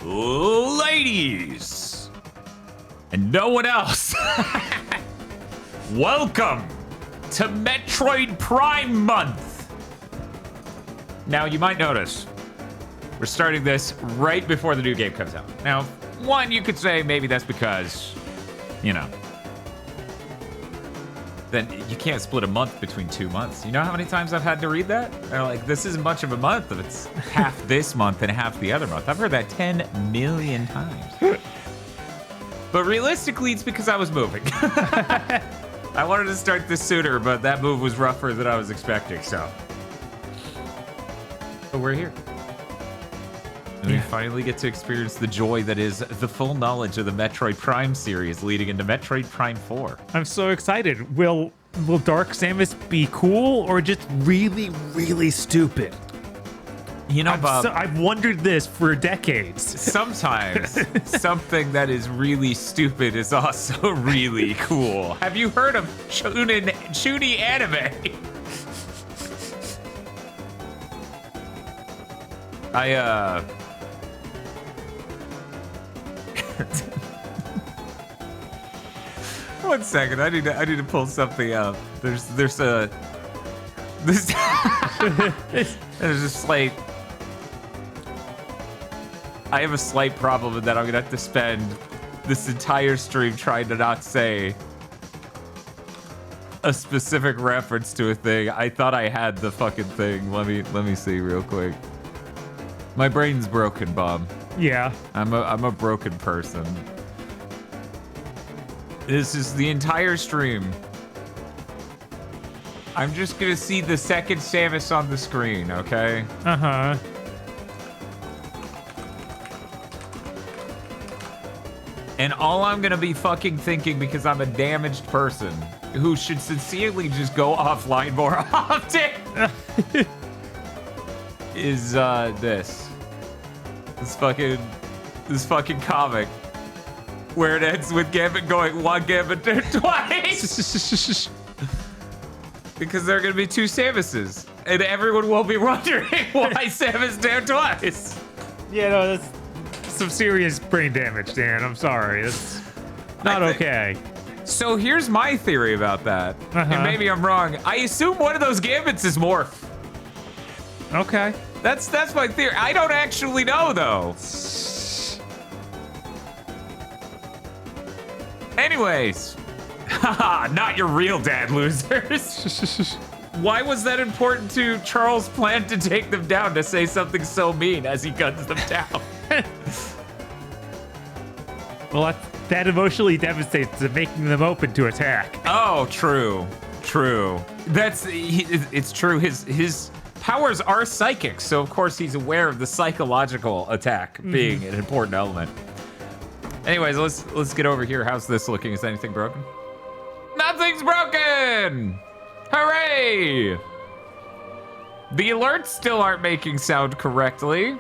ladies, and no one else. Welcome to Metroid Prime Month. Now, you might notice we're starting this right before the new game comes out. Now, one, you could say maybe that's because, you know, then you can't split a month between 2 months. You know how many times I've had to read that? They're like, this isn't much of a month if it's half this month and half the other month. I've heard that 10 million times. But realistically, it's because I was moving. I wanted to start this sooner, but that move was rougher than I was expecting, so. But we're here. And we finally get to experience the joy that is the full knowledge of the Metroid Prime series leading into Metroid Prime 4. I'm so excited. Will Dark Samus be cool or just really, really stupid? You know, Bob, I've wondered this for decades. Sometimes something that is really stupid is also really cool. Have you heard of Chuuni anime? One second, I need to pull something up. There's a slight. I have a slight problem in that I'm gonna have to spend this entire stream trying to not say a specific reference to a thing. I thought I had the fucking thing. Let me see real quick. My brain's broken, Bob. Yeah. I'm a broken person. This is the entire stream. I'm just gonna see the second Samus on the screen, okay? Uh-huh. And all I'm gonna be fucking thinking, because I'm a damaged person who should sincerely just go offline more often, is this fucking comic where it ends with Gambit going one Gambit twice. Because there are gonna be two Samuses, and everyone will be wondering why Samus dared twice. Yeah, no, that's some serious brain damage, Dan. I'm sorry. That's not okay. So here's my theory about that, and maybe I'm wrong. I assume one of those Gambits is Morph. Okay. That's my theory. I don't actually know, though. Anyways, haha, not your real dad, losers. Why was that important to Charles' plan to take them down, to say something so mean as he guns them down? Well, that emotionally devastates them, making them open to attack. Oh, true. It's true. His powers are psychic, so of course he's aware of the psychological attack being an important element. Anyways, let's get over here. How's this looking? Is anything broken? Nothing's broken! Hooray! The alerts still aren't making sound correctly.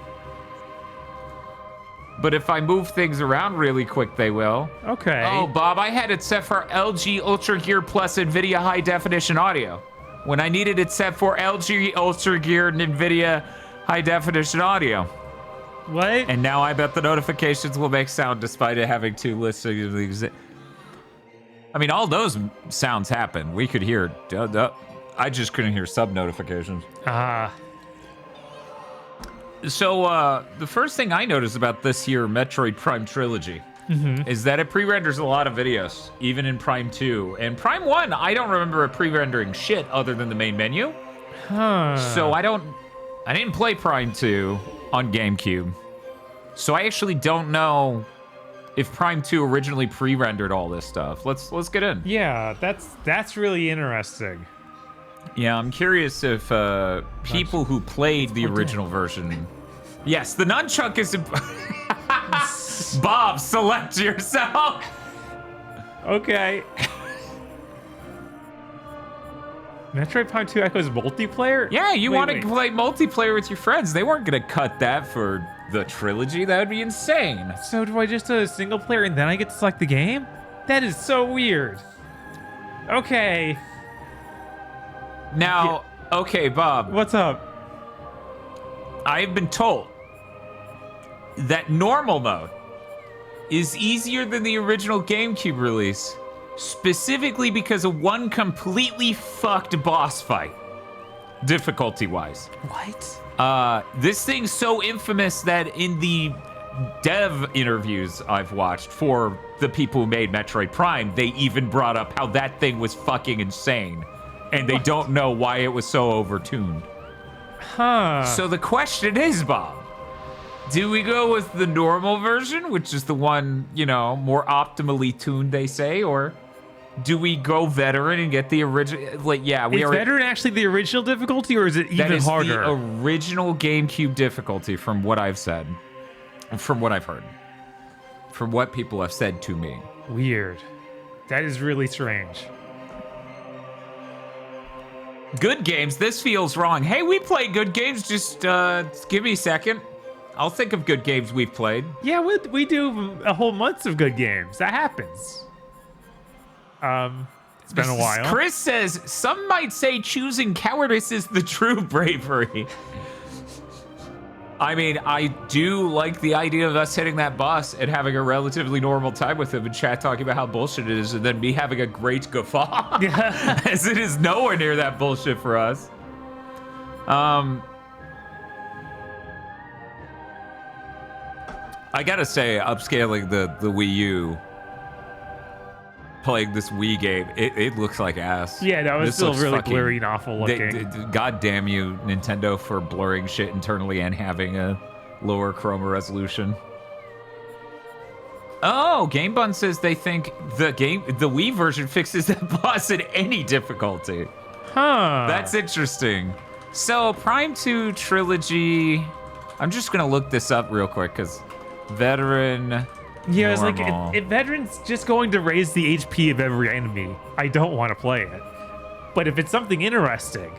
But if I move things around really quick, they will. Okay. Oh, Bob, I had it set for LG Ultra Gear plus NVIDIA High Definition Audio, when I needed it set for LG Ultra Gear and NVIDIA High Definition Audio. What? And now I bet the notifications will make sound despite it having two lists of these. I mean, all those sounds happen. We could hear. I just couldn't hear sub notifications. So the first thing I noticed about this here Metroid Prime trilogy is that it pre-renders a lot of videos, even in Prime 2. And Prime 1, I don't remember it pre-rendering shit other than the main menu. So I didn't play Prime 2 on GameCube. So I actually don't know if Prime 2 originally pre-rendered all this stuff. Let's get in. Yeah, that's really interesting. Yeah, I'm curious if people who played the original version. Yes, the nunchuck is. Bob, select yourself. Okay. Metroid Prime 2 Echoes multiplayer? Yeah, you want to play multiplayer with your friends. They weren't going to cut that for the trilogy. That would be insane. So do I just do a single player and then I get to select the game? That is so weird. Okay. Now, okay, Bob. What's up? I've been told that normal mode is easier than the original GameCube release, specifically because of one completely fucked boss fight, difficulty-wise. What? This thing's so infamous that in the dev interviews I've watched for the people who made Metroid Prime, they even brought up how that thing was fucking insane, and they don't know why it was so overtuned. Huh. So the question is, Bob, do we go with the normal version, which is the one, you know, more optimally tuned, they say, or do we go veteran and get the original? Like, yeah, we are. Is veteran actually the original difficulty, or is it That even is harder? the original GameCube difficulty, from what I've said, from what I've heard, from what people have said to me. Weird. That is really strange. Good games. This feels wrong. Hey, we play good games. Just give me a second. I'll think of good games we've played. Yeah, we do a whole month of good games. That happens. It's been a while. Chris says, some might say choosing cowardice is the true bravery. I mean, I do like the idea of us hitting that boss and having a relatively normal time with him and chat talking about how bullshit it is, and then me having a great guffaw. Yeah. As it is nowhere near that bullshit for us. I gotta say, upscaling the Wii U, playing this Wii game, it looks like ass. Yeah, no, it's This still looks really fucking- blurry and awful looking. God damn you, Nintendo, for blurring shit internally and having a lower chroma resolution. Oh, Game Bun says they think the Wii version fixes that boss at any difficulty. Huh. That's interesting. So, Prime 2 Trilogy, I'm just gonna look this up real quick, because veteran. Yeah, it's like normal. if veteran's just going to raise the HP of every enemy, I don't want to play it. But if it's something interesting,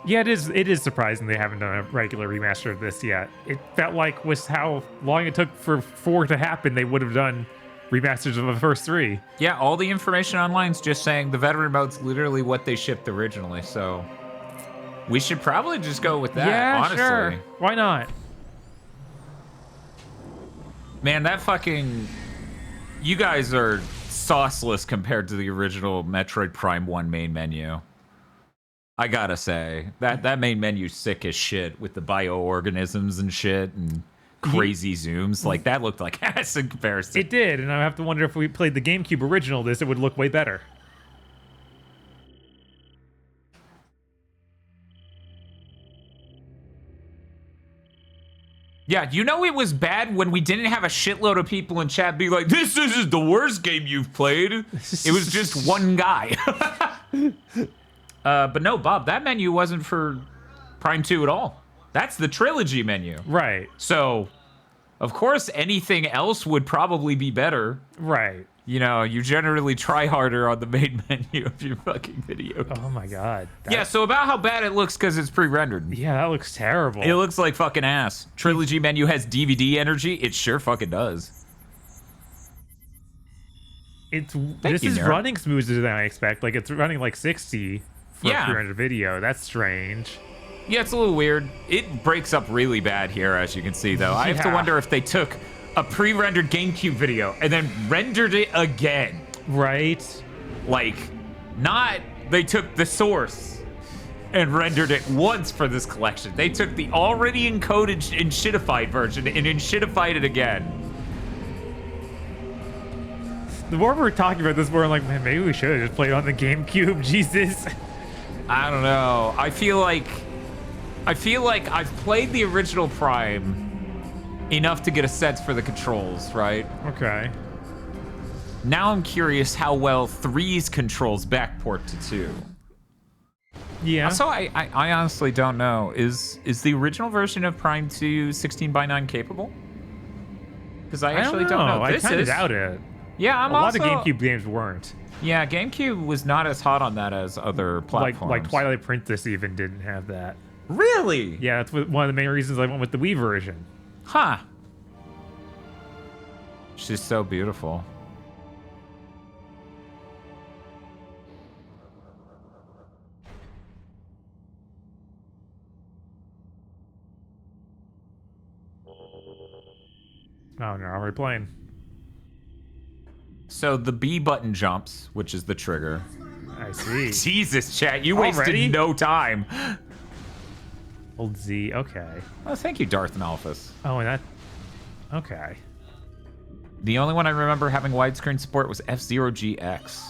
yeah, it is surprising they haven't done a regular remaster of this yet. It felt like with how long it took for 4 to happen, they would have done remasters of the first 3. Yeah, all the information online is just saying the veteran mode's literally what they shipped originally, so we should probably just go with that, Yeah, honestly. sure. Why not? Man, that fucking... You guys are sauceless compared to the original Metroid Prime 1 main menu. I gotta say, that main menu's sick as shit with the bioorganisms and shit and crazy zooms. Like, that looked like ass in comparison. It did, and I have to wonder if we played the GameCube original this, it would look way better. Yeah, you know it was bad when we didn't have a shitload of people in chat being like, this isn't the worst game you've played. It was just one guy. But no, Bob, that menu wasn't for Prime 2 at all. That's the trilogy menu. Right. So, of course, anything else would probably be better. Right. You know, you generally try harder on the main menu of your fucking video. Oh my god. Yeah, so about how bad it looks because it's pre-rendered. Yeah, that looks terrible. It looks like fucking ass. Trilogy menu has DVD energy. It sure fucking does. This is nerd. running smoother than I expect. Like, it's running like 60 for Yeah. a pre-rendered video. That's strange. Yeah, it's a little weird. It breaks up really bad here, as you can see, though. I have to Yeah. wonder if they took a pre-rendered GameCube video and then rendered it again. Right? Like, not they took the source and rendered it once for this collection. They took the already encoded and shitified version and then shitified it again. The more we're talking about this, the more I'm like, man, maybe we should have just played on the GameCube. Jesus. I don't know. I feel like I've played the original Prime enough to get a sense for the controls, right? Okay. Now I'm curious how well 3's controls backport to 2. Yeah. So I honestly don't know. Is the original version of Prime 2 16:9 capable? Because I actually don't know. I This kind of is. doubt it. Yeah, I'm A lot also. of GameCube games weren't. Yeah, GameCube was not as hot on that as other platforms. Like Twilight Princess even didn't have that. Really? Yeah, that's one of the main reasons I went with the Wii version. Huh. She's so beautiful. Oh, no, already playing. So the B button jumps, which is the trigger. I see. Jesus, chat, you wasted Already? no time. Hold Z. Okay. Oh, thank you, Darth Malphus. Oh, and that. Okay. The only one I remember having widescreen support was F-Zero GX.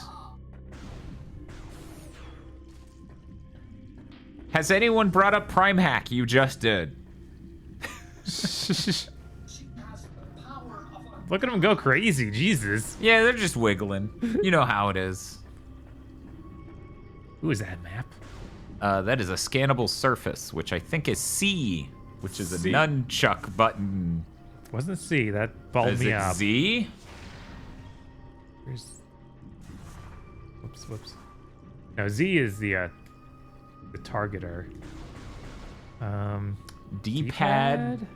Has anyone brought up Prime Hack? You just did. Look at him go crazy. Jesus. Yeah, they're just wiggling. You know how it is. Who is that map? That is a scannable surface, which I think is C, which is a C? nunchuck button. Wasn't C. That balled Is me it up. Z? Where's... Whoops. No, Z is the targeter. D-pad.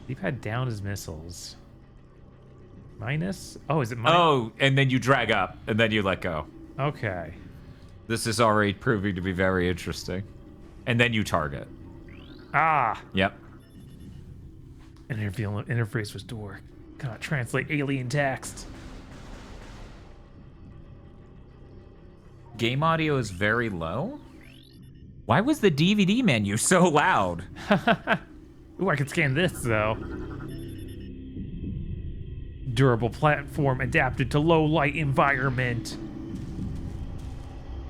D-pad down is missiles. Minus? Oh, is it minus? Oh, and then you drag up, and then you let go. Okay. This is already proving to be very interesting. And then you target. Ah! Yep. Interface was door. Cannot translate alien text. Game audio is very low? Why was the DVD menu so loud? Ooh, I can scan this, though. Durable platform adapted to low light environment.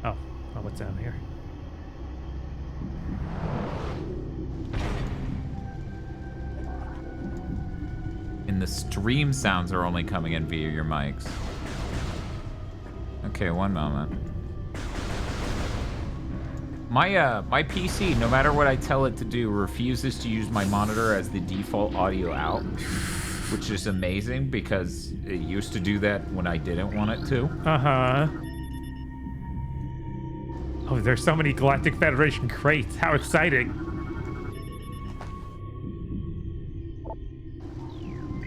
Oh, what's down here? And the stream sounds are only coming in via your mics. Okay, one moment. My PC, no matter what I tell it to do, refuses to use my monitor as the default audio out, which is amazing because it used to do that when I didn't want it to. Uh-huh. Oh, there's so many Galactic Federation crates. How exciting.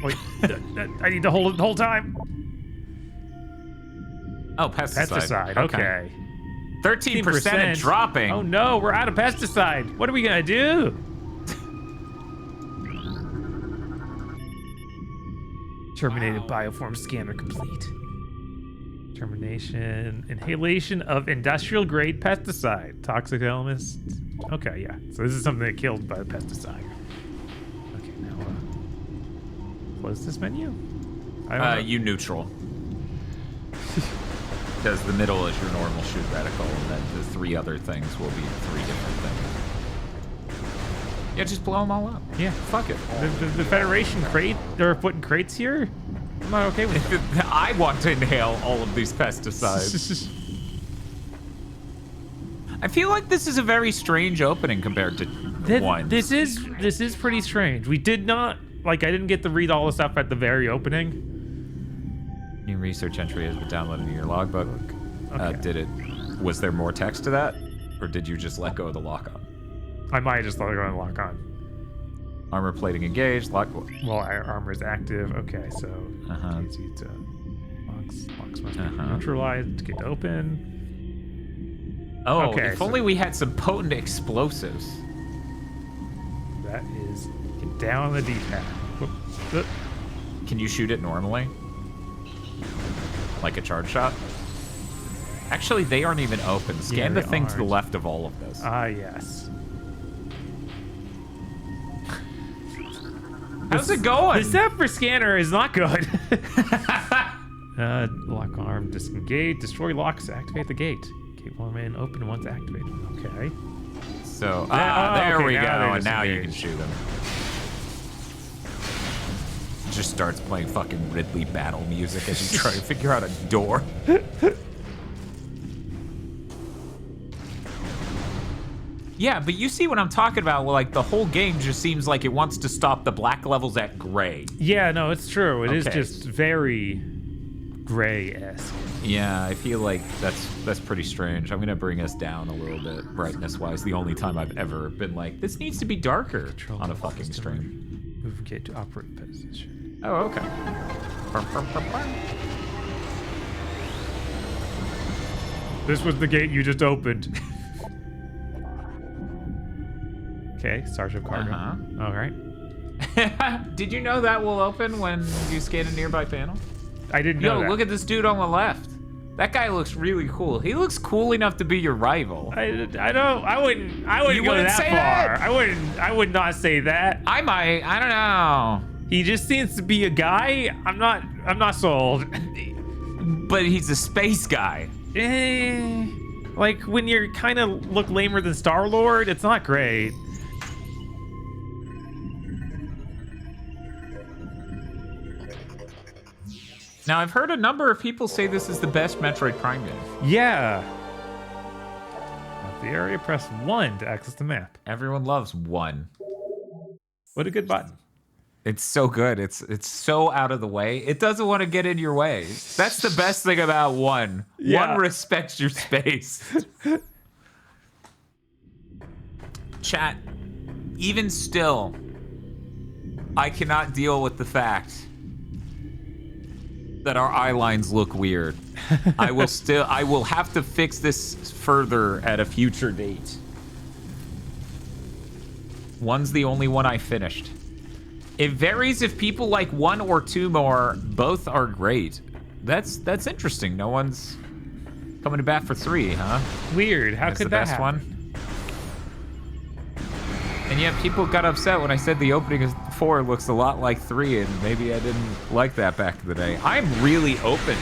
Wait, I need to hold it the whole time. Oh, pesticide. Pesticide, okay. 13% and dropping. Oh no, we're out of pesticide. What are we gonna do? Terminated bioform scanner complete. Termination, inhalation of industrial grade pesticide. Toxic elements. Okay, yeah. So this is something that killed by the pesticide. Okay, now close this menu. I don't know. You neutral. Because the middle is your normal shoot reticle, and then the three other things will be three different things. Yeah, just blow them all up. Yeah, fuck it. The Federation crate, they're putting crates here? I'm not okay with that. I want to inhale all of these pesticides. I feel like this is a very strange opening compared to one. This is pretty strange. We did not, I didn't get to read all the stuff at the very opening. New research entry has been downloaded to your logbook. Okay. Was there more text to that? Or did you just let go of the lock-on? I might have just let it go and lock on. Armor plating engaged, lock. Well, our armor is active. Okay, so easy to locks must be neutralized to get to open. Oh, okay, if only we had some potent explosives. That is get down on the D-pad. Whoop. Can you shoot it normally? Like a charge shot? Actually, they aren't even open. Scan the thing to the left of all of this. Ah, yes. How's it going? The step for scanner is not good. Lock arm, disengage, destroy locks, activate the gate. Gate one man open once activated. Okay. So, there okay, we go, now and now you can shoot them. Just starts playing fucking Ridley battle music as you try to figure out a door. Yeah, but you see what I'm talking about. Well, the whole game just seems like it wants to stop the black levels at gray. Yeah, no, it's true. It is Okay. just very gray-esque. Yeah, I feel like that's pretty strange. I'm gonna bring us down a little bit, brightness-wise. The only time I've ever been like, this needs to be darker on a fucking stream. Move gate to operate position. Oh, okay. This was the gate you just opened. Okay, Starship cargo. All right. Did you know that will open when you scan a nearby panel? I didn't know Yo, that. look at this dude on the left. That guy looks really cool. He looks cool enough to be your rival. I wouldn't You go wouldn't that say far. that? I would not say that. I might. I don't know. He just seems to be a guy. I'm not sold. But he's a space guy. Like when you're kind of look lamer than Star-Lord, it's not great. Now, I've heard a number of people say this is the best Metroid Prime game. Yeah. At the area, press 1 to access the map. Everyone loves 1. What a good button. It's so good. It's so out of the way. It doesn't want to get in your way. That's the best thing about 1. Yeah. 1 respects your space. Chat, even still, I cannot deal with the fact that our eye lines look weird. I will have to fix this further at a future date. 1's the only one I finished. It varies if people like 1 or 2 more. Both are great. That's interesting. No one's coming to bat for 3, huh? Weird. How That's could the that best happen? one. And yet people got upset when I said the opening of 4 looks a lot like 3, and maybe I didn't like that back in the day. I'm really open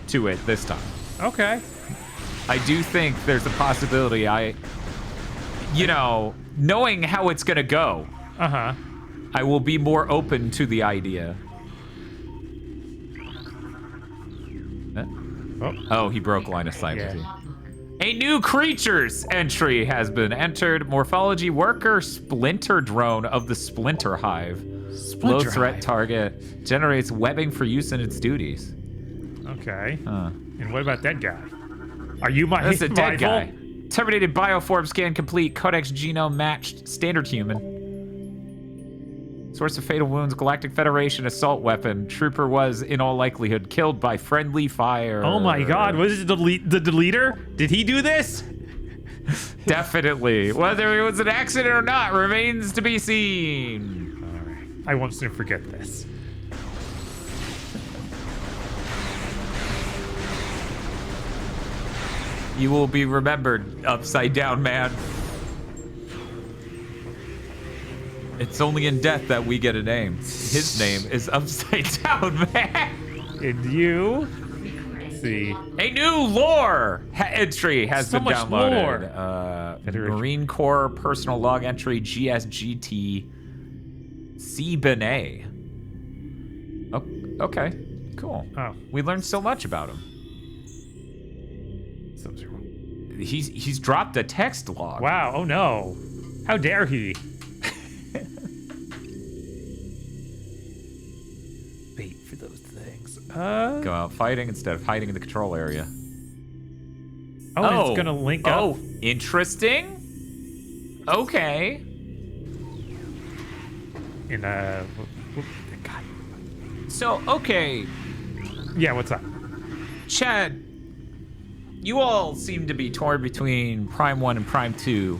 to it this time. Okay. I do think there's a possibility knowing how it's gonna go, Uh-huh. I will be more open to the idea. Oh, he broke line of sight with you. A new creatures entry has been entered. Morphology worker Splinter drone of the Splinter Hive. Low threat target. Generates webbing for use in its duties. Okay. Huh. And what about that guy? Are you my That's a dead rival? guy. Terminated bioform scan complete. Codex genome matched. Standard human. Source of fatal wounds. Galactic Federation assault weapon. Trooper was, in all likelihood, killed by friendly fire. Oh my god, was it the deleter? Did he do this? Definitely. Whether it was an accident or not remains to be seen. Alright. I won't soon forget this. You will be remembered, Upside Down Man. It's only in death that we get a name. His name is Upside Down Man. And you? Let's see. A new lore entry has So been much downloaded. Marine Corps personal log entry GSGT C-Benet. Oh, okay, cool. Oh. We learned so much about him. Something's wrong. He's dropped a text log. Wow, oh no. How dare he? Bait for those things. Go out fighting instead of hiding in the control area. Oh, it's gonna link up. Oh, interesting. Okay. In God. So, okay, Yeah, what's up? Chad, you all seem to be torn between Prime 1 and Prime 2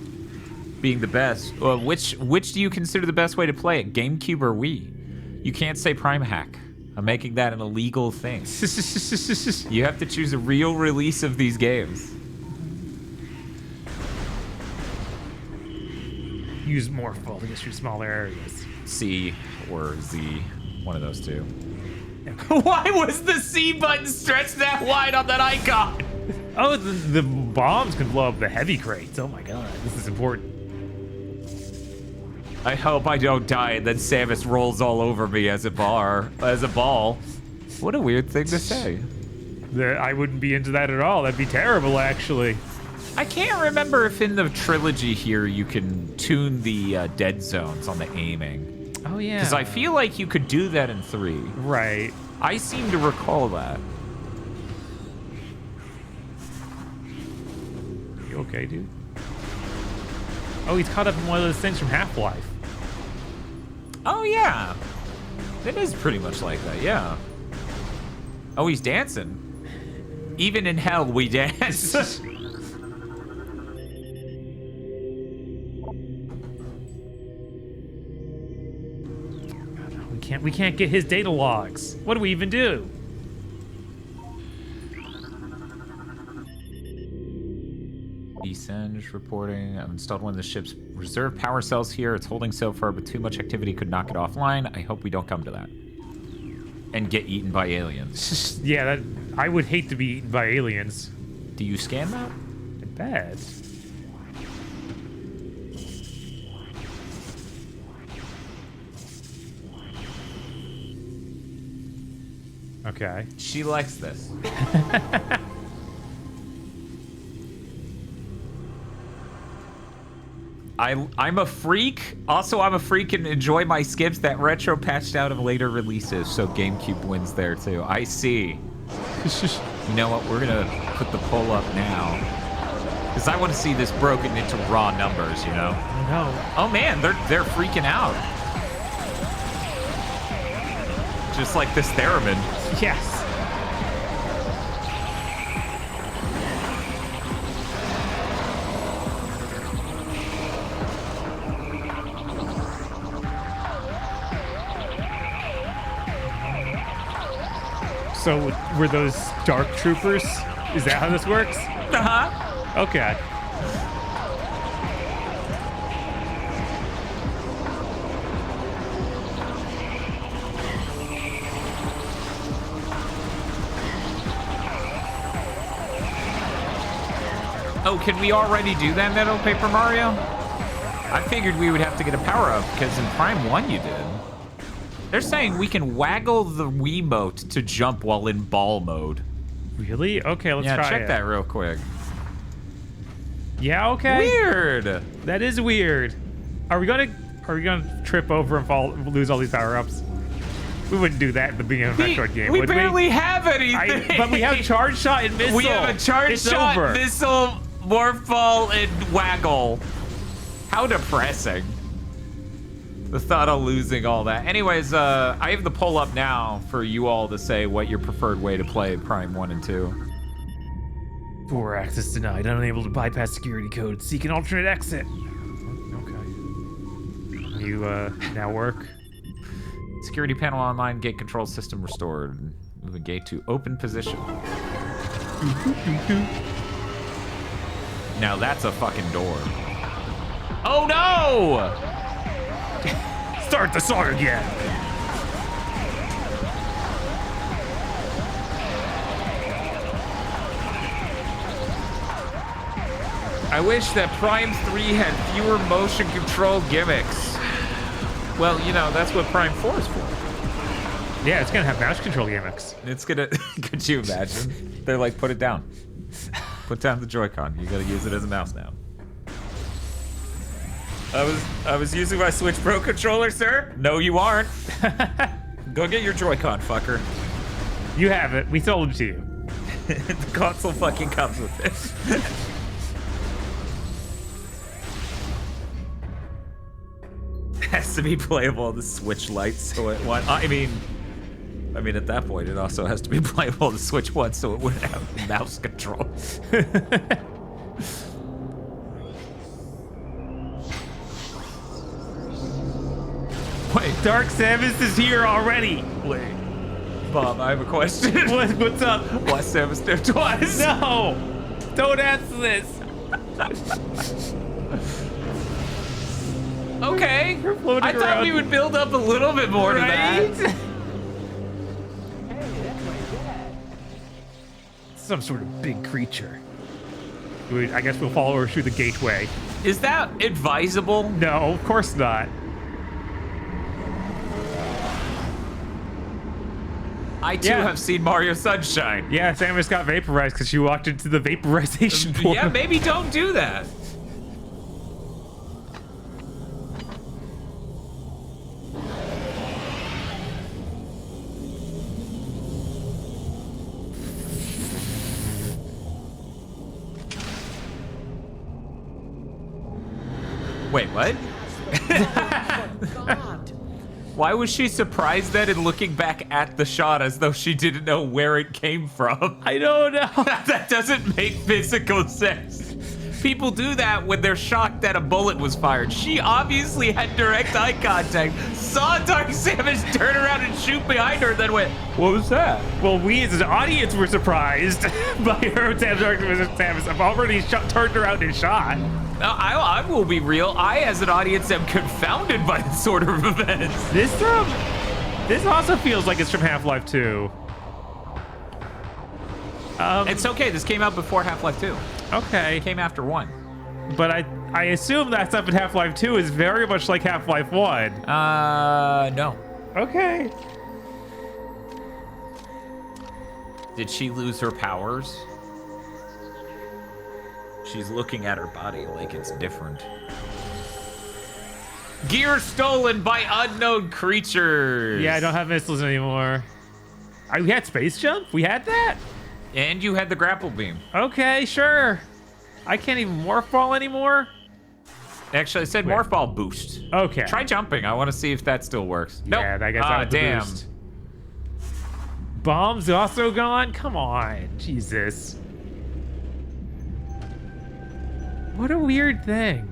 being the best. Which do you consider the best way to play it, GameCube or Wii? You can't say Prime Hack. I'm making that an illegal thing. You have to choose a real release of these games. Use more focus through smaller areas. C or Z, one of those two. Why was the C button stretched that wide on that icon? Oh, the bombs can blow up the heavy crates. Oh my god, this is important. I hope I don't die and then Samus rolls all over me as a ball. What a weird thing to say. I wouldn't be into that at all. That'd be terrible, actually. I can't remember if in the trilogy here you can tune the dead zones on the aiming. Oh yeah. Because I feel like you could do that in 3. Right. I seem to recall that. You okay, dude? Oh, he's caught up in one of those things from Half-Life. Oh yeah. It is pretty much like that, yeah. Oh, he's dancing. Even in hell, we dance. we can't get his data logs. What do we even do? Descend reporting. I've installed one of the ship's reserve power cells here. It's holding so far, but too much activity could knock it offline. I hope we don't come to that. And get eaten by aliens. Yeah, I would hate to be eaten by aliens. Do you scan that? Bad. Okay. She likes this. I'm a freak. Also, I'm a freak and enjoy my skips that retro patched out of later releases, so GameCube wins there too. I see. You know what? We're gonna put the poll up now, because I want to see this broken into raw numbers. You know? No. Oh man, they're freaking out. Just like this theremin. Yes. So were those dark troopers? Is that how this works? Uh-huh. Okay. Oh, can we already do that, Metal Paper Mario? I figured we would have to get a power-up, because in Prime 1 you did. They're saying we can waggle the Wiimote to jump while in ball mode. Really? Okay, let's try it. Yeah, check that real quick. Yeah, okay. Weird. That is weird. Are we gonna trip over and lose all these power-ups? We wouldn't do that at the beginning of a Metroid game, would we? We barely have anything. But we have charge shot and missile. We have a charge shot, over. missile, morph ball, and waggle. How depressing. The thought of losing all that. Anyways, I have the poll up now for you all to say what your preferred way to play Prime 1 and 2. Poor access denied. Unable to bypass security code. Seek an alternate exit. Okay. You, now work? Security panel online, gate control system restored. Move a gate to open position. Now that's a fucking door. Oh no! Start the song again. I wish that Prime 3 had fewer motion control gimmicks. Well, you know, that's what Prime 4 is for. Yeah, it's gonna have mouse control gimmicks. It's gonna, could you imagine? They're like, put it down. Put down the Joy-Con. You gotta use it as a mouse now. I was using my Switch Pro controller, sir. No, you aren't. Go get your Joy-Con, fucker. You have it. We sold it to you. The console fucking comes with it. Has to be playable on the Switch Lite, so it won't. I mean, at that point, it also has to be playable on the Switch 1, so it wouldn't have mouse control. Wait, Dark Samus is here already. Wait, Bob, I have a question. What's up? Why Samus there twice? No, don't answer this. Okay. You're floating I thought around. we would build up a little bit more to Right? that. Some sort of big creature. I guess we'll follow her through the gateway. Is that advisable? No, of course not. I too have seen Mario Sunshine. Yeah, Samus got vaporized because she walked into the vaporization pool. Yeah, maybe don't do that. Wait, what? Why was she surprised then and looking back at the shot as though she didn't know where it came from? I don't know. That doesn't make physical sense. People do that when they're shocked that a bullet was fired. She obviously had direct eye contact, saw Dark Samus turn around and shoot behind her, then went, what was that? Well, we as an audience were surprised by her Dark Samus. I've already turned around and shot. I will be real. I, as an audience, am confounded by this sort of events. This also feels like it's from Half-Life 2. It's okay. This came out before Half-Life 2. Okay. It came after 1. But I assume that stuff in Half-Life 2 is very much like Half-Life 1. No. Okay. Did she lose her powers? She's looking at her body like it's different. Gear stolen by unknown creatures. Yeah, I don't have missiles anymore. We had space jump? We had that? And you had the grapple beam. Okay, sure. I can't even morph ball anymore? Actually, I said morph ball boost. Okay. Try jumping. I want to see if that still works. Yeah, nope. I guess that was the boost. Bombs also gone? Come on, Jesus. What a weird thing.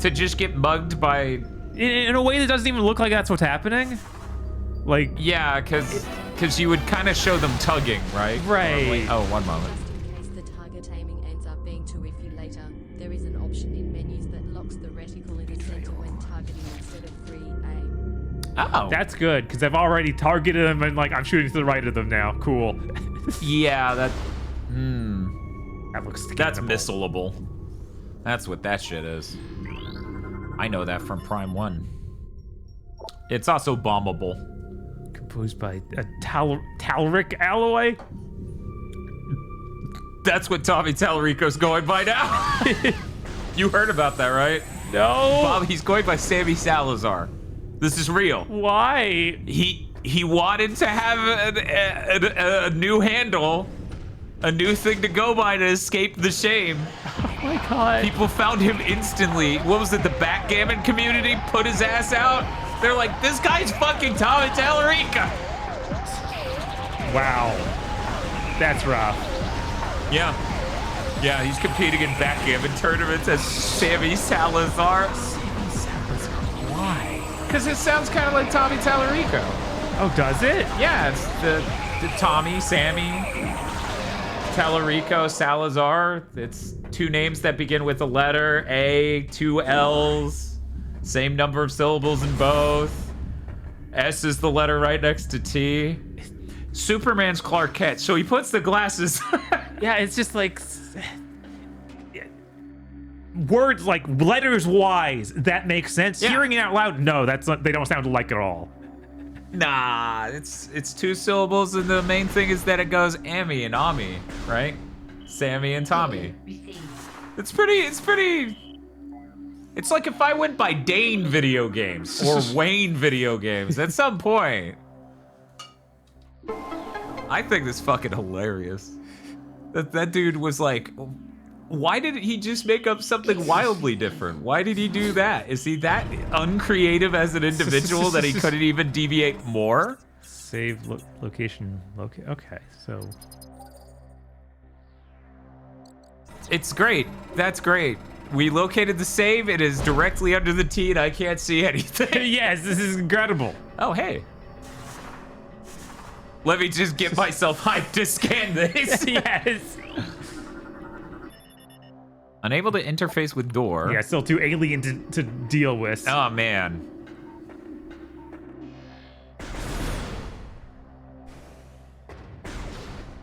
To just get mugged by... In a way that doesn't even look like that's what's happening. Like... Yeah, because you would kind of show them tugging, right? Right. Normally. Oh, one moment. In case the target aiming ends up being too iffy later, there is an option in menus that locks the reticle in the center when targeting instead of free aim. Oh. That's good, because I've already targeted them and like I'm shooting to the right of them now. Cool. Yeah, that... That looks That's scannable. missile-able. That's what that shit is. I know that from Prime 1. It's also bombable. Composed by a Talric alloy? That's what Tommy Tallarico's going by now. You heard about that, right? No. Bob, he's going by Sammy Salazar. This is real. Why? He wanted to have a new handle, a new thing to go by to escape the shame. Oh my god. People found him instantly. What was it? The backgammon community put his ass out. They're like, this guy's fucking Tommy Tallarico. Wow. That's rough. Yeah. Yeah, he's competing in backgammon tournaments as Sammy Salazar. Why? Because it sounds kind of like Tommy Tallarico. Oh, does it? Yeah, it's the Tommy, Sammy, Tallarico, Salazar. It's two names that begin with a letter A, two L's. Same number of syllables in both. S is the letter right next to T. Superman's Clark Kent, so he puts the glasses. Yeah, it's just like words like letters wise. That makes sense. Yeah. Hearing it out loud, no, that's not, they don't sound alike at all. Nah, it's two syllables, and the main thing is that it goes Amy and Ami, right? Sammy and Tommy. It's pretty. It's like if I went by Dane video games or Wayne video games at some point. I think this fucking hilarious. That dude was like, why did he just make up something wildly different? Why did he do that? Is he that uncreative as an individual that he couldn't even deviate more? Save location. Okay, so it's great. That's great. We located the save. It is directly under the T, and I can't see anything. yes, this is incredible. Oh, hey. Let me just get myself hyped to scan this. Yes. Unable to interface with door. Yeah, still too alien to deal with. Oh, man.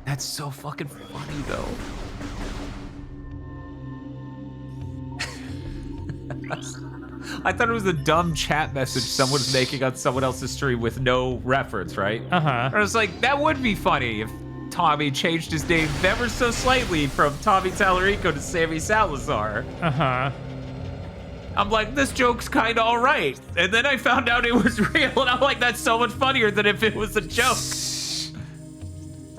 That's so fucking funny, though. I thought it was a dumb chat message someone's making on someone else's stream with no reference, right? Uh-huh. I was like, that would be funny if Tommy changed his name ever so slightly from Tommy Tallarico to Sammy Salazar. Uh-huh. I'm like, this joke's kind of all right. And then I found out it was real, and I'm like, that's so much funnier than if it was a joke.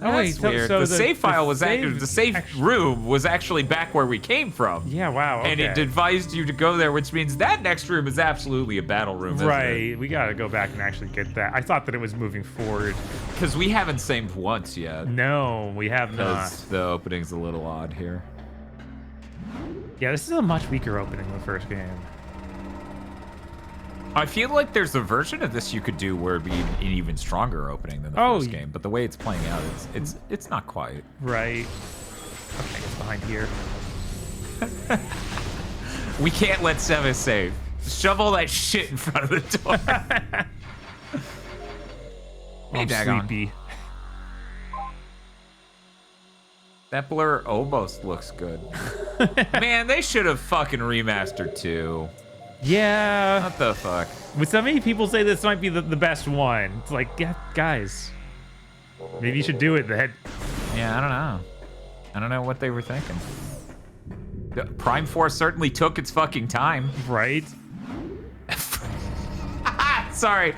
Oh, wait, That's weird. so the save file was save the safe room was actually back where we came from. Yeah, wow. Okay. And it advised you to go there, which means that next room is absolutely a battle room, isn't Right, we gotta go back and actually get that. I thought that it was moving forward. Because we haven't saved once yet. No, we have not. Because the opening's a little odd here. Yeah, this is a much weaker opening than the first game. I feel like there's a version of this you could do where it'd be an even stronger opening than the first game, but the way it's playing out, it's not quite. Right. Okay, it's behind here. We can't let Sevis save. Shove all that shit in front of the door. Hey, I'm daggone. sleepy. That blur almost looks good. Man, they should have fucking remastered 2. Yeah. What the fuck? But so many people say this might be the best one. It's like, yeah, guys, maybe you should do it then. Yeah, I don't know. I don't know what they were thinking. Prime 4 certainly took its fucking time. Right? Sorry.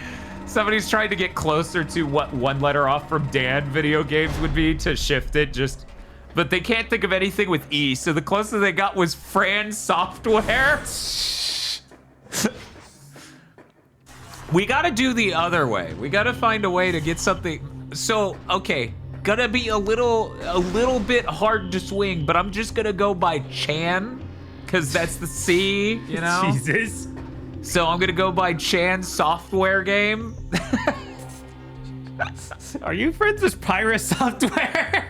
Somebody's trying to get closer to what one letter off from Dan video games would be to shift it just... But they can't think of anything with E, so the closest they got was Fran Software. We gotta do the other way. We gotta find a way to get something... So, okay. Gonna be a little bit hard to swing, but I'm just gonna go by Chan, because that's the C, you know? Jesus. So I'm gonna go by Chan Software Game. Are you friends with Pyra Software?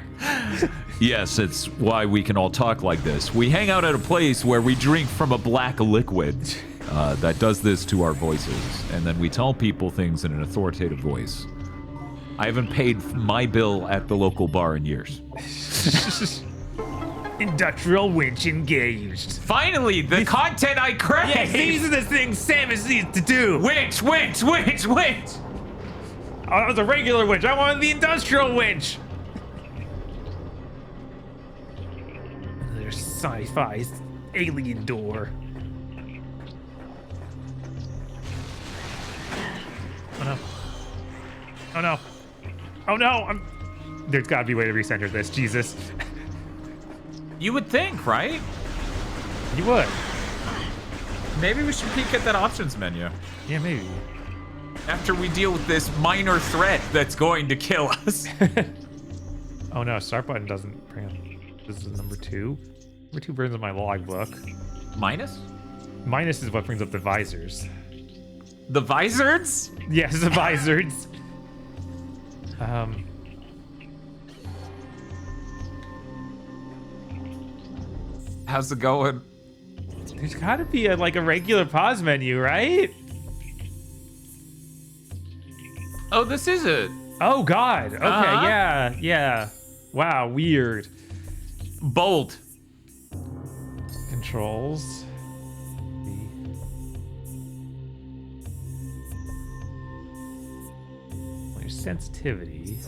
Yes, it's why we can all talk like this. We hang out at a place where we drink from a black liquid that does this to our voices, and then we tell people things in an authoritative voice. I haven't paid my bill at the local bar in years. Industrial winch engaged. Finally, the content I crave! Yes, these are the things Samus needs to do. Winch! Oh, that was a regular winch. I wanted the industrial winch. Another sci-fi alien door. Oh no. Oh no. Oh no. There's gotta be a way to recenter this. Jesus. You would think, right? You would. Maybe we should peek at that options menu. Yeah, maybe. After we deal with this minor threat that's going to kill us. Oh no, start button doesn't bring up. This is number 2. Number 2 brings up my logbook. Minus? Minus is what brings up the visors. The visors? Yes, the visors. How's it going? There's gotta be a regular pause menu, right? Oh, this is it. Oh god. Okay, Uh-huh. yeah. Wow, weird. Bold. Controls. There's sensitivity.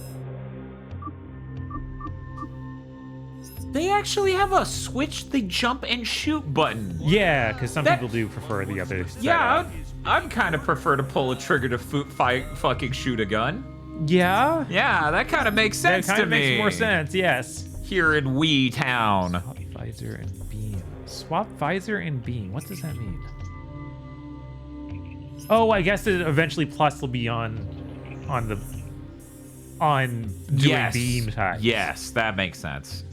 They actually have a switch the jump and shoot button. Yeah, because some That- people do prefer the other Yeah, setup. I'd kind of prefer to pull a trigger to fucking shoot a gun. Yeah? Yeah, that kind of makes sense That to kind me. of makes more sense, yes. Here in Wee Town. Swap visor and beam. Swap visor and beam. What does that mean? Oh, I guess it eventually plus will be on doing beam types. Yes, that makes sense.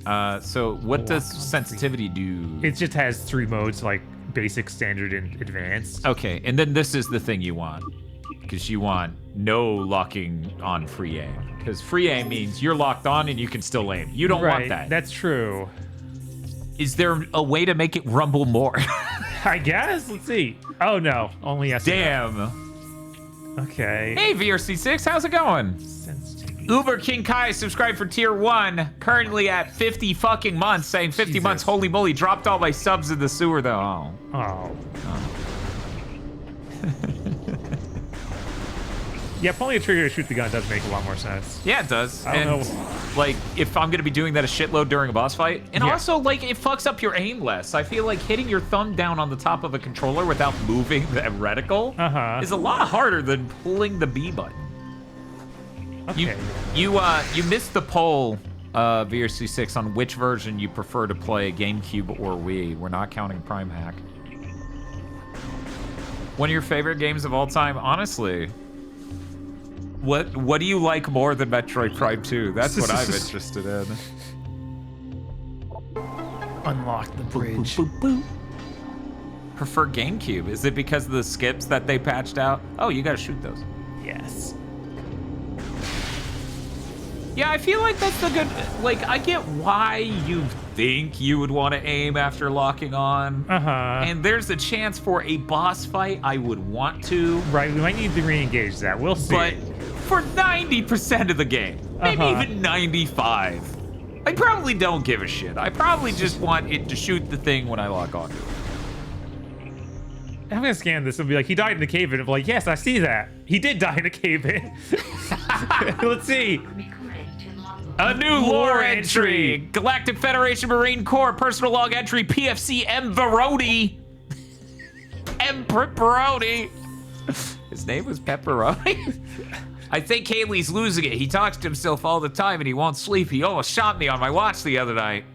So what does sensitivity do? It just has 3 modes, like basic, standard, and advanced. Okay, and then this is the thing you want. Because you want no locking on free aim. Because free aim means you're locked on and you can still aim. You don't want that. That's true. Is there a way to make it rumble more? I guess. Let's see. Oh no, only yes. or no. Damn. Okay. Hey, VRC6, how's it going? Sensitivity. Uber King Kai subscribed for tier 1, currently at 50 fucking months, saying 50 Jesus. months, holy moly, dropped all my subs in the sewer though. Oh. Oh. Yeah, pulling a trigger to shoot the gun does make a lot more sense. Yeah, it does. I don't And, know. like, if I'm gonna be doing that a shitload during a boss fight, and Yeah. also, like, it fucks up your aim less. I feel like hitting your thumb down on the top of a controller without moving the reticle is a lot harder than pulling the B button. Okay. You missed the poll, VRC6, on which version you prefer to play, GameCube or Wii. We're not counting Prime Hack. One of your favorite games of all time, honestly. What do you like more than Metroid Prime 2? That's what I'm interested in. unlock the bridge. Prefer GameCube. Is it because of the skips that they patched out? Oh, you gotta shoot those. Yes. Yeah, I feel like that's the good, like, I get why you think you would want to aim after locking on. Uh-huh. And there's a chance for a boss fight I would want to. Right, we might need to re-engage that. We'll see. But for 90% of the game, maybe even 95, I probably don't give a shit. I probably just want it to shoot the thing when I lock onto it. I'm gonna scan this and be like, he died in a cave in. I'm like, yes, I see that. He did die in a cave in. Let's see. A new lore entry. Galactic Federation Marine Corps personal log entry PFC M. Verodi. M. Pepperoni. His name was Pepperoni? I think Haley's losing it. He talks to himself all the time and he won't sleep. He almost shot me on my watch the other night.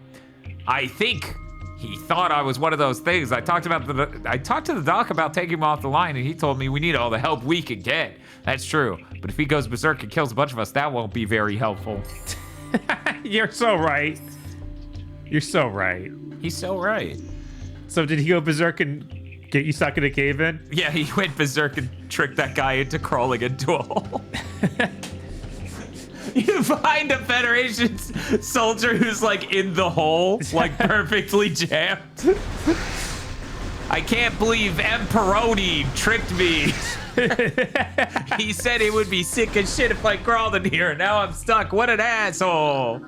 I think he thought I was one of those things. I talked to the doc about taking him off the line and he told me we need all the help we can get. That's true. But if he goes berserk and kills a bunch of us, that won't be very helpful. You're so right. You're so right. He's so right. So did he go berserk and get you stuck in a cave in? Yeah, he went berserk and tricked that guy into crawling into a hole. You find a Federation soldier who's like in the hole, like perfectly jammed. I can't believe Emperoni tricked me. He said it would be sick as shit if I crawled in here. Now I'm stuck. What an asshole.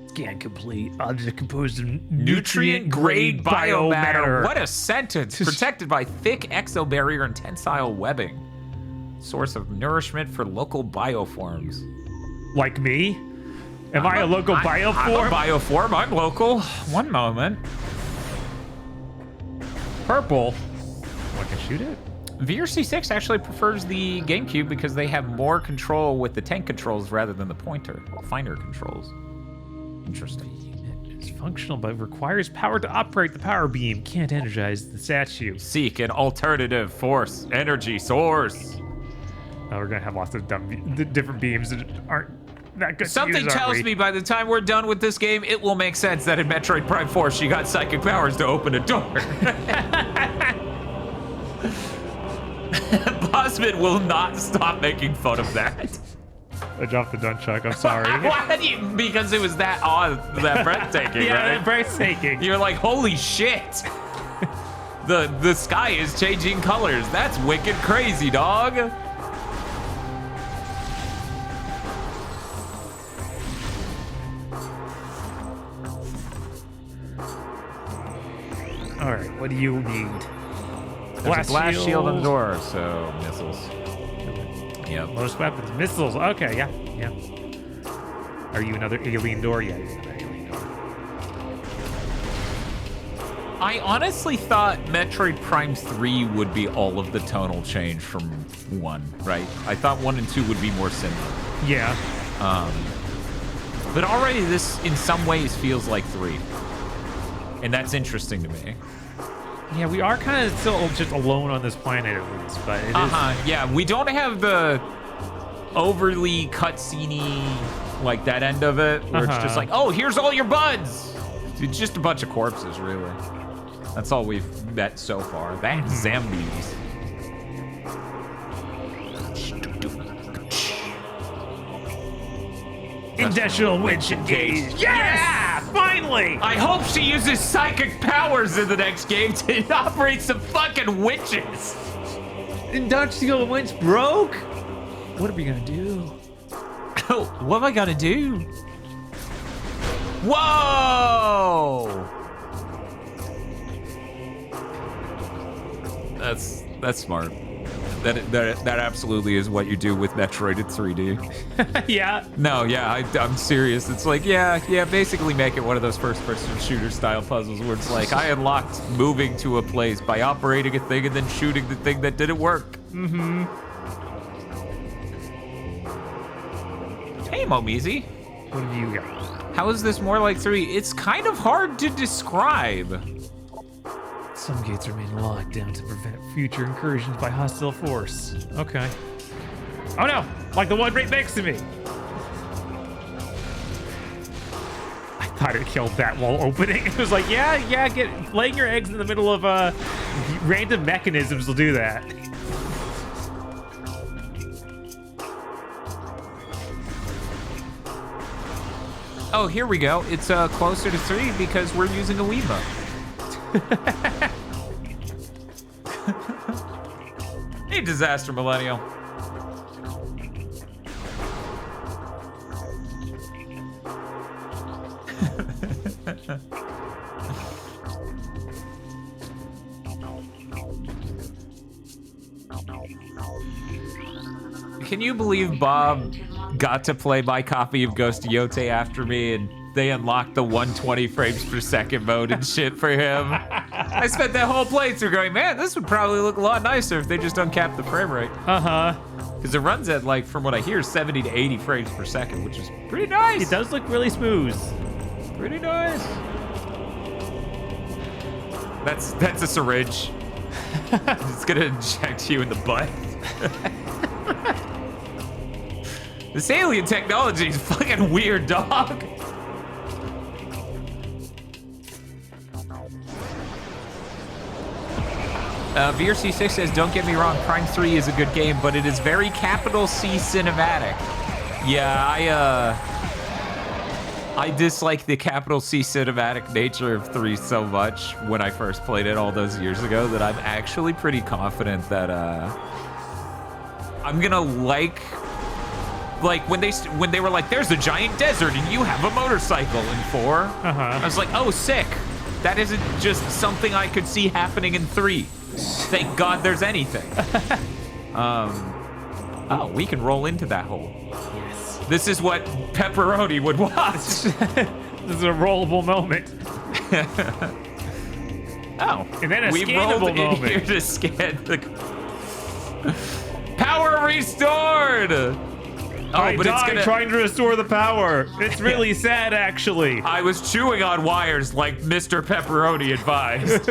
Scan complete. Object composed of Nutrient-grade biomatter. What a sentence. Protected by thick exobarrier and tensile webbing. Source of nourishment for local bioforms. Like me? Am I a local bioform? I'm a bioform. I'm local. One moment. Purple. I can shoot it? VRC6 actually prefers the GameCube because they have more control with the tank controls rather than the pointer. Finer controls. Interesting. It's functional, but requires power to operate the power beam. Can't energize the statue. Seek an alternative force energy source. Oh, we're gonna have lots of different beams that aren't that good. Something tells me by the time we're done with this game, it will make sense that in Metroid Prime 4, she got psychic powers to open a door. Bosman will not stop making fun of that. I dropped the nunchuck. I'm sorry. What? Because it was that that breathtaking, yeah, right? breathtaking. You're like, holy shit. The sky is changing colors. That's wicked crazy, dog. All right, what do you need? There's a blast shield on the door, so missiles. Yep. Most weapons, missiles. Okay, yeah, yeah. Are you another alien door? Yeah, you're another alien door. I honestly thought Metroid Prime 3 would be all of the tonal change from 1, right? I thought 1 and 2 would be more similar. Yeah. But already this, in some ways, feels like 3. And that's interesting to me. Yeah, we are kind of still just alone on this planet at least, but it is... Yeah, we don't have the overly cutscene-y, like, that end of it, where it's just like, oh, here's all your buds! It's just a bunch of corpses, really. That's all we've met so far. That's zombies. Industrial winch engaged. Yes! Finally! I hope she uses psychic powers in the next game to operate some fucking witches. Industrial winch broke? What are we gonna do? What am I gonna do? Whoa! That's smart. That absolutely is what you do with Metroid in 3D. Yeah. No, yeah, I'm serious. It's like, yeah, basically make it one of those first-person shooter style puzzles where it's like, I unlocked moving to a place by operating a thing and then shooting the thing that didn't work. Mm-hmm. Hey, Momizi. What have you got? How is this more like 3? It's kind of hard to describe. Some gates remain locked down to prevent future incursions by hostile force. Okay. Oh no! Like the one right next to me! thought it killed that while opening. It was like, yeah, laying your eggs in the middle of random mechanisms will do that. Oh, here we go. It's closer to 3 because we're using a Wiimote. Hey, Disaster Millennial. Can you believe Bob got to play my copy of Ghost of Yote after me, and they unlocked the 120 frames per second mode and shit for him? I spent that whole playthrough going, man, this would probably look a lot nicer if they just uncapped the frame rate. Because it runs at, like, from what I hear, 70 to 80 frames per second, which is pretty nice. It does look really smooth. Pretty nice. That's a syringe. It's gonna inject you in the butt. This alien technology is fucking weird, dog. VRC6 says, don't get me wrong, Prime 3 is a good game, but it is very capital C cinematic. Yeah, I dislike the capital C cinematic nature of 3 so much when I first played it all those years ago that I'm actually pretty confident that I'm gonna like when they were like, there's a giant desert and you have a motorcycle in 4. I was like, oh, sick. That isn't just something I could see happening in 3. Thank God there's anything. Oh, we can roll into that hole. Yes. This is what Pepperoni would want. This is a rollable moment. Oh, and then a we scannable rolled moment. in here to scan the power restored. I died trying to restore the power. It's really sad, actually. I was chewing on wires like Mr. Pepperoni advised.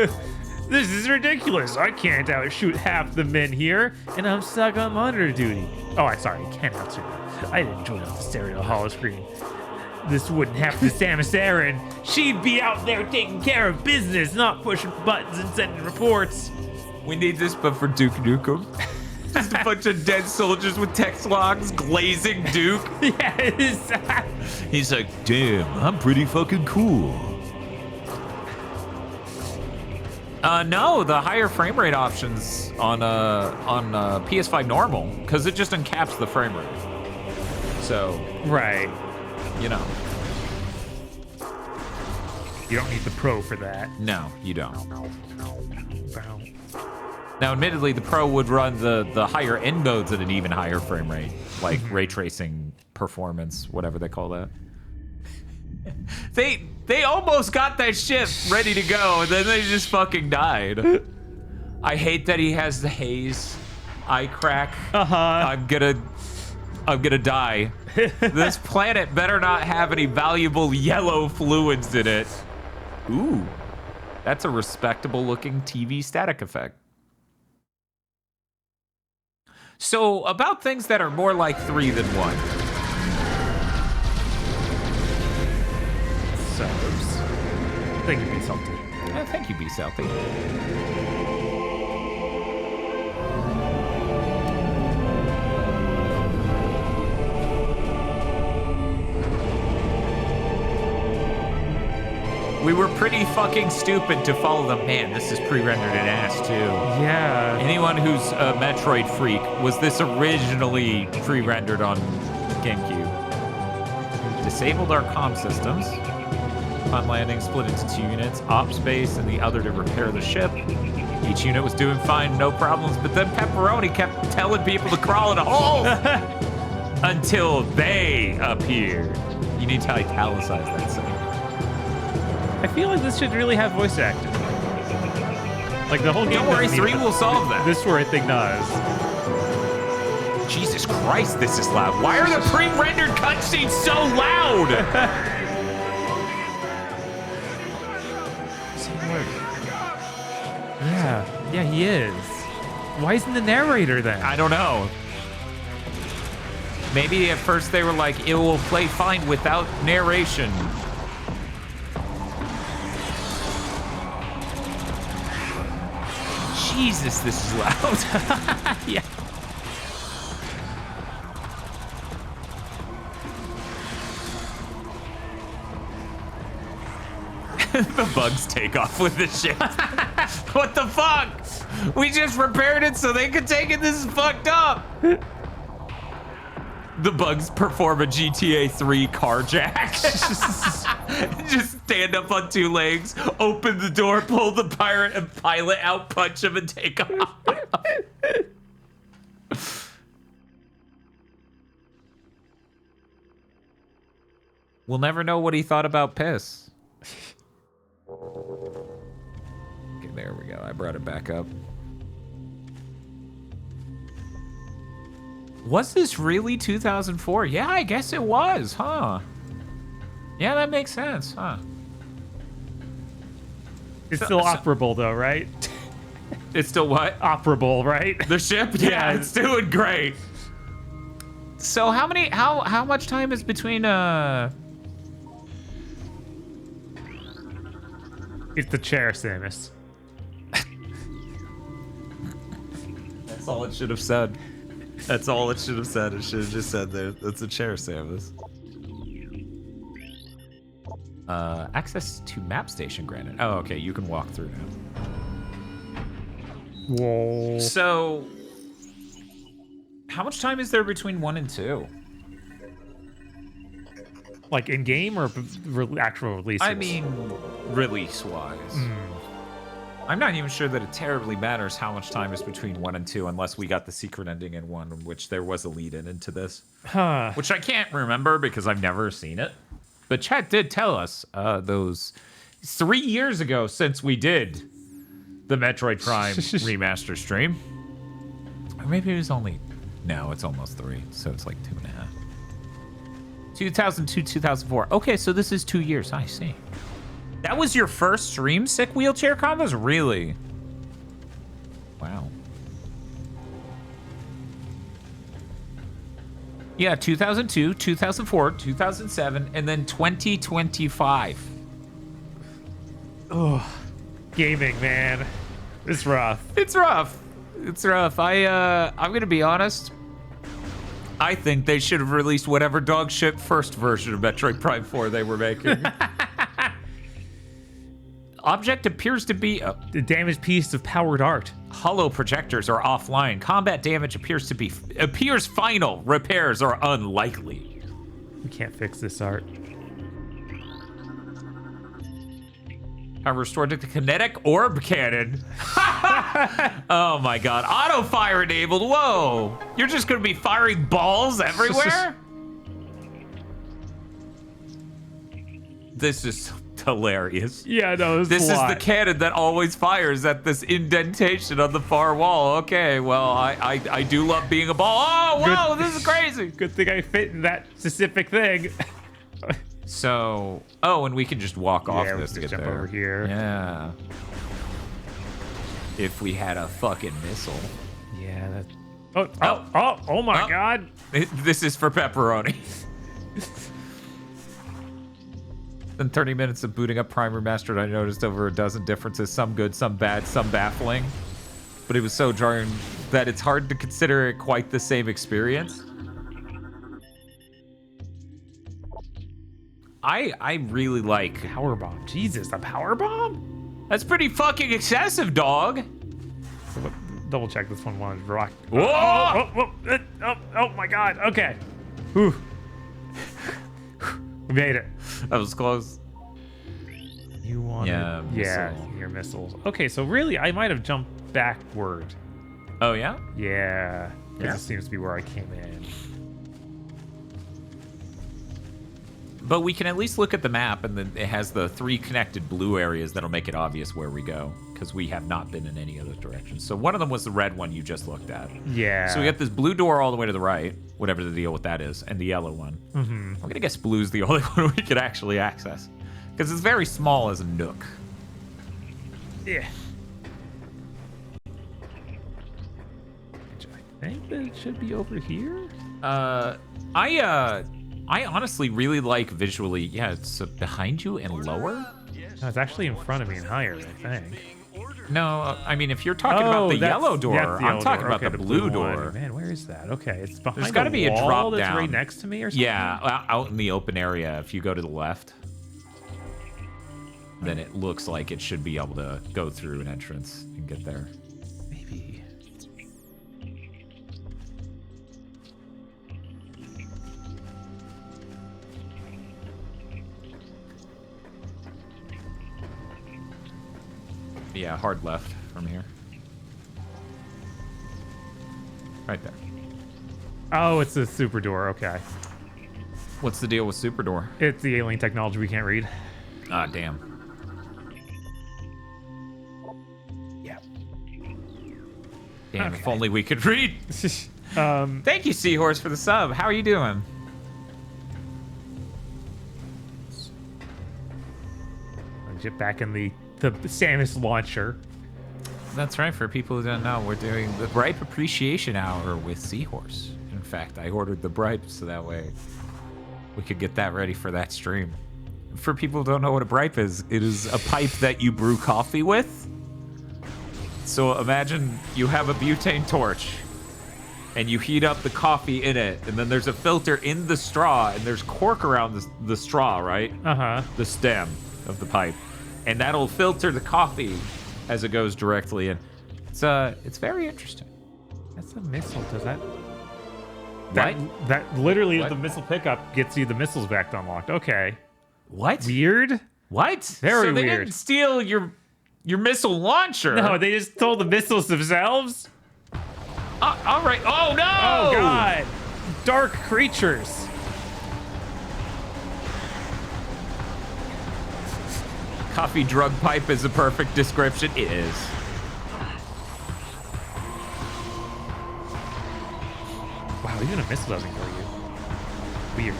This is ridiculous. I can't outshoot half the men here, and I'm stuck on monitor duty. Oh, I can't outshoot them. I didn't join up the stereo holo screen. This wouldn't happen to Samus Aran. She'd be out there taking care of business, not pushing buttons and sending reports. We need this, but for Duke Nukem. Just a bunch of dead soldiers with text logs glazing Duke. Yes. He's like, damn, I'm pretty fucking cool. No, the higher frame rate options on PS5 normal, because it just uncaps the frame rate. So, right, you know. You don't need the Pro for that. No, you don't. Wow. Now, admittedly, the Pro would run the higher end modes at an even higher frame rate, like ray tracing performance, whatever they call that. They almost got that shit ready to go, and then they just fucking died. I hate that he has the haze, eye crack. I'm gonna die. This planet better not have any valuable yellow fluids in it. Ooh, that's a respectable looking TV static effect. So, about things that are more like 3 than 1. Subs. Thank you, Be Salty. Thank you, Be Salty. We were pretty fucking stupid to follow them. Man, this is pre-rendered in ass, too. Yeah. Anyone who's a Metroid freak, was this originally pre-rendered on GameCube? Disabled our comm systems. Upon landing, split into 2 units, op space and the other to repair the ship. Each unit was doing fine, no problems, but then Pepperoni kept telling people to crawl in a hole until they appeared. You need to italicize that thing. I feel like this should really have voice acting. Like the whole game. Don't worry, 3 will solve that. This sort of thing does. Jesus Christ, this is loud. Why are the pre-rendered cutscenes so loud? Yeah, he is. Why isn't the narrator then? I don't know. Maybe at first they were like, it will play fine without narration. Jesus, this is loud. Yeah. The bugs take off with this shit. What the fuck? We just repaired it so they could take it. This is fucked up. The bugs perform a GTA 3 car jack. Just stand up on two legs, open the door, pull the pirate and pilot out, punch him, and take off. We'll never know what he thought about piss. Okay, there we go. I brought it back up. Was this really 2004? Yeah, I guess it was, huh? Yeah, that makes sense, huh? It's still operable though, right? It's still what? Operable, right? The ship? Yeah, it's doing great. So how much time is between It's the chair, Samus. That's all it should have said. That's all it should have said. It should have just said there. That's a chair, Samus. Access to map station granted. Oh, okay. You can walk through now. Whoa. So, how much time is there between 1 and 2? Like in game or actual releases? I mean, release-wise. I'm not even sure that it terribly matters how much time is between 1 and 2, unless we got the secret ending in 1, in which there was a lead-in into this. Huh. Which I can't remember because I've never seen it. But chat did tell us those 3 years ago since we did the Metroid Prime remaster stream. Or maybe it was only... No, it's almost 3, so it's like 2.5. 2002, 2004. Okay, so this is 2 years. I see. That was your first stream, Sick Wheelchair Combos? Really? Wow. Yeah, 2002, 2004, 2007, and then 2025. Oh, gaming, man. It's rough. It's rough. It's rough. I'm gonna be honest. I think they should have released whatever dog shit first version of Metroid Prime 4 they were making. Object appears to be a damaged piece of powered art. Hollow projectors are offline. Combat damage appears final. Repairs are unlikely. We can't fix this art. However, restored to the kinetic orb cannon. Oh my god. Auto fire enabled. Whoa. You're just gonna be firing balls everywhere? This is hilarious. Yeah, no, this is the cannon that always fires at this indentation on the far wall. Okay, well, I do love being a ball. Oh, whoa, this is crazy. Good thing I fit in that specific thing. So, oh, and we can just walk off this to get jump there. over here. Yeah. If we had a fucking missile. Yeah, that. Oh my god. This is for pepperoni. In 30 minutes of booting up Prime Remastered, I noticed over a dozen differences, some good, some bad, some baffling. But it was so jarring that it's hard to consider it quite the same experience. I really like... Power bomb. Jesus, a power bomb? That's pretty fucking excessive, dog. So, double check this one was rock. Whoa! Oh my god. Okay. Whew. We made it. That was close. You want your missiles. Okay, so really, I might have jumped backward. Oh, yeah? Yeah. This seems to be where I came in. But we can at least look at the map, and then it has the 3 connected blue areas that'll make it obvious where we go, because we have not been in any other directions. So one of them was the red one you just looked at. Yeah. So we got this blue door all the way to the right, whatever the deal with that is, and the yellow one. Mm-hmm. I'm gonna guess blue's the only one we could actually access, because it's very small as a nook. Yeah. I think that it should be over here. I honestly really like visually. Yeah, it's behind you and lower. No, it's actually in front of me and higher, I think. No, I mean, if you're talking about the yellow door, that's the I'm yellow talking door. about Okay, the blue one. door. Man, where is that? Okay, it's behind There's got to be a wall drop that's down right next to me or something? Yeah, out in the open area. If you go to the left, then it looks like it should be able to go through an entrance and get there. Maybe. Yeah, hard left from here. Right there. Oh, it's the super door. Okay. What's the deal with Super Door? It's the alien technology we can't read. Ah, damn. Yeah. Damn, Okay. if only we could read. Thank you, Seahorse, for the sub. How are you doing? Get back in the Samus launcher. That's right. For people who don't know, we're doing the Bripe Appreciation Hour with Seahorse. In fact, I ordered the Bripe so that way we could get that ready for that stream. For people who don't know what a Bripe is, it is a pipe that you brew coffee with. So imagine you have a butane torch and you heat up the coffee in it, and then there's a filter in the straw, and there's cork around the straw, right? Uh-huh. The stem of the pipe. And that'll filter the coffee as it goes directly in. It's very interesting. That's a missile. Does that? What? That literally What? the missile pickup gets you the missiles back unlocked. Okay. What? Weird. What? Very so they weird. didn't steal your missile launcher. No, they just stole the missiles themselves. All right. Oh no! Oh God! Dark creatures. Coffee drug pipe is a perfect description. It is. Wow, even a missile doesn't kill you. Weird.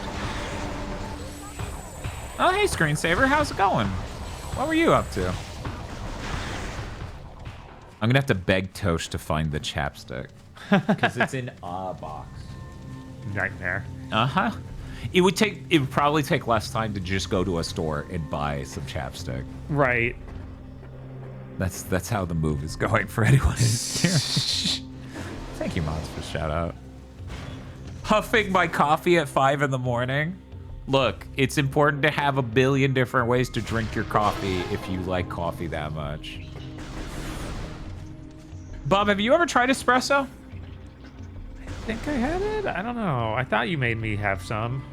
Oh hey, screensaver, how's it going? What were you up to? I'm gonna have to beg Tosh to find the chapstick because it's in a box. Nightmare. Uh-huh. It would probably take less time to just go to a store and buy some chapstick. Right. That's how the move is going for anyone who's here. Thank you, Mods, for the shout out. Huffing my coffee at 5 in the morning. Look, it's important to have a billion different ways to drink your coffee if you like coffee that much. Bob, have you ever tried espresso? I think I had it. I don't know. I thought you made me have some.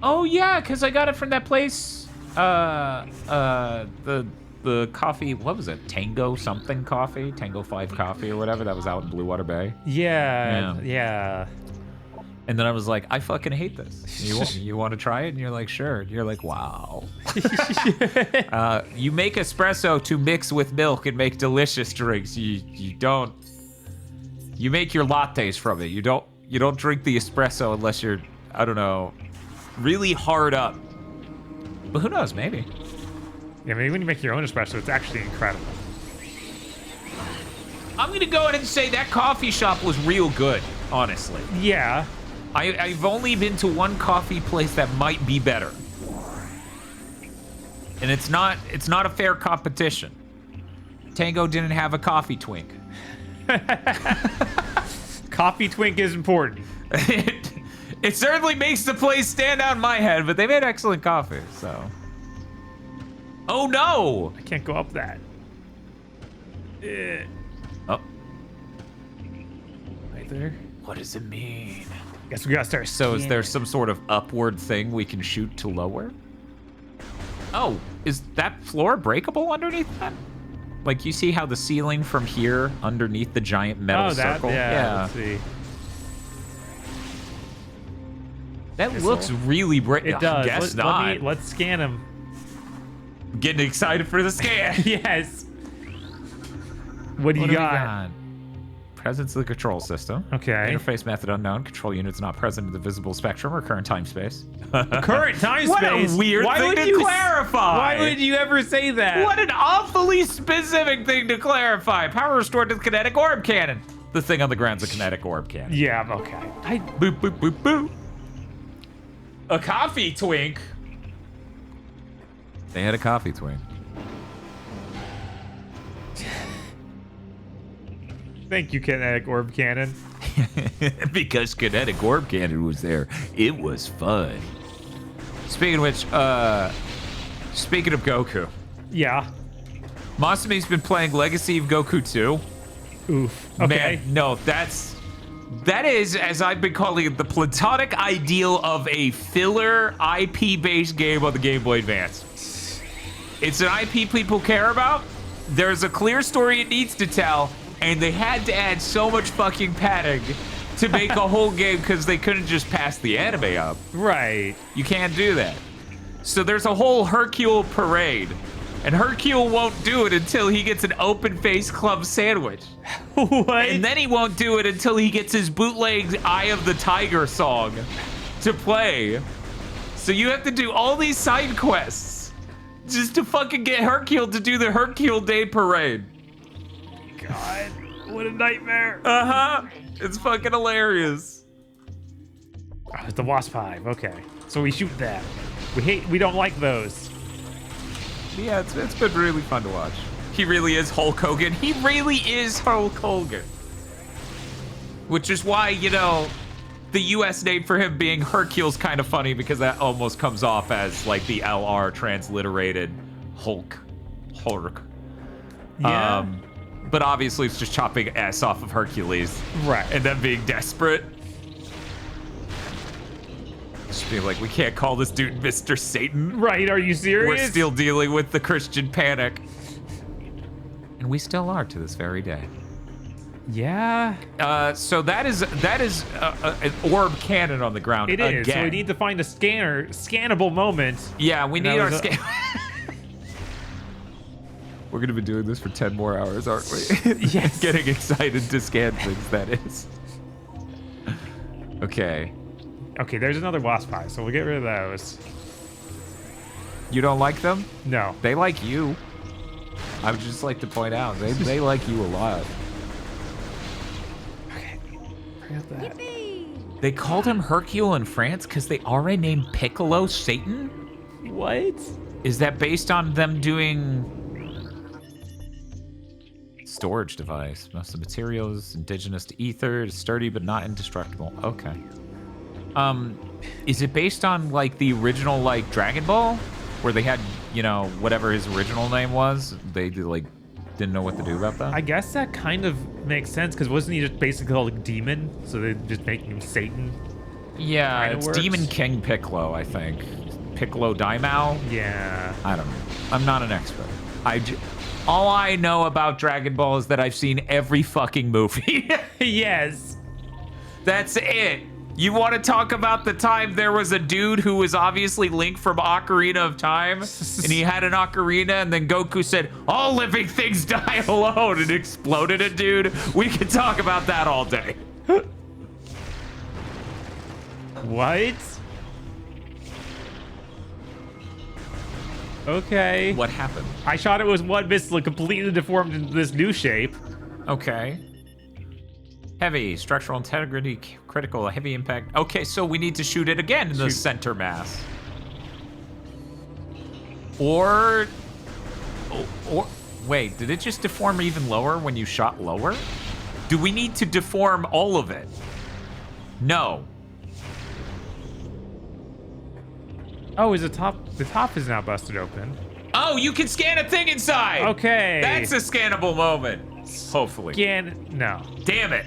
Oh yeah, because I got it from that place. The coffee, what was it? Tango something coffee? Tango 5 coffee or whatever that was out in Blue Water Bay. Yeah. And then I was like, I fucking hate this. You want to try it? And you're like, sure. And you're like, wow. You make espresso to mix with milk and make delicious drinks. You don't. You make your lattes from it. You don't drink the espresso unless you're, I don't know, really hard up. But who knows? Maybe. Yeah, maybe when you make your own espresso, it's actually incredible. I'm gonna go ahead and say that coffee shop was real good. Honestly. Yeah. I've only been to one coffee place that might be better. And it's not a fair competition. Tango didn't have a coffee twink. Coffee twink is important. It certainly makes the place stand out in my head, but they made excellent coffee, so. Oh no! I can't go up that. Oh. Right there. What does it mean? Guess we gotta start. So is there some sort of upward thing we can shoot to lower? Oh, is that floor breakable underneath that? Like you see how the ceiling from here underneath the giant metal circle? Yeah. Let's see. That Missile? looks really breakable. It does. Guess not. Let's scan him. Getting excited for the scan. Yes. What do you got? Presence of the control system. Okay. Interface method unknown. Control units not present in the visible spectrum or current time space. Current time What space. a weird thing to clarify. Why would you ever say that? What an awfully specific thing to clarify. Power restored to the kinetic orb cannon. The thing on the ground's a kinetic orb cannon. Yeah. Okay. Boop, boop, boop, boop. A coffee twink. They had a coffee twink. Thank you, Kinetic Orb Cannon. Because Kinetic Orb Cannon was there. It was fun. Speaking of which, speaking of Goku, Yeah. Masamu's been playing Legacy of Goku 2. Oof. Okay. Man, no, that is, as I've been calling it, the platonic ideal of a filler IP-based game on the Game Boy Advance. It's an IP people care about. There's a clear story it needs to tell, and they had to add so much fucking padding to make a whole game because they couldn't just pass the anime up. Right. You can't do that. So there's a whole Hercule parade, and Hercule won't do it until he gets an open-faced club sandwich. What? And then he won't do it until he gets his bootleg Eye of the Tiger song to play. So you have to do all these side quests just to fucking get Hercule to do the Hercule Day parade. God, what a nightmare. Uh-huh. It's fucking hilarious. Oh, it's the Wasp Hive. Okay. So we shoot that. We don't like those. Yeah, it's been really fun to watch. He really is Hulk Hogan. He really is Hulk Hogan. Which is why, you know, the US name for him being Hercule's kind of funny because that almost comes off as like the LR transliterated Hulk. Yeah. But obviously it's just chopping S off of Hercules. Right. And then being desperate. Just being like, we can't call this dude Mr. Satan. Right, are you serious? We're still dealing with the Christian panic. And we still are to this very day. Yeah. So that is an orb cannon on the ground. It is. Again. So we need to find a scannable moment. Yeah, we And need that our was scan. We're gonna be doing this for 10 more hours, aren't we? Yes. Getting excited to scan things. That is. Okay. Okay, there's another Wasp Hive, so we'll get rid of those. You don't like them? No. They like you. I would just like to point out they like you a lot. Okay. Forget that. They called him Hercule in France because they already named Piccolo Satan? What? Is that based on them doing storage device? Most of the materials indigenous to ether, is sturdy but not indestructible. Okay. Is it based on like the original like Dragon Ball, where they had, you know, whatever his original name was? They like didn't know what to do about that. I guess that kind of makes sense, because wasn't he just basically called a demon? So they're just making him Satan? Yeah, Kinda it's works. Demon King Piccolo, I think. Piccolo Daimao. Yeah. I don't know. I'm not an expert. All I know about Dragon Ball is that I've seen every fucking movie. Yes. That's it. You want to talk about the time there was a dude who was obviously Link from Ocarina of Time, and he had an ocarina, and then Goku said, all living things die alone, and exploded a dude? We could talk about that all day. What? Okay. What happened? I thought it was one missile completely deformed into this new shape. Okay. Heavy, structural integrity, critical, heavy impact. Okay, so we need to shoot it again in the center mass. Or, wait, did it just deform even lower when you shot lower? Do we need to deform all of it? No. Oh, is the top is now busted open. Oh, you can scan a thing inside. Okay. That's a scannable moment. Hopefully. No. Damn it.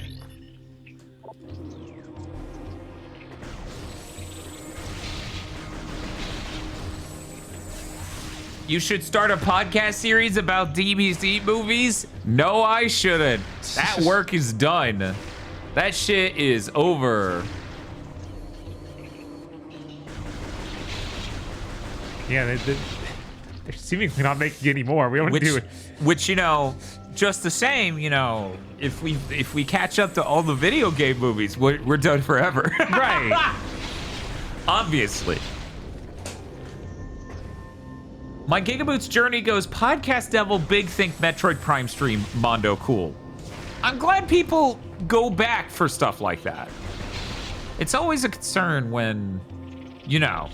You should start a podcast series about DBZ movies? No, I shouldn't. That work is done. That shit is over. Yeah, they're seemingly not making any more. We don't do it. Which, you know, just the same, you know, if we catch up to all the video game movies, we're done forever. Right. Obviously. My GigaBoots journey goes podcast devil, big think Metroid Prime stream, Mondo cool. I'm glad people go back for stuff like that. It's always a concern when, you know.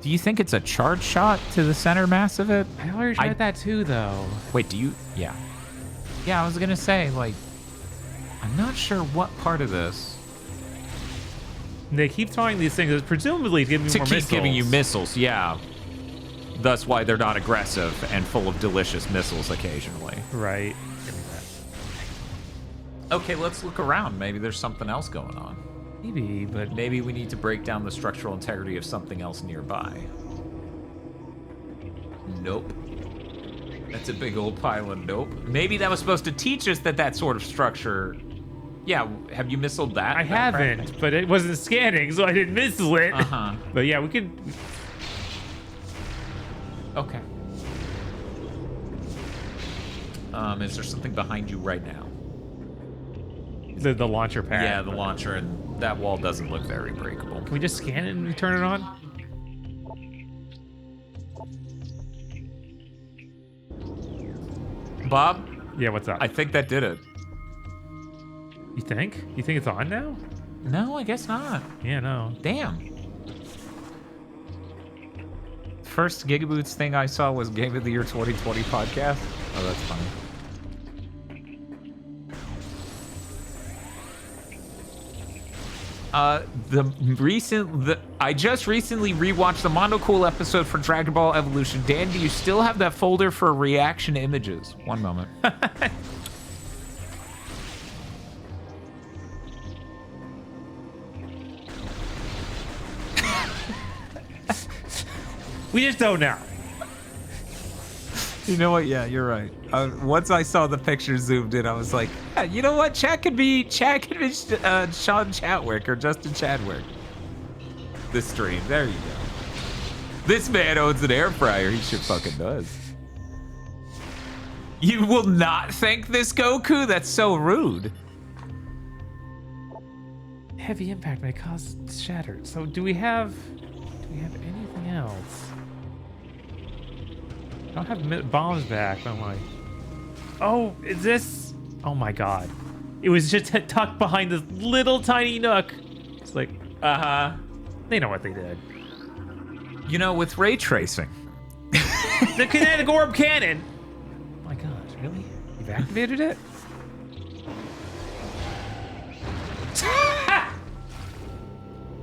Do you think it's a charge shot to the center mass of it? I already tried that too, though. Wait, do you? Yeah. Yeah, I was gonna say, like, I'm not sure what part of this. They keep throwing these things, presumably to give you To more keep missiles. giving you missiles, yeah. That's why they're not aggressive and full of delicious missiles occasionally. Right. Give me that. Okay, let's look around. Maybe there's something else going on. Maybe, but Maybe we need to break down the structural integrity of something else nearby. Nope. That's a big old pile of nope. Maybe that was supposed to teach us that sort of structure. Yeah, have you missiled that? I haven't, but it wasn't scanning, so I didn't missile it. Uh-huh. But yeah, we could. Okay. Is there something behind you right now? The launcher pad. Yeah, the launcher, and that wall doesn't look very breakable. Can we just scan it and turn it on? Bob, Yeah, what's up? I think that did it. You think? You think it's on now? No, I guess not. Yeah, no. Damn. First GigaBoots thing I saw was Game of the Year 2020 podcast. Oh, that's funny. I just recently rewatched the Monocool episode for Dragon Ball Evolution. Dan, do you still have that folder for reaction images? One moment. We just don't know. You know what? Yeah, you're right. Once I saw the picture zoomed in, I was like, yeah, you know what? Chat could be Sean Chatwick or Justin Chadwick. This stream. There you go. This man owns an air fryer. He sure fucking does. You will not thank this Goku? That's so rude. Heavy impact may cause shattered. So do we have anything else? I don't have bombs back. I'm like, oh, is this? Oh my god! It was just tucked behind this little tiny nook. It's like, they know what they did. You know, with ray tracing. The kinetic orb cannon. Oh my gosh, really? You've activated it?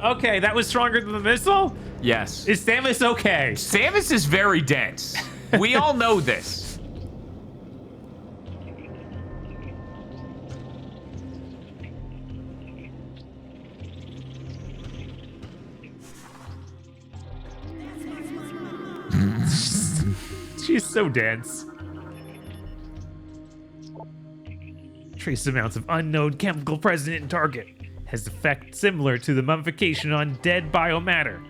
Okay, that was stronger than the missile? Yes. Is Samus okay? Samus is very dense. We all know this. She's so dense. Trace amounts of unknown chemical present in target. Has effect similar to the mummification on dead biomatter.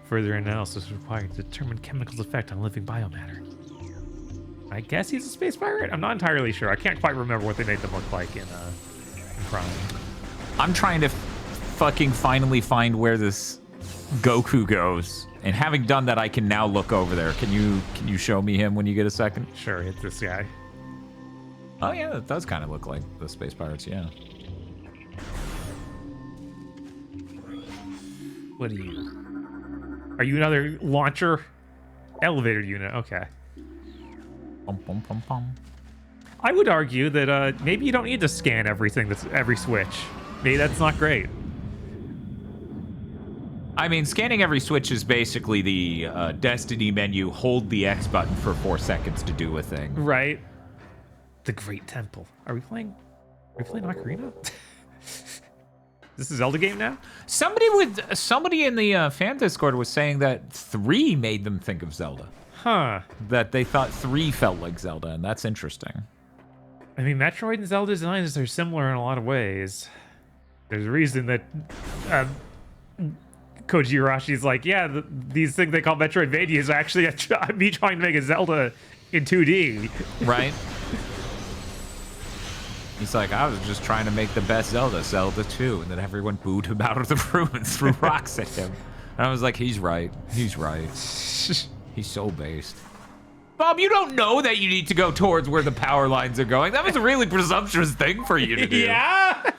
Further analysis required to determine chemical's effect on living biomatter. I guess he's a space pirate? I'm not entirely sure. I can't quite remember what they made them look like in Prime. I'm trying to fucking finally find where this Goku goes. And having done that, I can now look over there. Can you show me him when you get a second? Sure, it's this guy. Oh yeah, that does kind of look like the space pirates, yeah. What are you? Are you another launcher? Elevator unit, okay. Pum, pum, pum, pum. I would argue that maybe you don't need to scan everything that's every switch. Maybe that's not great. I mean, scanning every switch is basically the Destiny menu. Hold the X button for 4 seconds to do a thing. Right. The Great Temple. Are we playing Ocarina? This is a Zelda game now? Somebody in the fan Discord was saying that 3 made them think of Zelda. Huh. That they thought 3 felt like Zelda, and that's interesting. I mean, Metroid and Zelda designs are similar in a lot of ways. There's a reason that Koji Hirashi's like, yeah, these things they call Metroidvania is actually me trying to make a Zelda in 2D. Right? He's like, I was just trying to make the best Zelda, Zelda 2, and then everyone booed him out of the room and threw rocks at him. And I was like, he's right. He's right. He's so based. Bob, you don't know that you need to go towards where the power lines are going. That was a really presumptuous thing for you to do. Yeah?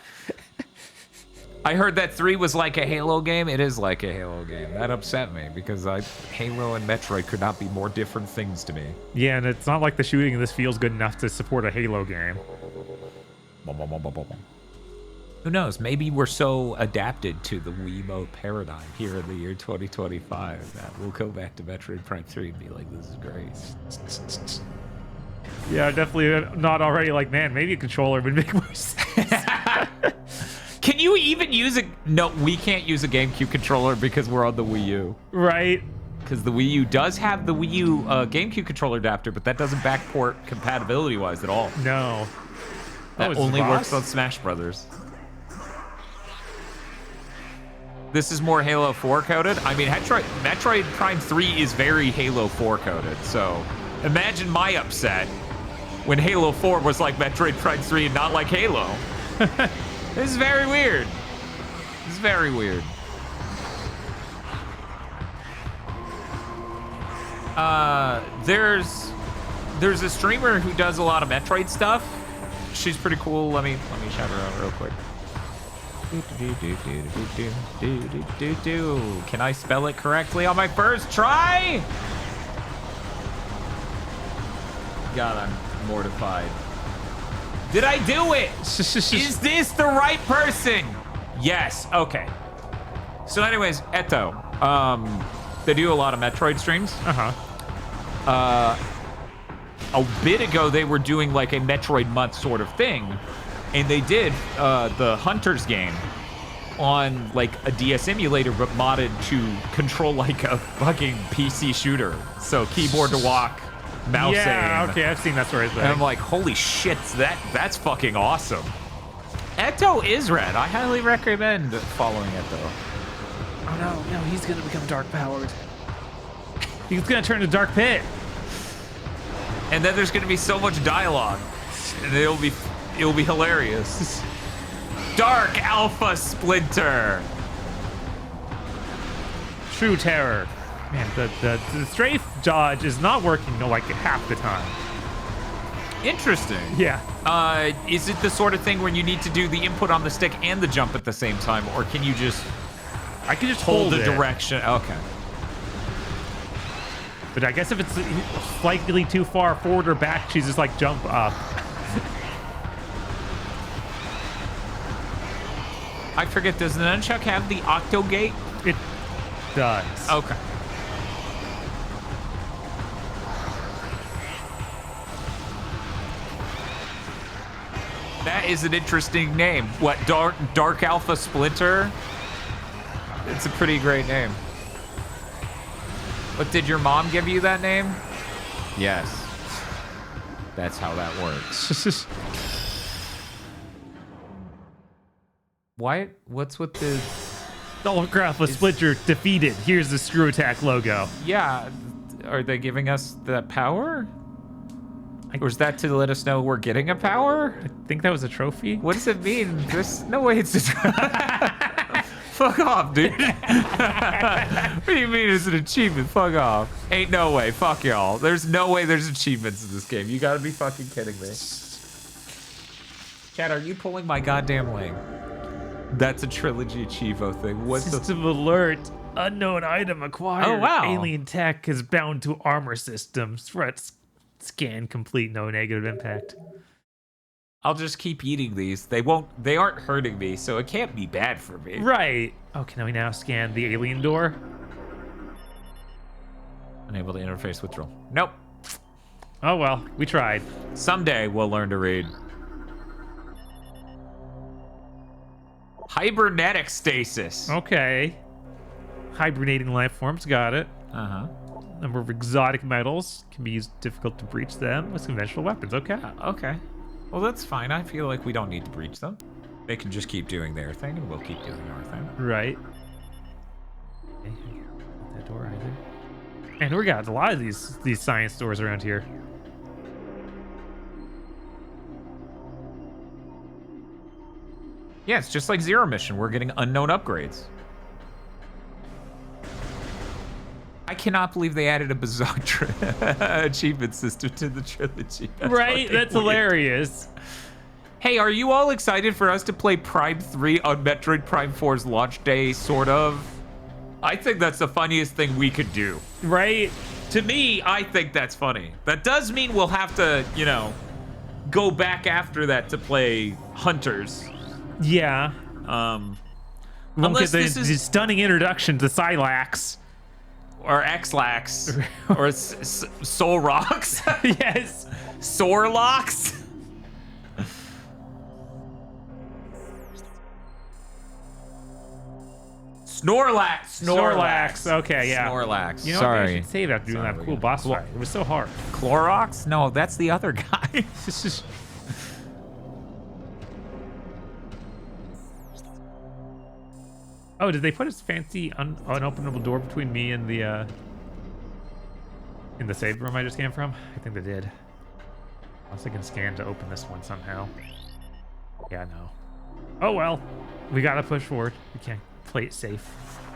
I heard that 3 was like a Halo game. It is like a Halo game. That upset me because Halo and Metroid could not be more different things to me. Yeah, and it's not like the shooting in this feels good enough to support a Halo game. Who knows? Maybe we're so adapted to the Wiimote paradigm here in the year 2025 that we'll go back to Metroid Prime 3 and be like, this is great. Yeah, definitely not already like, man, maybe a controller would make more sense. Can you even use a... No, we can't use a GameCube controller because we're on the Wii U. Right. Because the Wii U does have the Wii U GameCube controller adapter, but that doesn't backport compatibility-wise at all. No. That only works on Smash Brothers. This is more Halo 4 coded. I mean, Metroid Prime 3 is very Halo 4 coded, so imagine my upset when Halo 4 was like Metroid Prime 3 and not like Halo. This is very weird. This is very weird. There's a streamer who does a lot of Metroid stuff. She's pretty cool. Let me shout her out real quick. Can I spell it correctly on my first try? God, I'm mortified. Did I do it? Is this the right person? Yes. Okay. So anyways, Eto. They do a lot of Metroid streams. A bit ago, they were doing like a Metroid month sort of thing. And they did the Hunters game on like a DS emulator, but modded to control like a fucking PC shooter. So keyboard to walk, mouse aim. Okay, I've seen that sort of thing. And I'm like, holy shit, that's fucking awesome. Eto is red. I highly recommend following Eto. Oh no, he's gonna become dark powered. He's gonna turn to Dark Pit. And then there's gonna be so much dialogue, and it'll be hilarious. Dark Alpha Splinter. True terror. Man, the strafe dodge is not working like half the time. Interesting. Yeah. Is it the sort of thing where you need to do the input on the stick and the jump at the same time, or can you just? I can just hold the it. direction. Okay. But I guess if it's slightly too far forward or back, she's just like jump up. I forget, does the nunchuck have the octo gate? It does. Okay. That is an interesting name. What, Dark Alpha Splinter? It's a pretty great name. But did your mom give you that name? Yes. That's how that works. Why? What's with the... Dark Alpha Splinter defeated. Here's the Screw Attack logo. Yeah. Are they giving us that power? Or is that to let us know we're getting a power? I think that was a trophy. What does it mean? There's no way it's a trophy. Fuck off, dude. What do you mean it's an achievement? Fuck off. Ain't no way. Fuck y'all. There's no way there's achievements in this game. You gotta be fucking kidding me. Chad, are you pulling my goddamn leg? That's a Trilogy Chivo thing. What's System alert. Unknown item acquired. Oh, wow. Alien tech is bound to armor systems. Threats scan complete. No negative impact. I'll just keep eating these. They aren't hurting me, so it can't be bad for me. Right. Oh, can we now scan the alien door? Unable to interface with drill. Nope. Oh well, we tried. Someday we'll learn to read. Hybernetic stasis. Okay. Hibernating life forms, got it. Uh-huh. Number of exotic metals can be used, difficult to breach them with conventional weapons. Okay. Okay. Well, that's fine. I feel like we don't need to breach them. They can just keep doing their thing, and we'll keep doing our thing. Right. Okay, not that door either. And we got a lot of these science doors around here. Yeah, it's just like Zero Mission. We're getting unknown upgrades. I cannot believe they added a bizarre achievement system to the trilogy. Right? That's weird. hilarious. Hey, are you all excited for us to play Prime 3 on Metroid Prime 4's launch day, sort of? I think that's the funniest thing we could do. Right? To me, I think that's funny. That does mean we'll have to, you know, go back after that to play Hunters. Yeah. Um, We won't unless get this the is... stunning introduction to Silax. Or X-Lax. Or Soul Rocks. Yes. Sorlocks. Snorlax. Okay, yeah. Snorlax. You know Sorry. what? I should save after doing that cool boss fight. It was so hard. Clorox? No, that's the other guy. Oh, did they put a fancy unopenable door between me and the in the save room I just came from? I think they did. I was thinking scan to open this one somehow. Yeah, no. Oh well. We gotta push forward. We can't play it safe.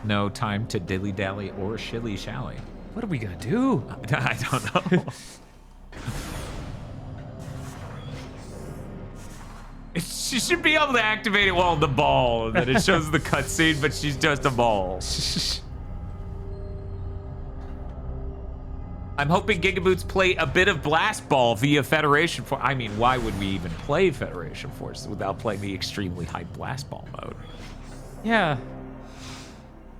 No time to dilly-dally or shilly-shally. What are we gonna do? I don't know. She should be able to activate it while the ball, and then it shows the cutscene, but she's just a ball. I'm hoping GigaBoots play a bit of Blast Ball via Federation Force. I mean, why would we even play Federation Force without playing the extremely hype Blast Ball mode? Yeah.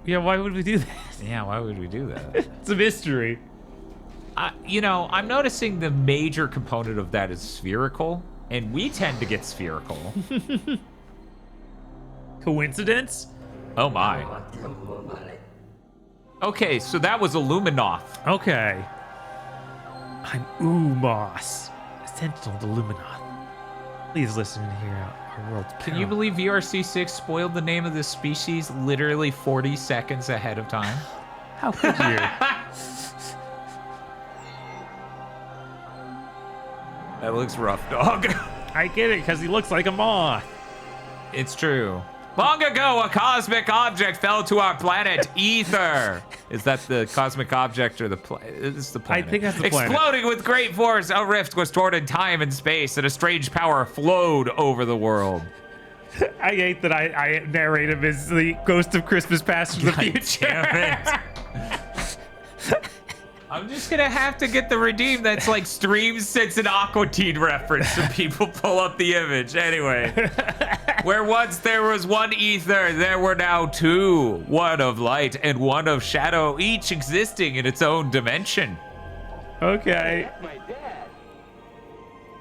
Yeah, why would we do that? Yeah, why would we do that? It's a mystery. You know, I'm noticing the major component of that is spherical, and we tend to get spherical. Coincidence? Oh my. Okay, so that was Illuminoth. Okay. I'm Umos, Sentinel to Luminoth. Please listen and hear out our world's Can you believe VRC6 spoiled the name of this species literally 40 seconds ahead of time? How could you? That looks rough, dog. I get it, because he looks like a moth. It's true. Long ago, a cosmic object fell to our planet, Ether. Is that the cosmic object or the planet? It's the planet. I think that's the planet. Exploding with great force, a rift was torn in time and space, and a strange power flowed over the world. I hate that I narrate him as the ghost of Christmas Past from the future. Damn it. I'm just gonna have to get the redeem that's like Stream 6 and Aquatine reference so people pull up the image. Anyway, where once there was one ether, there were now two. One of light and one of shadow, each existing in its own dimension. Okay.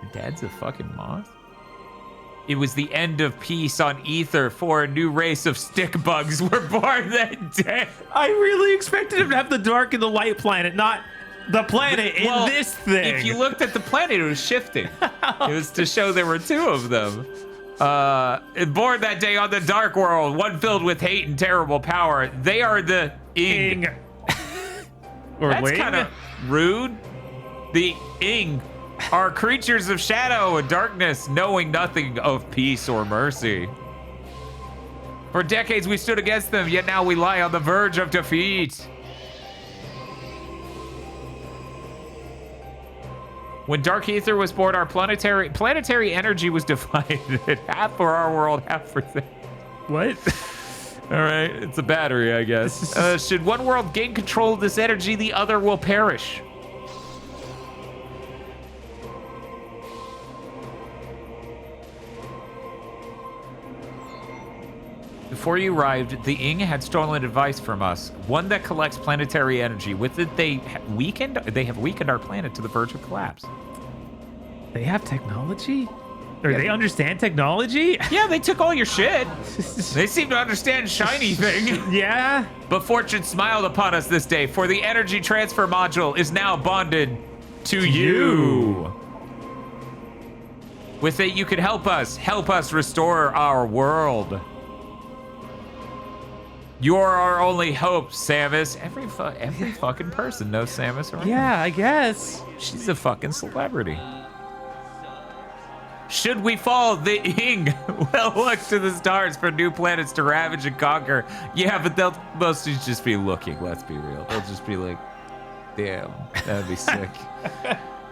Your dad's a fucking moth? It was the end of peace on Ether, for a new race of stick bugs were born that day. I really expected him to have the dark and the light planet, not the planet Well, in this thing. If you looked at the planet, it was shifting. It was to show there were two of them. Born that day on the dark world, one filled with hate and terrible power. They are the Ing. Or That's Ling? kind of rude. The Ing are creatures of shadow and darkness, knowing nothing of peace or mercy. For decades we stood against them, yet now we lie on the verge of defeat. When Dark Ether was born, our planetary energy was divided. Half for our world, half for them. What? All right, it's a battery, I guess. Should one world gain control of this energy, the other will perish. Before you arrived, the Ing had stolen advice from us, one that collects planetary energy. With it, they have weakened our planet to the verge of collapse. They have technology? Or they understand technology? Yeah, they took all your shit. They seem to understand shiny thing. Yeah? But fortune smiled upon us this day, for the energy transfer module is now bonded to you. With it, you can help us restore our world. You're our only hope, Samus. Every fucking person knows Samus, right? Yeah, I guess. She's a fucking celebrity. Should we fall, the Ing will look to the stars for new planets to ravage and conquer. Yeah, but they'll mostly just be looking, let's be real. They'll just be like, damn, that'd be sick.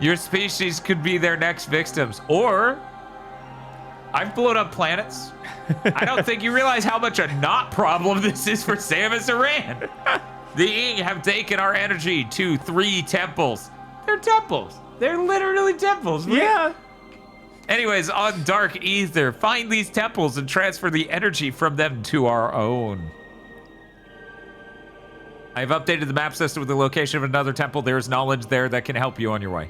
Your species could be their next victims. Or I've blown up planets. I don't think you realize how much a not problem this is for Samus Aran. The Ying have taken our energy to 3 temples. They're temples. They're literally temples. Yeah. Anyways, on Dark Ether, find these temples and transfer the energy from them to our own. I've updated the map system with the location of another temple. There is knowledge there that can help you on your way.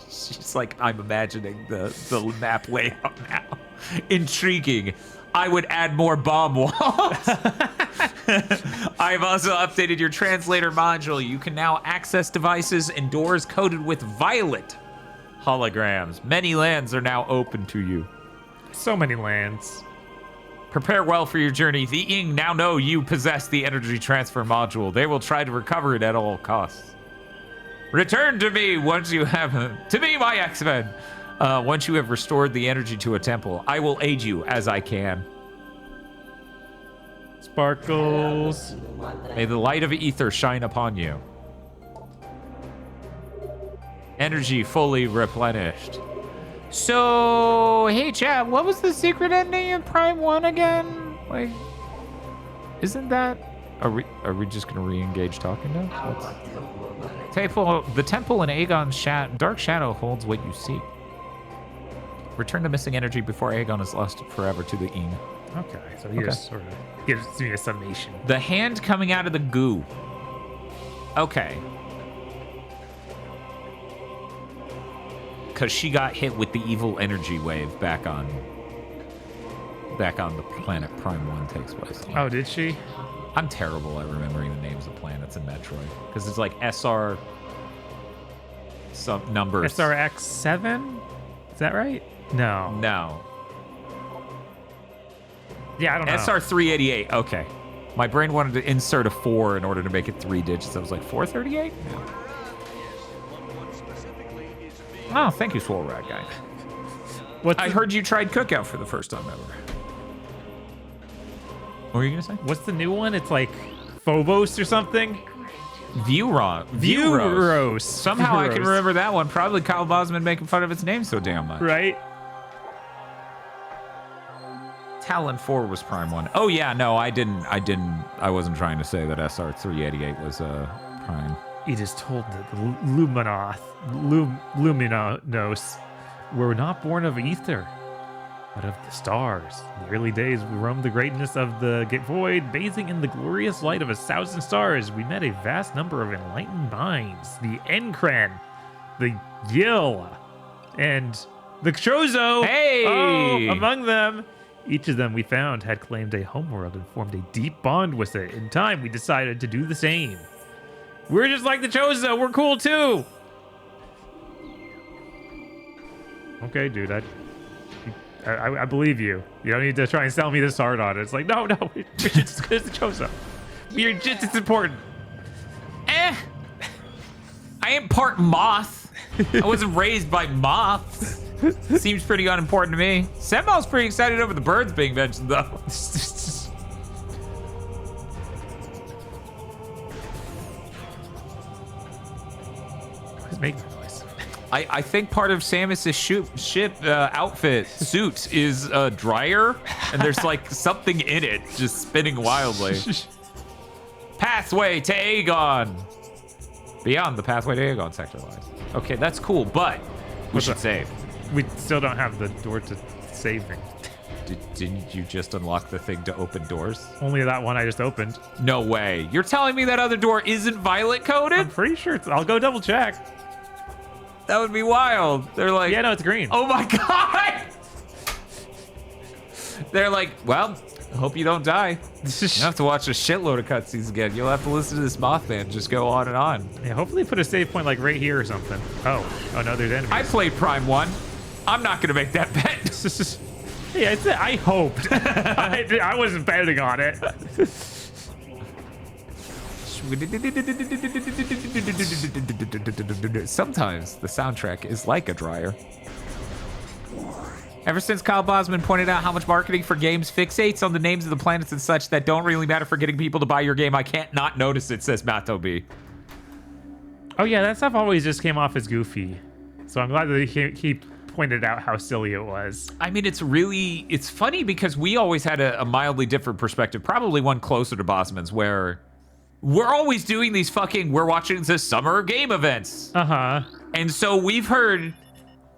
She's like, I'm imagining the map layout now. Intriguing. I would add more bomb walls. I've also updated your translator module. You can now access devices and doors coded with violet holograms. Many lands are now open to you. So many lands. Prepare well for your journey. The Ying now know you possess the energy transfer module. They will try to recover it at all costs. Return to me once you have... To me, my X-Men! Once you have restored the energy to a temple, I will aid you as I can. Sparkles. May the light of ether shine upon you. Energy fully replenished. So, hey chat, what was the secret ending of Prime 1 again? Like, isn't that... Are we just gonna re-engage talking now? The temple in Aegon's Dark Shadow holds what you seek. Return the missing energy before Aegon is lost forever to the Ying. Okay, so he just sort of gives me a summation. The hand coming out of the goo. Okay. Because she got hit with the evil energy wave back on the planet Prime 1 takes place. Oh, did she? I'm terrible at remembering the names of planets in Metroid. Because it's like SR... some numbers. SRX7? Is that right? No. No. Yeah, I don't know. SR388. Okay. My brain wanted to insert a 4 in order to make it 3 digits. I was like, 438? No. Oh, thank you, Swole Rat Guy. I heard you tried Cookout for the first time ever. What were you going to say? What's the new one? It's like Phobos or something? Viewrose. Somehow I can Viewrose. remember that one. Probably Kyle Bosman making fun of its name so damn much. Right? Talon 4 was Prime 1. Oh yeah, no, I wasn't trying to say that SR388 was Prime. It is told that the Luminos were not born of ether, but of the stars. In the early days, we roamed the greatness of the void, bathing in the glorious light of 1,000 stars. We met a vast number of enlightened minds, the Enkren, the Gil, and the Chozo. Hey! Oh, among them. Each of them we found had claimed a homeworld and formed a deep bond with it. In time, we decided to do the same. We're just like the Chozo. We're cool too. Okay, dude. I believe you. You don't need to try and sell me this hard on it. It's like, no, we're just as good as the Chozo. We're just as important. I ain't part moth. I wasn't raised by moths. Seems pretty unimportant to me. Senbau's pretty excited over the birds being mentioned, though. Who's making that noise? I think part of Samus's ship outfit suit is a dryer, and there's like something in it just spinning wildly. Pathway to Aegon. Beyond the pathway to Aegon sector lies. Okay, that's cool, but we should save. We still don't have the door to saving. Didn't you just unlock the thing to open doors? Only that one I just opened. No way. You're telling me that other door isn't violet coded? I'm pretty sure it's. I'll go double check. That would be wild. They're like, Yeah, no, it's green. oh my god! They're like, well, I hope you don't die. You have to watch a shitload of cutscenes again. You'll have to listen to this Mothman just go on and on. Yeah, hopefully put a save point like right here or something. Oh no, there's enemies. I played Prime 1. I'm not gonna make that bet. Yeah, I hoped. I wasn't betting on it. Sometimes the soundtrack is like a dryer. Ever since Kyle Bosman pointed out how much marketing for games fixates on the names of the planets and such that don't really matter for getting people to buy your game, I can't not notice it, says Matt B. Oh yeah, that stuff always just came off as goofy. So I'm glad that he pointed out how silly it was. I mean, it's funny because we always had a mildly different perspective, probably one closer to Bosman's, where we're always doing these we're watching the summer game events. Uh-huh. And so we've heard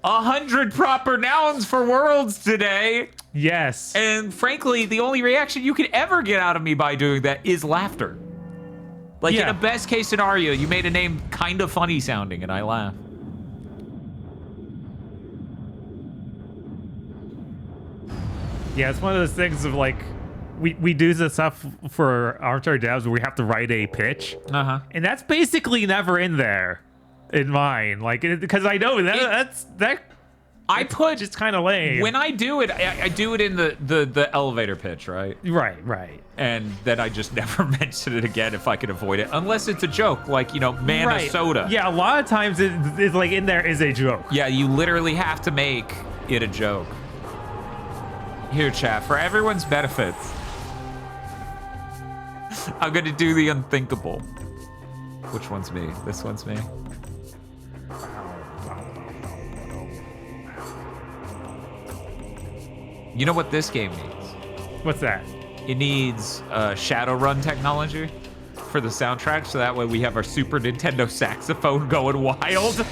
100 proper nouns for worlds today. Yes. And frankly, the only reaction you could ever get out of me by doing that is laughter. Like in a best case scenario, you made a name kind of funny sounding and I laugh. Yeah, it's one of those things of like, we do this stuff for arbitrary devs where we have to write a pitch. Uh-huh. And that's basically never in there in mine. Like, because I know that's just kind of lame. When I do it, I do it in the elevator pitch, right? Right. And then I just never mention it again if I can avoid it. Unless it's a joke, like, man of soda. Yeah, a lot of times it's like in there is a joke. Yeah, you literally have to make it a joke. Here, chat, for everyone's benefit, I'm gonna do the unthinkable. Which one's me? This one's me. You know what this game needs? What's that? It needs Shadowrun technology for the soundtrack, so that way we have our Super Nintendo saxophone going wild.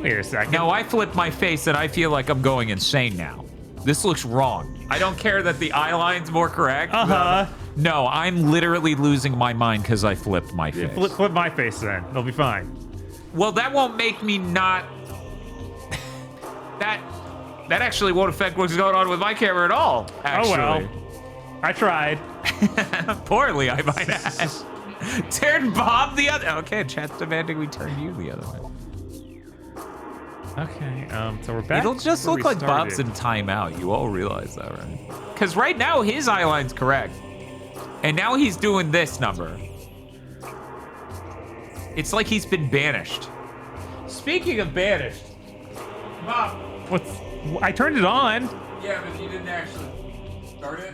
Wait a second. Now I flip my face and I feel like I'm going insane now. This looks wrong. I don't care that the eye line's more correct. No, I'm literally losing my mind because I flipped my face. Flip my face then. It'll be fine. Well, that won't make me not... That actually won't affect what's going on with my camera at all, actually. Oh, well. I tried. Poorly, I might add. Turn Bob the other... Okay, chat's demanding we turn you the other way. Okay, so we're back. It'll just look like Bob's in timeout. You all realize that, right? Because right now his eye line's correct. And now he's doing this number. It's like he's been banished. Speaking of banished, Bob. I turned it on. Yeah, but you didn't actually start it.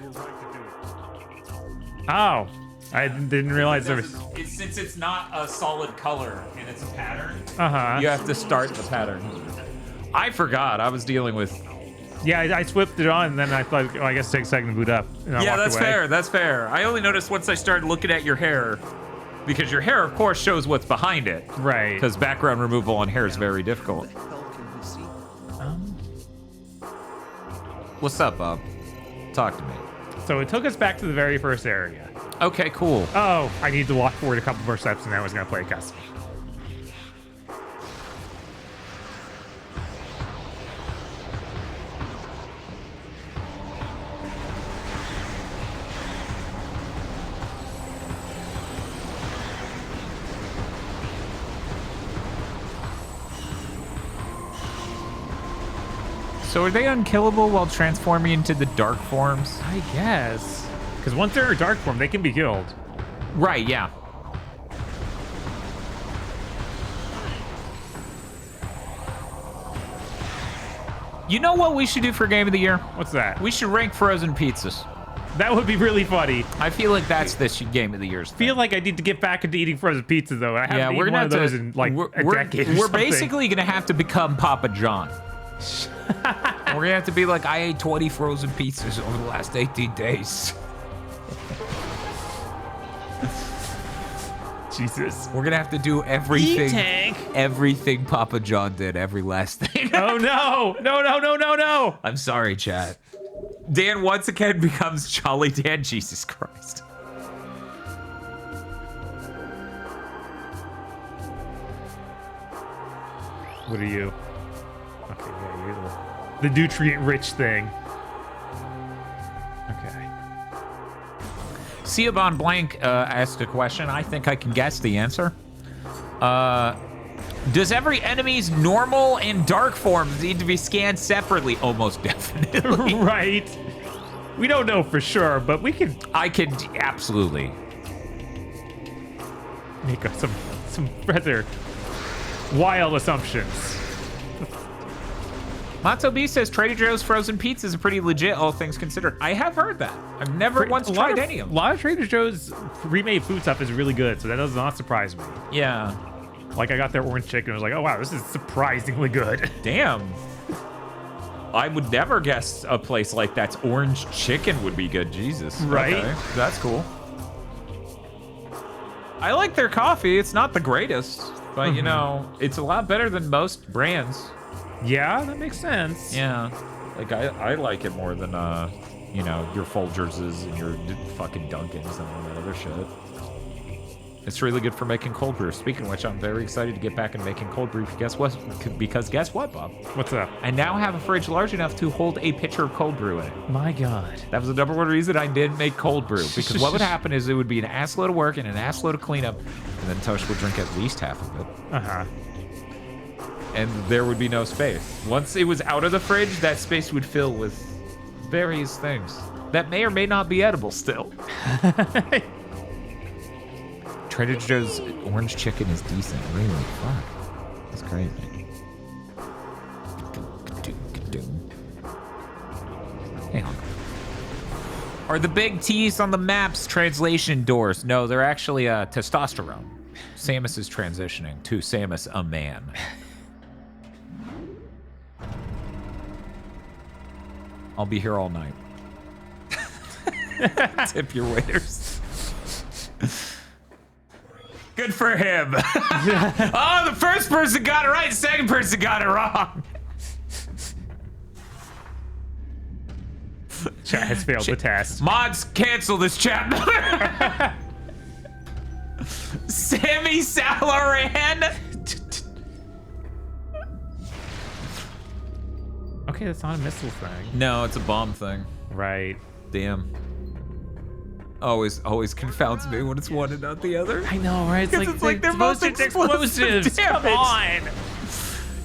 Oh, I didn't realize there was... Since it's not a solid color and it's a pattern, Uh-huh. you have to start the pattern. I forgot. I was dealing with... Yeah, I swipped it on, and then I thought, I guess it takes a second to boot up. And I Yeah, walked that's away. fair. That's fair. I only noticed once I started looking at your hair, because your hair, of course, shows what's behind it. Right. Because background removal on hair is very difficult. What's up, Bob? Talk to me. So it took us back to the very first area. Okay, cool. Oh, I need to walk forward a couple more steps, and then I was going to play a custom. So are they unkillable while transforming into the dark forms? I guess. Because once they're in dark form, they can be killed. Right, yeah. You know what we should do for Game of the Year? What's that? We should rank frozen pizzas. That would be really funny. I feel like that's this Game of the Year's thing. I feel like I need to get back into eating frozen pizza, though. I haven't Yeah, we're eaten gonna one of have those to, in like a decade or We're something. basically gonna have to become Papa John. We're gonna have to be like, I ate 20 frozen pizzas over the last 18 days. Jesus. We're gonna have to do everything Papa John did, every last thing. Oh no! No! I'm sorry, chat. Dan once again becomes Jolly Dan. Jesus Christ. What are you? Okay, yeah, you're the nutrient-rich thing. Okay. Ciabon Blank asked a question. I think I can guess the answer. Does every enemy's normal and dark forms need to be scanned separately? Almost definitely. Right. We don't know for sure, but we can I could absolutely. make some rather wild assumptions. Matzo B says Trader Joe's frozen pizzas are pretty legit, all things considered. I have heard that. I've never once tried any of A them. lot of Trader Joe's remade food stuff is really good, so that does not surprise me. Yeah. Like, I got their orange chicken and was like, oh, wow, this is surprisingly good. Damn. I would never guess a place like that's orange chicken would be good. Jesus. Right? Okay, that's cool. I like their coffee. It's not the greatest, but you know, it's a lot better than most brands. Yeah, that makes sense. Yeah. Like, I like it more than, you know, your Folgerses and your fucking Dunkins and all that other shit. It's really good for making cold brew. Speaking of which, I'm very excited to get back into making cold brew. Guess what? Because guess what, Bob? What's up? I now have a fridge large enough to hold a pitcher of cold brew in it. My God. That was the number one reason I didn't make cold brew. Because what would happen is it would be an assload of work and an assload of cleanup, and then Tosh would drink at least half of it. Uh-huh. And there would be no space. Once it was out of the fridge, that space would fill with various things that may or may not be edible still. Trader Joe's orange chicken is decent. Really? Fuck. That's crazy. Hang on. Are the big T's on the maps translation doors? No, they're actually testosterone. Samus is transitioning to Samus a man. I'll be here all night. Tip your waiters. Good for him. Oh, the first person got it right, the second person got it wrong. Chat has failed the test. Mods, cancel this chat. Sammy Salaran. Okay, that's not a missile thing. No, it's a bomb thing. Right. Damn. Always confounds me when it's one and not the other. I know, right? It's like they're both explosives. Come Damn it. on.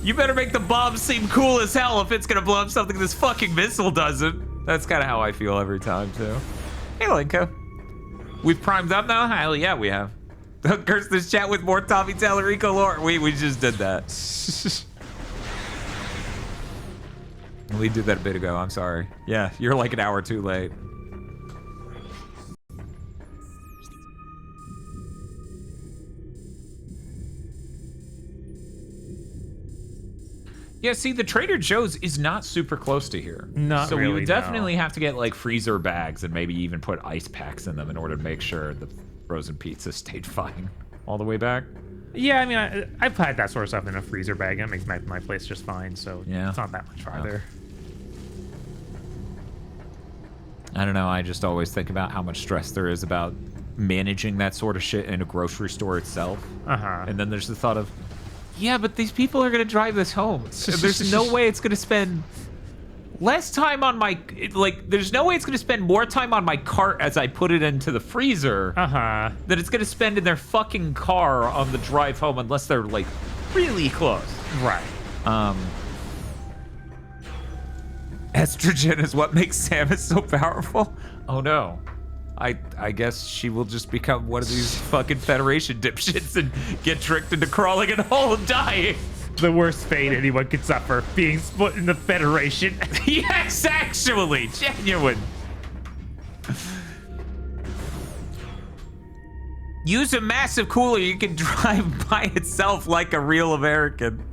You better make the bomb seem cool as hell if it's gonna blow up something this fucking missile doesn't. That's kind of how I feel every time too. Hey, Linka. We've primed up now? Hell yeah, we have. Don't curse this chat with more Tommy Tallarico lore. We just did that. We did that a bit ago, I'm sorry. Yeah, you're like an hour too late. Yeah, see, the Trader Joe's is not super close to here. Not so really, we would definitely no. have to get like freezer bags and maybe even put ice packs in them in order to make sure the frozen pizza stayed fine all the way back. Yeah, I mean, I've had that sort of stuff in a freezer bag. That makes my place just fine, so Yeah. it's not that much farther. I don't know, I just always think about how much stress there is about managing that sort of shit in a grocery store itself. Uh-huh. And then there's the thought of, yeah, but these people are going to drive this home. There's no way it's going to spend less time on my, like, there's no way it's going to spend more time on my cart as I put it into the freezer Uh-huh. than it's going to spend in their fucking car on the drive home unless they're, like, really close. Right. Estrogen is what makes Samus so powerful? Oh, no. I guess she will just become one of these fucking Federation dipshits and get tricked into crawling in a hole and dying. The worst fate anyone could suffer, being split in the Federation. Yes, actually, genuine. Use a massive cooler you can drive by itself like a real American.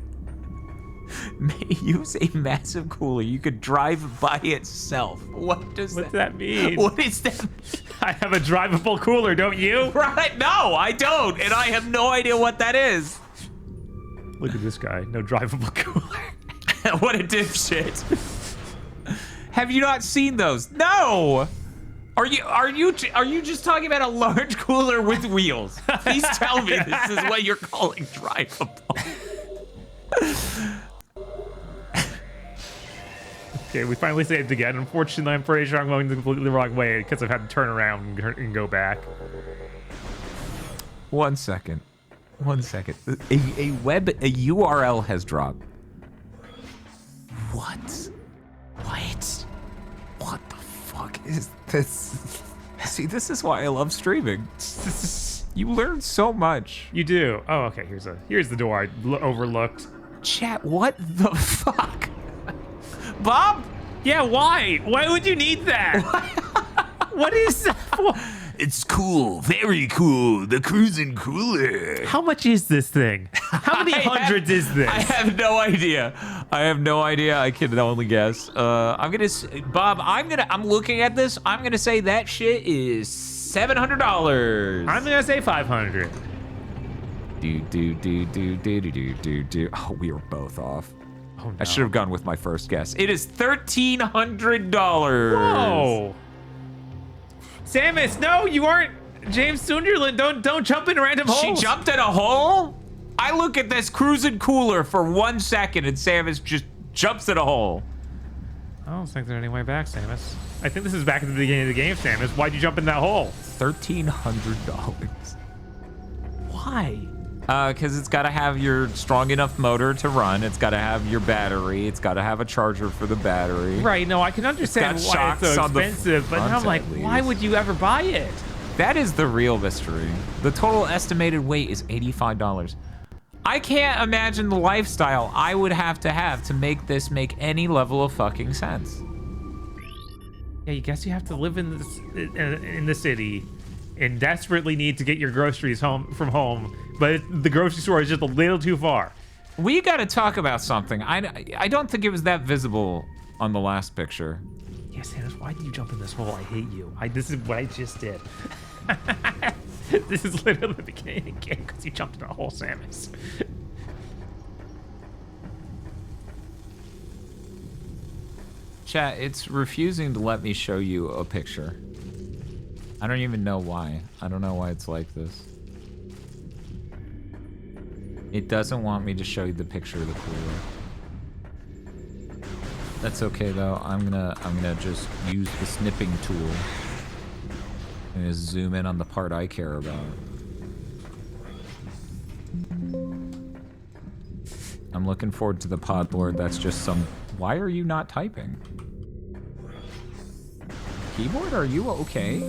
Use a massive cooler you could drive by itself. What does that mean? What is that? I have a drivable cooler, don't you? Right? No, I don't, and I have no idea what that is. Look at this guy, no drivable cooler. What a dipshit. Have you not seen those? No. Are you just talking about a large cooler with wheels? Please tell me this is what you're calling drivable. Okay, we finally saved again. Unfortunately, I'm pretty sure I'm going the completely wrong way because I've had to turn around and go back. 1 second. 1 second. A URL has dropped. What? What the fuck is this? See, this is why I love streaming. You learn so much. You do. Oh, okay. Here's the door I overlooked. Chat, what the fuck? Bob? Yeah, why? Why would you need that? What is that for? It's cool, very cool. The cruising cooler. How much is this thing? How many hundreds is this? I have no idea. I can only guess. I'm looking at this. I'm gonna say that shit is $700. I'm gonna say 500. Oh, we are both off. Oh, no. I should have gone with my first guess. It is $1,300. Whoa. Samus, no, you aren't James Sunderland. Don't jump in random holes. She jumped in a hole? I look at this cruising cooler for 1 second and Samus just jumps in a hole. I don't think there's any way back, Samus. I think this is back at the beginning of the game, Samus. Why'd you jump in that hole? $1,300. Why? Because it's got to have your strong enough motor to run. It's got to have your battery. It's got to have a charger for the battery. Right, no, I can understand It's got why it's so shocks on the expensive, but front I'm like, at least. why would you ever buy it? That is the real mystery. The total estimated weight is $85. I can't imagine the lifestyle I would have to make this make any level of fucking sense. Yeah, you guess you have to live in the city and desperately need to get your groceries home from home, but the grocery store is just a little too far. We got to talk about something. I don't think it was that visible on the last picture. Yeah, Samus, why did you jump in this hole? I hate you. This is what I just did. This is literally the beginning of the game because you jumped in a hole, Samus. Chat, it's refusing to let me show you a picture. I don't even know why. I don't know why it's like this. It doesn't want me to show you the picture of the cooler. That's okay though. I'm gonna just use the snipping tool. I'm gonna zoom in on the part I care about. I'm looking forward to the pod board. That's just some. Why are you not typing? Keyboard, are you okay?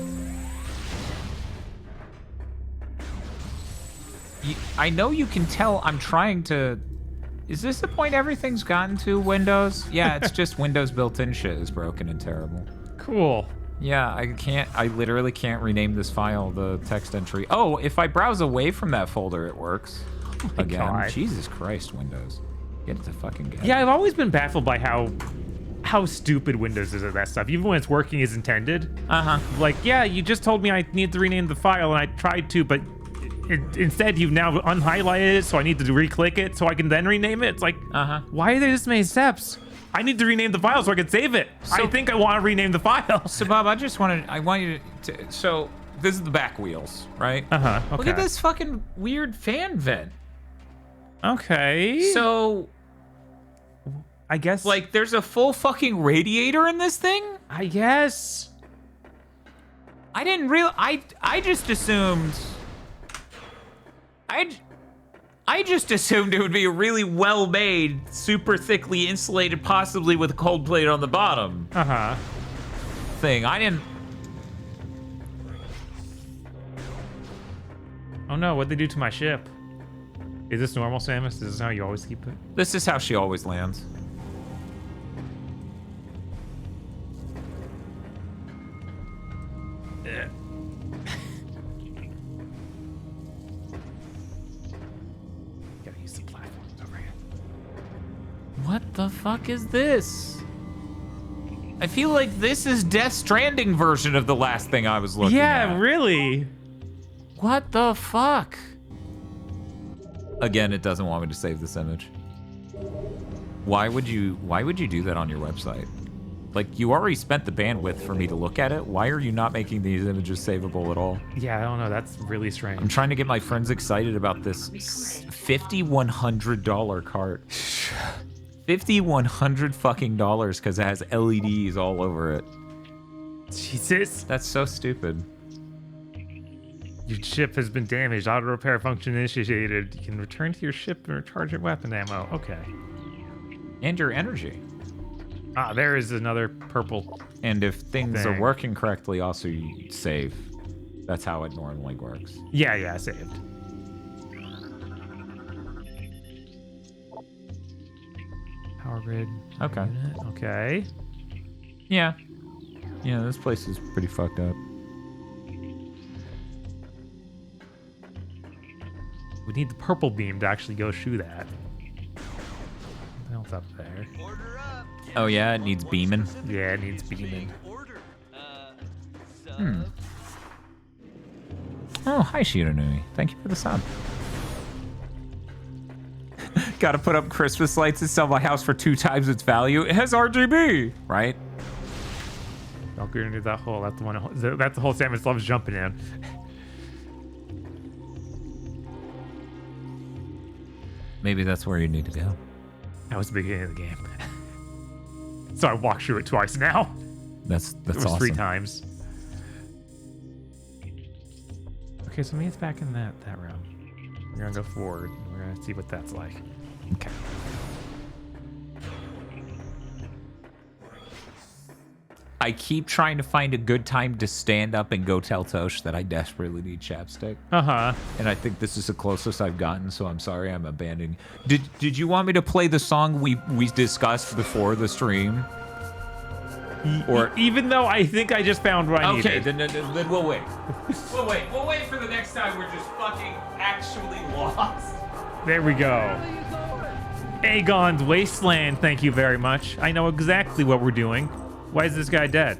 I know you can tell I'm trying to... Is this the point everything's gotten to, Windows? Yeah, it's just Windows built-in shit is broken and terrible. Cool. Yeah, I literally can't rename this file, the text entry. Oh, if I browse away from that folder, it works. Oh my Again, God. Jesus Christ, Windows. Get it to fucking get. Yeah, I've always been baffled by how stupid Windows is at that stuff, even when it's working as intended. Like, yeah, you just told me I need to rename the file, and I tried to, but instead you've now unhighlighted it, so I need to re-click it so I can then rename it. It's like, why are there this many steps? I need to rename the file so I can save it. So, I think I want to rename the file. So Bob, I want you to, so this is the back wheels, right? Okay. Look at this fucking weird fan vent. Okay. So, I guess, like, there's a full fucking radiator in this thing? I guess. I didn't I just assumed... I just assumed it would be a really well-made, super thickly insulated, possibly with a cold plate on the bottom. Thing. I didn't... Oh no, what'd they do to my ship? Is this normal, Samus? Is this how you always keep it? This is how she always lands. Gotta use the platforms over here. What the fuck is this? I feel like this is Death Stranding version of the last thing I was looking at. Yeah, really? What the fuck? Again, it doesn't want me to save this image. Why would you do that on your website? Like, you already spent the bandwidth for me to look at it. Why are you not making these images savable at all? Yeah, I don't know. That's really strange. I'm trying to get my friends excited about this $5,100 cart. $5,100 fucking dollars because it has LEDs all over it. Jesus. That's so stupid. Your ship has been damaged. Auto repair function initiated. You can return to your ship and recharge your weapon ammo. Okay. And your energy. Ah, there is another purple. And if things are thing. working correctly, also you save. That's how it normally works. Yeah, I saved. Power grid. Okay. Unit. Okay. Yeah. Yeah, this place is pretty fucked up. We need the purple beam to actually go shoot that. What else up there? Oh yeah, it needs beaming. Yeah, it needs beaming. Oh, hi Shiranui. Thank you for the sub. Gotta put up Christmas lights and sell my house for 2 times its value. It has RGB, right? Don't get into that hole. That's the one. That's the hole Samus loves jumping in. Maybe that's where you need to go. That was the beginning of the game. So I walked through it twice now. That's It was awesome. 3 times. Okay, so maybe it's back in that room. We're gonna go forward. And we're gonna see what that's like. Okay. I keep trying to find a good time to stand up and go tell Tosh that I desperately need chapstick. Uh-huh. And I think this is the closest I've gotten, so I'm sorry I'm abandoning. Did you want me to play the song we discussed before the stream? Or Even though I think I just found what I okay, needed. then we'll wait. We'll wait for the next time we're just fucking actually lost. There we go. Aegon's Wasteland, thank you very much. I know exactly what we're doing. Why is this guy dead?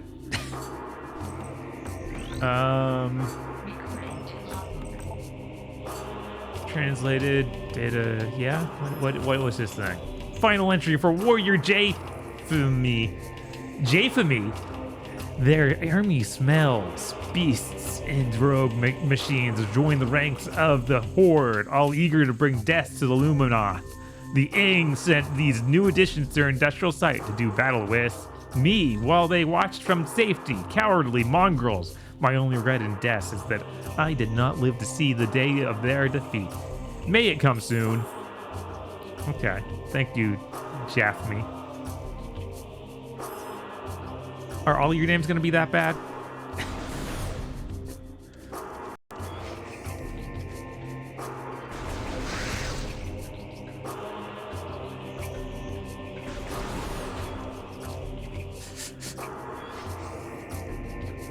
Translated data, yeah? What was this thing? Final entry for Warrior Japhamy. Japhamy? Their army smells, beasts, and rogue machines join the ranks of the Horde, all eager to bring death to the Luminoth. The Aang sent these new additions to their industrial site to do battle with me while they watched from safety, cowardly mongrels. My only regret in death is that I did not live to see the day of their defeat. May it come soon. Okay, thank you, Japhamy. Are all your names gonna be that bad?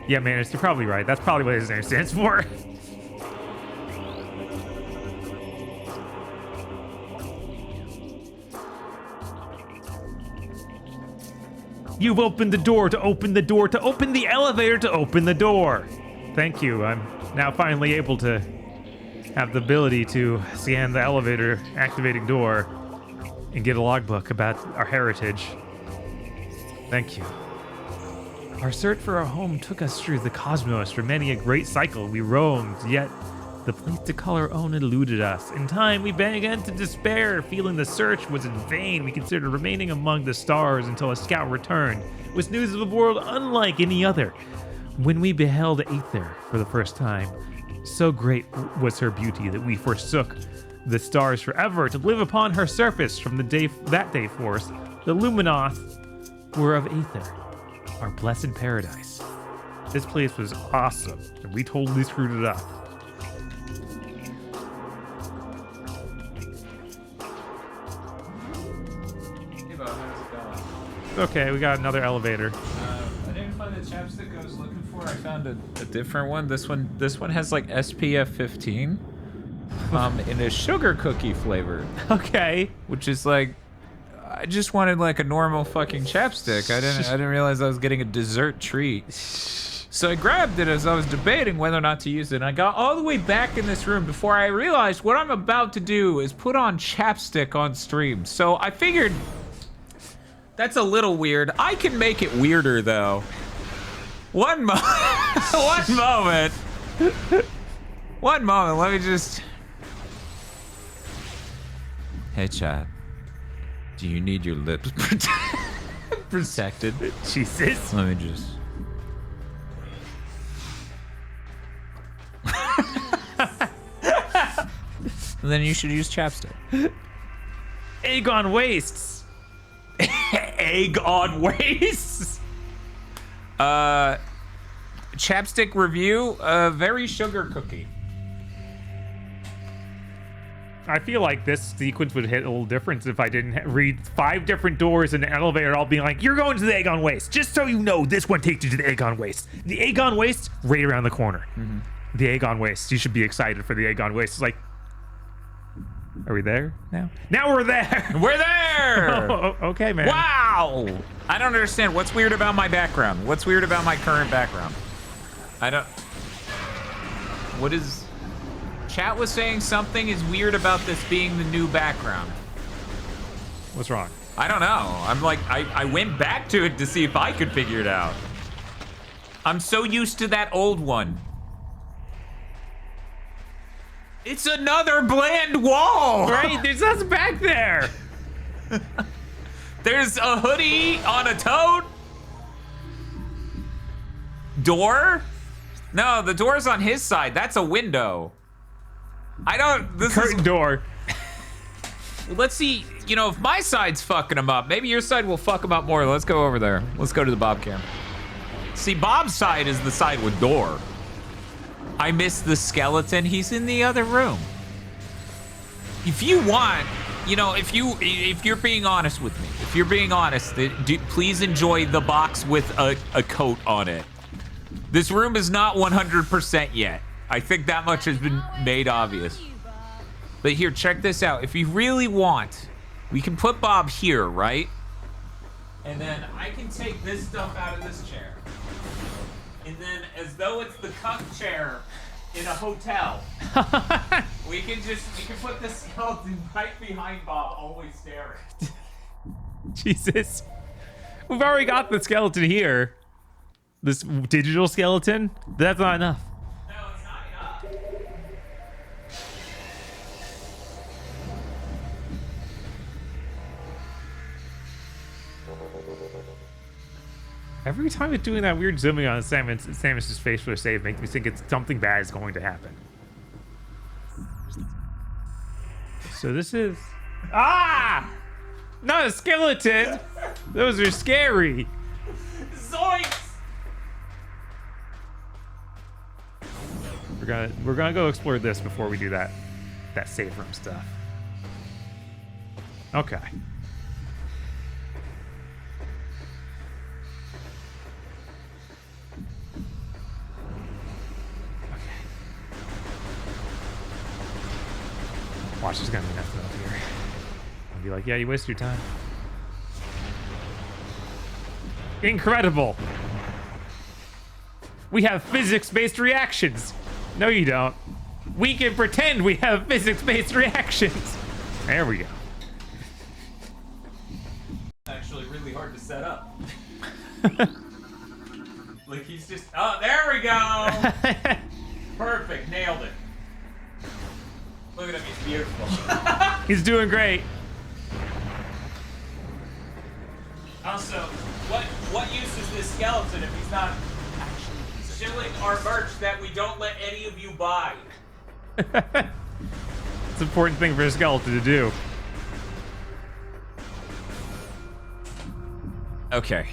Yeah, Manus, you're probably right. That's probably what his name stands for. You've opened the door to open the door to open the elevator to open the door. Thank you. I'm now finally able to have the ability to scan the elevator activating door and get a logbook about our heritage. Thank you. Our search for our home took us through the cosmos. For many a great cycle we roamed, yet the place to call our own eluded us. In time, we began to despair, feeling the search was in vain. We considered remaining among the stars until a scout returned, with news of a world unlike any other. When we beheld Aether for the first time, so great was her beauty that we forsook the stars forever to live upon her surface. From that day forth, the Luminoth were of Aether, our blessed paradise. This place was awesome, and we totally screwed it up. Okay, we got another elevator. I didn't find the chapstick I was looking for. I found a different one. This one has like SPF 15, in a sugar cookie flavor. Okay. Which is like, I just wanted like a normal fucking chapstick. I didn't realize I was getting a dessert treat. So I grabbed it as I was debating whether or not to use it. And I got all the way back in this room before I realized what I'm about to do is put on chapstick on stream. So I figured that's a little weird. I can make it weirder though. One moment. One moment. Let me just. Hey, chat. Do you need your lips protected? Jesus. Let me just. Then you should use chapstick. Aegon wastes. Egg on waste. Chapstick review. Very sugar cookie. I feel like this sequence would hit a little different if I didn't read 5 different doors in an elevator all being like, you're going to the Aegon Waste. Just so you know, this one takes you to the Aegon Waste. The Aegon Waste, right around the corner. Mm-hmm. The Aegon Waste. You should be excited for the Aegon Waste. It's like, Are we there now? Now we're there! We're there! Okay, man. Wow! I don't understand. What's weird about my background? What's weird about my current background? I don't... What is... Chat was saying something is weird about this being the new background. What's wrong? I don't know. I'm like, I went back to it to see if I could figure it out. I'm so used to that old one. It's another bland wall! Right? There's us back there! There's a hoodie on a toad. Door? No, the door's on his side. That's a window. I don't... This Curtain is... door. Let's see, you know, if my side's fucking him up, maybe your side will fuck him up more. Let's go over there. Let's go to the Bob cam. See, Bob's side is the side with door. I missed the skeleton. He's in the other room. If you want, you know, if you're being honest with me, if you're being honest, please enjoy the box with a coat on it. This room is not 100% yet. I think that much has been made obvious. But here, check this out. If you really want, we can put Bob here, right? And then I can take this stuff out of this chair. And then, as though it's the cup chair in a hotel, we can put the skeleton right behind Bob, always staring. Jesus. We've already got the skeleton here. This digital skeleton? That's not enough. No, it's not enough. Every time it's doing that weird zooming on Samus's face for a save makes me think it's something bad is going to happen. So this is... Ah! Not a skeleton! Those are scary! Zoinks! We're gonna go explore this before we do that safe room stuff. Okay. Watch, there's gonna be nothing up here. I'll be like, yeah, you wasted your time. Incredible! We have physics-based reactions! No, you don't. We can pretend we have physics-based reactions! There we go. Actually really hard to set up. Like he's just... Oh, there we go! Perfect, nailed it. Look at him, he's beautiful. He's doing great. Also, what use is this skeleton if he's not actually shilling our merch that we don't let any of you buy? It's an important thing for a skeleton to do. Okay.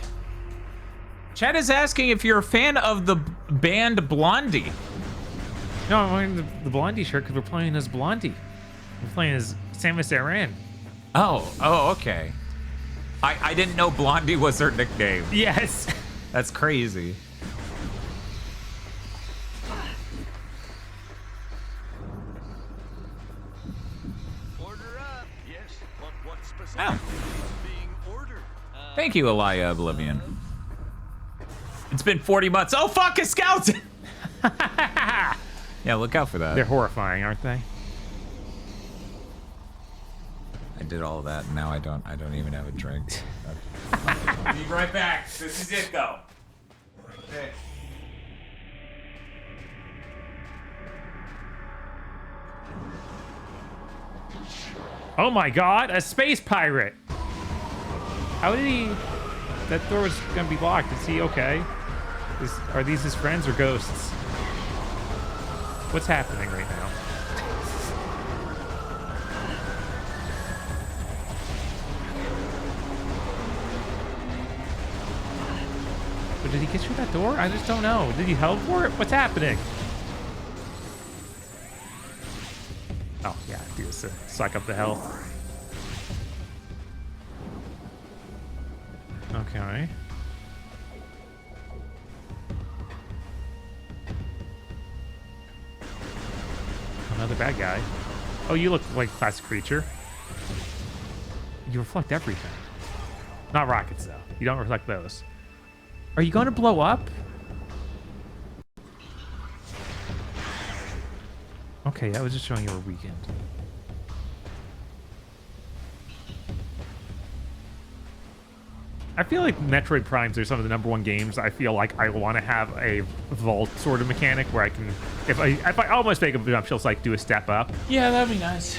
Chad is asking if you're a fan of the band Blondie. No, I'm wearing the Blondie shirt because we're playing as Blondie. We're playing as Samus Aran. Oh, okay. I didn't know Blondie was her nickname. Yes. That's crazy. Order up. Yes, but what specifically Oh. is being ordered? Thank you, Elia Oblivion. It's been 40 months. Oh, fuck, a skeleton! Yeah, look out for that. They're horrifying, aren't they? I did all of that, and now I don't even have a drink. Be right back. This is it, though. Okay. Oh my god, a space pirate! How did he... That door was gonna be locked. Is he okay? Are these his friends or ghosts? What's happening right now? But did he get through that door? I just don't know. Did he help for it? What's happening? Oh, yeah, do this to suck up the health. Okay. Another bad guy. Oh, you look like classic creature. You reflect everything. Not rockets, though. You don't reflect those. Are you going to blow up? Okay, I was just showing you a weekend. I feel like Metroid Primes are some of the #1 games I feel like I want to have a vault sort of mechanic where I can, if I almost make a jump, she'll like do a step up. Yeah, that'd be nice.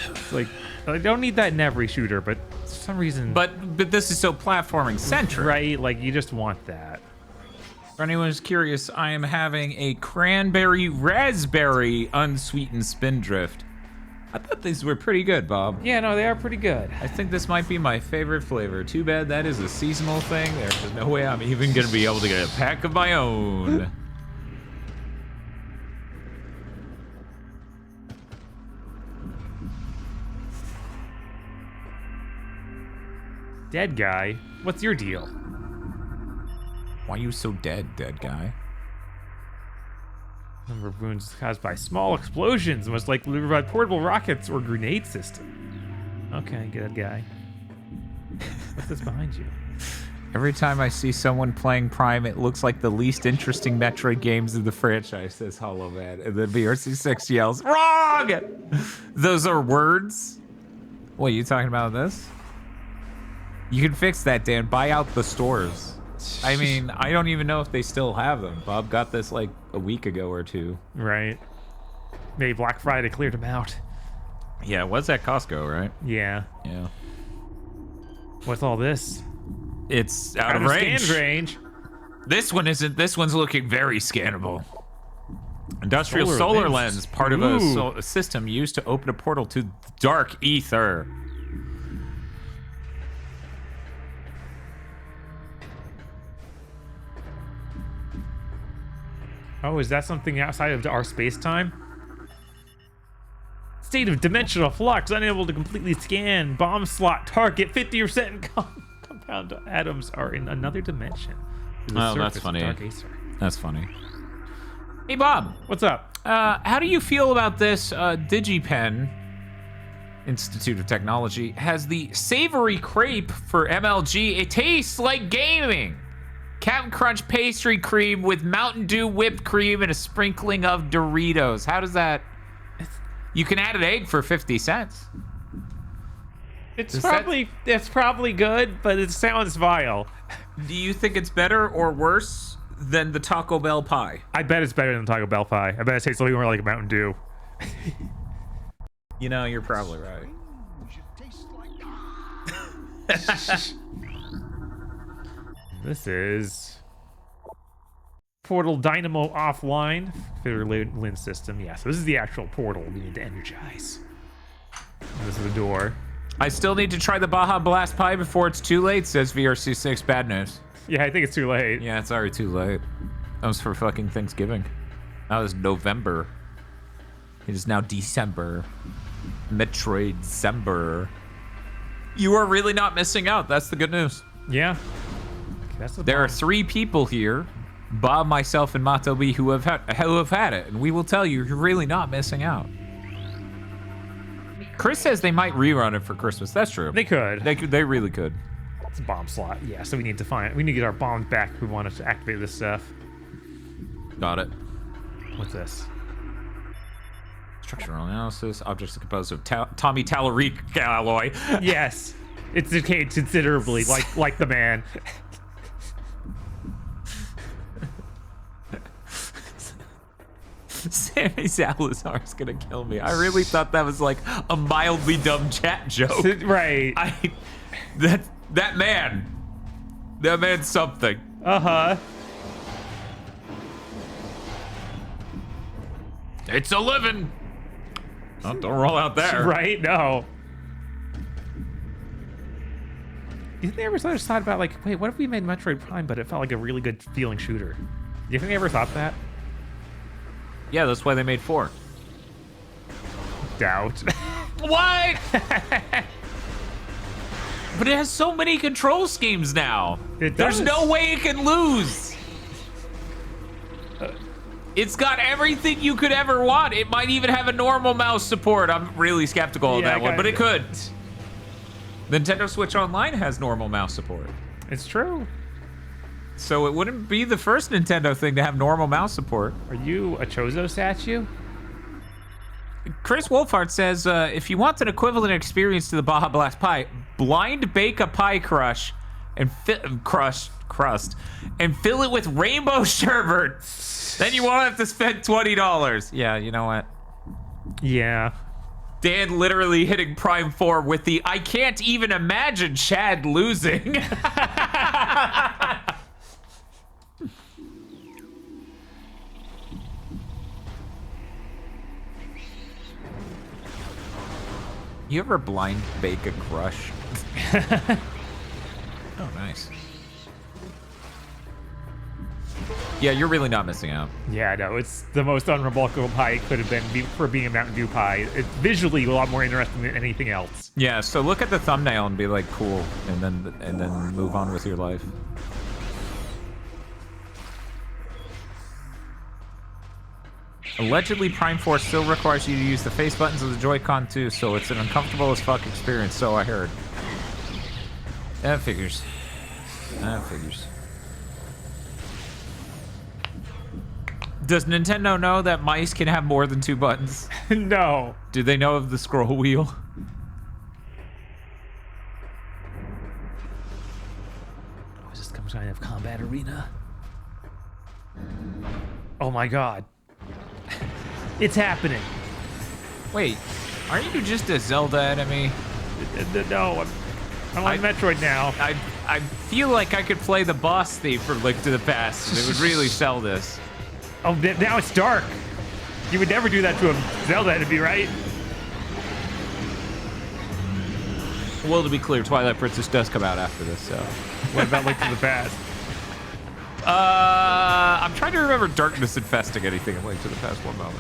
It's like I don't need that in every shooter, but for some reason. But this is so platforming centric. Right, like you just want that. For anyone who's curious, I am having a cranberry raspberry unsweetened spindrift. I thought these were pretty good, Bob. Yeah, no, they are pretty good. I think this might be my favorite flavor. Too bad that is a seasonal thing. There's no way I'm even gonna be able to get a pack of my own. Dead guy, what's your deal? Why are you so dead guy? Number of wounds caused by small explosions, much like delivered by portable rockets or grenade system. Okay, good guy. What's this behind you? Every time I see someone playing Prime, it looks like the least interesting Metroid games of the franchise, says Hollow Man. And then VRC6 yells, wrong! Those are words? What, you talking about this? You can fix that, Dan. Buy out the stores. I mean, I don't even know if they still have them. Bob got this like a week ago or two. Right. Maybe Black Friday cleared them out. Yeah, it was at Costco, right? Yeah. Yeah. What's all this? It's out of range. Scan range. This one isn't. This one's looking very scannable. Industrial Solar solar lens. lens, part of a system used to open a portal to dark ether. Oh, is that something outside of our space-time? State of dimensional flux, unable to completely scan. Bomb slot target, 50% compound atoms are in another dimension. Oh, that's funny. That's funny. Hey, Bob. What's up? How do you feel about this? DigiPen Institute of Technology has the savory crepe for MLG. It tastes like gaming. Captain Crunch pastry cream with Mountain Dew whipped cream and a sprinkling of Doritos. How does that? You can add an egg for 50 cents. It's probably good, but it sounds vile. Do you think it's better or worse than the Taco Bell pie? I bet it's better than Taco Bell pie. I bet it tastes a little more like a Mountain Dew. You know, you're probably right. This is Portal Dynamo offline. Fitter lens system. Yeah, so this is the actual portal we need to energize. This is the door. I still need to try the Baja Blast pie before it's too late, says VRC6. Bad news. Yeah, I think it's too late. Yeah, it's already too late. That was for fucking Thanksgiving. That was November. It is now December. Metroid December. You are really not missing out. That's the good news. Yeah. That's the There are bomb. 3 people here, Bob, myself, and Matobi, who have had it, and we will tell you, you're really not missing out. Chris says they might rerun it for Christmas. That's true. They could. They really could. It's a bomb slot. Yeah, so we need to get our bombs back if we want to activate this stuff. Got it. What's this? Structural analysis. Objects are composed of Tommy Tallaric alloy. Yes. It's decayed considerably, like the man. Sammy Salazar's gonna kill me. I really thought that was like a mildly dumb chat joke. Right. That man's something. Uh-huh. It's a living. Oh, don't roll out there. Right? No. You think they ever thought about, like, wait, what if we made Metroid Prime, but it felt like a really good feeling shooter? Do you think they ever thought that? Yeah, that's why they made 4. Doubt. What? But it has so many control schemes now. It There's does. no way it can lose. It's got everything you could ever want. It might even have a normal mouse support. I'm really skeptical of that one, but it could. The Nintendo Switch Online has normal mouse support. It's true. So it wouldn't be the first Nintendo thing to have normal mouse support. Are you a Chozo statue? Chris Wolfhard says, if you want an equivalent experience to the Baja Blast Pie, blind bake a pie crust and fill it with rainbow sherbet. Then you won't have to spend $20. Yeah, you know what? Yeah. Dan literally hitting Prime 4 with the I can't even imagine Chad losing. You ever blind bake a crush? Oh, nice. Yeah, you're really not missing out. Yeah, no, it's the most unremarkable pie it could have been for being a Mountain Dew pie. It's visually a lot more interesting than anything else. Yeah, so look at the thumbnail and be like, cool, and then move on with your life. Allegedly, Prime 4 still requires you to use the face buttons of the Joy-Con too, so it's an uncomfortable as fuck experience, so I heard. That figures. That figures. Does Nintendo know that mice can have more than 2 buttons? No. Do they know of the scroll wheel? Oh, is this some kind of combat arena? Oh my god. It's happening. Wait, aren't you just a Zelda enemy? No, I'm on Metroid now. I feel like I could play the boss thief for Link to the Past. It would really sell this. Oh, now it's dark. You would never do that to a Zelda enemy, right? Well, to be clear, Twilight Princess does come out after this, so. What about Link to the Past? I'm trying to remember darkness infesting anything in Link to the Past one moment.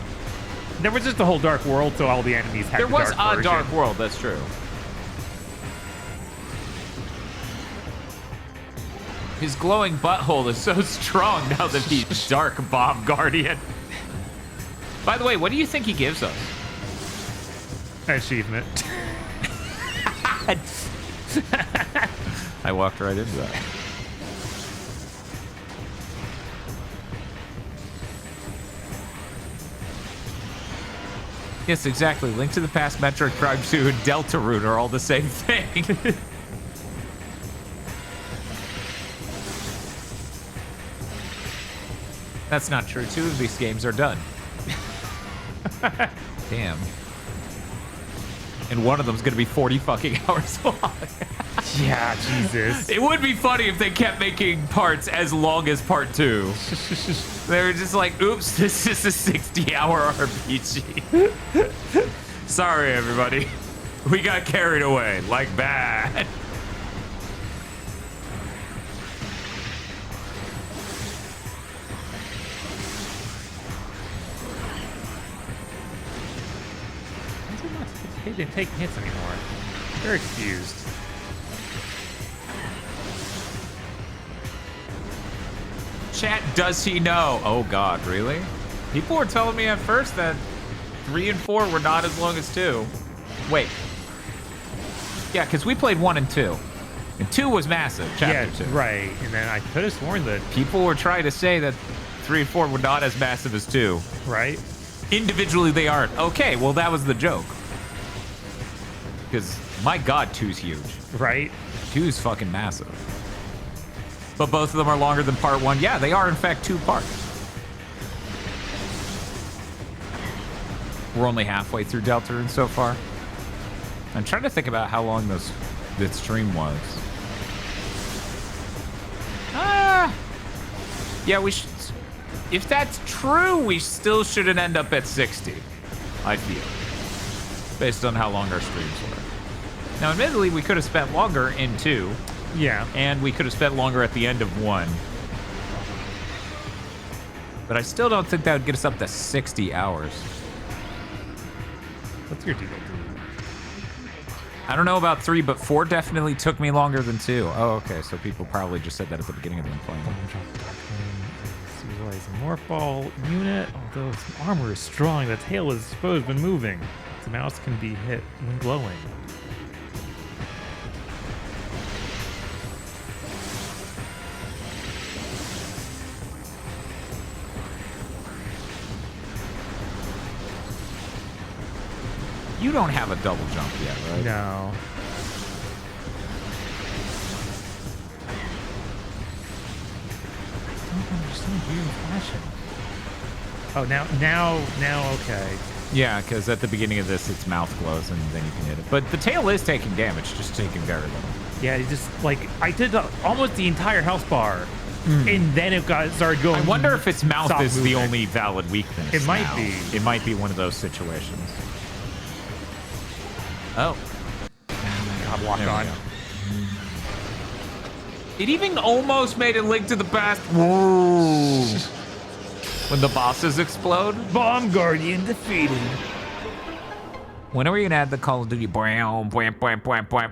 There was just a whole dark world, so all the enemies had There the was dark a version. dark world, that's true. His glowing butthole is so strong now that he's Dark Bomb Guardian. By the way, what do you think he gives us? Achievement. I walked right into that. Yes, exactly. Link to the Past, Metroid Prime 2, and Deltarune are all the same thing. That's not true. 2 of these games are done. Damn. And one of them's gonna be 40 fucking hours long. Yeah, Jesus. It would be funny if they kept making parts as long as part 2. They were just like, oops, this is a 60-hour RPG. Sorry, everybody. We got carried away. Like bad. They didn't take hits anymore. They're excused. Chat, does he know? Oh god, really? People were telling me at first that 3 and 4 were not as long as 2. Wait. Yeah, because we played 1 and 2. And 2 was massive, chapter 2. Right. And then I could have sworn that... People were trying to say that 3 and 4 were not as massive as 2. Right? Individually, they aren't. Okay, well, that was the joke. Because, my god, 2's huge. Right? 2's fucking massive. But both of them are longer than part 1. Yeah, they are, in fact, 2 parts. We're only halfway through Deltarune so far. I'm trying to think about how long this stream was. Yeah, we should... If that's true, we still shouldn't end up at 60, I feel. Based on how long our streams were. Now, admittedly, we could have spent longer in 2. Yeah. And we could have spent longer at the end of 1. But I still don't think that would get us up to 60 hours. What's your deal? I don't know about 3, but 4 definitely took me longer than 2. Oh, okay, so people probably just said that at the beginning of the playing. Plays a morph ball unit. Although its armor is strong, the tail is supposed to be moving. The mouse can be hit when glowing. You don't have a double jump yet, right? No. I don't understand weird flashing. Oh, now, okay. Yeah, because at the beginning of this, its mouth glows and then you can hit it. But the tail is taking damage, just taking very little. Yeah, it just like I did almost the entire health bar, and then it started going. I wonder if its mouth stop is moving. the only valid weakness. It might now. be. It might be one of those situations. Oh. God, lock There we on. go. It even almost made it Link to the Past. Whoa. When the bosses explode. Bomb Guardian defeated. When are we gonna add the Call of Duty bwam, bwam, bwam, bwam, bwam?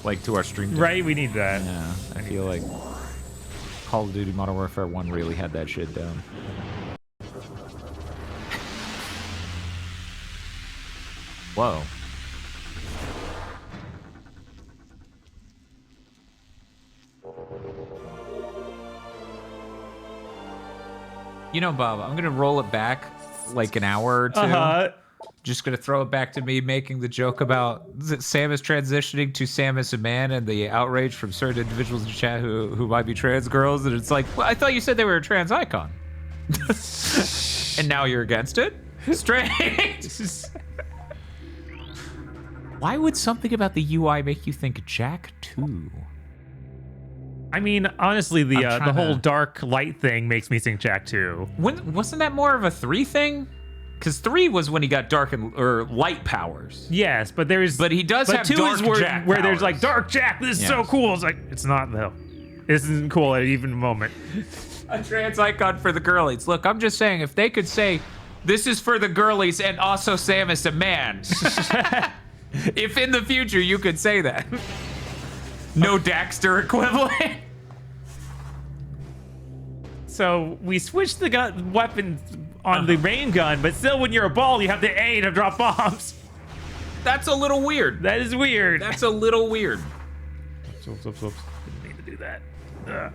Like to our stream? Right, we need that. Yeah, I feel like Call of Duty Modern Warfare 1 really had that shit down. Whoa. You know, Bob, I'm gonna roll it back like an hour or two. Just gonna throw it back to me making the joke about Samus transitioning to Samus a man and the outrage from certain individuals in chat who might be trans girls, and it's like, well, I thought you said they were a trans icon. And now you're against it? Strange. Why would something about the UI make you think Jack 2? I mean, honestly, the I'm the trying whole to- dark light thing makes me think Jack 2. Wasn't that more of a 3 thing? Because 3 was when he got dark or light powers. Yes, but there's. But he does but have 2 Dark is where, Jack where there's like powers. Dark Jack. This is so Yes. cool. It's like it's not though. This isn't cool at even a moment. A trans icon for the girlies. Look, I'm just saying, if they could say, this is for the girlies and also Samus a man. If in the future you could say that. No Daxter equivalent. So we switched the weapon on the rain gun, but still, when you're a ball, you have the A to drop bombs. That's a little weird. That is weird. That's a little weird. Oops. Didn't mean to do that. Ugh.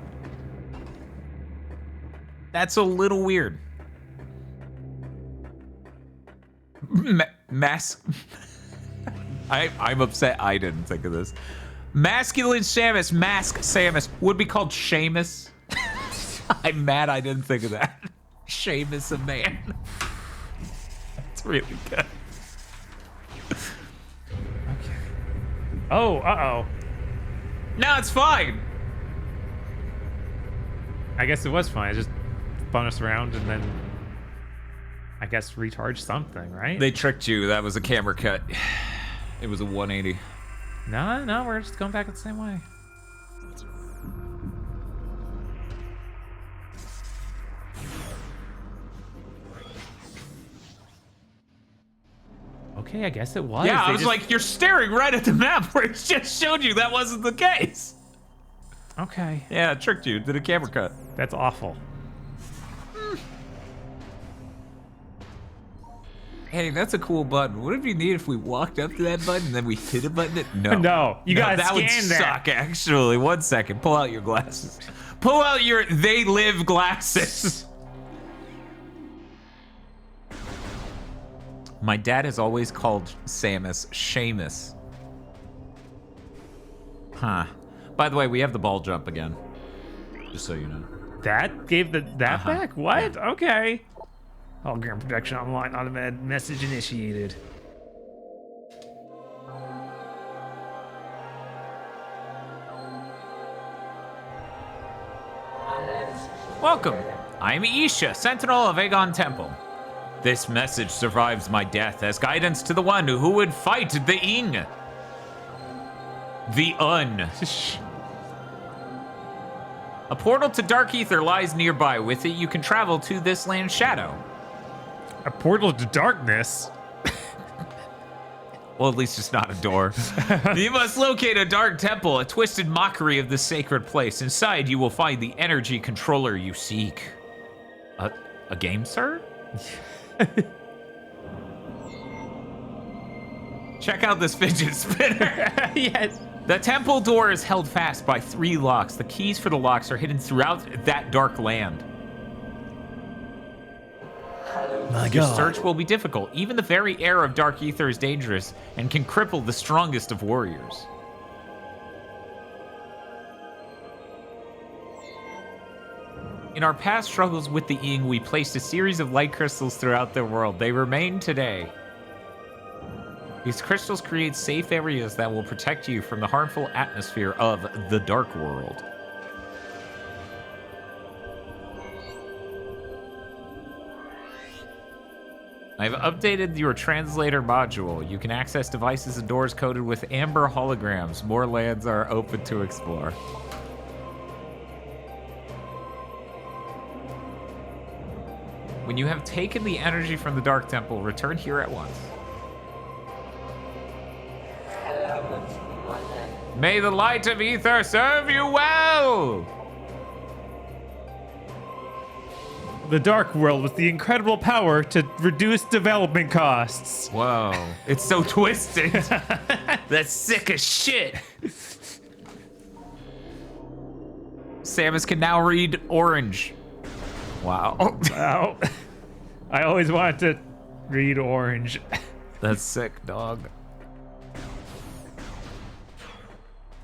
That's a little weird. I'm upset I didn't think of this. Masculine Samus, mask Samus, would be called Seamus. I'm mad I didn't think of that. Seamus a man. That's really good. Oh, uh-oh. No, it's fine. I guess it was fine. I just bonus round and then I guess recharge something, right? They tricked you. That was a camera cut. It was a 180. No, we're just going back the same way. Okay, I guess it was. Yeah, I They was just- like, you're staring right at the map where it just showed you that wasn't the case. Okay. Yeah, it tricked you. Did a camera cut. That's awful. Hey, that's a cool button. What if you need if we walked up to that button and then we hit a button? No. No, you gotta that would scan that. suck, actually. 1 second. Pull out your glasses. Pull out your They Live glasses. My dad has always called Samus Seamus. Huh. By the way, we have the ball jump again. Just so you know. That gave that back? What? Okay. Hologram protection online. Automated message initiated. Welcome. I am Isha, Sentinel of Aegon Temple. This message survives my death as guidance to the one who would fight the Ing. The Un. A portal to Dark Ether lies nearby. With it, you can travel to this land's shadow. A portal to darkness. Well, at least it's not a door. You must locate a dark temple, a twisted mockery of the sacred place. Inside, you will find the energy controller you seek. A game, sir? Check out this fidget spinner. Yes. The temple door is held fast by 3 locks. The keys for the locks are hidden throughout that dark land. My Your search will be difficult. Even the very air of dark ether is dangerous and can cripple the strongest of warriors. In our past struggles with the Ying, we placed a series of light crystals throughout the world. They remain today. These crystals create safe areas that will protect you from the harmful atmosphere of the dark world. I've updated your translator module. You can access devices and doors coded with amber holograms. More lands are open to explore. When you have taken the energy from the Dark Temple, return here at once. May the light of ether serve you well! The Dark World with the incredible power to reduce development costs. Whoa, it's so twisted. That's sick as shit. Samus can now read orange. Wow. Wow. I always wanted to read orange. That's sick, dog.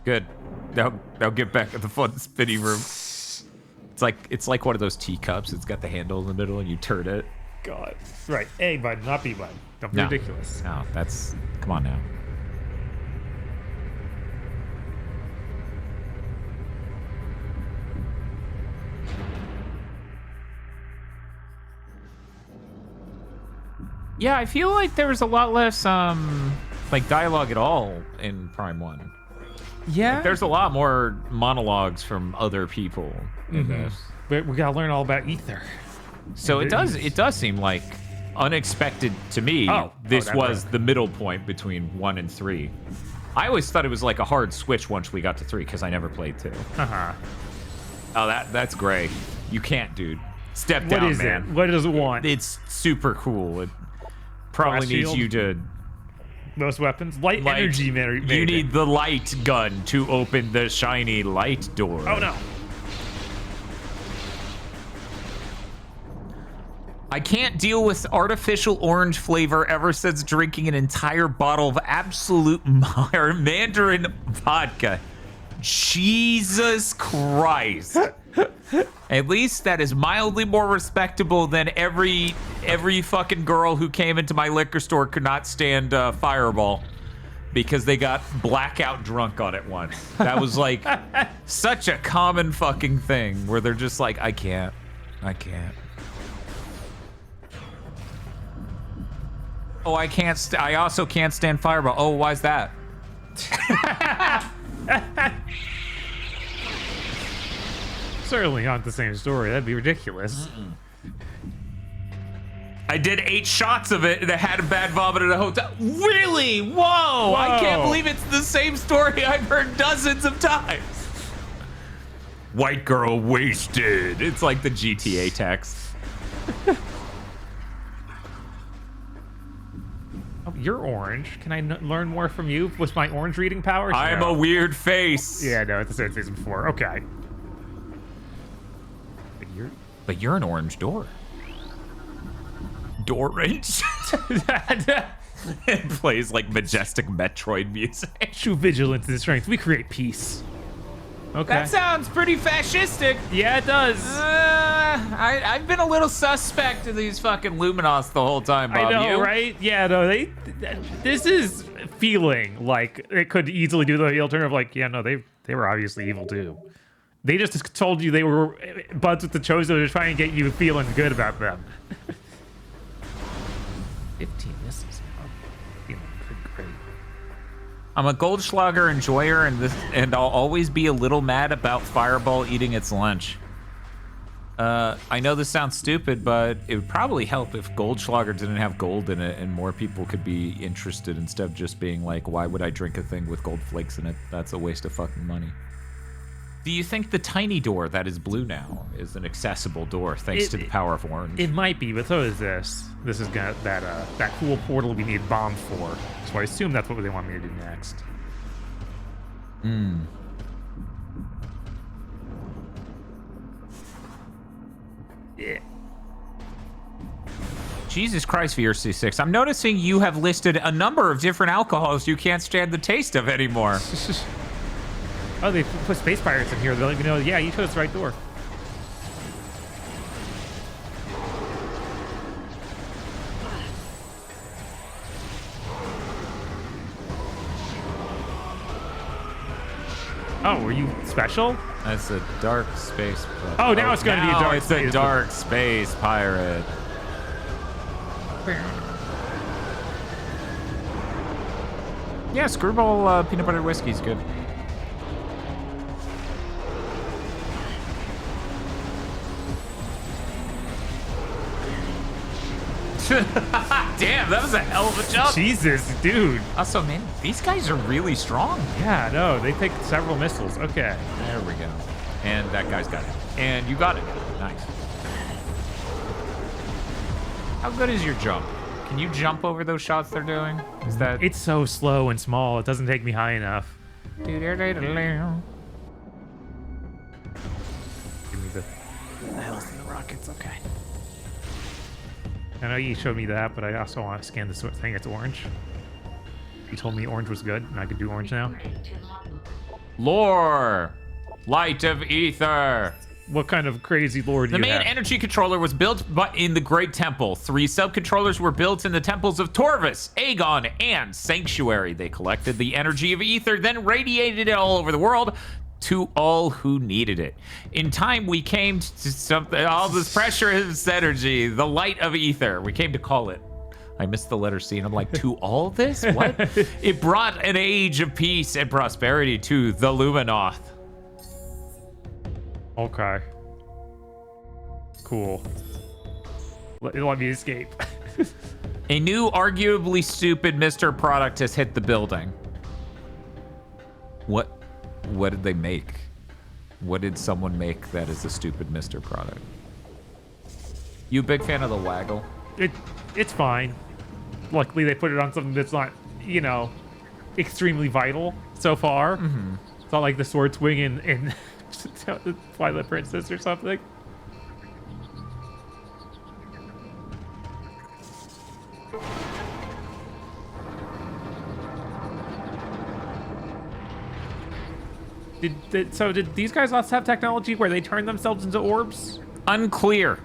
Good. Now get back at the fun spinny room. It's like one of those teacups. It's got the handle in the middle, and you turn it. God. Right. A button, not B button. Don't be No. ridiculous. No, that's... Come on now. Yeah, I feel like there was a lot less, like, dialogue at all in Prime 1. Yeah. Like, there's a lot more monologues from other people in this. But we gotta learn all about ether. So it does seem like unexpected to me. This that was way. the middle point between 1 and 3. I always thought it was like a hard switch once we got to 3 because I never played 2. Uh-huh. Oh, that's gray. You can't, dude. Step What down, is man. it? What does it want? It's super cool. It probably Blast needs shield? you to... Most weapons? Light Like, energy you need the light gun to open the shiny light door. Oh no. I can't deal with artificial orange flavor ever since drinking an entire bottle of absolute Mandarin vodka. Jesus Christ. At least that is mildly more respectable than every fucking girl who came into my liquor store could not stand Fireball because they got blackout drunk on it once. That was like such a common fucking thing where they're just like, I can't. Oh, I also can't stand Fireball. Oh, why's that? Certainly not the same story. That'd be ridiculous. I did 8 shots of it and I had a bad vomit at a hotel. Really? Whoa! I can't Whoa. believe it's the same story I've heard dozens of times. White girl wasted. It's like the GTA text. Oh, you're orange. Can I learn more from you? Was my orange reading powers? I'm No. a weird face. Yeah, no, it's the same season before. Okay. But you're an orange door. Orange. It plays like majestic Metroid music. True vigilance and strength. We create peace. Okay. That sounds pretty fascistic. Yeah, it does. I've been a little suspect of these fucking Luminos the whole time, Bob. I know, You? right? Yeah, no, this is feeling like it could easily do the alternative. Like, yeah, no, they were obviously evil too. They just told you they were buds with the Chosen to try and get you feeling good about them. 15 missiles. Oh, feeling pretty great. I'm a Goldschlager enjoyer, and I'll always be a little mad about Fireball eating its lunch. I know this sounds stupid, but it would probably help if Goldschlager didn't have gold in it and more people could be interested instead of just being like, why would I drink a thing with gold flakes in it? That's a waste of fucking money. Do you think the tiny door that is blue now is an accessible door thanks to the power of orange? It might be, but so is this. This is got that cool portal we need bombs for. So I assume that's what they want me to do next. Yeah. Jesus Christ, VRC6. I'm noticing you have listed a number of different alcohols you can't stand the taste of anymore. Oh, they put space pirates in here. They'll even know, yeah, you chose the right door. Oh, were you special? That's a dark space. Oh, now it's going to be a dark it's space. a dark space pirate. Yeah, Screwball peanut butter whiskey's good. Damn, that was a hell of a jump. Jesus, dude. Also, man, these guys are really strong. Yeah, no, they picked several missiles. Okay. There we go. And that guy's got it. And you got it. Nice. How good is your jump? Can you jump over those shots they're doing? Is that... It's so slow and small. It doesn't take me high enough. Give me the health and the rockets. Okay. I know you showed me that, but I also want to scan this thing. It's orange. You told me orange was good, and I could do orange now. Lore! Light of Ether! What kind of crazy lore do you have? The main energy controller was built in the Great Temple. 3 sub-controllers were built in the temples of Torvus, Aegon, and Sanctuary. They collected the energy of Ether, then radiated it all over the world to all who needed it. In time, we came to something, all this precious energy, the light of Ether. We came to call it. I missed the letter C, and I'm like, to all this? What? It brought an age of peace and prosperity to the Luminoth. Okay. Cool. Let me escape. A new, arguably stupid Mr. Product has hit the building. What did they make? What did someone make that is a stupid Mr. Product? You a big fan of the waggle? It's fine. Luckily, they put it on something that's not, you know, extremely vital so far. Mm-hmm. It's not like the sword swing in Twilight Princess or something. Did these guys also have technology where they turn themselves into orbs? Unclear.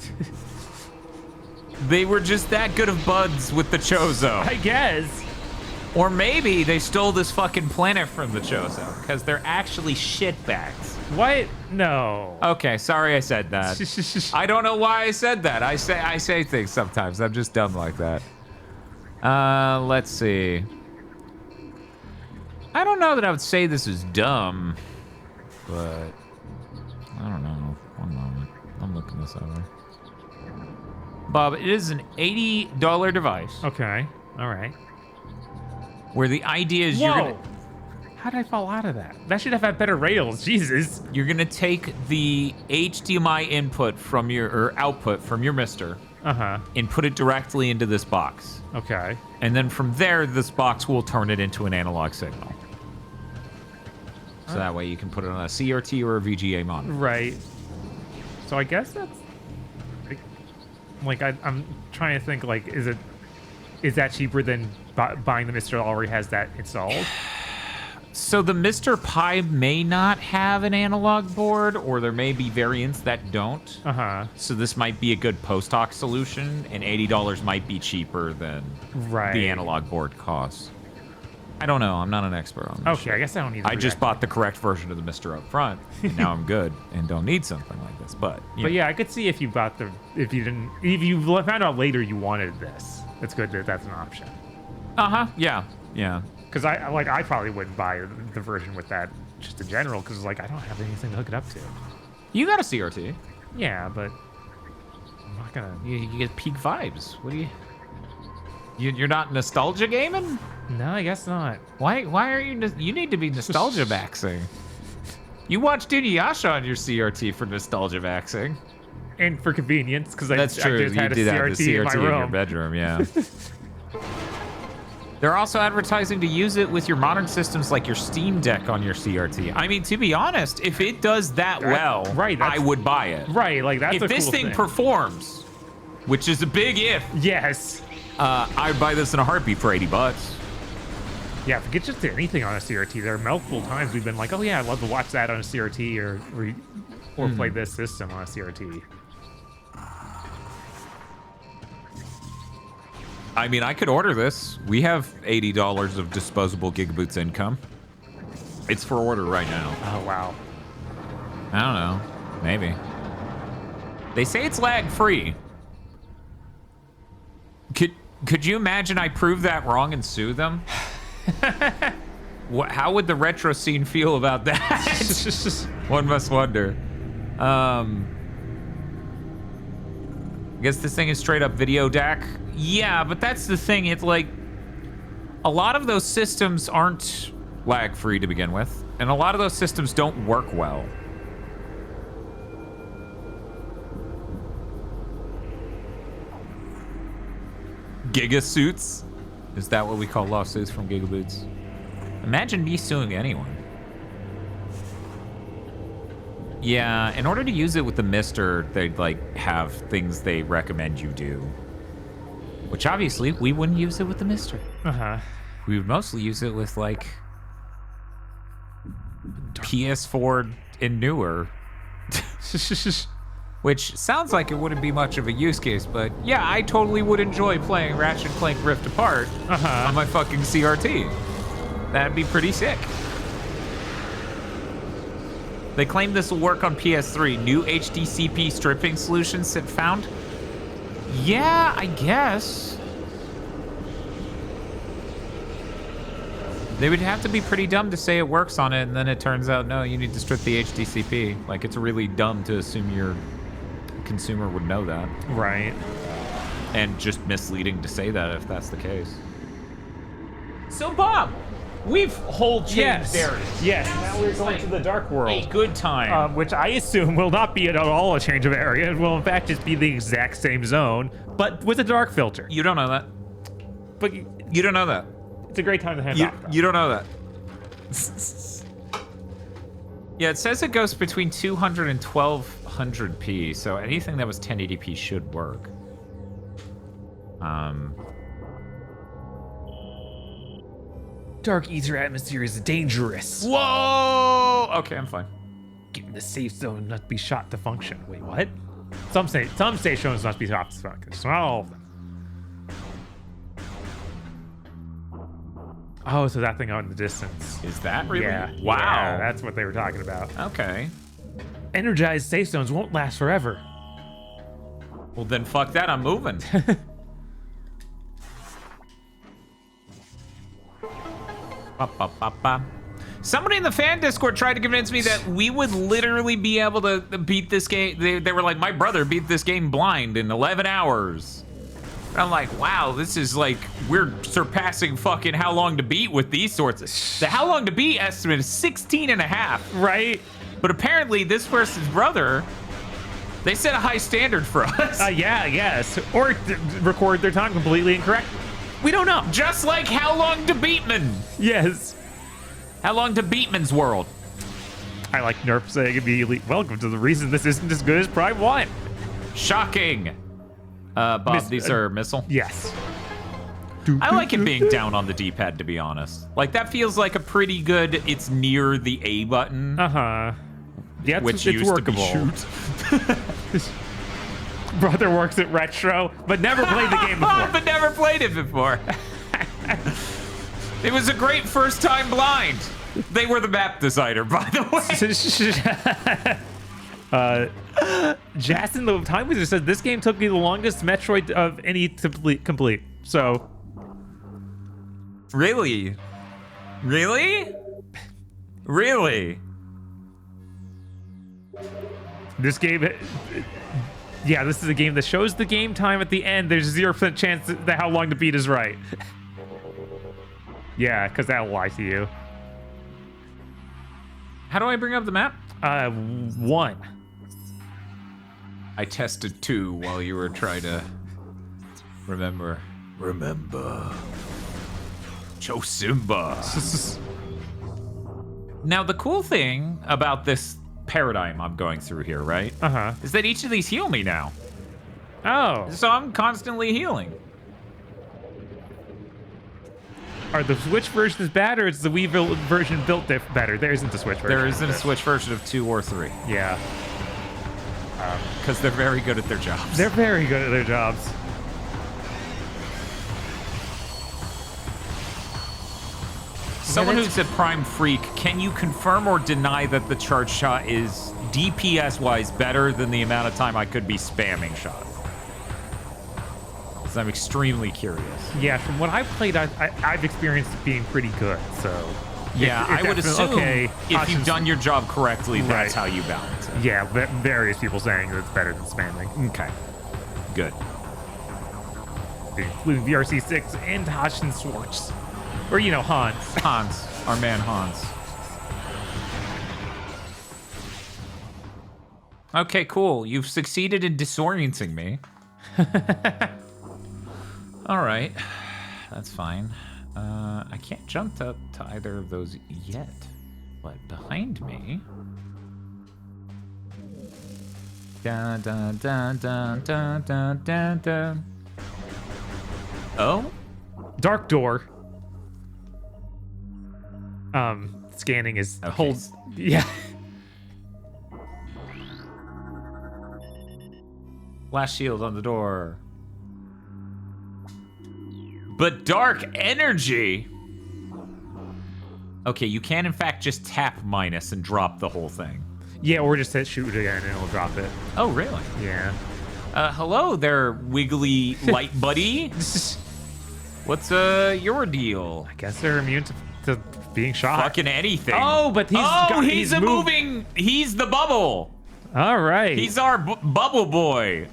They were just that good of buds with the Chozo. I guess. Or maybe they stole this fucking planet from the Chozo, because they're actually shitbags. What? No. Okay, sorry I said that. I don't know why I said that. I say things sometimes. I'm just dumb like that. Let's see. I don't know that I would say this is dumb, but I don't know. One moment. I'm looking this over. Bob, it is an $80 device. Okay. All right. Where the idea is Whoa! How did I fall out of that? That should have had better rails. Jesus. you're gonna take the HDMI input from your output from your Mister. Uh-huh. And put it directly into this box. Okay. And then from there, this box will turn it into an analog signal. So that way you can put it on a CRT or a VGA monitor. Right. So I guess that's like I'm trying to think, like, is that cheaper than buying the Mister that already has that installed? So the Mr. Pi may not have an analog board, or there may be variants that don't. Uh-huh. So this might be a good post-hoc solution, and $80 might be cheaper than Right. the analog board costs. I don't know. I'm not an expert on this. Okay, I guess I don't need to I just bought the correct version of the Mister up front, and now I'm good and don't need something like this. But yeah, I could see if you found out later you wanted this. It's good that that's an option. Yeah. Because I probably wouldn't buy the version with that just in general, because like I don't have anything to hook it up to. You got a CRT. Yeah, but I'm not gonna. You get peak vibes. What do you? You're not nostalgia gaming? No, I guess not. Why are you? You need to be nostalgia maxing. You watched Inuyasha on your CRT for nostalgia maxing. And for convenience, because I That's just true. had You a did have CRT, the CRT in my in your room. bedroom, yeah. They're also advertising to use it with your modern systems like your Steam Deck on your CRT. I mean, to be honest, if it does that well, right, I would buy it. Right, like that's if a this cool thing performs, which is a big if, Yes. I'd buy this in a heartbeat for $80. Yeah, forget just anything on a CRT. There are multiple times we've been like, oh yeah, I'd love to watch that on a CRT or play this system on a CRT. I mean, I could order this. We have $80 of disposable GigaBoots income. It's for order right now. Oh wow. I don't know. Maybe. They say it's lag-free. Could you imagine I prove that wrong and sue them? How would the retro scene feel about that? One must wonder. I guess this thing is straight up video DAC. Yeah, but that's the thing. It's like a lot of those systems aren't lag-free to begin with, and a lot of those systems don't work well. Gigasuits? Is that what we call lawsuits from GigaBoots? Imagine me suing anyone. Yeah, in order to use it with the Mister, they'd like have things they recommend you do. Which obviously we wouldn't use it with the Mister. Uh-huh. We would mostly use it with like PS4 and newer. Which sounds like it wouldn't be much of a use case, but yeah, I totally would enjoy playing Ratchet & Clank Rift Apart on my fucking CRT. That'd be pretty sick. They claim this will work on PS3. New HDCP stripping solutions found? Yeah, I guess. They would have to be pretty dumb to say it works on it, and then it turns out, no, you need to strip the HDCP. Like, it's really dumb to assume your consumer would know that. Right. And just misleading to say that if that's the case. So, Bob, we've whole changed areas. Yes. Now we're going to the dark world. A good time. Which I assume will not be at all a change of area. It will, in fact, just be the exact same zone, but with a dark filter. You don't know that. But You don't know that. it's a great time to hand off. You don't know that. Yeah, it says it goes between 200 and 1200p, so anything that was 1080p should work. Dark ether atmosphere is dangerous. Whoa! Okay, I'm fine. Getting the safe zone not be shot to function. Wait, what? Some safe zones must be shot to function. It's not all of them. Oh, so that thing out in the distance. Is that really? Yeah. Wow. Yeah, that's what they were talking about. Okay. Energized safe zones won't last forever. Well, then fuck that. I'm moving. Somebody in the fan Discord tried to convince me that we would literally be able to beat this game. They were like, my brother beat this game blind in 11 hours. And I'm like, wow, this is like, we're surpassing fucking how long to beat with these sorts of... The how long to beat estimate is 16 and a half. Right? But apparently this person's brother, they set a high standard for us. Yeah, yes. Or record their time completely incorrect. We don't know. Just like how long to Beatman. Yes. How long to Beatman's World. I like Nerf saying immediately, welcome to the reason this isn't as good as Prime 1. Shocking. Bob, these are missile. Yes. I like it being down on the D-pad, to be honest. Like, that feels like a pretty good, it's near the A button. Uh-huh. Yeah, which it's used workable. to be shoot. Brother works at Retro, but never played the game before. But never played it before. It was a great first time blind. They were the map designer, by the way. Jason, the time wizard said this game took me the longest Metroid of any to complete. So, Really? This game, yeah, this is a game that shows the game time at the end. There's a 0% chance that how long to beat is right. Yeah, because that'll lie to you. How do I bring up the map? 1. I tested 2 while you were trying to remember. Remember. Chosimba. Now, the cool thing about this paradigm I'm going through here, right? Uh-huh. Is that each of these heal me now. Oh. So I'm constantly healing. Are the Switch versions bad, or is the Wii version built better? There isn't a Switch version. There isn't a Switch version of 2 or 3. Yeah. Because they're very good at their jobs. They're very good at their jobs. Someone who's a Prime freak, can you confirm or deny that the charge shot is DPS-wise better than the amount of time I could be spamming shots? Because I'm extremely curious. Yeah, from what I've played, I've experienced it being pretty good, so... Yeah, I would assume okay, if you've done your job correctly, that's Right. how you balance it. Yeah, various people saying that it's better than spamming. Okay, good. Including VRC6 and Hashin Swartz. Or, you know, Hans. Hans, our man Hans. Okay, cool. You've succeeded in disorienting me. All right, that's fine. I can't jump up to either of those yet, but behind me. Dun dun dun dun dun dun dun dun. Oh, Dark Door. Scanning is okay. Yeah. Last shield on the door. But dark energy. Okay, you can in fact just tap minus and drop the whole thing. Yeah, or just hit shoot again and it'll drop it. Oh, really? Yeah. Hello there, wiggly light buddy. What's your deal? I guess they're immune to being shot. Fucking anything. Oh, but he's a moving. He's the bubble. All right. He's our bubble boy.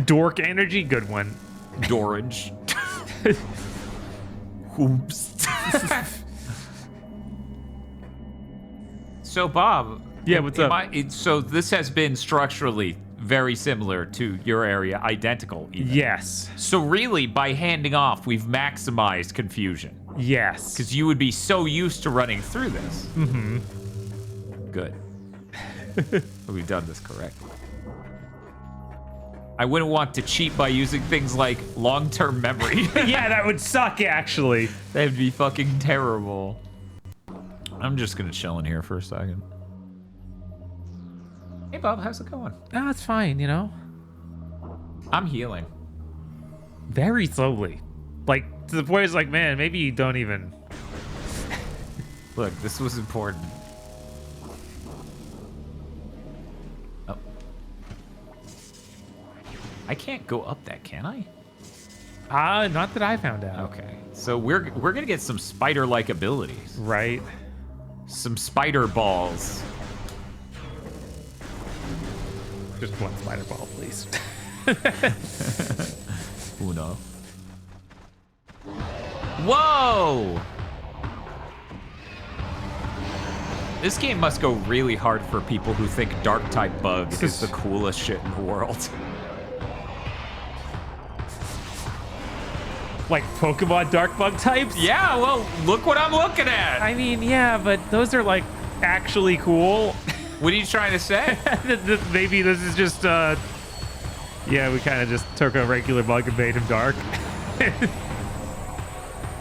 Dork energy, good one. Dorage. Whoops. So, Bob. Yeah, what's up? So this has been structurally very similar to your area, identical even. Yes. So really, by handing off, we've maximized confusion. Yes. Because you would be so used to running through this. Mm-hmm. Good. We've done this correctly. I wouldn't want to cheat by using things like long-term memory. Yeah, that would suck, actually. That'd be fucking terrible. I'm just gonna chill in here for a second. Hey, Bob, how's it going? No, it's fine, you know? I'm healing. Very slowly. Like, to the point it's like, man, maybe you don't even... Look, this was important. Oh. I can't go up that, can I? Not that I found out. Okay, so we're gonna get some spider-like abilities. Right. Some spider balls. Just one spider ball, please. Uno. Whoa! This game must go really hard for people who think dark type bug is the coolest shit in the world. Like Pokemon dark bug types? Yeah, well, look what I'm looking at. I mean, yeah, but those are like actually cool. What are you trying to say? Maybe this is just, yeah, we kind of just took a regular bug and made him dark.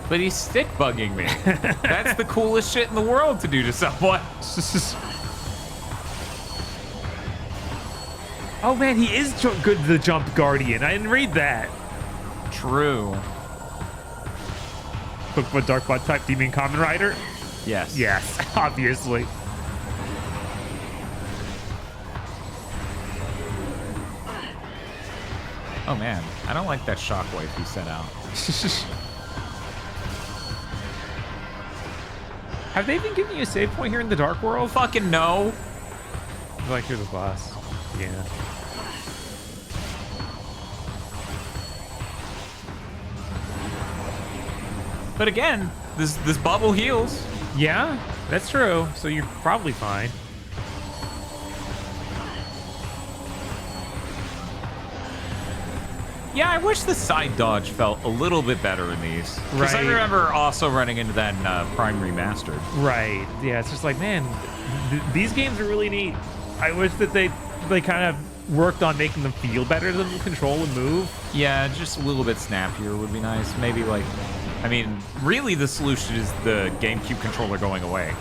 But he's stick bugging me. That's the coolest shit in the world to do to someone. Oh man, he is good, the Jump Guardian. I didn't read that. True. Pokemon Dark Bug type, do you mean Common Rider? Yes. Yes, obviously. Oh man, I don't like that shockwave he sent out. Have they been giving you a save point here in the Dark World? Fucking no. Like, here's a boss. Yeah. But again, this bubble heals. Yeah, that's true. So you're probably fine. Yeah, I wish the side dodge felt a little bit better in these. Because I Right. remember also running into that in Prime Remastered. Right. Yeah, it's just like, man, these games are really neat. I wish that they kind of worked on making them feel better than control and move. Yeah, just a little bit snappier would be nice. Maybe like, I mean, really the solution is the GameCube controller going away.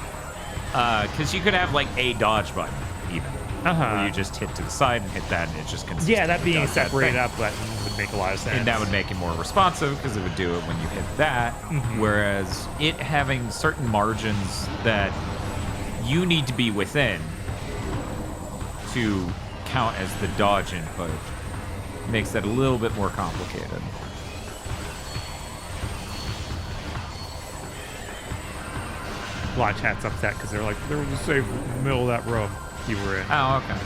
Because you could have like a dodge button even. Where you just hit to the side and hit that and it just consistently Yeah, that being does that separated thing. up would make a lot of sense. And that would make it more responsive because it would do it when you hit that. Whereas it having certain margins that you need to be within to count as the dodge input makes that a little bit more complicated. A lot of chat's upset because they're like, there was a save in the middle of that room you were in. Oh, okay.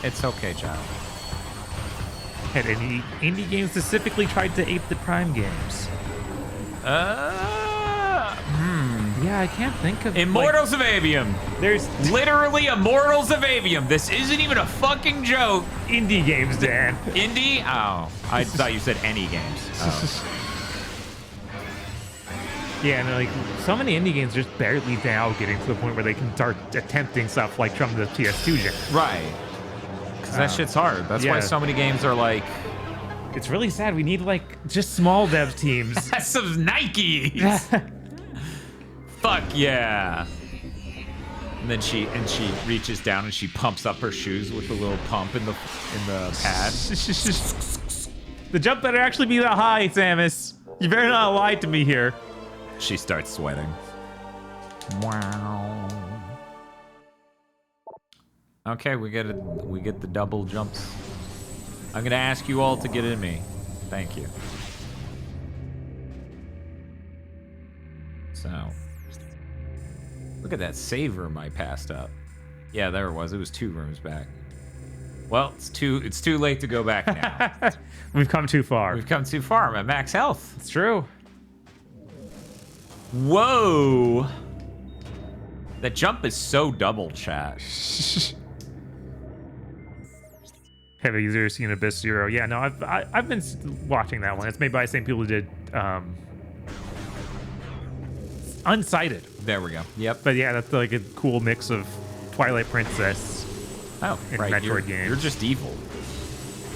It's okay, child. Had any indie games specifically tried to ape the Prime games? Yeah, I can't think of Immortals of Avium. There's Literally Immortals of Avium. This isn't even a fucking joke. indie games, Dan. Indie? Oh, I thought you said any games. Oh. Yeah, and like so many indie games just barely now getting to the point where they can start attempting stuff like from the PS2 gen. Right. Because that shit's hard. That's why yeah. so many games are like, It's really sad. We need like just small dev teams. that's some Nikes. Fuck yeah. And then she reaches down and she pumps up her shoes with a little pump in the pad. The jump better actually be that high, Samus. You better not lie to me here. She starts sweating. Wow. Okay, we get the double jumps. I'm gonna ask you all to get in me. Thank you. So, look at that save room I passed up. Yeah, there it was. It was 2 rooms back. Well, it's too late to go back now. We've come too far. We've come too far. I'm at max health. It's true. Whoa! That jump is so double, chat. Have you ever seen Abyss Zero? Yeah, no, I've been watching that one. It's made by the same people who did Unsighted. There we go. Yep. But yeah, that's like a cool mix of Twilight Princess. Oh, in right. Metroid games. You're just evil.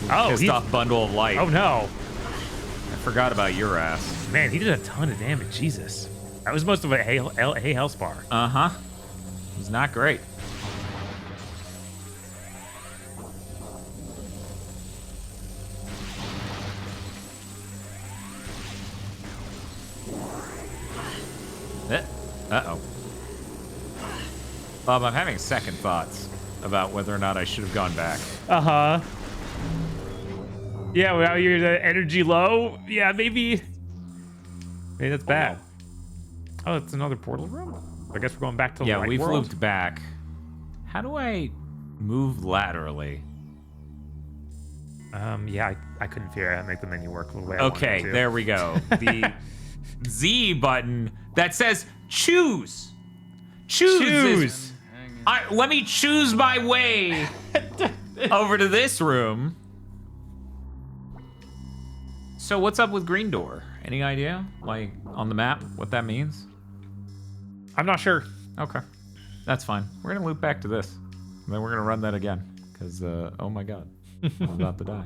Oh, Pissed off bundle of light. Oh no, I forgot about your ass. man, he did a ton of damage. Jesus, that was most of a Hey Hellspar. Uh-huh. It was not great. Uh-oh. Bob, I'm having second thoughts about whether or not I should have gone back. Uh-huh. Yeah, well, you're the energy low. Yeah, maybe that's bad. Oh, it's another portal room? I guess we're going back to the Yeah, light we've world. looped back. How do I move laterally? Yeah, I couldn't figure out how to make the menu work the way I wanted Okay, it to. there we go. The Z button that says choose. Choose. Let me choose my way over to this room. So what's up with Green Door? Any idea? Like on the map, what that means? I'm not sure. Okay, that's fine. We're gonna loop back to this. And then we're gonna run that again. Cause oh my god, I'm about to die.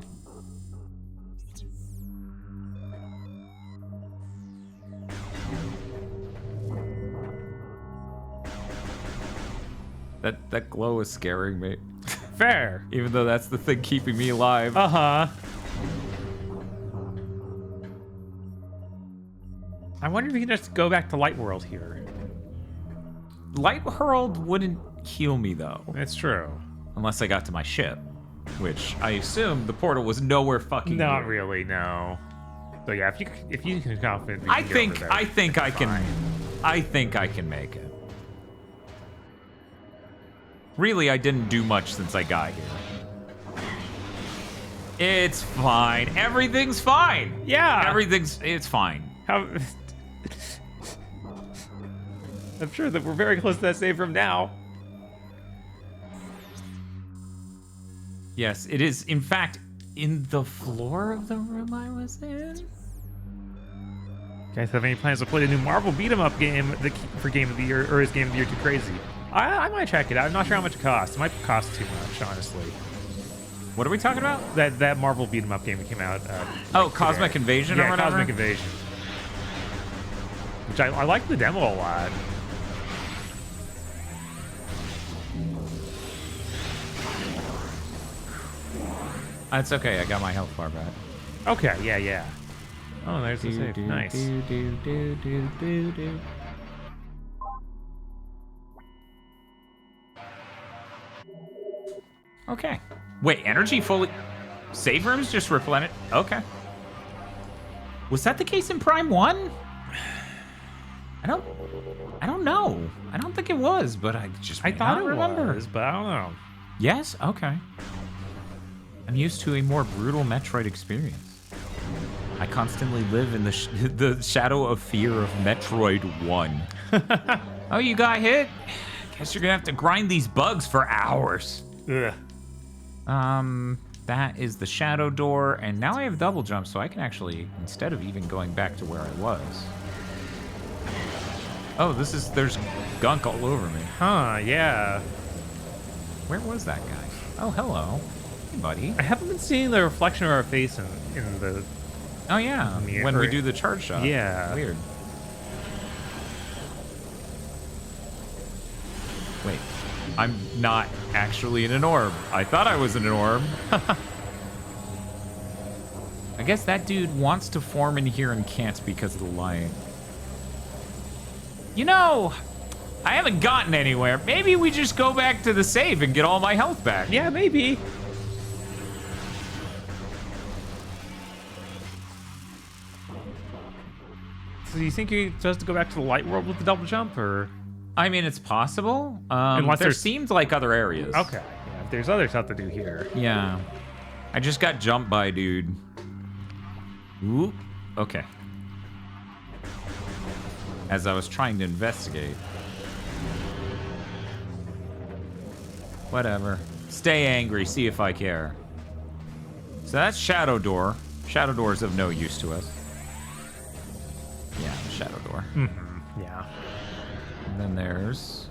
That glow is scaring me. Fair. Even though that's the thing keeping me alive. Uh-huh. I wonder if we can just go back to Light World here. Light Hurled wouldn't heal me though. That's true. Unless I got to my ship. Which I assume the portal was nowhere fucking Not near. really, no. So yeah, if you can confidently I get think over there, I think I can fine. I think I can make it. Really, I didn't do much since I got here. It's fine. Everything's fine. Yeah. It's fine. How? I'm sure that we're very close to that save room now. Yes, it is, in fact, in the floor of the room I was in. You guys have any plans to play the new Marvel beat 'em up game for Game of the Year, or is Game of the Year too crazy? I might check it out. I'm not sure how much it costs. It might cost too much, honestly. What are we talking about? That Marvel beat 'em up game that came out. Cosmic today. Invasion or Yeah, whatever? Cosmic Invasion. Which I like the demo a lot. It's okay, I got my health bar back. Okay, yeah. Oh, there's the save. Nice. Okay. Wait, energy fully... Save rooms just replenish... Okay. Was that the case in Prime 1? I don't know. I don't think it was, but I thought it remember. was, but I don't know. Yes? Okay. I'm used to a more brutal Metroid experience. I constantly live in the shadow of fear of Metroid 1. Oh, you got hit? Guess you're gonna have to grind these bugs for hours. Ugh. That is the shadow door, and now I have double jump, so I can actually, instead of even going back to where I was. Oh, there's gunk all over me. Huh, yeah. Where was that guy? Oh, hello. Hey, buddy. I haven't been seeing the reflection of our face in the... Oh, yeah, when we do the charge shot. Yeah. Weird. Wait, I'm not actually in an orb. I thought I was in an orb. I guess that dude wants to form in here and can't because of the light. You know, I haven't gotten anywhere. Maybe we just go back to the save and get all my health back. Yeah, maybe. So do you think you're supposed to go back to the light world with the double jump, or...? I mean, it's possible. Unless there there's- seemed like other areas. Okay, yeah, if there's other stuff to do here. Yeah. I just got jumped by, dude. Ooh. Okay. As I was trying to investigate. Whatever. Stay angry, see if I care. So that's Shadow Door. Shadow Door is of no use to us. Yeah, the Shadow Door. Mm-hmm, yeah. And then there's...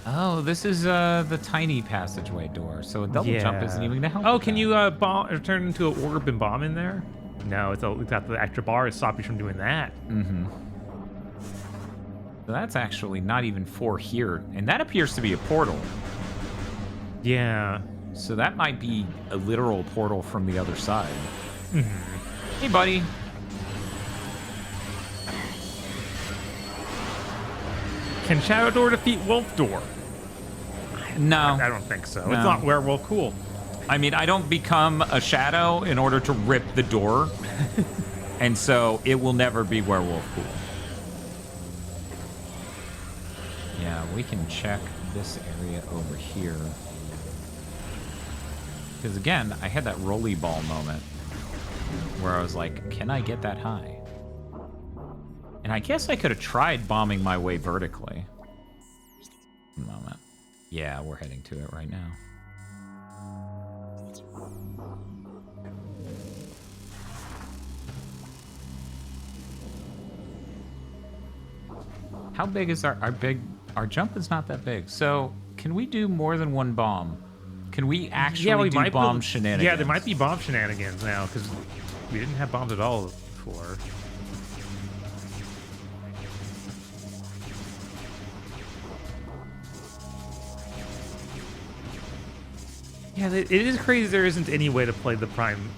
Oh, this is the tiny passageway door, so a double jump isn't even gonna help. Oh, with can that. you bomb or turn into an orb and bomb in there? No, it's got the extra bar to stop you from doing that. Mm-hmm. So that's actually not even for here, and that appears to be a portal. Yeah. So that might be a literal portal from the other side. Mm-hmm. Hey, buddy. Can Shadow Door defeat Wolf Door? No. I don't think so. No. It's not werewolf cool. I mean, I don't become a shadow in order to rip the door, and so it will never be werewolf cool. Yeah, we can check this area over here. Because again, I had that rolly ball moment where I was like, can I get that high? And I guess I could have tried bombing my way vertically. Moment. Yeah, we're heading to it right now. How big is our jump is not that big. So can we do more than one bomb? Can we actually do bomb shenanigans? Yeah, there might be bomb shenanigans now, because we didn't have bombs at all before. Yeah, it is crazy there isn't any way to play the Prime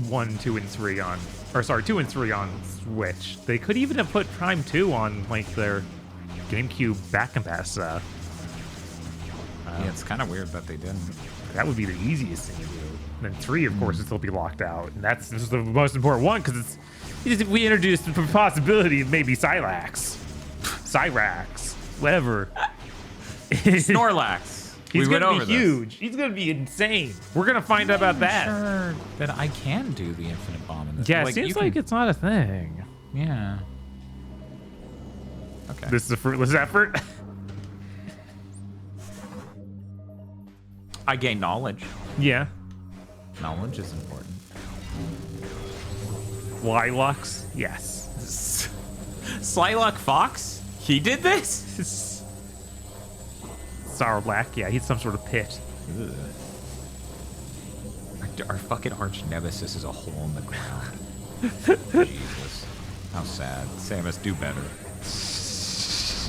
1, 2, and 3 on... Or sorry, 2 and 3 on Switch. They could even have put Prime 2 on, like, their GameCube back compat stuff. Yeah, it's kind of weird that they didn't. That would be the easiest thing to do. And then 3, of course, would still be locked out. And this is the most important one because we introduced the possibility of maybe Cyrax, whatever. Snorlax. He's We went gonna over be this. huge. He's gonna be insane. We're gonna find out about that. Sure that I can do the infinite bomb in this. Yeah, it Like, seems you like can- it's not a thing. Yeah. Okay. This is a fruitless effort. I gain knowledge. Yeah. Knowledge is important. Lilux. Yes. Slylock Fox? He did this? Sarlacc. Yeah, he's some sort of pit. Our fucking arch nemesis is a hole in the ground. Jesus. How sad. Samus, do better.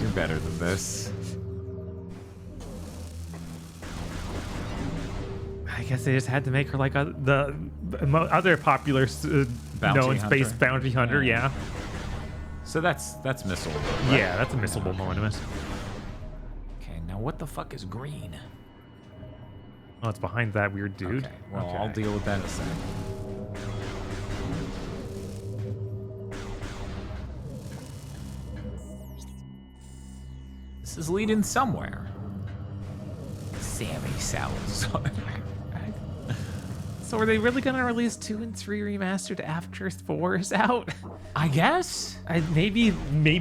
You're better than this. I guess they just had to make her like the other popular known space hunter. bounty hunter. Yeah. So that's missile. right? Yeah, that's a missable monument. Okay, now what the fuck is green? Oh, it's behind that weird dude. Okay, well, I'll deal with that in a second. This is leading somewhere. Sammy Salazar. So are they really gonna release 2 and 3 remastered after 4 is out? I guess. Maybe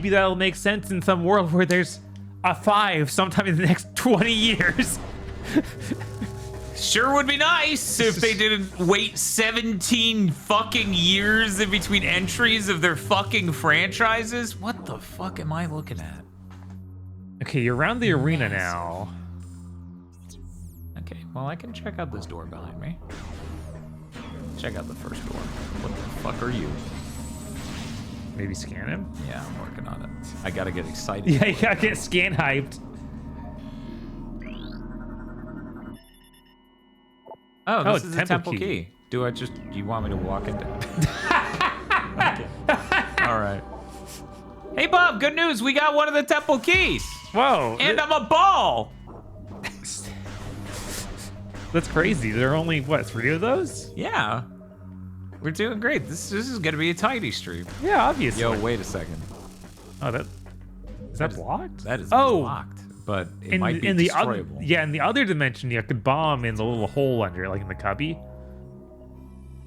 that'll make sense in some world where there's a 5 sometime in the next 20 years. Sure would be nice if they didn't wait 17 fucking years in between entries of their fucking franchises. What the fuck am I looking at? Okay, you're around the arena now. Okay, well, I can check out this door behind me. Check out the first door. What the fuck are you? Maybe scan him? Yeah, I'm working on it. I gotta get excited. Yeah, you gotta get scan hyped. Oh, Oh, this it's is a temple temple key. key. Do you want me to walk into Okay. All right. Hey, Bob, good news. We got one of the temple keys. Whoa. And I'm a ball. That's crazy. There are only, what, 3 of those? Yeah. We're doing great. This is going to be a tiny stream. Yeah, obviously. Yo, wait a second. Oh, is that blocked? That is Oh. blocked, but it might be in the other, destroyable. yeah, in the other dimension, you could bomb in the little hole under it, like in the cubby.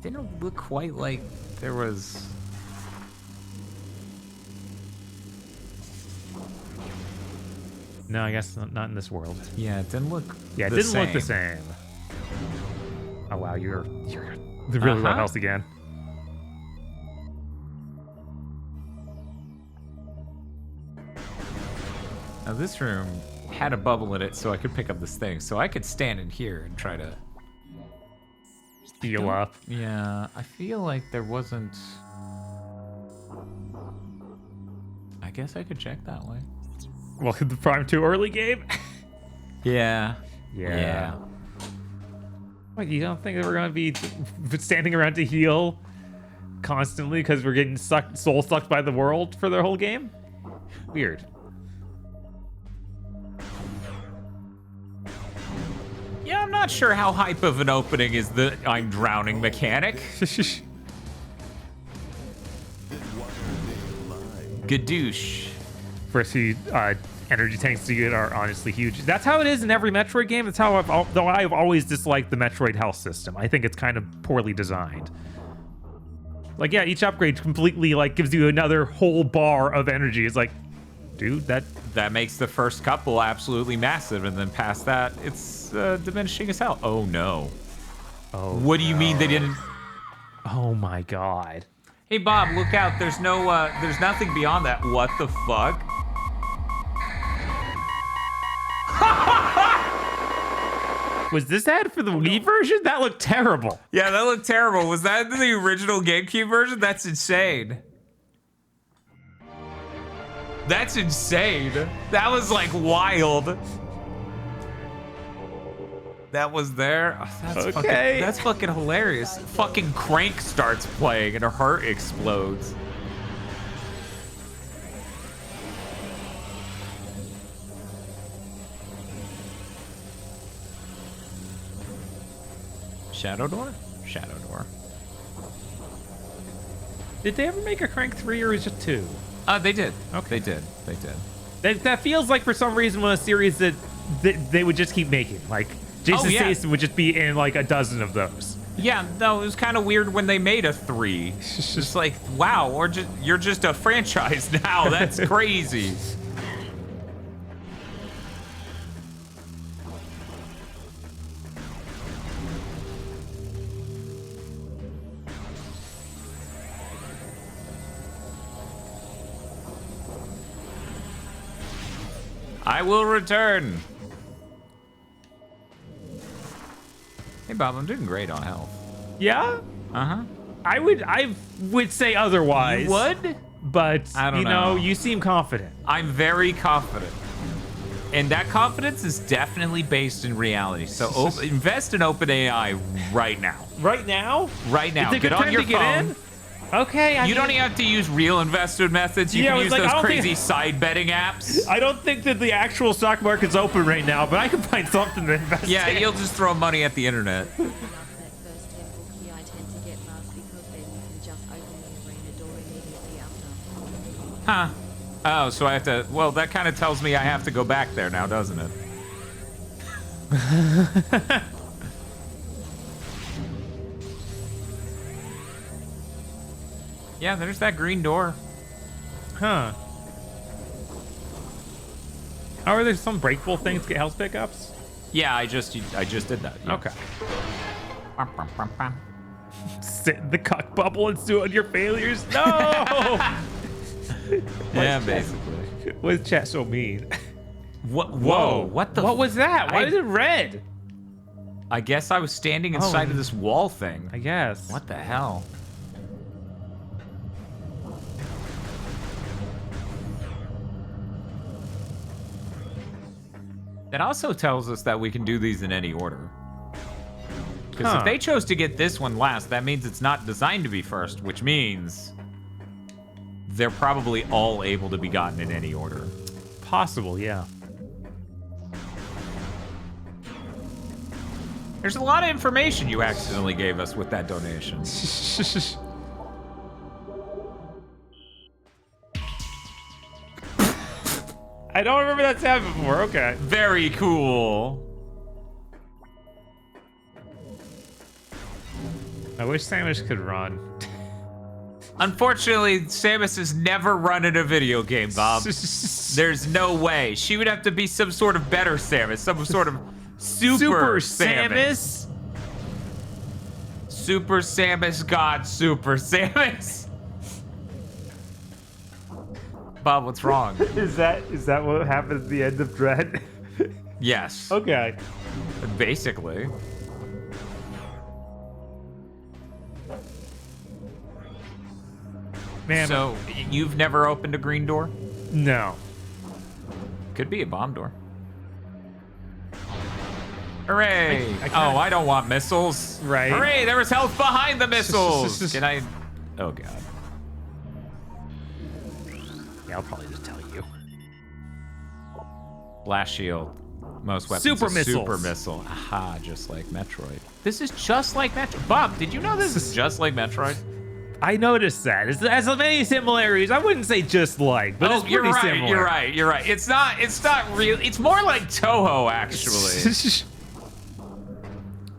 Didn't look quite like there was... No, I guess not in this world. Yeah, it didn't look Yeah, it the didn't look the same. same. Oh wow, you're the really low Uh-huh. health again. Now this room had a bubble in it so I could pick up this thing. So I could stand in here and try to... Heal up. Yeah, I feel like there wasn't... I guess I could check that way. Welcome to Prime 2 early game. Yeah. Yeah. What, you don't think that we're gonna be standing around to heal constantly because we're getting soul sucked by the world for the whole game? Weird. Yeah, I'm not sure how hype of an opening is the I'm drowning mechanic. Gadoosh. First few energy tanks to get are honestly huge. That's how it is in every Metroid game. That's how I've always disliked the Metroid health system. I think it's kind of poorly designed. Like, yeah, each upgrade completely like gives you another whole bar of energy. It's like, dude, That makes the first couple absolutely massive, and then past that, it's diminishing as hell. Oh no. oh, What do you mean they didn't? oh my god. Hey Bob, look out! There's nothing beyond that. What the fuck? Was this ad for the Wii version? That looked terrible. Yeah, that looked terrible. Was that the original GameCube version? That's insane. That's insane. That was like wild. That was there. Oh, Okay. That's fucking hilarious. Fucking Crank starts playing and her heart explodes. Shadow door? Shadow door. Did they ever make a Crank 3 or is it just 2? They did. Okay. They did. They did. That feels like for some reason one of the series that they would just keep making. Like Jason Statham would just be in like a dozen of those. Yeah, no, it was kind of weird when they made a 3. It's just like, wow, you're just a franchise now. That's crazy. I will return. Hey, Bob, I'm doing great on health. Yeah? Uh-huh. I would say otherwise. You would? But I don't you know, you seem confident. I'm very confident. And that confidence is definitely based in reality. So invest in OpenAI right now. Right now? Right now. It's a good Get on time your to get phone. in? Okay. You don't even have to use real investment methods. You Yeah, can I use was like, I those don't crazy think- side betting apps. I don't think that the actual stock market's open right now, but I can find something to invest Yeah, in. you'll just throw money at the internet. That first temple key I tend to get past because then you can just open the arena door immediately after. Huh. Oh, so I have to... Well, that kind of tells me I have to go back there now, doesn't it? Yeah, there's that green door. Huh. Oh, are there some breakable things to get health pickups? Yeah, I just did that. Yeah. Okay. Bum, bum, bum, bum. Sit in the cock bubble and stew on your failures? No! Yeah, basically. Why is chat so mean? What? Whoa! What the? What was that? Why I- is it red? I guess I was standing inside of this wall thing. I guess. What the hell? It also tells us that we can do these in any order. Because if they chose to get this one last, that means it's not designed to be first, which means they're probably all able to be gotten in any order. Possible, yeah. There's a lot of information you accidentally gave us with that donation. I don't remember that sound before. Okay. Very cool. I wish Samus could run. Unfortunately, Samus has never run in a video game, Bob. There's no way. She would have to be some sort of better Samus, some sort of super Samus. Super Samus God Super Samus. Bob, what's wrong? Is that what happened at the end of Dread? Yes. Okay. Basically. Man. So, you've never opened a green door? No. Could be a bomb door. Hooray! I Oh, I don't want missiles. Right. Hooray! There was health behind the missiles. Can I? Oh god. Yeah, I'll probably just tell you. Blast shield. Most weapons. Super are missiles. Super missile. Aha! Just like Metroid. This is just like Metroid. Bob, did you know this is just like Metroid? I noticed that. It has many similarities. I wouldn't say just like, but it's pretty you're right. similar. You're right. You're right. It's not real. It's more like Toho, actually.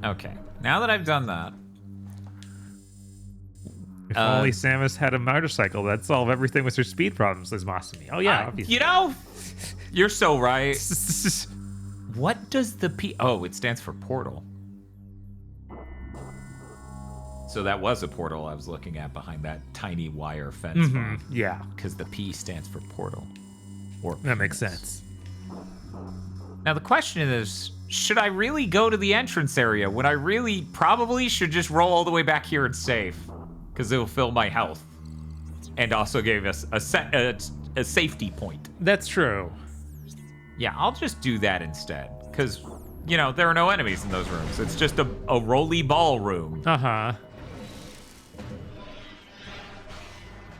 Okay. Now that I've done that. If only Samus had a motorcycle, that'd solve everything with her speed problems, says Masumi. Oh, yeah, obviously. You know, you're so right. What does the P... Oh, it stands for portal. So that was a portal I was looking at behind that tiny wire fence. Yeah. Because the P stands for portal. Or That makes sense. Now the question is, should I really go to the entrance area when I really probably should just roll all the way back here and save? Because it'll fill my health. And also give us a safety point. That's true. Yeah, I'll just do that instead. Because, you know, there are no enemies in those rooms. It's just a rolly ball room. Uh-huh.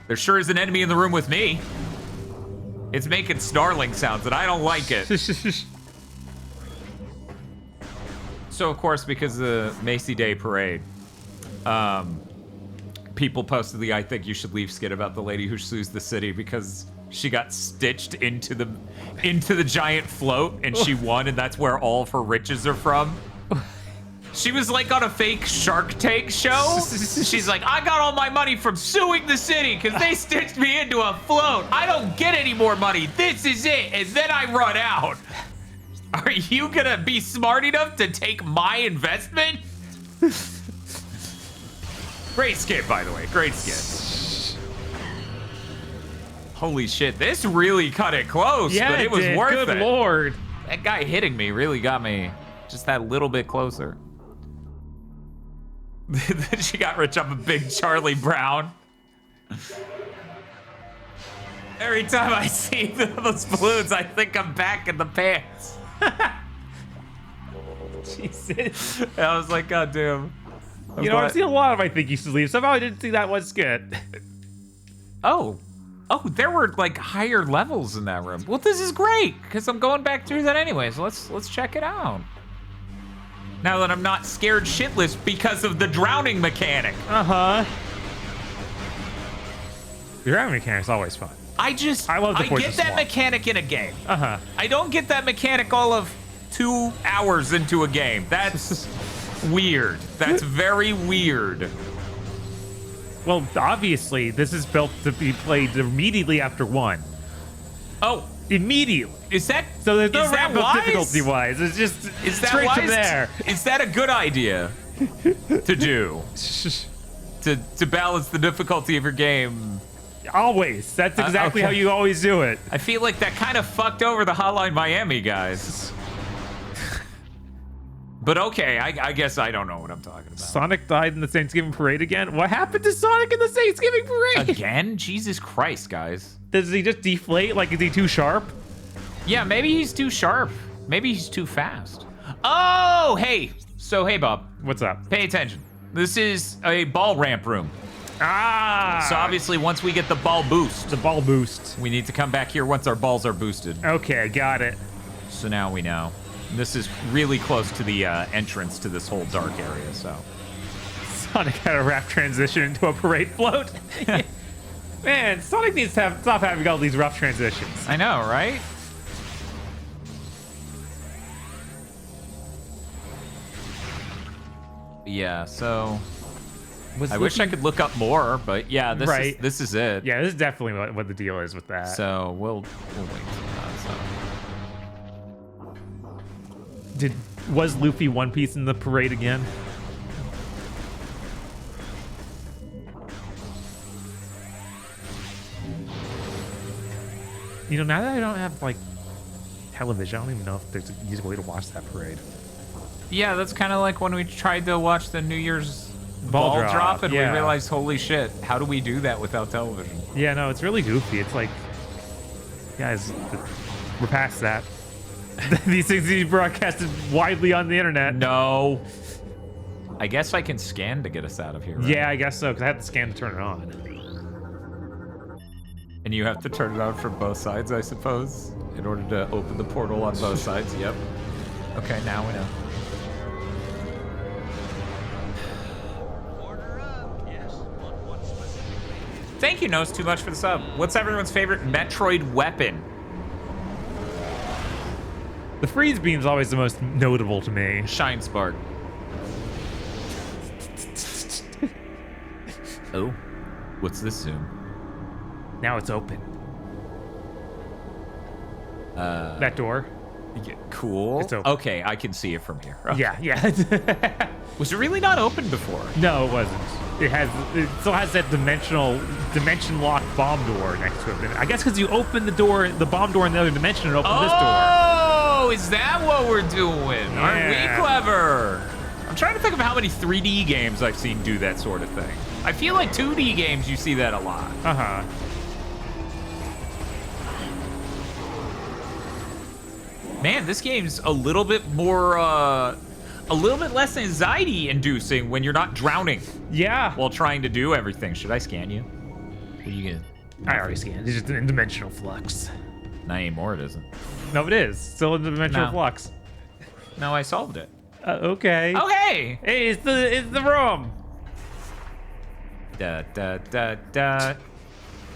There sure is an enemy in the room with me. It's making snarling sounds and I don't like it. So of course, because of the Macy Day Parade, people posted the "I think you should leave" skit about the lady who sues the city because she got stitched into the giant float and she won, and that's where all of her riches are from. She was like on a fake Shark Tank show. She's like, I got all my money from suing the city because they stitched me into a float. I don't get any more money. This is it. And then I run out. Are you gonna be smart enough to take my investment? Great skit, by the way. Great skit. Holy shit, this really cut it close, Yeah, but it was did. worth it. Good lord. That guy hitting me really got me just that little bit closer. Then she got rich off a big Charlie Brown. Every time I see those balloons, I think I'm back in the pants. Jesus. I was like, God damn. You know, I've seen a lot of I Think You Should Leave. Somehow I didn't see that one skit. Oh, there were like higher levels in that room. Well, this is great because I'm going back through that anyways. Let's check it out. Now that I'm not scared shitless because of the drowning mechanic. Uh-huh. The drowning mechanic's always fun. I love the get poison that swamp. mechanic in a game. Uh-huh. I don't get that mechanic all of 2 hours into a game. That's weird. That's very weird. Well, obviously, this is built to be played immediately after 1. Oh, Immediately. is that So there's no is that ramp up wise? difficulty-wise. It's just Is that straight wise? from there. Is that a good idea to do? To balance the difficulty of your game? Always. That's exactly okay. how you always do it. I feel like that kind of fucked over the Hotline Miami guys. But okay, I guess I don't know what I'm talking about. Sonic died in the Thanksgiving parade again? What happened to Sonic in the Thanksgiving parade? Again? Jesus Christ, guys. Does he just deflate? Like, is he too sharp? Yeah, maybe he's too sharp. Maybe he's too fast. Oh, hey. So, hey, Bob. What's up? Pay attention. This is a ball ramp room. Ah! So obviously, once we get the ball boost, the ball boost. we need to come back here once our balls are boosted. Okay, got it. So now we know. This is really close to the entrance to this whole dark area, so. Sonic had a rap transition into a parade float. Man, Sonic needs to stop having all these rough transitions. I know, right? Yeah, so I wish I could look up more, but yeah, this is it. Yeah, this is definitely what the deal is with that. So we'll wait for that. So. Was Luffy One Piece in the parade again? You know, now that I don't have like television, I don't even know if there's an easy way to watch that parade. Yeah, that's kind of like when we tried to watch the New Year's ball drop, and we realized, holy shit, how do we do that without television? Yeah, no, it's really goofy. It's like, guys, we're past that. These things need to be broadcasted widely on the internet. No. I guess I can scan to get us out of here, right? Yeah, I guess so, because I have to scan to turn it on. And you have to turn it on from both sides, I suppose, in order to open the portal on both sides. Yep. Okay, now we know. Order up. Yes, one specific. Thank you, Knows Too Much, for the sub. What's everyone's favorite Metroid weapon? The freeze beam's always the most notable to me. Shine Spark. Oh, what's this zoom? Now it's open. That door. Yeah, cool. It's open. Okay, I can see it from here. Okay. Yeah. Was it really not open before? No, it wasn't. It still has that dimension lock bomb door next to it. I guess because you open the bomb door in the other dimension and open this door. Oh, is that what we're doing? Aren't Yeah. we clever? I'm trying to think of how many 3D games I've seen do that sort of thing. I feel like 2D games, you see that a lot. Uh-huh. Man, this game's a little bit more, a little bit less anxiety-inducing when you're not drowning Yeah. while trying to do everything. Should I scan you? What are you gonna? I already scanned. It's just an dimensional flux. Not anymore, it isn't. No, it is. Still in the dimensional No. flux. No, I solved it. Okay. Oh, hey! Hey, it's the room. Da da da da.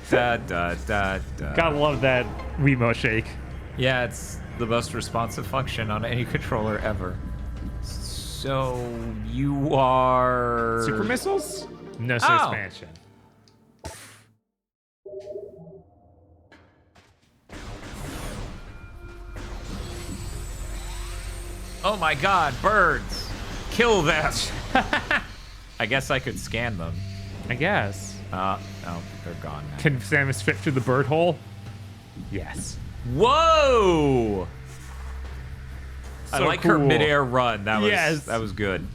Da da da da. Gotta love that Wiimote shake. Yeah, it's the most responsive function on any controller ever. So you are Super missiles? No Oh. expansion. Oh my God, birds! Kill them! I guess I could scan them. I guess. No, they're gone now. Can Samus fit through the bird hole? Yes. Whoa! I So like her cool. midair run. That was Yes. that was good.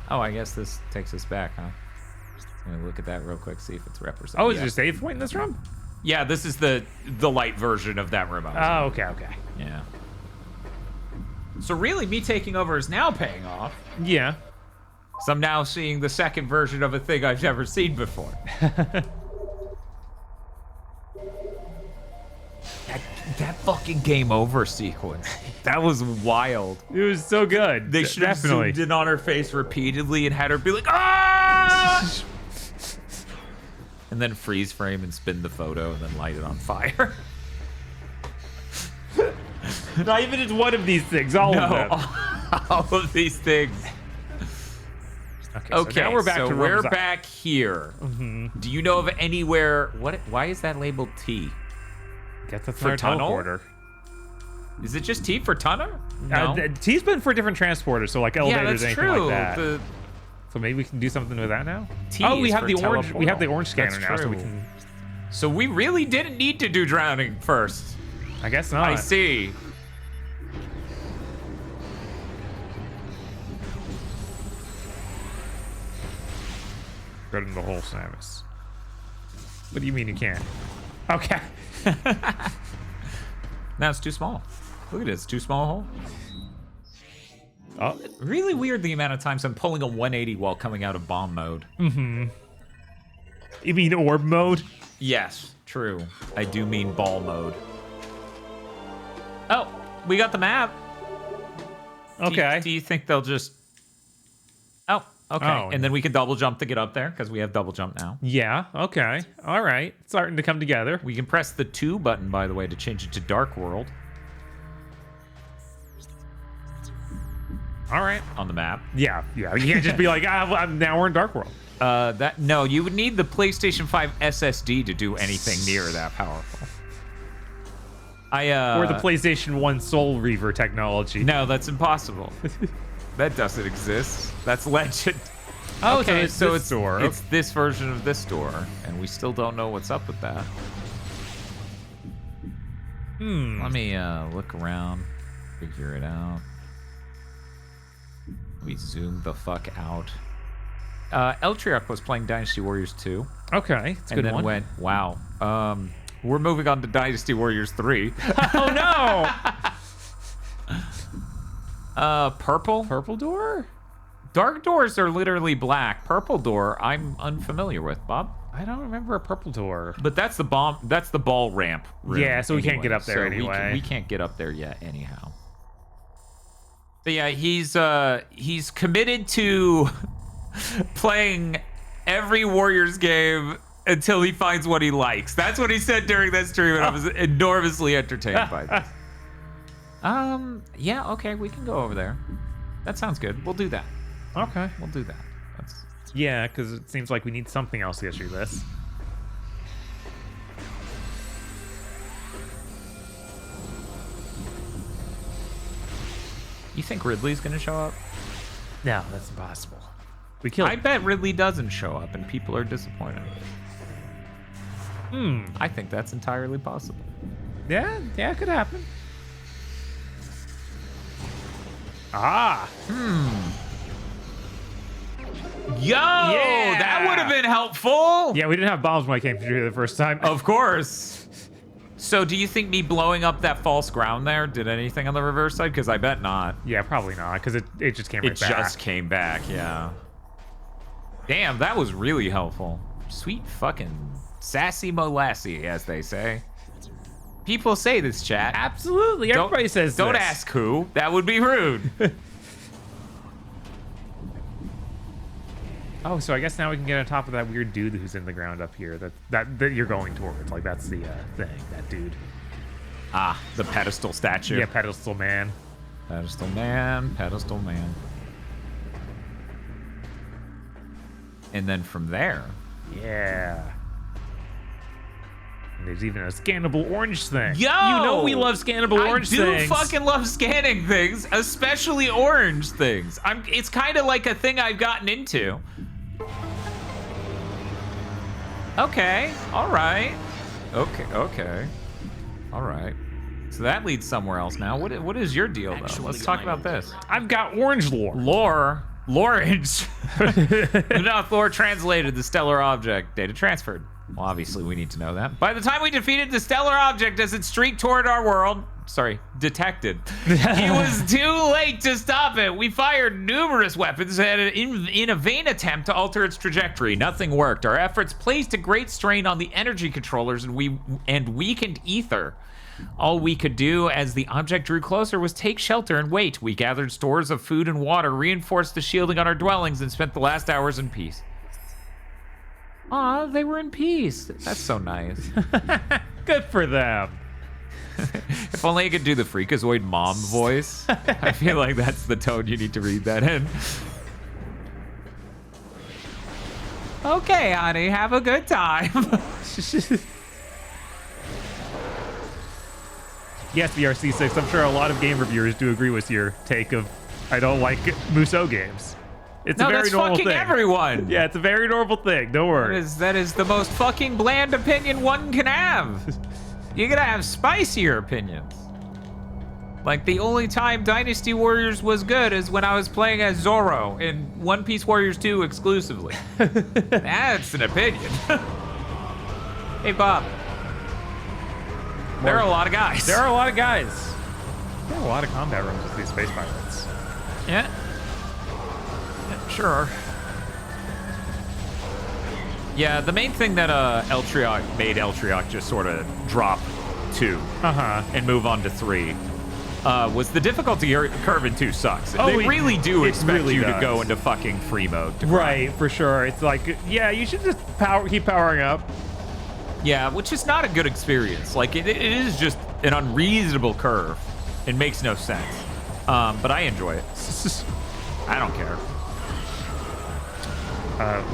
Oh, I guess this takes us back, huh? Let me look at that real quick, see if it's represented. Oh, is Yeah. there a save point in this room? Yeah, this is the light version of that room. Oh, okay. Yeah. So really, me taking over is now paying off. Yeah. So I'm now seeing the second version of a thing I've never seen before. that fucking game over sequence. That was wild. It was so good. They should have definitely. zoomed in on her face repeatedly and had her be like, ah! And then freeze frame and spin the photo and then light it on fire. Not even just one of these things. All of them. all of these things. Okay. Okay, So now we're back so to we're rooms. back here. Do you know of anywhere? Why is that labeled T? Guess that's for our tunnel? teleporter. Is it just T for tunnel? No. T's been for different transporters, so like yeah, elevators, that's anything true. like that. The So maybe we can do something with that now. T Oh, we is have for the orange. We have the teleportal. orange scanner That's now, so we true. can. So we really didn't need to do drowning first. I guess not. I see. Go in the hole, Samus. What do you mean you can't? Okay. Now it's too small. Look at it, it's too small a hole. Oh, Really weird the amount of times I'm pulling a 180 while coming out of bomb mode. you mean orb mode? Yes, true. I do mean ball mode. Oh, we got the map. Okay. Do you think they'll just... Oh, okay. Oh. And then we can double jump to get up there, because we have double jump now. Yeah. Okay. All right. Starting to come together. We can press the 2 button, by the way, to change it to Dark World All right. on the map. Yeah. Yeah. You can't just be like, now we're in Dark World. No, you would need the PlayStation 5 SSD to do anything near that powerful. Or the PlayStation 1 Soul Reaver technology. No, that's impossible. That doesn't exist. That's legend. Oh, Okay, so it's store. It's this version of this store, and we still don't know what's up with that. Let me look around, figure it out. We zoom the fuck out. Eltriak was playing Dynasty Warriors 2, Okay. It's a and good then one. went, wow. We're moving on to Dynasty Warriors 3. Oh no! Purple? Purple door? Dark doors are literally black. Purple door, I'm unfamiliar with, Bob. I don't remember a purple door. But that's the bomb. That's the ball ramp room. Yeah, so we can't get up there So anyway. We can't get up there yet, anyhow. But yeah, he's committed to playing every Warriors game until he finds what he likes. That's what he said during that stream, and I was enormously entertained by this. Yeah, okay, we can go over there. That sounds good. We'll do that. Okay. We'll do that. That's Yeah, because it seems like we need something else to get through this. You think Ridley's gonna show up? No, that's impossible. We killed I bet Ridley doesn't show up, and people are disappointed. I think that's entirely possible. Yeah, it could happen. Ah! Yo, that would have been helpful. Yeah, we didn't have bombs when I came through the first time. Of course. So do you think me blowing up that false ground there did anything on the reverse side? Because I bet not. Yeah, probably not, because it just came right It back. just came back, yeah. Damn, that was really helpful. Sweet fucking sassy molassie, as they say. People say this, chat. Absolutely, everybody says Don't this. ask who. That would be rude. Oh, so I guess now we can get on top of that weird dude who's in the ground up here that you're going towards. Like, that's the thing, that dude. Ah, the pedestal statue. Yeah, pedestal man. Pedestal man, pedestal man. And then from there... Yeah. And there's even a scannable orange thing. Yo! You know we love scannable orange things. I do fucking love scanning things, especially orange things. It's kind of like a thing I've gotten into. Okay, all right. Okay. All right. So that leads somewhere else now. What is your deal, though? Let's talk about this. I've got orange lore. Lawrence. Enough lore translated the stellar object. Data transferred. Well, obviously we need to know that. By the time we defeated the stellar object as it streaked toward our world, detected, it was too late to stop it. We fired numerous weapons in a vain attempt to alter its trajectory. Nothing worked. Our efforts placed a great strain on the energy controllers and weakened ether. All we could do as the object drew closer was take shelter and wait. We gathered stores of food and water, reinforced the shielding on our dwellings, and spent the last hours in peace. Aw, they were in peace. That's so nice. Good for them. If only I could do the Freakazoid mom voice. I feel like that's the tone you need to read that in. Okay, honey, have a good time. Yes, VRC6, I'm sure a lot of game reviewers do agree with your take of I don't like Musou games. It's a very normal thing. Everyone. Yeah, it's a very normal thing. Don't worry. That is the most fucking bland opinion one can have. You gotta have spicier opinions. Like, the only time Dynasty Warriors was good is when I was playing as Zoro in One Piece Warriors 2 exclusively. That's an opinion. Hey, Bob. There are a lot of guys. There are a lot of guys. There are a lot of combat rooms with these space pirates. Yeah. Sure. Yeah, the main thing that Eltriok made Eltriok just sort of drop 2 and move on to 3 was the difficulty curve in 2 sucks. They really do expect you to go into fucking free mode. Right, for sure. It's like, yeah, you should just keep powering up. Yeah, which is not a good experience. Like, it is just an unreasonable curve. It makes no sense. But I enjoy it. I don't care.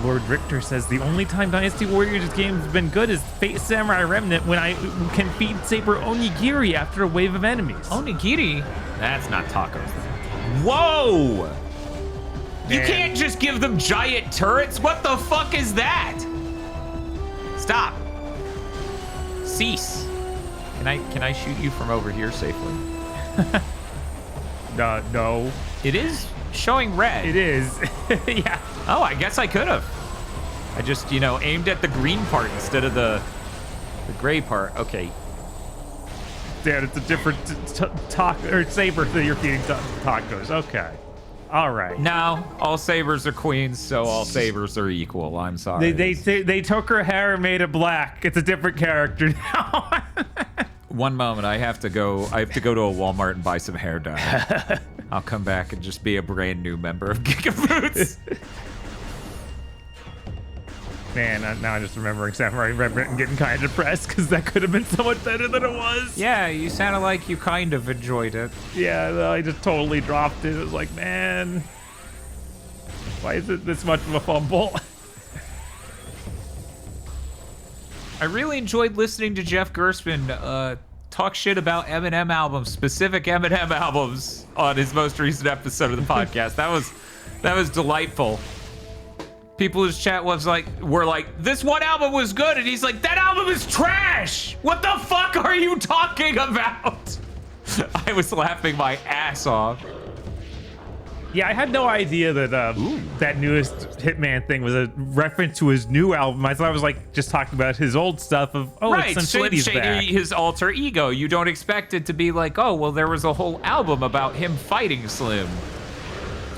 Lord Richter says the only time Dynasty Warriors game has been good is Fate Samurai Remnant when I can feed Saber onigiri after a wave of enemies. Onigiri? That's not tacos. Whoa! You can't just give them giant turrets? What the fuck is that? Stop. Cease. Can I shoot you from over here safely? No. It is showing red. It is. Yeah. Oh, I guess I could have. I just, aimed at the green part instead of the gray part. Okay. Dad, it's a different saber that you're feeding tacos. Okay. All right. No, all sabers are queens, so all sabers are equal. I'm sorry. They took her hair and made it black. It's a different character now. One moment, I have to go to a Walmart and buy some hair dye. I'll come back and just be a brand new member of GigaBoots. Man, now I'm just remembering Samurai Remnant and getting kind of depressed because that could have been so much better than it was. Yeah, you sounded like you kind of enjoyed it. Yeah, I just totally dropped it. It was like, man, why is it this much of a fumble? I really enjoyed listening to Jeff Gerstmann talk shit about Eminem albums, specific Eminem albums, on his most recent episode of the podcast. That was delightful. People in his chat were like, this one album was good, and he's like, that album is trash! What the fuck are you talking about? I was laughing my ass off. Yeah, I had no idea that that newest Hitman thing was a reference to his new album. I thought it was like just talking about his old stuff of, right, it's Shady's back. His alter ego. You don't expect it to be like, oh, well, there was a whole album about him fighting Slim.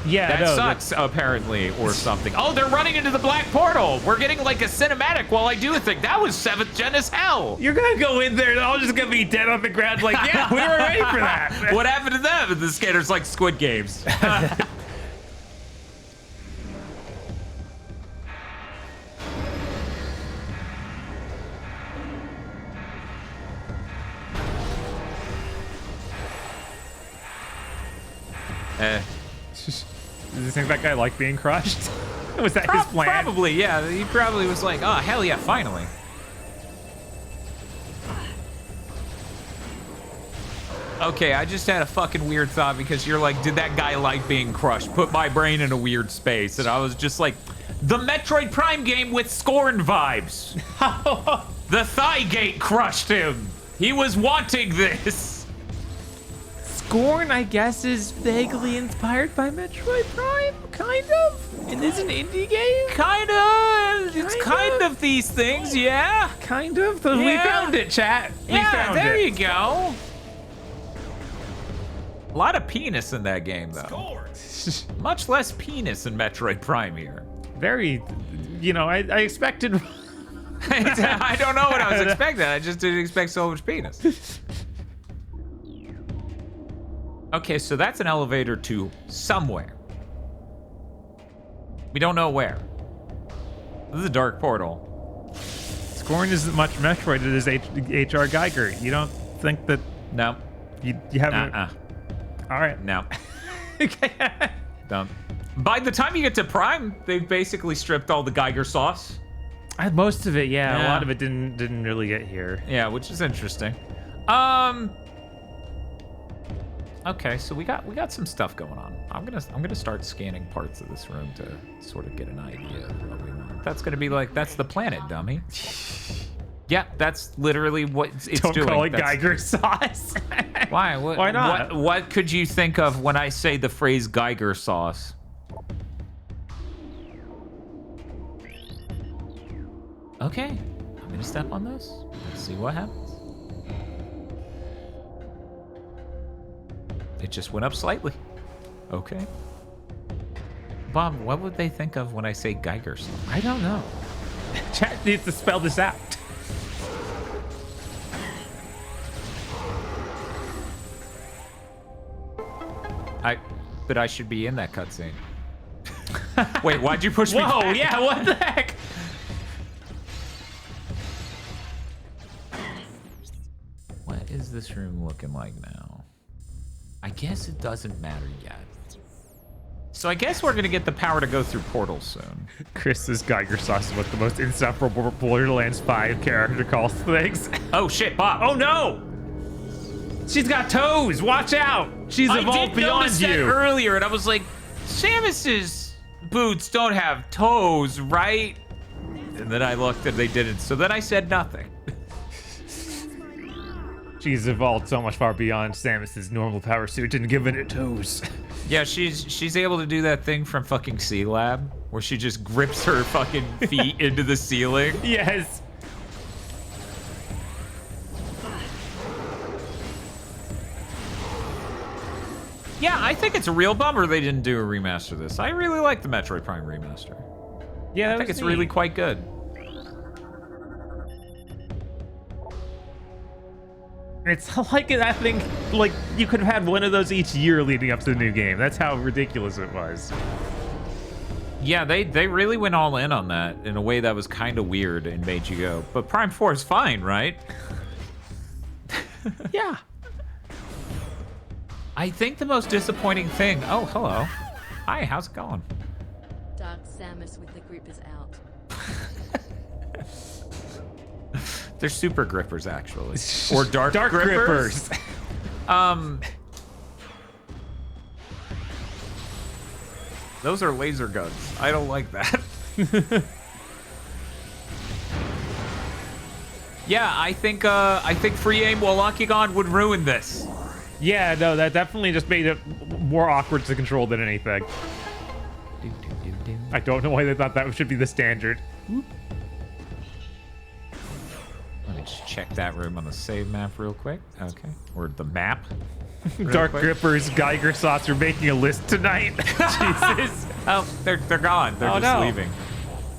Yeah, that sucks, apparently, or something. Oh, they're running into the black portal. We're getting like a cinematic while I do a thing. That was 7th gen as hell. You're gonna go in there and I'm just gonna be dead on the ground like, yeah, we were ready for that. What happened to them? And the skater's like Squid Games. Eh. Does you think that guy liked being crushed? Was that his plan? Probably, yeah. He probably was like, oh, hell yeah, finally. Okay, I just had a fucking weird thought because you're like, did that guy like being crushed? Put my brain in a weird space. And I was just like, the Metroid Prime game with Scorn vibes. The thigh gate crushed him. He was wanting this. Scorn, I guess, is vaguely inspired by Metroid Prime, kind of? It is an indie game? Kind of. It's kind of these things, yeah. Kind of. We Yeah. found it, chat. We Yeah, found there it. you go. A lot of penis in that game, though. Much less penis in Metroid Prime here. Very, I expected. I don't know what I was expecting. I just didn't expect so much penis. Okay, so that's an elevator to somewhere. We don't know where. This is a dark portal. Scorn isn't much Metroid. It is H.R. Geiger. You don't think that No. you haven't? All right. No. Okay. Don't. By the time you get to Prime, they've basically stripped all the Geiger sauce. Most of it, yeah. A Yeah. lot of it didn't really get here. Yeah, which is interesting. Okay, so we got some stuff going on. I'm gonna start scanning parts of this room to sort of get an idea of what we want. That's gonna be like, that's the planet, dummy. Yeah, that's literally what it's Don't doing. call it That's- Geiger sauce. Why? Why not? What could you think of when I say the phrase Geiger sauce? Okay, I'm gonna step on this. Let's see what happens. It just went up slightly. Okay. Bob, what would they think of when I say Geiger sauce? I don't know. Chat needs to spell this out. But I should be in that cutscene. Wait, why'd you push me Whoa, back? yeah, what the heck? What is this room looking like now? I guess it doesn't matter yet. So I guess we're gonna get the power to go through portals soon. Chris's Geiger sauce is what the most insufferable Borderlands 5 character calls things. Oh shit, Bob. Oh no! She's got toes! Watch out! She's I evolved did beyond notice that you! earlier, and I was like, Samus's boots don't have toes, right? And then I looked and they didn't, so then I said nothing. She's evolved so much far beyond Samus's normal power suit and given it toes. Yeah, she's able to do that thing from fucking C-Lab, where she just grips her fucking feet into the ceiling. Yes! Yeah, I think it's a real bummer they didn't do a remaster of this. I really like the Metroid Prime remaster. Yeah, I think it's really quite good. It's like, I think, like, you could have had one of those each year leading up to the new game. That's how ridiculous it was. Yeah, they really went all in on that in a way that was kind of weird and made you go, but Prime 4 is fine, right? Yeah. I think the most disappointing thing... Oh, hello. Hi, how's it going? Dark Samus with the grippers out. They're super grippers, actually. Or dark grippers. Those are laser guns. I don't like that. Yeah, I think free aim while locking on would ruin this. Yeah, no, that definitely just made it more awkward to control than anything. I don't know why they thought that should be the standard. Let me just check that room on the save map real quick. Okay. Or the map. real Dark quick. Grippers, Geiger sauce are making a list tonight. Jesus. Oh, they're gone. They're Oh, just no. leaving.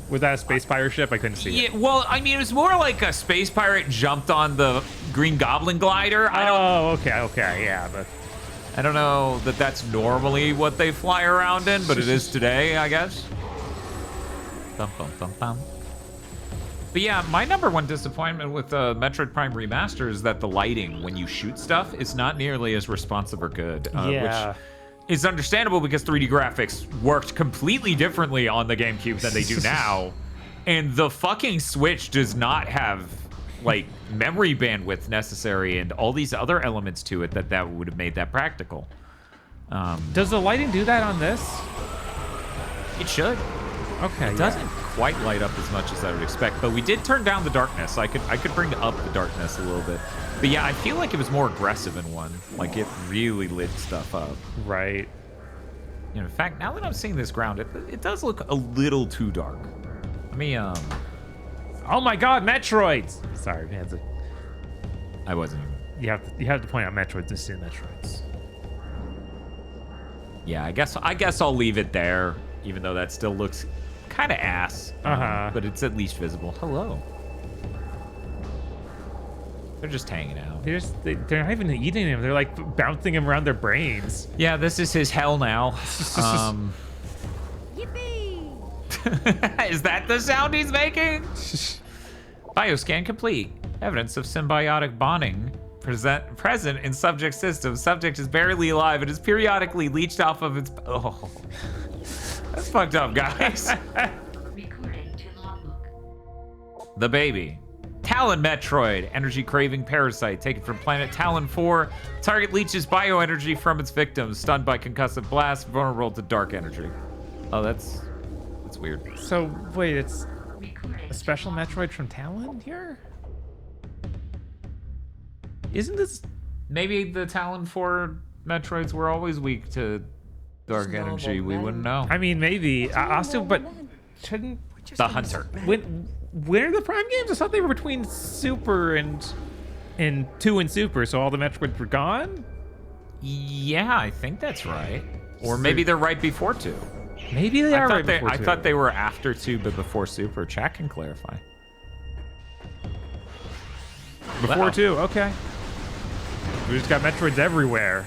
Was that a space pirate ship? I couldn't see Yeah, it. well, I mean, it was more like a space pirate jumped on the Green Goblin glider. Oh, okay, yeah, but I don't know that that's normally what they fly around in, but it is today, I guess. Bum, bum, bum, bum. But yeah, my number one disappointment with Metroid Prime Remaster is that the lighting when you shoot stuff is not nearly as responsive or good. yeah. Which is understandable because 3D graphics worked completely differently on the GameCube than they do now. And the fucking Switch does not have, like, memory bandwidth necessary and all these other elements to it that would have made that practical. Does the lighting do that on this? It should. Okay. It doesn't quite light up as much as I would expect, but we did turn down the darkness. I could bring up the darkness a little bit. But yeah, I feel like it was more aggressive in one. Like, it really lit stuff up. Right. You know, in fact, now that I'm seeing this ground, it does look a little too dark. Let me, Oh my God, Metroids! Sorry, man. I wasn't even... You have to point out Metroids and see Metroids. Yeah, I guess I'll leave it there, even though that still looks kind of ass. But it's at least visible. Hello. They're just hanging out. They're not even eating him. They're like bouncing him around their brains. Yeah, this is his hell now. Yippee! Is that the sound he's making? Bioscan complete. Evidence of symbiotic bonding present in subject system. Subject is barely alive and is periodically leached off of its... Oh. That's fucked up, guys. The baby. Talon Metroid. Energy craving parasite. Taken from planet Talon 4. Target leaches bioenergy from its victims. Stunned by concussive blast. Vulnerable to dark energy. Oh, that's weird. So, wait, it's a special Metroid from Talon here? Isn't this... Maybe the Talon 4 Metroids were always weak to dark energy. We wouldn't know. I mean, maybe. Also, but shouldn't... The Hunter. When are the Prime games? I thought they were between Super and 2 and Super, so all the Metroids were gone? Yeah, I think that's right. Or maybe they're right before 2. Maybe they are right before 2. I thought they were after 2, but before Super. Chat can clarify. Before 2, okay. We just got Metroids everywhere.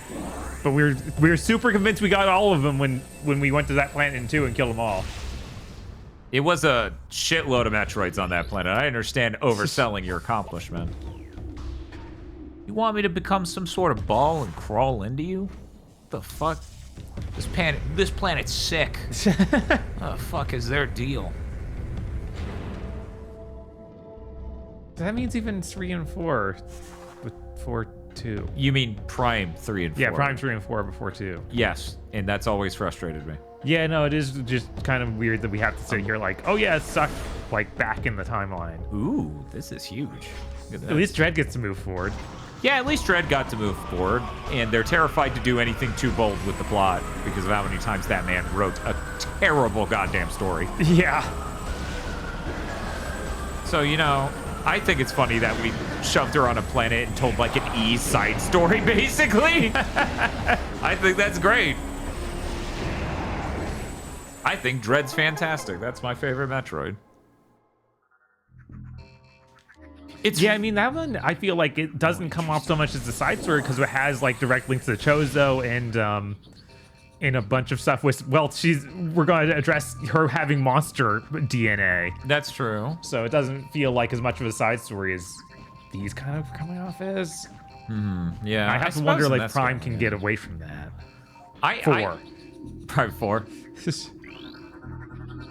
But we were super convinced we got all of them when we went to that planet in 2 and killed them all. It was a shitload of Metroids on that planet. I understand overselling your accomplishment. You want me to become some sort of ball and crawl into you? What the fuck? This planet's sick. What the fuck is their deal? That means even 3 and 4 before 2. You mean Prime 3 and 4? Yeah, Prime 3 and 4 before 2. Yes, and that's always frustrated me. Yeah, no, it is just kind of weird that we have to sit here like, oh yeah, it sucked, like back in the timeline. Ooh, this is huge. Look at At least Dredd gets to move forward. Yeah, at least Dredd got to move forward, and they're terrified to do anything too bold with the plot because of how many times that man wrote a terrible goddamn story. Yeah. So, you know, I think it's funny that we shoved her on a planet and told like an East side story, basically. I think that's great. I think Dredd's fantastic. That's my favorite Metroid. Yeah, I mean, that one, I feel like it doesn't come off so much as a side story because it has like direct links to the Chozo and a bunch of stuff with, well, we're going to address her having monster DNA. That's true. So it doesn't feel like as much of a side story as these kind of coming off as. Yeah. I have to wonder, like, Prime can get away from that. Prime 4.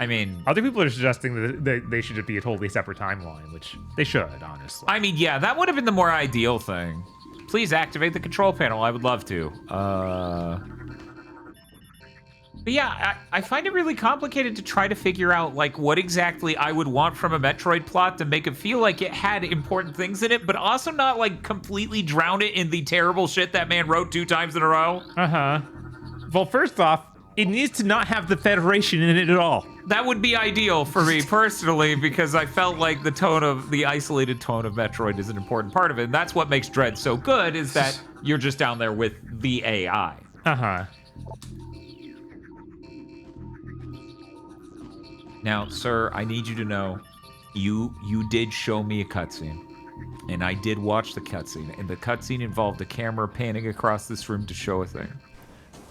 I mean, other people are suggesting that they should just be a totally separate timeline, which they should, honestly. I mean, yeah, that would have been the more ideal thing. Please activate the control panel. I would love to. But yeah, I find it really complicated to try to figure out like what exactly I would want from a Metroid plot to make it feel like it had important things in it, but also not like completely drown it in the terrible shit that man wrote 2 times in a row. Well, first off, it needs to not have the Federation in it at all. That would be ideal for me personally, because I felt like the isolated tone of Metroid is an important part of it. And that's what makes Dredd so good, is that you're just down there with the AI. Now, sir, I need you to know, you did show me a cutscene. And I did watch the cutscene. And the cutscene involved a camera panning across this room to show a thing.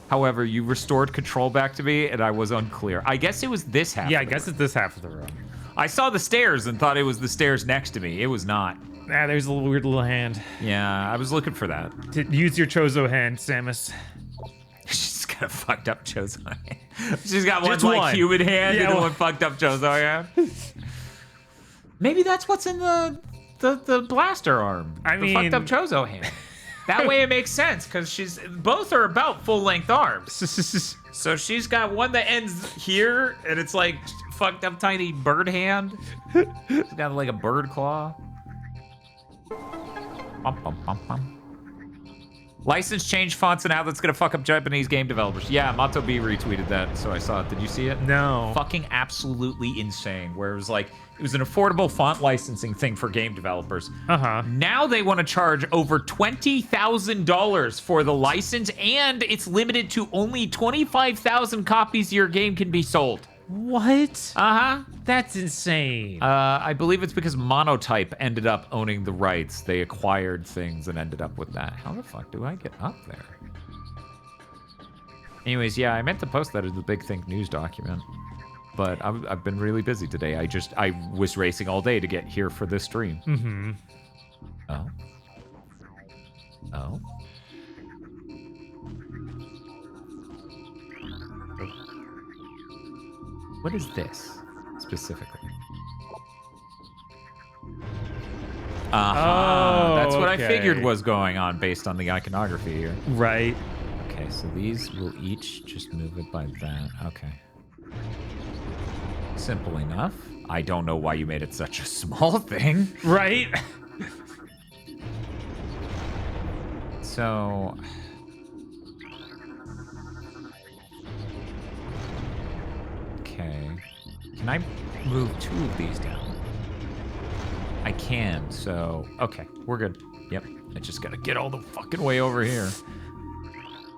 However, you restored control back to me, and I was unclear. I guess it was this half. Yeah, I guess it's this half of the room. I saw the stairs and thought it was the stairs next to me. It was not. There's a little weird little hand. Yeah, I was looking for that. Use your Chozo hand, Samus. She's got a fucked up Chozo hand. She's got one Just like one. human hand Yeah, and one. one fucked up Chozo hand. Maybe that's what's in the blaster arm. I the fucked mean- up Chozo hand. That way it makes sense because both are about full length arms. So she's got one that ends here and it's like fucked up tiny bird hand. She's got like a bird claw. Bum, bum, bum, bum. License change fonts and outlets gonna fuck up Japanese game developers. Yeah, Mato B retweeted that, so I saw it. Did you see it? No. Fucking absolutely insane. Where it was like, it was an affordable font licensing thing for game developers. Uh-huh. Now they want to charge over $20,000 for the license, and it's limited to only 25,000 copies your game can be sold. What? Uh-huh. That's insane. I believe it's because Monotype ended up owning the rights. They acquired things and ended up with that. How the fuck do I get up there? Anyways, yeah, I meant to post that as the Big Think News document. But I've been really busy today. I was racing all day to get here for this stream. Mm-hmm. Oh. Oh. What is this, specifically? Uh-huh. Oh, That's what I okay. figured was going on based on the iconography here. Right. Okay, so these will each just move it by that. Okay. Simple enough. I don't know why you made it such a small thing. Right. So... Okay. Can I move 2 of these down? I can, so... Okay, we're good. Yep, I just gotta get all the fucking way over here.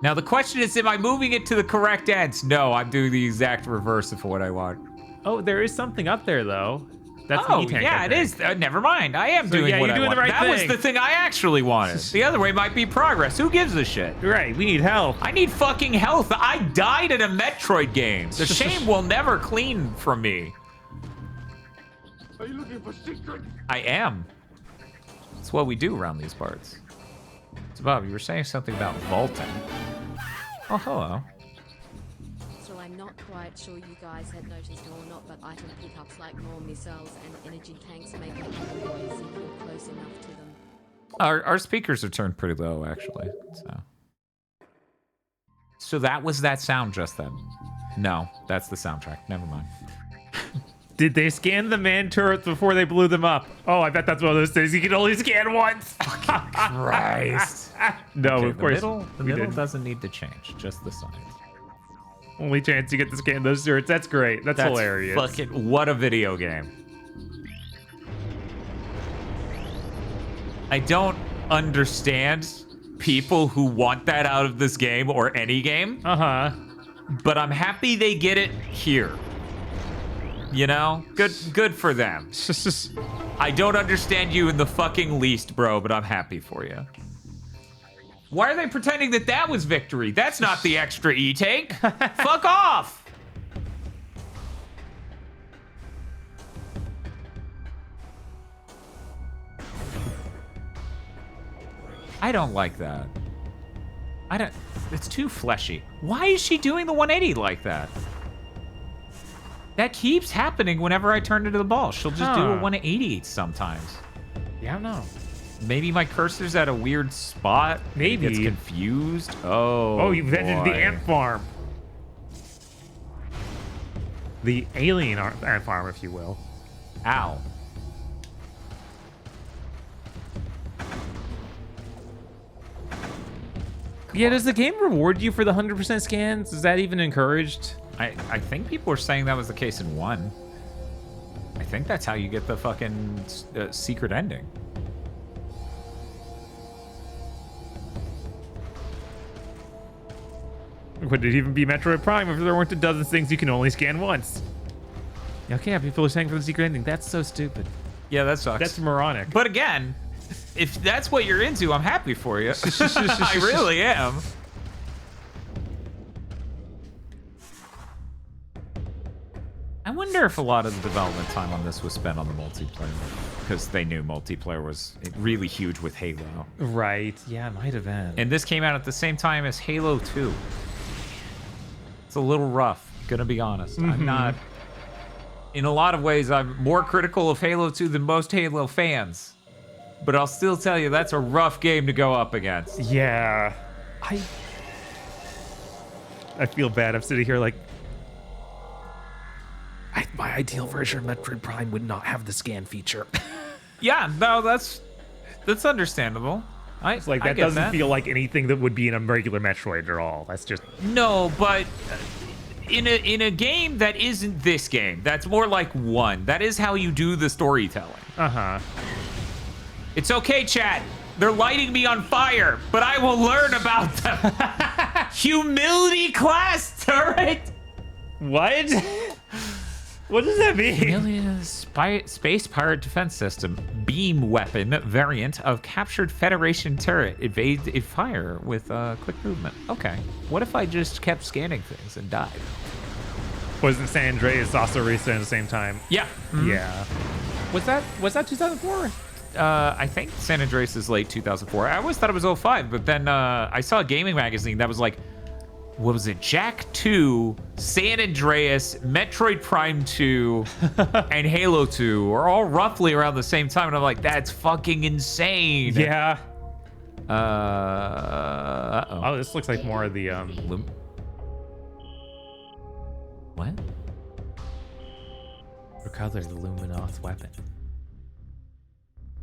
Now the question is, am I moving it to the correct ends? No, I'm doing the exact reverse of what I want. Oh, there is something up there though. That's the Oh, E-tank, yeah, I it is. think. Never mind. I am So, doing yeah, what you're I doing the want. right That was thing. the thing I actually wanted. The other way might be progress. Who gives a shit? Right, we need help. I need fucking health. I died in a Metroid game. The shame will never clean from me. Are you looking for secrets? I am. It's what we do around these parts. So, Bob, you were saying something about vaulting. Oh, hello. So I'm not quite sure you guys had noticed or not, but item pickups like more missiles and energy tanks make a little noise if you're close enough to them. Our speakers are turned pretty low, actually. So that was that sound just then. No, that's the soundtrack. Never mind. Did they scan the man turrets before they blew them up? Oh, I bet that's one of those things you can only scan once. Christ. No, Okay, of course. The we middle didn't. doesn't need to change, just the sides. Only chance you get to scan those turrets. That's great. That's hilarious. Fucking, what a video game. I don't understand people who want that out of this game or any game, Uh-huh. but I'm happy they get it here. You know? Good for them. I don't understand you in the fucking least, bro, but I'm happy for you. Why are they pretending that that was victory? That's not the extra E-tank. Fuck off! I don't like that. It's too fleshy. Why is she doing the 180 like that? That keeps happening whenever I turn into the ball. She'll just do a Huh. 180 sometimes. Yeah, I don't know. Maybe my cursor's at a weird spot. Maybe. It gets confused. Oh. Oh, you've entered the boy. ant farm. The alien ant farm, if you will. Ow. Yeah, does the game reward you for the 100% scans? Is that even encouraged? I think people were saying that was the case in 1. I think that's how you get the fucking secret ending. Would it even be Metroid Prime if there weren't a dozen things you can only scan once? Okay, people are saying for the secret ending. That's so stupid. Yeah, that sucks. That's moronic. But again, if that's what you're into, I'm happy for you. I really am. I wonder if a lot of the development time on this was spent on the multiplayer, because they knew multiplayer was really huge with Halo. Right. Yeah, it might have been. And this came out at the same time as Halo 2. It's a little rough, gonna be honest. I'm not... In a lot of ways, I'm more critical of Halo 2 than most Halo fans. But I'll still tell you, that's a rough game to go up against. Yeah. I feel bad. I'm sitting here like... my ideal version of Metroid Prime would not have the scan feature. Yeah, no, that's understandable. It's like, that doesn't feel like anything that would be in a regular Metroid at all. That's just... No, but in a game that isn't this game, that's more like one. That is how you do the storytelling. Uh-huh. It's okay, chat. They're lighting me on fire, but I will learn about them. Humility class turret. What? What does that mean? Space pirate defense system. Beam weapon variant of captured Federation turret. Evade fire with quick movement. Okay. What if I just kept scanning things and died? Wasn't San Andreas also released at the same time? Yeah. Yeah. Was that 2004? I think San Andreas is late 2004. I always thought it was 05, but then I saw a gaming magazine that was like, what was it? Jack 2, San Andreas, Metroid Prime 2, and Halo 2 are all roughly around the same time. And I'm like, that's fucking insane. Yeah. Uh-oh. Oh, this looks like more of the What? recover the Luminoth weapon.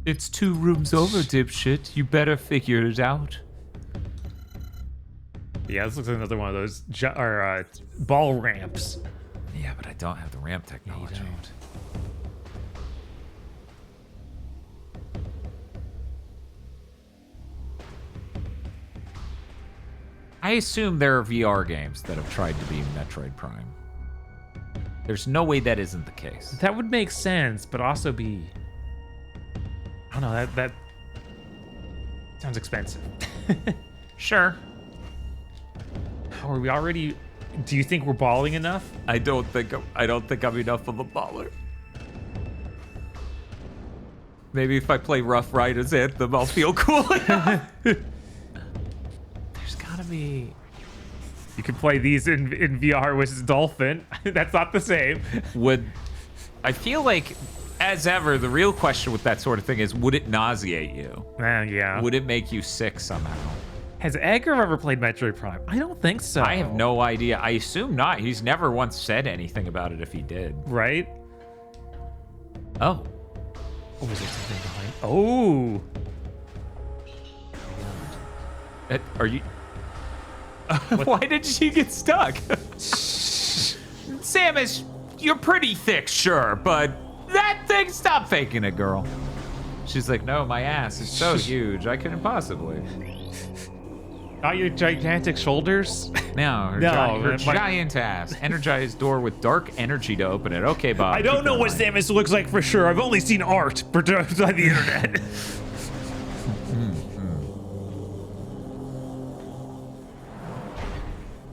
It's 2 rooms over, dipshit. You better figure it out. Yeah, this looks like another one of those ball ramps. Yeah, but I don't have the ramp technology. You don't. I assume there are VR games that have tried to be Metroid Prime. There's no way that isn't the case. That would make sense, but also be... I don't know, that sounds expensive. Sure. Are we already... Do you think we're balling enough? I don't think I'm enough of a baller. Maybe if I play Rough Riders Anthem, I'll feel cool enough. There's gotta be... You could play these in VR with Dolphin. That's not the same. I feel like, as ever, the real question with that sort of thing is, would it nauseate you? Yeah. Would it make you sick somehow? Has Edgar ever played Metroid Prime? I don't think so. I have no idea. I assume not. He's never once said anything about it if he did. Right? Oh. Oh, is there something behind? Oh. Are you... Why did she get stuck? Samus, you're pretty thick, sure, but that thing, stop faking it, girl. She's like, no, my ass is so huge, I couldn't possibly. Not your gigantic shoulders? No, her giant ass. Energize door with dark energy to open it. Okay, Bob. I don't know what Samus looks like for sure. I've only seen art on the internet.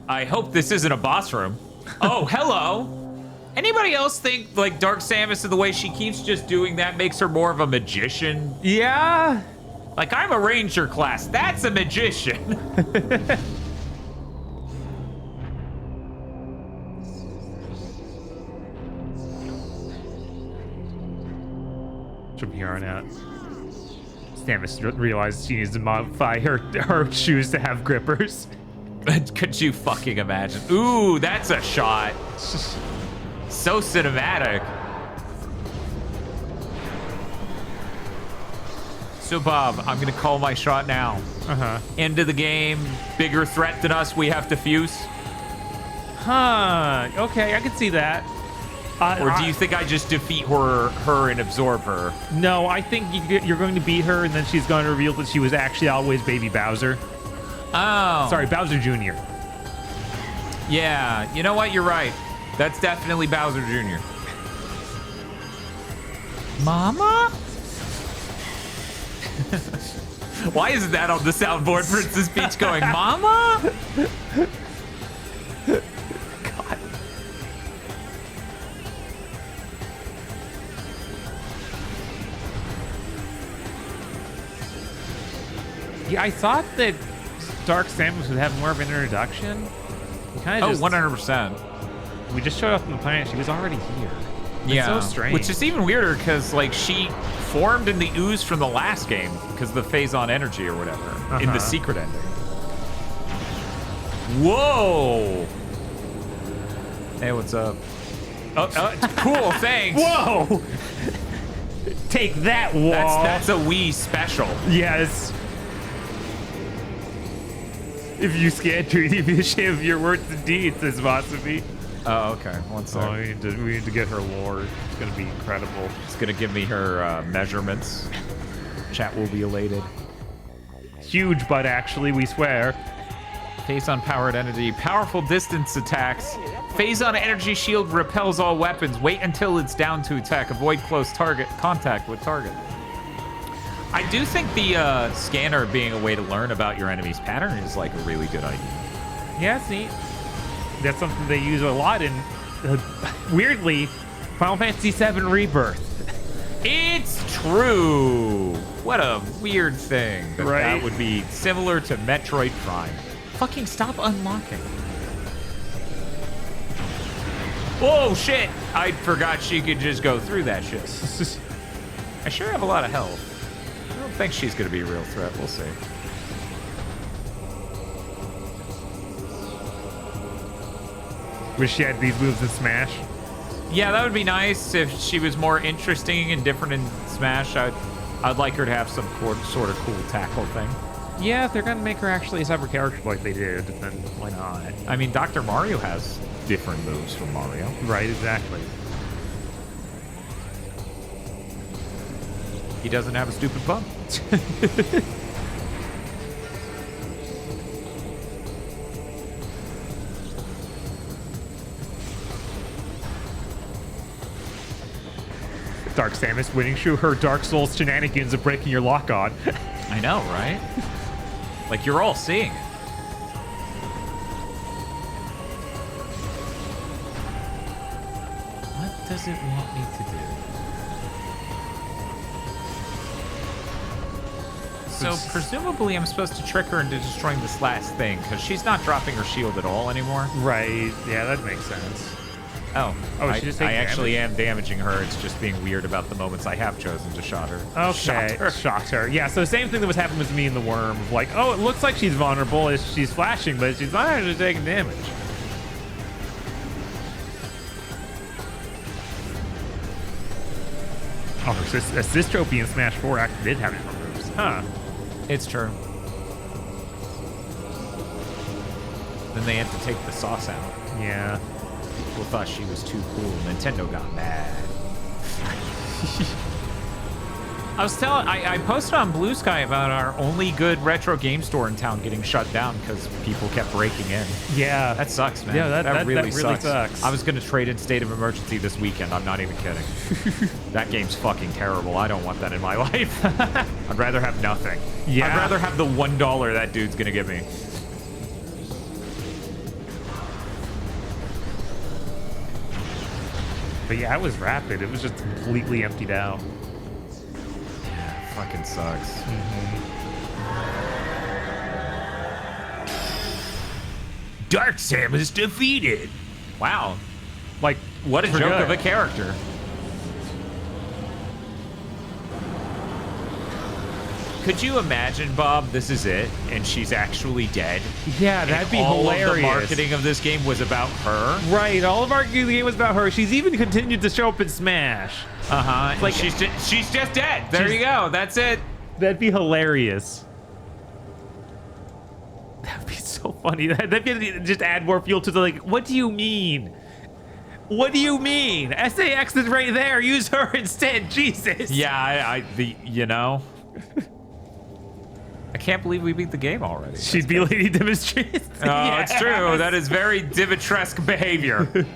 I hope this isn't a boss room. Oh, hello. Anybody else think like Dark Samus and the way she keeps just doing that makes her more of a magician? Yeah. Like, I'm a ranger class. That's a magician. From here on out, Samus realized she needs to modify her shoes to have grippers. Could you fucking imagine? Ooh, that's a shot. So cinematic. So, Bob, I'm gonna call my shot now. End of the game, bigger threat than us, we have to fuse. Huh, okay, I can see that. Or do you think I just defeat her and absorb her? No, I think you're going to beat her, and then she's going to reveal that she was actually always Baby Bowser. Oh. Sorry, Bowser Jr. Yeah, you know what? You're right. That's definitely Bowser Jr. Mama? Why isn't that on the soundboard, Princess Peach going, Mama? God. Yeah, I thought that Dark Samus would have more of an introduction. Kind Oh, of 100%. We just showed up on the planet. She was already here. It's Yeah, so strange. which is even weirder because like she formed in the ooze from the last game because of the phase-on energy or whatever in the secret ending. Whoa! Hey, what's up? Cool, thanks. Whoa! Take that, wall. That's a Wii special. Yes. If you scan treaty, be ashamed of your words and deeds, says Masabi. Oh, okay. One sec. Oh, we need to get her lore. It's gonna be incredible. It's gonna give me her measurements. Chat will be elated. Huge butt, actually, we swear. Phase-on powered entity. Powerful distance attacks. Phase-on energy shield repels all weapons. Wait until it's down to attack. Avoid close target contact with target. I do think the scanner being a way to learn about your enemy's pattern is like a really good idea. Yeah, it's neat. That's something they use a lot in, weirdly, Final Fantasy VII Rebirth. It's true. What a weird thing. That Right? That would be similar to Metroid Prime. Fucking stop unlocking. Whoa, shit. I forgot she could just go through that shit. I sure have a lot of health. I don't think she's going to be a real threat. We'll see. Wish she had these moves in Smash. Yeah, that would be nice if she was more interesting and different in Smash. I'd like her to have some sort of cool tackle thing. Yeah, if they're gonna make her actually a separate character like they did, then why not? I mean, Dr. Mario has different moves from Mario. Right, exactly. He doesn't have a stupid bump. Dark Samus winning through her Dark Souls shenanigans of breaking your lock on. I know, right? Like, you're all seeing it. What does it want me to do? So, presumably, I'm supposed to trick her into destroying this last thing, because she's not dropping her shield at all anymore. Right, yeah, that makes sense. Oh, she just I taking actually am damaging her. It's just being weird about the moments I have chosen to shot her. Okay, shocked her. Yeah, so same thing that was happening with me in the worm. Like, oh, it looks like she's vulnerable. She's flashing, but she's not actually taking damage. Oh, her assist trophy in Smash 4 actually did have different moves. Huh. It's true. Then they had to take the sauce out. Yeah. People thought she was too cool. Nintendo got mad. I posted on Blue Sky about our only good retro game store in town getting shut down because people kept breaking in. Yeah. That sucks, man. Yeah, that really sucks. I was going to trade in State of Emergency this weekend. I'm not even kidding. That game's fucking terrible. I don't want that in my life. I'd rather have nothing. Yeah. I'd rather have the $1 that dude's going to give me. But yeah, it was rapid. It was just completely emptied out. Fucking sucks. Dark Samus defeated. Wow. Like, What a for joke good. of a character. Could you imagine, Bob, this is it, and she's actually dead? Yeah, that'd be all hilarious. Of the marketing of this game was about her? Right, all of our game was about her. She's even continued to show up in Smash. Uh-huh. Like- She's just dead. There you go. That's it. That'd be hilarious. That'd be so funny. That'd be just add more fuel to the, like, what do you mean? What do you mean? SAX is right there. Use her instead. Jesus. Yeah, you know. I can't believe we beat the game already. She'd be Lady Demonstrates. Oh, it's true. That is very Dimitresque behavior.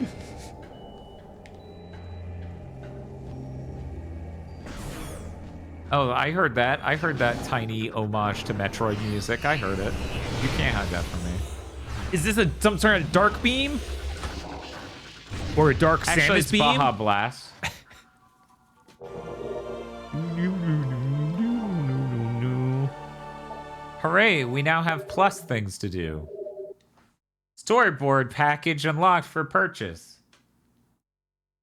Oh, I heard that. I heard that tiny homage to Metroid music. I heard it. You can't hide that from me. Is this some sort of dark beam? Or a dark Actually, Samus it's beam? Baja Blast. Hooray, we now have plus things to do. Storyboard package unlocked for purchase.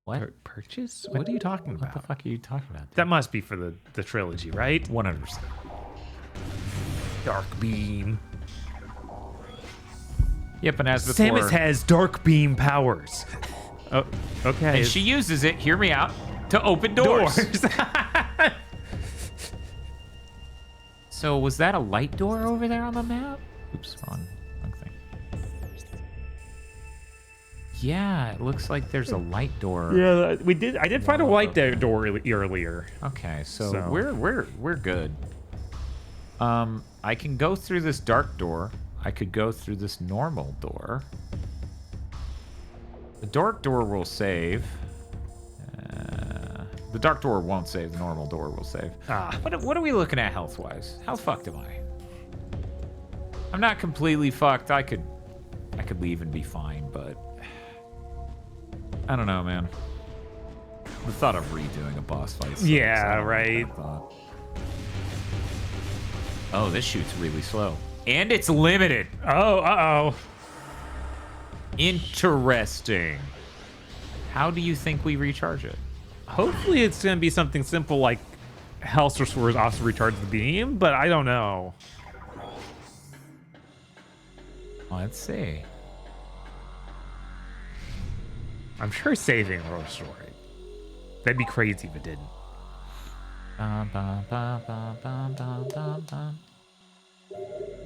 What? Purchase? What are you talking What about? the fuck are you talking about? That must be for the trilogy, right? 100%. Dark beam. Yep, and as before, Samus has dark beam powers. Oh, okay. and she uses it, hear me out, to open doors. So was that a light door over there on the map? Oops, wrong thing. Yeah, it looks like there's a light door. Yeah, we did. I did find a light door earlier. Okay, so we're good. I can go through this dark door. I could go through this normal door. The dark door will save. The dark door won't save. The normal door will save. What are we looking at health-wise? How fucked am I? I'm not completely fucked. I could leave and be fine, but I don't know, man. The thought of redoing a boss fight. sucks. Yeah, I don't like right. that thought. Oh, this shoots really slow. And it's limited. Oh, uh-oh. Interesting. How do you think we recharge it? Hopefully it's going to be something simple like Health Restores also recharge the beam, but I don't know. Let's see. I'm sure saving will restore it. That'd be crazy if it didn't.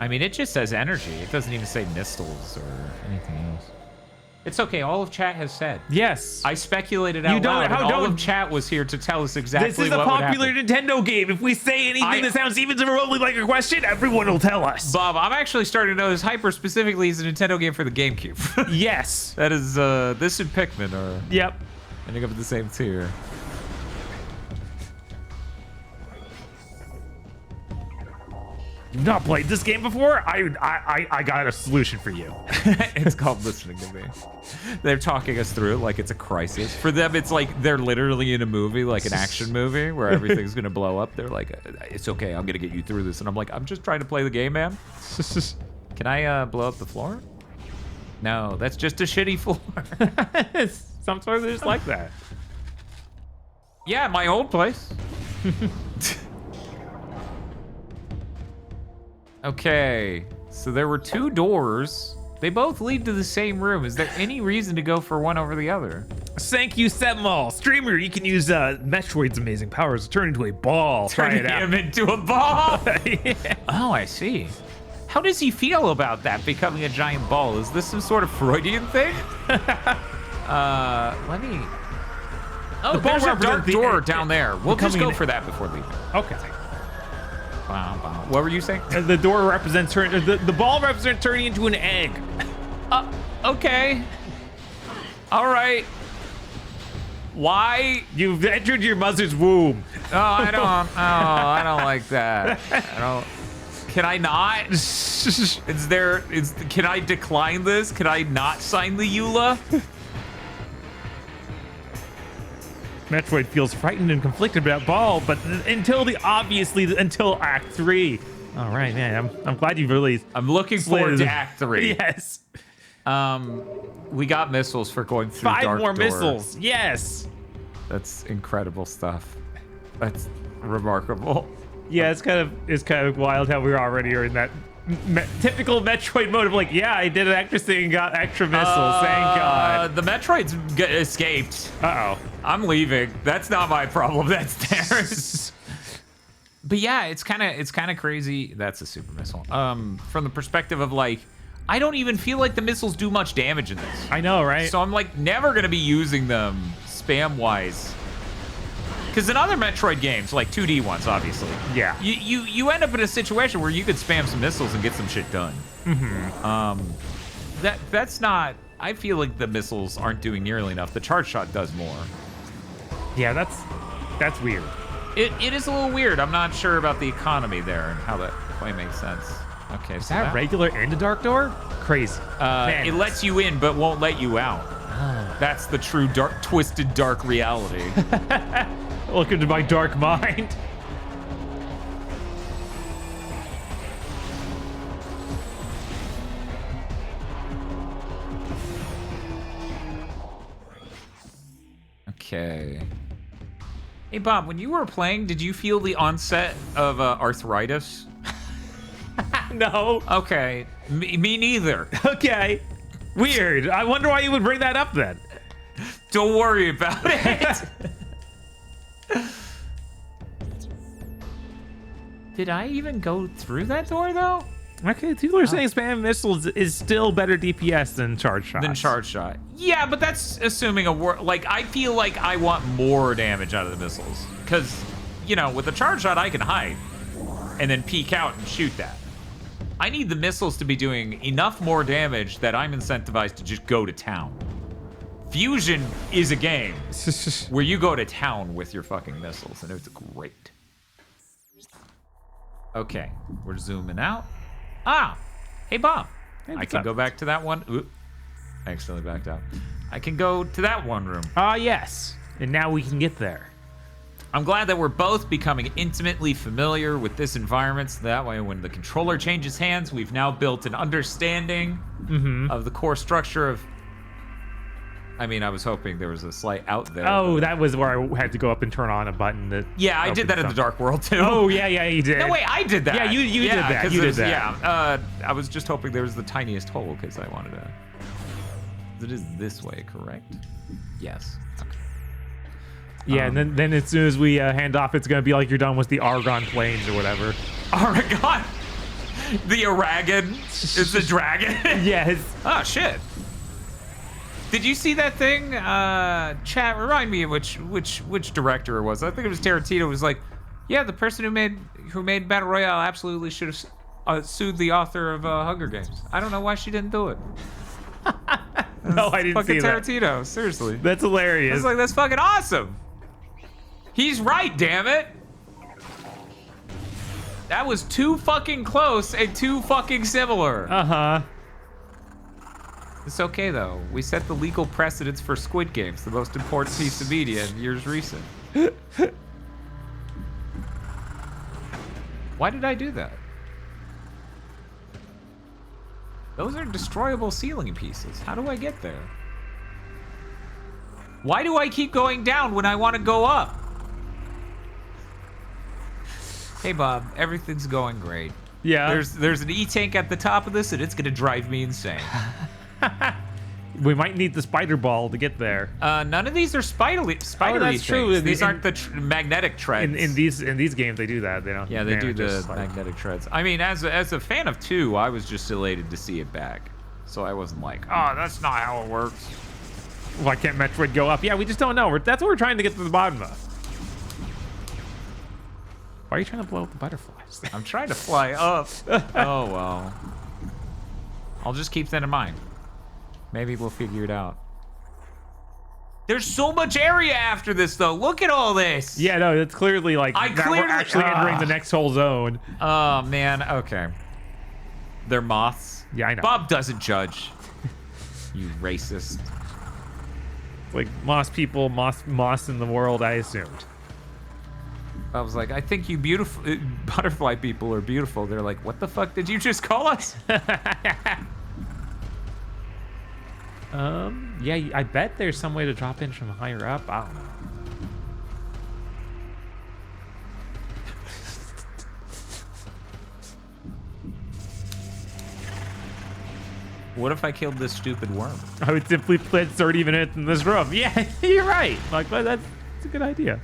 I mean, it just says energy. It doesn't even say missiles or anything else. It's okay. All of chat has said. Yes. I speculated out loud, and all of chat was here to tell us exactly This is what a would popular happen. Nintendo game. If we say anything that sounds even remotely like a question, everyone will tell us. Bob, I'm actually starting to know this Hyper specifically is a Nintendo game for the GameCube. Yes. That is, this and Pikmin are Yep. ending up in the same tier. You've not played this game before? I got a solution for you. It's called listening to me. They're talking us through it like it's a crisis. For them, it's like they're literally in a movie, like an action movie, where everything's gonna blow up. They're like, it's okay, I'm gonna get you through this. And I'm like, I'm just trying to play the game, man. Can I blow up the floor? No, that's just a shitty floor. Sometimes they're just like that. Yeah, my old place. Okay, so there were two doors. They both lead to the same room. Is there any reason to go for one over the other? Thank you, Setmal. Streamer, you can use Metroid's amazing powers to turn into a ball. Try it out. Turn him into a ball. Yeah. Oh, I see. How does he feel about that, becoming a giant ball? Is this some sort of Freudian thing? Let me... Oh, The ball there's a dark represents the door end. down there. We'll just Becoming go an- for that before leaving. Okay. What were you saying? The door represents the ball represents turning into an egg. Okay. All right. Why? You've entered your mother's womb. Oh, I don't like that. I don't. Can I not? Can I decline this? Can I not sign the EULA? Metroid feels frightened and conflicted about ball, but until Act 3. All right, man. I'm glad you've released. I'm looking forward to Act 3. Yes. We got missiles for going through 5 dark more door. missiles. Yes. That's incredible stuff. That's remarkable. Yeah, it's kind of wild how we already are in that typical Metroid mode of like, yeah, I did an extra thing and got extra missiles. Thank God. The Metroids escaped. Uh-oh. I'm leaving. That's not my problem. That's theirs. But yeah, it's kind of crazy. That's a super missile. From the perspective of like, I don't even feel like the missiles do much damage in this. I know, right? So I'm like never gonna be using them spam wise. Because in other Metroid games, like 2D ones, obviously, Yeah. you end up in a situation where you could spam some missiles and get some shit done. Mm-hmm. That's not. I feel like the missiles aren't doing nearly enough. The charge shot does more. Yeah, that's weird. It is a little weird. I'm not sure about the economy there and how that quite makes sense. Okay, Is so that regular and a dark door? Crazy. it lets you in but won't let you out. That's the true dark, twisted, dark reality. Look into my dark mind. Okay. Hey, Bob, when you were playing, did you feel the onset of arthritis? No. Okay. Me neither. Okay. Weird. I wonder why you would bring that up then. Don't worry about it. Did I even go through that door, though? Okay, people are saying spam missiles is still better DPS than charge shot. Than charge shot. Yeah, but that's assuming like, I feel like I want more damage out of the missiles. Because, you know, with the charge shot, I can hide. And then peek out and shoot that. I need the missiles to be doing enough more damage that I'm incentivized to just go to town. Fusion is a game where you go to town with your fucking missiles, and it's great. Okay, we're zooming out. Ah, hey Bob. Hey, I what's can up? go back to that one. Oop, I accidentally backed out. I can go to that one room. Yes. And now we can get there. I'm glad that we're both becoming intimately familiar with this environment, so that way when the controller changes hands, we've now built an understanding of the core structure of... I mean, I was hoping there was a slight out there. Oh, but- that was where I had to go up and turn on a button that. Yeah, I did that in the Dark World, too. Oh, yeah, you did. No, wait, I did that. Yeah, you did that. 'cause You did there's- that. Yeah, I was just hoping there was the tiniest hole, because I wanted to... It is this way, correct? Yes. Okay. Yeah, and then as soon as we hand off, it's gonna be like you're done with the Argon plains or whatever. Aragon! The Aragon is the dragon? Yes. Oh, shit. Did you see that thing? Chat, remind me which director it was. I think it was Tarantino. It was like, yeah, the person who made Battle Royale absolutely should have sued the author of Hunger Games. I don't know why she didn't do it. No, I didn't see Fucking that. Tarantino, seriously. That's I hilarious. was like, that's fucking awesome. He's right, damn it. That was too fucking close and too fucking similar. Uh-huh. It's okay though. We set the legal precedents for Squid Games, the most important piece of media in years recent. Why did I do that? Those are destroyable ceiling pieces. How do I get there? Why do I keep going down when I want to go up? Hey Bob, everything's going great. Yeah. There's an E-tank at the top of this and it's gonna drive me insane. We might need the spider ball to get there. None of these are spidery that's true. things. These aren't the magnetic treads. In these games, they do that. They don't. Yeah, they do the just, like- magnetic treads. I mean, as a fan of 2, I was just elated to see it back. So I wasn't like, oh, that's not how it works. Why can't Metroid go up? Yeah, we just don't know. That's what we're trying to get to the bottom of. Why are you trying to blow up the butterflies? I'm trying to fly up. Oh, well. I'll just keep that in mind. Maybe we'll figure it out. There's so much area after this, though. Look at all this. Yeah, no, it's clearly like we're actually entering the next whole zone. Oh, man. Okay. They're moths. Yeah, I know. Bob doesn't judge. You racist. Like moss people, moss in the world, I assumed. I was like, I think you beautiful butterfly people are beautiful. They're like, what the fuck did you just call us? Yeah, I bet there's some way to drop in from higher up. I don't know. What if I killed this stupid worm? I would simply spend 30 minutes in this room. Yeah, you're right. Like, but that's a good idea.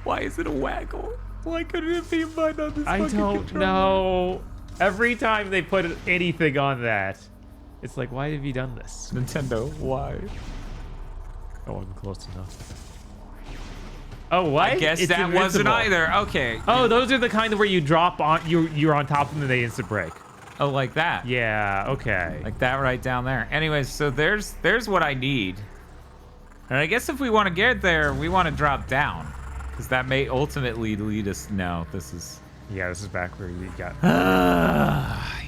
Why is it a waggle? Why couldn't it be mine on this I fucking don't controller? know. Every time they put anything on that, it's like, why have you done this? Nintendo, why? Oh, I'm close enough. Oh, what? I guess It's that wasn't invincible. either. Okay. Oh, those are the kind where you drop on, you're on top of them and they instant break. Oh, like that. Yeah, okay. Like that right down there. Anyways, so there's what I need. And I guess if we want to get there, we want to drop down. Because that may ultimately lead us... No, this is... Yeah, this is back where you got...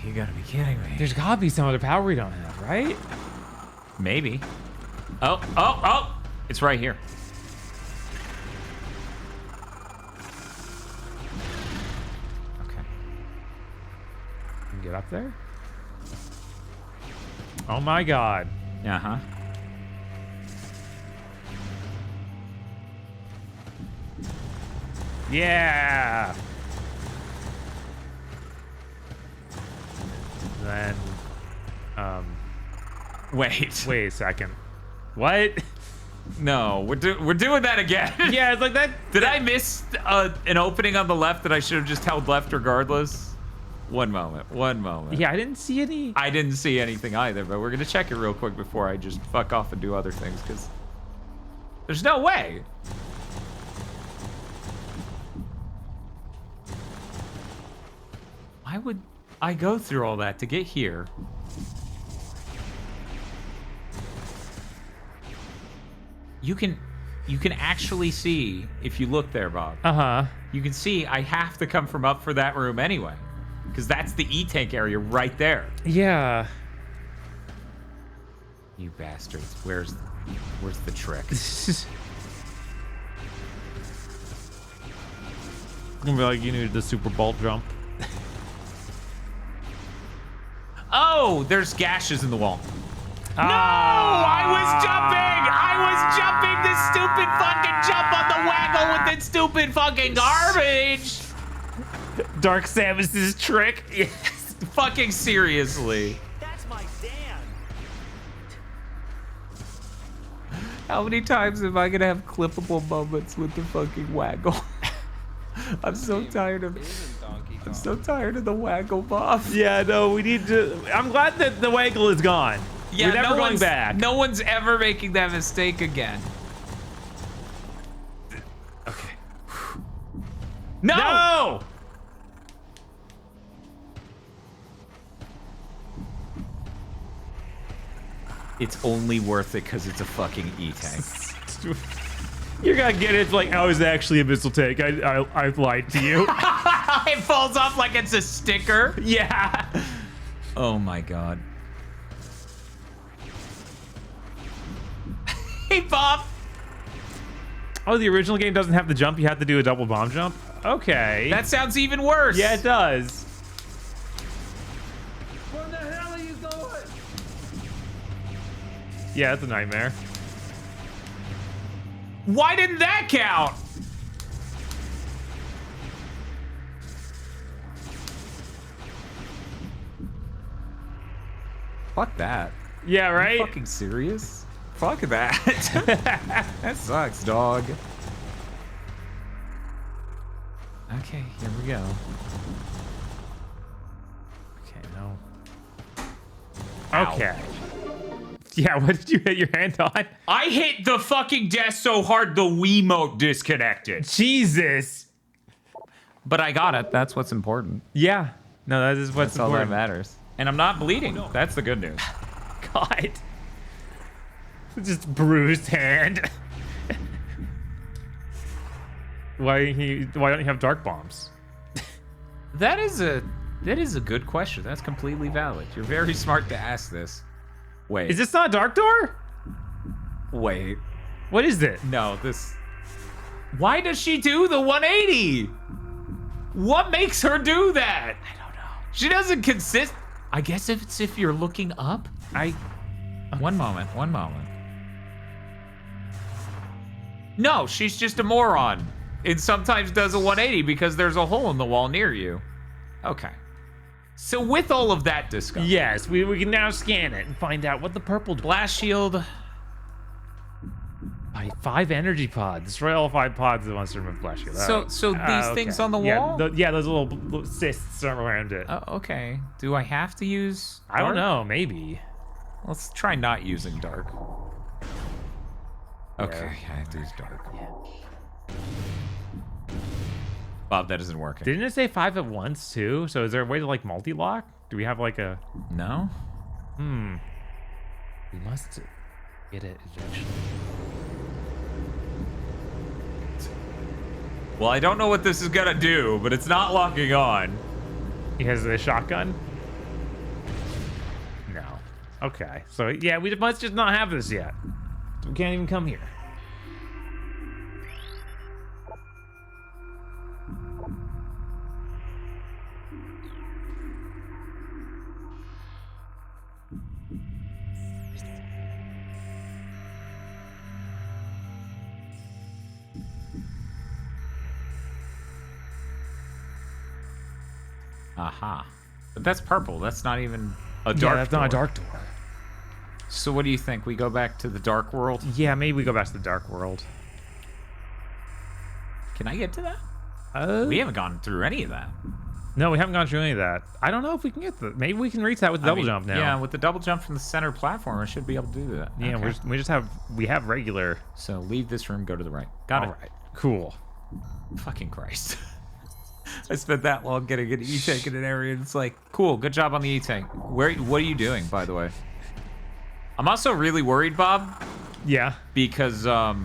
You gotta be kidding me. There's gotta be some other power we don't have, right? Maybe. Oh! It's right here. get up there? Oh my god. Uh-huh. Yeah. Then, Wait. wait a second. What? No, we're doing that again. Yeah, it's like that. Did I miss an opening on the left that I should have just held left regardless? One moment. Yeah, I didn't see any. I didn't see anything either, but we're gonna check it real quick before I just fuck off and do other things, because there's no way. Why would I go through all that to get here? You can actually see, if you look there, Bob. Uh-huh. You can see I have to come from up for that room anyway, because that's the E-tank area right there. Yeah. You bastards. Where's the trick? Gonna be like, you needed the Super Bowl jump. Oh, there's gashes in the wall. Ah. No! I was jumping this stupid fucking jump on the waggle with that stupid fucking garbage! Dark Samus's trick. Yes, fucking seriously. That's my dad. How many times am I gonna have clippable moments with the fucking waggle? I'm so tired of the waggle, Bob. Yeah, no, we need to. I'm glad that the waggle is gone. Yeah, we're never going back. No one's ever making that mistake again. Okay. No! No! It's only worth it because it's a fucking E-tank. You're gonna get it like, I was actually a missile tank. I lied to you. It falls off like it's a sticker. Yeah. Oh my god. Hey, Bob. Oh, the original game doesn't have the jump. You have to do a double bomb jump. Okay. That sounds even worse. Yeah, it does. Where the hell are you going? Yeah, it's a nightmare. Why didn't that count? Fuck that. Yeah, Are right? you fucking serious? Fuck that. That sucks, dog. Okay, here we go. Okay, no. Ow. Okay. Yeah, what did you hit your hand on? I hit the fucking desk so hard the Wiimote disconnected. Jesus. But I got it. That's what's important. Yeah. No, that is what's That's all that important. matters. And I'm not bleeding. That's the good news. God. Just bruised hand. Why don't you have dark bombs? That is a good question. That's completely valid. You're very smart to ask this. Wait. Is this not a dark door? Wait. What is it? No, this. Why does she do the 180? What makes her do that? I don't know. She doesn't consist. I guess if you're looking up. One moment. No, she's just a moron. It sometimes does a 180 because there's a hole in the wall near you. Okay. So with all of that discussed. Yes, we can now scan it and find out what the purple Blast shield. 5 energy pods. Destroy all 5 pods that wants to remove blast shield. So these things on the wall? Yeah, those little cysts around it. Oh, okay. Do I have to use I don't dark? know, maybe. Let's try not using dark. Okay, I have to use dark. Bob, that isn't working. Didn't it say 5 at once too? So is there a way to like multi-lock? Do we have like a... No? We must get it eventually. Well, I don't know what this is gonna do, but it's not locking on. He has a shotgun? No. Okay. So yeah, we must just not have this yet. We can't even come here. Aha. But that's purple. That's not even a dark Yeah, that's not a door. dark door. So what do you think? We go back to the dark world? Yeah, maybe we go back to the dark world. Can I get to that? We haven't gone through any of that. No, we haven't gone through any of that. I don't know if we can get the. Maybe we can reach that with the double jump now. Yeah, with the double jump from the center platform, I should be able to do that. Yeah, Okay. we have regular. So leave this room, go to the right. Got All it. right, cool. Fucking Christ. I spent that long getting an E-tank in an area, and it's like, cool, good job on the E-tank. What are you doing, by the way? I'm also really worried, Bob, Yeah. because I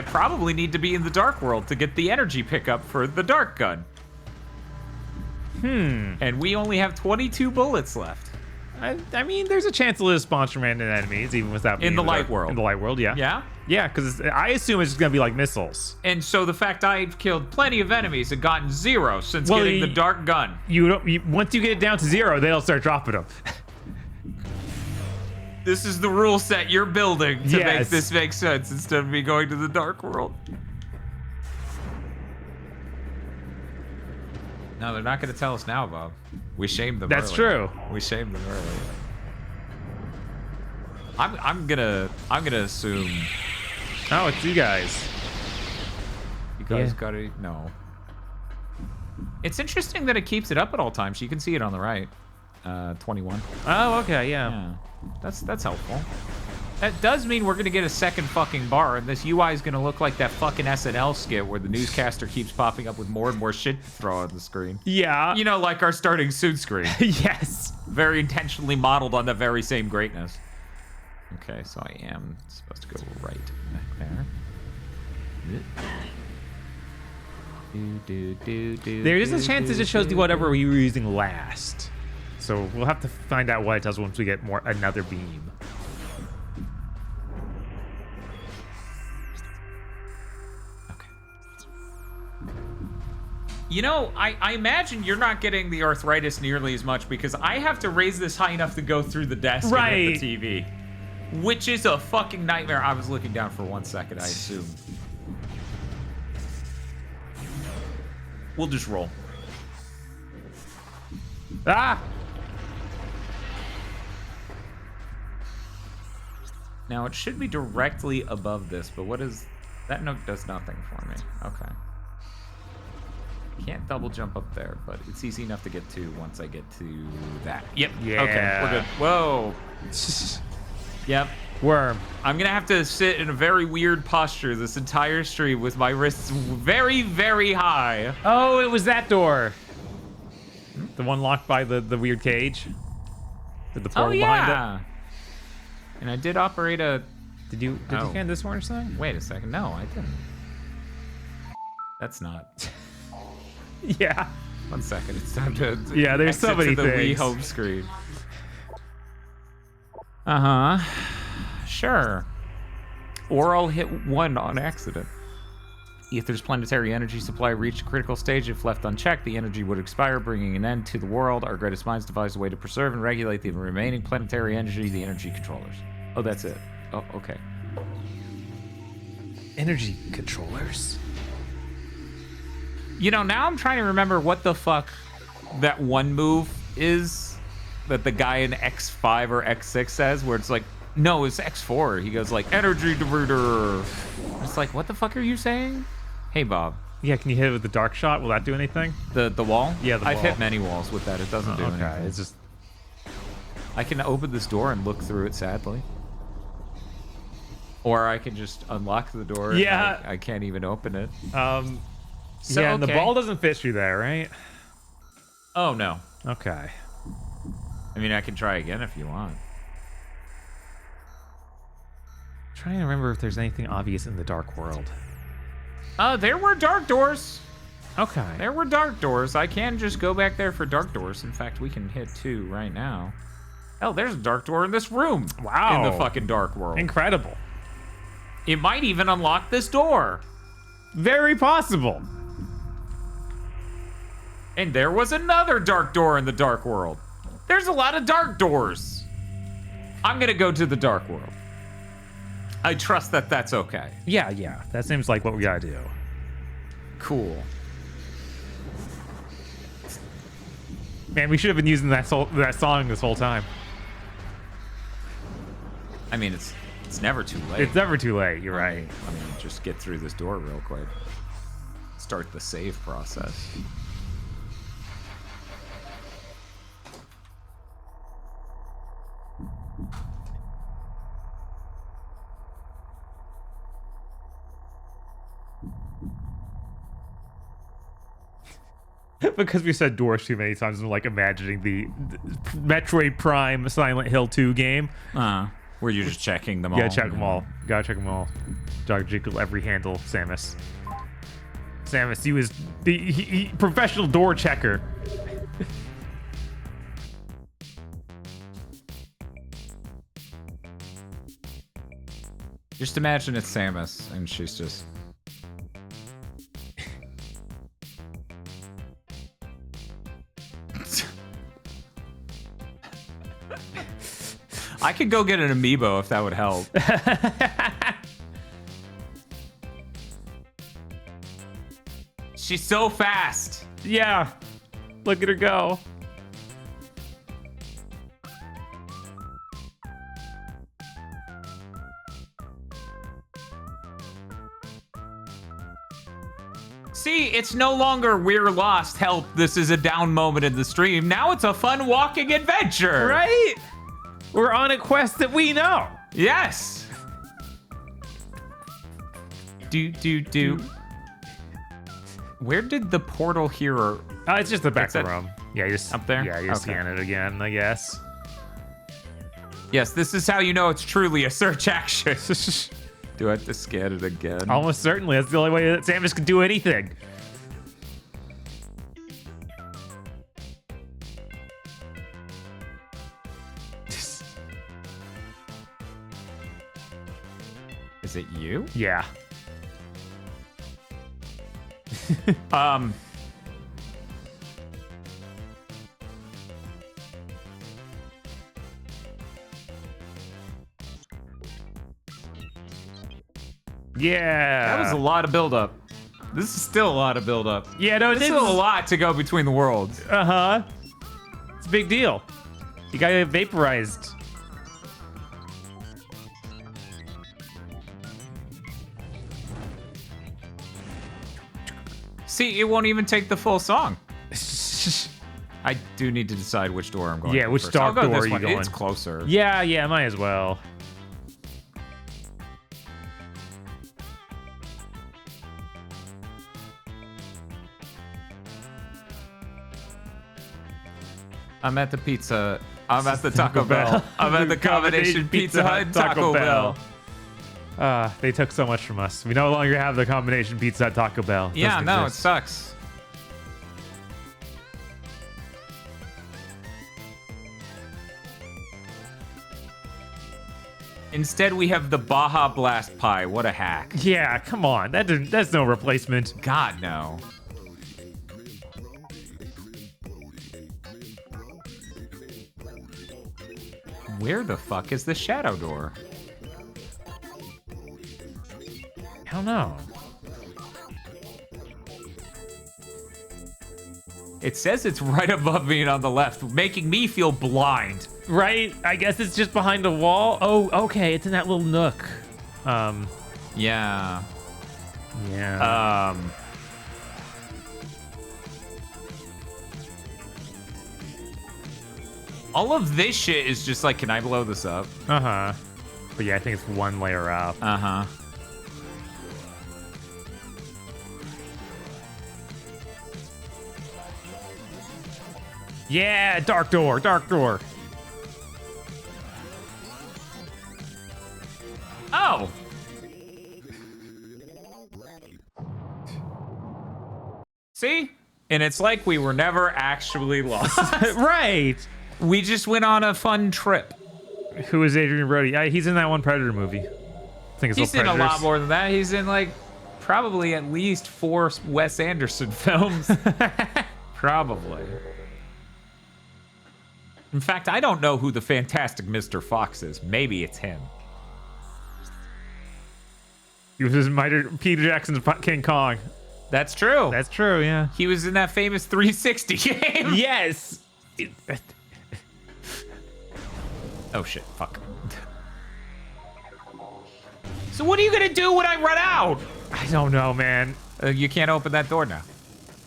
probably need to be in the dark world to get the energy pickup for the dark gun. And we only have 22 bullets left. I mean, there's a chance it'll just spawn from random enemies, even without being In the light world. In the light world, yeah. Yeah? Yeah, because I assume it's gonna be like missiles. And so the fact I've killed plenty of enemies and gotten 0 since Well, getting the dark gun. Once you get it down to 0, they'll start dropping them. This is the rule set you're building to make Yes. this make sense instead of me going to the dark world. No, they're not going to tell us now, Bob. We shamed them That's earlier. true. We shamed them earlier. I'm gonna assume Oh, it's you guys. you guys Yeah. gotta no. It's interesting that it keeps it up at all times. You can see it on the right. 21. Oh, okay, yeah. Yeah, that's helpful. That does mean we're gonna get a second fucking bar, and this UI is gonna look like that fucking SNL skit where the newscaster keeps popping up with more and more shit to throw on the screen. Yeah. You know, like our starting soon screen. Yes. Very intentionally modeled on the very same greatness. Okay, so I am supposed to go right back there. There is a chance it just shows you whatever we were using last. So we'll have to find out what it does once we get another beam. Okay. You know, I imagine you're not getting the arthritis nearly as much because I have to raise this high enough to go through the desk Right. and hit the TV. Which is a fucking nightmare. I was looking down for 1 second, I assume. We'll just roll. Ah! Now, it should be directly above this, but what is... That note does nothing for me. Okay. Can't double jump up there, but it's easy enough to get to once I get to that. Yep. Yeah. Okay, we're good. Whoa. Yep. Worm. I'm gonna have to sit in a very weird posture this entire stream with my wrists very, very high. Oh, it was that door. The one locked by the weird cage. With the portal behind it. And I did operate a... Did you Oh. can this one or something? Wait a second. No, I didn't. That's not... Yeah. 1 second. It's time to... Yeah, there's so exit many to the Wii things. home screen. Uh-huh. Sure. Or I'll hit 1 on accident. If there's planetary energy supply reached a critical stage, if left unchecked, the energy would expire, bringing an end to the world. Our greatest minds devised a way to preserve and regulate the remaining planetary energy, the energy controllers. Oh, that's it. Oh, okay. Energy controllers. You know, now I'm trying to remember what the fuck that one move is that the guy in X5 or X6 says, where it's like, no, it's X4. He goes like, energy diverter. It's like, what the fuck are you saying? Hey, Bob. Yeah, can you hit it with the dark shot? Will that do anything? The wall? Yeah, the I've wall. hit many walls with that. It doesn't do Okay, anything. it's just I can open this door and look through it, sadly. Or I can just unlock the door. and Yeah. I can't even open it. So, yeah, and the okay. ball doesn't fit you there, right? Oh, no. Okay. I mean, I can try again if you want. Trying to remember if there's anything obvious in the dark world. There were dark doors. Okay. There were dark doors. I can just go back there for dark doors. In fact, we can hit 2 right now. Oh, there's a dark door in this room. Wow. In the fucking dark world. Incredible. It might even unlock this door. Very possible. And there was another dark door in the dark world. There's a lot of dark doors. I'm gonna go to the dark world. I trust that that's okay. Yeah. That seems like what we gotta do. Cool. Man, we should have been using that song this whole time. I mean, it's never too late. It's never too late. You're right. I mean, just get through this door real quick. Start the save process. Because we said doors too many times, I'm like imagining the Metroid Prime Silent Hill 2 game. Where you're just checking them all. Yeah, check them all. Gotta check them all. Dog jiggle every handle, Samus. Samus, he was the professional door checker. Just imagine it's Samus, and she's just... I could go get an amiibo if that would help. She's so fast. Yeah. Look at her go. See, it's no longer we're lost, help, this is a down moment in the stream. Now it's a fun walking adventure. Right? We're on a quest that we know. Yes. Do. Where did the portal here? It's just the back It's of the at- room. Yeah, you just Up there? Yeah, you Okay. scan it again, I guess. Yes, this is how you know it's truly a search action. Do I have to scan it again? Almost certainly. That's the only way that Samus can do anything. Is it you? Yeah. Yeah. That was a lot of buildup. This is still a lot of buildup. Yeah, no, It's still a lot to go between the worlds. Uh-huh. It's a big deal. You got vaporized. See, it won't even take the full song. I do need to decide which door I'm going Yeah, to which first. dark I'll go door this are you one. going? It's closer. Yeah, might as well. I'm at the pizza. I'm at the Taco Bell. I'm at the combination Pizza Hut and Taco Bell. They took so much from us. We no longer have the combination Pizza Hut Taco Bell. Yeah, Doesn't no, it exist. sucks. Instead, we have the Baja Blast Pie. What a hack. Yeah, come on. That's no replacement. God, no. Where the fuck is the shadow door? I don't know. It says it's right above me and on the left, making me feel blind. Right? I guess it's just behind a wall. Oh, okay. It's in that little nook. Yeah. Yeah. All of this shit is just like, can I blow this up? Uh-huh. But yeah, I think it's one layer up. Uh-huh. Yeah, dark door, dark door. Oh! See? And it's like we were never actually lost. Right. We just went on a fun trip. Who is Adrian Brody? He's in that one Predator movie. I think it's He's all in a Predators. lot more than that. He's in like probably at least 4 Wes Anderson films. Probably. In fact, I don't know who the Fantastic Mr. Fox is. Maybe it's him. He was Peter Jackson's King Kong. That's true. That's true, yeah. He was in that famous 360 game. Yes. Oh shit! Fuck. So what are you gonna do when I run out? I don't know, man. You can't open that door now.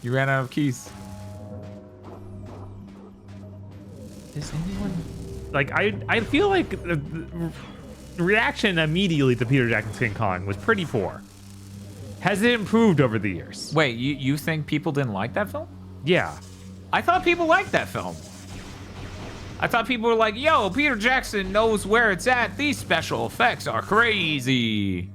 You ran out of keys. Is anyone like I feel like the reaction immediately to Peter Jackson's King Kong was pretty poor. Has it improved over the years? Wait, you think people didn't like that film? Yeah. I thought people liked that film. I thought people were like, yo, Peter Jackson knows where it's at. These special effects are crazy.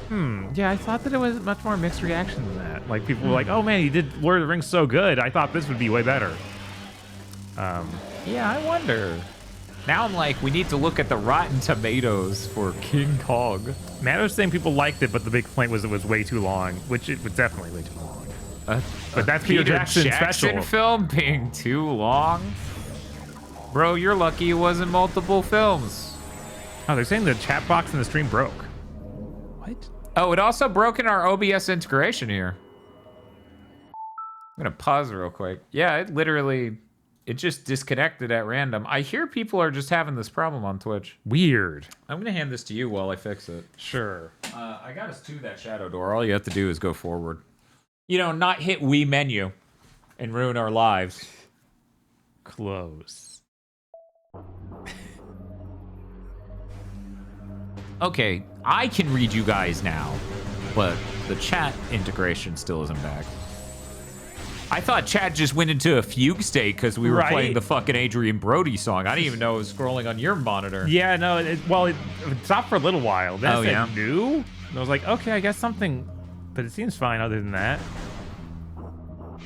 Yeah, I thought that it was much more mixed reaction than that. Like, people were like, oh man, he did Lord of the Rings so good. I thought this would be way better. Yeah, I wonder. Now I'm like, we need to look at the Rotten Tomatoes for King Kong. Matt was saying people liked it, but the big complaint was it was way too long, which it was definitely way too long. But that's Peter Jackson special. Film being too long? Bro, you're lucky it wasn't multiple films. Oh, they're saying the chat box in the stream broke. What? Oh, it also broke in our OBS integration here. I'm gonna pause real quick. Yeah, it just disconnected at random. I hear people are just having this problem on Twitch. Weird. I'm gonna hand this to you while I fix it. Sure. I got us to that shadow door. All you have to do is go forward. You know, not hit Wii menu and ruin our lives. Close. Okay, I can read you guys now, but the chat integration still isn't back. I thought chat just went into a fugue state because we were playing the fucking Adrian Brody song. I didn't even know it was scrolling on your monitor. Yeah, no, it stopped for a little while. Then it said new? And I was like, okay, I guess something, but it seems fine other than that.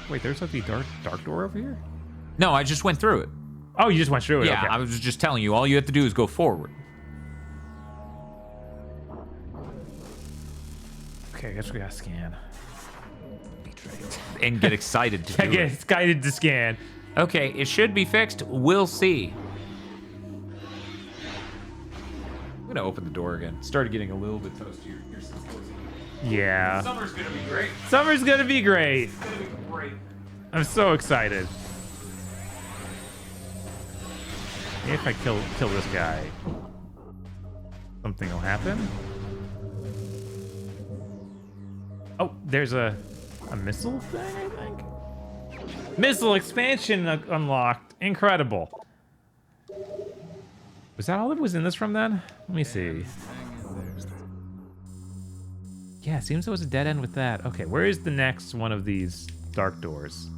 Wait, there's a dark door over here? No, I just went through it. Oh, you just went through it? Yeah, okay. I was just telling you, all you have to do is go forward. Okay, I guess we gotta scan. And get excited to do I get it. excited to scan. Okay, it should be fixed. We'll see. I'm gonna open the door again. Started getting a little bit toasty. Yeah. Summer's gonna be great. Summer's gonna be great. It's gonna be great. I'm so excited. If I kill this guy, something will happen. Oh, there's a missile thing, I think. Missile expansion unlocked. Incredible. Was that all that was in this room then? Let me see. Yeah, it seems there was a dead end with that. Okay, where is the next one of these dark doors?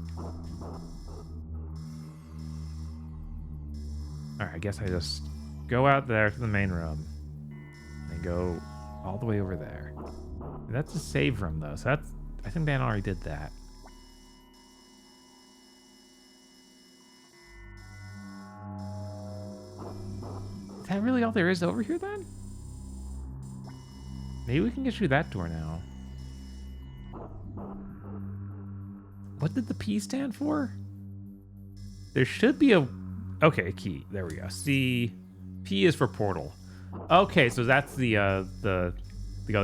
Alright, I guess I just go out there to the main room and go all the way over there. That's a save room though, so I think Dan already did that. Is that really all there is over here then? Maybe we can get through that door now. What did the P stand for? There should be a... Okay, key. There we go. C. P is for portal. Okay, so that's the other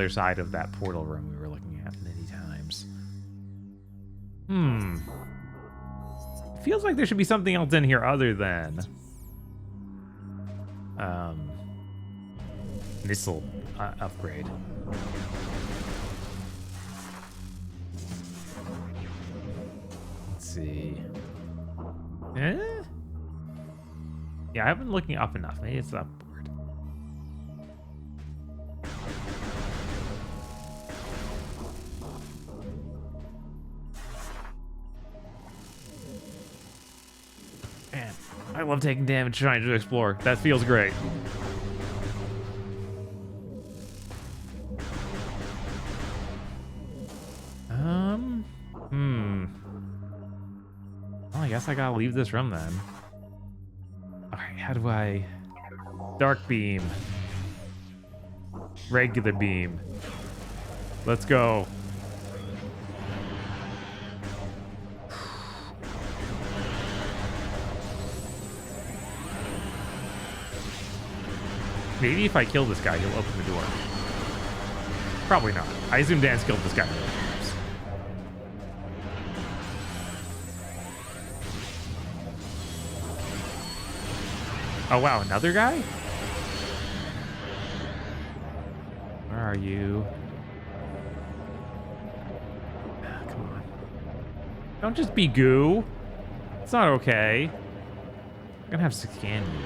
side of that portal room we were looking at many times. It feels like there should be something else in here other than missile upgrade. Let's see. Yeah, I've been looking up enough. Maybe it's upward. Man, I love taking damage trying to explore. That feels great. Well, I guess I gotta leave this room then. Alright, how do I... Dark beam. Regular beam. Let's go. Maybe if I kill this guy, he'll open the door. Probably not. I assume Dan's killed this guy. Oh, wow, another guy? Where are you? Ah, come on. Don't just be goo. It's not okay. I'm gonna have to scan you.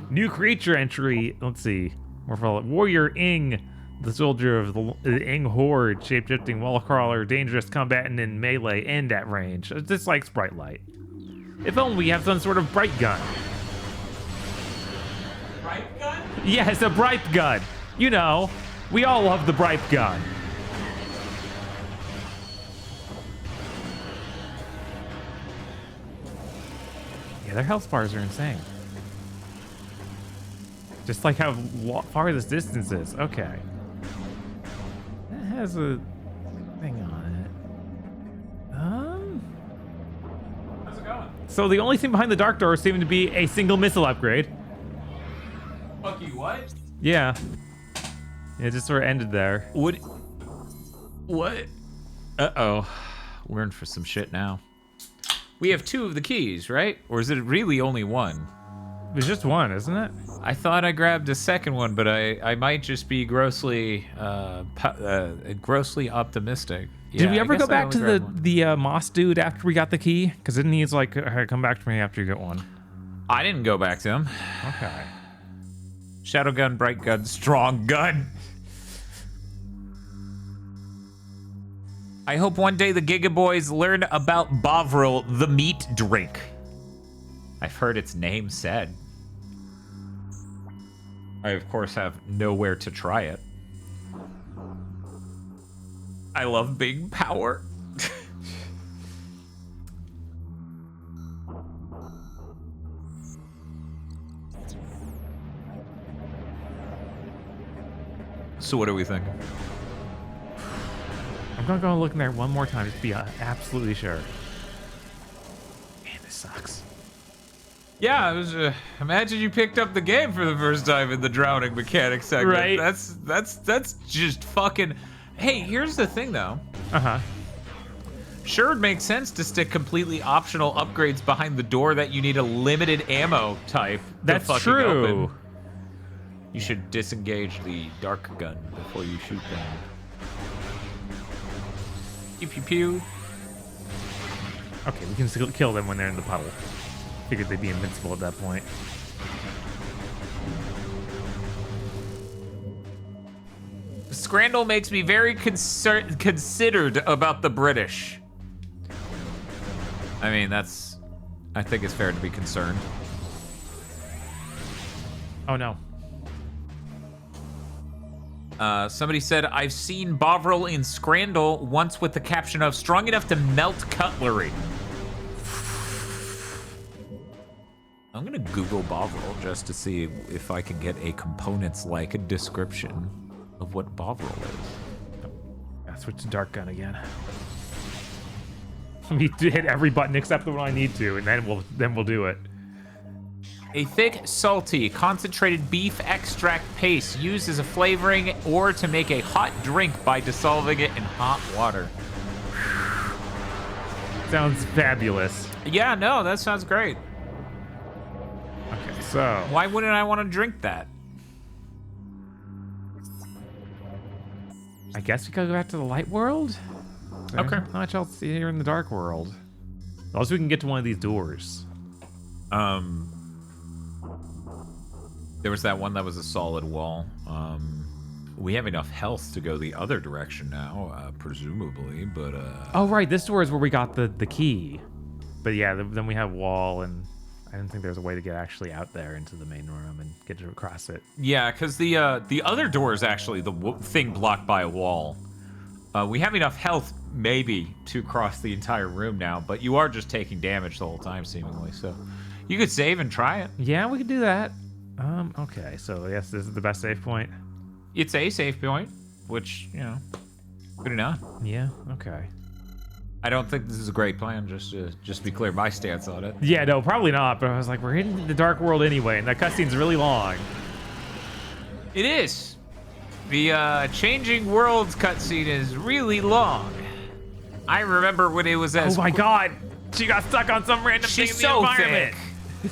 New creature entry. Let's see. Warrior Ing, the soldier of the Ing horde, shapeshifting wall crawler, dangerous combatant in melee and at range. It dislikes bright light. If only we have some sort of bright gun. Bright gun? Yes, a bright gun. You know, we all love the bright gun. Yeah, their health bars are insane. Just like how far this distance is. Okay. That has a thing on it. How's it going? So the only thing behind the dark door seemed to be a single missile upgrade. Fuck you, what? Yeah. It just sort of ended there. What? Uh-oh. We're in for some shit now. We have 2 of the keys, right? Or is it really only 1? There's just one, isn't it? I thought I grabbed a second one, but I might just be grossly optimistic. Did we Yeah, ever I go guess I back only to grabbed the one. Moss dude after we got the key? Because didn't he's like, come back to me after you get one? I didn't go back to him. Okay. Shadow gun, bright gun, strong gun. I hope one day the Giga Boys learn about Bovril, the meat drink. I've heard its name said. I, of course, have nowhere to try it. I love big power. So what are we thinking? I'm gonna go look in there one more time just to be absolutely sure. Man, this sucks. Yeah, it was. Imagine you picked up the game for the first time in the drowning mechanic segment. Right. That's just fucking. Hey, here's the thing though. Uh-huh. Sure, it makes sense to stick completely optional upgrades behind the door that you need a limited ammo type. That's to fucking true. Open. You should disengage the dark gun before you shoot them. Pew pew pew. Okay, we can still kill them when they're in the puddle. Figured they'd be invincible at that point. Scrandal makes me very considered about the British. I mean, I think it's fair to be concerned. Oh no. Somebody said, I've seen Bovril in Scrandal once with the caption of strong enough to melt cutlery. I'm gonna Google Bovril just to see if I can get a components-like description of what Bovril is. Gotta switch to dark gun again. Let me hit every button except the one I need to, and then we'll do it. A thick, salty, concentrated beef extract paste used as a flavoring or to make a hot drink by dissolving it in hot water. Sounds fabulous. Yeah, no, that sounds great. Okay, so Why wouldn't I want to drink that? I guess we gotta go back to the light world? There's Okay. not much else here in the dark world. Also, we can get to one of these doors. There was that one that was a solid wall. We have enough health to go the other direction now, presumably, but Oh, right, this door is where we got the key. But yeah, then we have wall, and I didn't think there was a way to get actually out there into the main room and get to across it. yeah, because the other door is actually the thing blocked by a wall. We have enough health, maybe, to cross the entire room now, but you are just taking damage the whole time, seemingly. So you could save and try it. Yeah, we could do that. Okay, so yes, this is the best save point. It's a save point, which, you know, good enough. Yeah, okay. I don't think this is a great plan, just to be clear, my stance on it. Yeah, no, probably not, but I was like, we're in the dark world anyway, and that cutscene's really long. It is. The Changing Worlds cutscene is really long. I remember when it was as Oh my god! She got stuck on some random thing She's in the so environment. thick.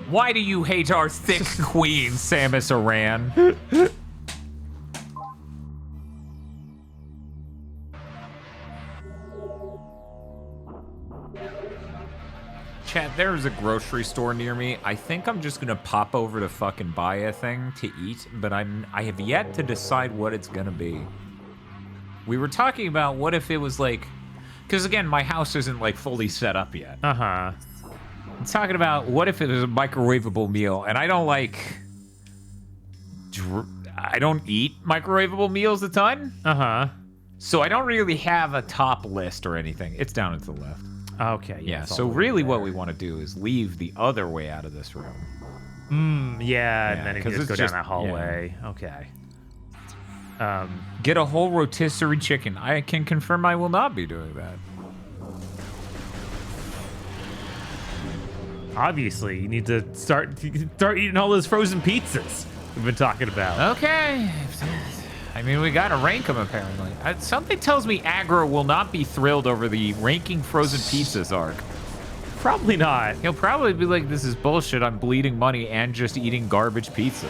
Why do you hate our thick queen, Samus Aran? Chat, there's a grocery store near me. I think I'm just gonna pop over to fucking buy a thing to eat, but I have yet to decide what it's gonna be. We were talking about what if it was like, because again, my house isn't like fully set up yet. Uh-huh. I'm talking about what if it was a microwavable meal, and I don't I don't eat microwavable meals a ton, Uh-huh. so I don't really have a top list or anything. It's down to the left. Okay. Yeah, it's so all the way really what there. we want to do is leave the other way out of this room. Yeah, Yeah, and then you 'cause just it's go just- down that hallway. Okay. Get a whole rotisserie chicken. I can confirm I will not be doing that. Obviously, you need to start eating all those frozen pizzas we've been talking about. Okay. I mean, we gotta rank them apparently. Something tells me Aggro will not be thrilled over the ranking frozen pizzas arc. Probably not. He'll probably be like, this is bullshit. I'm bleeding money and just eating garbage pizza.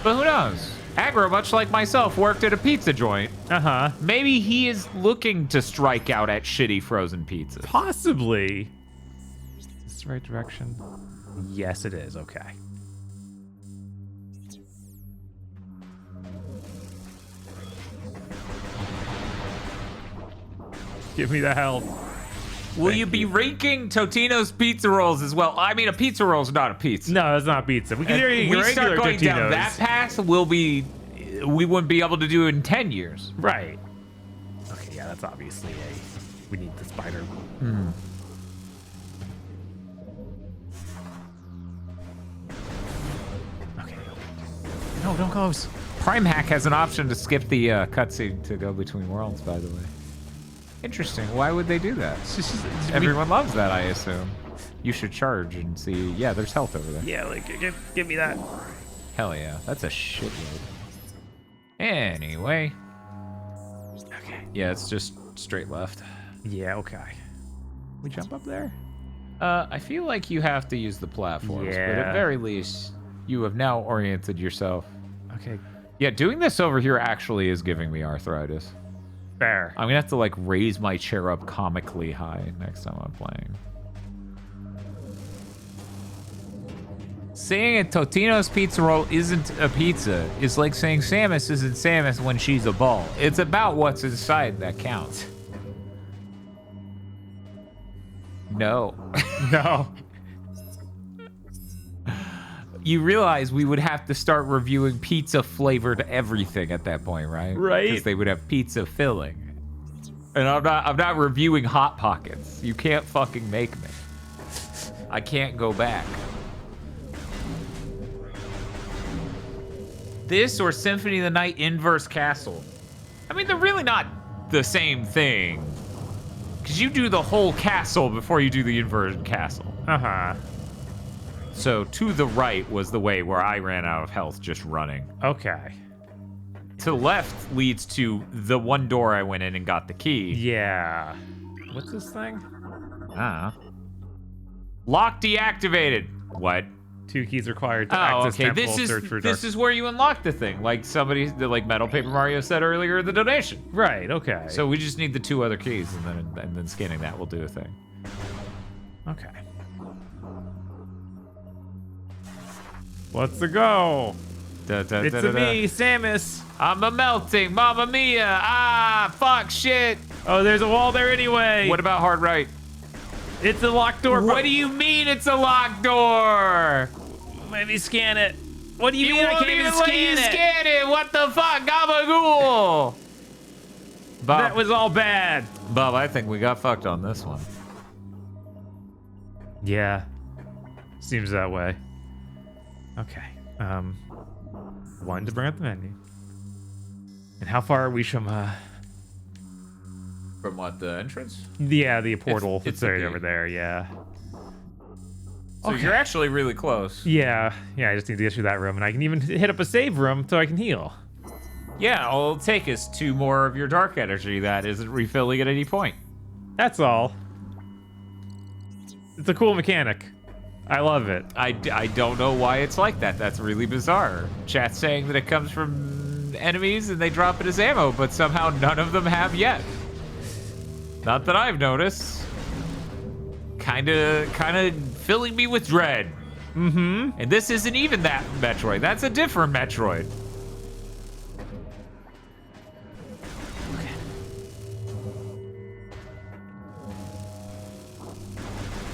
But who knows? Aggro, much like myself, worked at a pizza joint. Uh-huh. Maybe he is looking to strike out at shitty frozen pizzas. Possibly. Is this the right direction? Yes, it is. Okay. Give me the help. Will you be ranking Totino's pizza rolls as well? I mean, a pizza roll is not a pizza. No, it's not pizza. We can If eat we regular start going down Totino's. that path, we wouldn't be able to do it in 10 years. Right. Okay, yeah, that's obviously we need the spider. Okay. No, don't close. Prime Hack has an option to skip the cutscene to go between worlds, by the way. Interesting. Why would they do that? Everyone loves that, I assume. You should charge and see. Yeah, there's health over there. Yeah, like give me that. Hell yeah. That's a shitload. Anyway. Okay. Yeah, it's just straight left. Yeah, okay. We jump up there? I feel like you have to use the platforms, but Yeah. at very least, you have now oriented yourself. Okay. Yeah, doing this over here actually is giving me arthritis. Fair. I'm gonna have to like raise my chair up comically high next time I'm playing. Saying a Totino's pizza roll isn't a pizza is like saying Samus isn't Samus when she's a ball. It's about what's inside that counts. No. No. You realize we would have to start reviewing pizza flavored everything at that point, right? Right. Because they would have pizza filling. And I'm not reviewing Hot Pockets. You can't fucking make me. I can't go back. This or Symphony of the Night Inverse Castle. I mean, they're really not the same thing. Because you do the whole castle before you do the inverted castle. Uh-huh. So to the right was the way where I ran out of health just running. Okay. To the left leads to the one door I went in and got the key. Yeah. What's this thing? Lock deactivated. What? 2 keys required to Oh, access okay. temple, This search for is dark... where you unlock the thing, like like Metal Paper Mario said earlier in the donation. Right, okay. So we just need the 2 other keys, and then scanning that will do a thing. Okay. What's the go? It's a me, Samus. I'm a melting, Mamma Mia! Ah, fuck, shit! Oh, there's a wall there anyway. What about hard right? It's a locked door. What do you mean it's a locked door? Let me scan it. What do you You mean I won't can't even even let you scan it? scan it! What the fuck, gabagool! Bob, That was all bad. Bob, I think we got fucked on this one. Yeah. Seems that way. Okay. 1 to bring up the menu. And how far are we from From what, the entrance? yeah, the portal. It's It's the right gate. over there, yeah. So you're actually really close. Yeah, I just need to get through that room, and I can even hit up a save room so I can heal. Yeah, all it'll take is 2 more of your dark energy that isn't refilling at any point. That's all. It's a cool mechanic. I love it. I don't know why it's like that. That's really bizarre. Chat's saying that it comes from enemies and they drop it as ammo, but somehow none of them have yet. Not that I've noticed. Kinda filling me with dread. Mm-hmm. And this isn't even that Metroid. That's a different Metroid.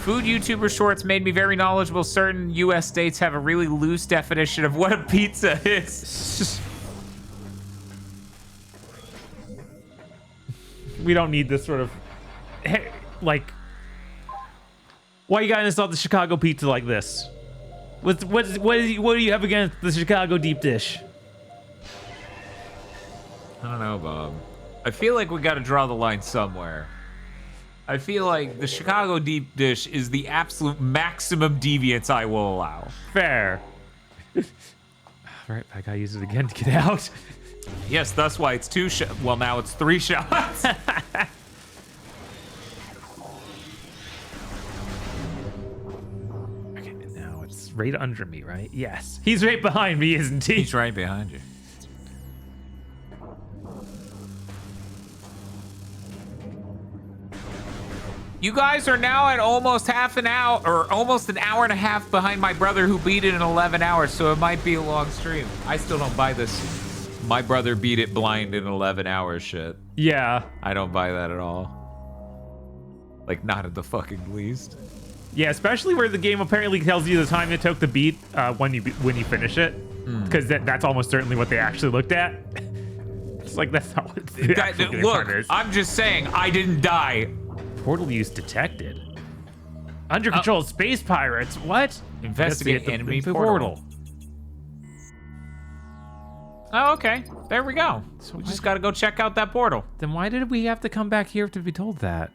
Food YouTuber shorts made me very knowledgeable. Certain US states have a really loose definition of what a pizza is. We don't need this sort of, like, why you gotta insult the Chicago pizza like this? What do you have against the Chicago deep dish? I don't know, Bob. I feel like we gotta draw the line somewhere. I feel like the Chicago deep dish is the absolute maximum deviance I will allow. Fair. All right, I gotta use it again to get out. Yes, that's why it's well, now it's 3 shots. Okay, now it's right under me, right? Yes. He's right behind me, isn't he? He's right behind you. You guys are now at almost half an hour, or almost an hour and a half behind my brother who beat it in 11 hours, so it might be a long stream. I still don't buy this. My brother beat it blind in 11 hours shit. Yeah. I don't buy that at all. Like, not at the fucking least. Yeah, especially where the game apparently tells you the time it took to beat when you finish it, because that's almost certainly what they actually looked at. It's like that's not what the actual game part Look, is. I'm just saying, I didn't die. Portal use detected. Under control of space pirates. What? Investigate enemy portal. Oh, okay. There we go. So we just got to go check out that portal. Then why did we have to come back here to be told that?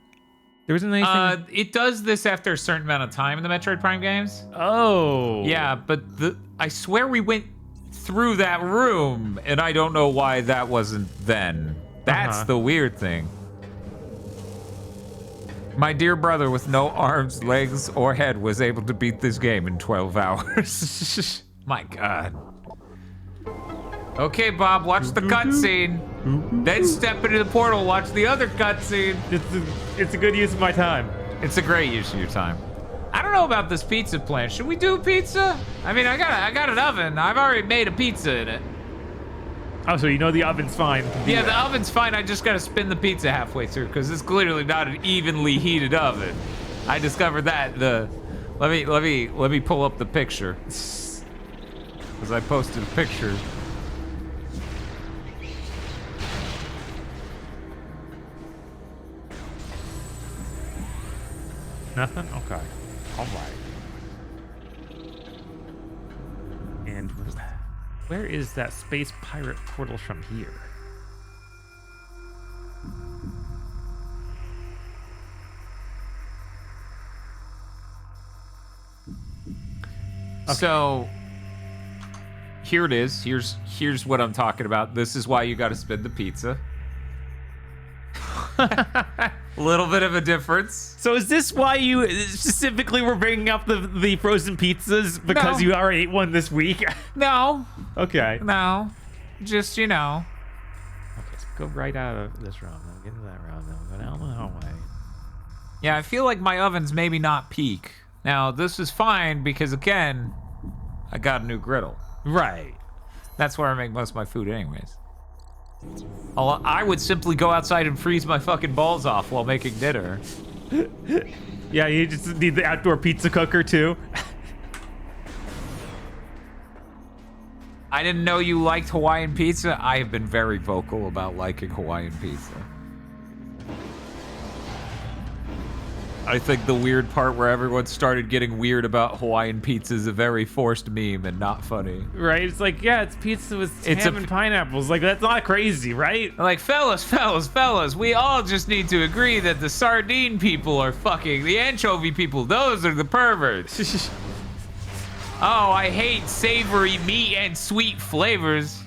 There wasn't anything. It does this after a certain amount of time in the Metroid Prime games. Oh. Yeah, but I swear we went through that room, and I don't know why that wasn't then. That's the weird thing. My dear brother with no arms, legs, or head was able to beat this game in 12 hours. My God. Okay, Bob, watch the cutscene. Then step into the portal, watch the other cutscene. It's a good use of my time. It's a great use of your time. I don't know about this pizza plan. Should we do pizza? I mean, I got an oven. I've already made a pizza in it. Oh, so you know the oven's fine. Yeah, the oven's fine. I just gotta spin the pizza halfway through because it's clearly not an evenly heated oven. I discovered that. Let me pull up the picture because I posted a picture. Nothing? Okay. All right. And where is that space pirate portal from here? Okay. So here it is. Here's what I'm talking about. This is why you got to spin the pizza. A little bit of a difference. So is this why you specifically were bringing up the frozen pizzas? Because you already ate one this week? No. Okay. No. Just, Okay, so go right out of this round. Then get into that round. Then we'll go down the hallway. Yeah, I feel like my oven's maybe not peak. Now, this is fine because, again, I got a new griddle. Right. That's where I make most of my food anyways. I would simply go outside and freeze my fucking balls off while making dinner. Yeah, you just need the outdoor pizza cooker, too. I didn't know you liked Hawaiian pizza. I have been very vocal about liking Hawaiian pizza. I think the weird part where everyone started getting weird about Hawaiian pizza is a very forced meme and not funny. Right? It's like, yeah, it's pizza with ham and pineapples. Like, that's not crazy, right? Like, fellas, we all just need to agree that the sardine people are fucking the anchovy people. Those are the perverts. Oh, I hate savory meat and sweet flavors.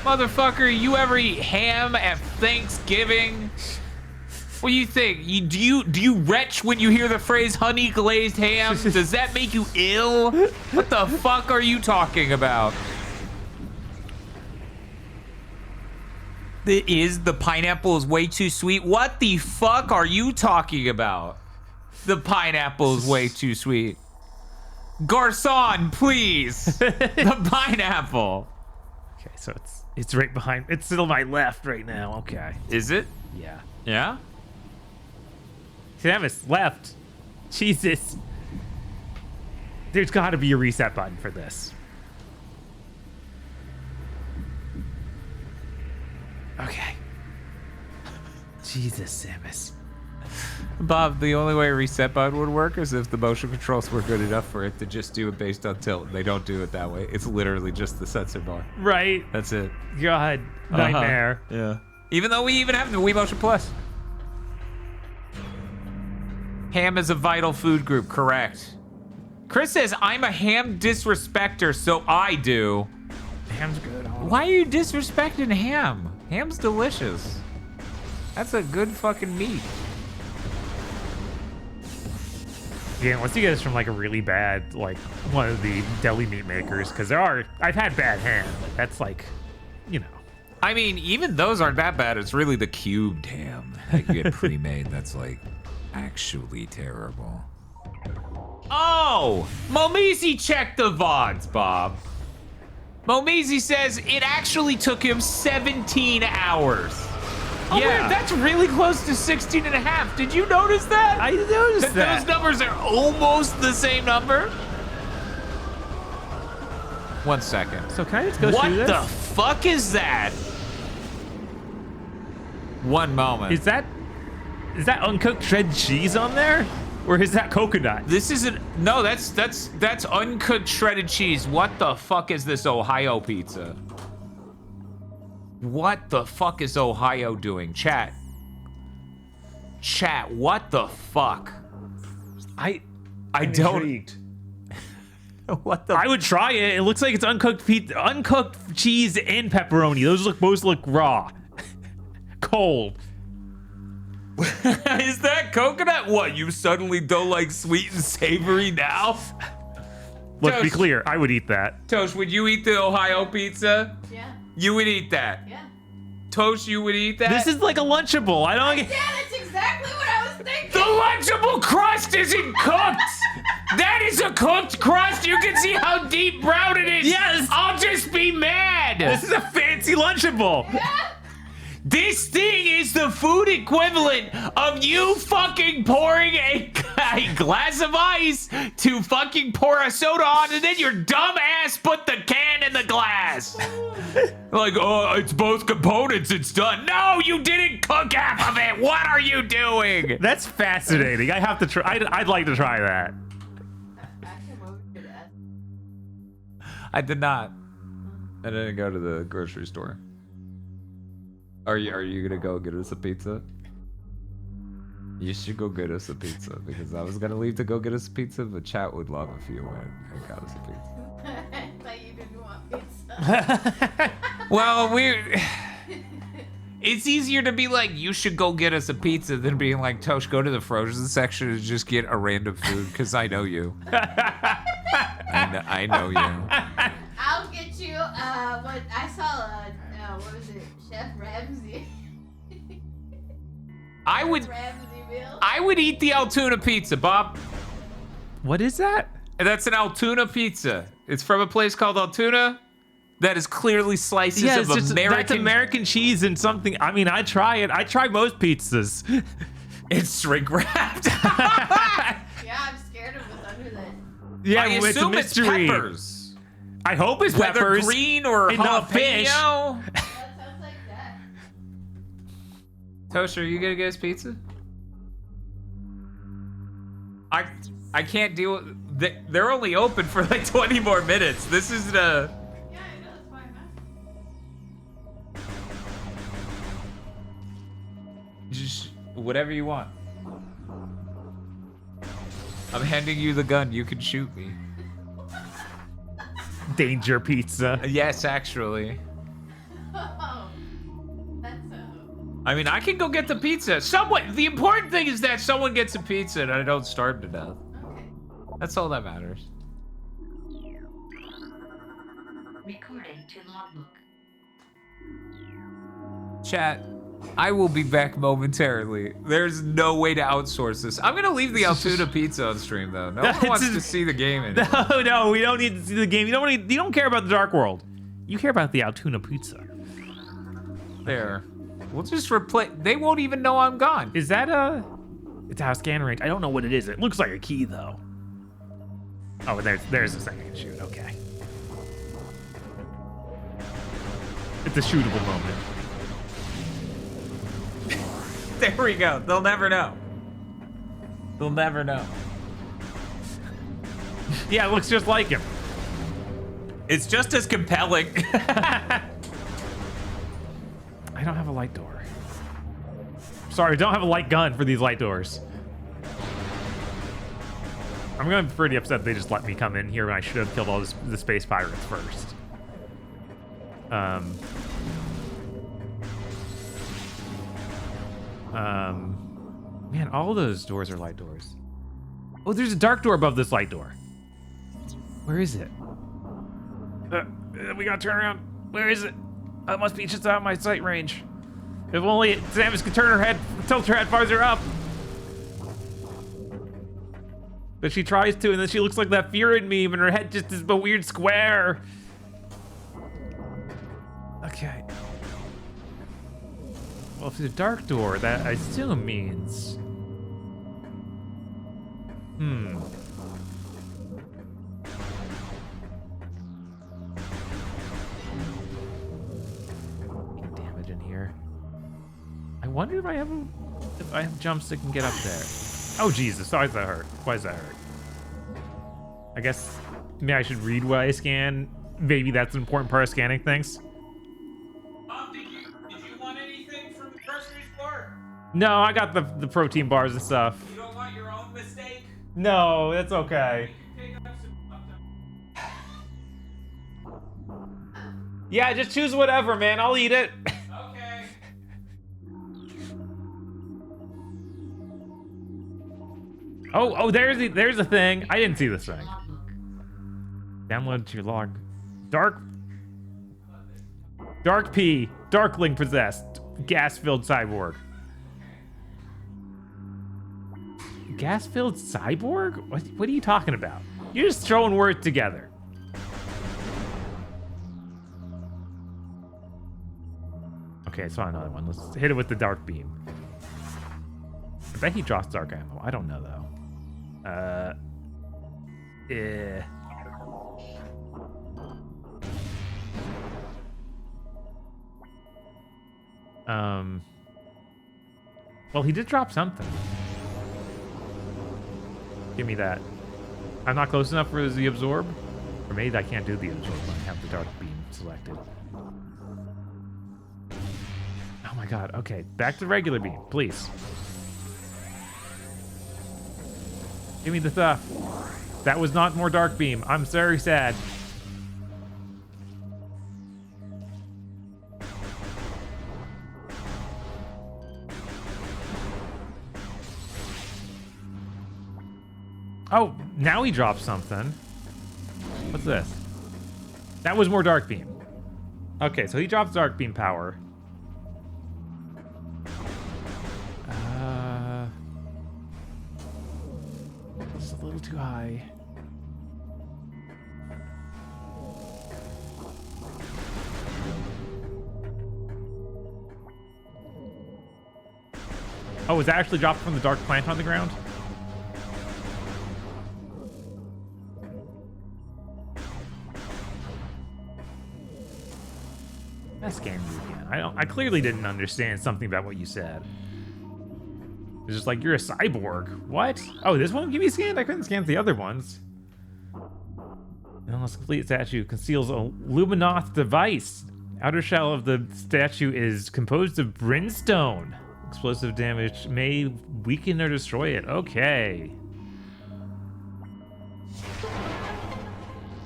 Motherfucker, you ever eat ham at Thanksgiving? What do you think? Do you retch when you hear the phrase honey glazed ham? Does that make you ill? What the fuck are you talking about? The pineapple is way too sweet. What the fuck are you talking about? The pineapple is way too sweet. Garçon, please. The pineapple. Okay, so it's right behind. It's to my left right now. Okay. Is it? Yeah. Yeah? Samus, left. Jesus. There's got to be a reset button for this. Okay. Jesus, Samus. Bob, the only way a reset button would work is if the motion controls were good enough for it to just do it based on tilt. They don't do it that way. It's literally just the sensor bar. Right. That's it. God. Nightmare. Yeah. Even though we even have the Wii Motion Plus. Ham is a vital food group, correct. Chris says, I'm a ham disrespecter, so I do. Ham's good. Why are you disrespecting ham? Ham's delicious. That's a good fucking meat. Yeah, unless you get this from like a really bad, like one of the deli meat makers, because I've had bad ham, but that's like, you know. I mean, even those aren't that bad. It's really the cubed ham that you get pre-made that's like actually terrible. Oh, Momizi checked the VODs, Bob. Momizi says it actually took him 17 hours. Oh, yeah, wait, that's really close to 16 and a half. Did you notice that? I noticed that. Those numbers are almost the same number. 1 second. So can I just go through this? What the fuck is that? One moment. Is that uncooked shredded cheese on there? Or is that coconut? This isn't. No, that's uncooked shredded cheese. What the fuck is this Ohio pizza? What the fuck is Ohio doing? Chat, what the fuck? I don't. Intrigued. What the? I would try it. It looks like it's uncooked uncooked cheese and pepperoni. Those both look raw. Cold. Is that coconut? What, you suddenly don't like sweet and savory now? Let's be clear, I would eat that. Tosh, would you eat the Ohio pizza? Yeah. You would eat that? Yeah. Tosh, you would eat that? This is like a Lunchable. I don't. Yeah, that's exactly what I was thinking. The Lunchable crust isn't cooked! That is a cooked crust! You can see how deep brown it is! Yes! I'll just be mad! This is a fancy Lunchable. Yeah. This thing is the food equivalent of you fucking pouring a glass of ice to fucking pour a soda on, and then your dumb ass put the can in the glass. Like, oh, it's both components, it's done. No, you didn't cook half of it. What are you doing? That's fascinating. I have to try. I'd like to try that. I came over to that. I did not. I didn't go to the grocery store. Are you gonna go get us a pizza? You should go get us a pizza, because I was gonna leave to go get us a pizza, but chat would love if you went and got us a pizza. I thought you didn't want pizza. Well, it's easier to be like, you should go get us a pizza, than being like, Tosh, go to the frozen section and just get a random food, because I know you. I know you. I'll get you, what I saw, what was it? Chef Ramsay. Ramsay meal. I would eat the Altoona pizza, Bob. What is that? That's an Altoona pizza. It's from a place called Altoona. That is clearly slices Yeah, of it's just American. that's American cheese and something. I mean, I try it. I try most pizzas. It's shrink wrapped. Yeah, I'm scared of what's under that. Yeah, I it's a assume it's mystery. peppers. I hope it's Whether peppers. green or and not fish. jalapeno. That sounds like that. Toaster, are you gonna get us pizza? I can't deal with. They're only open for like 20 more minutes. This is the. Yeah, I know, that's why I'm asking. Just whatever you want. I'm handing you the gun. You can shoot me. Danger pizza. Yes, actually. Oh, that's I mean, I can go get the pizza. The important thing is that someone gets a pizza and I don't starve to death. That's all that matters. Recording to logbook. Chat, I will be back momentarily. There's no way to outsource this. I'm gonna leave the Altoona pizza on stream though. No one wants to see the game anymore. No, we don't need to see the game. You don't care about the Dark World. You care about the Altoona pizza. There. We'll just replace. They won't even know I'm gone. Is that a? It's a scan range. I don't know what it is. It looks like a key though. Oh, there's a thing I can shoot. Okay. It's a shootable moment. There we go. They'll never know. They'll never know. Yeah, it looks just like him. It's just as compelling. I don't have a light door. Sorry, I don't have a light gun for these light doors. I'm gonna be pretty upset they just let me come in here when I should have killed all the space pirates first. Man, all those doors are light doors. Oh, there's a dark door above this light door. Where is it? We gotta turn around. Where is it? It must be just out of my sight range. If only Samus could turn her head, tilt her head farther up. But she tries to, and then she looks like that Fearin meme, and her head just is a weird square. Okay. Well, if it's a dark door, that I assume means... Damage in here. I wonder if I have jumps that can get up there. Oh Jesus! Why does that hurt? Why does that hurt? I guess maybe I should read what I scan. Maybe that's an important part of scanning things. Mom, did you want anything from the grocery store? No, I got the protein bars and stuff. You don't want your own mistake? No, that's okay. Pick up some. Yeah, just choose whatever, man. I'll eat it. Okay. Oh, there's a thing. I didn't see this thing. Download to your log. Dark P. Darkling possessed. Gas-filled cyborg. Gas-filled cyborg? What are you talking about? You're just throwing words together. Okay, I saw another one. Let's hit it with the dark beam. I bet he drops dark ammo. I don't know though. Well, he did drop something. Give me that. I'm not close enough for the absorb? Or maybe I can't do the absorb when I have the dark beam selected. Oh my god, okay. Back to regular beam, please. Give me the stuff. That was not more dark beam. I'm very sad. Oh, now he drops something. What's this? That was more dark beam. Okay, so he drops dark beam power. It's a little too high. Oh, is that actually dropped from the dark plant on the ground? Let's scan you again. I clearly didn't understand something about what you said. It's just like, you're a cyborg. What? Oh, this one can be scanned? I couldn't scan the other ones. Unless complete statue conceals a Luminoth device. Outer shell of the statue is composed of brimstone. Explosive damage may weaken or destroy it. Okay.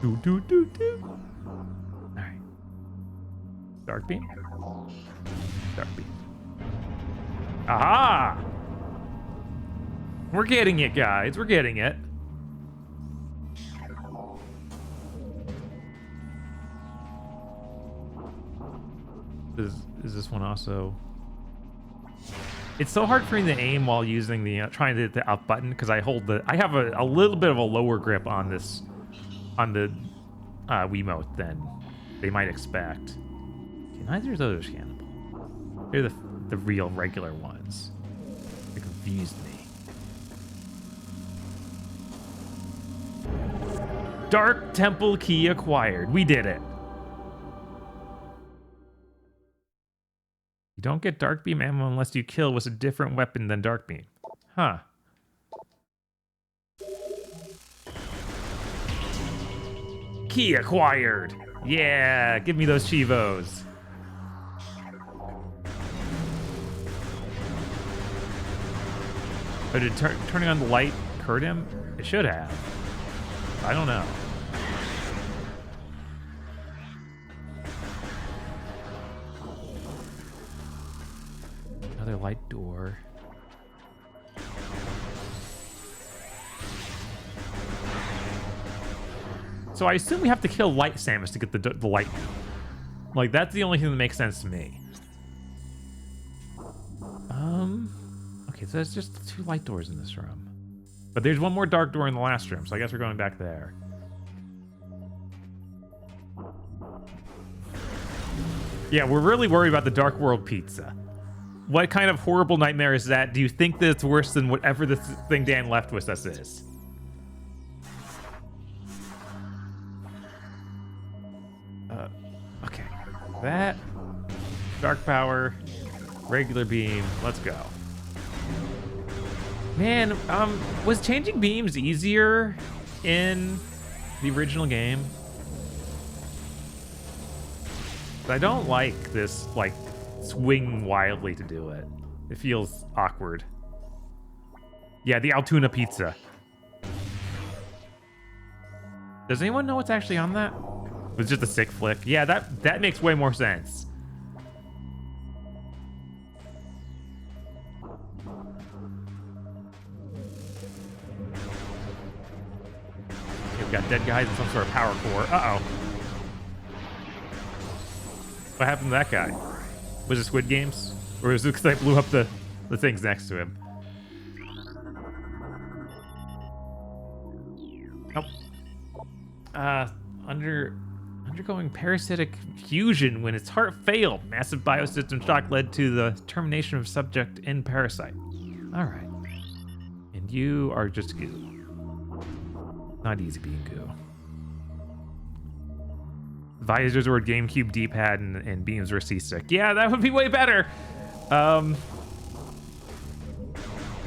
Alright. Dark beam? Dark beam. Aha! We're getting it, guys. We're getting it. Is this one also? It's so hard for me to aim while using the trying to hit the up button because I have a little bit of a lower grip on the Wiimote than they might expect. Okay, neither of those are cannibal. They're the real regular ones. They confused me. Dark Temple key acquired. We did it. You don't get Dark Beam ammo unless you kill with a different weapon than Dark Beam. Huh. Key acquired. Yeah, give me those Chivos. Oh, did turning on the light hurt him? It should have. I don't know. Another light door. So I assume we have to kill light Samus to get the light. Like, that's the only thing that makes sense to me. Okay, so there's just 2 light doors in this room. But there's one more dark door in the last room, so I guess we're going back there. Yeah, we're really worried about the Dark World pizza. What kind of horrible nightmare is that? Do you think that it's worse than whatever the thing Dan left with us is? Okay. That. Dark power. Regular beam. Let's go. Man, was changing beams easier in the original game? I don't like this, like, swing wildly to do it. It feels awkward. Yeah, the Altoona pizza. Does anyone know what's actually on that? It was just a sick flick. Yeah, that makes way more sense. Okay, we've got dead guys and some sort of power core. Uh-oh. What happened to that guy? Was it Squid Games? Or was it because I blew up the things next to him? Nope. Undergoing parasitic fusion when its heart failed. Massive biosystem shock led to the termination of subject in parasite. All right. And you are just goo. Not easy being goo. Visors were GameCube D-pad and beams were C-stick. Yeah, that would be way better.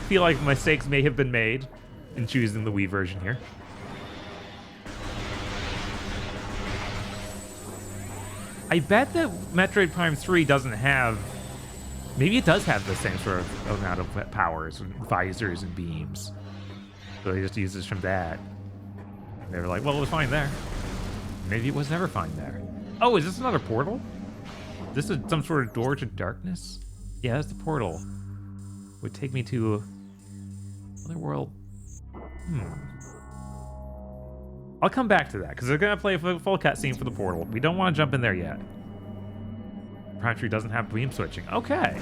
Feel like mistakes may have been made in choosing the Wii version here. I bet that Metroid Prime 3 doesn't have... Maybe it does have the same sort of amount of powers and visors and beams. So they just use this from that. And they were like, well, it was fine there. Maybe it was never fine there. Oh, is this another portal? This is some sort of door to darkness? Yeah, that's the portal. Would take me to another world. I'll come back to that, because they're going to play a full cutscene for the portal. We don't want to jump in there yet. Prime 3 doesn't have beam switching. Okay.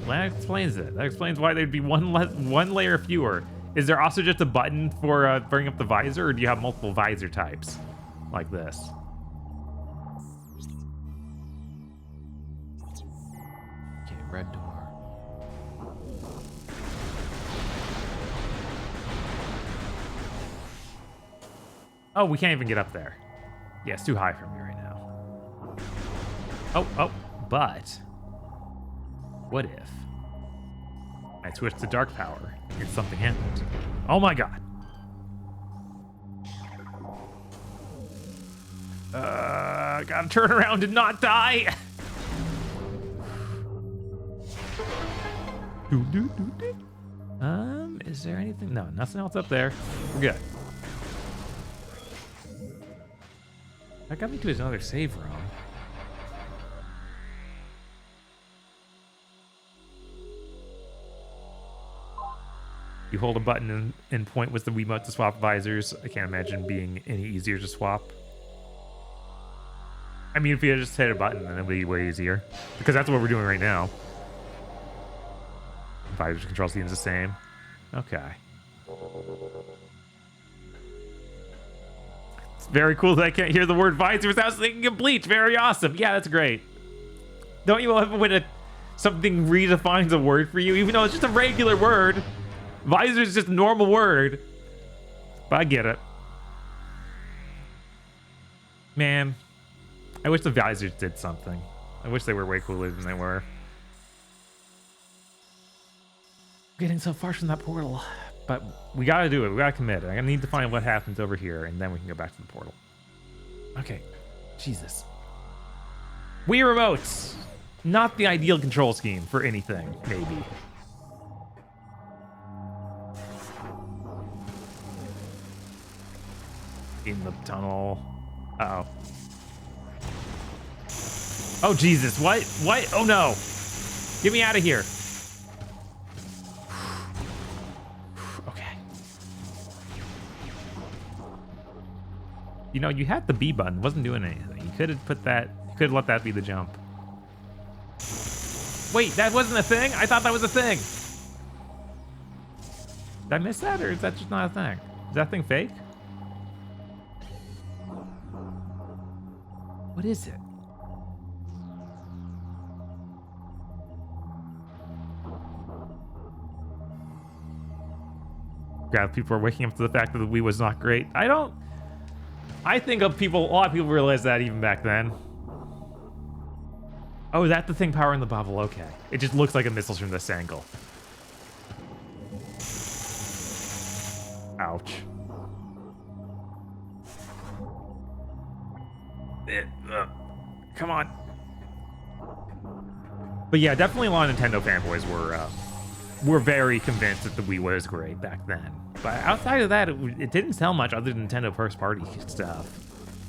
That explains it. That explains why there'd be one layer fewer. Is there also just a button for bringing up the visor, or do you have multiple visor types? Like this. Okay, red door. Oh, we can't even get up there. Yeah, it's too high for me right now. Oh, but what if I switch to dark power and something happens? Oh my god. Gotta turn around and not die. Is there anything? No, nothing else up there. We're good. That got me to another save room. You hold a button and point with the Wiimote to swap visors. I can't imagine being any easier to swap. I mean, if you just hit a button, then it would be way easier. Because that's what we're doing right now. Visor control seems the same. Okay. It's very cool that I can't hear the word visor without thinking of Bleach. Very awesome. Yeah, that's great. Don't you love it when something redefines a word for you, even though it's just a regular word? Visor is just a normal word. But I get it. Man, I wish the visors did something. I wish they were way cooler than they were. Getting so far from that portal. But we gotta do it. We gotta commit. I need to find what happens over here, and then we can go back to the portal. Okay. Jesus. Wii remotes! Not the ideal control scheme for anything, maybe. In the tunnel. Uh-oh. Oh, Jesus. What? What? Oh, no. Get me out of here. Okay. You know, you had the B button. It wasn't doing anything. You could have put that... You could have let that be the jump. Wait, that wasn't a thing? I thought that was a thing. Did I miss that, or is that just not a thing? Is that thing fake? What is it? Yeah, people are waking up to the fact that the Wii was not great. I think a lot of people realized that even back then. Oh, that's the thing powering the bubble. Okay. It just looks like a missile from this angle. Ouch. Come on. But yeah, definitely a lot of Nintendo fanboys were very convinced that the Wii was great back then. But outside of that, it didn't sell much other than Nintendo first-party stuff.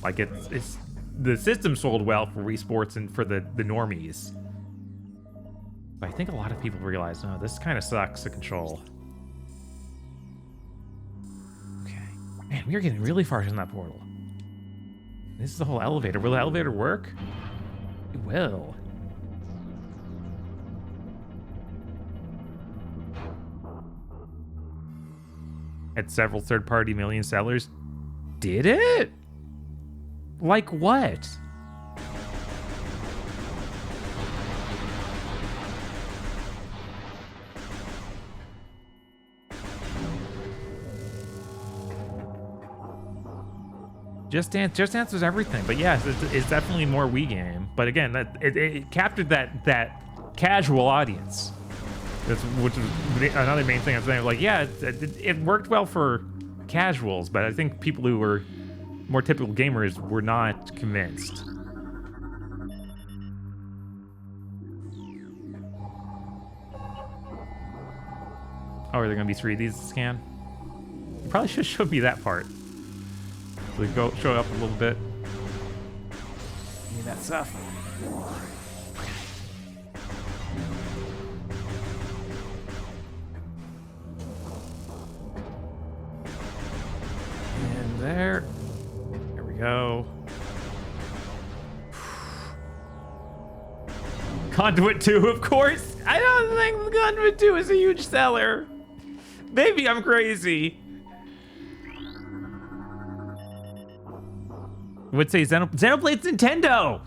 Like it's the system sold well for Wii Sports and for the normies. But I think a lot of people realized, no, this kind of sucks to control. Okay. Man, we are getting really far from that portal. This is the whole elevator. Will the elevator work? It will. Had several third-party million sellers. Did it? Like what? Just Dance was everything, but yes, it's definitely more Wii game. But again, it captured that casual audience. Which is another main thing I'm saying. Like, yeah, it worked well for casuals, but I think people who were more typical gamers were not convinced. Oh, are there gonna be 3 of these to scan? You probably should show me that part. So go show it up a little bit. Give me that stuff. And there we go. Conduit 2, of course. I don't think Conduit 2 is a huge seller. Maybe I'm crazy. I would say Xenoblade's Nintendo.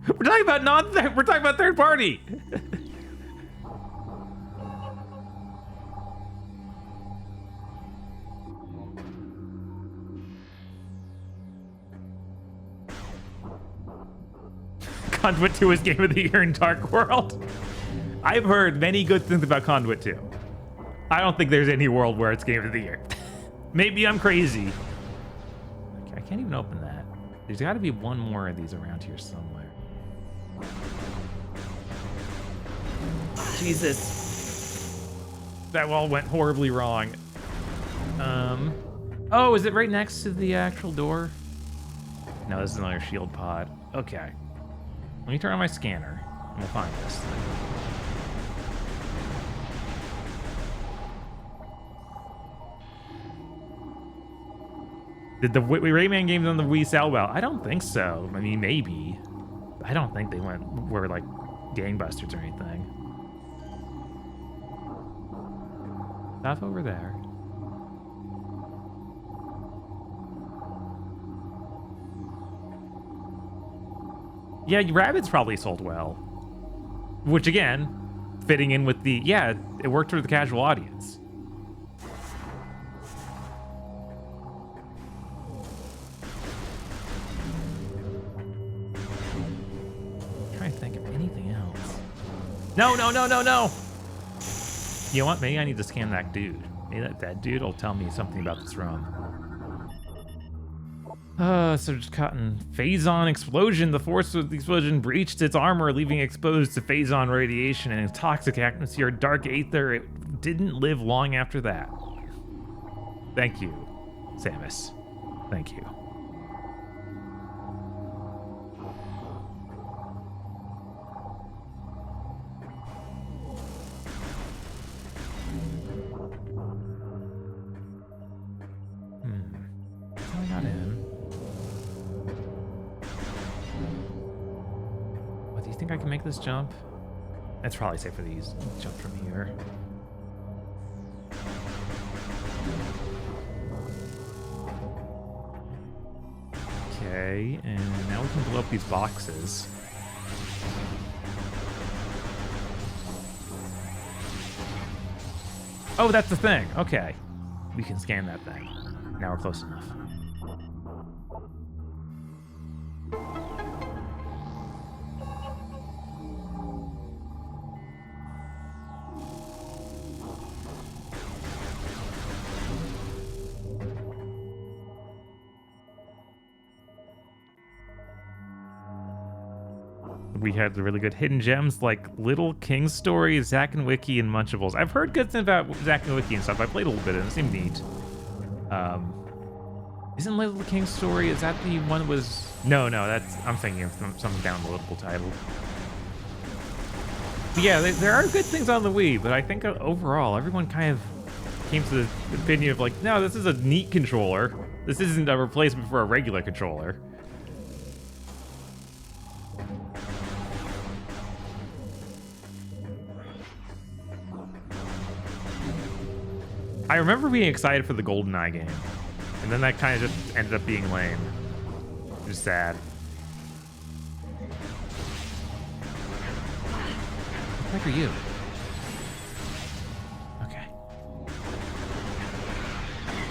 We're talking about third party. Conduit 2 is Game of the Year in Dark World. I've heard many good things about Conduit 2. I don't think there's any world where it's Game of the Year. Maybe I'm crazy. Okay, I can't even open that. There's got to be one more of these around here somewhere. Jesus. That all went horribly wrong. Oh, is it right next to the actual door? No, this is another shield pod. Okay. Let me turn on my scanner, and we'll find this thing. Did the Rayman games on the Wii sell well? I don't think so. I mean, maybe. I don't think they were like gangbusters or anything. Stuff over there. Yeah, Rabbids probably sold well. Which again, fitting in with the, yeah, it worked for the casual audience. I'm trying to think of anything else. No, no, no, no, no! You know what? Maybe I need to scan that dude. Maybe that dude will tell me something about this ROM. So just cotton. Phazon explosion. The force of the explosion breached its armor, leaving exposed to Phazon radiation and a toxic atmosphere, dark aether. It didn't live long after that. Thank you, Samus. Thank you. I got in. What, do you think I can make this jump? It's probably safer to use jump from here. Okay, and now we can blow up these boxes. Oh, that's the thing. Okay. We can scan that thing. Now we're close enough. We had the really good hidden gems like Little King's Story, Zack and Wiki, and Munchables. I've heard good things about Zack and Wiki and stuff. I played a little bit of it. It seemed neat. Isn't Little King's Story, is that the one that was... No, that's... I'm thinking of some downloadable title. But yeah, there are good things on the Wii, but I think overall, everyone kind of came to the opinion of like, no, this is a neat controller. This isn't a replacement for a regular controller. I remember being excited for the GoldenEye game, and then that kind of just ended up being lame. Just sad. What the heck are you? Okay.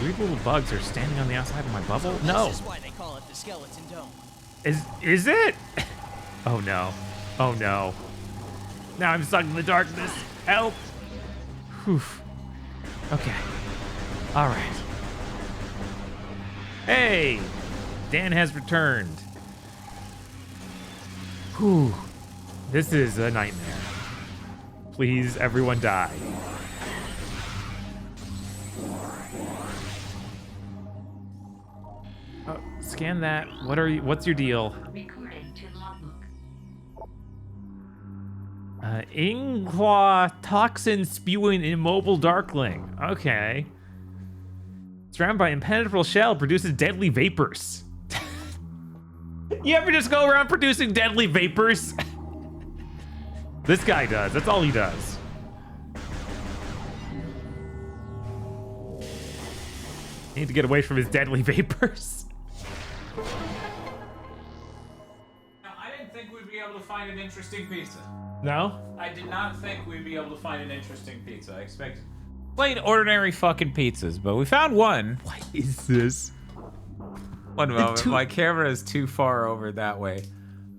Weird little bugs are standing on the outside of my bubble? No! This is why they call it the Skeleton Dome. Is it? Oh no. Oh no. Now I'm stuck in the darkness. Help! Whew. Okay. All right. Hey! Dan has returned. Whew. This is a nightmare. Please, everyone die. Oh, scan that. What's your deal? Recording to logbook. Inglaw toxin spewing immobile darkling. Okay. Surrounded by impenetrable shell, produces deadly vapors. You ever just go around producing deadly vapors? This guy does. That's all he does. I need to get away from his deadly vapors. I didn't think we'd be able to find an interesting pizza. No? I did not think we'd be able to find an interesting pizza. I expected plain ordinary fucking pizzas, but we found one. What is this? One moment, my camera is too far over that way.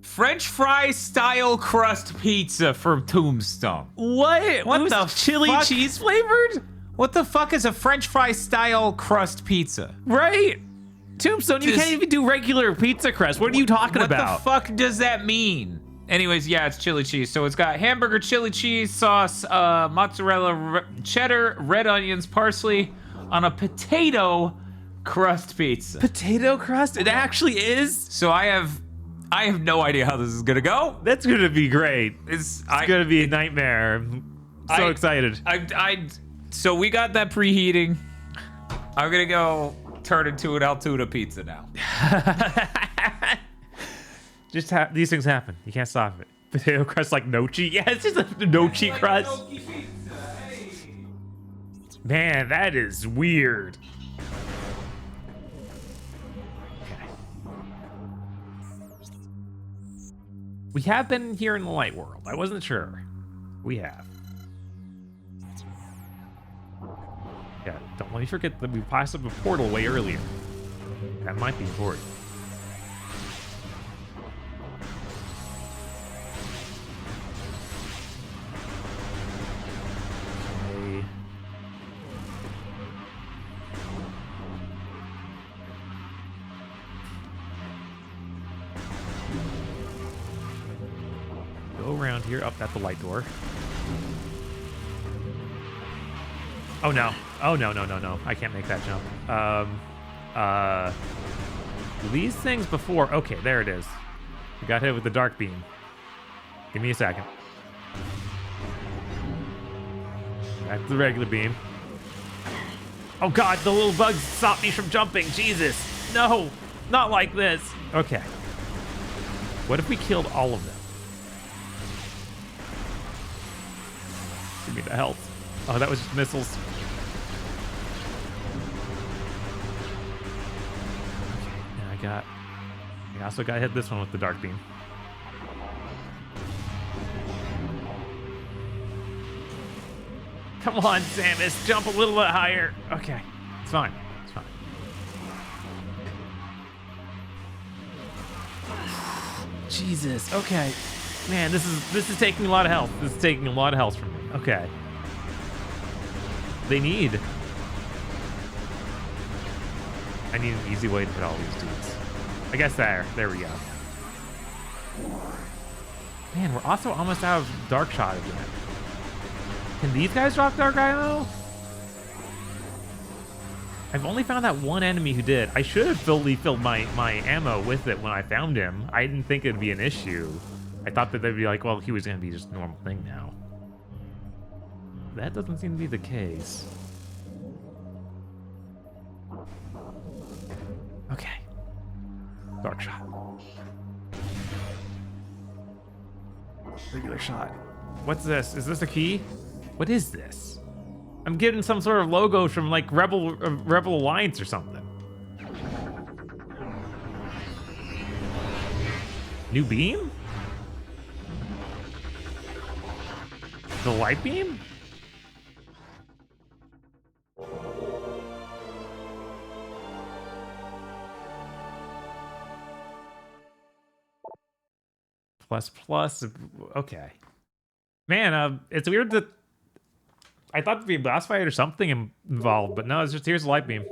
French fry style crust pizza from Tombstone. What? What the chili fuck? cheese flavored? What the fuck is a French fry style crust pizza? Right. Tombstone, you can't even do regular pizza crust. What are you talking about? What the fuck does that mean? Anyways, yeah, it's chili cheese. So it's got hamburger chili cheese sauce, mozzarella, cheddar, red onions, parsley on a potato crust pizza. Potato crust? It actually is? So I have no idea how this is gonna go. That's gonna be great. It's gonna be a nightmare. I'm so excited. So we got that preheating. I'm gonna go turn into an Altoona pizza now. Just these things happen. You can't stop it. Potato crust like nochi. Yeah, it's just a nochi crust. Man, that is weird. Okay. We have been here in the light world. I wasn't sure. We have. Yeah, don't let me forget that we passed up a portal way earlier. That might be important. Okay. Go around here, up at the light door. Oh no. Oh no, no, no, no. I can't make that jump. These things before. Okay, there it is. We got hit with the dark beam. Give me a second. Back to the regular beam. Oh god, the little bugs stopped me from jumping. Jesus. No, not like this. Okay. What if we killed all of them? Give me the health. Oh, that was just missiles. Okay, and I also got hit this one with the dark beam. Come on, Samus, jump a little bit higher. Okay, it's fine. It's fine. Jesus. Okay, man, this is taking a lot of health. This is taking a lot of health from me. Okay. They need. I need an easy way to hit all these dudes. I guess there we go. Man, we're also almost out of dark shot again. Can these guys drop dark ammo? I've only found that one enemy who did. I should have fully filled my ammo with it when I found him. I didn't think it'd be an issue. I thought that they'd be like, well, he was gonna be just a normal thing now. That doesn't seem to be the case. Okay. Dark shot. Regular shot. What's this? Is this a key? What is this? I'm getting some sort of logo from like Rebel Alliance or something. New beam? The light beam? Plus, okay. Man, it's weird that I thought there'd be a boss fight or something involved, but no, it's just here's a light beam.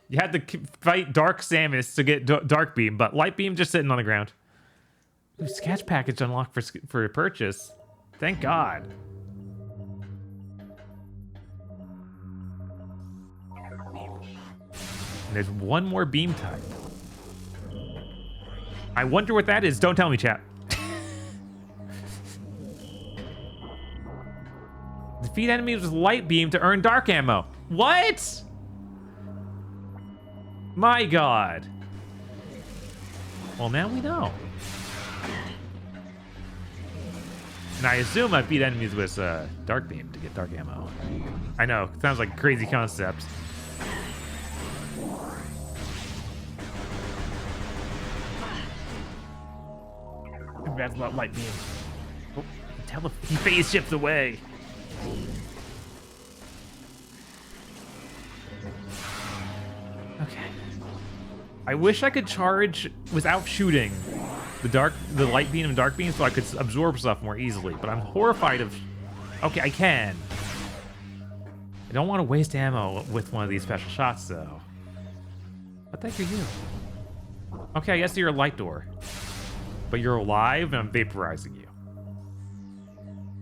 You had to fight Dark Samus to get Dark Beam, but Light Beam just sitting on the ground. Ooh, sketch package unlocked for purchase. Thank God. And there's one more beam type. I wonder what that is. Don't tell me, chat. Defeat enemies with light beam to earn dark ammo. What? My God. Well, now we know. And I assume I beat enemies with dark beam to get dark ammo. I know, it sounds like a crazy concept. That's about light beam. Oh, he phase shifts away. Okay. I wish I could charge without shooting the light beam and dark beam so I could absorb stuff more easily, but I'm horrified of... Okay, I can. I don't want to waste ammo with one of these special shots, though. What the heck are you? Okay, I guess you're a light door. But you're alive and I'm vaporizing you.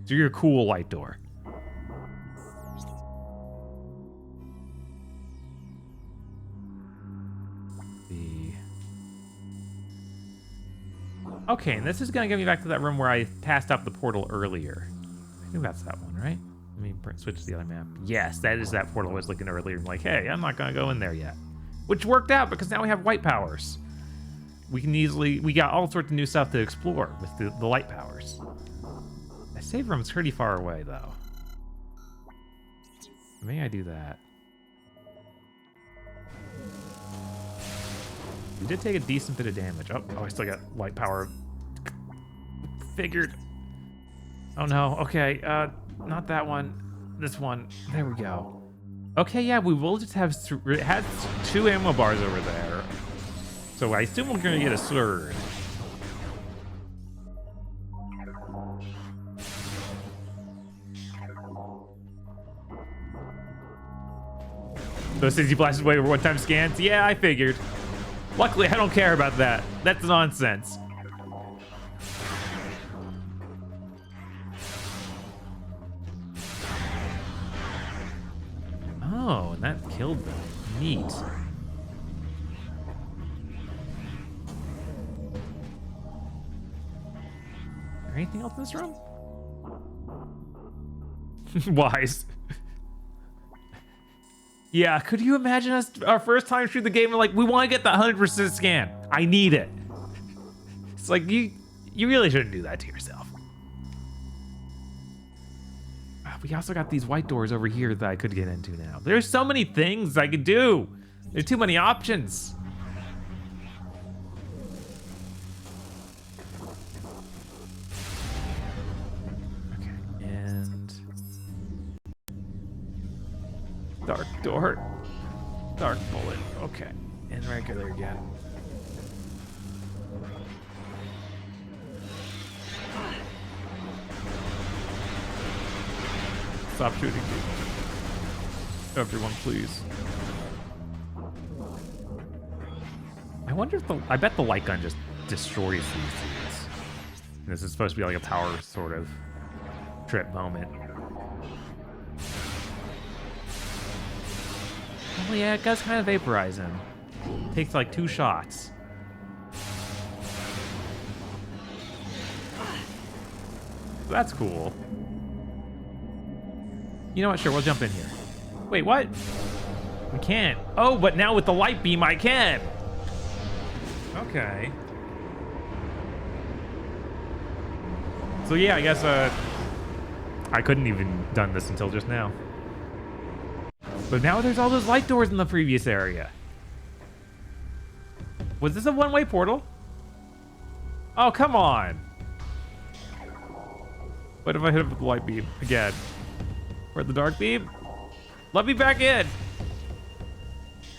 So you're a cool light door. Okay, and this is gonna get me back to that room where I passed up the portal earlier. I think that's that one, right? Let me switch to the other map. Yes, that is that portal I was looking earlier. I'm like, hey, I'm not gonna go in there yet. which worked out because now we have white powers. We got all sorts of new stuff to explore with the light powers. The save room's pretty far away though. May I do that? We did take a decent bit of damage. Oh, I still got light power. Figured. Oh no, okay, not that one. This one, there we go. Okay, yeah, we will just have, it has 2 ammo bars over there. So I assume we're gonna get a sword. Those City Blasts away over one-time scans? Yeah, I figured. Luckily, I don't care about that. That's nonsense. Oh, and that killed them. Neat. Anything else in this room? Wise. Yeah, could you imagine us our first time through the game? We're like, we want to get the 100% scan. I need it. It's like you really shouldn't do that to yourself. We also got these white doors over here that I could get into now. There's so many things I could do. There's too many options. Dark door. Dark bullet. Okay. And regular again. Stop shooting me. Everyone, please. I wonder if I bet the light gun just destroys these dudes. This is supposed to be like a power sort of trip moment. Oh yeah, it does kind of vaporize him. Takes like 2 shots. That's cool. You know what? Sure, we'll jump in here. Wait, what? We can't. Oh, but now with the light beam, I can. Okay. So yeah, I guess I couldn't even done this until just now. But now there's all those light doors in the previous area. Was this a one-way portal? Oh, come on. What if I hit it with the light beam again? Or the dark beam? Let me back in.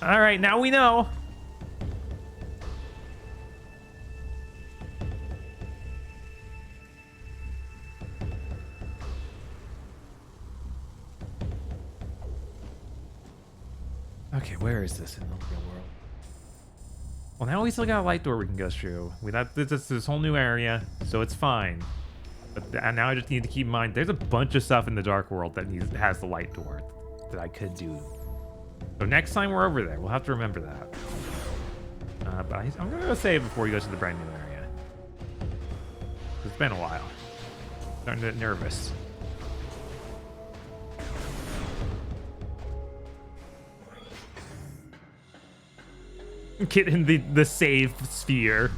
All right, now we know. Okay, where is this in the real world? Well, now we still got a light door we can go through. We got this whole new area, so it's fine. But now I just need to keep in mind, there's a bunch of stuff in the dark world that has the light door that I could do. So next time we're over there, we'll have to remember that. But I'm gonna go save before we go to the brand new area. It's been a while. Starting to get nervous. Get in the save sphere.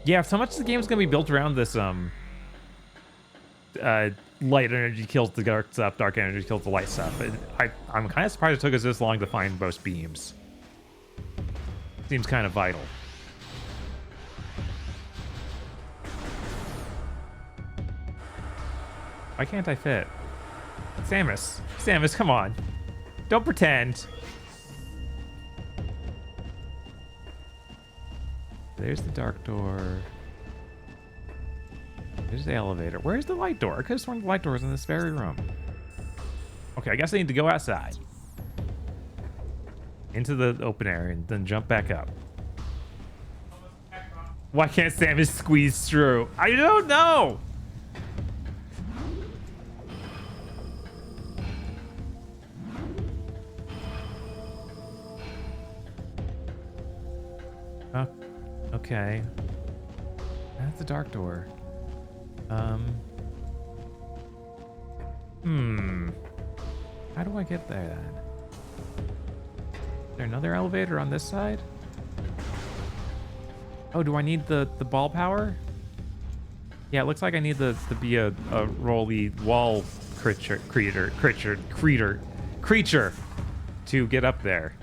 Yeah, so much of the game is going to be built around this light energy kills the dark stuff, dark energy kills the light stuff. I'm kind of surprised it took us this long to find both beams. Seems kind of vital. Why can't I fit? Samus, come on. Don't pretend. There's the dark door. There's the elevator. Where's the light door? I could have sworn the light door was in this very room. Okay, I guess I need to go outside. Into the open air and then jump back up. Why can't Samus squeeze through? I don't know! Okay. That's the dark door. How do I get there then? Is there another elevator on this side? Oh, do I need the ball power? Yeah, it looks like I need to be a rolly wall creature to get up there.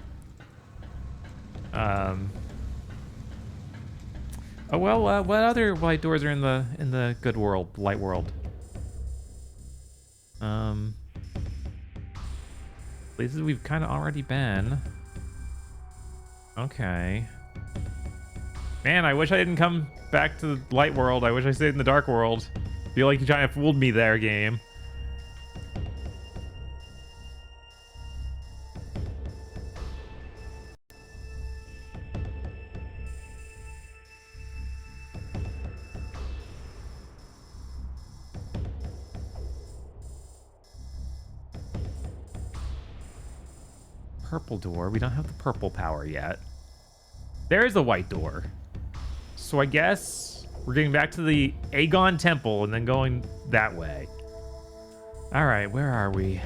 Oh well, what other light doors are in the good world, light world? Places we've kind of already been. Okay. Man, I wish I didn't come back to the light world. I wish I stayed in the dark world. Feel like you kind of fooled me there, game. Purple door. We don't have the purple power yet. There is a white door. So I guess we're getting back to the Aegon Temple and then going that way. All right, where are we?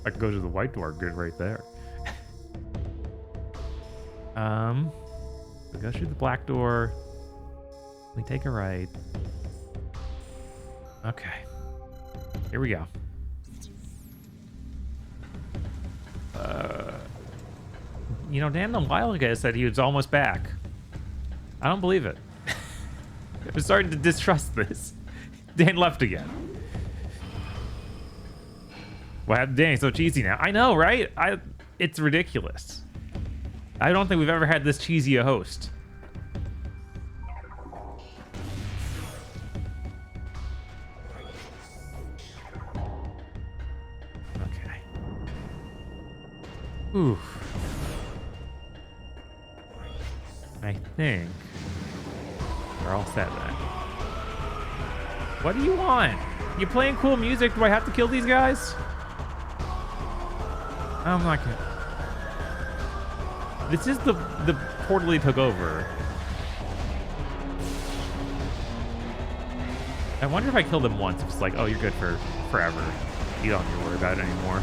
I can go to the white door. Good, right there. We go through the black door. We take a right. Okay. Here we go. You know, Dan a while ago said he was almost back. I don't believe it. I'm starting to distrust this. Dan left again. What happened to Dan? He's so cheesy now. I know, right? It's ridiculous. I don't think we've ever had this cheesy a host. Okay. Oof. I think we're all set then. What do you want? You playing cool music? Do I have to kill these guys? I'm not gonna. This is the portal he took over. I wonder if I killed him once, if it's like, oh, you're good for forever. You don't need to worry about it anymore.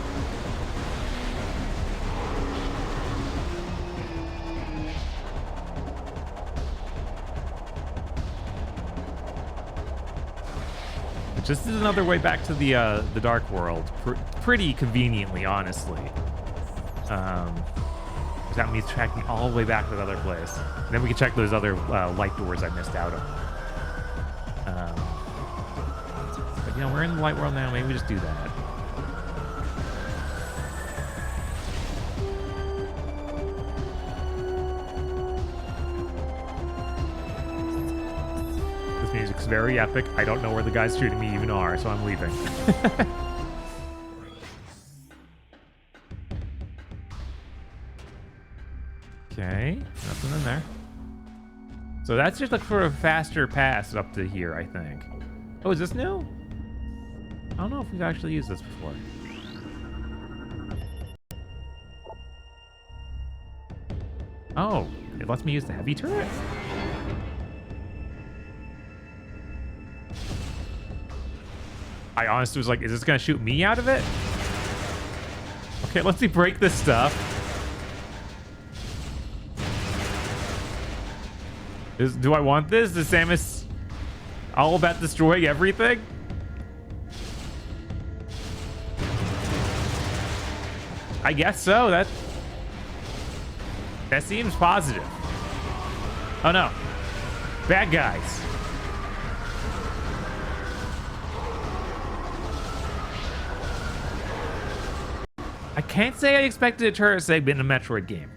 This is another way back to the dark world, pretty conveniently, honestly. That means tracking all the way back to the other place. And then we can check those other light doors I missed out on. But you know, we're in the light world now. Maybe we just do that. This music's very epic. I don't know where the guys shooting me even are, so I'm leaving. Okay, nothing in there. So that's just like for a faster pass up to here, I think. Oh, is this new? I don't know if we've actually used this before. Oh, it lets me use the heavy turret? I honestly was like, is this gonna shoot me out of it? Okay, let's see, break this stuff. Do I want this? Is Samus all about destroying everything? I guess so. That seems positive. Oh no. Bad guys. I can't say I expected a turret segment in a Metroid game.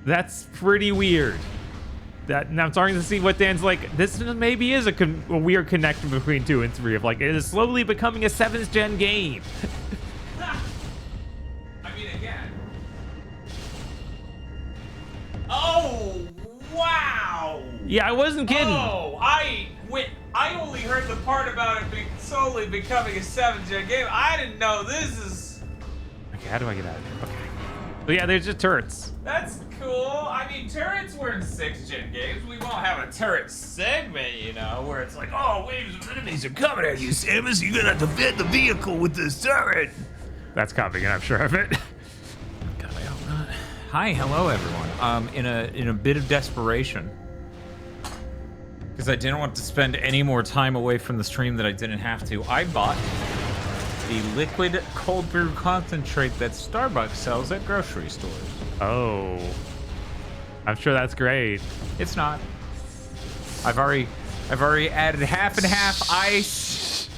That's pretty weird. Now I'm starting to see what Dan's like. This maybe is a weird connection between 2 and 3 of like, it is slowly becoming a 7th gen game. I mean, again. Oh, wow. Yeah, I wasn't kidding. Oh, I only heard the part about it solely becoming a 7th gen game. I didn't know this is. Okay, how do I get out of here? Okay. So yeah, there's just turrets. That's cool. I mean, turrets were in 6th-gen games. We won't have a turret segment, you know, where it's like, oh, waves of enemies are coming at you, Samus. You're gonna have to fit the vehicle with this turret. That's coming, and I'm sure of it. God, I hope not. Hi, hello, everyone. In a bit of desperation, because I didn't want to spend any more time away from the stream that I didn't have to, I bought the liquid cold brew concentrate that Starbucks sells at grocery stores. Oh. I'm sure that's great. It's not. I've already added half and half ice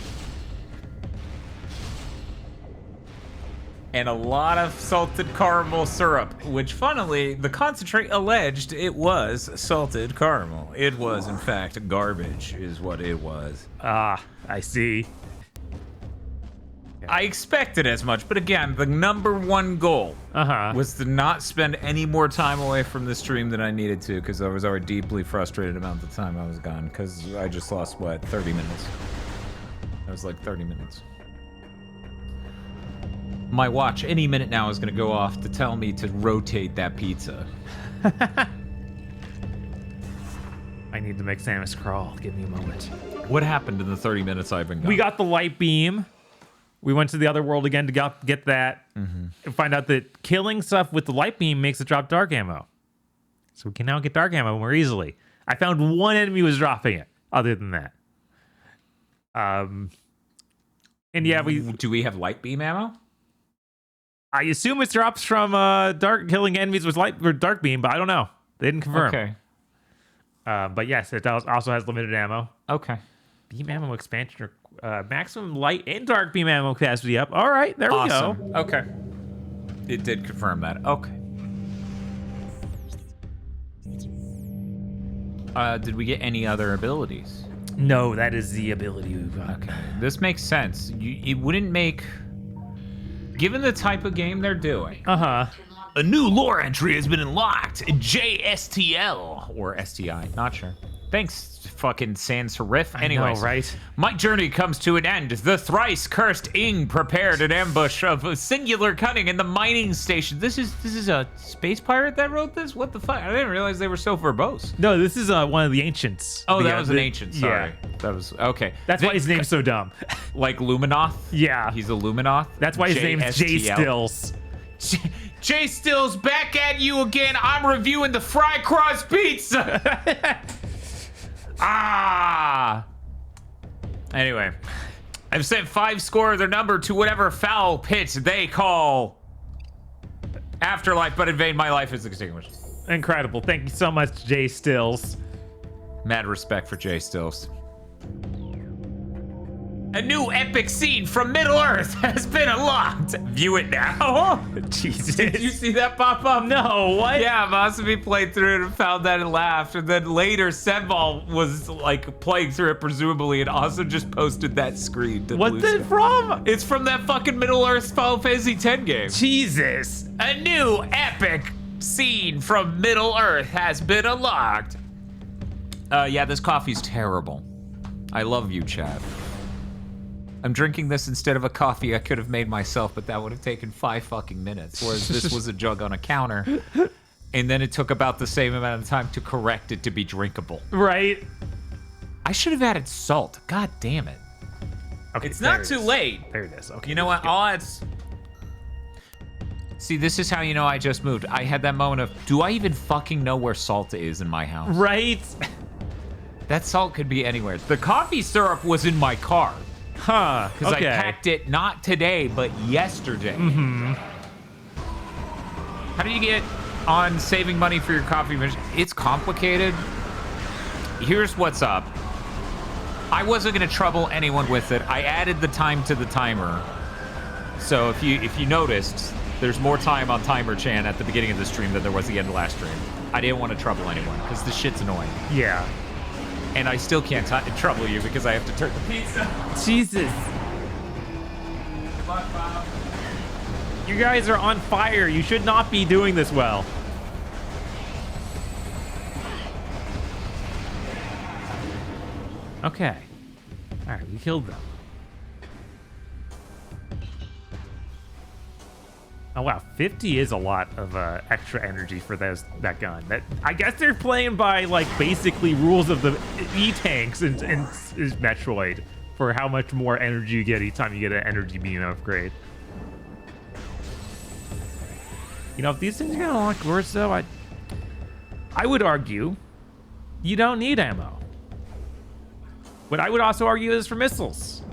and a lot of salted caramel syrup, which funnily the concentrate alleged it was salted caramel. It was in fact garbage is what it was. Ah, I see. I expected as much, but again, the #1 goal was to not spend any more time away from the stream than I needed to, because I was already deeply frustrated about the time I was gone, because I just lost, what, 30 minutes? That was like 30 minutes. My watch any minute now is going to go off to tell me to rotate that pizza. I need to make Samus crawl. Give me a moment. What happened in the 30 minutes I've been gone? We got the light beam. We went to the other world again to get that and find out that killing stuff with the light beam makes it drop dark ammo. So we can now get dark ammo more easily. I found one enemy was dropping it. Other than that, and yeah, do we have light beam ammo? I assume it drops from dark killing enemies with light or dark beam, but I don't know. They didn't confirm. Okay. But yes, it also has limited ammo. Okay. Beam ammo expansion or maximum light and dark beam ammo capacity up. All right, there we go. Okay. It did confirm that. Okay. Did we get any other abilities? No, that is the ability we've got. Okay. This makes sense. It wouldn't make... Given the type of game they're doing... A new lore entry has been unlocked. JSTL. Or STI. Not sure. Thanks, fucking sans serif. Anyways, right? My journey comes to an end. The thrice cursed Ing prepared an ambush of singular cunning in the mining station. This is a space pirate that wrote this? What the fuck? I didn't realize they were so verbose. No, this is one of the ancients. Oh, that was an ancient. Sorry. Yeah. That was okay. That's why his name's so dumb. Like Luminoth? Yeah. He's a Luminoth? That's why his name's J Stills. J Stills, back at you again. I'm reviewing the fry crust pizza. Anyway, I've sent 5 score of their number to whatever foul pit they call afterlife, but in vain my life is extinguished. Incredible. Thank you so much, J Stills. Mad respect for J Stills. A new epic scene from Middle-earth has been unlocked. View it now. Jesus. Did you see that pop up? No, what? Yeah, Masabi played through it and found that and laughed. And then later, Sebal was like playing through it presumably and also just posted that screen. To What's it from? It's from that fucking Middle-earth Final Fantasy X game. Jesus. A new epic scene from Middle-earth has been unlocked. Yeah, this coffee's terrible. I love you, Chad. I'm drinking this instead of a coffee I could have made myself, but that would have taken 5 fucking minutes. Whereas this was a jug on a counter, and then it took about the same amount of time to correct it to be drinkable. Right. I should have added salt. God damn it. Okay, It's not too late. There it is. Okay. You know what? I'll add... See, this is how you know I just moved. I had that moment of, do I even fucking know where salt is in my house? Right. That salt could be anywhere. The coffee syrup was in my car. Huh. Because I packed it not today, but yesterday. How do you get on saving money for your coffee machine? It's complicated. Here's what's up. I wasn't gonna trouble anyone with it. I added the time to the timer. So if you noticed, there's more time on Timer Chan at the beginning of the stream than there was at the end of last stream. I didn't want to trouble anyone because this shit's annoying. Yeah. And I still can't trouble you because I have to turn the pizza. Jesus. Good luck, Bob. You guys are on fire. You should not be doing this well. Okay. All right, we killed them. Oh wow, 50 is a lot of extra energy for that gun. I guess they're playing by like basically rules of the E-tanks in Metroid for how much more energy you get each time you get an energy beam upgrade. You know, if these things are gonna unlock doors though, I would argue you don't need ammo. But I would also argue is for missiles.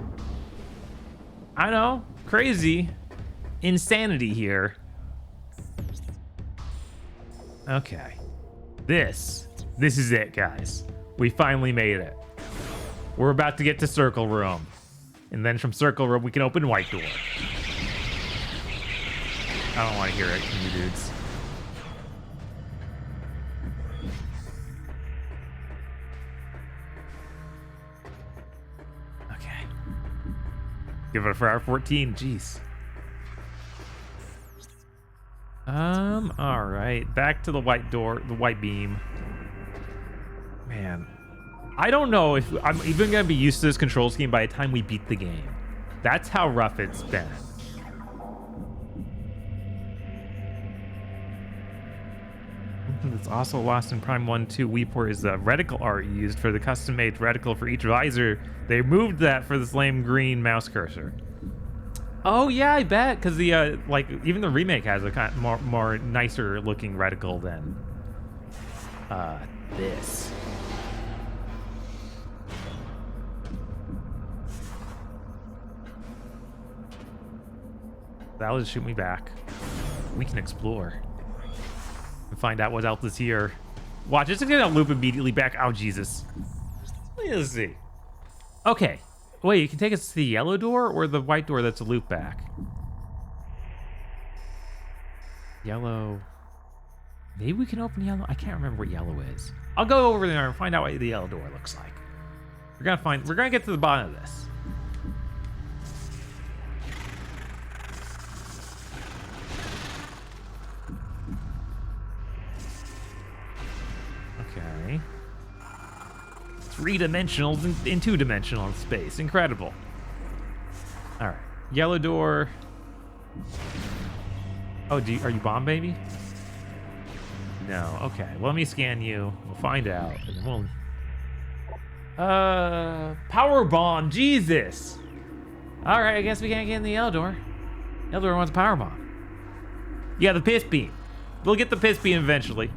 I know, crazy. Insanity here. Okay. This is it, guys. We finally made it. We're about to get to Circle Room. And then from Circle Room, we can open White Door. I don't want to hear it from you dudes. Okay. Give it a for R14, jeez. All right, back to the white door, the white beam. Man, I don't know if I'm even gonna be used to this control scheme by the time we beat the game. That's how rough it's been. It's also lost in Prime 1 2 Weeport is the reticle art used for the custom-made reticle for each visor. They moved that for this lame green mouse cursor. Oh yeah, I bet, because the like even the remake has a kind of more nicer looking reticle than this. That'll just shoot me back. We can explore and find out what else is here. Watch, it's gonna loop immediately back. Oh Jesus! Let's see. Okay. Wait, you can take us to the yellow door or the white door that's a loop back? Yellow. Maybe we can open yellow. I can't remember what yellow is. I'll go over there and find out what the yellow door looks like. We're gonna get to the bottom of this. Okay. Three-dimensional in two-dimensional space. Incredible. All right. Yellow door. Oh, are you bomb baby? No. Okay. Well, let me scan you. We'll find out. And then we'll... Power bomb. Jesus. All right. I guess we can't get in the yellow door. Yellow door wants a power bomb. Yeah, the piss beam. We'll get the piss beam eventually.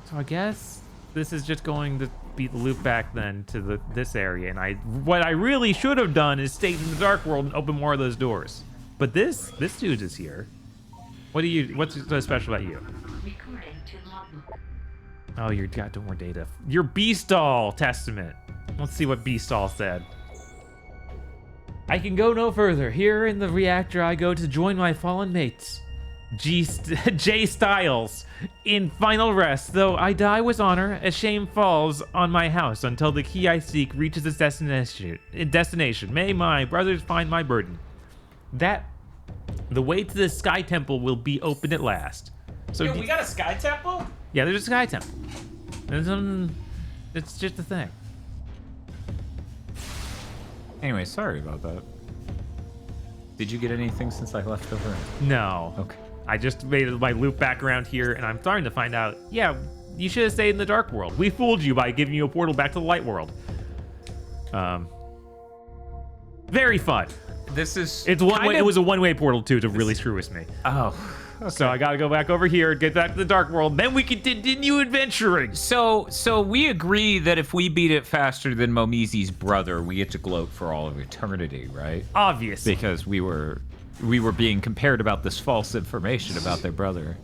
So I guess this is just going to be the loop back then to this area. And what I really should have done is stayed in the dark world and open more of those doors. But this dude is here. What's so special about you? Recording to logbook. Oh, you got more data. Your Beastall testament. Let's see what Beastall said. I can go no further. Here in the reactor, I go to join my fallen mates. J Styles in final rest, though I die with honor, a shame falls on my house until the key I seek reaches its destination. May my brothers find my burden. That the way to the Sky Temple will be open at last. So Yo, we got a Sky Temple? yeah, there's a Sky Temple. It's just a thing. Anyway, sorry about that. Did you get anything since I left over? No. Okay. I just made my loop back around here, and I'm starting to find out, yeah, you should have stayed in the dark world. We fooled you by giving you a portal back to the light world. Very fun. This is... It was a one-way portal, too, to really screw with me. Oh, okay. So I gotta go back over here, get back to the dark world, then we can continue adventuring. So we agree that if we beat it faster than Momizi's brother, we get to gloat for all of eternity, right? Obviously. Because we were being compared about this false information about their brother.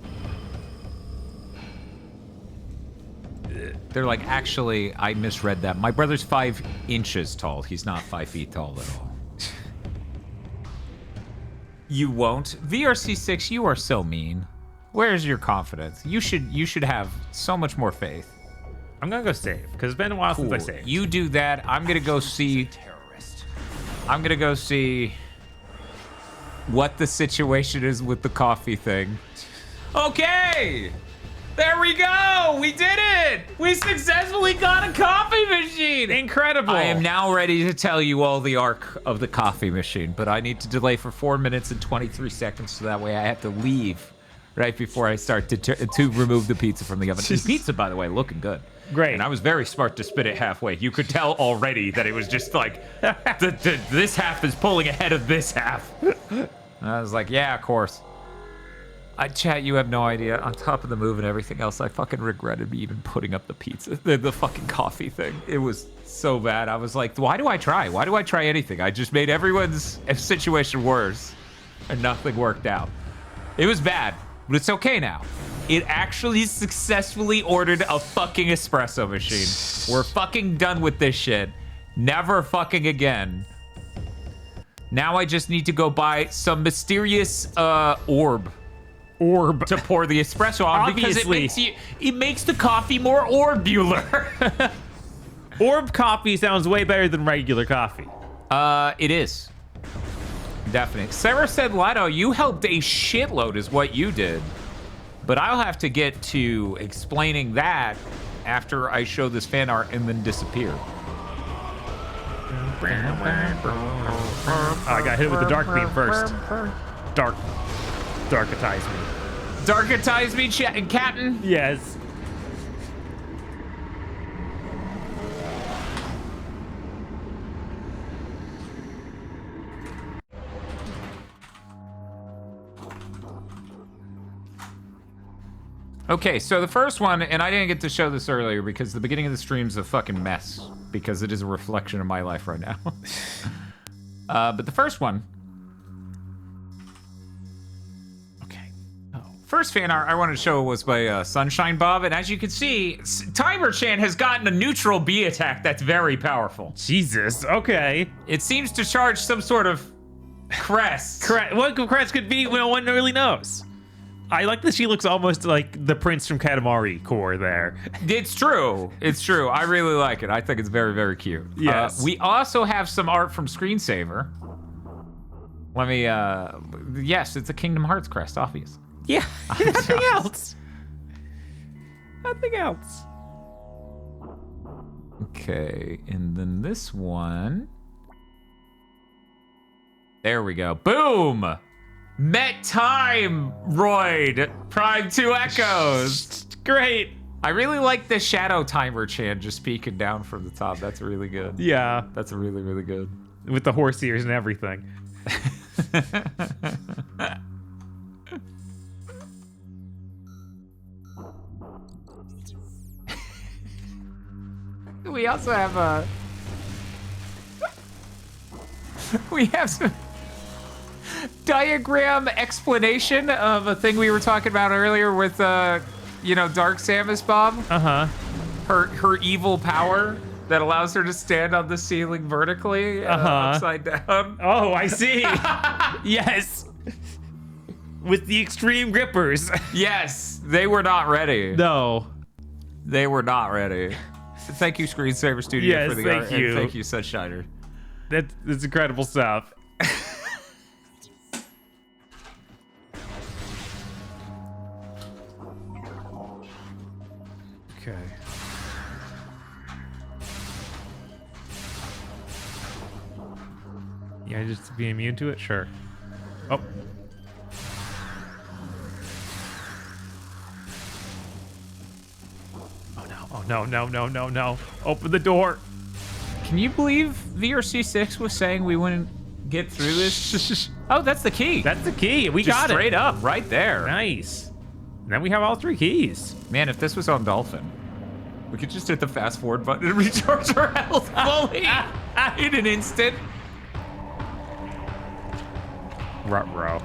They're like, actually, I misread that. My brother's 5 inches tall. He's not 5 feet tall at all. You won't? VRC6, you are so mean. Where's your confidence? You should have so much more faith. I'm gonna go save, because it's been a while since I Cool. saved. You do that. I'm gonna go see... I'm gonna go see what the situation is with the coffee thing. Okay! There we go! We did it! We successfully got a coffee machine! Incredible. I am now ready to tell you all the arc of the coffee machine, but I need to delay for 4 minutes and 23 seconds so that way I have to leave right before I start to remove the pizza from the oven. The pizza, by the way, looking good. Great. And I was very smart to spit it halfway. You could tell already that it was just like, this half is pulling ahead of this half. And I was like, yeah, of course. Chat, you have no idea. On top of the move and everything else, I fucking regretted me even putting up the pizza, the fucking coffee thing. It was so bad. I was like, why do I try? Why do I try anything? I just made everyone's situation worse, and nothing worked out. It was bad, but it's okay now. It actually successfully ordered a fucking espresso machine. We're fucking done with this shit. Never fucking again. Now I just need to go buy some mysterious orb to pour the espresso on because it makes the coffee more orbular. Orb coffee sounds way better than regular coffee. It is. Definitely. Sarah said, Lotto, you helped a shitload is what you did. But I'll have to get to explaining that after I show this fan art and then disappear. I got hit with the dark beam first. Darketize me. Darketize me, Captain? Yes. Okay, so the first one, and I didn't get to show this earlier because the beginning of the stream's a fucking mess because it is a reflection of my life right now. But the first one. Okay. First fan art I wanted to show was by Sunshine Bob, and as you can see, Timer Chan has gotten a neutral B attack that's very powerful. Jesus, okay. It seems to charge some sort of crest. What crest could be? No one really knows. I like that she looks almost like the prince from Katamari core there. It's true. It's true. I really like it. I think it's very, very cute. Yes. We also have some art from Screensaver. Let me, yes, it's a Kingdom Hearts crest, obvious. Yeah, nothing else. Nothing else. Okay, and then this one. There we go. Boom! Metroid Prime 2 Echoes. Great. I really like the Shadow Timer Chan just peeking down from the top. That's really good. Yeah. That's really, really good. With the horse ears and everything. We also have we have some diagram explanation of a thing we were talking about earlier with Dark Samus Bob. Uh-huh. Her evil power that allows her to stand on the ceiling vertically upside down. Oh, I see. Yes. With the extreme grippers. Yes, they were not ready. No. They were not ready. Thank you, Screensaver Studio, Yes, for the thank art. you. And thank you, Sunshiner. That's incredible stuff. Okay. Yeah, just to be immune to it? Sure. Oh. Oh no. Open the door. Can you believe VRC6 was saying we wouldn't get through this? Oh, that's the key. That's the key. We Just got straight it. up, right there. Nice. And then we have all 3 keys. Man, if this was on Dolphin, we could just hit the fast forward button and recharge our health fully in an instant. Ruh-roh.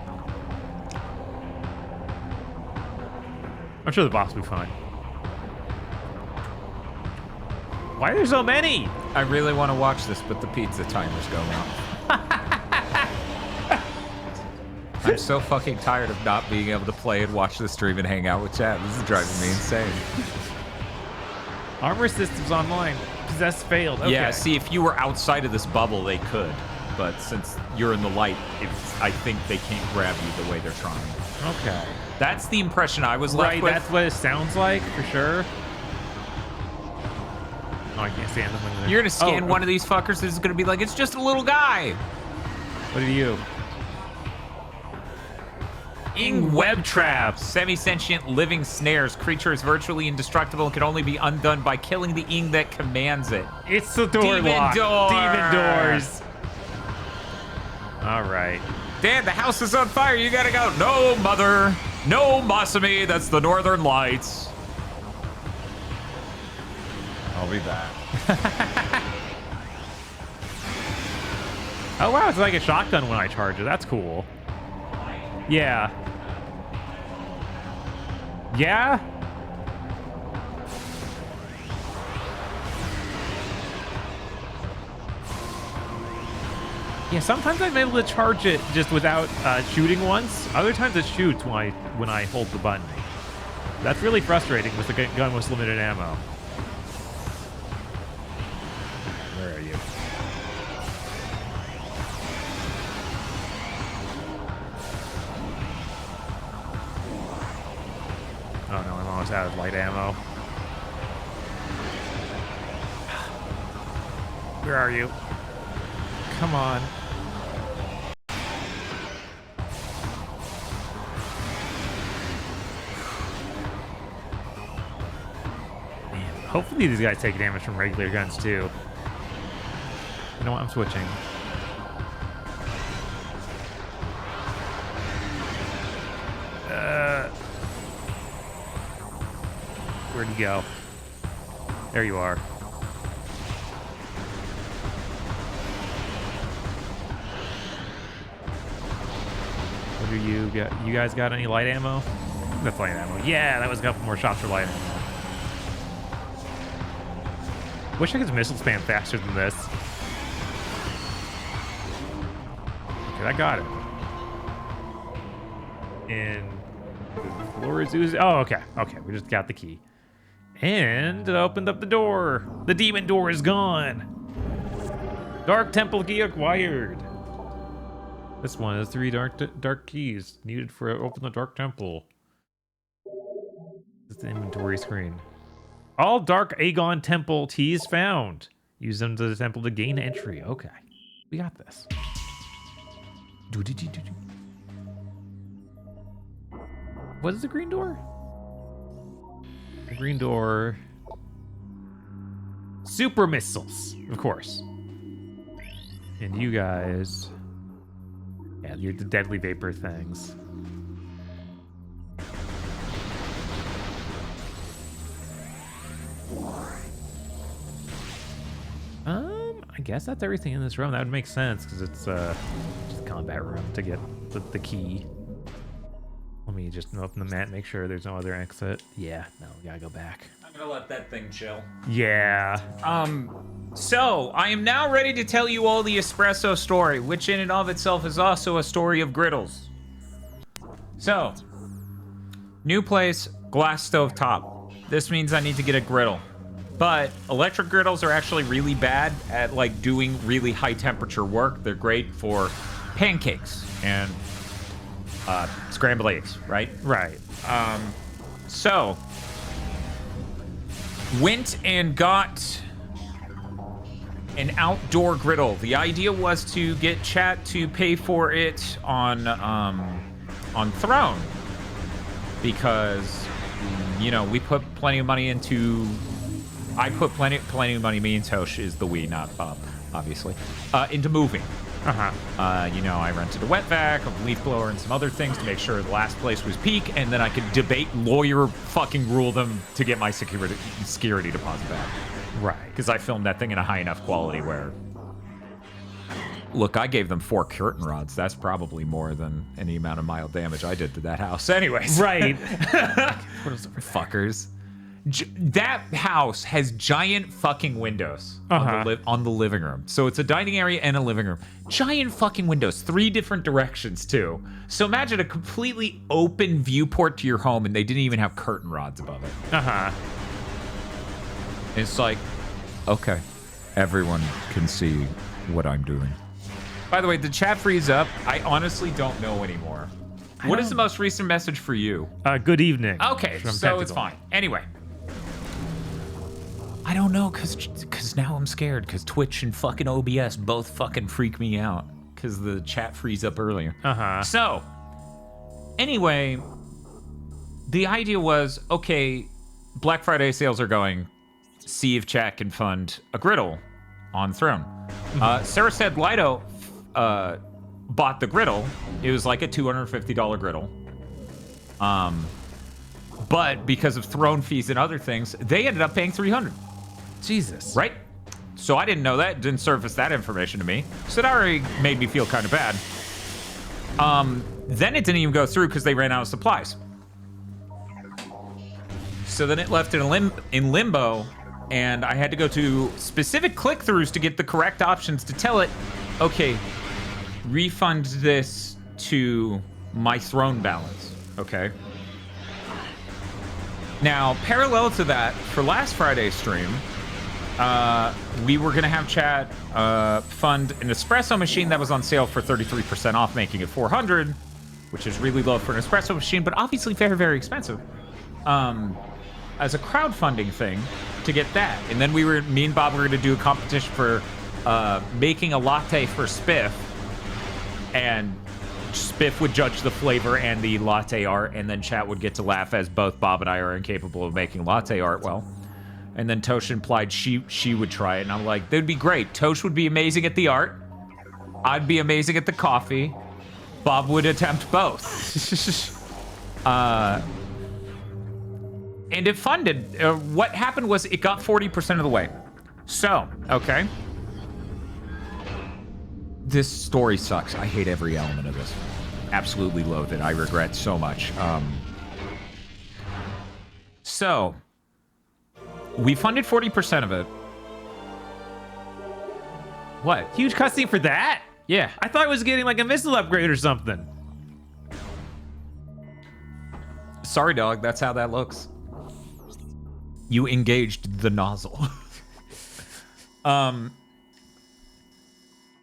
I'm sure the boss will be fine. Why are there so many? I really want to watch this, but the pizza timer's going off. I'm so fucking tired of not being able to play and watch the stream and hang out with chat. This is driving me insane. Armor systems online. Possess failed. Okay. Yeah, see, if you were outside of this bubble, they could. but since you're in the light, I think they can't grab you the way they're trying. Okay. That's the impression I was left Right, with. that's what it sounds like, for sure. Oh, I can't stand them when they're... You're gonna scan one of these fuckers, it's gonna be like, it's just a little guy. What are you? Ing web traps. Semi-sentient living snares. Creature is virtually indestructible and can only be undone by killing the Ing that commands it. It's the door Demon lock. door. Demon doors. All right. Dad, the house is on fire. You gotta go. No, mother. No, Masami. That's the Northern Lights. I'll be back. Oh, wow. It's like a shotgun when I charge it. That's cool. Yeah. Yeah? Yeah, sometimes I'm able to charge it just without shooting once. Other times it shoots when I hold the button. That's really frustrating with the gun with limited ammo. Where are you? Oh no, I'm almost out of light ammo. Where are you? Come on. Man, hopefully these guys take damage from regular guns too. You know what? I'm switching. Where'd you go? There you are. What do you got? You guys got any light ammo? That's light ammo. Yeah, that was a couple more shots for light ammo. Wish I could missile spam faster than this. Okay, I got it. And the floor is oozing. Oh, okay. Okay, we just got the key. And it opened up the door. The demon door is gone. Dark temple key acquired. This one has 3 dark keys needed for open the dark temple. This is the inventory screen. All dark Aegon temple keys found. Use them to the temple to gain entry. Okay, we got this. What is the green door? The green door. Super missiles, of course. And you guys. Yeah, you're the deadly vapor things. I guess that's everything in this room. That would make sense because it's just a combat room to get the key. Let me just open the map, make sure there's no other exit. Yeah, no, we gotta go back. I'm gonna let that thing chill. Yeah. So I am now ready to tell you all the espresso story, which in and of itself is also a story of griddles. So, new place, glass stove top. This means I need to get a griddle. But electric griddles are actually really bad at like doing really high temperature work. They're great for pancakes and scrambled eggs, right? Right. So went and got an outdoor griddle. The idea was to get chat to pay for it on Throne because you know we put plenty of money into. I put plenty of money. Me and Tosh is the we, not Bob, obviously, into moving. You know, I rented a wet vac, a leaf blower, and some other things to make sure the last place was peak, and then I could debate, lawyer, fucking rule them to get my security deposit back. Right. Because I filmed that thing in a high enough quality where... Look, I gave them 4 curtain rods. That's probably more than any amount of mild damage I did to that house. Anyways. Right. What is fuckers? That house has giant fucking windows on the living room. So it's a dining area and a living room. Giant fucking windows, 3 different directions too. So imagine a completely open viewport to your home and they didn't even have curtain rods above it. It's like, okay, everyone can see what I'm doing. By the way, did chat freeze up? I honestly don't know anymore. What is the most recent message for you? Good evening. Okay, from so Tentacle. it's fine. Anyway. I don't know, cause now I'm scared, cause Twitch and fucking OBS both fucking freak me out, cause the chat freeze up earlier. So, anyway, the idea was, okay, Black Friday sales are going. See if chat can fund a griddle on Throne. Sarah said Lido bought the griddle. It was like a $250 griddle. But because of Throne fees and other things, they ended up paying $300. Jesus. Right? So I didn't know that, didn't surface that information to me. So that already made me feel kind of bad. Then it didn't even go through because they ran out of supplies. So then it left it in limbo, and I had to go to specific click-throughs to get the correct options to tell it, okay, refund this to my Throne balance, okay? Now, parallel to that, for last Friday's stream, we were gonna have chat fund an espresso machine that was on sale for 33% off, making it $400, which is really low for an espresso machine, but obviously very, very expensive. As a crowdfunding thing to get that. And then me and Bob were gonna do a competition for making a latte for Spiff, and Spiff would judge the flavor and the latte art, and then chat would get to laugh as both Bob and I are incapable of making latte art well. And then Tosh implied she would try it, and I'm like, that'd be great. Tosh would be amazing at the art. I'd be amazing at the coffee. Bob would attempt both. And it funded. What happened was it got 40% of the way. So, okay. This story sucks. I hate every element of this. Absolutely loathe it. I regret so much. So, we funded 40% of it. What? Huge cutscene for that? Yeah. I thought I was getting like a missile upgrade or something. Sorry, dog. That's how that looks. You engaged the nozzle.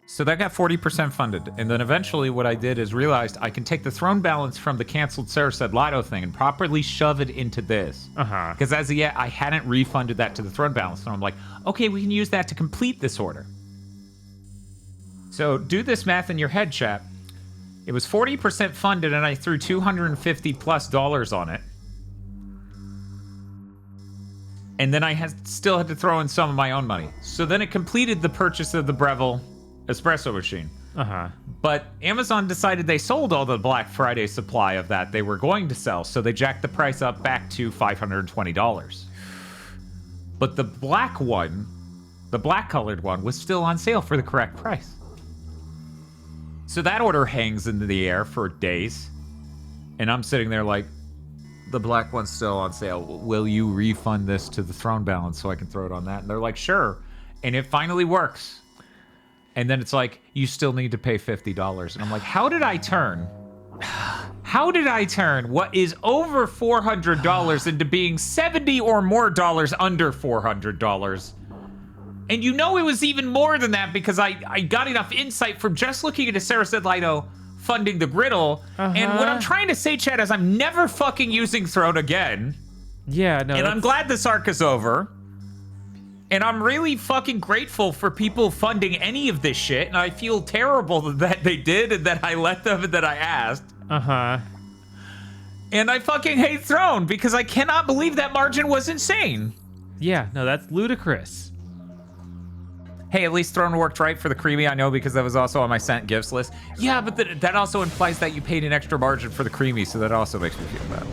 So that got 40% funded. And then eventually what I did is realized I can take the Throne balance from the canceled Sarah said Lido thing and properly shove it into this. Because as of yet, I hadn't refunded that to the Throne balance. So I'm like, okay, we can use that to complete this order. So do this math in your head, chat. It was 40% funded and I threw $250+ on it. And then I still had to throw in some of my own money. So then it completed the purchase of the Breville espresso machine. But Amazon decided they sold all the Black Friday supply of that they were going to sell, so they jacked the price up back to $520. But the black one, the black colored one, was still on sale for the correct price. So that order hangs in the air for days. And I'm sitting there like, the black one's still on sale. Will you refund this to the Throne balance so I can throw it on that? And they're like, sure. And it finally works. And then it's like, you still need to pay $50. And I'm like, how did I turn? How did I turn what is over $400 into being $70 or more dollars under $400? And you know it was even more than that because I got enough insight from just looking at a Sarah said Lido funding the griddle. And what I'm trying to say, Chad, is I'm never fucking using Throne again. Yeah, no. And I'm glad this arc is over. And I'm really fucking grateful for people funding any of this shit. And I feel terrible that they did and that I let them and that I asked. And I fucking hate Throne because I cannot believe that margin was insane. Yeah, no, that's ludicrous. Hey, at least Throne worked right for the creamy, I know, because that was also on my sent gifts list. Yeah, but that also implies that you paid an extra margin for the creamy, so that also makes me feel bad.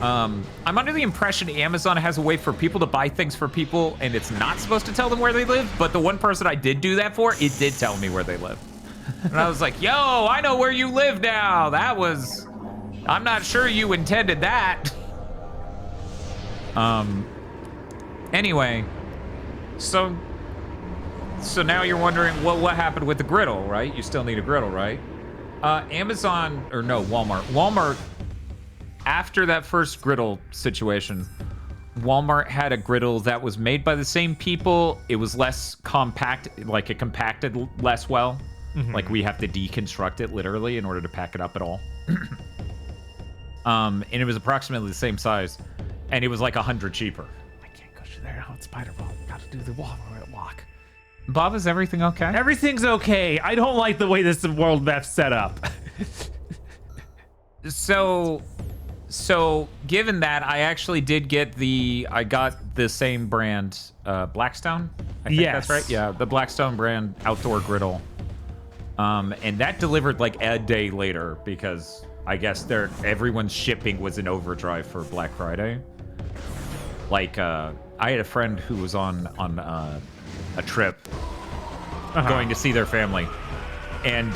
I'm under the impression Amazon has a way for people to buy things for people, and it's not supposed to tell them where they live, but the one person I did do that for, it did tell me where they live. And I was like, yo, I know where you live now. That was... I'm not sure you intended that. Anyway, so now you're wondering what happened with the griddle, right? You still need a griddle, right? Amazon, or no, Walmart, after that first griddle situation, Walmart had a griddle that was made by the same people. It was less compact, like it compacted less well. Like we have to deconstruct it literally in order to pack it up at all. And it was approximately the same size, and it was like 100 cheaper. I can't go through there now. It's Spider Bob. Gotta do the walk. Bob, is everything okay? Everything's okay. I don't like the way this world map's set up. So given that, I actually did get I got the same brand, Blackstone. I think Yes. that's right. Yeah, the Blackstone brand outdoor griddle. And that delivered like a day later because I guess everyone's shipping was in overdrive for Black Friday. Like, I had a friend who was on a trip going to see their family, and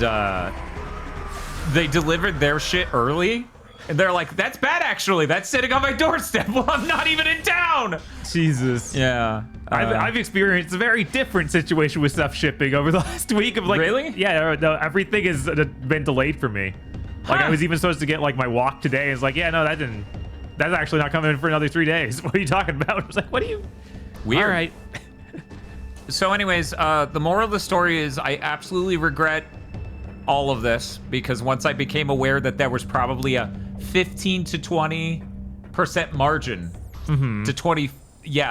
they delivered their shit early, and they're like, "That's bad, actually. That's sitting on my doorstep while I'm not even in town." Jesus. Yeah, I've experienced a very different situation with stuff shipping over the last week. Of like, Really? Yeah, no, everything has been delayed for me. Like, I was even supposed to get like my walk today. It's like, yeah, no, that's actually not coming in for another 3 days. What are you talking about? I was like, what are you? Weird. All right. So anyways, the moral of the story is I absolutely regret all of this because once I became aware that there was probably a 15 to 20% margin to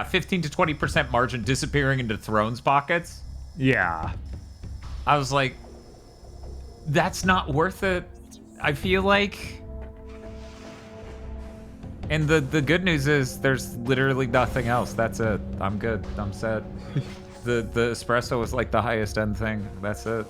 15 to 20% margin disappearing into Throne's pockets. Yeah. I was like, that's not worth it. I feel like. And the good news is there's literally nothing else. That's it. I'm good. I'm set. The espresso is like the highest end thing. That's it.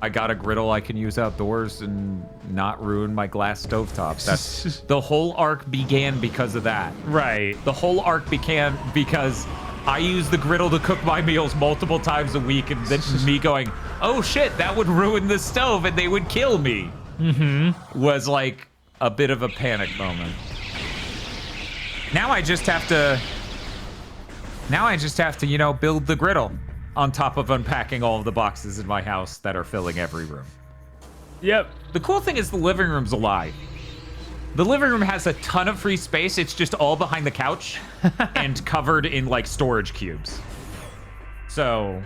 I got a griddle I can use outdoors and not ruin my glass stovetops. That's the whole arc began because of that. Right. The whole arc began because I use the griddle to cook my meals multiple times a week, and then me going, "Oh shit, that would ruin the stove and they would kill me." Was like a bit of a panic moment. Now I just have to, build the griddle on top of unpacking all of the boxes in my house that are filling every room. Yep. The cool thing is the living room's alive. The living room has a ton of free space. It's just all behind the couch and covered in like storage cubes. So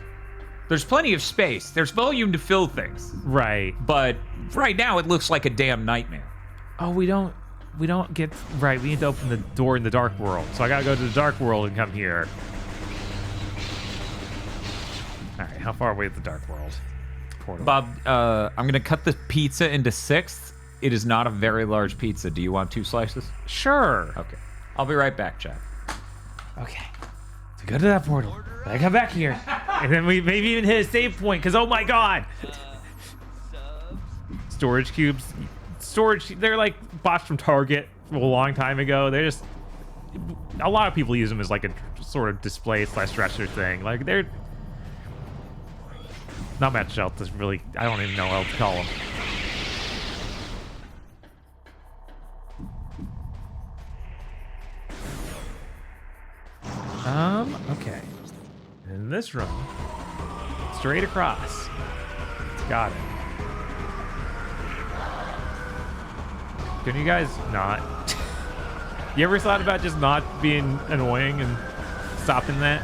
there's plenty of space. There's volume to fill things. Right. But right now it looks like a damn nightmare. Oh, we don't get right. We need to open the door in the dark world. So I gotta go to the dark world and come here. All right, how far away is the dark world? Portal. Bob, I'm gonna cut the pizza into sixths. It is not a very large pizza. Do you want 2 slices? Sure. Okay. I'll be right back, Chad. Okay. So go to that portal. Then I come back here, and then we maybe even hit a save point. Cause oh my god, storage cubes. They're like bought from Target a long time ago. They're just, a lot of people use them as like a sort of display / dresser thing. Like they're not much else to really, I don't even know what else to call them. Okay. In this room, straight across. Got it. Can you guys not? You ever thought about just not being annoying and stopping that?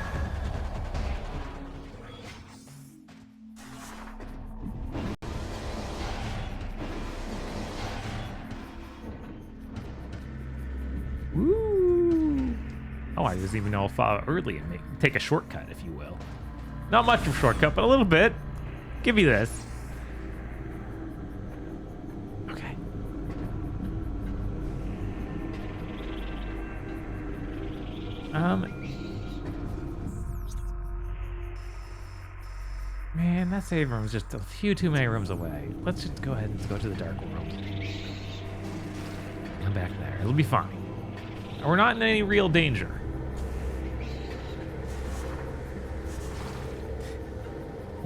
Woo! Oh, I didn't even know if early and take a shortcut, if you will. Not much of a shortcut, but a little bit. Give me this. Okay. Man, that save room is just a few too many rooms away. Let's just go ahead and go to the dark world. Come back there. It'll be fine. We're not in any real danger.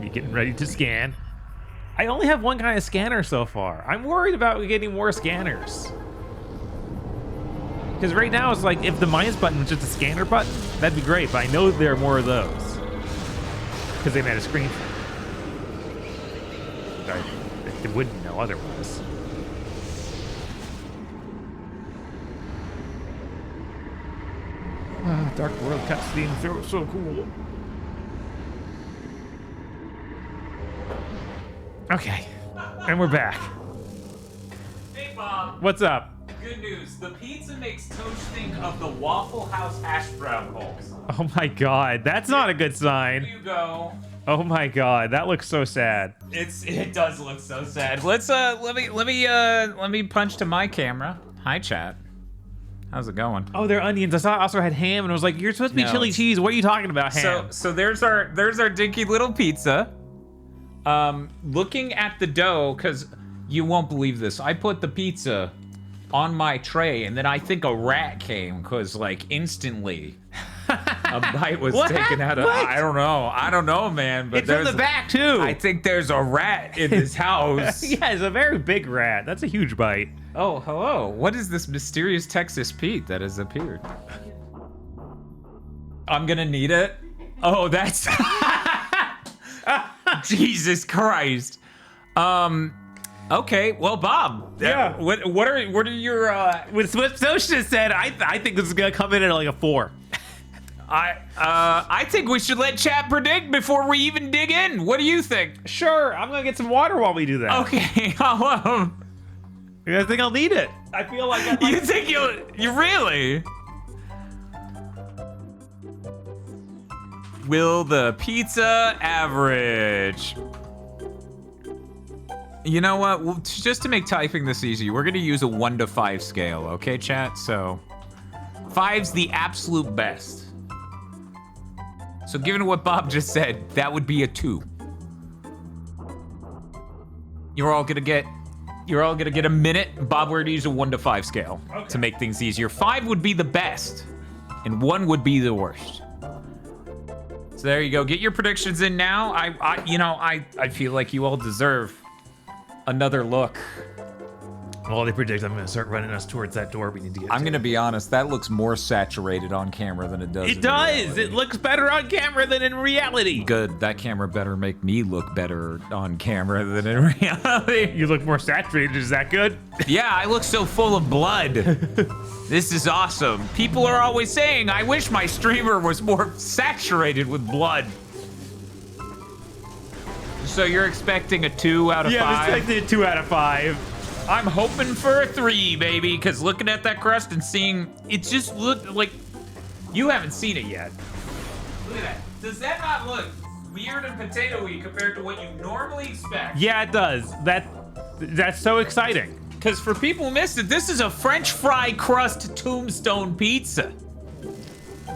You getting ready to scan? I only have one kind of scanner so far. I'm worried about getting more scanners. Because right now it's like, if the minus button was just a scanner button, that'd be great, but I know there are more of those. Because they made a screen for it. They wouldn't know otherwise. Dark World cutscene, so cool. Okay, and we're back. Hey, Bob. What's up? Good news. The pizza makes Toach think of the Waffle House hash brown bowls. Oh my god, that's not a good sign. Here you go. Oh my god, that looks so sad. It does look so sad. Let's let me punch to my camera. Hi, chat. How's it going? Oh, they're onions. I saw it also had ham, and I was like, "You're supposed to be No, chili it's- cheese. What are you talking about, ham?" So there's our dinky little pizza. Looking at the dough, because you won't believe this. I put the pizza on my tray, and then I think a rat came, because like instantly a bite was What? taken out of. What? I don't know, man. But It's in the back too. I think there's a rat in this house. Yeah, it's a very big rat. That's a huge bite. Oh, hello. What is this mysterious Texas Pete that has appeared? I'm gonna need it. Oh, that's Jesus Christ. Okay. Well, Bob. Yeah. What are your With what Soch just said, I think this is gonna come in at like a 4. I think we should let chat predict before we even dig in. What do you think? Sure, I'm gonna get some water while we do that. Okay. I think I'll need it. I feel like You think you really? Will the pizza average? You know what? Well, just to make typing this easy, we're gonna use a 1 to 5 scale, okay, chat? So 5's the absolute best. So given what Bob just said, that would be a 2. You're all gonna get a minute. Bob, we're gonna use a 1 to 5 scale to make things easier. 5 would be the best, and 1 would be the worst. So there you go. Get your predictions in now. I feel like you all deserve another look. Well, they predict I'm gonna start running us towards that door we need to get I'm to. gonna be honest. That looks more saturated on camera than it does. It in does! reality. It looks better on camera than in reality. Good. That camera better make me look better on camera than in reality. You look more saturated, is that good? Yeah, I look so full of blood. This is awesome. People are always saying, I wish my streamer was more saturated with blood. So you're expecting a 2 out of 5? Yeah, I'm expecting a 2 out of 5. I'm hoping for a 3, baby, because looking at that crust and seeing, it just looked like, you haven't seen it yet. Look at that. Does that not look weird and potato-y compared to what you normally expect? Yeah, it does. That's so exciting. Because for people who missed it, this is a French fry crust tombstone pizza.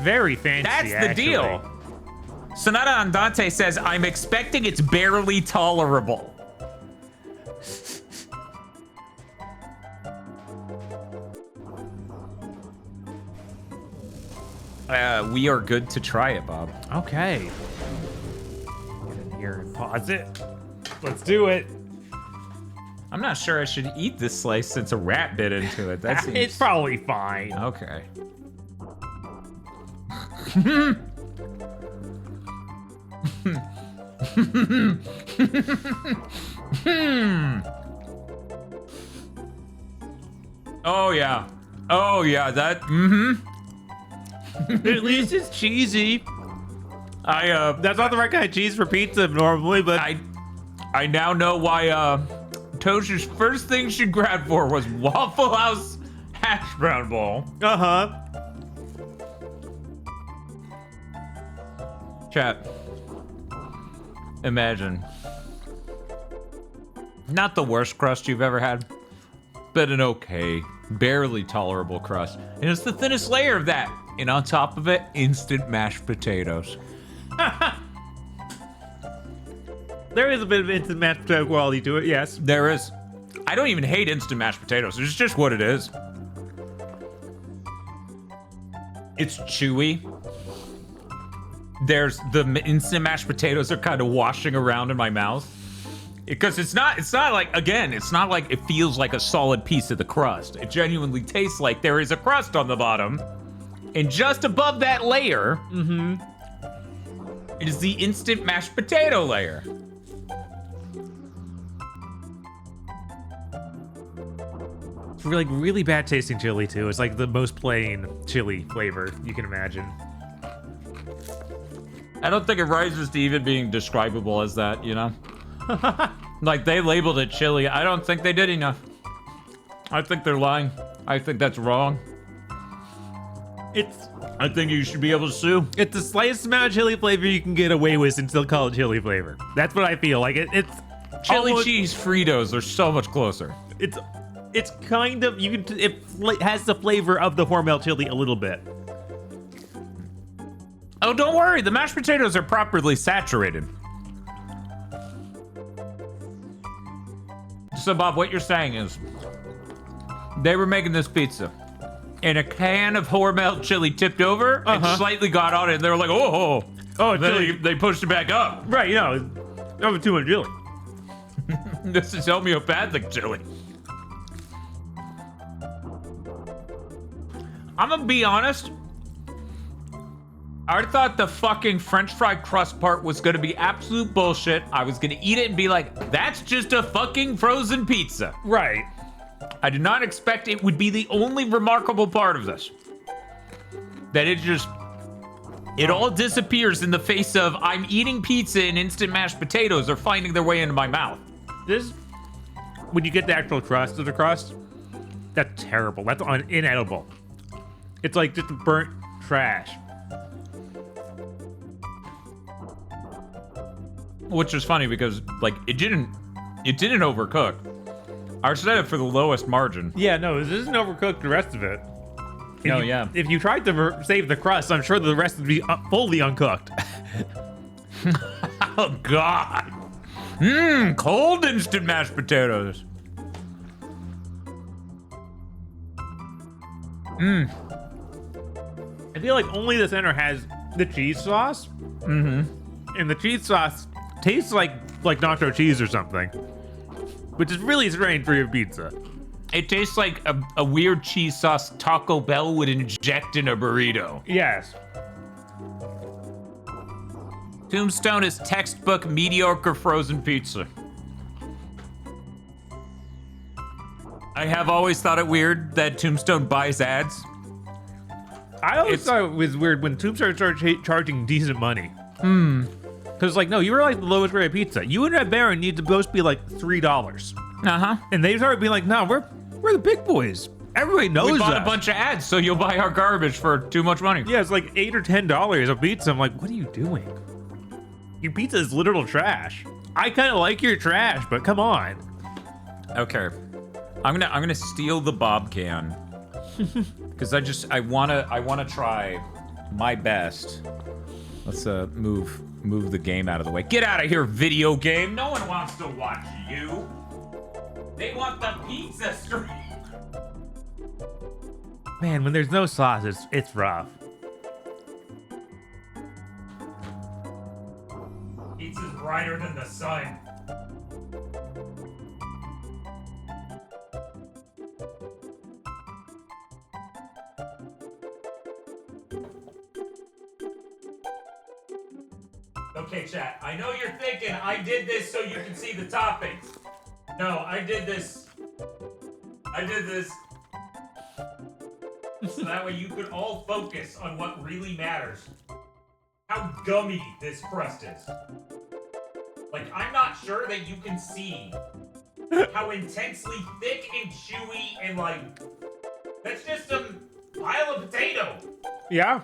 Very fancy, That's the actually. deal. Sonata Andante says, I'm expecting it's barely tolerable. We are good to try it, Bob. Okay. Get in here and pause it. Let's do it. I'm not sure I should eat this slice since a rat bit into it. That seems... It's probably fine. Okay. Oh yeah. Oh yeah, that At least it's cheesy. I That's not the right kind of cheese for pizza normally, but I now know why Tosh's first thing she grabbed for was Waffle House hash brown bowl. uh-huh. Chat. Imagine. Not the worst crust you've ever had, but an okay, barely tolerable crust. And it's the thinnest layer of that. And on top of it, instant mashed potatoes. There is a bit of instant mashed potato quality to it, yes. There is. I don't even hate instant mashed potatoes. It's just what it is. It's chewy. There's the instant mashed potatoes are kind of washing around in my mouth. Because it's not like, again, it's not like it feels like a solid piece of the crust. It genuinely tastes like there is a crust on the bottom. And just above that layer, it is the instant mashed potato layer. It's like really bad tasting chili too. It's like the most plain chili flavor you can imagine. I don't think it rises to even being describable as that, you know? Like, they labeled it chili. I don't think they did enough. I think they're lying. I think that's wrong. I think you should be able to sue. It's the slightest amount of chili flavor you can get away with and still call it chili flavor. That's what I feel like. It's Chili almost- cheese Fritos are so much closer. It's kind of it has the flavor of the Hormel chili a little bit. Oh, don't worry. The mashed potatoes are properly saturated. So, Bob, what you're saying is they were making this pizza and a can of Hormel chili tipped over and slightly got on it, and they were like, oh, chili. they pushed it back up. Right, you know, over too much chili. This is homeopathic chili. I'm gonna be honest. I thought the fucking French fry crust part was gonna be absolute bullshit. I was gonna eat it and be like, that's just a fucking frozen pizza. Right. I did not expect it would be the only remarkable part of this. That it all disappears in the face of I'm eating pizza and instant mashed potatoes are finding their way into my mouth. When you get the actual crust of the crust, that's terrible. That's inedible. It's like just burnt trash. Which is funny because like it didn't overcook. I set it for the lowest margin. Yeah, no, this isn't overcooked the rest of it. If you tried to save the crust, I'm sure the rest would be fully uncooked. Oh God. Cold instant mashed potatoes. I feel like only the center has the cheese sauce. And the cheese sauce tastes like nacho cheese or something, which is really strange for your pizza. It tastes like a weird cheese sauce Taco Bell would inject in a burrito. Yes. Tombstone is textbook mediocre frozen pizza. I have always thought it weird that Tombstone buys ads. I always thought it was weird when Tombstone started charging decent money. Because, like, no, you were like the lowest grade pizza. You and Red Baron need to both be like $3. And they started being like, no, we're the big boys. Everybody knows We bought us. a bunch of ads, so you'll buy our garbage for too much money. Yeah, it's like $8 or $10 a pizza. I'm like, what are you doing? Your pizza is literal trash. I kind of like your trash, but come on. Okay, I'm gonna steal the Bob can because I wanna try my best. Let's move the game out of the way. Get out of here, video game. No one wants to watch you. They want the pizza stream. Man, when there's no sauce, it's rough. Pizza's brighter than the sun. Okay, chat. I know you're thinking I did this so you can see the toppings. No, I did this. So that way you could all focus on what really matters. How gummy this crust is. Like, I'm not sure that you can see how intensely thick and chewy and like, that's just a pile of potato. Yeah.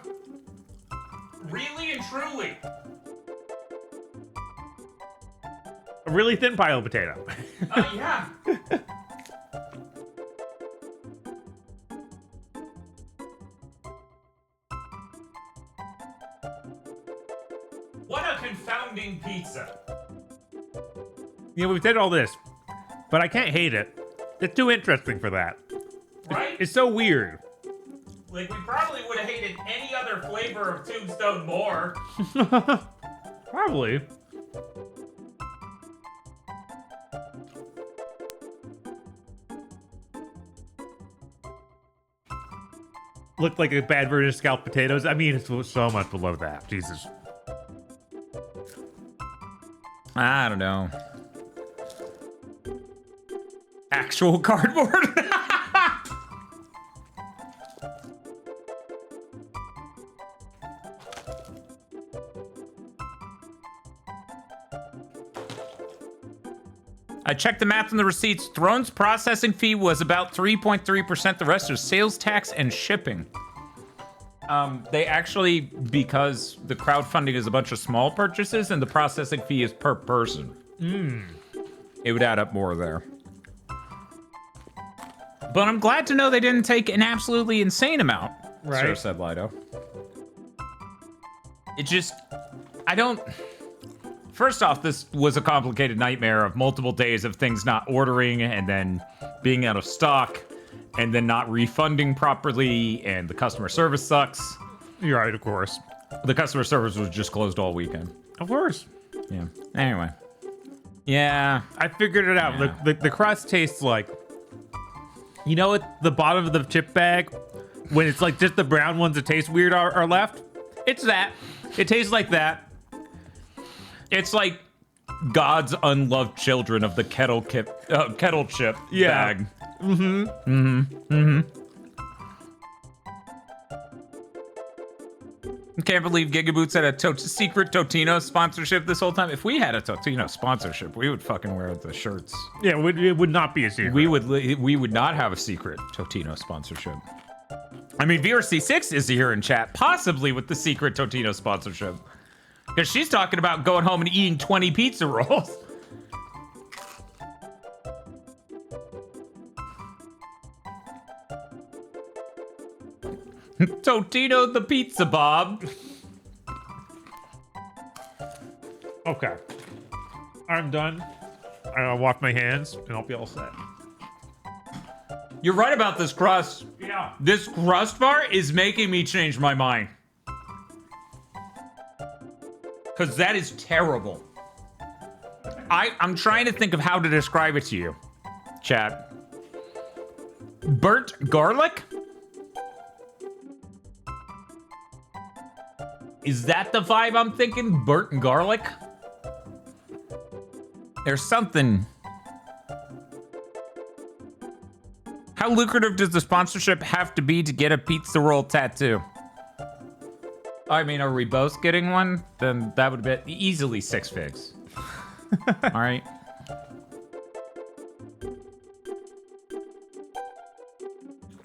Really and truly. A really thin pile of potato. Yeah. What a confounding pizza. You know, we've said all this, but I can't hate it. It's too interesting for that. Right? It's so weird. Like, we probably would have hated any other flavor of Tombstone more. Probably. Looked like a bad version of scalloped potatoes. I mean, it's so much below that. Jesus. I don't know. Actual cardboard? I checked the math on the receipts. Throne's processing fee was about 3.3%. The rest was sales tax and shipping. They actually, because the crowdfunding is a bunch of small purchases and the processing fee is per person. It would add up more there. But I'm glad to know they didn't take an absolutely insane amount. Right. Sir said Lido. It just, I don't. First off, this was a complicated nightmare of multiple days of things not ordering and then being out of stock and then not refunding properly, and the customer service sucks. You're right, of course. The customer service was just closed all weekend. Of course. Yeah. Anyway. Yeah. I figured it out. Yeah. The crust tastes like, you know, at the bottom of the chip bag, when it's like just the brown ones that taste weird are left? It's that. It tastes like that. It's like God's unloved children of the kettle chip bag. I can't believe GigaBoots had a secret Totino sponsorship this whole time. If we had a Totino sponsorship, we would fucking wear the shirts. Yeah, it would not be a secret. We would not have a secret Totino sponsorship. I mean, VRC6 is here in chat, possibly with the secret Totino sponsorship. Because she's talking about going home and eating 20 pizza rolls. Totino the pizza, Bob. Okay. I'm done. I'll wash my hands and I'll be all set. You're right about this crust. Yeah. This crust bar is making me change my mind. Because that is terrible. I'm trying to think of how to describe it to you, chat. Burnt garlic? Is that the vibe I'm thinking? Burnt garlic? There's something. How lucrative does the sponsorship have to be to get a pizza roll tattoo? I mean, are we both getting one? Then that would be easily 6 figs. All right.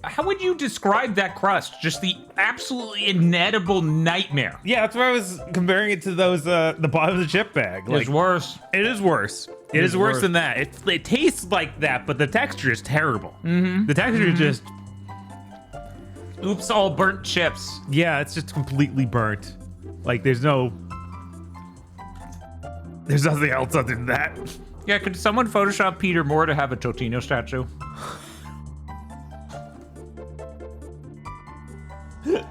How would you describe that crust? Just the absolutely inedible nightmare. Yeah, that's why I was comparing it to those the bottom of the chip bag. It's worse. It is worse. It is worse than that. It tastes like that, but the texture is terrible. The texture is just, Oops, all burnt chips. yeah, it's just completely burnt. Like there's nothing else other than that. Yeah, could someone Photoshop Peter Moore to have a Totino statue?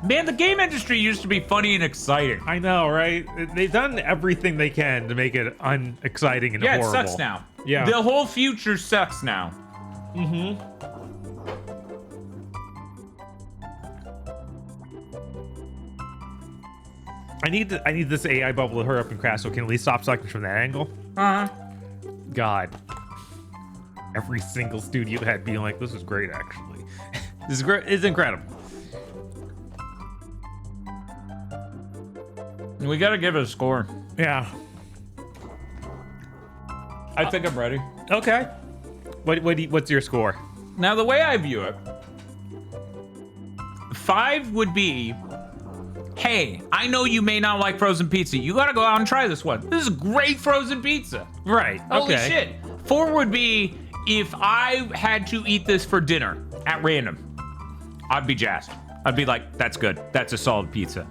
Man, the game industry used to be funny and exciting. I know, right? They've done everything they can to make it unexciting and Yeah, horrible. it sucks now. Yeah. The whole future sucks now. I need this AI bubble to hurry up and crash so it can at least stop sucking from that angle. God. Every single studio had being like, this is great, actually. This is great. It's incredible. We gotta give it a score. Yeah. I think I'm ready. Okay. What's your score? Now, the way I view it, 5 would be, hey, I know you may not like frozen pizza. You gotta go out and try this one. This is great frozen pizza. Right. Holy okay. shit. 4 would be, if I had to eat this for dinner at random, I'd be jazzed. I'd be like, that's good. That's a solid pizza.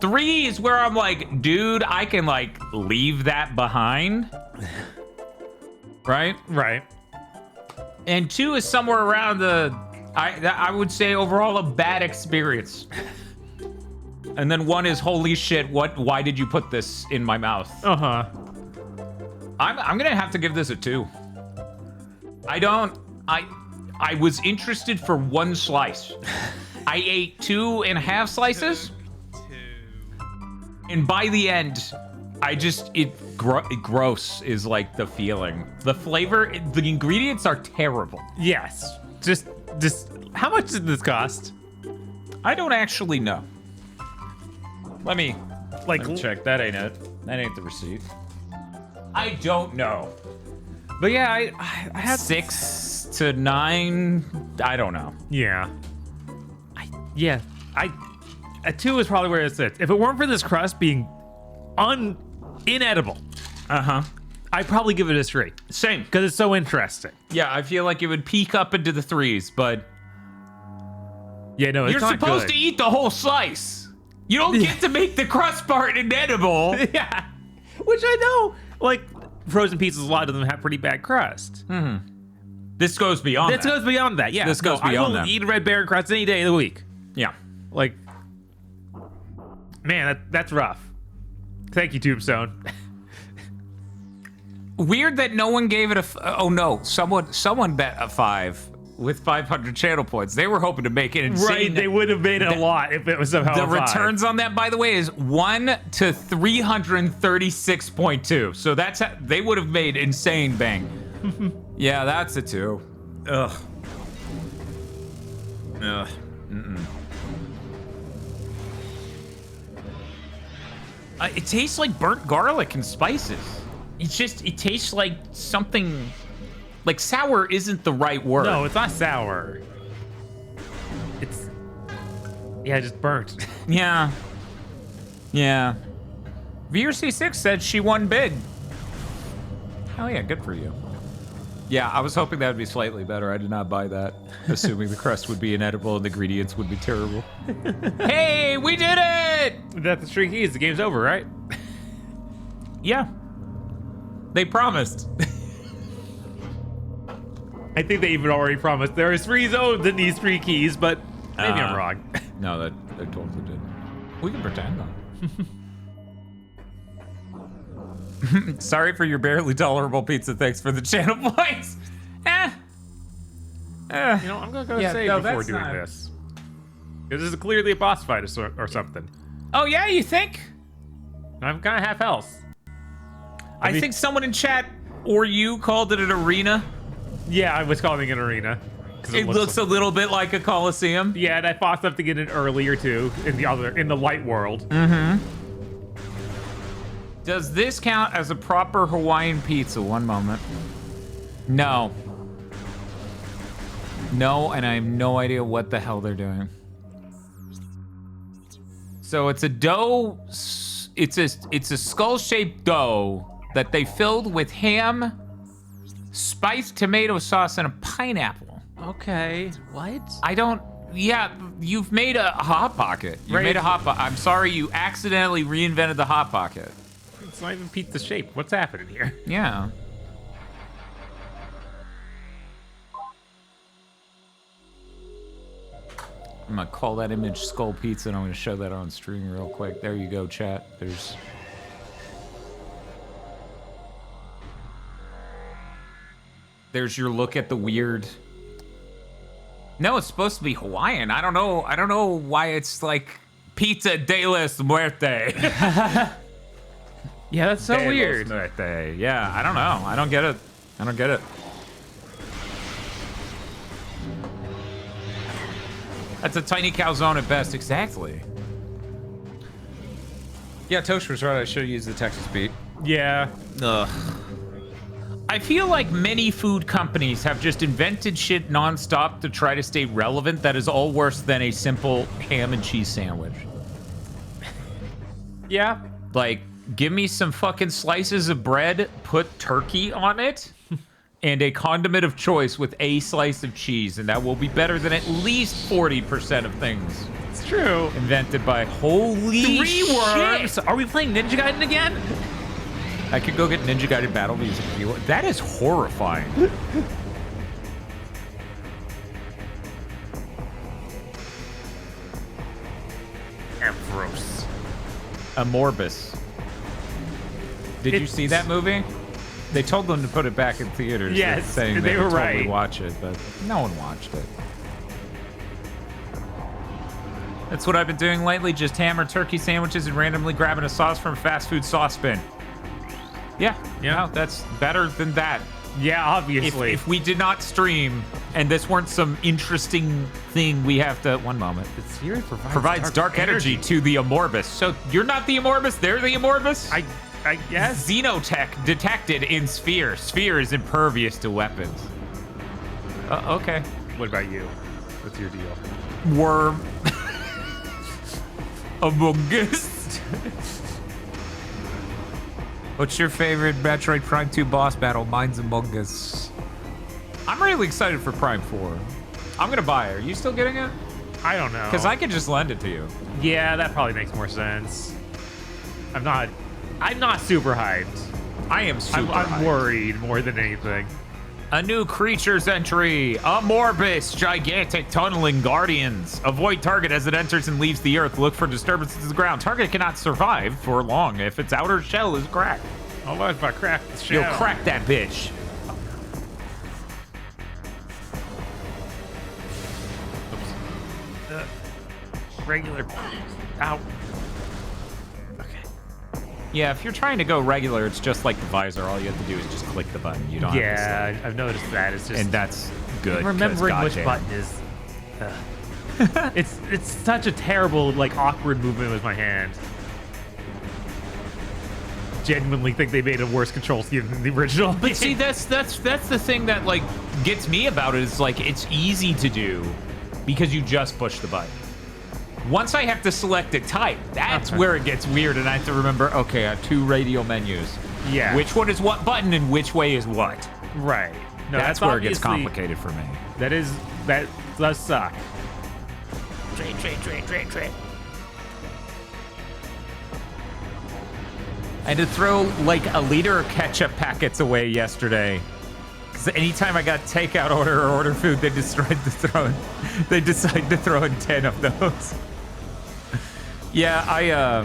3 is where I'm like, dude, I can like leave that behind. Right? Right. And 2 is somewhere around I would say overall a bad experience. And then 1 is, holy shit, why did you put this in my mouth? Uh-huh. I'm gonna have to give this a 2. I was interested for 1 slice. I ate 2.5 slices. And by the end, gross is like the feeling. The flavor, the ingredients are terrible. Yes. Just how much did this cost? I don't actually know. Let me check. That ain't it. That ain't the receipt. I don't know. But yeah, I had 6 to 9. I don't know. Yeah. A 2 is probably where it sits. If it weren't for this crust being inedible, I'd probably give it a 3. Same. Because it's so interesting. Yeah, I feel like it would peak up into the 3s, but Yeah, no, it's you're not supposed good. to eat the whole slice. You don't get to make the crust part inedible. Yeah. Which I know, like, frozen pizzas, a lot of them have pretty bad crust. This goes beyond This that. goes beyond that, yeah. This goes I beyond will that. eat red bear crust any day of the week. Yeah. Like, man, that's rough. Thank you, Tombstone. Weird that no one gave it oh no, someone bet a 5 with 500 channel points. They were hoping to make it insane. Right, they would have made it a lot if it was somehow The a 5. returns on that, by the way, is 1 to 336.2. So they would have made insane bang. Yeah, that's a 2. Ugh. It tastes like burnt garlic and spices. It tastes like something. Like sour isn't the right word. No, it's not sour. It's just burnt. Yeah. Yeah. VRC6 said she won big. Oh yeah, good for you. Yeah, I was hoping that would be slightly better. I did not buy that, assuming the crust would be inedible and the ingredients would be terrible. Hey, we did it! That's the 3 keys. The game's over, right? Yeah. They promised. I think they even already promised there is 3 zones in these 3 keys, but maybe I'm wrong. No, that they totally did. We can pretend though. Sorry for your barely tolerable pizza. Thanks for the channel points. You know, I'm gonna go save before that's doing not- this. Because this is clearly a boss fight or something. Oh yeah, you think? I'm kind of half health. I think someone in chat or you called it an arena. Yeah, I was calling it an arena. 'Cause It looks a little bit like a coliseum. Yeah, and I fought stuff to get in earlier too in the light world. Does this count as a proper Hawaiian pizza? One moment. No. No, and I have no idea what the hell they're doing. So it's a dough. It's a skull-shaped dough that they filled with ham, spiced tomato sauce, and a pineapple. Okay, what? I don't. Yeah, you've made a hot pocket. You Right. made a hot pocket. I'm sorry, you accidentally reinvented the hot pocket. It's not even pizza shape. What's happening here? Yeah. I'm gonna call that image Skull Pizza, and I'm gonna show that on stream real quick. There you go, chat. There's your look at the weird. No, it's supposed to be Hawaiian. I don't know why it's like Pizza de los Muerte. Yeah, that's so De los weird. Muerte. Yeah, I don't know. I don't get it. That's a tiny calzone at best. Exactly. Yeah, Tosh was right. I should have used the Texas beat. Yeah. Ugh. I feel like many food companies have just invented shit nonstop to try to stay relevant that is all worse than a simple ham and cheese sandwich. Yeah. Like, give me some fucking slices of bread, put turkey on it, and a condiment of choice with a slice of cheese, and that will be better than at least 40% of things It's true. invented by holy 3 shit. worms. Are we playing Ninja Gaiden again? I could go get Ninja Gaiden Battle Music if you want. That is horrifying. Ampharos. Amorbus. Did you It's- see that movie? They told them to put it back in theaters. Yes, saying they they were would totally right. watch it, but no one watched it. That's what I've been doing lately, just hammer turkey sandwiches and randomly grabbing a sauce from a fast food sauce bin. Yeah, no, that's better than that. Yeah, obviously. If we did not stream and this weren't some interesting thing we have to... One moment. the series Provides dark energy to the Amorbus. So you're not the Amorbus, they're the Amorbus? I guess. Xenotech detected in sphere. Sphere is impervious to weapons. Okay. What about you? What's your deal? Worm. Among Us. What's your favorite Metroid Prime 2 boss battle? Mine's Among Us. I'm really excited for Prime 4. I'm gonna buy it. Are you still getting it? I don't know. Because I could just lend it to you. Yeah, that probably makes more sense. I'm not super hyped. I am super I'm hyped. worried more than anything. A new creature's entry. Amorphous, gigantic tunneling guardians. Avoid target as it enters and leaves the earth. Look for disturbances to the ground. Target cannot survive for long if its outer shell is cracked. Oh, what if I crack the shell? You'll crack that bitch. Regular. Ow. Okay. Yeah, if you're trying to go regular, it's just like the visor. All you have to do is just click the button. You don't have to Yeah, I've noticed that. It's just and that's good. 'cause remembering which goddamn. button is. It's such a terrible, like, awkward movement with my hand. Genuinely think they made a worse control scheme than the original. But see, that's the thing that like gets me about it is like it's easy to do because you just push the button. Once I have to select a type, that's where it gets weird, and I have to remember. Okay, I have 2 radial menus. Yeah. Which one is what button and which way is what? Right. No, that's where it gets obviously- complicated for me. That does suck. Trade. I had to throw like a liter of ketchup packets away yesterday. Because anytime I got takeout order or order food, they decided to throw in 10 of those. Yeah,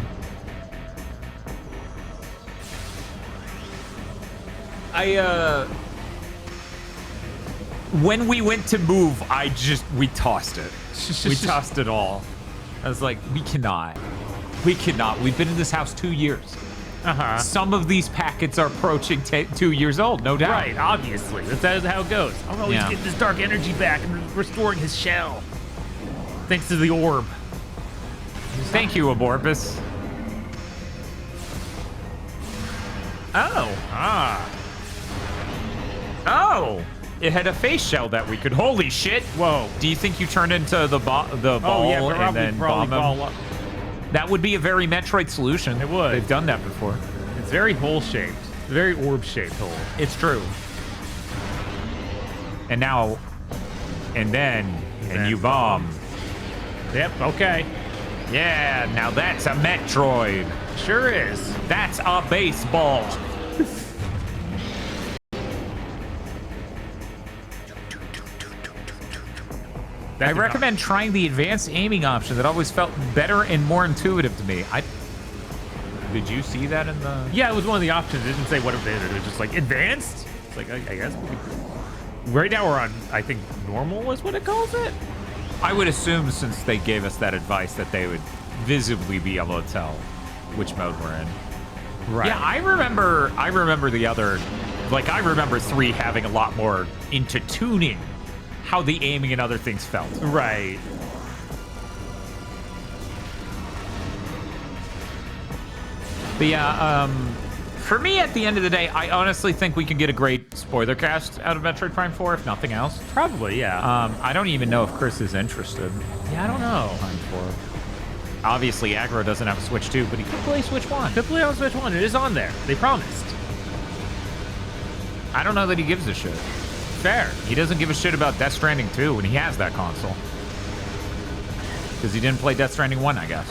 when we went to move, we tossed it. We tossed it all. I was like, we cannot. We've been in this house 2 years. Some of these packets are approaching 2 years old, no doubt. Right, obviously. That's how it goes. I'm always getting this dark energy back and restoring his shell. Thanks to the orb. Thank you, Amorphous. Oh, it had a face shell that we could. Holy shit! Whoa. Do you think you turned into the ball and then bomb him? That would be a very Metroid solution. It would. They've done that before. It's very hole-shaped. Very orb-shaped hole. It's true. And now, and you bomb. Yep, okay. Yeah, now that's a Metroid. Sure is. That's a baseball. I recommend trying the advanced aiming option. That always felt better and more intuitive to me. Did you see that in the... Yeah, it was one of the options. It didn't say what it did. It was just like, advanced? It's like, I guess. Right now we're on, I think, normal is what it calls it? I would assume, since they gave us that advice, that they would visibly be able to tell which mode we're in. Right. Yeah, I remember the other... Like, I remember 3 having a lot more into tuning how the aiming and other things felt. Right. But yeah, for me, at the end of the day, I honestly think we can get a great spoiler cast out of Metroid Prime 4, if nothing else. Probably, yeah. I don't even know if Chris is interested. Yeah, I don't know. Prime 4. Obviously, Aggro doesn't have a Switch 2, but he could play Switch 1. Could play on Switch 1. It is on there. They promised. I don't know that he gives a shit. Fair. He doesn't give a shit about Death Stranding 2 when he has that console. Because he didn't play Death Stranding 1, I guess.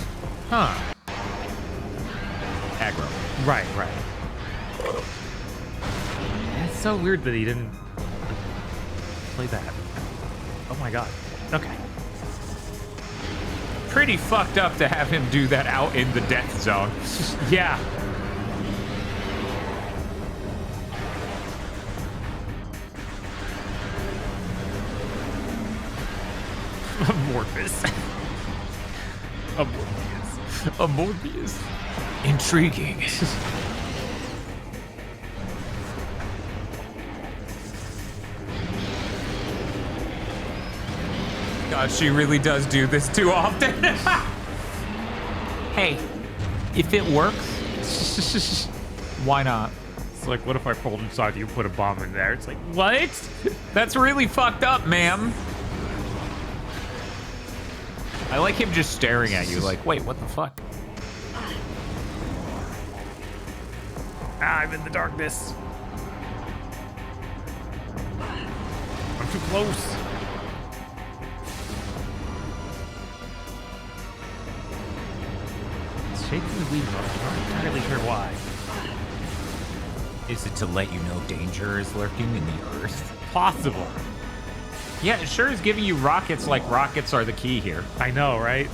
Huh. Aggro. Right. That's so weird that he didn't play that. Oh my god. Okay. Pretty fucked up to have him do that out in the death zone. Yeah. Amorphous. Amorphous. Intriguing. God, she really does do this too often. Hey, if it works, Why not? It's like, what if I pulled inside you and put a bomb in there? It's like, what? That's really fucked up, ma'am. I like him just staring at you like, wait, what the fuck? I'm in the darkness. I'm too close. It's shaking the Wiimote. I'm not entirely sure why. Is it to let you know danger is lurking in the earth? Possible. Yeah, it sure is giving you rockets like rockets are the key here. I know, right?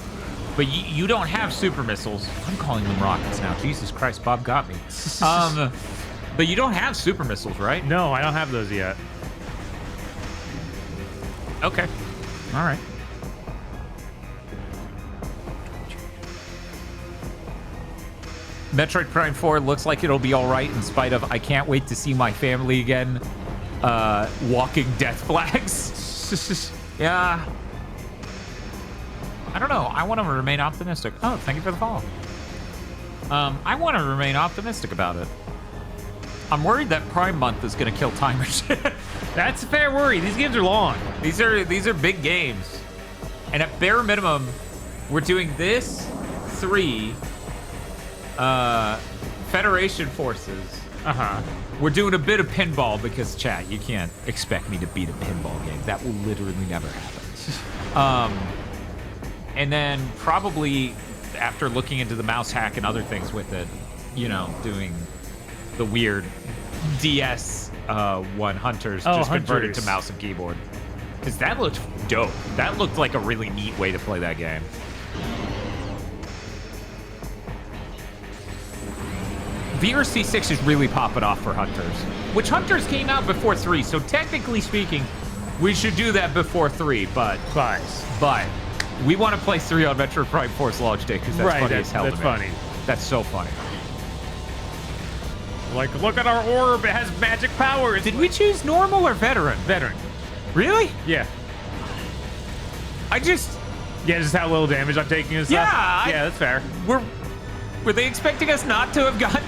But you don't have super missiles. I'm calling them rockets now. Jesus Christ, Bob got me. But you don't have super missiles, right? No, I don't have those yet. Okay. All right. Metroid Prime 4 looks like it'll be all right in spite of I can't wait to see my family again walking death flags. Yeah. I don't know. I want to remain optimistic. Oh, thank you for the follow. I want to remain optimistic about it. I'm worried that Prime Month is going to kill timers. That's a fair worry. These games are long. These are big games. And at bare minimum, we're doing this 3 Federation forces. Uh-huh. We're doing a bit of pinball because, chat, you can't expect me to beat a pinball game. That will literally never happen. And then probably after looking into the mouse hack and other things with it, you know, doing the weird DS one Hunters just converted to mouse and keyboard. Because that looked dope. That looked like a really neat way to play that game. VRC6 is really popping off for Hunters, which Hunters came out before 3, so technically speaking, we should do that before 3, but we want to play 3 on Metroid Prime 4's launch day because that's funny as hell. That's funny. That's so funny. Like, look at our orb. It has magic powers. Did we choose normal or veteran? Veteran. Really? Yeah. Yeah, just how little damage I'm taking and stuff. Yeah, that's fair. Were they expecting us not to have gotten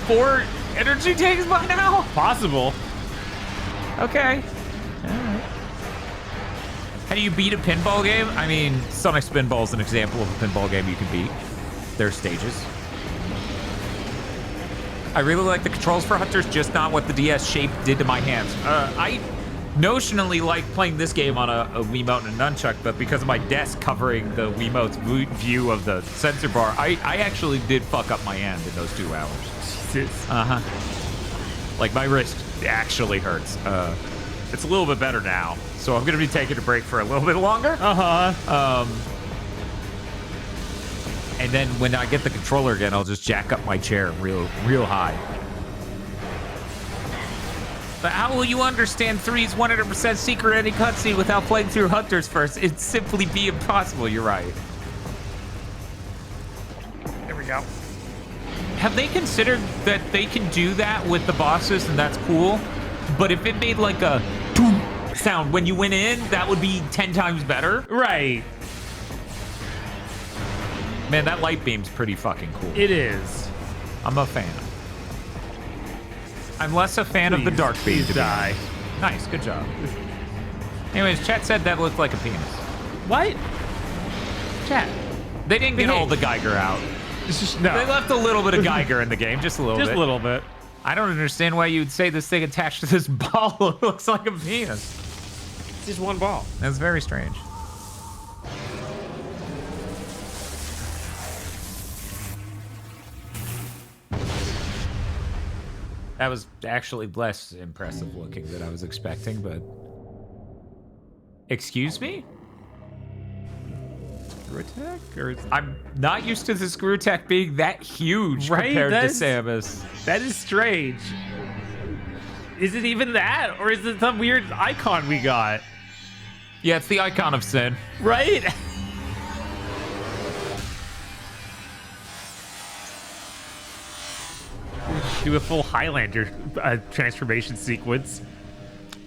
4 energy tanks by now? Possible. Okay. All right. How do you beat a pinball game? I mean, Sonic Spinball is an example of a pinball game you can beat. There's stages. I really like the controls for Hunters, just not what the DS shape did to my hands. I notionally like playing this game on a Wiimote and a nunchuck, but because of my desk covering the Wiimote's view of the sensor bar, I actually did fuck up my hand in those 2 hours. Jesus. Uh-huh. Like, my wrist actually hurts. It's a little bit better now, so I'm gonna be taking a break for a little bit longer. Uh-huh. And then when I get the controller again, I'll just jack up my chair real high. But how will you understand 3's 100% secret ending cutscene without playing through Hunters first? It'd simply be impossible, you're right. There we go. Have they considered that they can do that with the bosses and that's cool? But if it made like a boom sound when you went in, that would be 10 times better? Right. Man, that light beam's pretty fucking cool. It is. I'm a fan. I'm less a fan of the dark beam. Please die. Nice, good job. Anyways, chat said that looked like a penis. What? Chat. They didn't get all the Geiger out. No. They left a little bit of Geiger in the game, just a little bit. Just a little bit. I don't understand why you'd say this thing attached to this ball looks like a penis. It's just one ball. That's very strange. That was actually less impressive looking than I was expecting, but... Excuse me? Screw attack? Or I'm not used to the screw attack being that huge compared to Samus. That is strange. Is it even that? Or is it some weird icon we got? Yeah, it's the icon of sin. Right? Do a full Highlander transformation sequence.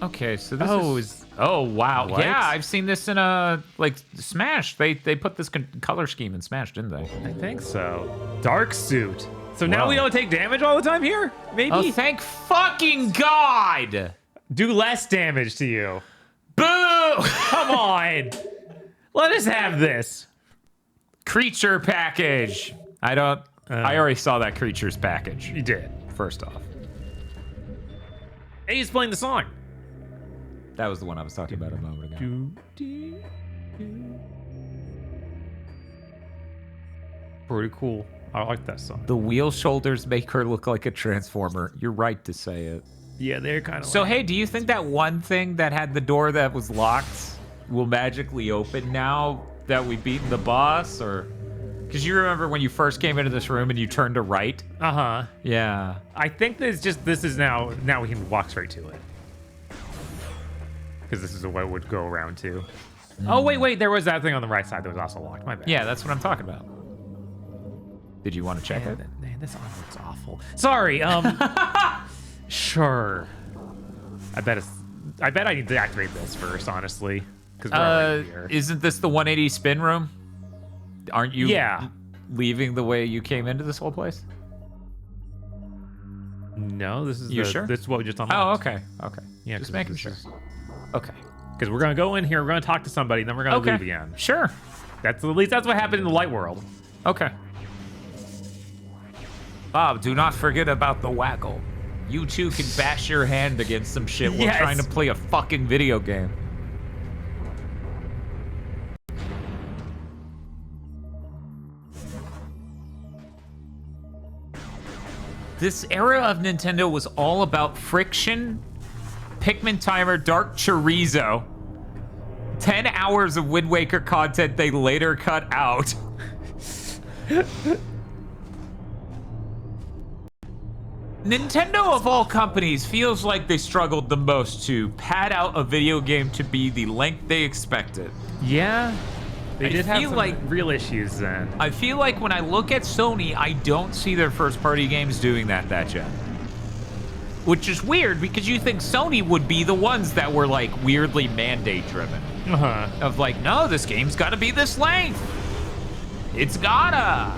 Okay, so this is... Oh, wow. What? Yeah, I've seen this in like, Smash. They put this color scheme in Smash, didn't they? I think so. Dark suit. So now Wow. we don't take damage all the time here? Maybe? Oh, thank fucking God! Do less damage to you. Boo! Come on. Let us have this. Creature package. I already saw that creature's package. You did. First off, Hey, he's playing the song. that was the one I was talking about a moment ago. Pretty cool. I like that song. The wheel shoulders make her look like a transformer. You're right to say it. Yeah, they're kind of So hey, do you think that one thing that had the door that was locked will magically open now that we've beaten the boss? Or because you remember when you first came into this room and you turned to right? Uh-huh. Yeah. I think this is now we can walk straight to it. Because this is what would go around to. Oh, wait, there was that thing on the right side that was also locked. My bad. Yeah, that's what I'm talking about. Did you want to check it? Man, this arm looks awful. Sorry, sure. I bet I need to activate this first, honestly. Because we're already here. Isn't this the 180 spin room? Aren't you Yeah. leaving the way you came into this whole place? No, this is You sure? This is what we just unlocked. Oh, okay. Okay. Yeah, Just 'cause making this sure. is- Okay. Because we're gonna go in here, we're gonna talk to somebody, then we're gonna Okay. leave again. Sure. That's at least that's what happened in the light world. Okay. Bob, do not forget about the waggle. You too can bash your hand against some shit while Yes. trying to play a fucking video game. This era of Nintendo was all about friction, Pikmin timer, dark chorizo, 10 hours of Wind Waker content they later cut out. Nintendo, of all companies, feels like they struggled the most to pad out a video game to be the length they expected. Yeah. They I did have feel some like- real issues then. I feel like when I look at Sony, I don't see their first-party games doing that yet. Which is weird, because you think Sony would be the ones that were, like, weirdly mandate-driven. Uh-huh. Of like, no, this game's gotta be this length. It's gotta.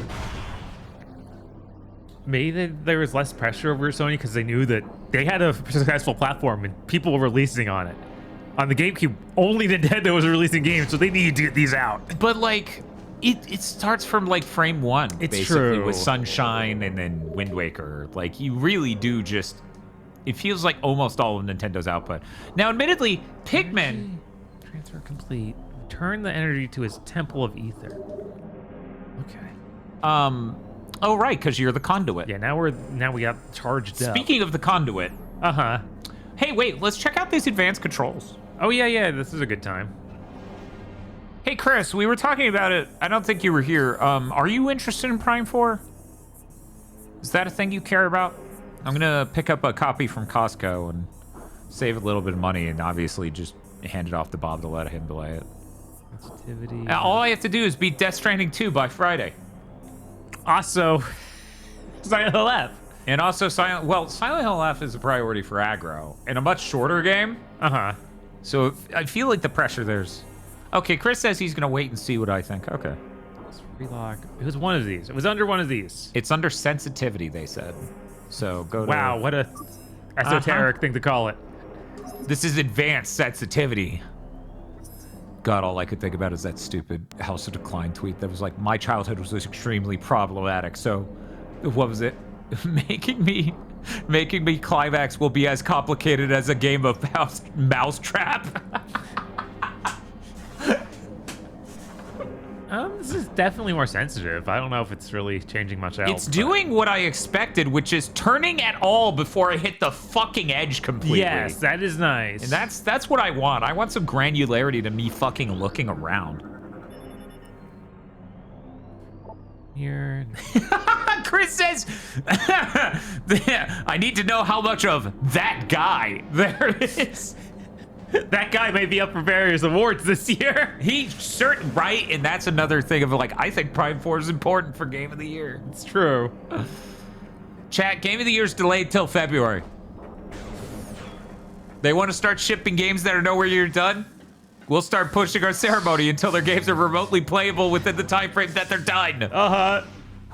Maybe there was less pressure over Sony because they knew that they had a successful platform and people were releasing on it. On the GameCube, only Nintendo was releasing games, so they needed to get these out. But, like, it starts from, like, frame one, It's basically, true. with Sunshine and then Wind Waker. Like, you really do just... It feels like almost all of Nintendo's output. Now, admittedly, Pikmin... Transfer complete. Return the energy to his Temple of Ether. Okay. Oh, right, because you're the conduit. Yeah, now we got charged up. Speaking of the conduit, Uh-huh. hey, wait, let's check out these advanced controls. Oh, yeah, this is a good time. Hey, Chris, we were talking about it. I don't think you were here. Are you interested in Prime 4? Is that a thing you care about? I'm gonna pick up a copy from Costco and save a little bit of money and obviously just hand it off to Bob to let him play it. Sensitivity. All I have to do is beat Death Stranding 2 by Friday. Also, Silent Hill F. And also Silent Hill F is a priority for aggro. And a much shorter game. Uh-huh. So I feel like the pressure there's... Okay, Chris says he's gonna wait and see what I think. Okay. Relock. It was one of these. It was under one of these. It's under sensitivity, they said. So go to... Wow, what a esoteric thing to call it. This is advanced sensitivity. God, all I could think about is that stupid House of Decline tweet that was like, my childhood was extremely problematic, so what was it? making me climax will be as complicated as a game of mousetrap. This is definitely more sensitive. I don't know if it's really changing much else. It's doing what I expected, which is turning at all before I hit the fucking edge completely. Yes, that is nice. And that's what I want. I want some granularity to me fucking looking around. Here. Chris says, I need to know how much of that guy there is. That guy may be up for various awards this year. He's certain, right? And that's another thing of like, I think Prime 4 is important for Game of the Year. It's true. Chat, Game of the Year is delayed till February. They want to start shipping games that are nowhere near done? We'll start pushing our ceremony until their games are remotely playable within the time frame that they're done. Uh-huh.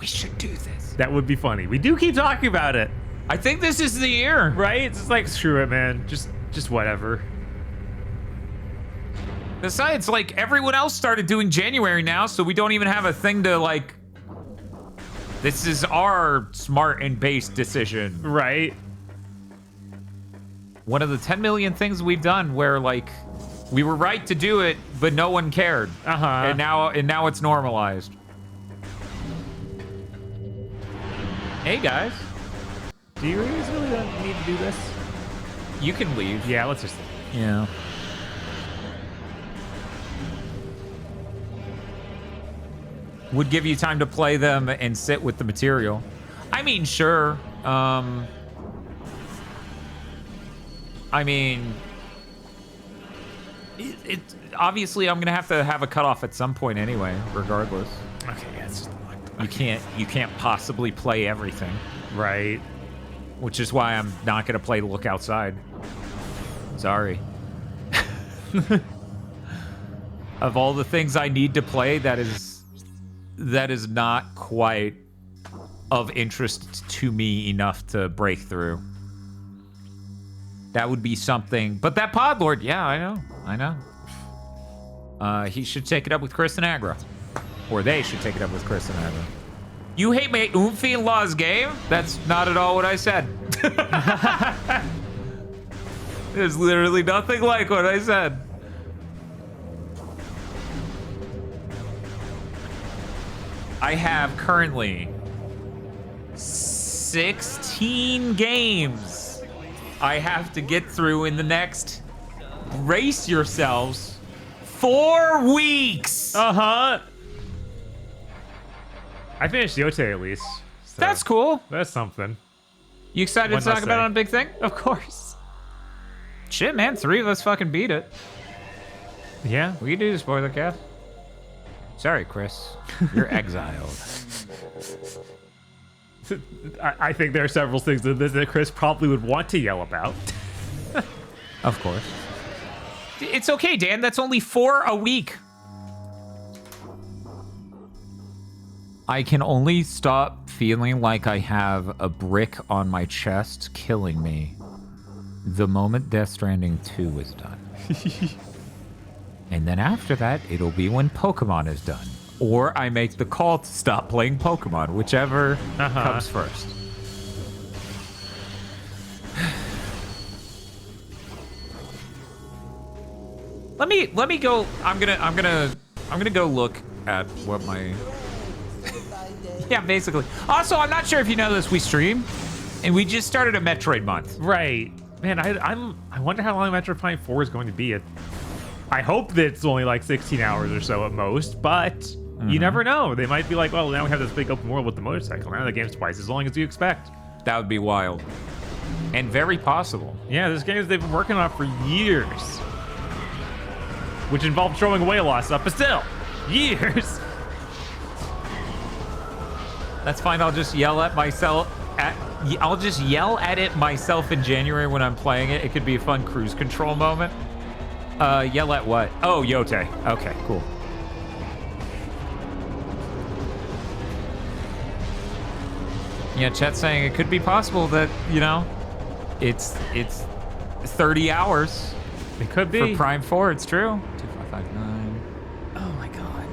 We should do this. That would be funny. We do keep talking about it, I think this is the year. right? It's just like, screw it, man. Just whatever. Besides, like, everyone else started doing January now, so we don't even have a thing to, like... This is our smart and based decision. Right. One of the 10 million things we've done where, like, we were right to do it, but no one cared. Uh-huh. And now it's normalized. Hey, guys. Do you really need to do this? You can leave. Yeah, let's just... Yeah. Would give you time to play them and sit with the material. I mean, sure. I mean, it obviously I'm gonna have to have a cutoff at some point anyway, regardless. Okay, yeah, it's just... You can't possibly play everything, Right. which is why I'm not gonna play Look Outside. Sorry. Of all the things I need to play, that is not quite of interest to me enough to break through. That would be something. But that Podlord, yeah, I know. He should take it up with Chris and Agra. Or they should take it up with Chris and Agra. You hate my Oomphy and Law's game? That's not at all what I said. There's literally nothing like what I said. I have currently 16 games I have to get through in the next, brace yourselves, 4 weeks. Uh-huh. I finished Yote at least. So That's cool. That's something. You excited One to talk less about it thing. on Big Thing? Of course. Shit, man, 3 of us fucking beat it. Yeah. We can do the spoiler cast. Sorry, Chris. You're exiled. I think there are several things in this that Chris probably would want to yell about. Of course. It's okay, Dan. That's only 4 a week. I can only stop feeling like I have a brick on my chest killing me the moment Death Stranding 2 is done. And then after that, it'll be when Pokemon is done. Or I make the call to stop playing Pokemon, whichever comes first. Let me go. I'm gonna go look at what my yeah, basically. Also, I'm not sure if you know this, we stream, and we just started a Metroid month. Right. Man, I wonder how long Metroid Prime 4 is going to be. I hope that it's only like 16 hours or so at most, but you never know. They might be like, well, now we have this big open world with the motorcycle. Now the game's twice as long as you expect. That would be wild. And very possible. Yeah, this game they've been working on for years. Which involved throwing away a lot of stuff, but still, years. That's fine. I'll just yell at myself. I'll just yell at it myself in January when I'm playing it. It could be a fun cruise control moment. Yell at what? Oh, Yote. Okay, cool. Yeah, chat's saying it could be possible that, you know, it's 30 hours. It could be. For Prime 4, it's true. 2559. Oh my god.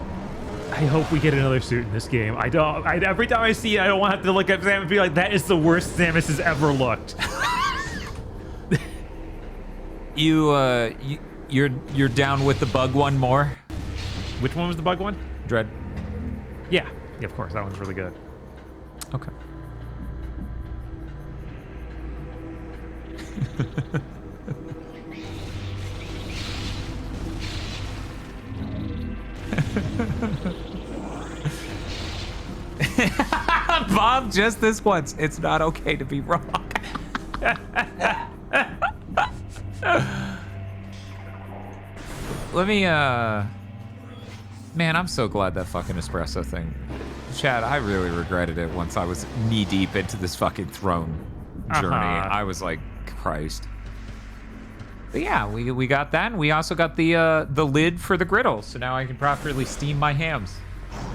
I hope we get another suit in this game. Every time I see it, I don't want to have to look at Sam and be like, that is the worst Samus has ever looked. You're down with the bug one more? Which one was the bug one? Dread. Yeah, of course. That one's really good. Okay. Bob, just this once. It's not okay to be wrong. Let me, man, I'm so glad that fucking espresso thing. Chad, I really regretted it once I was knee deep into this fucking throne journey. I was like, Christ. But yeah, we got that, and we also got the lid for the griddle, so now I can properly steam my hams.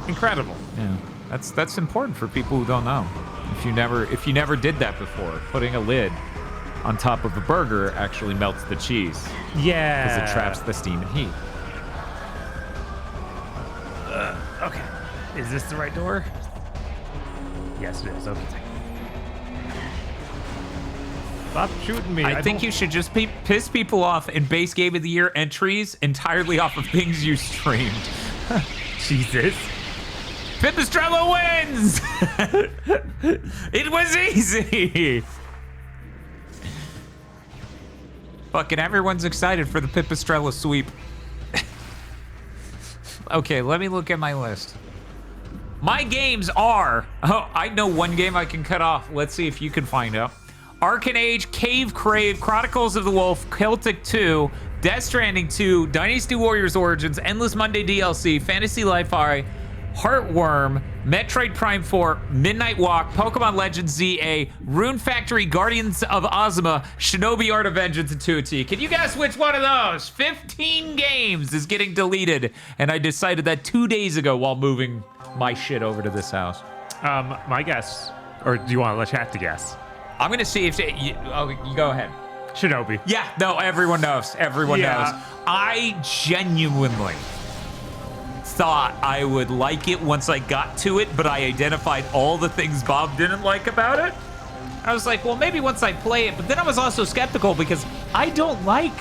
Incredible. Yeah. That's important for people who don't know. If you never did that before, putting a lid on top of a burger actually melts the cheese Yeah. because it traps the steam and heat. Okay. Is this the right door? Yes, it is. Okay. Stop shooting me. I think you should just piss people off in base game of the year entries entirely off of things you streamed. Jesus. Pipistrello wins! It was easy! Fucking everyone's excited for the Pipistrello sweep. Okay, let me look at my list. My games are... Oh, I know one game I can cut off. Let's see if you can find out. Arcane Age, Cave Crave, Chronicles of the Wolf, Celtic 2, Death Stranding 2, Dynasty Warriors Origins, Endless Monday DLC, Fantasy Life-I, Heartworm, Metroid Prime 4, Midnight Walk, Pokemon Legends ZA, Rune Factory, Guardians of Ozma, Shinobi Art of Vengeance, and 2T. Can you guess which one of those 15 games is getting deleted? And I decided that 2 days ago while moving my shit over to this house. My guess, or do you want the chat to guess? I'm gonna see if you go ahead. Shinobi. Yeah, no, everyone knows. Everyone knows. I genuinely thought I would like it once I got to it, but I identified all the things Bob didn't like about it. I was like, well, maybe once I play it, but then I was also skeptical because I don't like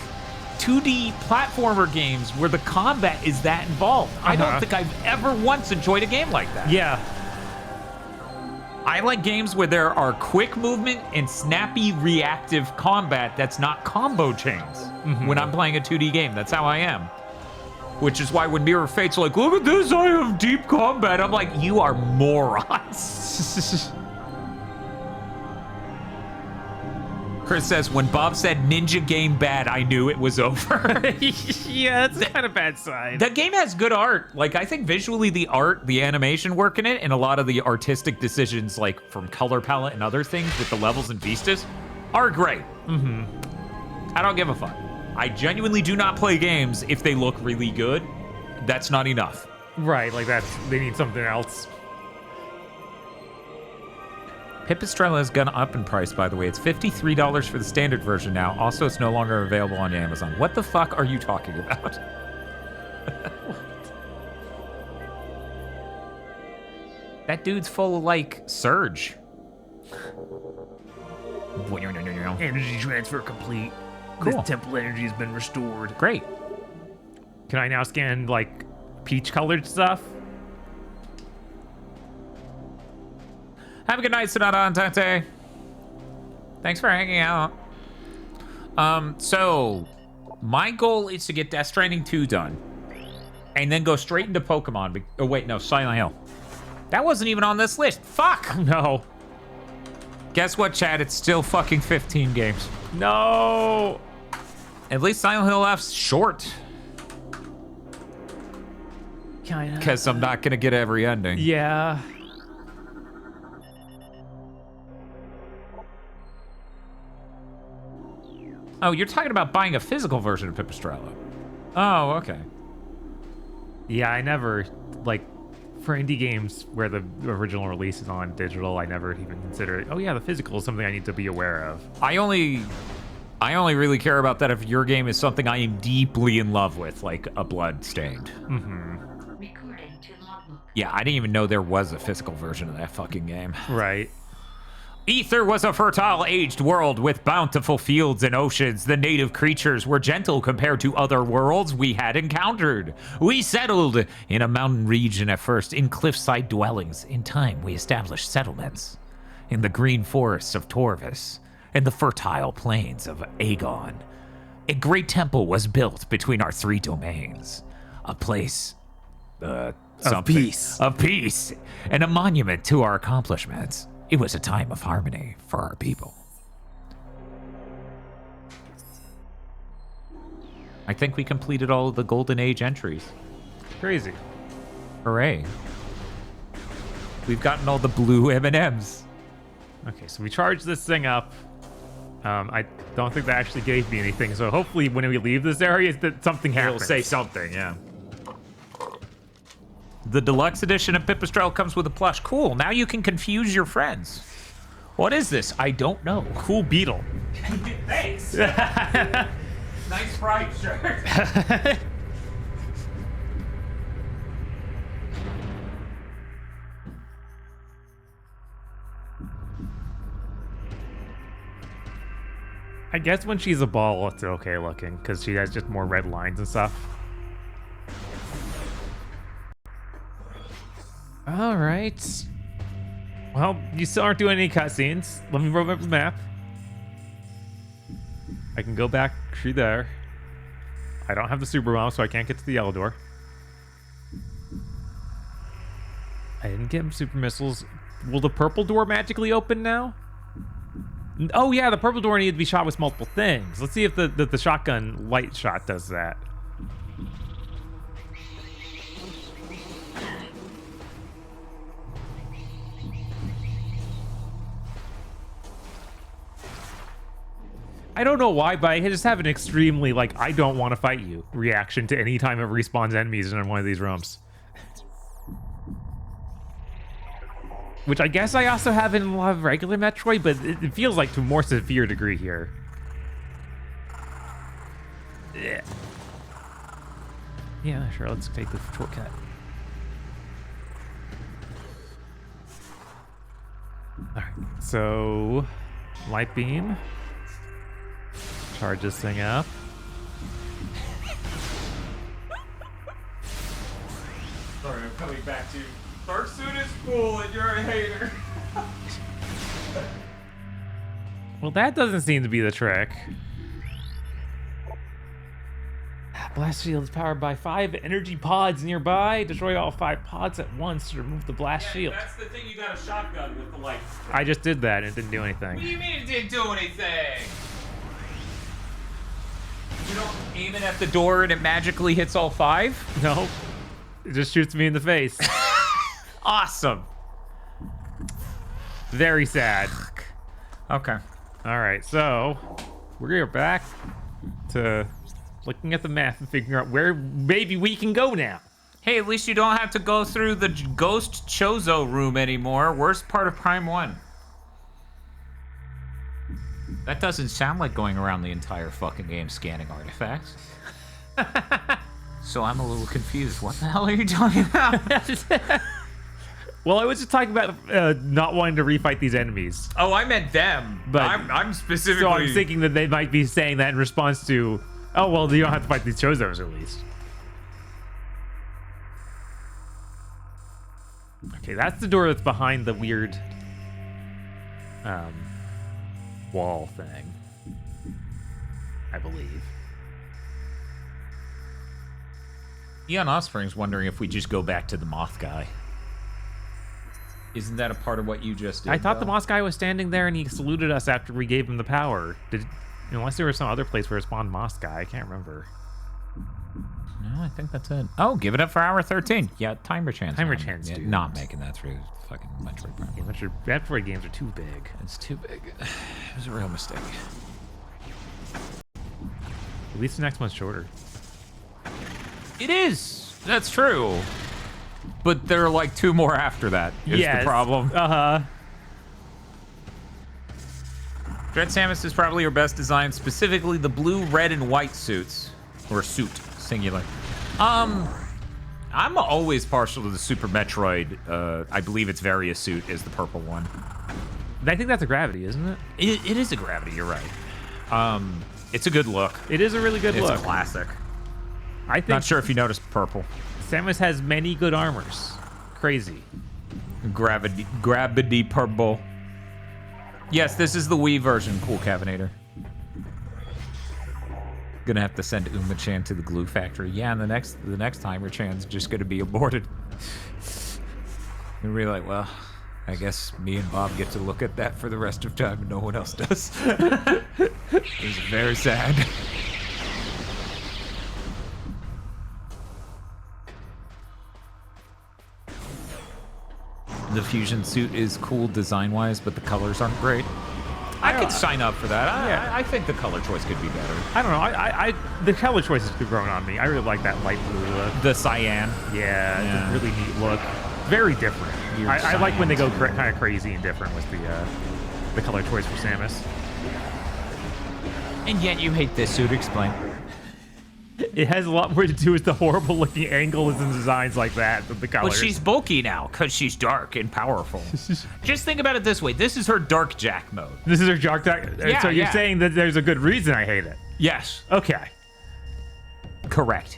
2D platformer games where the combat is that involved. I don't think I've ever once enjoyed a game like that. Yeah. I like games where there are quick movement and snappy reactive combat that's not combo chains when I'm playing a 2D game. That's how I am. Which is why when Mirror of Fate's like, look at this, I have deep combat. I'm like, you are morons. Chris says, when Bob said ninja game bad, I knew it was over. Yeah, that's kind of bad sign. That game has good art. Like, I think visually the art, the animation work in it, and a lot of the artistic decisions, like from color palette and other things with the levels and vistas, are great. I don't give a fuck. I genuinely do not play games if they look really good. That's not enough. Right, like they need something else. Pipistrello has gone up in price, by the way. It's $53 for the standard version now. Also, it's no longer available on Amazon. What the fuck are you talking about? That dude's full of, like, Surge. Energy transfer complete. Cool. This temple energy has been restored. Great. Can I now scan, like, peach-colored stuff? Have a good night, Sonata Antante. Thanks for hanging out. So, my goal is to get Death Stranding 2 done. And then go straight into Pokemon. Oh, wait, no, Silent Hill. That wasn't even on this list. Fuck! No. Guess what, Chad? It's still fucking 15 games. No. At least Silent Hill F's short. Kinda. Because I'm not going to get every ending. Yeah. Oh, you're talking about buying a physical version of Pipistrello. Oh, okay. Yeah, I never, like, for indie games where the original release is on digital, I never even consider it. Oh yeah, the physical is something I need to be aware of. I only really care about that if your game is something I am deeply in love with, like a Bloodstained. Recording to logbook. Yeah, I didn't even know there was a physical version of that fucking game. Right. Ether was a fertile, aged world with bountiful fields and oceans. The native creatures were gentle compared to other worlds we had encountered. We settled in a mountain region at first, in cliffside dwellings. In time, we established settlements in the green forests of Torvis and the fertile plains of Aegon. A great temple was built between our three domains. A place of peace, and a monument to our accomplishments. It was a time of harmony for our people. I think we completed all of the Golden Age entries. Crazy. Hooray. We've gotten all the blue M&Ms. Okay, so we charged this thing up. I don't think that actually gave me anything, so hopefully when we leave this area, that something happens. It'll say something, yeah. The deluxe edition of Pipistrel comes with a plush. Cool. Now you can confuse your friends. What is this? I don't know. Cool beetle. Thanks. Nice Pride shirt. I guess when she's a ball, it's okay looking because she has just more red lines and stuff. All right. Well, you still aren't doing any cutscenes. Let me roll up the map. I can go back through there. I don't have the super bomb, so I can't get to the yellow door. I didn't get super missiles. Will the purple door magically open now? Oh yeah, the purple door needed to be shot with multiple things. Let's see if the shotgun light shot does that. I don't know why, but I just have an extremely, like, I don't want to fight you reaction to any time it respawns enemies in one of these rooms. Which I guess I also have in a lot of regular Metroid, but it feels like to a more severe degree here. Yeah, sure, let's take the shortcut. Alright, so... Light beam. Charge this thing up. Sorry, I'm coming back to you. Fursuit is cool and you're a hater. Well, that doesn't seem to be the trick. Blast shield is powered by 5 energy pods nearby. Destroy all 5 pods at once to remove the blast shield. That's the thing, you got a shotgun with the light. I just did that and it didn't do What do anything. you mean it didn't do anything? You don't aim it at the door and it magically hits all 5? No, it just shoots me in the face. Awesome. Very sad. Okay. All right, so we're back to looking at the map and figuring out where maybe we can go now. Hey, at least you don't have to go through the ghost Chozo room anymore. Worst part of Prime 1. That doesn't sound like going around the entire fucking game scanning artifacts. So I'm a little confused. What the hell are you talking about? Well, I was just talking about not wanting to refight these enemies. Oh, I meant them. But I'm specifically... So I'm thinking that they might be saying that in response to, oh, well, you don't have to fight these Chozos at least. Okay, that's the door that's behind the weird wall thing, I believe. Eon Offspring's wondering if we just go back to the moth guy. Isn't that a part of what you just did? I thought the though? moth guy was standing there and he saluted us after we gave him the power. Unless there was some other place where it spawned moth guy, I can't remember. No, I think that's it. Oh, give it up for hour 13. Yeah, timer chance. Timer chance, dude. Not making that through fucking Metroid Prime. Yeah, Metroid games are too big. It's too big. It was a real mistake. At least the next one's shorter. It is. That's true. But there are like 2 more after that. Is the problem. Dread Samus is probably your best design, specifically the blue, red, and white suits. Or suit, singular. I'm always partial to the Super Metroid. I believe its Varia suit is the purple one. I think that's a Gravity, isn't it? It is a Gravity, you're right. It's a good look. It is a really good look. It's classic. I think Not sure if you noticed purple. Samus has many good armors. Crazy. Gravity purple. Yes, this is the Wii version, Cool Cavinator. Gonna have to send Uma-chan to the glue factory. Yeah, and the next timer Chan's just gonna be aborted. And we're like, well, I guess me and Bob get to look at that for the rest of time and no one else does. It's very sad. The fusion suit is cool design-wise, but the colors aren't great. I could sign up for that. Yeah. I think the color choice could be better. I don't know. The color choices have grown on me. I really like that light blue look. The cyan. Yeah, Yeah. it's a really neat look. Very different. Weird I like when they go cyan. kind of crazy and different with the color choice for Samus. And yet you hate this suit. Explain. It has a lot more to do with the horrible looking angles and designs like that than the Well, colors. she's bulky now because she's dark and powerful. Just think about it this way. This is her Dark Jack mode. This is her Dark Jack. Yeah, So you're yeah. saying that there's a good reason I hate it. Yes. Okay. Correct.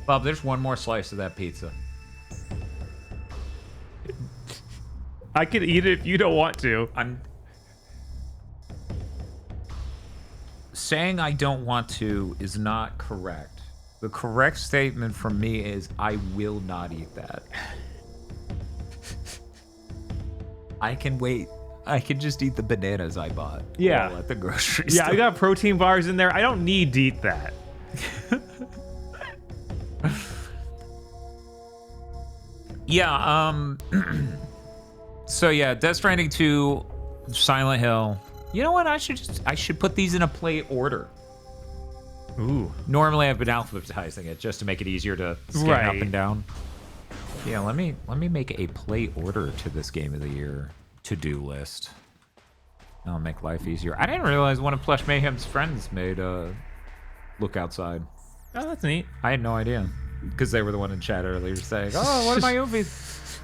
Bob, there's one more slice of that pizza. I could eat it if you don't want to. I'm saying I don't want to is not correct. The correct statement from me is I will not eat that. I can wait. I can just eat the bananas I bought. Yeah. while at the grocery Yeah, store. I got protein bars in there. I don't need to eat that. Yeah, so yeah, Death Stranding 2, Silent Hill. You know what? I should put these in a play order. Ooh. Normally I've been alphabetizing it just to make it easier to scan up Right. and down. Yeah, let me make a play order to this Game of the Year to-do list. That'll make life easier. I didn't realize one of Plush Mayhem's friends made Look Outside. Oh, that's neat. I had no idea. Because they were the one in chat earlier saying, oh, what are my movies?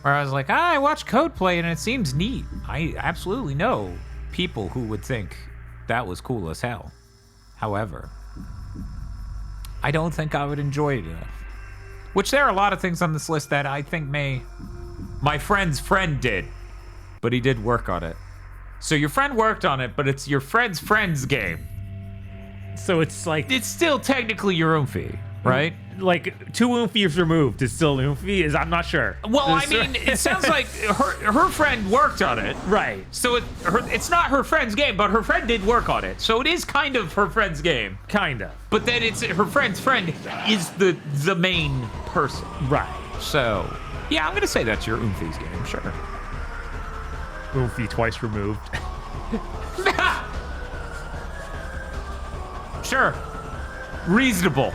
Where I was like, I watch Codeplay and it seems neat. I absolutely know people who would think that was cool as hell. However, I don't think I would enjoy it enough. Which there are a lot of things on this list that I think my friend's friend did. But he did work on it. So your friend worked on it, but it's your friend's friend's game. So it's like It's still technically your own fee, right? 2 Oomfies removed is still an Oomphy? I'm not sure. Well, I mean, it sounds like her friend worked on it. Right. So it's not her friend's game, but her friend did work on it. So it is kind of her friend's game. Kind of. But then it's her friend's friend is the main person. Right. So, yeah, I'm going to say that's your Oomfies game, sure. Oomphy twice removed. Sure. Reasonable.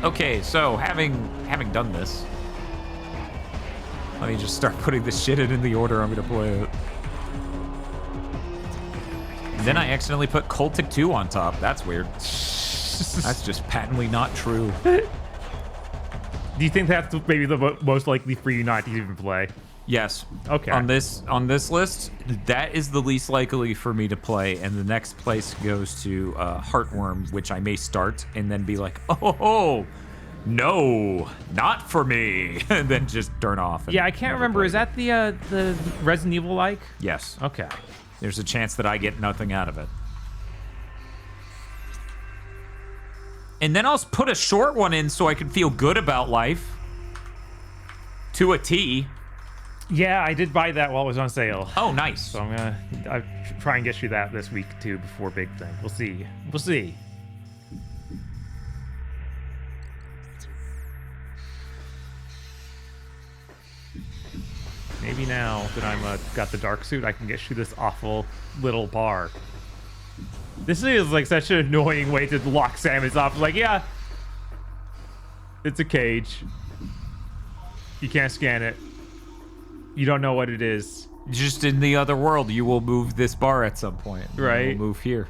Okay, so having done this, let me just start putting this shit in the order I'm gonna play it. Then I accidentally put Cultic 2 on top. That's weird. That's just patently not true. Do you think that's maybe the most likely for you not to even play? Yes. Okay. On this list, that is the least likely for me to play, and the next place goes to Heartworm, which I may start and then be like, oh, no, not for me, and then just turn off. And Yeah, I can't never remember. play Is it. that the Resident Evil like? Yes. Okay. There's a chance that I get nothing out of it. And then I'll put a short one in so I can feel good about life. To a T. Yeah, I did buy that while it was on sale. Oh, nice. So I'll try and get you that this week too before big thing. We'll see. We'll see. Maybe now that I'm got the dark suit, I can get you this awful little bar. This is like such an annoying way to lock Samus off. Like, yeah, it's a cage. You can't scan it. You don't know what it is. Just in the other world, you will move this bar at some point. Right. We'll move here.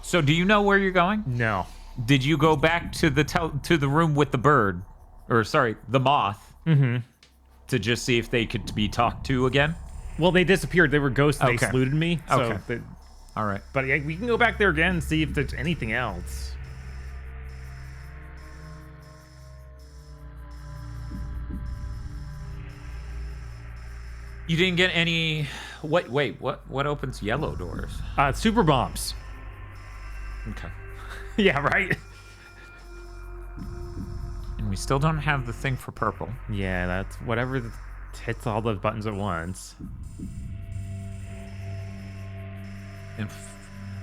So, do you know where you're going? No. Did you go back to the room with the bird, or sorry, the moth, to just see if they could be talked to again? Well, they disappeared. They were ghosts and Okay. they saluted me. So Okay. All right. but yeah, we can go back there again and see if there's anything else. You didn't get any. Wait. What opens yellow doors? Super bombs. Okay. Yeah, right? And we still don't have the thing for purple. Yeah, that's whatever hits all those buttons at once. And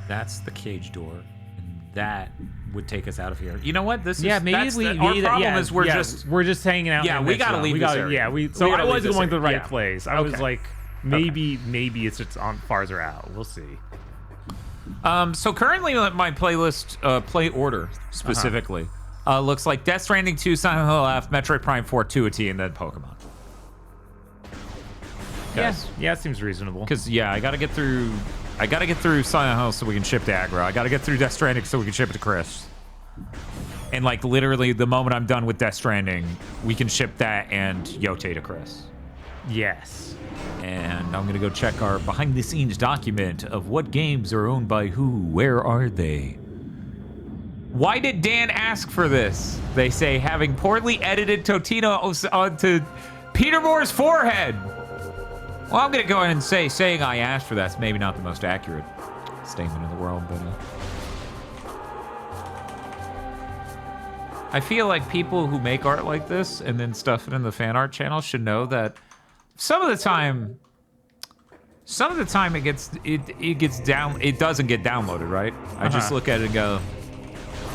that's the cage door. And that would take us out of here. You know what? This is Yeah, maybe that's we. the, our problem is we're just hanging out. Yeah, in we this gotta zone. leave We this gotta, area. Yeah, We So I gotta leave was this going to the right area. place. I was like, maybe it's just on farther out. We'll see. So currently my playlist play order specifically looks like Death Stranding 2, Silent Hill F, Metroid Prime 4, 2 AT, and then Pokemon. Yeah, it seems reasonable. Because I gotta get through Silent Hill so we can ship to Aggro. I gotta get through Death Stranding so we can ship it to Chris. And like literally the moment I'm done with Death Stranding, we can ship that and Yote to Chris. Yes. And I'm gonna go check our behind the scenes document of what games are owned by who, where are they? Why did Dan ask for this? They say having poorly edited Totino onto Peter Moore's forehead. Well, I'm gonna go ahead and say saying I asked for that's maybe not the most accurate statement in the world, but I feel like people who make art like this and then stuff it in the fan art channel should know that some of the time it doesn't get downloaded, right? I just look at it and go,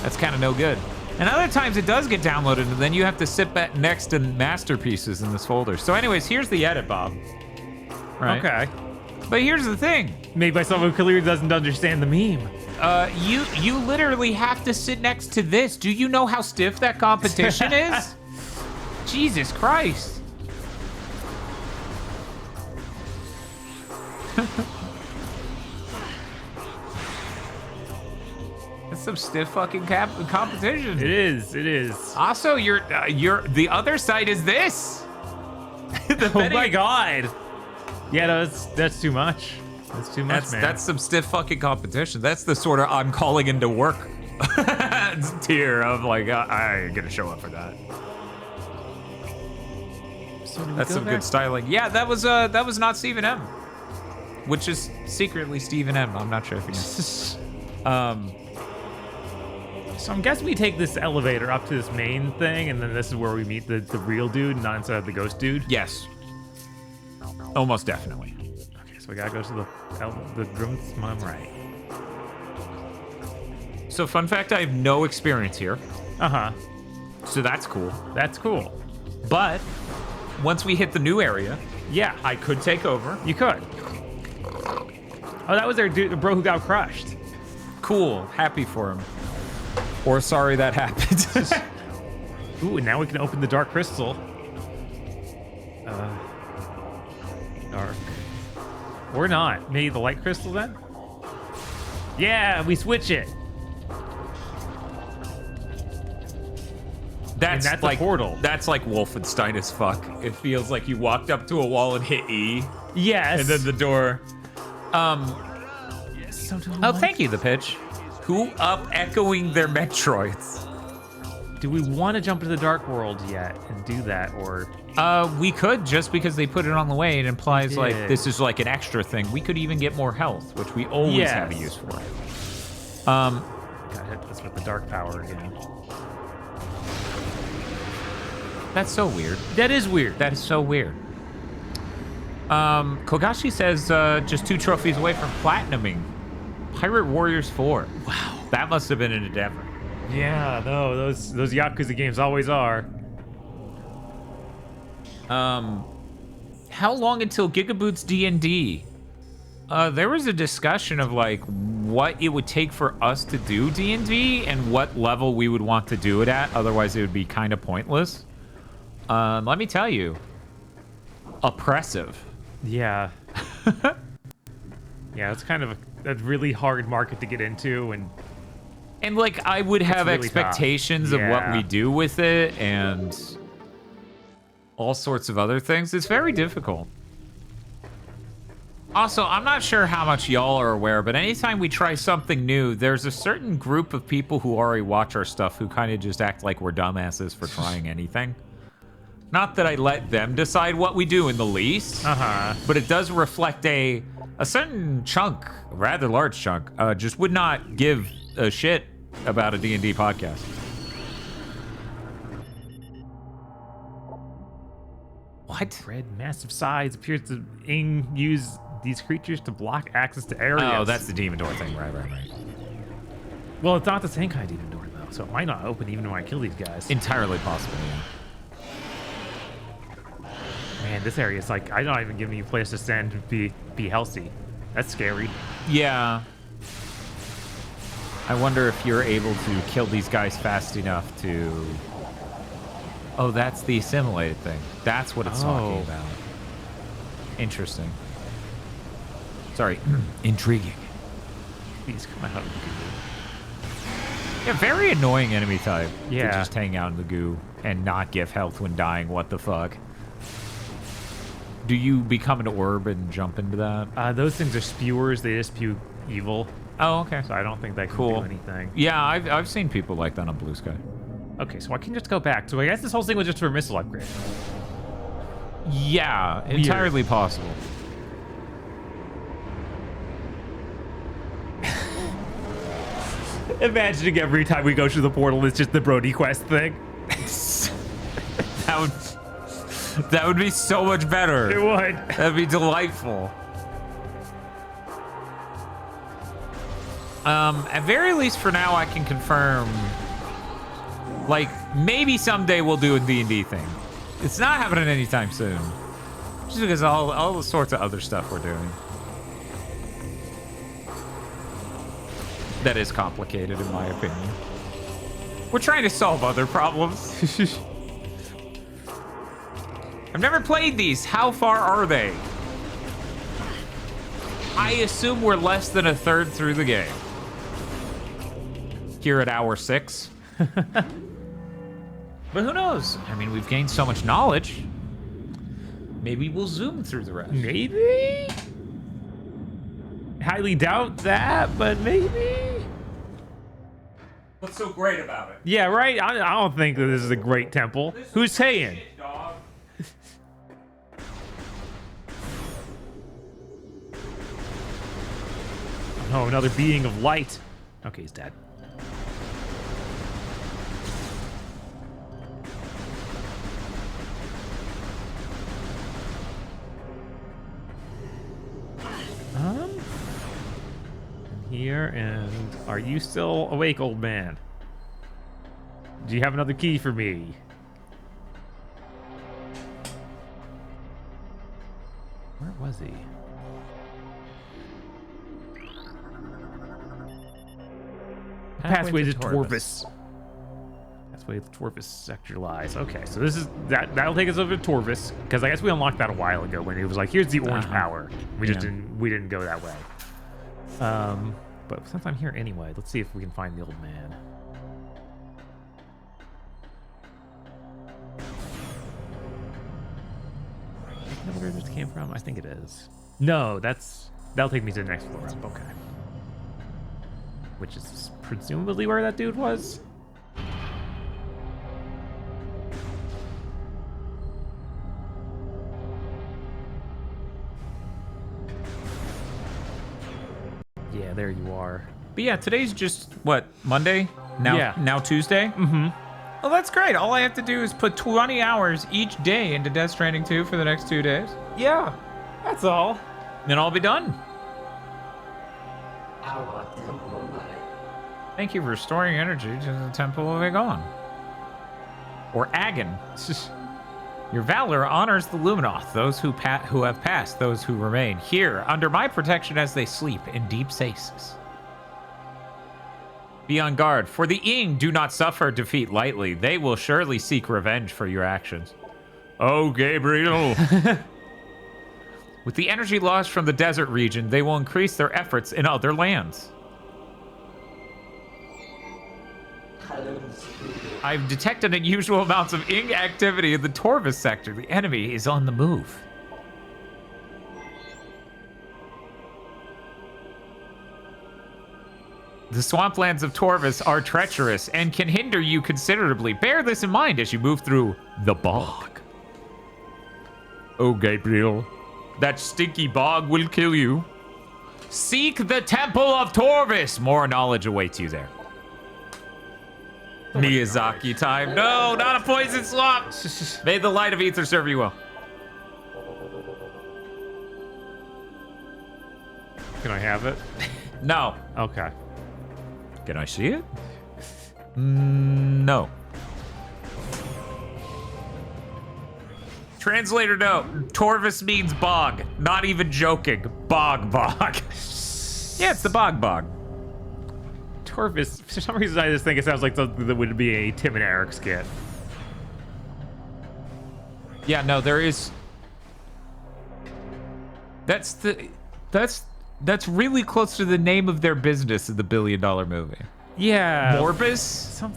that's kind of no good. And other times it does get downloaded, and then you have to sit back next to masterpieces in this folder. So anyways, here's the edit, Bob. Right? Okay. But here's the thing. Made by someone who clearly doesn't understand the meme. You literally have to sit next to this. Do you know how stiff that competition is? Jesus Christ. That's some stiff fucking competition. It is. Also, the other side is this. Oh my god. Yeah, no, that's too much. That's too much, man. That's some stiff fucking competition. That's the sort of I'm calling into work tier of like, I ain't gonna show up for that. So That's some good styling. Yeah, that was not Stephen M, which is secretly Stephen M. I'm not sure if you know. So I'm guessing we take this elevator up to this main thing, and then this is where we meet the real dude, not instead of the ghost dude. Yes. Almost definitely. Okay, so we gotta go to the room to my right. So fun fact, I have no experience here. So that's cool. That's cool. But once we hit the new area, Yeah, I could take over. you could. Oh, that was our dude, the bro who got crushed. Cool. Happy for him. Or sorry that happened. Ooh, and now we can open the dark crystal. Dark. Or not. Maybe the light crystal then? Yeah, we switch it. That's that's a like portal. That's like Wolfenstein as fuck. It feels like you walked up to a wall and hit E, Yes. and then the door. So do Oh, thank you, the pitch. Who up echoing their Metroids? Do we want to jump into the dark world yet and do that, or? We could, just because they put it on the way. It implies like did. this is like an extra thing. We could even get more health, which we always Yes. have a use for. Gotta hit this with the dark power again. That's so weird. That is weird. That is so weird. Kogashi says just 2 trophies away from platinuming Pirate Warriors 4. Wow. That must have been an endeavor. Yeah, no, those Yakuza games always are. How long until GigaBoots D&D? There was a discussion of like what it would take for us to do D&D and what level we would want to do it at. Otherwise, it would be kind of pointless. Let me tell you, oppressive. Yeah. Yeah, it's kind of a really hard market to get into, and like I would have really expectations tough. of what Yeah. we do with it and all sorts of other things. It's very difficult. Also, I'm not sure how much y'all are aware, but anytime we try something new, there's a certain group of people who already watch our stuff who kind of just act like we're dumbasses for trying anything. Not that I let them decide what we do in the least, but it does reflect a certain chunk, a rather large chunk, just would not give a shit about a D&D podcast. What? red massive size appears to use these creatures to block access to areas. Oh, that's the demon door thing. Right. Well, it's not the same kind of demon door, though, so it might not open even when I kill these guys. Entirely possible. Man, this area is like, I don't even give me a place to stand and be healthy. That's scary. Yeah. I wonder if you're able to kill these guys fast enough to... Oh, that's the assimilated thing. That's what it's talking about. Interesting. Sorry. Intriguing. Please come out of the goo. Yeah, very annoying enemy type. Yeah. To just hang out in the goo and not give health when dying. What the fuck? Do you become an orb and jump into that? Those things are spewers. They just spew evil. Oh, okay. So I don't think that can Cool. do anything. Yeah, I've seen people like that on Blue Sky. Okay, so I can just go back. So I guess this whole thing was just for a missile upgrade. Yeah, Weird. entirely possible. Imagining every time we go through the portal, it's just the Brody quest thing. That would be so much better. It would. That'd be delightful. At very least for now, I can confirm. Like, maybe someday we'll do a D&D thing. It's not happening anytime soon. Just because all the sorts of other stuff we're doing. That is complicated, in my opinion. We're trying to solve other problems. I've never played these. How far are they? I assume we're less than a third through the game. Here at hour 6. But who knows? I mean, we've gained so much knowledge. Maybe we'll zoom through the rest. Maybe? Highly doubt that, but maybe? What's so great about it? Yeah, right? I don't think that this is a great temple. Who's saying? Dog. Oh, another being of light. Okay, he's dead. Here, and are you still awake, old man? Do you have another key for me? Where was he? Pathway to Torvis. Pathway to Torvis sector lies. Okay, so this is that'll take us over to Torvis, because I guess we unlocked that a while ago when it was like, here's the orange power. We just didn't go that way. But since I'm here anyway, let's see if we can find the old man. Is that where this came from? I think it is. No, that'll take me to the next floor up. Okay. Which is presumably where that dude was. Yeah, there you are. But yeah, today's just, what, Monday? Now Tuesday? Mm-hmm. Well, that's great. All I have to do is put 20 hours each day into Death Stranding 2 for the next 2 days. Yeah, that's all. Then I'll be done. Thank you for restoring energy to the Temple of Agon. Or Agon. Your valor honors the Luminoth, those who have passed, those who remain here under my protection as they sleep in deep stasis. Be on guard, for the Ing do not suffer defeat lightly. They will surely seek revenge for your actions. Oh, Gabriel. With the energy lost from the desert region, they will increase their efforts in other lands. I've detected unusual amounts of Ing activity in the Torvis sector. The enemy is on the move. The swamplands of Torvis are treacherous and can hinder you considerably. Bear this in mind as you move through the bog. Oh, Gabriel, that stinky bog will kill you. Seek the Temple of Torvis. More knowledge awaits you there. Miyazaki time. No, not a poison swamp. May the light of ether serve you well. Can I have it? No. Okay. Can I see it? No. Translator note. Torvus means bog. Not even joking. Bog. Yeah, it's the bog. Torvus, for some reason, I just think it sounds like something that would be a Tim and Eric skit. Yeah, no, there is. That's really close to the name of their business in the $1 billion movie. Yeah. Morbus?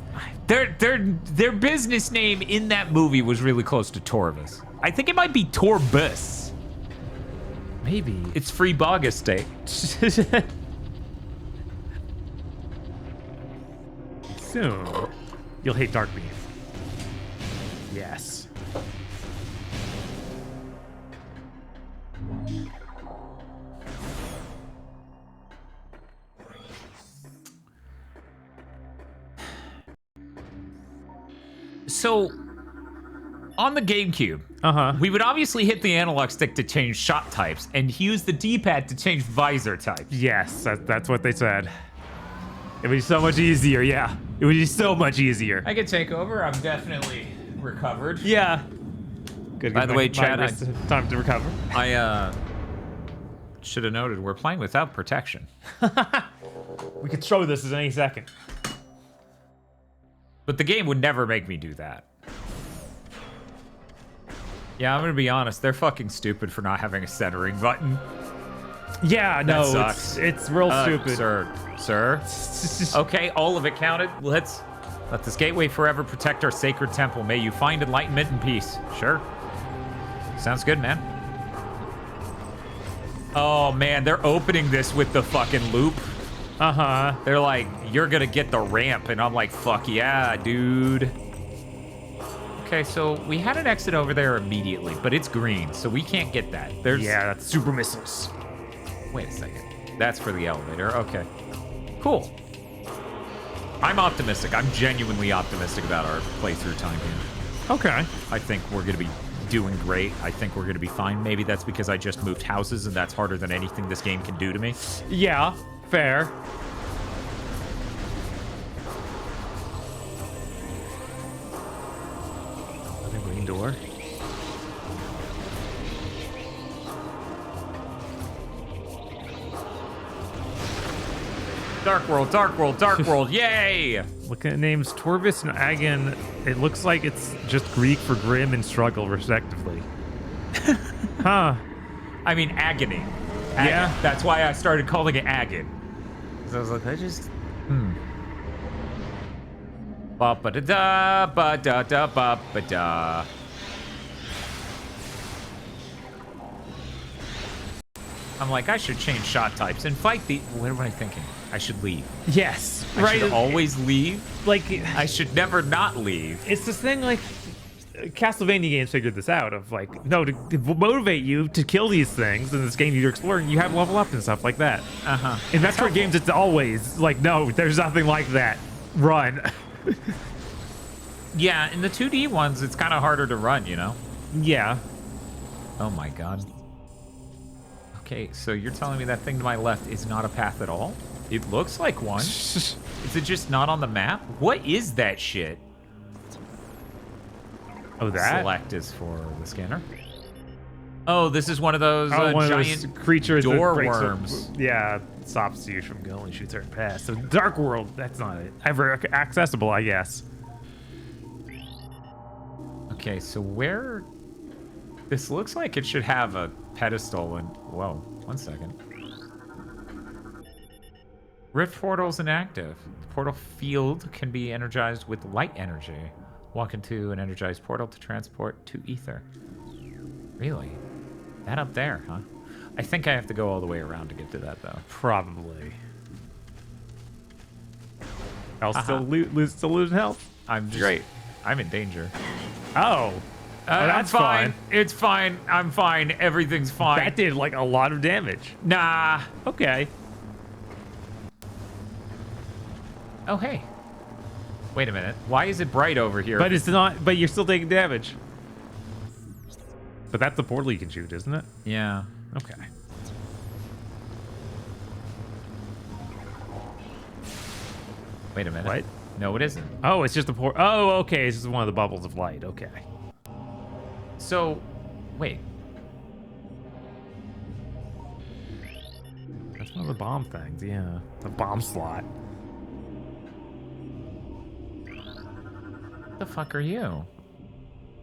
Their business name in that movie was really close to Torvus. I think it might be Torbus. Maybe. It's free bog estate. Soon, you'll hate Dark Beef. Yes. So, on the GameCube, we would obviously hit the analog stick to change shot types and use the D-pad to change visor types. Yes, that's what they said. It would be so much easier, yeah. It would be so much easier. I can take over. I'm definitely recovered. Yeah. Good. By the way, Chad, time to recover. I should have noted we're playing without protection. We could throw this at any second. But the game would never make me do that. Yeah, I'm gonna be honest. They're fucking stupid for not having a centering button. Yeah, no, sucks. it's real stupid. Sir. Okay, all of it counted. Let's let this gateway forever protect our sacred temple. May you find enlightenment and peace. Sure. Sounds good, man. Oh man, they're opening this with the fucking loop. They're like, you're gonna get the ramp, and I'm like, fuck yeah, dude. Okay, so we had an exit over there immediately, but it's green, so we can't get that. Yeah, that's super missiles. Wait a second. That's for the elevator. Okay. Cool. I'm optimistic. I'm genuinely optimistic about our playthrough time here. Okay. I think we're gonna be doing great. I think we're gonna be fine. Maybe that's because I just moved houses, and that's harder than anything this game can do to me. Yeah, fair. Green door. Dark world, yay! Look at the names Torvus and Agon. It looks like it's just Greek for grim and struggle, respectively. Huh. I mean, agony. Yeah. That's why I started calling it Agon. So I was like, Ba-ba-da-da, ba-da-da, ba-ba-da. I'm like, I should change shot types and fight the... What am I thinking? I should leave. Yes. I should always leave. Like, I should never not leave. It's this thing, like, Castlevania games figured this out of, like, no, to motivate you to kill these things in this game you're exploring, you have to level up and stuff like that. In Metroid games, it's always like, no, there's nothing like that. Run. Yeah, in the 2D ones, it's kind of harder to run, you know? Yeah. Oh my god. Okay, so you're telling me that thing to my left is not a path at all? It looks like one. Is it just not on the map? What is that shit? Oh, that? Select is for the scanner. Oh, this is one of those one giant of those creatures door that breaks worms. Yeah, stops you from going and shoots certain paths. So Dark World, that's not ever accessible, I guess. Okay, so where... This looks like it should have a pedestal and... Whoa, 1 second. Rift portal's inactive. The portal field can be energized with light energy. Walk into an energized portal to transport to ether. Really? That up there, huh? I think I have to go all the way around to get to that, though. Probably. I'll still lose health. I'm great. I'm in danger. Oh. That's fine. It's fine. I'm fine. Everything's fine. That did, like, a lot of damage. Nah. Okay. Oh, hey. Wait a minute. Why is it bright over here? But it's not, but you're still taking damage. But that's the portal you can shoot, isn't it? Yeah. Okay. Wait a minute. What? No, it isn't. Oh, it's just a pour. Oh, okay. It's just one of the bubbles of light. Okay. So, wait. That's one of the bomb things. Yeah, the bomb slot. What the fuck are you?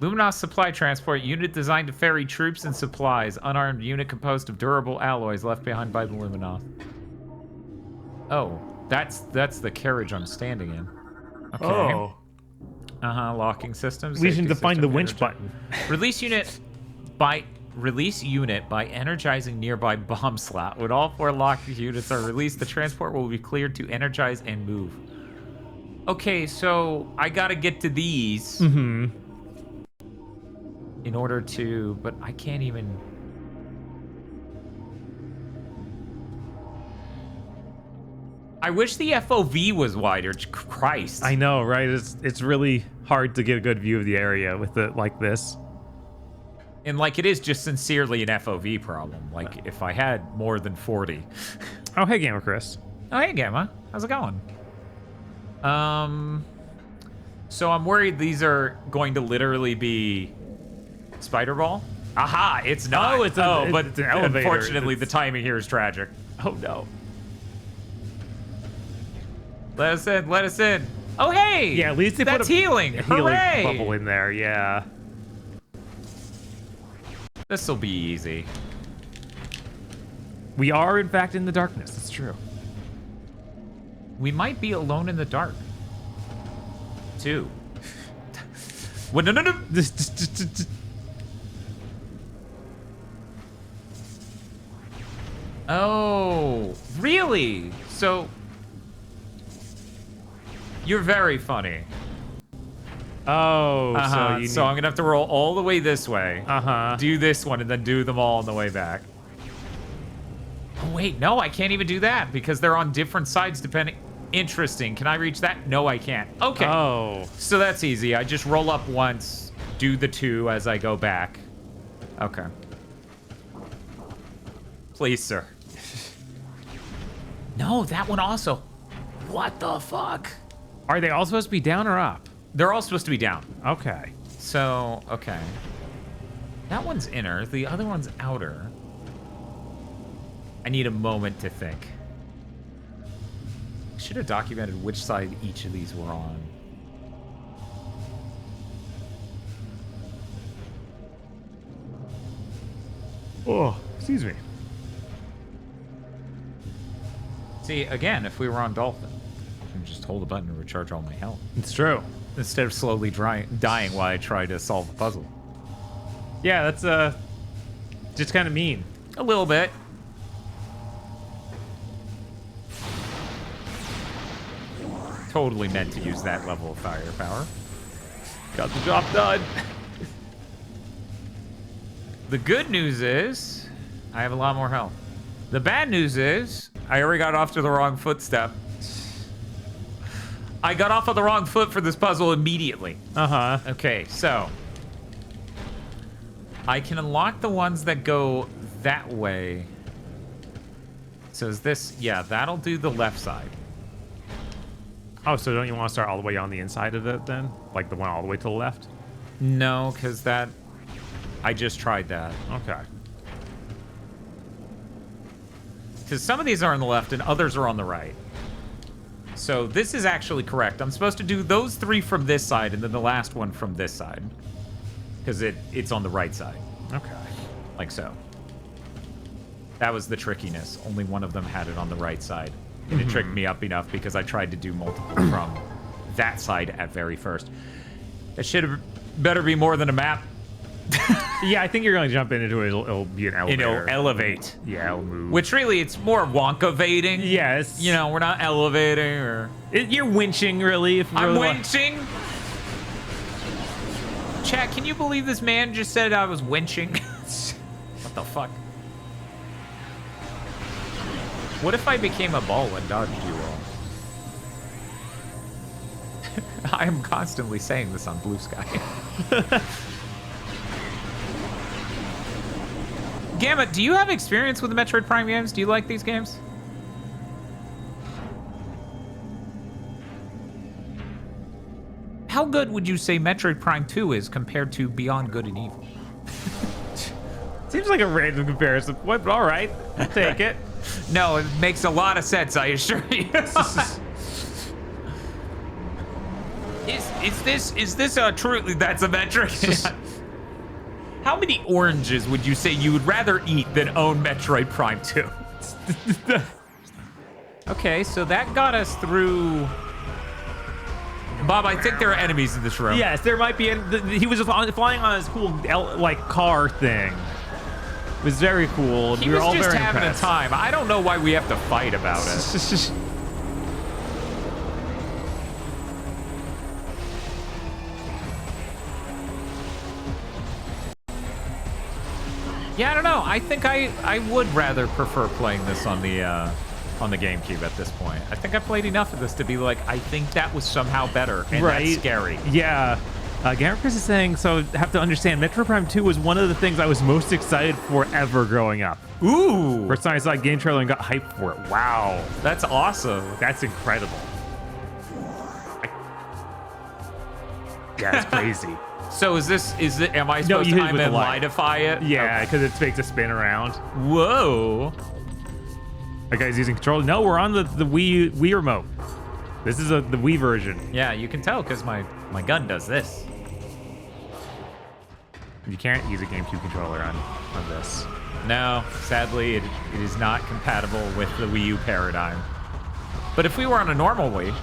Luminos supply transport unit designed to ferry troops and supplies. Unarmed unit composed of durable alloys left behind by the Luminos. Oh, that's the carriage I'm standing in. Okay. Oh. Locking systems. We should safety define system, the winch energy- button. Release unit by energizing nearby bomb slot. When all 4 locked units are released, the transport will be cleared to energize and move. Okay, so I gotta get to these in order to, but I can't even. I wish the FOV was wider. Christ. I know, right? It's really hard to get a good view of the area with it like this. And like it is just sincerely an FOV problem. Like if I had more than 40. Oh, hey, Gamer Chris. Oh, hey, Gamma. How's it going? So I'm worried these are going to literally be Spider Ball. Aha, it's not. Oh, it's but it's an elevator. unfortunately, the timing here is tragic. Oh no. Let us in. Let us in. Oh, hey. Yeah, at least they that's put a healing. healing Hooray. bubble in there. Yeah. This will be easy. We are in fact in the darkness. It's true. We might be alone in the dark. Too. What? No, no, no. Oh, really? So you're very funny. Oh, So I'm gonna have to roll all the way this way. Uh-huh. Do this one and then do them all on the way back. Oh wait, no, I can't even do that because they're on different sides depending. Interesting. Can I reach that? No, I can't. Okay. Oh. So that's easy. I just roll up once, do the 2 as I go back. Okay. Please, sir. No, that one also. What the fuck? Are they all supposed to be down or up? They're all supposed to be down. Okay. So, okay. That one's inner, the other one's outer. I need a moment to think. I should have documented which side each of these were on. Oh, excuse me. See, again, if we were on Dolphin, I can just hold a button to recharge all my health. It's true. Instead of slowly dying while I try to solve the puzzle. Yeah, that's just kind of mean. A little bit. Totally meant to use that level of firepower. Got the job done. The good news is I have a lot more health. The bad news is I already got off to the wrong footstep. I got off on the wrong foot for this puzzle immediately. Uh-huh. Okay, so I can unlock the ones that go that way. So is this, yeah, that'll do the left side. Oh, so don't you want to start all the way on the inside of it then? Like the one all the way to the left? No, because that, I just tried that. Okay. Because some of these are on the left and others are on the right. So this is actually correct. I'm supposed to do those 3 from this side and then the last one from this side. Because it's on the right side. Okay. Like so. That was the trickiness. Only one of them had it on the right side. And it tricked me up enough because I tried to do multiple from that side at very first. It should have better be more than a map. Yeah, I think you're going to jump into it. It'll be an elevator. It'll elevate. Yeah, it'll move. Which really, it's more Wonka-vating. Yes. You know, we're not elevating or... You're winching, really. If you I'm really want- winching. Chat, can you believe this man just said I was winching? What the fuck? What if I became a ball and dodged you all? I am constantly saying this on Blue Sky. Gamma, do you have experience with the Metroid Prime games? Do you like these games? how good would you say Metroid Prime 2 is compared to Beyond Good and Evil? Seems like a random comparison, but all right, I'll take it. No, it makes a lot of sense, I assure you. Is this a truly that's a metric? How many oranges would you say you would rather eat than own Metroid Prime 2? Okay, so that got us through. Bob, I think there are enemies in this room. Yes, there might be. He was flying on his cool like car thing. It was very cool. He we were was all just very having impressed. a time. I don't know why we have to fight about it. Yeah, I don't know. I think I would rather prefer playing this on the GameCube at this point. I think I played enough of this to be like, I think that was somehow better, and that's scary. Yeah. Gamer Chris is saying, so have to understand, Metroid Prime 2 was one of the things I was most excited for ever growing up. Ooh! First time I saw a game trailer and got hyped for it. Wow. That's awesome. That's incredible. Yeah, it's crazy. So is it, am I No, supposed you to hit it with the light. lightify it? Yeah, because it makes a spin around. Whoa. That guy's using controller. No, we're on the Wii remote. This is the Wii version. Yeah, you can tell because my gun does this. You can't use a GameCube controller on this. No, sadly, it is not compatible with the Wii U paradigm. But if we were on a normal Wii,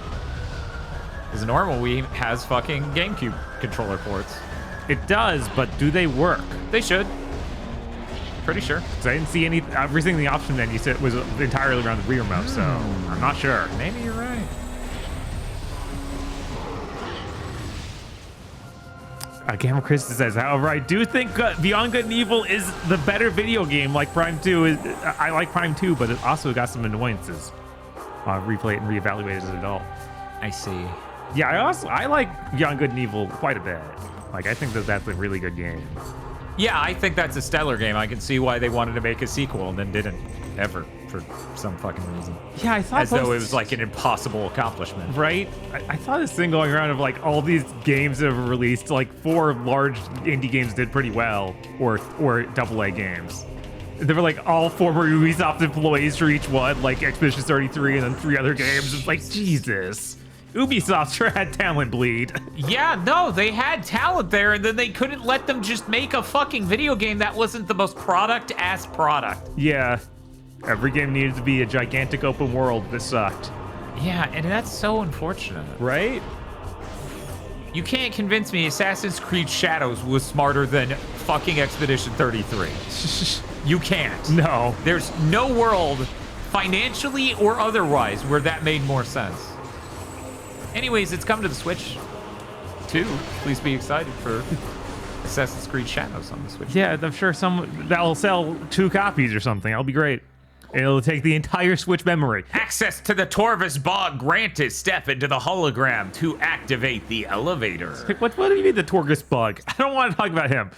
because a normal Wii has fucking GameCube controller ports. It does, but do they work? They should. Pretty sure. Because I didn't see everything in the option menu said was entirely around the Wii remote, so I'm not sure. Maybe you're right. Gamer Chris says, however, I do think Beyond Good and Evil is the better video game. Like Prime 2 I like Prime 2, but it also got some annoyances. Replay it and reevaluate it as an adult. I see. Yeah, I like Beyond Good and Evil quite a bit. Like, I think that's a really good game. Yeah, I think that's a stellar game. I can see why they wanted to make a sequel and then didn't ever for some fucking reason. Yeah, I thought as though it was like an impossible accomplishment. Right? I saw this thing going around of like all these games that were released, like 4 large indie games did pretty well, or AA games. There were like all former Ubisoft employees for each one, like Expedition 33 and then 3 other games. It's like, Jesus. Ubisoft sure had talent bleed. Yeah, no, they had talent there, and then they couldn't let them just make a fucking video game that wasn't the most product-ass product. Yeah. Every game needed to be a gigantic open world that sucked. Yeah, and that's so unfortunate. Right? You can't convince me Assassin's Creed Shadows was smarter than fucking Expedition 33. You can't. No. There's no world, financially or otherwise, where that made more sense. Anyways, it's come to the Switch, too. Please be excited for Assassin's Creed Shadows on the Switch. Yeah, I'm sure that'll sell 2 copies or something. That'll be great. It'll take the entire Switch memory. Access to the Torvus Bog granted. Step into the hologram to activate the elevator. What do you mean the Torgus bug? I don't want to talk about him.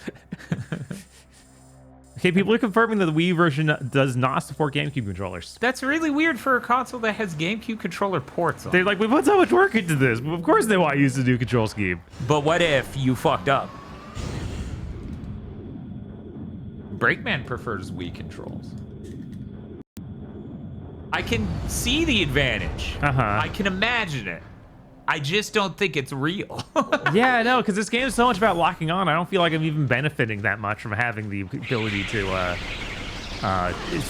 Okay, people are confirming that the Wii version does not support GameCube controllers. That's really weird for a console that has GameCube controller ports on. They're like, we put so much work into this. Of course they want to use the new control scheme. But what if you fucked up? Breakman prefers Wii controls. I can see the advantage. I can imagine it. I just don't think it's real. Yeah, no, because this game is so much about locking on. I don't feel like I'm even benefiting that much from having the ability to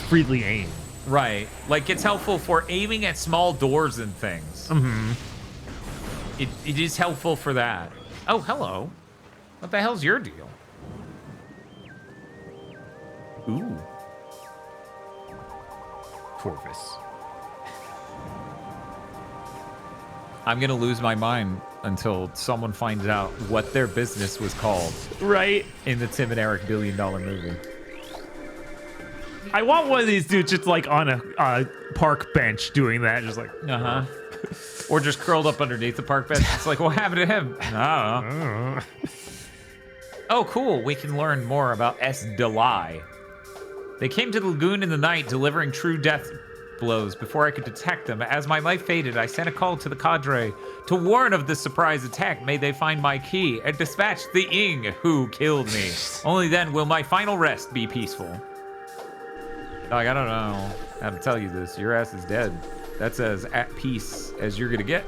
freely aim. Right. Like, it's helpful for aiming at small doors and things. Mm-hmm. It is helpful for that. Oh, hello. What the hell's your deal? Ooh. Corvus. I'm gonna lose my mind until someone finds out what their business was called. Right. In the Tim and Eric $1 billion movie. I want one of these dudes just like on a park bench doing that, just like, Or just curled up underneath the park bench. It's like, what happened to him? I don't know. Oh, cool. We can learn more about S. Delay. They came to the lagoon in the night, delivering true death blows before I could detect them. As my life faded, I sent a call to the cadre to warn of this surprise attack. May they find my key and dispatch the Ing who killed me. Only then will my final rest be peaceful. Dog, I don't know how to tell you this. Your ass is dead. That's as at peace as you're gonna get.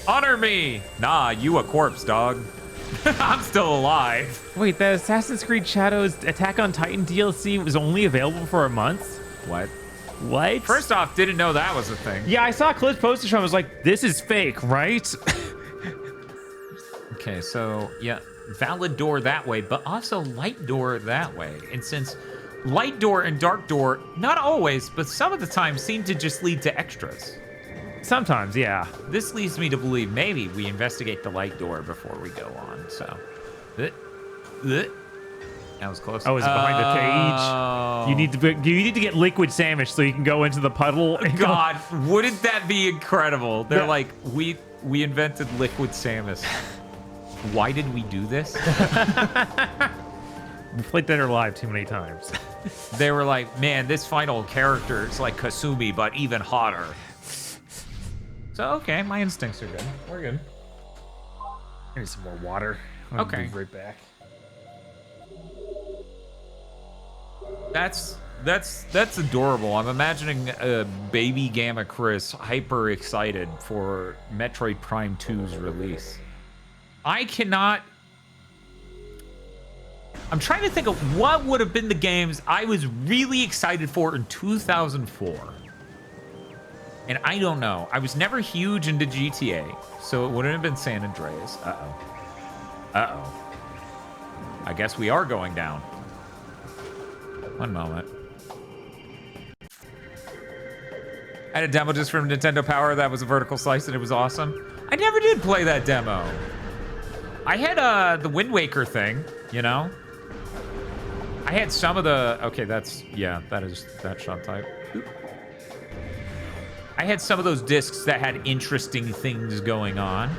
Honor me! Nah, you a corpse, dog. I'm still alive. Wait, the Assassin's Creed Shadows Attack on Titan DLC was only available for a month? What? What? First off, didn't know that was a thing. Yeah, I saw clips posted from. I was like, this is fake, right? Okay, so yeah, valid door that way, but also light door that way. And since light door and dark door, not always, but some of the time seem to just lead to extras. Sometimes, yeah. This leads me to believe maybe we investigate the light door before we go on, so. That was close. Oh, is it behind the cage? You need to get liquid sandwich so you can go into the puddle. And God, wouldn't that be incredible? They're like, we invented liquid Samus. Why did we do this? We played Dead or Alive too many times. They were like, man, this final character is like Kasumi, but even hotter. So, okay, my instincts are good. We're good. I need some more water. Okay. Be right back. That's adorable. I'm imagining baby Gamma Chris hyper excited for Metroid Prime 2's release. I'm trying to think of what would have been the games I was really excited for in 2004. And I don't know. I was never huge into GTA, so it wouldn't have been San Andreas. Uh-oh. I guess we are going down. One moment. I had a demo just from Nintendo Power that was a vertical slice and it was awesome. I never did play that demo. I had the Wind Waker thing, you know? I had some of the... Okay, that's... Yeah, that is that shot type. Oop. I had some of those discs that had interesting things going on.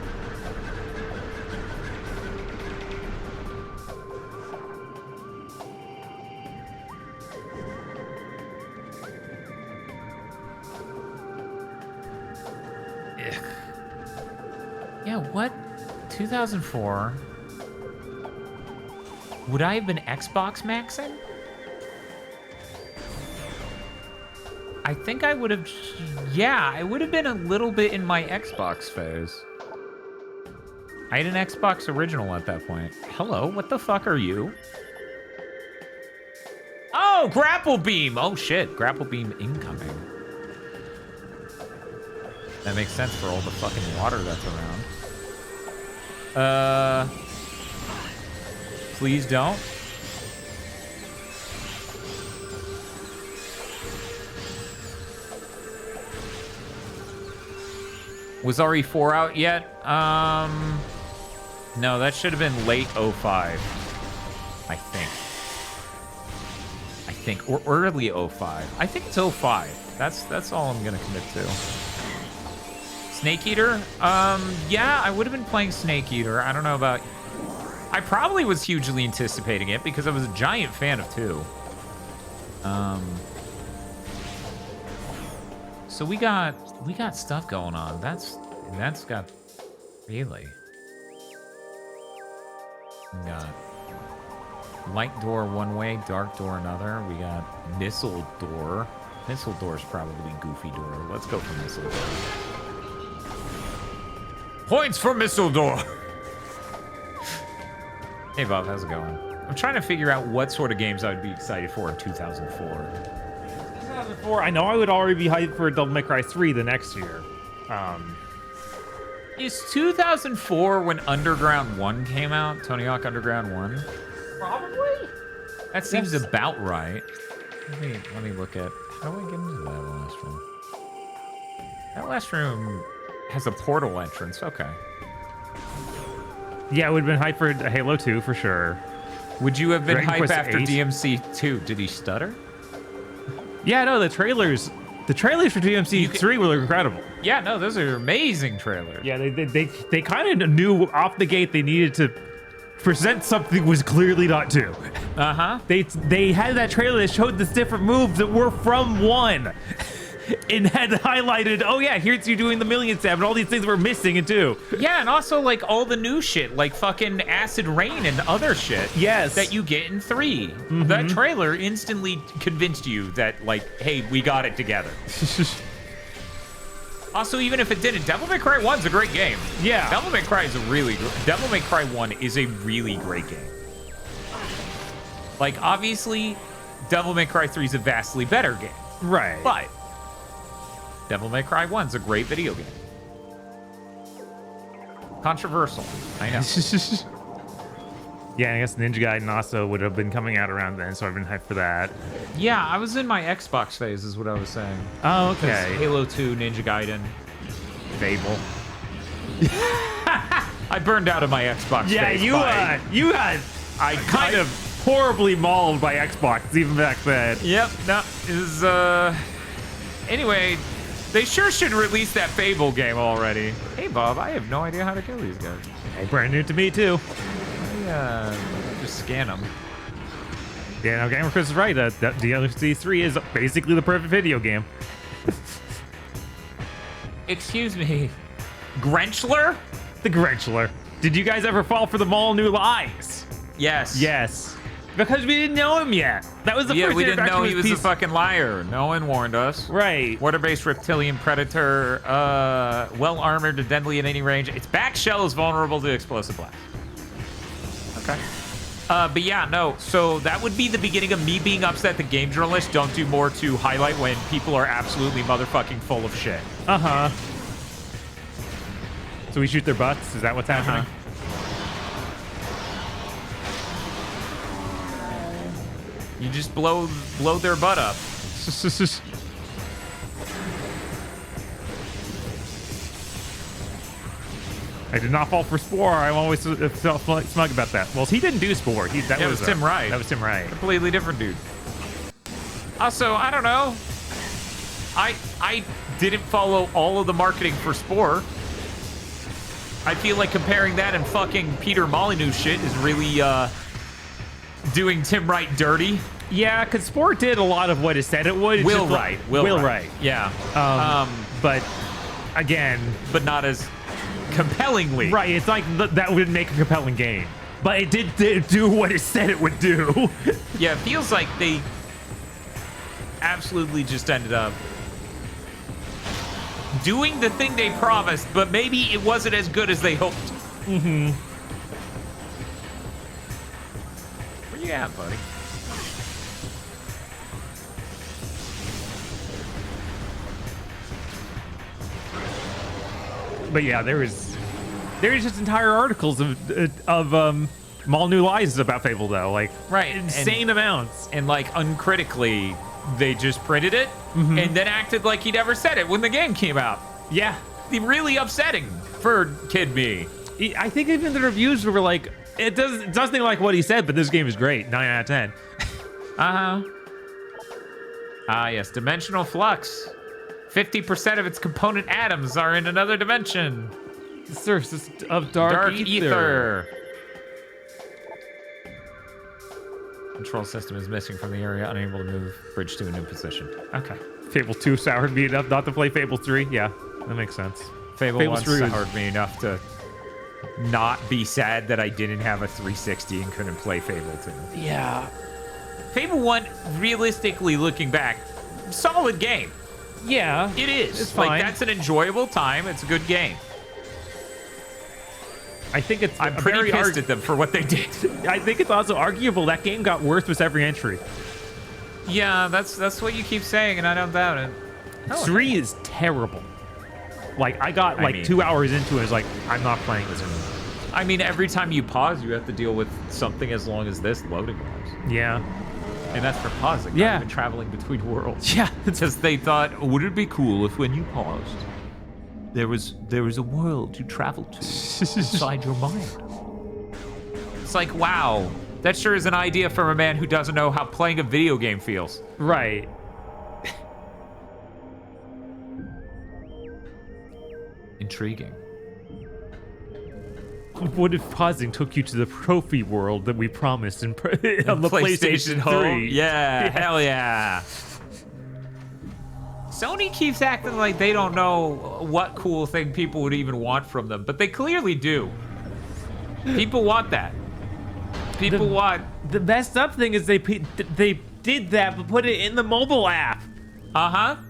Ugh. Yeah, what? 2004? Would I have been Xbox maxing? I think I would have, yeah, I would have been a little bit in my Xbox phase. I had an Xbox original at that point. Hello, what the fuck are you? Oh, grapple beam. Oh shit, grapple beam incoming. That makes sense for all the fucking water that's around. Please don't. Was RE4 out yet? No, that should have been late 05. I think, or early 05. I think it's 05. That's all I'm gonna commit to. Snake Eater? Yeah, I would have been playing Snake Eater. I don't know about... I probably was hugely anticipating it because I was a giant fan of 2. So we got stuff going on. That's got really. We got light door one way, dark door another. We got missile door. Missile door is probably goofy door. Let's go for missile door. Points for missile door. Hey Bob, how's it going? I'm trying to figure out what sort of games I would be excited for in 2004. 2004, I know I would already be hyped for Devil May Cry 3 the next year. Is 2004 when Underground 1 came out? Tony Hawk Underground 1? Probably. That seems about right. Let me look at... How do I get into that last room? That last room has a portal entrance. Okay. Yeah, I would have been hyped for Halo 2 for sure. Would you have been Dragon hyped Quest after 8? DMC 2? Did he stutter? Yeah, no, the trailers for DMC 3 were incredible. Yeah, no, those are amazing trailers. Yeah, they kind of knew off the gate they needed to present something was clearly not 2. Uh-huh. They had that trailer that showed the different moves that were from 1. And had highlighted, oh yeah, here's you doing the million stab and all these things were missing in 2. Yeah, and also like all the new shit, like fucking acid rain and other shit. Yes. That you get in 3. That trailer instantly convinced you that like, hey, we got it together. Also, even if it didn't, Devil May Cry 1's a great game. Yeah. Devil May Cry 1 is a really great game. Like, obviously, Devil May Cry 3 is a vastly better game. Right. But Devil May Cry 1's a great video game. Controversial, I know. Yeah, I guess Ninja Gaiden also would have been coming out around then, so I've been hyped for that. Yeah, I was in my Xbox phase, is what I was saying. Oh, 'Cause okay. Halo 2, Ninja Gaiden, Fable. I burned out of my Xbox Yeah, phase. I kind of horribly mauled by Xbox even back then. Yep, no, is anyway, they sure should release that Fable game already. Hey Bob, I have no idea how to kill these guys. Hey, brand new to me too. Yeah, just scan them. Yeah, no, Gamer Chris is right. That DLC 3 is basically the perfect video game. Excuse me, Grenchler? The Grenchler. Did you guys ever fall for the Mall New Lies? Yes. Yes. Because we didn't know him yet. That was the Yeah, first we didn't know he was a piece. fucking liar. No one warned us. Right. Water-based reptilian predator, well-armored and deadly at any range. Its back shell is vulnerable to explosive blast. Okay. But yeah, no. So that would be the beginning of me being upset that game journalists don't do more to highlight when people are absolutely motherfucking full of shit. Uh-huh. So we shoot their butts? Is that what's happening? You just blow their butt up. I did not fall for Spore. I'm always felt smug about that. Well, he didn't do Spore. That was Tim Wright. That was Tim Wright. Completely different dude. Also, I don't know. I didn't follow all of the marketing for Spore. I feel like comparing that and fucking Peter Molyneux shit is really doing Tim Wright dirty. Yeah, because Spore did a lot of what it said it would. It's Will just Wright. Will Wright. Yeah. But again, but not as compellingly. right, it's like that would make a compelling game. But it did do what it said it would do. Yeah, it feels like they absolutely just ended up doing the thing they promised, but maybe it wasn't as good as they hoped. Mm-hmm. Where you at, buddy? But yeah, there is just entire articles of Mall New Lies about Fable though, like Right, insane amounts. And like uncritically, they just printed it and then acted like he never said it when the game came out. Yeah, Really upsetting for kid me. I think even the reviews were like, it does nothing like what he said, but this game is great, 9 out of 10. Ah, yes, dimensional flux. 50% of its component atoms are in another dimension. The surface of dark ether. Control system is missing from the area, unable to move. Bridge to a new position. Okay. Fable 2 soured me enough not to play Fable 3. Yeah, that makes sense. Fable 1 3 was- soured me enough to not be sad that I didn't have a 360 and couldn't play Fable 2. Yeah. Fable 1, realistically looking back, solid game. Yeah. It is. It's Like, fine. that's an enjoyable time. It's a good game. I think it's I'm pretty very pissed at them for what they did. I think it's also arguable that game got worse with every entry. Yeah, that's what you keep saying, and I don't doubt it. 3 is terrible. Like, I got I mean- 2 hours into it, it's like, I'm not playing this anymore. I mean, every time you pause, you have to deal with something as long as this loading-wise. Yeah. And that's for pausing, Yeah. not even traveling between worlds. Yeah. Because they thought, Would it be cool if when you paused, there was a world you traveled to inside your mind? it's like, wow, that sure is an idea from a man who doesn't know how playing a video game feels. Right. Intriguing. What if pausing took you to the trophy world that we promised on the PlayStation 3? Yeah, hell yeah. Sony keeps acting like they don't know what cool thing people would even want from them, but they clearly do. People want that. People want. The messed up thing is they did that, but put it in the mobile app.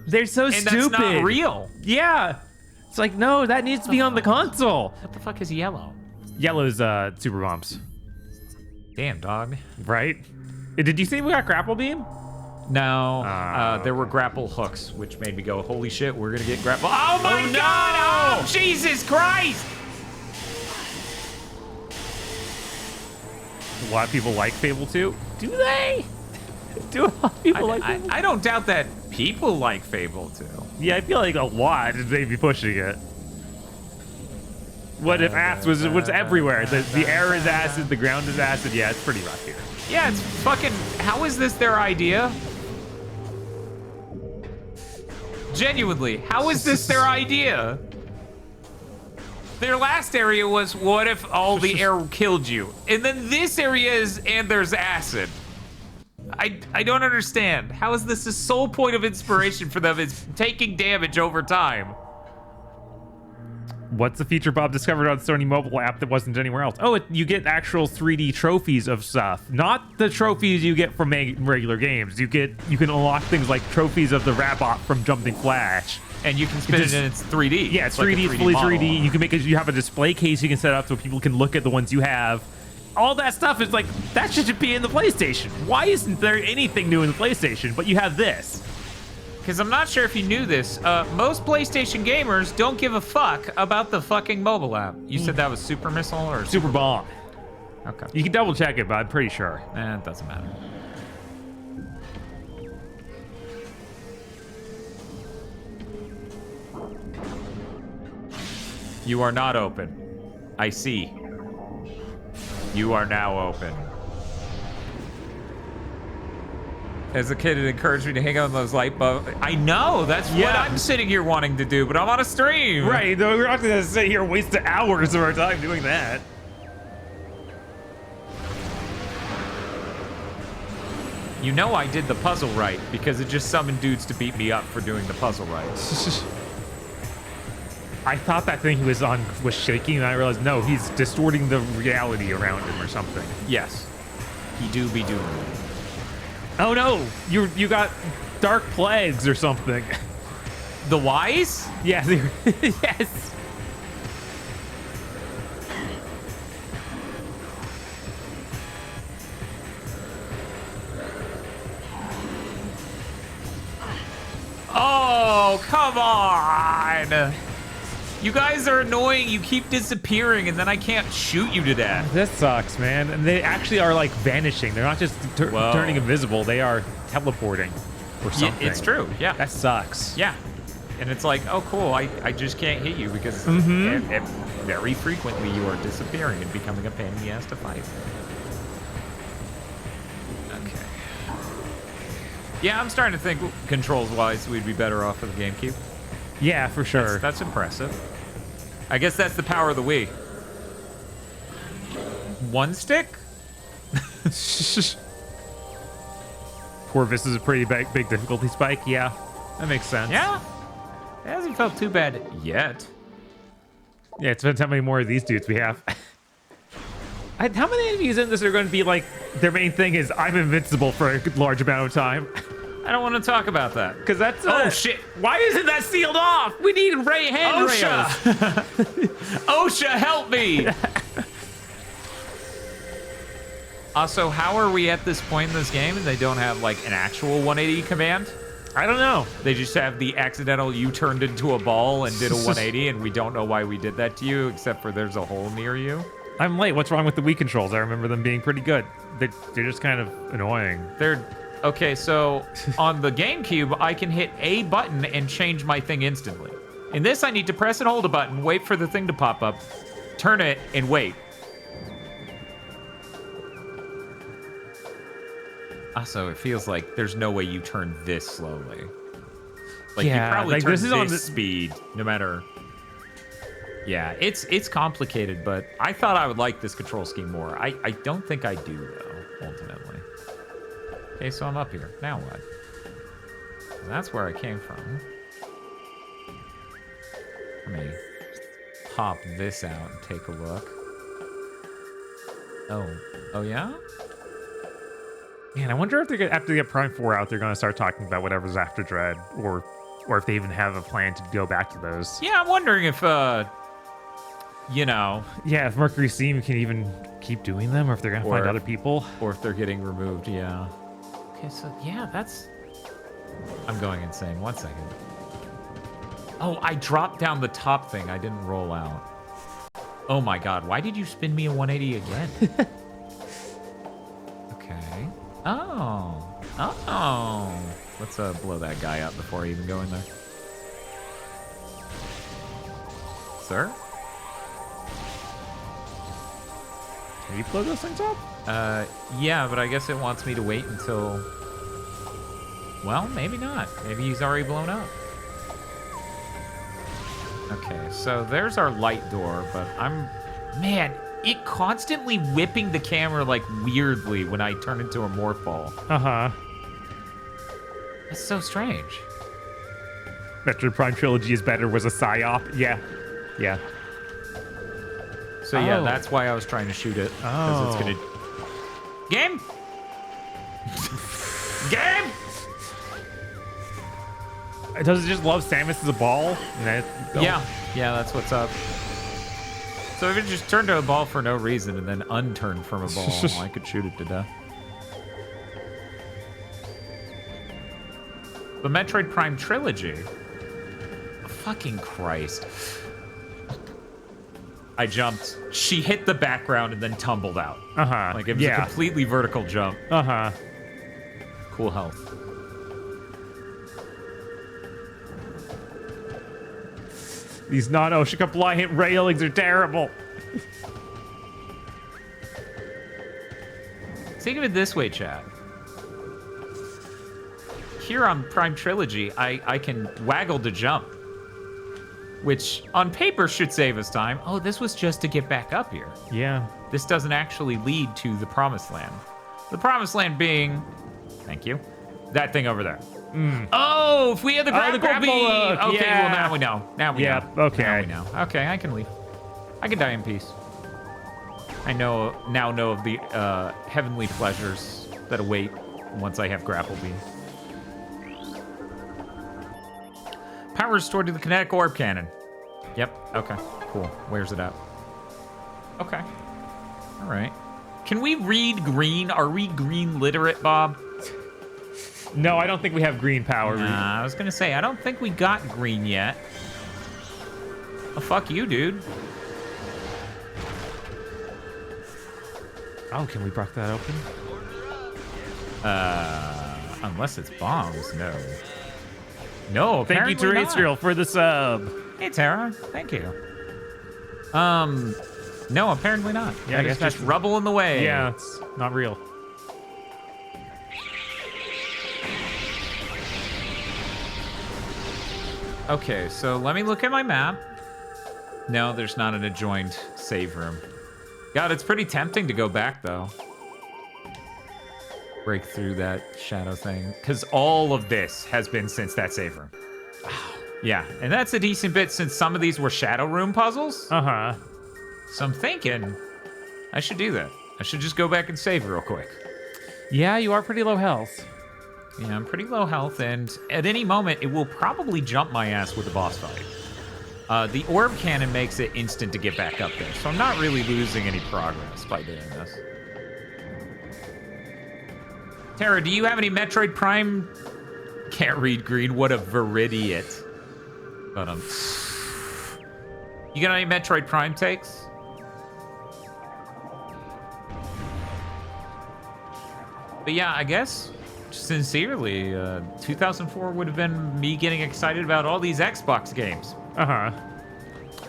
They're so And stupid. that's not real. Yeah. It's like, no, that needs to be on the console. What the fuck is yellow? Yellow's Super Bombs. Damn, dog. Right? Did you see we got Grapple Beam? No, there were grapple hooks, which made me go, holy shit, we're gonna get grapple. Oh my god! Oh, Jesus Christ! A lot of people like Fable 2. Do they? Do a lot of people like Fable? I don't doubt that people like Fable 2. Yeah, I feel like a lot is maybe pushing it. What if acid was everywhere? The air is acid, the ground is acid. Yeah, it's pretty rough here. Yeah, it's fucking. How is this their idea? Genuinely, how is this their idea? Their last area was, what if all the air killed you? And then this area is, and there's acid. I don't understand. How is this the sole point of inspiration for them is taking damage over time? What's the feature Bob discovered on Sony mobile app that wasn't anywhere else? Oh, you get actual 3D trophies of stuff, not the trophies you get from regular games. You can unlock things like trophies of the Rabot from Jumping Flash. And you can spin it in its 3D. Yeah, it's like 3D, a it's fully model. 3D. You can you have a display case you can set up so people can look at the ones you have. All that stuff is like, that should be in the PlayStation. Why isn't there anything new in the PlayStation, but you have this? Because I'm not sure if you knew this, most PlayStation gamers don't give a fuck about the fucking mobile app. You said that was Super Missile or Super Bomb. Okay. You can double check it, but I'm pretty sure. It doesn't matter. You are not open. I see. You are now open. As a kid, it encouraged me to hang out on those light bulbs. I know, that's what I'm sitting here wanting to do, but I'm on a stream. Right, though we're not gonna sit here and waste hours of our time doing that. You know I did the puzzle right, because it just summoned dudes to beat me up for doing the puzzle right. I thought that thing he was on was shaking, and I realized, no, he's distorting the reality around him or something. Yes. He do be doing it. Oh no, you got dark plagues or something. The wise? Yeah, yes. Oh, come on! You guys are annoying. You keep disappearing, and then I can't shoot you to death. This sucks, man. And they actually are like vanishing. They're not just turning invisible. They are teleporting or something. Yeah, it's true. Yeah. That sucks. Yeah. And it's like, oh, cool. I just can't hit you because very frequently you are disappearing and becoming a pain in the ass to fight. Okay. Yeah, I'm starting to think controls-wise we'd be better off with the GameCube. Yeah, for sure. That's impressive. I guess that's the power of the Wii. One stick? Poor Vista is a pretty big difficulty spike. Yeah, that makes sense. Yeah. It hasn't felt too bad yet. Yeah, it depends how many more of these dudes we have. How many enemies in this are going to be like, their main thing is, I'm invincible for a large amount of time? I don't want to talk about that. Because that's... oh, shit. Why isn't that sealed off? We need handrails. OSHA, help me. Also, how are we at this point in this game and they don't have, like, an actual 180 command? I don't know. They just have the accidental you turned into a ball and did a 180, and we don't know why we did that to you, except for there's a hole near you. I'm late. What's wrong with the Wii controls? I remember them being pretty good. They're just kind of annoying. Okay, so on the GameCube, I can hit a button and change my thing instantly. In this, I need to press and hold a button, wait for the thing to pop up, turn it, and wait. Also, it feels like there's no way you turn this slowly. Like, yeah, you probably like turn this is on the speed, no matter... Yeah, it's complicated, but I thought I would like this control scheme more. I don't think I do, though, ultimately. Okay, so I'm up here. Now what? That's where I came from. Let me pop this out and take a look. Oh yeah? Man, I wonder if they're gonna, after they get Prime 4 out, they're going to start talking about whatever's after Dread, or if they even have a plan to go back to those. Yeah, I'm wondering if, you know... Yeah, if Mercury Steam can even keep doing them, or if they're going to find other people. Or if they're getting removed, yeah. Okay, so, yeah, that's... I'm going insane. 1 second. Oh, I dropped down the top thing. I didn't roll out. Oh my god, why did you spin me a 180 again? Okay. Oh. Oh. Let's blow that guy up before I even go in there. Sir? Can you blow those things up? Yeah, but I guess it wants me to wait until... Well, maybe not. Maybe he's already blown up. Okay, so there's our light door, but Man, it constantly whipping the camera, like, weirdly when I turn into a morph ball. Uh-huh. That's so strange. Metroid Prime Trilogy is better was a psyop. Yeah. Yeah. So, yeah, that's why I was trying to shoot it. Because it's gonna... Game? Game? Does it just love Samus as a ball? Yeah, that's what's up. So if it just turned to a ball for no reason and then unturned from a ball, I could shoot it to death. The Metroid Prime Trilogy. Fucking Christ. I jumped. She hit the background and then tumbled out. Uh-huh. Like it was a completely vertical jump. Uh-huh. Cool health. These non-OSHA compliant railings are terrible. Think of it this way, chat. Here on Prime Trilogy, I can waggle to jump. Which, on paper, should save us time. Oh, this was just to get back up here. Yeah. This doesn't actually lead to the Promised Land. The Promised Land being... Thank you. That thing over there. Oh, if we had the grapple bee! Okay, well, now we know. Now we know. Okay. Now we know. Okay, I can leave. I can die in peace. I now know of the heavenly pleasures that await once I have grapple bee. Power restored to the kinetic orb cannon. Yep, okay, cool. Where's it at? Okay. All right. Can we read green? Are we green literate, Bob? No, I don't think we have green power. Nah, I was gonna say, I don't think we got green yet. Oh, fuck you, dude. Oh, can we break that open? Unless it's bombs, no. No, Thank you, Terrestrial, for the sub. Hey, Tara, thank you. No, apparently not. Yeah, I guess it's just rubble in the way. Yeah, it's not real. Okay, so let me look at my map. No, there's not an adjoined save room. God, it's pretty tempting to go back, though. Break through that shadow thing. Because all of this has been since that save room. Yeah, and that's a decent bit since some of these were shadow room puzzles. Uh-huh. So I'm thinking I should do that. I should just go back and save real quick. Yeah, you are pretty low health. Yeah, I'm pretty low health, and at any moment, it will probably jump my ass with the boss fight. The orb cannon makes it instant to get back up there, so I'm not really losing any progress by doing this. Tara, do you have any Metroid Prime? Can't read green. What a veridiot. But you got any Metroid Prime takes? But yeah, I guess sincerely, 2004 would have been me getting excited about all these Xbox games. Uh-huh.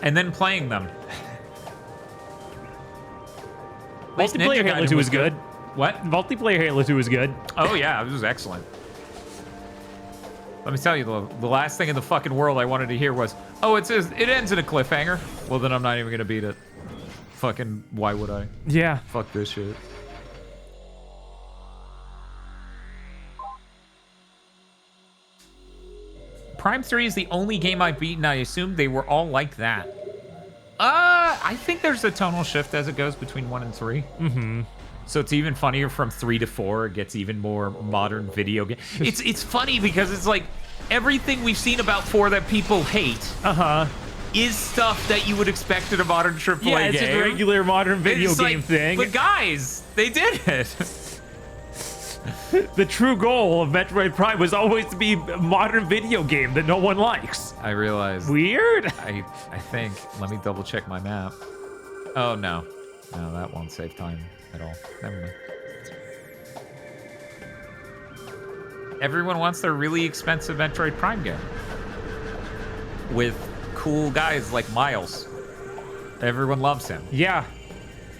And then playing them. Multiplayer Halo 2 was good. What? Multiplayer Halo 2 was good. Oh yeah, it was excellent. Let me tell you, the last thing in the fucking world I wanted to hear was, oh, it ends in a cliffhanger. Well, then I'm not even gonna beat it. Fucking, why would I? Yeah. Fuck this shit. Prime 3 is the only game I've beaten. I assume they were all like that. I think there's a tonal shift as it goes between 1 and 3. Mm-hmm. So it's even funnier from 3 to 4. It gets even more modern video game. It's funny because it's like everything we've seen about 4 that people hate is stuff that you would expect in a modern AAA game. Yeah, it's just a regular modern video It's game like, thing. But guys, they did it. The true goal of Metroid Prime was always to be a modern video game that no one likes. I realized. Weird. I think. Let me double check my map. Oh no, no, that won't save time at all. Never mind. Everyone wants their really expensive Metroid Prime game with cool guys like Miles. Everyone loves him. Yeah,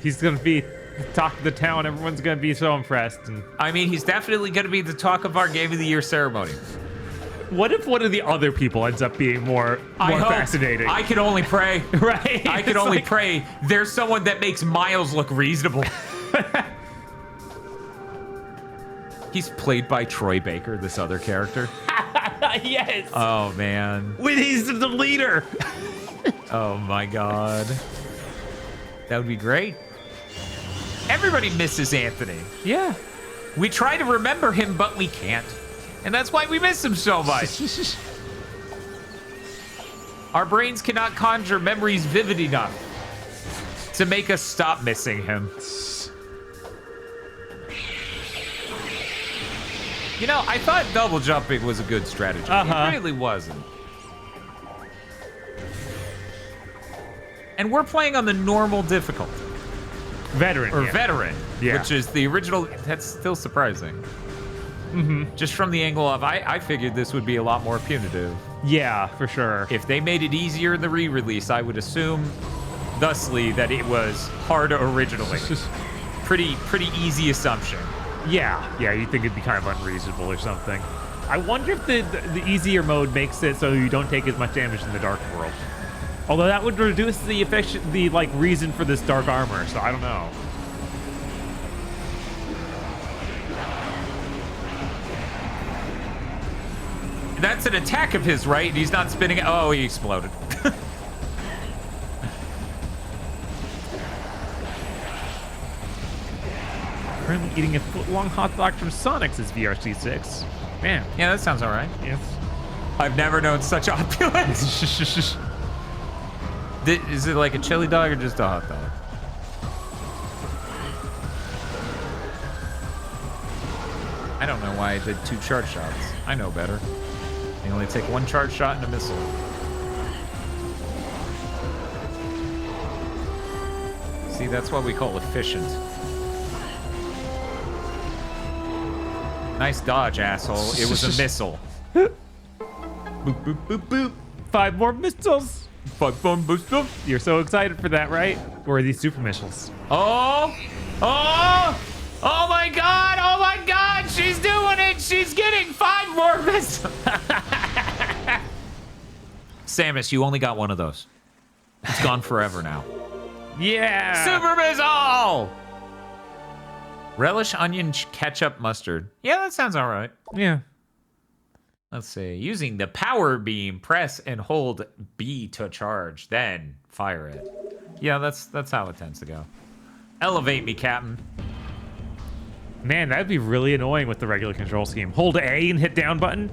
he's gonna be the talk of the town. Everyone's gonna be so impressed. And I mean, he's definitely going to be the talk of our Game of the Year ceremony. what if one of the other people ends up being more fascinating? I can only pray. Right? I can only pray there's someone that makes Miles look reasonable. He's played by Troy Baker, this other character. Yes. Oh, man. When he's the leader. Oh, my God. That would be great. Everybody misses Anthony. Yeah. We try to remember him, but we can't. And that's why we miss him so much. Our brains cannot conjure memories vivid enough to make us stop missing him. You know, I thought double jumping was a good strategy. It really wasn't. And we're playing on the normal difficulty. Veteran. Or veteran, Yeah. which is the original. That's still surprising. Mm-hmm. Just from the angle of, I figured this would be a lot more punitive. Yeah, for sure. If they made it easier in the re-release, I would assume, thusly, that it was harder originally. Pretty easy assumption. Yeah, you think it'd be kind of unreasonable or something. I wonder if the easier mode makes it so you don't take as much damage in the dark world. Although that would reduce the reason for this dark armor, so I don't know. That's an attack of his, right? He's not spinning it. Oh, he exploded. Currently eating a foot-long hot dog from Sonic's is VRC6. Man. Yeah, that sounds all right. Yes. I've never known such opulence. Is it like a chili dog or just a hot dog? I don't know why I did 2 charge shots. I know better. You only take 1 charge shot and a missile. See, that's what we call efficient. Nice dodge, asshole. It was a missile. Boop, boop, boop, boop. 5 more missiles. 5 more missiles. You're so excited for that, right? Or are these super missiles? Oh! Oh! Oh my god! Oh my god! She's doing it! She's getting 5 more missiles! Samus, you only got 1 of those. It's gone forever now. Yeah! Super missile! Relish, onion, ketchup, mustard. Yeah, that sounds all right. Yeah. Let's see. Using the power beam, press and hold B to charge, then fire it. Yeah, that's how it tends to go. Elevate me, Captain. Man, that'd be really annoying with the regular control scheme. Hold A and hit down button?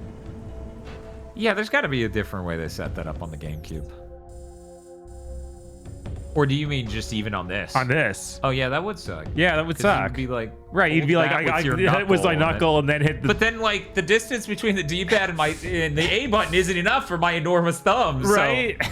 Yeah, there's got to be a different way they set that up on the GameCube. Or do you mean just even on this? On this. Oh, yeah, that would suck. Yeah, that would suck. You'd be like... Right, you'd be like, hold that with your it was my knuckle knuckle and then hit the... But then, like, the distance between the D-pad and the A button isn't enough for my enormous thumbs. Right. So.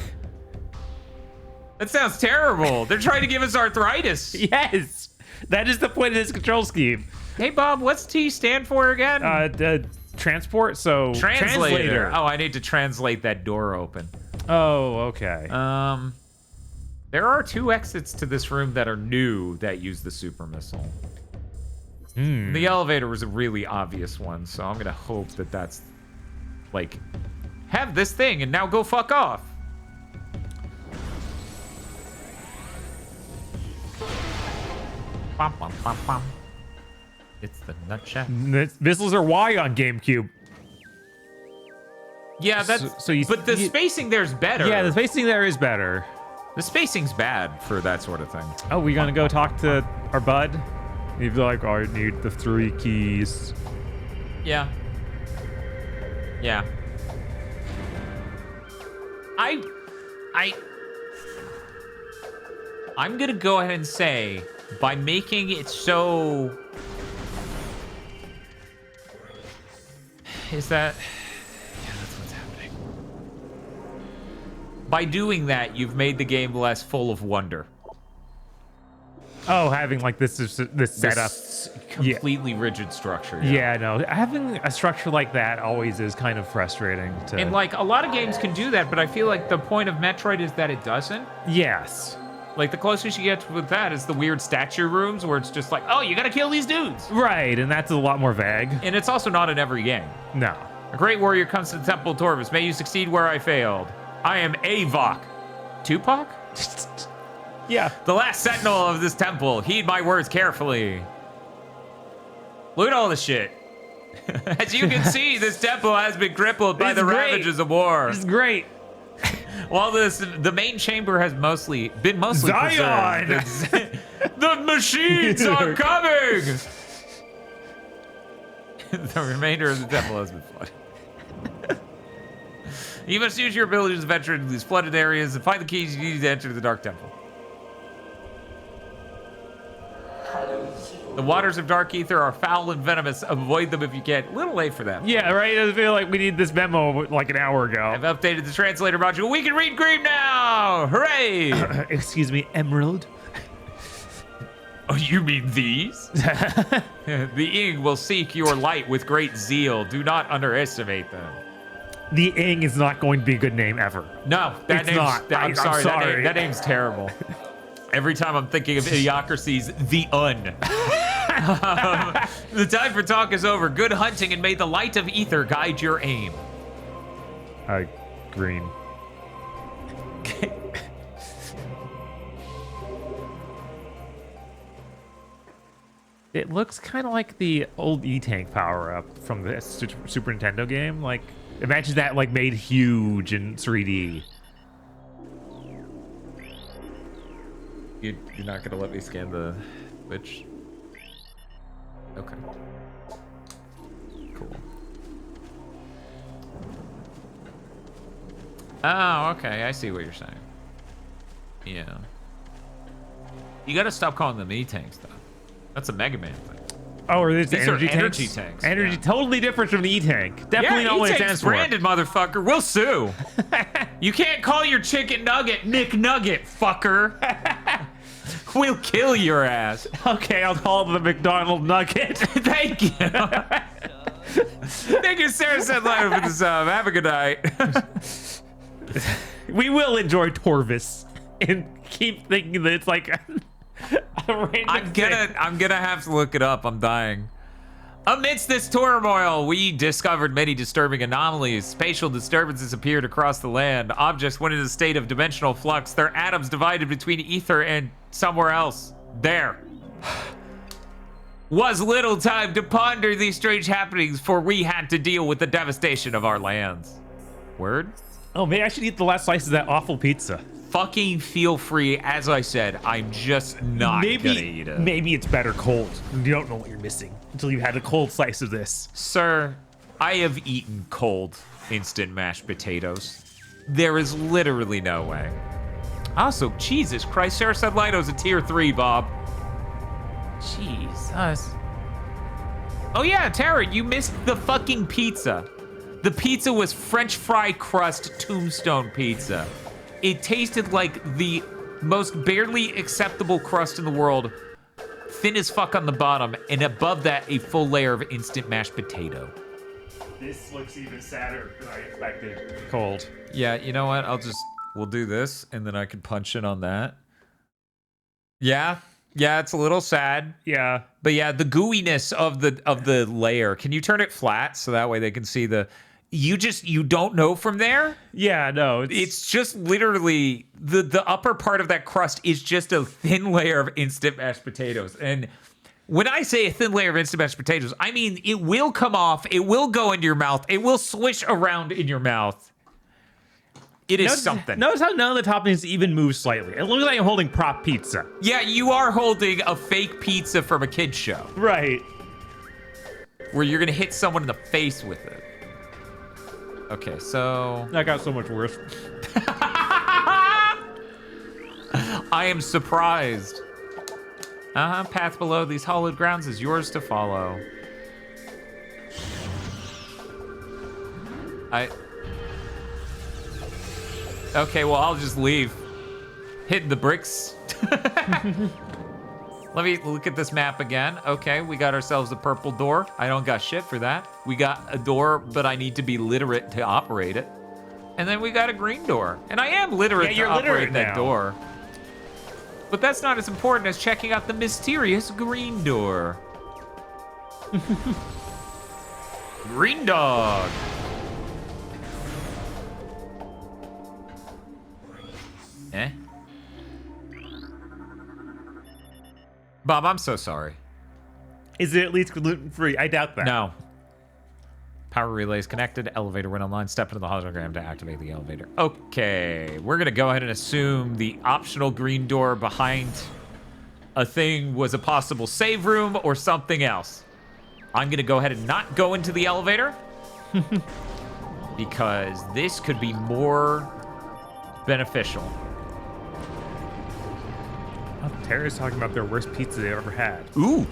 That sounds terrible. They're trying to give us arthritis. Yes. That is the point of this control scheme. Hey, Bob, what's T stand for again? The transport, so... Translator. Oh, I need to translate that door open. Oh, okay. There are 2 exits to this room that are new that use the super missile. The elevator was a really obvious one, so I'm gonna hope that that's Like, have this thing and now go fuck off. Bum, bum, bum, bum. It's the nutshell. Missiles are Y on GameCube. Yeah, that's. So but the spacing there's better. Yeah, the spacing there is better. The spacing's bad for that sort of thing. Oh, we gonna go talk to our bud? He's like, I need the 3 keys. Yeah. Yeah. I'm gonna go ahead and say, by making it so... Is that... Yeah, that's what's happening. By doing that, you've made the game less full of wonder. Oh, having like this setup. This completely rigid structure. Yeah, no. Having a structure like that always is kind of frustrating to... And like, a lot of games can do that, but I feel like the point of Metroid is that it doesn't. Yes. Like, the closest you get with that is the weird statue rooms where it's just like, oh, you gotta kill these dudes. Right, and that's a lot more vague. And it's also not in every game. No. A great warrior comes to the Temple of Torvus. May you succeed where I failed. I am Avok. Tupac? Yeah. The last sentinel of this temple. Heed my words carefully. Look at all this shit. As you can see, this temple has been crippled by the ravages of war. This is great. While the main chamber has been mostly Zion! preserved. The machines are coming! The remainder of the temple has been flooded. You must use your abilities to venture into these flooded areas and find the keys you need to enter the Dark Temple. The waters of Dark Ether are foul and venomous. Avoid them if you can. A little late for that. Yeah, right? I feel like we need this memo like an hour ago. I've updated the translator module. We can read green now! Hooray! Excuse me, Emerald? Oh, you mean these? The Ing will seek your light with great zeal. Do not underestimate them. The Ing is not going to be a good name ever. No, that It's name's not. I'm sorry. sorry. That name's terrible. Every time I'm thinking of Idiocracy's The Un. The time for talk is over. Good hunting, and may the light of ether guide your aim. Green. It looks kind of like the old E-Tank power-up from the Super Nintendo game. Like, imagine that like made huge in 3D. You're not gonna let me scan the Twitch? Okay. Cool. Oh, okay. I see what you're saying. Yeah. You gotta stop calling them E-Tanks, though. That's a Mega Man thing. Oh, are these These energy are energy tanks? tanks, Energy, yeah. totally different from the E-Tank. Definitely not what it stands E-Tank's for. branded, motherfucker. We'll sue. You can't call your chicken nugget McNugget, fucker. We'll kill your ass. Okay, I'll call it the McDonald Nugget. Thank you. Thank you, Sarah said live for the sub. Have a good night. We will enjoy Torvus and keep thinking that it's like a random thing. I'm gonna have to look it up. I'm dying. Amidst this turmoil, we discovered many disturbing anomalies. Spatial disturbances appeared across the land. Objects went into a state of dimensional flux. Their atoms divided between ether and somewhere else. There. Was little time to ponder these strange happenings, for we had to deal with the devastation of our lands. Word? Oh, maybe I should eat the last slice of that awful pizza. Fucking feel free. As I said, I'm just not gonna eat it. Maybe it's better cold. You don't know what you're missing until you had a cold slice of this. Sir, I have eaten cold instant mashed potatoes. There is literally no way. Also, Jesus Christ, Sarah said Lido's a tier 3, Bob. Jesus. Oh yeah, Tara, you missed the fucking pizza. The pizza was French fry crust tombstone pizza. It tasted like the most barely acceptable crust in the world. Thin as fuck on the bottom, and above that, a full layer of instant mashed potato. This looks even sadder than I expected. Cold. Yeah, you know what? We'll do this, and then I can punch in on that. Yeah, it's a little sad. Yeah. But yeah, the gooiness of the layer. Can you turn it flat so that way they can see the... you don't know from there. Yeah, no, It's just literally the upper part of that crust is just a thin layer of instant mashed potatoes. And when I say a thin layer of instant mashed potatoes, I mean it will come off, it will go into your mouth, it will swish around in your mouth. It is something. Notice how none of the toppings even move slightly. It looks like I'm holding prop pizza. Yeah, you are holding a fake pizza from a kid's show. Right. Where you're gonna hit someone in the face with it. Okay, so That got so much worse. I am surprised. Path below these hollowed grounds is yours to follow. Okay, well, I'll just leave. Hitting the bricks. Let me look at this map again. Okay, we got ourselves a purple door. I don't got shit for that. We got a door, but I need to be literate to operate it. And then we got a green door. And I am literate to operate that door. But that's not as important as checking out the mysterious green door. Green dog. Eh? Bob, I'm so sorry. Is it at least gluten-free? I doubt that. No. Power relay is connected. Elevator went online. Step into the hologram to activate the elevator. Okay. We're going to go ahead and assume the optional green door behind a thing was a possible save room or something else. I'm going to go ahead and not go into the elevator because this could be more beneficial. Oh, Tara's talking about their worst pizza they ever had. Ooh.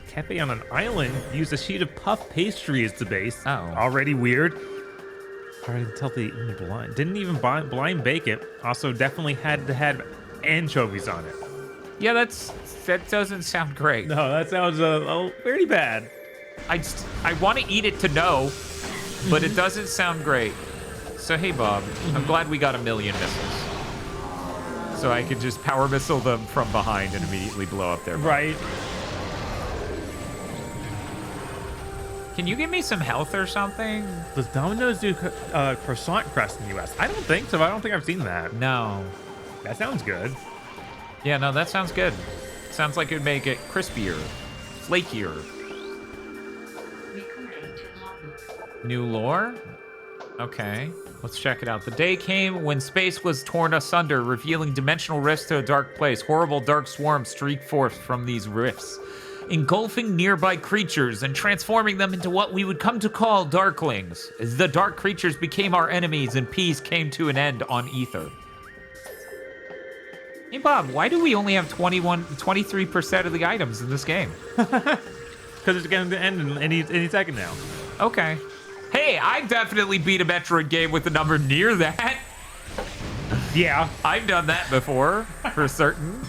Cafe on an island used a sheet of puff pastry as the base. Oh. Already weird. Hard to tell the blind. Didn't even blind bake it. Also, definitely had to have anchovies on it. Yeah, that doesn't sound great. No, that sounds very bad. I want to eat it to know, but it doesn't sound great. So hey, Bob, I'm glad we got 1 million missiles. So I could just power missile them from behind and immediately blow up their butt. Right. Can you give me some health or something? Does Domino's do croissant crust in the U.S.? I don't think so. I don't think I've seen that. No. That sounds good. Yeah, no, that sounds good. Sounds like it would make it crispier, flakier. Recording to logbook. New lore? Okay, let's check it out. The day came when space was torn asunder, revealing dimensional rifts to a dark place. Horrible dark swarms streaked forth from these rifts, engulfing nearby creatures and transforming them into what we would come to call darklings. As the dark creatures became our enemies and peace came to an end on Ether. Hey Bob, why do we only have 23% of the items in this game? Because it's going to end in any second now. Okay. Hey, I definitely beat a Metroid game with a number near that. Yeah. I've done that before, for certain.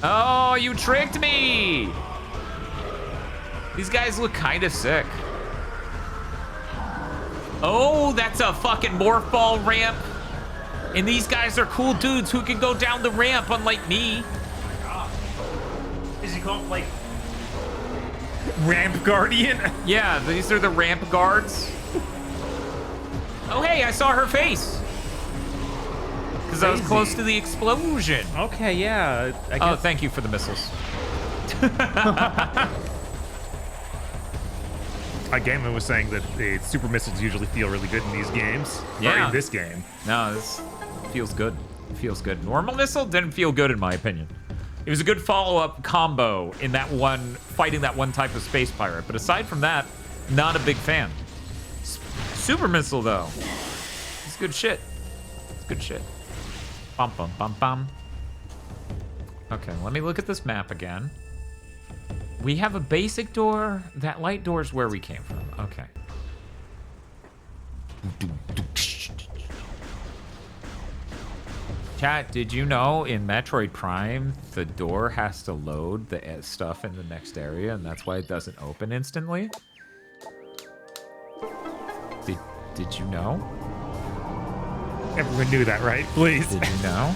Oh, you tricked me! These guys look kind of sick. Oh, that's a fucking morph ball ramp. And these guys are cool dudes who can go down the ramp, unlike me. Is he called, like, Ramp Guardian? Yeah, these are the ramp guards. Oh, hey, I saw her face. Because I was close to the explosion. Okay, yeah. I guess. Oh, thank you for the missiles. Gaiman was saying that the super missiles usually feel really good in these games. Yeah. Or in this game. No, this feels good. It feels good. Normal missile didn't feel good in my opinion. It was a good follow-up combo in that one, fighting that one type of space pirate. But aside from that, not a big fan. Super missile though. It's good shit. It's good shit. Bum bum bum bum. Okay, let me look at this map again. We have a basic door. That light door is where we came from. Okay. Chat, did you know in Metroid Prime, the door has to load the stuff in the next area, and that's why it doesn't open instantly? Did you know? Everyone knew that, right? Please. Did you know?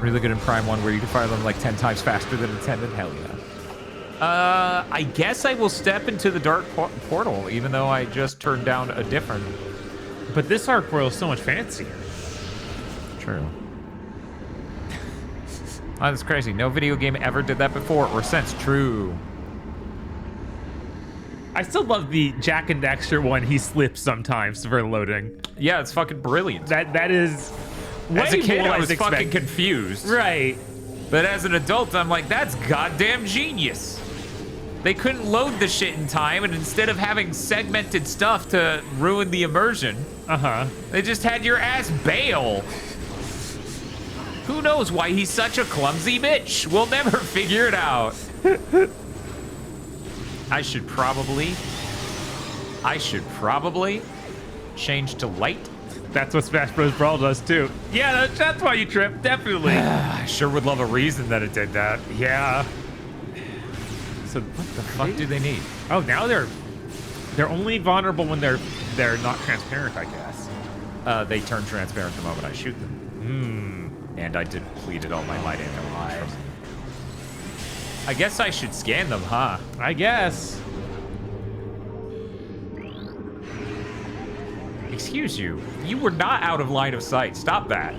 Really good in Prime 1 where you can fire them like 10 times faster than intended? Hell yeah. I guess I will step into the dark portal, even though I just turned down a different. But this dark portal is so much fancier. True. Oh, that's crazy. No video game ever did that before or since. True. I still love the Jack and Daxter one. He slips sometimes for loading. Yeah, it's fucking brilliant. That is. As a kid, more I was expected. fucking confused. Right. But as an adult, I'm like, that's goddamn genius. They couldn't load the shit in time, and instead of having segmented stuff to ruin the immersion, they just had your ass bail. Who knows why he's such a clumsy bitch? We'll never figure it out. I should probably change to light. That's what Smash Bros. Brawl does too. Yeah, that's why you trip, definitely. I sure would love a reason that it did that. Yeah. So what the Fuck do they need? Oh, now they're only vulnerable when they're not transparent, I guess. They turn transparent the moment I shoot them. And I depleted all my light ammo. I guess I should scan them, huh? I guess. Excuse you. You were not out of line of sight. Stop that.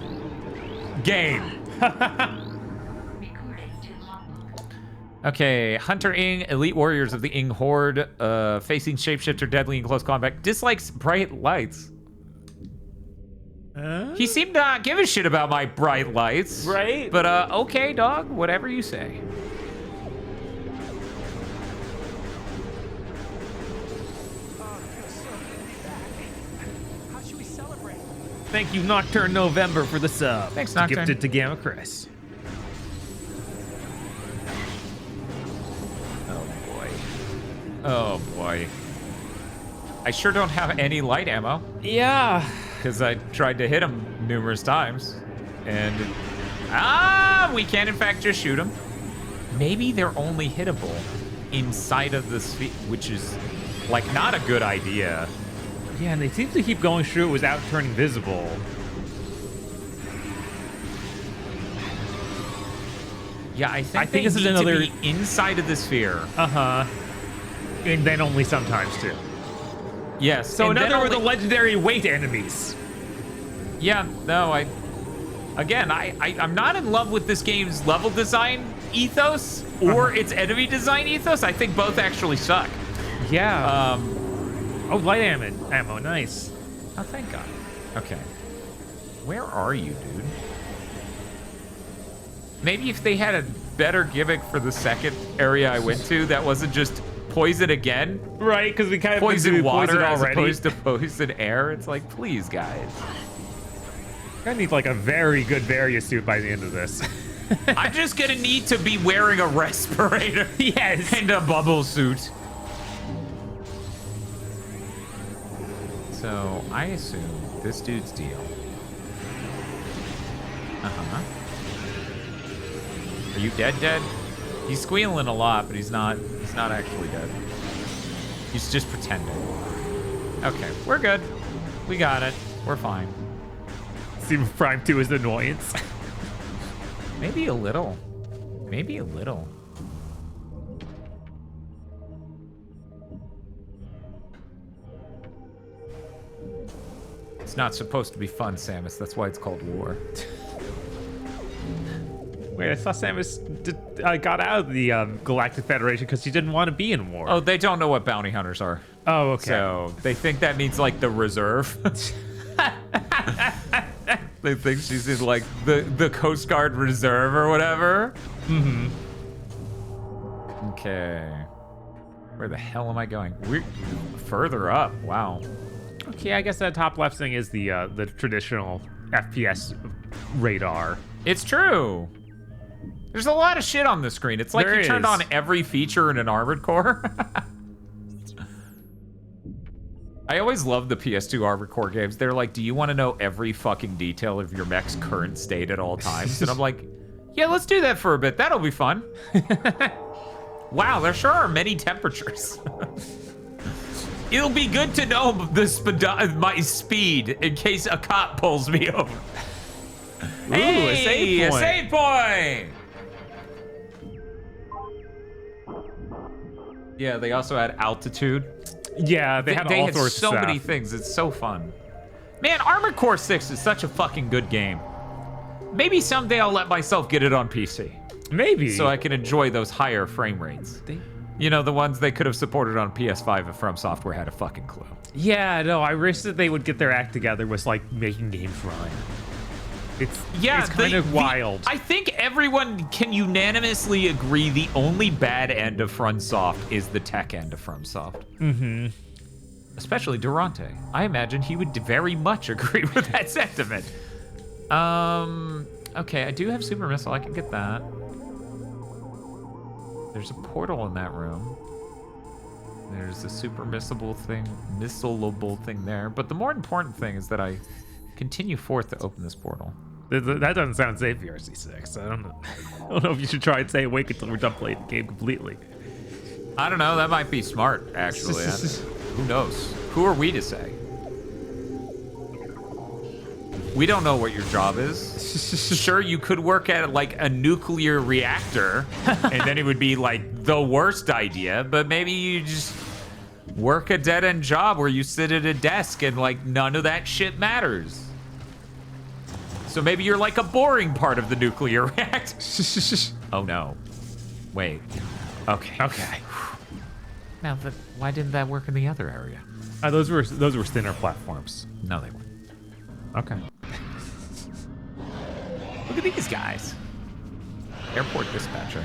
Game. Recording to logbook. Okay, Hunter Ing, Elite Warriors of the Ing Horde, facing Shapeshifter deadly in close combat, dislikes bright lights. He seemed to not give a shit about my bright lights. Right? But, okay, dog, whatever you say. Thank you, Nocturne November, for the sub. Thanks, Nocturne. Gifted to Gamma Chris. Oh boy. I sure don't have any light ammo, Yeah. because I tried to hit him numerous times. And, we can in fact just shoot them. Maybe they're only hittable inside of the sphere, which is, like, not a good idea. Yeah, and they seem to keep going through it without turning visible. Yeah, I think this is need another- to be inside of the sphere. And then only sometimes too. Yes. So and then another of the only- legendary weight enemies. Yeah, no, I'm not in love with this game's level design ethos or its enemy design ethos. I think both actually suck. Yeah. Oh, light ammo, nice. Oh, thank God. Okay. Where are you, dude? Maybe if they had a better gimmick for the second area I went to that wasn't just poison again, Right, because we kind of poison water poison as already. opposed to poison air. It's like, please, guys. I need like a very good Varia suit by the end of this. I'm just gonna need to be wearing a respirator Yes. and a bubble suit. So I assume this dude's deal. Are you dead? He's squealing a lot, but he's not actually dead. He's just pretending. Okay, we're good. We got it. We're fine. See Prime 2 is annoyance. Maybe a little. Maybe a little. It's not supposed to be fun, Samus. That's why it's called war. Wait, I saw Samus got out of the Galactic Federation because she didn't want to be in war. Oh, they don't know what bounty hunters are. Oh, okay. So they think that means like the reserve. They think she's in like the Coast Guard Reserve or whatever. Mm-hmm. Okay. Where the hell am I going? We're further up. Wow. Okay, I guess that top left thing is the traditional FPS radar. It's true. There's a lot of shit on the screen. It's like There you turned is. on every feature in an Armored Core. I always love the PS2 Armored Core games. They're like, do you want to know every fucking detail of your mech's current state at all times? And I'm like, yeah, let's do that for a bit. That'll be fun. Wow, there sure are many temperatures. It'll be good to know my speed in case a cop pulls me over. Ooh, a save point. A save point! Yeah, they also had altitude. Yeah, they had all had sorts so of stuff. many things. It's so fun. Man, Armored Core 6 is such a fucking good game. Maybe someday I'll let myself get it on PC. Maybe. So I can enjoy those higher frame rates. You know, the ones they could have supported on PS5 if From Software had a fucking clue. Yeah, no, I wish that they would get their act together with like making games run. It's kind of wild. I think everyone can unanimously agree the only bad end of FromSoft is the tech end of FromSoft. Mm-hmm. Especially Durante. I imagine he would very much agree with that sentiment. Okay, I do have Super Missile. I can get that. There's a portal in that room. There's a super missilable thing there. But the more important thing is that I continue forth to open this portal. That doesn't sound safe for RC6. I don't know. I don't know if you should try and stay awake until we're done playing the game completely. I don't know. That might be smart, actually. Who knows? Who are we to say? We don't know what your job is. Sure, you could work at like a nuclear reactor, and then it would be like the worst idea, but maybe you just work a dead-end job where you sit at a desk and like none of that shit matters. So maybe you're like a boring part of the nuclear reactor. Oh no. Wait. Okay. Now, why didn't that work in the other area? Those were thinner platforms. No, they weren't. Okay. Look at these guys. Airport dispatcher.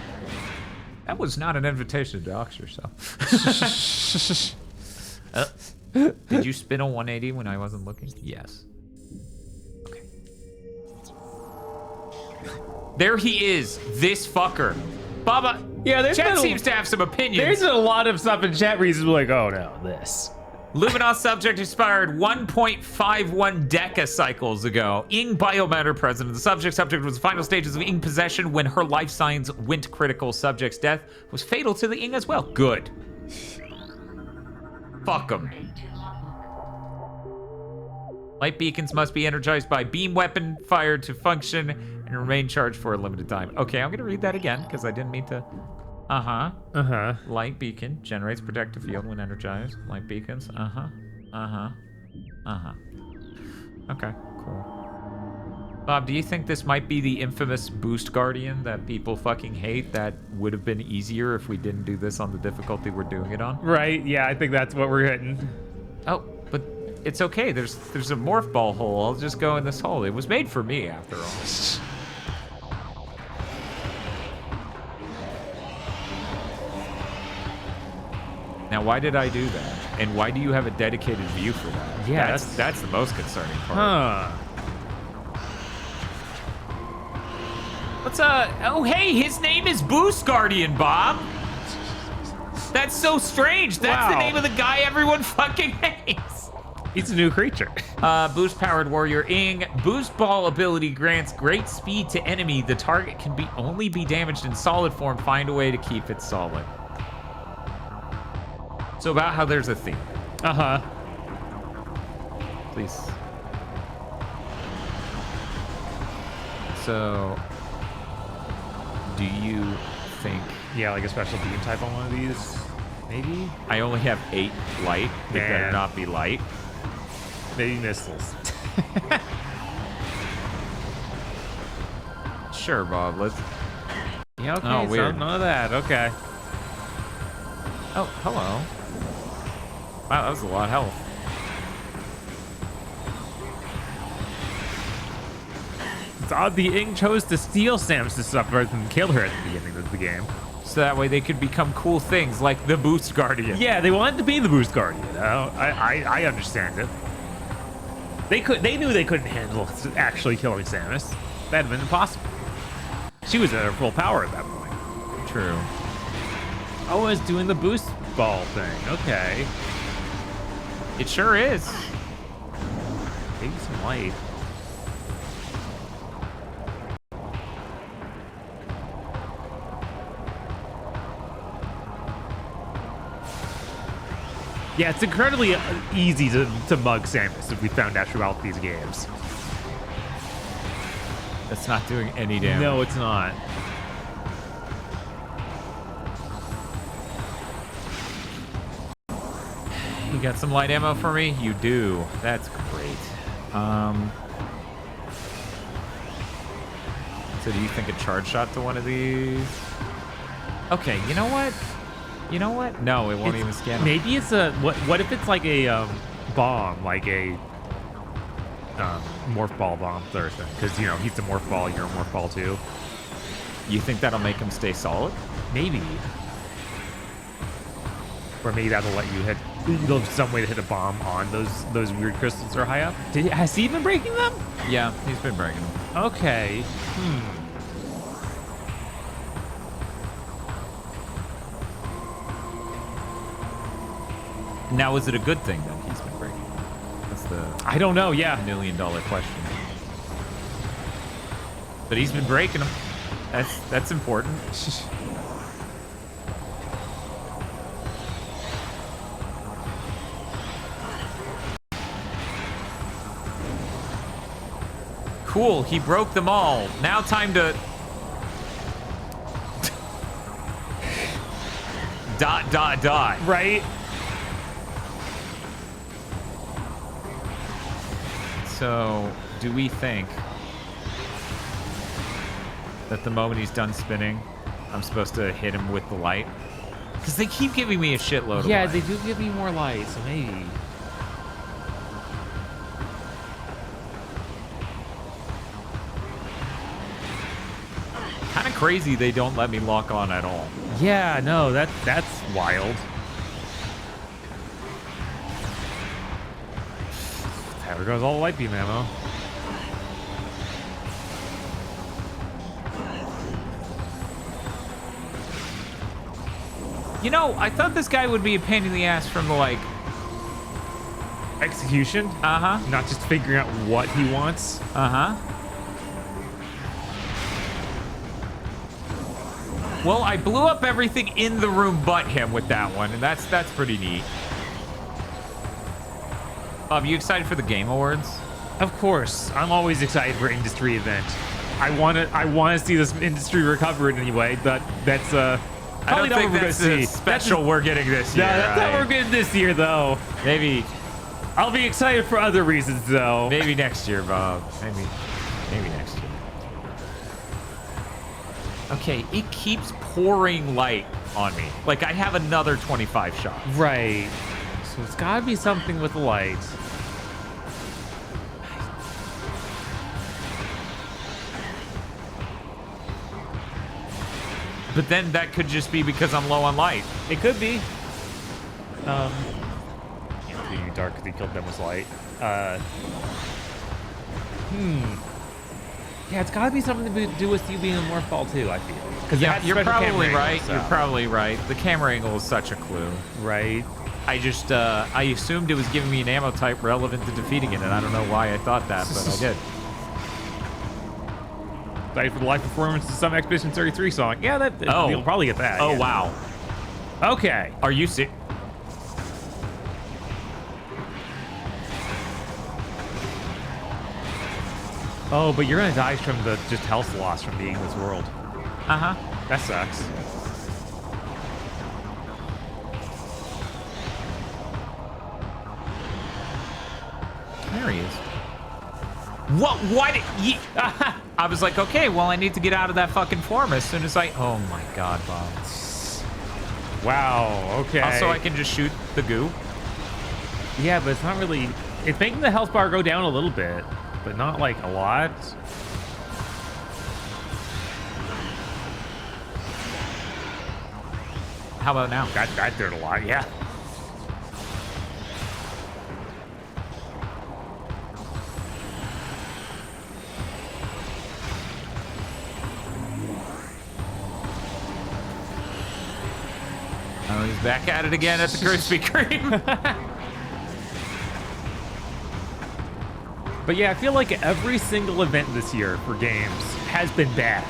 That was not an invitation to dox yourself. Did you spin a 180 when I wasn't looking? Yes. Okay. There he is, this fucker. Baba, Yeah, Chat seems to have some opinions. There's a lot of stuff in chat reasons like, oh no, this. Luminos subject expired 1.51 decacycles ago. Ing biomatter present in the subject. Subject was the final stages of Ing possession when her life signs went critical. Subject's death was fatal to the Ing as well. Good. Fuck them. Light beacons must be energized by beam weapon fired to function and remain charged for a limited time. Okay, I'm gonna read that again because I didn't mean to. Light beacon generates protective field when energized. Light beacons. Okay, cool. Bob, do you think this might be the infamous boost guardian that people fucking hate that would have been easier if we didn't do this on the difficulty we're doing it on? Right, yeah, I think that's what we're hitting. Oh, but it's okay. There's a morph ball hole. I'll just go in this hole. It was made for me, after all. Now, why did I do that? And why do you have a dedicated view for that? Yeah, that's the most concerning part. Huh. What's oh hey, his name is Boost Guardian, Bob. That's so strange. That's the Wow. name of the guy everyone fucking hates. He's a new creature. Boost powered warrior Ing. Boost ball ability grants great speed to enemy. The target can only be damaged in solid form. Find a way to keep it solid. So about how there's a theme. Please. So, do you think Yeah, like a special beam type on one of these, maybe? I only have 8 light? It better Man. not be light. Maybe missiles. Sure, Bob. Let's. Yeah, okay, Oh, so weird. none of that, okay. Oh, hello. Wow, that was a lot of health. It's odd the Ing chose to steal Samus's stuff rather than kill her at the beginning of the game. So that way they could become cool things like the Boost Guardian. Yeah, they wanted to be the Boost Guardian. I understand it. They knew they couldn't handle actually killing Samus. That'd have been impossible. She was at her full power at that point. True. Oh, it's doing the boost ball thing. Okay. It sure is. Maybe some light. Yeah, it's incredibly easy to mug Samus if we found out throughout these games. That's not doing any damage. No, it's not. got some light ammo for me? You do. That's great. So do you think a charge shot to one of these? Okay, you know what? You know what? No, it won't even scan them. Maybe it's a what if it's like a bomb, like a morph ball bomb Thurston? Because you know he's the morph ball, you're a morph ball too. You think that'll make him stay solid? Maybe. Or maybe that'll let you hit. There'll be some way to hit a bomb on those weird crystals that are high up. Has he been breaking them? Yeah, he's been breaking them. Okay. Now, is it a good thing that he's been breaking them? That's the I don't know. Yeah. $1 million question. But he's been breaking them. That's important. Cool, he broke them all. Now time to... dot. Right. So, do we think that the moment he's done spinning, I'm supposed to hit him with the light? Because they keep giving me a shitload of Yeah, light. they do give me more light, so maybe. Kind of crazy they don't let me lock on at all. Yeah, no, that's wild. There goes all the light beam ammo. You know, I thought this guy would be a pain in the ass from the, like... Execution? Uh-huh. Not just figuring out what he wants. Uh-huh. Well, I blew up everything in the room but him with that one, and that's pretty neat. You excited for the Game Awards? Of course, I'm always excited for industry event. I want to see this industry recover in any way, but that's I probably don't not think what we're that's gonna the see. special we're getting this year. No, that's not right? what we're getting this year, though. Maybe I'll be excited for other reasons, though. maybe next year, Bob. Maybe next year. Okay, it keeps pouring light on me. Like I have another 25 shots. Right. So it's got to be something with the light. But then that could just be because I'm low on light. It could be. Yeah, being dark because he killed them with light. Yeah, it's got to be something to do with you being a morph ball too, I feel. Because Yeah, you're probably right. You're probably right. The camera angle is such a clue. right. I just, I assumed it was giving me an ammo type relevant to defeating it, and I don't know why I thought that, but I did. Excited for the live performance of some Expedition 33 song. Yeah, you'll probably get that. Oh, yeah. wow. Okay. Are you serious? Oh, but you're gonna die from the just health loss from being in this world. Uh-huh. That sucks. There he is. What? What? I was like, okay, well, I need to get out of that fucking form as soon as I... Oh, my God, Bob. Wow, okay. Also, I can just shoot the goo. Yeah, but it's not really... It's making the health bar go down a little bit, but not, like, a lot. How about now? That did a lot, yeah. Oh, he's back at it again at the Krispy Kreme. But yeah, I feel like every single event this year for games has been bad.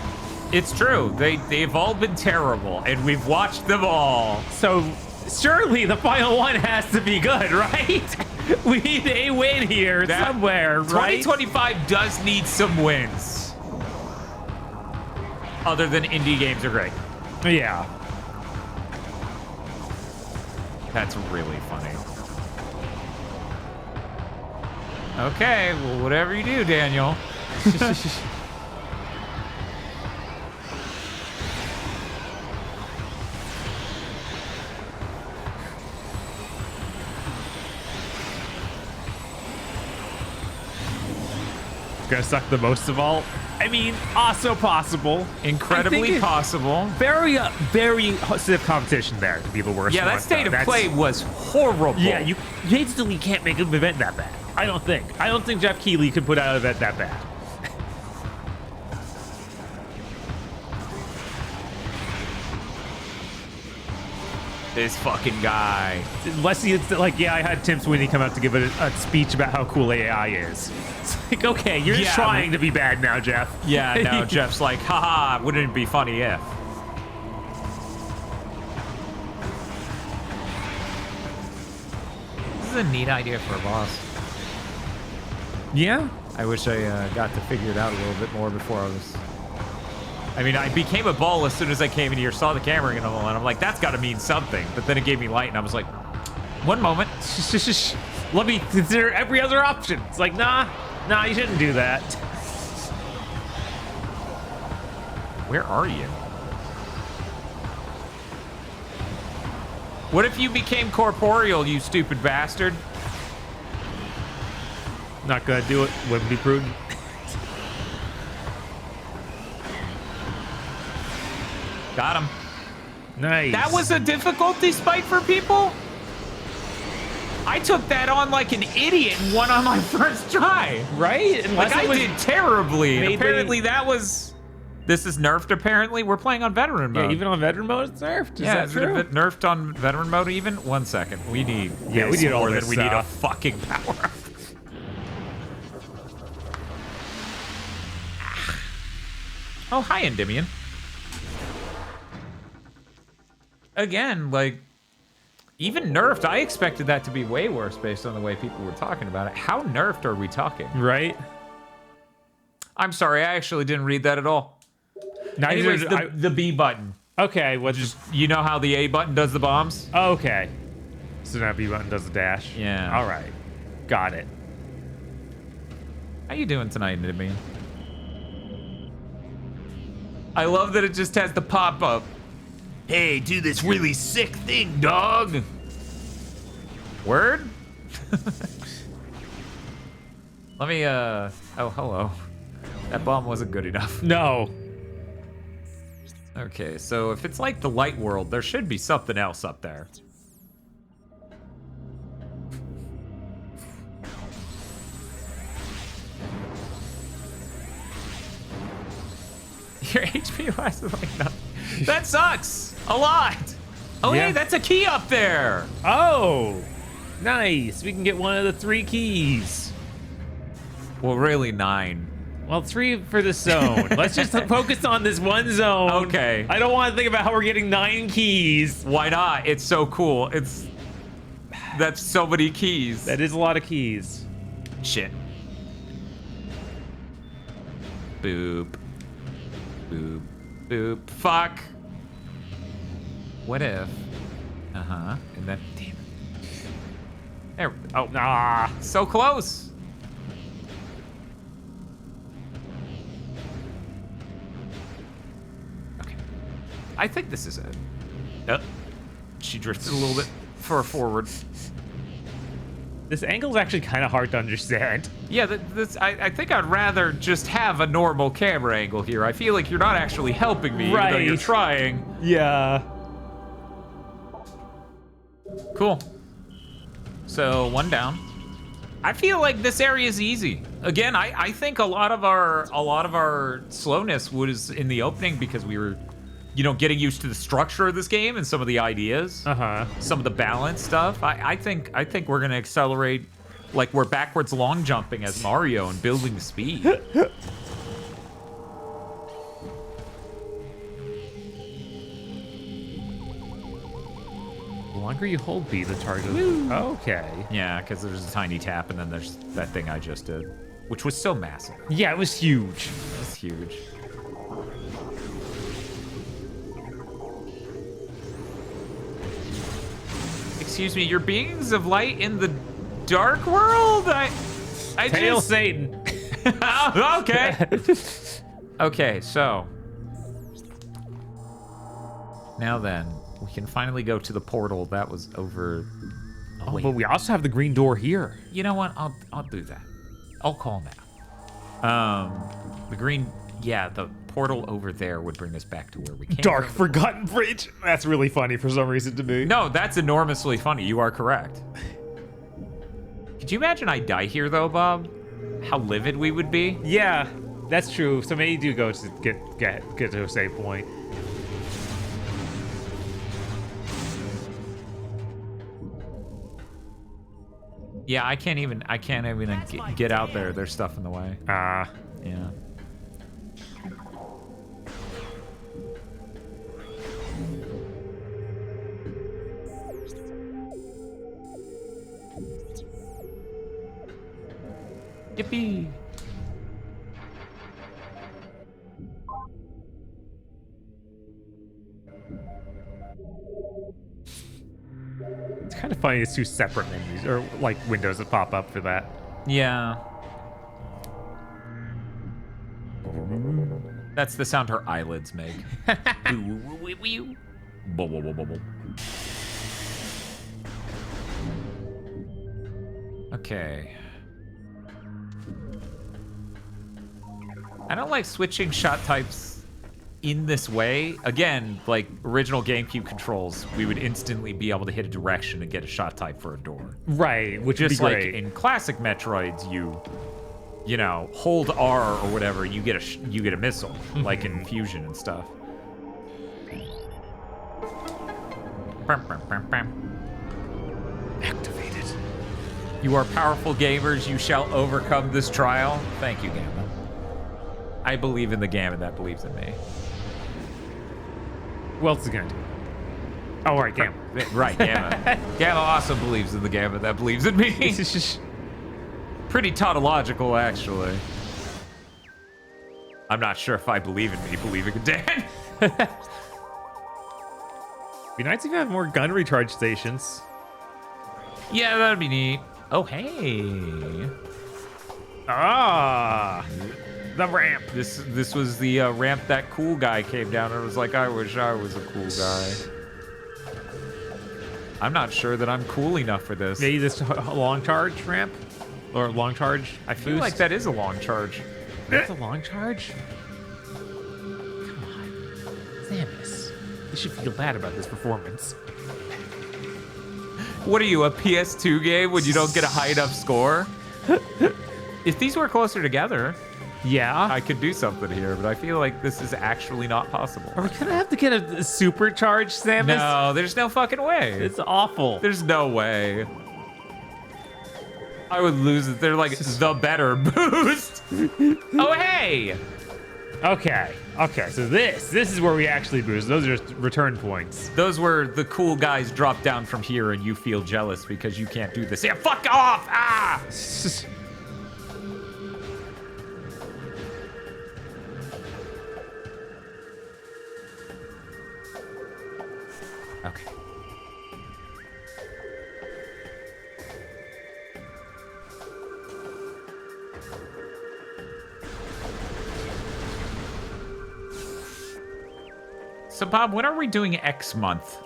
It's true. They've all been terrible, and we've watched them all. So surely the final one has to be good, right? We need a win here somewhere, right? 2025 does need some wins. Other than indie games are great. Yeah. That's really funny. Okay, well, whatever you do, Daniel. Gonna suck the most of all. I mean, also possible. Incredibly possible. Very stiff competition there to be the worst. Yeah, one, that state though. of play was horrible. Yeah, you instantly can't make an event that bad. I don't think Jeff Keighley could put out an event that bad. This fucking guy. Unless it's like, yeah, I had Tim Sweeney come out to give a speech about how cool AI is. It's like, okay, you're Yeah, trying to be bad now, Jeff. Yeah, no, Jeff's like, haha, wouldn't it be funny if? This is a neat idea for a boss. Yeah? I wish I got to figure it out a little bit more before I was... I mean, I became a ball as soon as I came in here, saw the camera and I'm like, that's got to mean something. But then it gave me light, and I was like, one moment. Let me consider every other option. It's like, nah, you shouldn't do that. Where are you? What if you became corporeal, you stupid bastard? Not gonna do it. Wouldn't be prudent. Got him. Nice. That was a difficulty spike for people? I took that on like an idiot and won on my first try. right. Like, I did terribly. And Maybe- apparently that was... This is nerfed, apparently. We're playing on veteran mode. Yeah, even on veteran mode, it's nerfed. Yeah, Is is that it true? a bit nerfed on veteran mode even? 1 second. We need Yeah, we need all more this than we need a stuff. fucking power up. Oh, hi, Endymion. Again, like, even nerfed, I expected that to be way worse based on the way people were talking about it. How nerfed are we talking? Right. I'm sorry, I actually didn't read that at all. Neither Anyways, did the B button. okay, what just... You know how the A button does the bombs? Okay. So now B button does the dash. Yeah. All right. Got it. How you doing tonight, Endymion? I love that it just has the pop-up. Hey, do this really sick thing, dog. Word? Let me, oh, hello. That bomb wasn't good enough. No. Okay, so if it's like the light world, there should be something else up there. Your HP lasted like nothing. That sucks a lot. Oh, Yeah. hey, that's a key up there. Oh. Nice. We can get one of the 3 keys. Well, really 9. Well, 3 for the zone. Let's just focus on this one zone. Okay. I don't want to think about how we're getting 9 keys. Why not? It's so cool. That's so many keys. That is a lot of keys. Shit. Boop. Boop. Boop. Fuck. What if? Uh-huh. And then, damn it. There. Oh, Ah. so close. Okay. I think this is it. She drifted a little bit far forward. This angle's actually kind of hard to understand. Yeah, I think I'd rather just have a normal camera angle here. I feel like you're not actually helping me, even though you're Right. trying. Yeah. Cool. So 1 down. I feel like this area is easy. Again, I think a lot of our slowness was in the opening because we were, getting used to the structure of this game and some of the ideas, some of the balance stuff. I think we're gonna accelerate, like we're backwards long jumping as Mario and building speed. The longer you hold B, the target. Okay. Yeah, because there's a tiny tap and then there's that thing I just did, which was so massive. Yeah, it was huge. It's huge. Excuse me, you're beings of light in the dark world? Tail Satan. Okay. Okay, so now then, we can finally go to the portal that was over. Oh, but we also have the green door here. You know what? I'll do that. I'll call now. The green, yeah, the portal over there would bring us back to where we came Dark from. Forgotten Bridge. That's really funny for some reason to me. No, that's enormously funny. You are correct. Could you imagine I die here though, Bob? How livid we would be. Yeah, that's true. So maybe do go to get to a save point. Yeah, I can't even get out there. There's stuff in the way. Ah. Yeah. Yippee! It's kind of funny. It's two separate menus or like windows that pop up for that. Yeah. That's the sound her eyelids make. Okay. I don't like switching shot types in this way. Again, like original GameCube controls, we would instantly be able to hit a direction and get a shot type for a door. Right, which Just would be like great. in classic Metroids, you know, hold R or whatever, you get a missile, like in Fusion and stuff. Activated. You are powerful gamers. You shall overcome this trial. Thank you, Gamma. I believe in the Gamma that believes in me. Who else is gonna do? Oh, right, Gamma. Right, Gamma. Gamma also believes in the Gamma that believes in me. Pretty tautological, actually. I'm not sure if I believe in me believing in Dan. Be nice if you have more gun recharge stations. Yeah, that'd be neat. Oh, hey. Ah, the ramp. This was the ramp that cool guy came down and was like, I wish I was a cool guy. I'm not sure that I'm cool enough for this. Maybe this long charge ramp or long charge. I feel like that is a long charge. That's a long charge. Come on, Samus. You should feel bad about this performance. What are you, a PS2 game when you don't get a high enough score? If these were closer together, Yeah. I could do something here, but I feel like this is actually not possible. Are we gonna have to get a supercharged Samus? No, there's no fucking way. It's awful. There's no way. I would lose it. They're like the better boost. Oh, hey. Okay. Okay. So this is where we actually boost. Those are just return points. Those were the cool guys drop down from here and you feel jealous because you can't do this. Yeah, fuck off. Ah. Okay. So, Bob, when are we doing X month?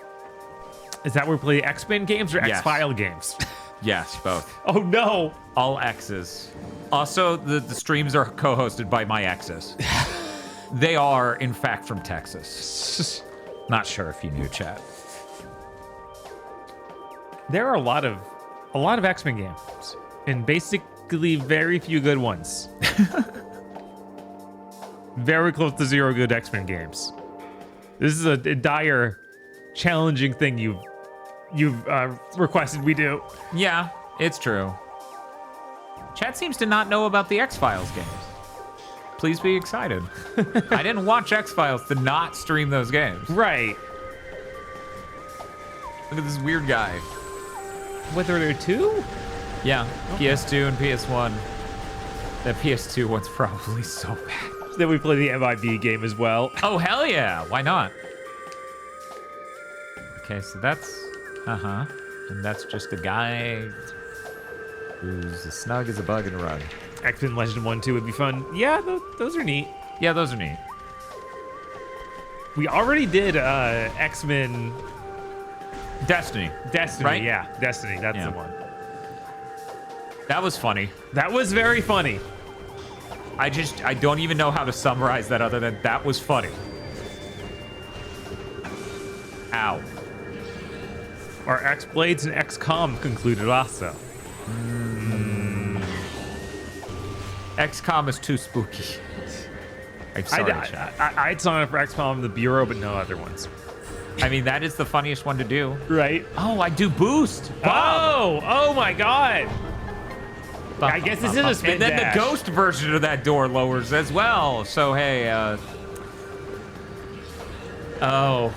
Is that where we play X-Men games or Yes. X-File games? Yes, both. Oh no. All X's. Also, the streams are co-hosted by my exes. They are, in fact, from Texas. Not sure if you knew, chat. There are a lot of X-Men games, and basically very few good ones. Very close to zero good X-Men games. This is a dire, challenging thing you've requested we do. Yeah, it's true. Chat seems to not know about the X-Files games. Please be excited. I didn't watch X-Files to not stream those games. Right. Look at this weird guy. Whether there are two? Yeah, PS2 and PS1. That PS2 one's probably so bad. Then we play the MIB game as well. Oh, hell yeah. Why not? Okay, so that's... And that's just a guy... Who's as snug as a bug in a rug. X-Men Legend 1, 2 would be fun. Yeah, those are neat. Yeah, those are neat. We already did X-Men Destiny. Destiny, yeah. Destiny, that's Yeah. the one. That was funny. That was very funny. I don't even know how to summarize that other than that was funny. Ow. Our X-Blades and XCOM concluded also. XCOM is too spooky. I'm sorry, chat. I'd sign up for XCOM the Bureau, but no other ones. I mean, that is the funniest one to do. Right? Oh, I do boost. Oh my god. I guess this is a spin And then dash. the ghost version of that door lowers as well. So, hey, Oh,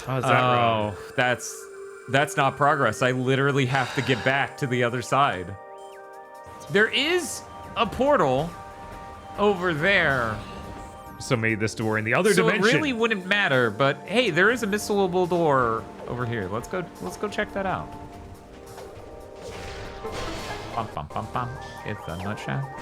is that wrong? that's not progress. I literally have to get back to the other side. There is a portal over there. So maybe this door in the other So dimension. it really wouldn't matter, but hey, there is a missile-able door over here. Let's go check that out. Bum, bum, bum, bum. It's a nutshell.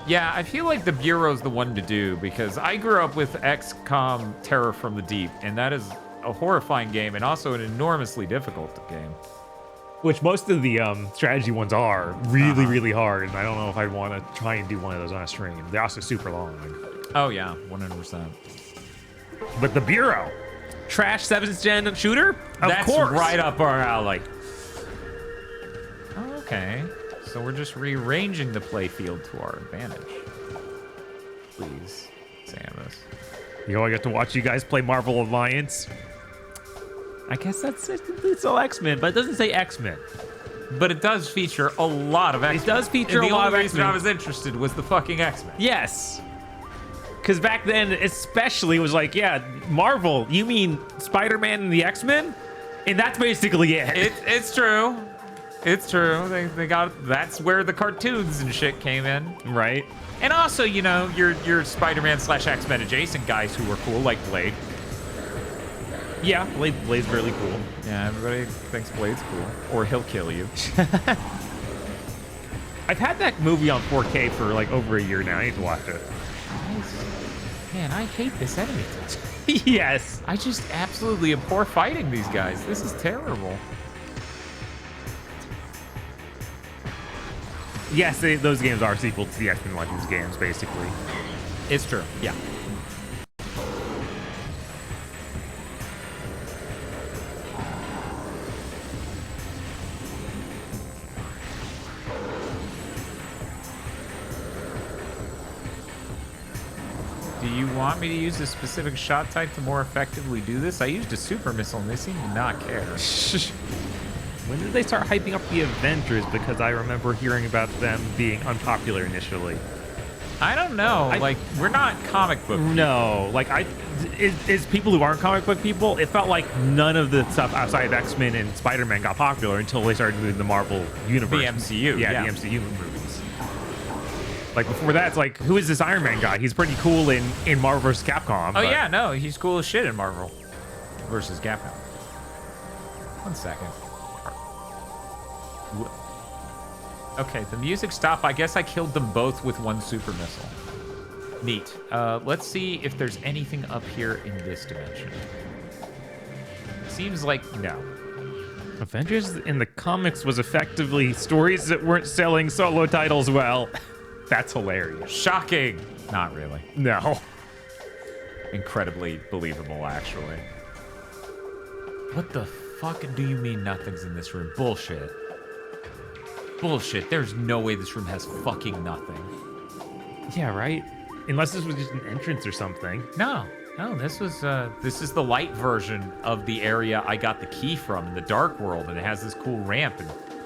Yeah, I feel like the Bureau's the one to do because I grew up with XCOM Terror from the Deep, and that is a horrifying game and also an enormously difficult game. Which most of the strategy ones are really, really hard, and I don't know if I'd want to try and do one of those on a stream. They're also super long. Oh yeah, 100%. But the Bureau, trash 7th gen shooter, of That's course. right up our alley. Oh, okay. So we're just rearranging the playfield to our advantage. Please, Samus. You know, I get to watch you guys play Marvel Alliance. I guess it's all X-Men, but it doesn't say X-Men. But it does feature a lot of X-Men. It does feature and a lot of the only reason X-Men. I was interested was the fucking X-Men. Yes. Because back then, especially, it was like, yeah, Marvel, you mean Spider-Man and the X-Men? And that's basically it. It's true. It's true. They got that's where the cartoons and shit came in. Right. And also, you know, your Spider-Man / X-Men adjacent guys who were cool, like Blade. Yeah, Blade's really cool. Yeah, everybody thinks Blade's cool. Or he'll kill you. I've had that movie on 4K for like over a year now. I need to watch it. Man, I hate this enemy type. Yes. I just absolutely abhor fighting these guys. This is terrible. Yes, those games are sequels to the X-Men Legends games, basically. It's true. Yeah. Do you want me to use a specific shot type to more effectively do this? I used a super missile and they seem to not care. When did they start hyping up the Avengers? Because I remember hearing about them being unpopular initially. I don't know. Like, we're not comic book. No, like is people who aren't comic book people, it felt like none of the stuff outside of X-Men and Spider-Man got popular until they started moving the Marvel universe. The MCU, yeah. The MCU movies. Like before that, it's like, who is this Iron Man guy? He's pretty cool in Marvel vs. Capcom. Oh, yeah, no, he's cool as shit in Marvel versus Capcom. 1 second. Okay, the music stopped. I guess I killed them both with one super missile. Neat. Let's see if there's anything up here in this dimension. Seems like no. Avengers in the comics was effectively stories that weren't selling solo titles well. That's hilarious. Shocking. Not really. No. Incredibly believable, actually. What the fuck do you mean nothing's in this room? Bullshit. Bullshit. There's no way this room has fucking nothing. Yeah, right? Unless this was just an entrance or something. No, this is the light version of the area I got the key from in the Dark World, and it has this cool ramp,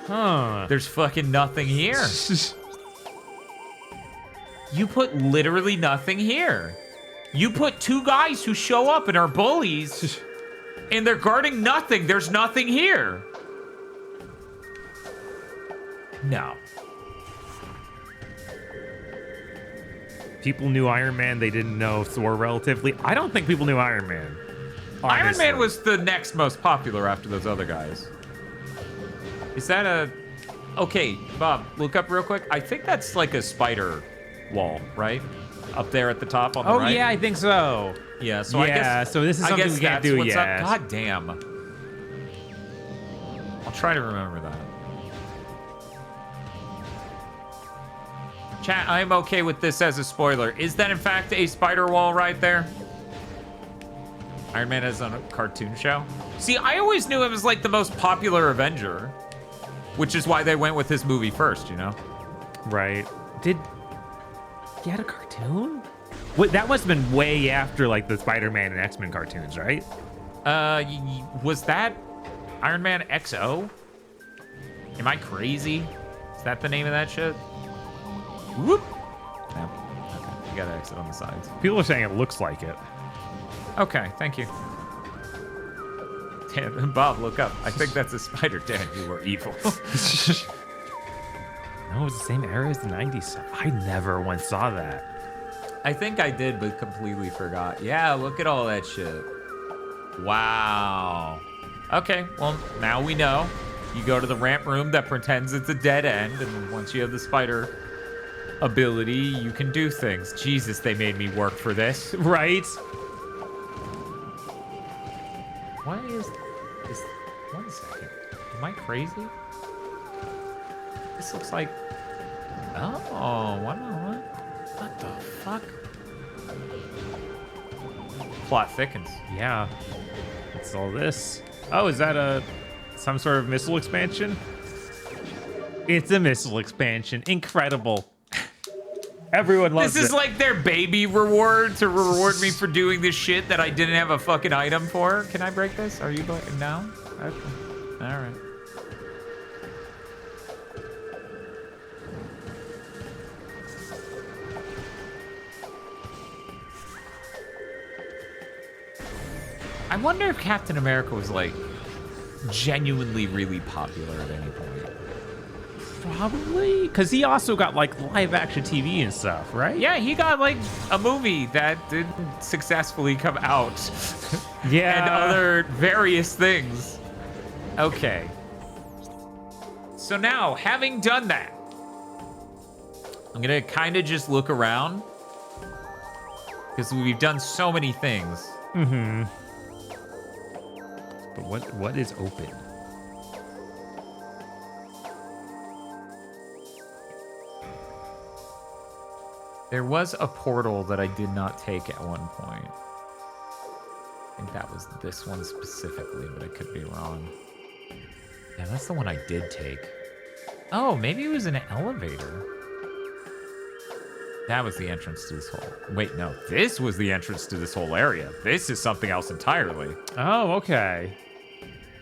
and there's fucking nothing here. You put literally nothing here. You put 2 guys who show up and are bullies, and they're guarding nothing. There's nothing here. No. People knew Iron Man, they didn't know Thor relatively. I don't think people knew Iron Man. Iron honestly. Man was the next most popular after those other guys. Is that a Okay, Bob, look up real quick. I think that's like a spider wall, right? Up there at the top on the right. Oh yeah, I think so. Yeah, so I guess so this is I something guess we can't that's do what's yet. up. God damn. I'll try to remember that. Chat, I'm okay with this as a spoiler. Is that in fact a spider wall right there? Iron Man is on a cartoon show? See, I always knew him as like the most popular Avenger, which is why they went with his movie first, you know? Right. Did he had a cartoon? Wait, that must have been way after like the Spider-Man and X-Men cartoons, right? Was that Iron Man XO? Am I crazy? Is that the name of that shit? Whoop. No. Okay, you gotta exit on the sides. People are saying it looks like it. Okay, thank you. Damn, Bob, look up. I think that's a spider. Damn, you were evil. No, it was the same era as the 90s stuff. I never once saw that. I think I did, but completely forgot. Yeah, look at all that shit. Wow. Okay, well, now we know. You go to the ramp room that pretends it's a dead end, and once you have the spider ability, you can do things. Jesus, they made me work for this. Right? What is this? 1 second. Am I crazy? This looks like... Oh, what the fuck? Plot thickens. Yeah. What's all this? Oh, is that some sort of missile expansion? It's a missile expansion. Incredible. Everyone loves This is it. like their baby reward to reward me for doing this shit that I didn't have a fucking item for. Can I break this? Are you breaking down? Okay. All right. I wonder if Captain America was like genuinely really popular at any point. Probably. Because he also got like live action TV and stuff, right? Yeah, he got like a movie that didn't successfully come out. Yeah. And other various things. Okay. So now, having done that, I'm gonna kind of just look around because we've done so many things. Mm-hmm. But what is open? There was a portal that I did not take at one point. I think that was this one specifically, but I could be wrong. Yeah, that's the one I did take. Oh, maybe it was an elevator. That was the entrance to this whole... Wait, no. This was the entrance to this whole area. This is something else entirely. Oh, okay.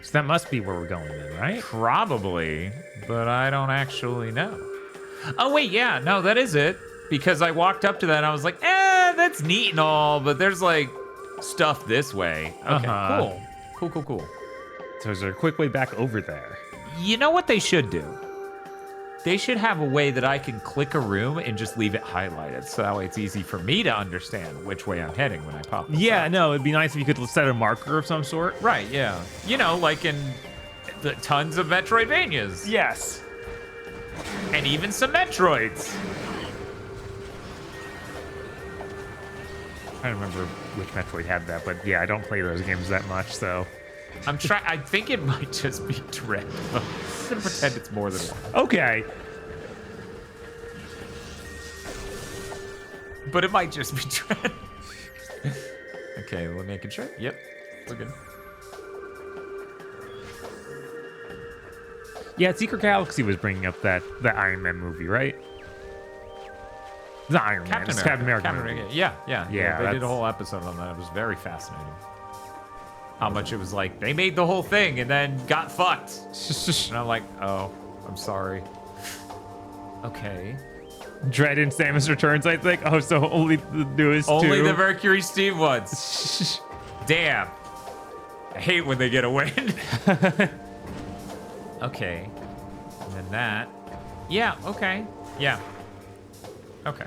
So that must be where we're going then, right? Probably, but I don't actually know. Oh, wait, yeah. No, that is it. Because I walked up to that and I was like, that's neat and all, but there's like stuff this way. Okay, cool. So is there a quick way back over there? You know what they should do? They should have a way that I can click a room and just leave it highlighted. So that way it's easy for me to understand which way I'm heading when I pop this Yeah, up. no, it'd be nice if you could set a marker of some sort. Right, yeah. You know, like in the tons of Metroidvanias. Yes. And even some Metroids. I don't remember which Metroid had that, but yeah, I don't play those games that much, so. I think it might just be Dread. I'm gonna pretend it's more than one. Okay. But it might just be Dread. Okay, we're making sure. Yep, we're good. Yeah, Secret Galaxy was bringing up that Iron Man movie, right? It's not Iron Man, it's Captain America. movie. Yeah. Yeah, They did a that's- whole episode on that. It was very fascinating. How much it was like, they made the whole thing and then got fucked. And I'm like, oh, I'm sorry. Okay. Dread and Samus Returns, I think. Oh, so only the newest Only two. the Mercury Steam ones. Damn. I hate when they get a win. Okay. And then that. Yeah, okay. Yeah. Okay.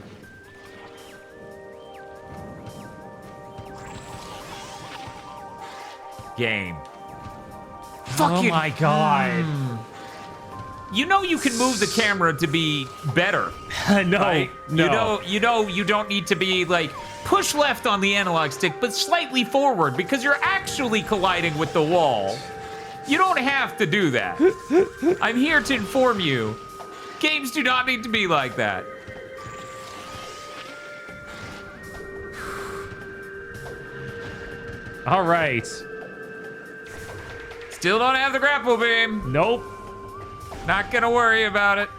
Game. Oh my god. You know you can move the camera to be better. No, Right? no. You don't need to be like push left on the analog stick, but slightly forward because you're actually colliding with the wall. You don't have to do that. I'm here to inform you. Games do not need to be like that. All right. Still don't have the grapple beam. Nope. Not gonna worry about it.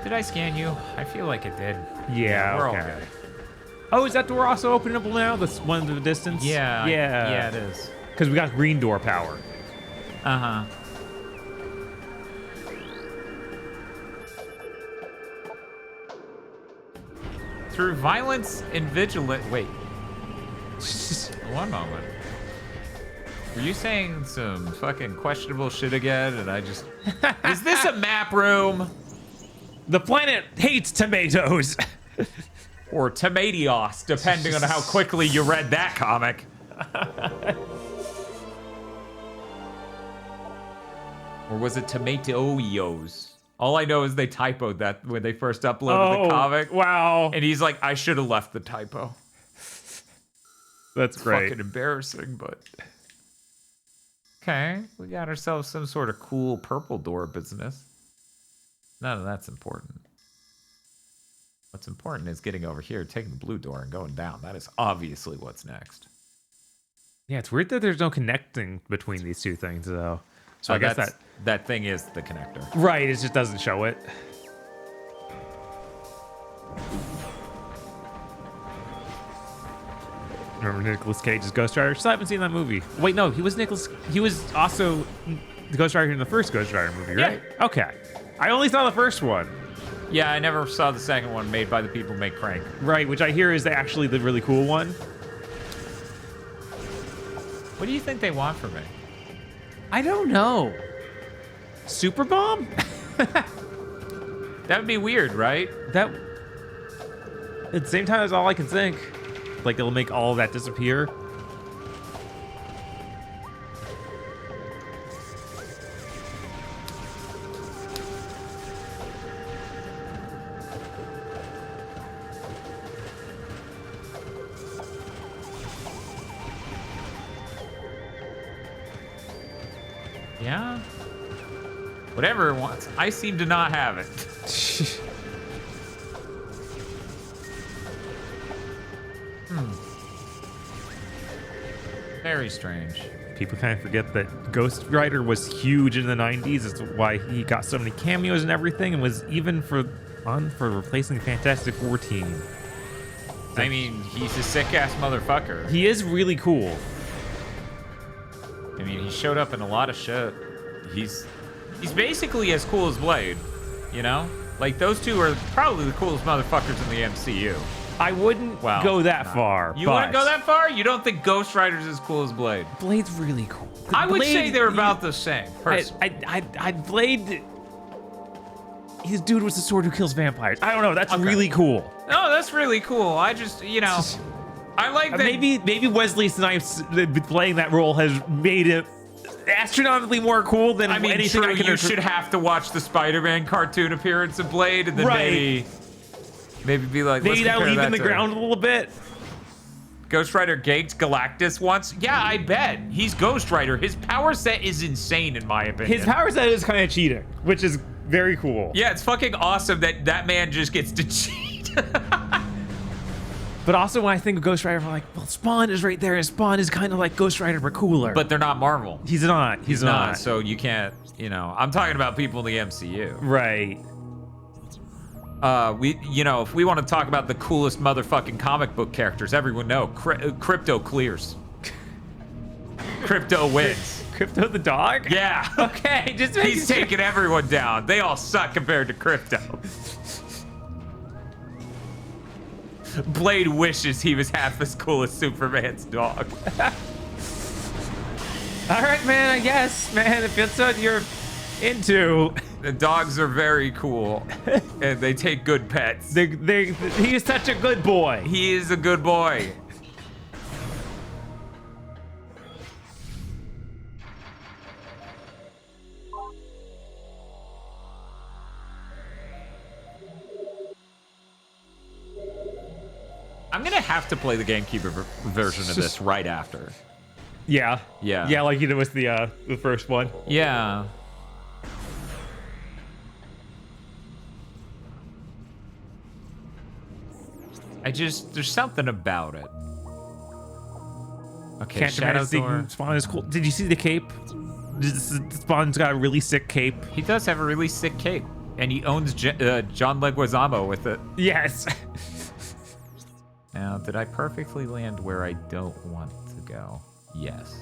Did I scan you? I feel like it did. Yeah, we're okay. all good. Oh, is that door also openable now? This one in the distance? Yeah. Yeah. Yeah, it is. Because we got green door power. Uh-huh. Through violence and vigilance. Wait. One moment. Were you saying some fucking questionable shit again? And I just. Is this a map room? The planet hates tomatoes. Or tomatios, depending on how quickly you read that comic. Or was it tomatoes? All I know is they typoed that when they first uploaded the comic. Wow. And he's like, I should have left the typo. That's great. Fucking embarrassing, but. Okay, we got ourselves some sort of cool purple door business. None of that's important. What's important is getting over here, taking the blue door, and going down. That is obviously what's next. Yeah, it's weird that there's no connecting between these two things, though. So I guess that thing is the connector. Right, it just doesn't show it. Remember Nicolas Cage's Ghost Rider? Still haven't seen that movie. Wait, no, he was also the Ghost Rider in the first Ghost Rider movie, right? Yeah. Okay. I only saw the first one. Yeah, I never saw the second one made by the people who make Crank. Right, which I hear is actually the really cool one. What do you think they want from me? I don't know. Super Bomb? That would be weird, right? That at the same time, that's all I can think. Like it'll make all of that disappear. Yeah. Whatever it wants. I seem to not have it. Very strange. People kind of forget that Ghost Rider was huge in the 90s. That's why he got so many cameos and everything, and was even for replacing Fantastic Four team. I mean, he's a sick-ass motherfucker. He is really cool. I mean, he showed up in a lot of shit. He's basically as cool as Blade, you know? Like, those two are probably the coolest motherfuckers in the MCU. I wouldn't Well, go that far. You wouldn't go that far? You don't think Ghost Rider's as cool as Blade? Blade's really cool. I would say they're Blade- about the same. I Blade. His dude was the sword who kills vampires. I don't know. That's really cool. No, that's really cool. I just, I like that. Maybe Wesley Snipes playing that role has made it astronomically more cool than I mean, anything true, I can. you should have to watch the Spider-Man cartoon appearance of Blade, and then maybe be like, maybe let's that'll compare even that the to ground a little bit. Ghost Rider ganked Galactus once. Yeah, I bet. He's Ghost Rider. His power set is insane, in my opinion. His power set is kind of cheating, which is very cool. Yeah, it's fucking awesome that man just gets to cheat. But also when I think of Ghost Rider, I'm like, well, Spawn is right there, and Spawn is kind of like Ghost Rider, but cooler. But they're not Marvel. He's not. He's not. So you can't, I'm talking about people in the MCU. Right. If we want to talk about the coolest motherfucking comic book characters, everyone know Crypto clears. Crypto wins. Crypto the dog? Yeah. Okay, just He's taking everyone down. They all suck compared to Crypto. Blade wishes he was half as cool as Superman's dog. All right, man, I guess, man, if that's what you're into. The dogs are very cool, and they take good pets. He is such a good boy. He is a good boy. I'm gonna have to play the GameCube version of this right after. Yeah. Yeah. Yeah, like you did with the first one. Yeah. There's something about it. Okay, Can't Shadow imagine Door. Spawn is cool. Did you see the cape? Spawn's got a really sick cape. He does have a really sick cape, and he owns John Leguizamo with it. Yes. Now, did I perfectly land where I don't want to go? Yes.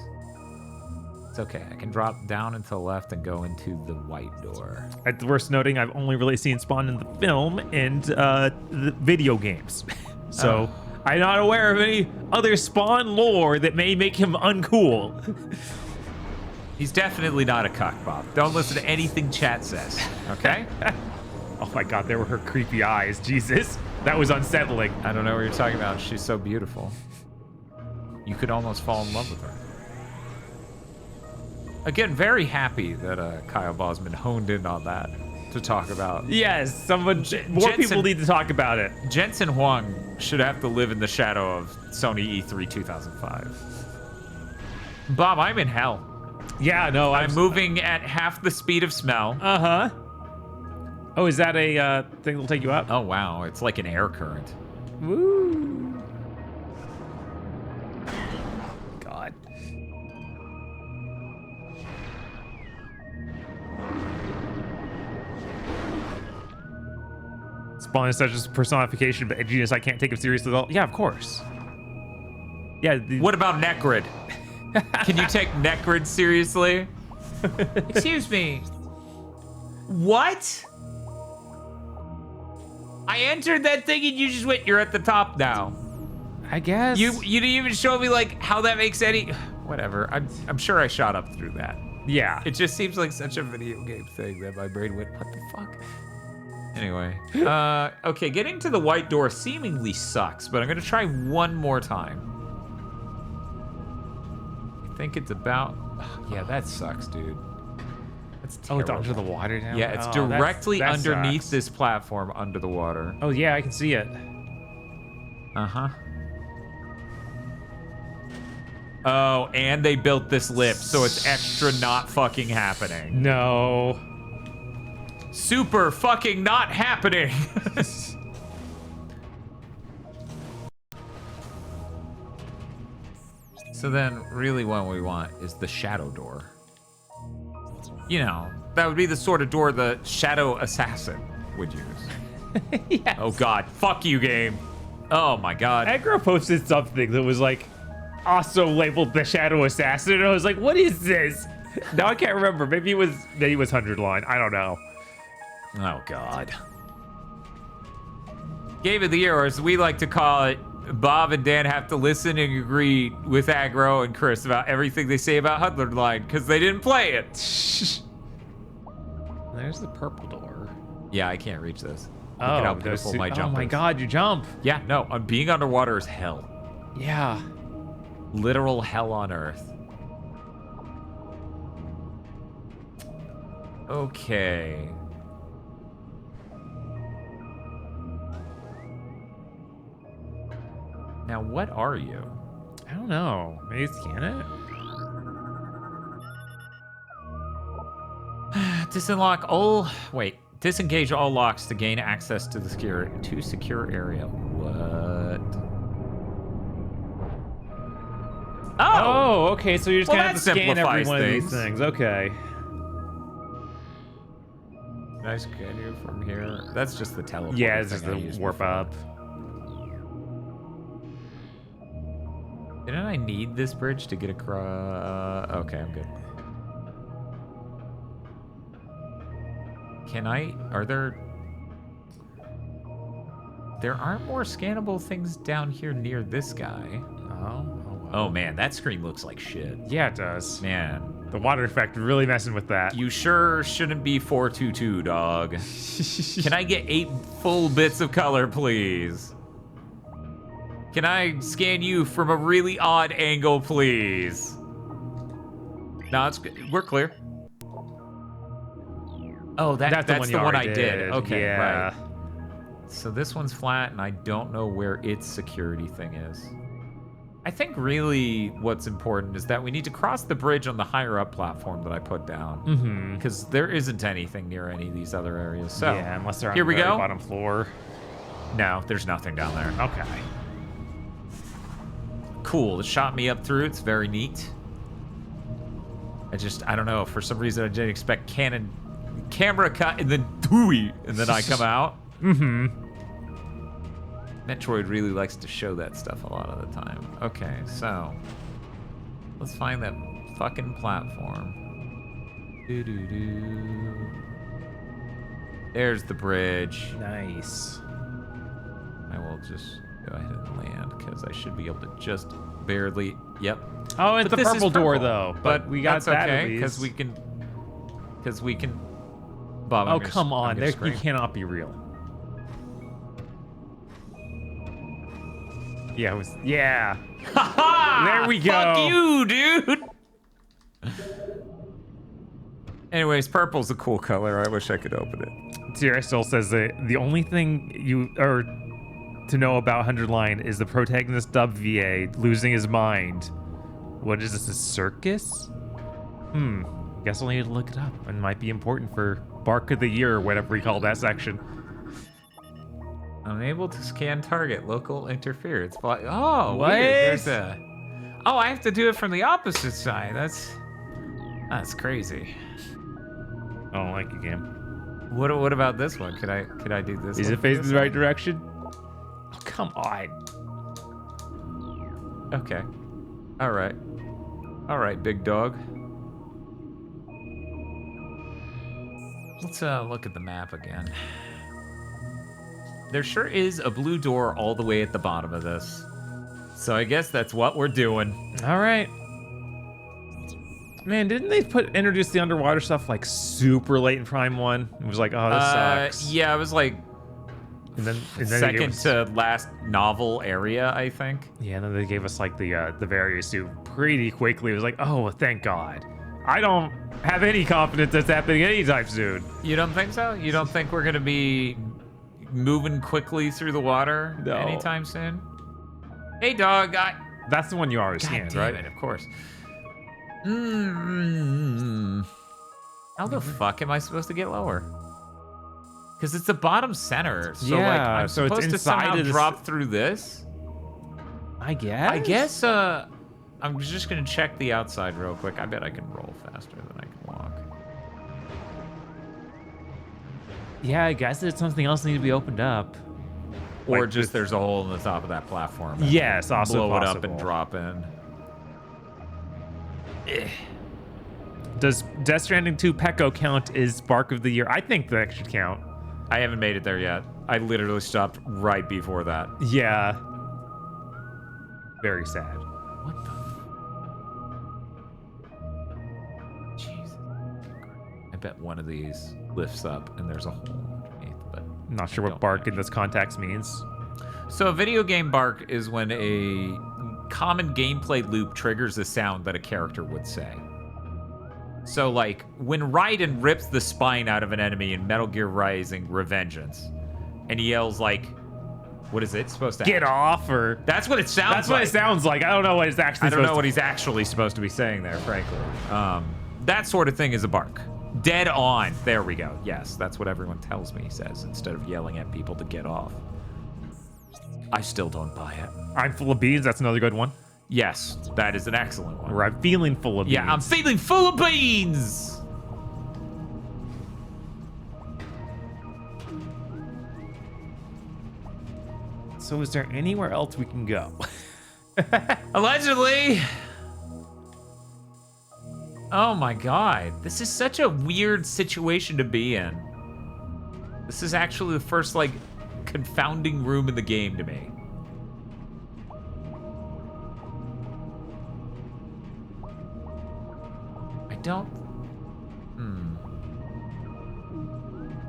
It's okay. I can drop down and to the left and go into the white door. It's worth noting I've only really seen Spawn in the film and the video games. So I'm not aware of any other Spawn lore that may make him uncool. He's definitely not a cuck, Bob. Don't listen to anything chat says, okay? Oh my god, there were her creepy eyes. Jesus. That was unsettling. I don't know what you're talking about. She's so beautiful. You could almost fall in love with her. Again, very happy that Kyle Bosman honed in on that to talk about. Yes, more people need to talk about it. Jensen Huang should have to live in the shadow of Sony E3 2005. Bob, I'm in hell. Yeah, no, I'm moving at half the speed of smell. Uh-huh. Oh, is that a thing that'll take you up? Oh, wow. It's like an air current. Woo. God. Spawn is such a personification of edginess, I can't take him seriously at all. Yeah, of course. Yeah. What about Necrid? Can you take Necrid seriously? Excuse me. What? I entered that thing and you just went, you're at the top now. I guess. You didn't even show me like how that makes any, whatever. I'm sure I shot up through that. Yeah. It just seems like such a video game thing that my brain went, what the fuck? Anyway, okay, getting to the white door seemingly sucks, but I'm gonna try one more time. I think it's about, yeah, that sucks, dude. That's Oh, it's terrible. under the water now? Yeah, it's Oh, directly that underneath sucks. this platform under the water. Oh, yeah, I can see it. Uh-huh. Oh, and they built this lip, so it's extra not fucking happening. No. Super fucking not happening. So then, really what we want is the shadow door. You know, that would be the sort of door the shadow assassin would use. Yes. Oh god, fuck you, game. Oh my god. Aggro posted something that was like also labeled the Shadow Assassin, and I was like, what is this? Now I can't remember. Maybe it was 100 line. I don't know. Oh god. Game of the year, or as we like to call it, Bob and Dan have to listen and agree with Aggro and Chris about everything they say about Hudler Line because they didn't play it. There's the purple door. Yeah, I can't reach this. Look Oh, at how those beautiful two- my jump Oh my is. god, you jump. Yeah, no, being underwater is hell. Yeah. Literal hell on earth. Okay. Now, what are you? I don't know. Maybe scan it? Disunlock all. Wait. Disengage all locks to gain access to the secure area. What? Oh, okay. So you're just Well, gonna have to that scan every simplifies one of these things. things. Okay. Can I scan you from here? That's just the teleport. Yeah, it's just thing I the used warp before. up. Didn't I need this bridge to get across? Okay, I'm good. Can I? Are there? There aren't more scannable things down here near this guy. Oh. Oh man, that screen looks like shit. Yeah, it does. Man, The water effect really messing with that. you sure shouldn't be 422, dog. Can I get 8 full bits of color, please? Can I scan you from a really odd angle, please? No, it's good. We're clear. Oh, that's the one I did. Okay, yeah. right. So this one's flat, and I don't know where its security thing is. I think really what's important is that we need to cross the bridge on the higher up platform that I put down. Because there isn't anything near any of these other areas. So Yeah, unless they're on here the we very go. bottom floor. No, there's nothing down there. Okay. Cool. It shot me up through. It's very neat. I don't know. For some reason, I didn't expect camera cut and then dooey, and then I come out. Metroid really likes to show that stuff a lot of the time. Okay, so let's find that fucking platform. Doo-doo-doo. There's the bridge. Nice. I will just go ahead and land because I should be able to just barely. Yep. Oh, it's But the this is purple door purple. though. But we got that's that okay at because least. we can. Bob, Oh, come on. There, You cannot be real. Yeah, it was. Yeah. There we go. Fuck you, dude. Anyways, purple's a cool color. I wish I could open it. Sierra still says that the only thing you are to know about 100 Line is the protagonist Dub VA losing his mind. What is this, a circus? Guess I'll need to look it up. It might be important for Bark of the Year or whatever we call that section. Unable to scan target. Local interference. Oh, What? weird. There's a. Oh, I have to do it from the opposite side. That's crazy. I don't like your game. What about this one? Could I do this? Is one it from facing this the right side? direction? Oh, come on. Okay. All right. All right, big dog. Let's look at the map again. There sure is a blue door all the way at the bottom of this. So I guess that's what we're doing. All right. Man, didn't they introduce the underwater stuff like super late in Prime 1? It was like, oh, this sucks. Yeah, it was like And then they gave second us- to last novel area, I think. Yeah, and then they gave us like the various suit pretty quickly. It was like, oh, thank God. I don't have any confidence that's happening anytime soon. You don't think so? You don't think we're gonna be moving quickly through the water No. anytime soon? Hey, dog. That's the one you always God scanned, damn right? it, of course. How the fuck am I supposed to get lower? Because it's the bottom center. So like, Yeah, I'm so it's supposed to inside somehow of this- drop through this? I guess. I guess I'm just gonna check the outside real quick. I bet I can roll faster than I can walk. Yeah, I guess it's something else that needs to be opened up. Or Like just with- there's a hole in the top of that platform. Yes, also blow it up possible. and drop in. Does Death Stranding 2 Pecco count as Bark of the Year? I think that should count. I haven't made it there yet. I literally stopped right before that. Yeah. Very sad. What the? Jesus. I bet one of these lifts up and there's a hole underneath, but Not sure what Don't bark actually. in this context means. so a video game bark is when a common gameplay loop triggers a sound that a character would say. So like when Raiden rips the spine out of an enemy in Metal Gear Rising Revengeance, and he yells like, what is it supposed to Get off, or That's what it sounds that's like. what it sounds like. I don't know what it's actually. I don't know supposed what to- he's actually supposed to be saying there, frankly. That sort of thing is a bark. Dead on. There we go. Yes, that's what everyone tells me he says instead of yelling at people to get off. I still don't buy it. I'm full of beans. That's another good one. Yes, that is an excellent one. Or I'm feeling full of beans. Yeah, I'm feeling full of beans. So is there anywhere else we can go? Allegedly. Oh my god. This is such a weird situation to be in. This is actually the first, like, confounding room in the game to me. I don't...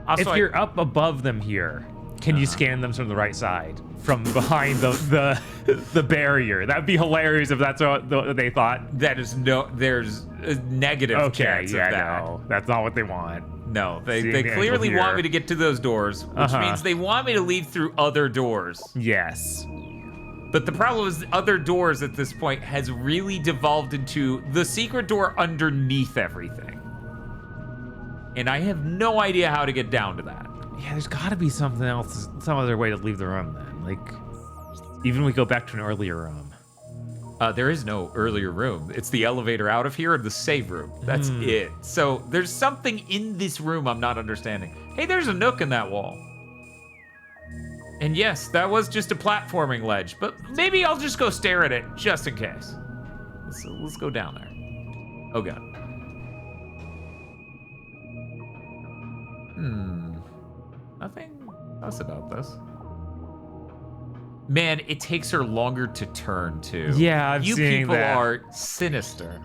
Also, If you're up above them here, can you scan them from the right side? From behind the barrier? That'd be hilarious if that's what they thought. that is no... There's a negative Okay, chance yeah, of that. no. That's not what they want. No, they Seeing the clearly angle want here. me to get to those doors, which means they want me to leave through other doors. Yes. But the problem is other doors at this point has really devolved into the secret door underneath everything. And I have no idea how to get down to that. Yeah, there's got to be something else, some other way to leave the room then. Like, even when we go back to an earlier room. There is no earlier room. It's the elevator out of here or the save room. That's it. So there's something in this room I'm not understanding. Hey, there's a nook in that wall. And yes, that was just a platforming ledge, but maybe I'll just go stare at it just in case. Let's go down there. Oh god. Nothing else about this. Man, it takes her longer to turn too. Yeah, I'm you seeing people that. are sinister.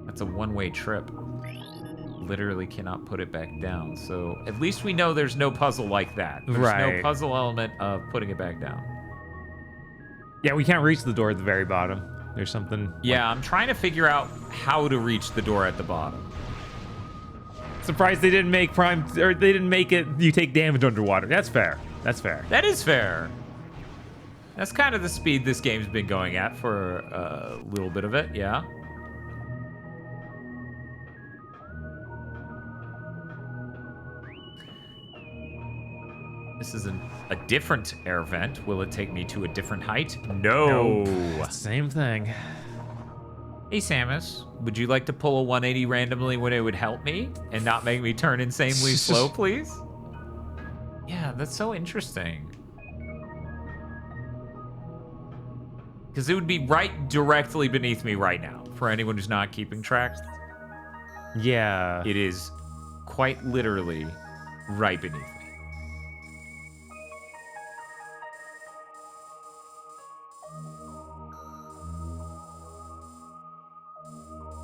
That's a one-way trip. Literally cannot put it back down. So at least we know there's no puzzle like that. There's no Right. puzzle element of putting it back down. Yeah, we can't reach the door at the very bottom. There's something. Yeah, I'm trying to figure out how to reach the door at the bottom. Surprised they didn't make Prime, or they didn't make it. You take damage underwater. That's fair. That's fair. That is fair. That's kind of the speed this game's been going at for a little bit of it, yeah. This is a different air vent. Will it take me to a different height? No. Same thing. Hey, Samus, would you like to pull a 180 randomly when it would help me and not make me turn insanely slow, please? Yeah, that's so interesting. Because it would be right directly beneath me right now, for anyone who's not keeping track. Yeah. It is quite literally right beneath me.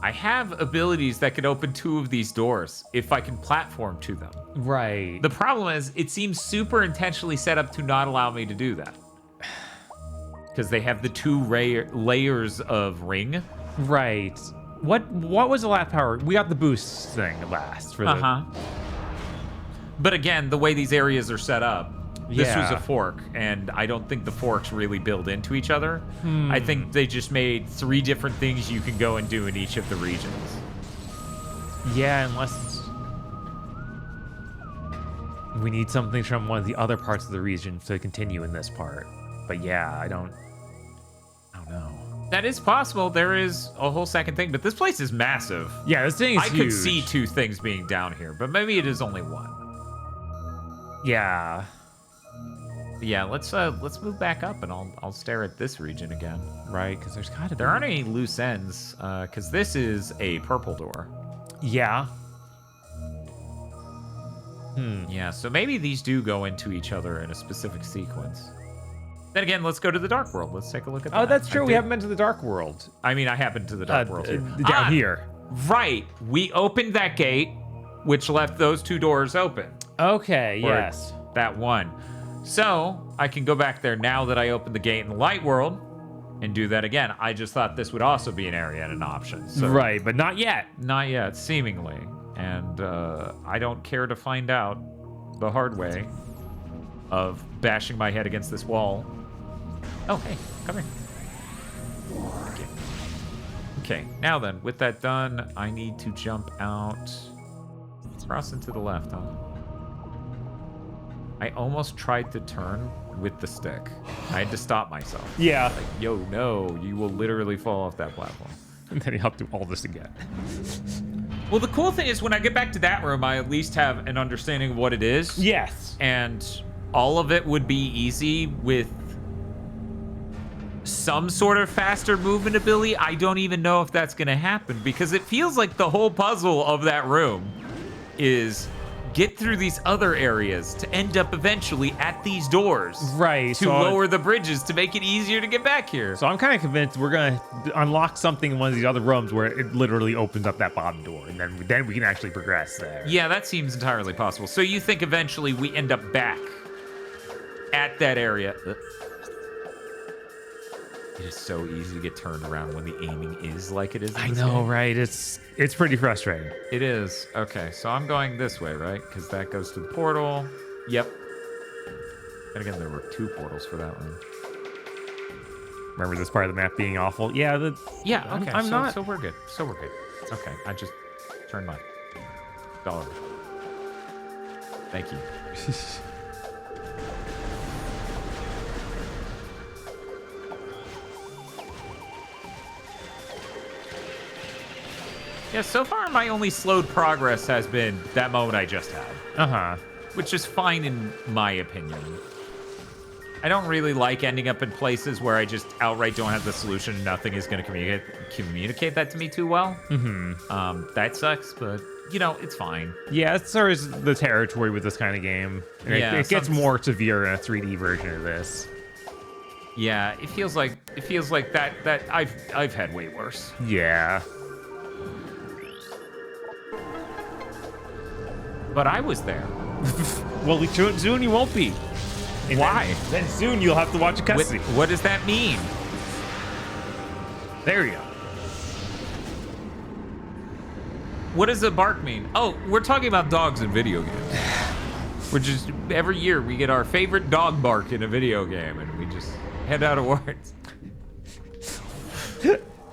I have abilities that can open 2 of these doors if I can platform to them. Right. The problem is, it seems super intentionally set up to not allow me to do that. Because they have the 2 layers of ring. Right. What was the last power? We got the boost thing last for the. But again, the way these areas are set up, this was Yeah. a fork, and I don't think the forks really build into each other. I think they just made 3 different things you can go and do in each of the regions. Yeah, unless we need something from one of the other parts of the region to continue in this part. But yeah, I don't know. That is possible. There is a whole second thing, but this place is massive. Yeah, this thing is I huge. could see 2 things being down here, but maybe it is only 1. Yeah. But yeah, let's move back up, and I'll stare at this region again. Right, because there's gotta be. There aren't any loose ends, because this is a purple door. Yeah. Yeah, so maybe these do go into each other in a specific sequence. Then again, let's go to the Dark World. Let's take a look at that. Oh, that's true. I We did- haven't been to the Dark World. I mean, I have been to the Dark World here. Down here. Right. We opened that gate, which left those 2 doors open. Okay. Or Yes. That one. So I can go back there now that I opened the gate in the Light World and do that again. I just thought this would also be an area and an option. So Right, but not yet. Not yet, seemingly. And I don't care to find out the hard way of bashing my head against this wall. Oh, hey, come here. Okay, now then, with that done, I need to jump out. Cross into the left, huh? I almost tried to turn with the stick. I had to stop myself. Yeah. Like, yo, no, you will literally fall off that platform. And then you have to do all this again. Well, the cool thing is when I get back to that room, I at least have an understanding of what it is. Yes. And all of it would be easy with some sort of faster movement ability. I don't even know if that's going to happen because it feels like the whole puzzle of that room is get through these other areas to end up eventually at these doors. Right. To lower the bridges to make it easier to get back here. So I'm kind of convinced we're gonna unlock something in one of these other rooms where it literally opens up that bottom door, and then we can actually progress there. Yeah, that seems entirely possible. So you think eventually we end up back at that area? It is so easy to get turned around when the aiming is like it is in I this know, game. right? It's pretty frustrating. It is. Okay, so I'm going this way, right? Because that goes to the portal. Yep. And again, there were 2 portals for that one. Remember this part of the map being awful? Yeah, Yeah, okay. I'm not. So we're good. So we're good. Okay, I just turned my dollar. Thank you. Yeah, so far my only slowed progress has been that moment I just had. Uh-huh. Which is fine in my opinion. I don't really like ending up in places where I just outright don't have the solution and nothing is going to communicate that to me too well. Mm-hmm. That sucks, but, you know, it's fine. Yeah, it's sort of the territory with this kind of game. Yeah, it gets more severe in a 3D version of this. Yeah, it feels like that I've had way worse. Yeah. But I was there. Well, soon you won't be. And Why? Then soon you'll have to watch a cutscene. What does that mean? There you go. What does a bark mean? Oh, we're talking about dogs in video games. We're just, every year we get our favorite dog bark in a video game and we just head out awards.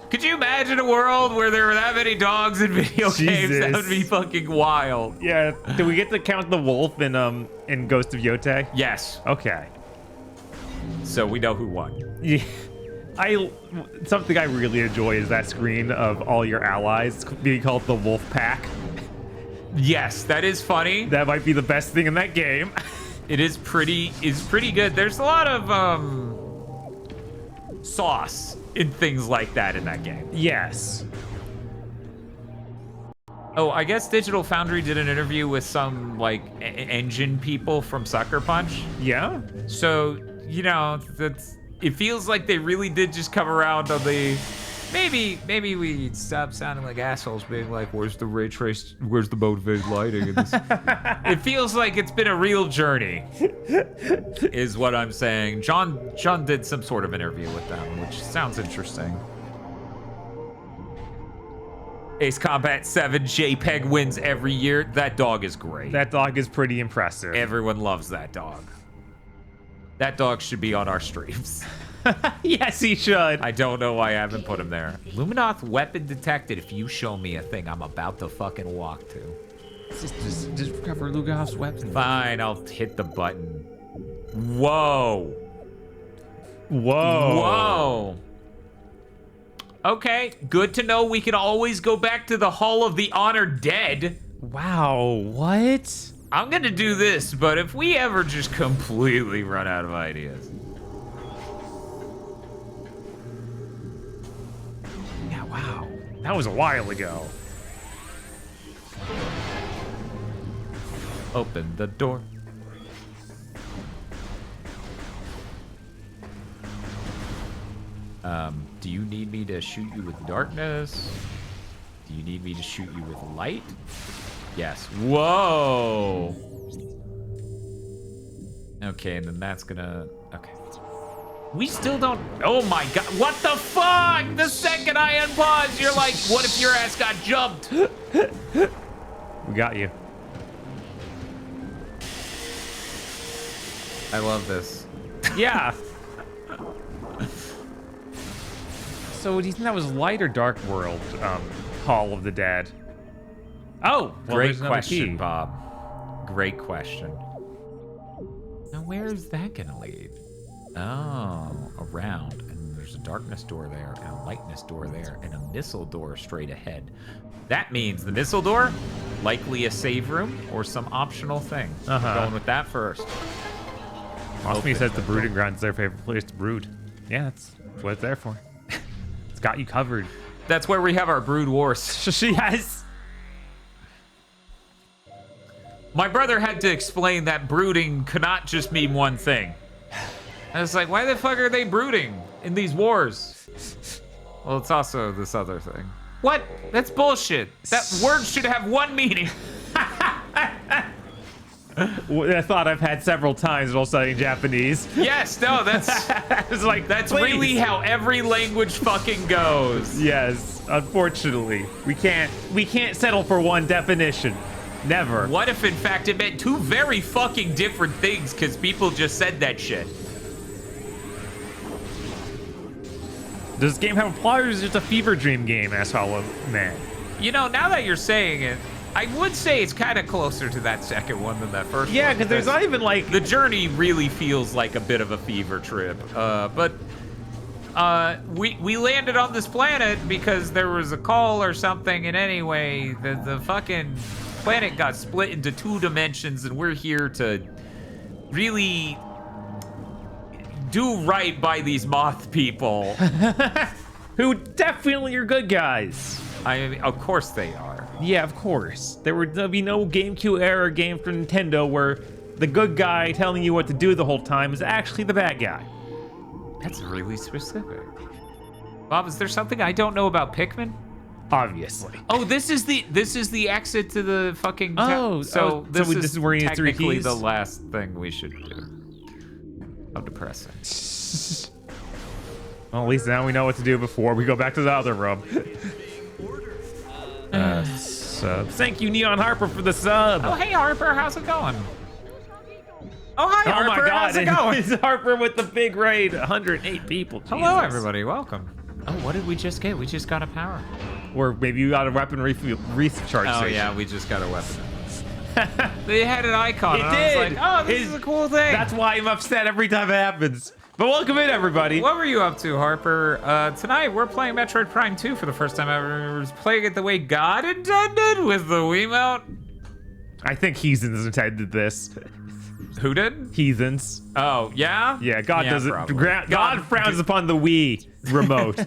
Could you imagine a world where there were that many dogs in video games? That would be fucking wild. Yeah, do we get to count the wolf in Ghost of Yotei? Yes. Okay. So we know who won. Yeah. Something I really enjoy is that screen of all your allies being called the Wolf Pack. Yes, that is funny. That might be the best thing in that game. It's pretty good. There's a lot of sauce in things like that in that game. Yes. Oh, I guess Digital Foundry did an interview with some like engine people from Sucker Punch. Yeah? So, you know, it feels like they really did just come around on the maybe we stop sounding like assholes being like, where's the ray trace, where's the motivated lighting in this? It feels like it's been a real journey, is what I'm saying. John did some sort of interview with them, which sounds interesting. Ace Combat 7 JPEG wins every year. That dog is great. That dog is pretty impressive. Everyone loves that dog. That dog should be on our streams. Yes, he should. I don't know why I haven't put him there. Luminoth weapon detected. If you show me a thing I'm about to fucking walk to. Just recover Lugoff's weapon. Fine, I'll hit the button. Whoa. Whoa. Whoa. Okay, good to know we can always go back to the Hall of the Honored Dead. Wow, what? I'm gonna do this, but if we ever just completely run out of ideas. Yeah, wow. That was a while ago. Open the door. Do you need me to shoot you with darkness? Do you need me to shoot you with light? Yes. Whoa. Okay, and then that's gonna... Okay. We still don't... Oh my god. What the fuck? The second I unpause, you're like, what if your ass got jumped? We got you. I love this. Yeah. So do you think that was Light or Dark World, Hall of the Dead? Oh, well, Great there's another question, key. Bob. Great question. Now, where is that gonna lead? Oh, around. And there's a darkness door there, and a lightness door there, and a missile door straight ahead. That means the missile door, likely a save room, or some optional thing. Uh-huh. Going with that first. Osmi says the brooding ground's their favorite place to brood. Yeah, that's what it's there for. It's got you covered. That's where we have our brood wars. Yes. My brother had to explain that brooding could not just mean one thing. I was like, why the fuck are they brooding in these wars? Well, it's also this other thing. What? That's bullshit. That word should have one meaning. a thought I've had several times while studying Japanese. Yes, no, that's It's like, that's please. really how every language fucking goes. Yes, unfortunately, we can't settle for one definition. Never. What if in fact it meant two very fucking different things because people just said that shit? Does this game have a plot, or is it just a fever dream game, asked Hollow Man? You know, now that you're saying it, I would say it's kind of closer to that second one than that first one. Yeah, because there's not even like The journey really feels like a bit of a fever trip. But we landed on this planet because there was a call or something, and anyway, the fucking planet got split into 2 dimensions, and we're here to really do right by these moth people. who definitely are good guys. I mean, of course they are. Yeah, of course. There'll be no GameCube era game for Nintendo where the good guy telling you what to do the whole time is actually the bad guy. That's really specific. Bob, is there something I don't know about Pikmin? Obviously. Oh, this is the exit to the fucking. This is where you need 3 technically keys? the last thing we should do. How depressing. Well, at least now we know what to do before we go back to the other room. Sub. Thank you, Neon Harper, for the sub. Oh, hey Harper, how's it going? Oh, hi Oh Harper, my God, how's it going? it's Harper with the big raid. 108 people. Hello Jesus. everybody, welcome. Oh, what did we just get? We just got a power. Or maybe you got a weapon recharge Oh station. yeah, we just got a weapon. They had an icon. It and I was did. like, oh, this is a cool thing. That's why I'm upset every time it happens. But welcome in, everybody. What were you up to, Harper? Tonight we're playing Metroid Prime 2 for the first time ever. We're playing it the way God intended with the Wiimote. I think heathens intended this. Who did? Heathens. Oh, yeah? Yeah, God doesn't. probably. God frowns upon the Wii remote.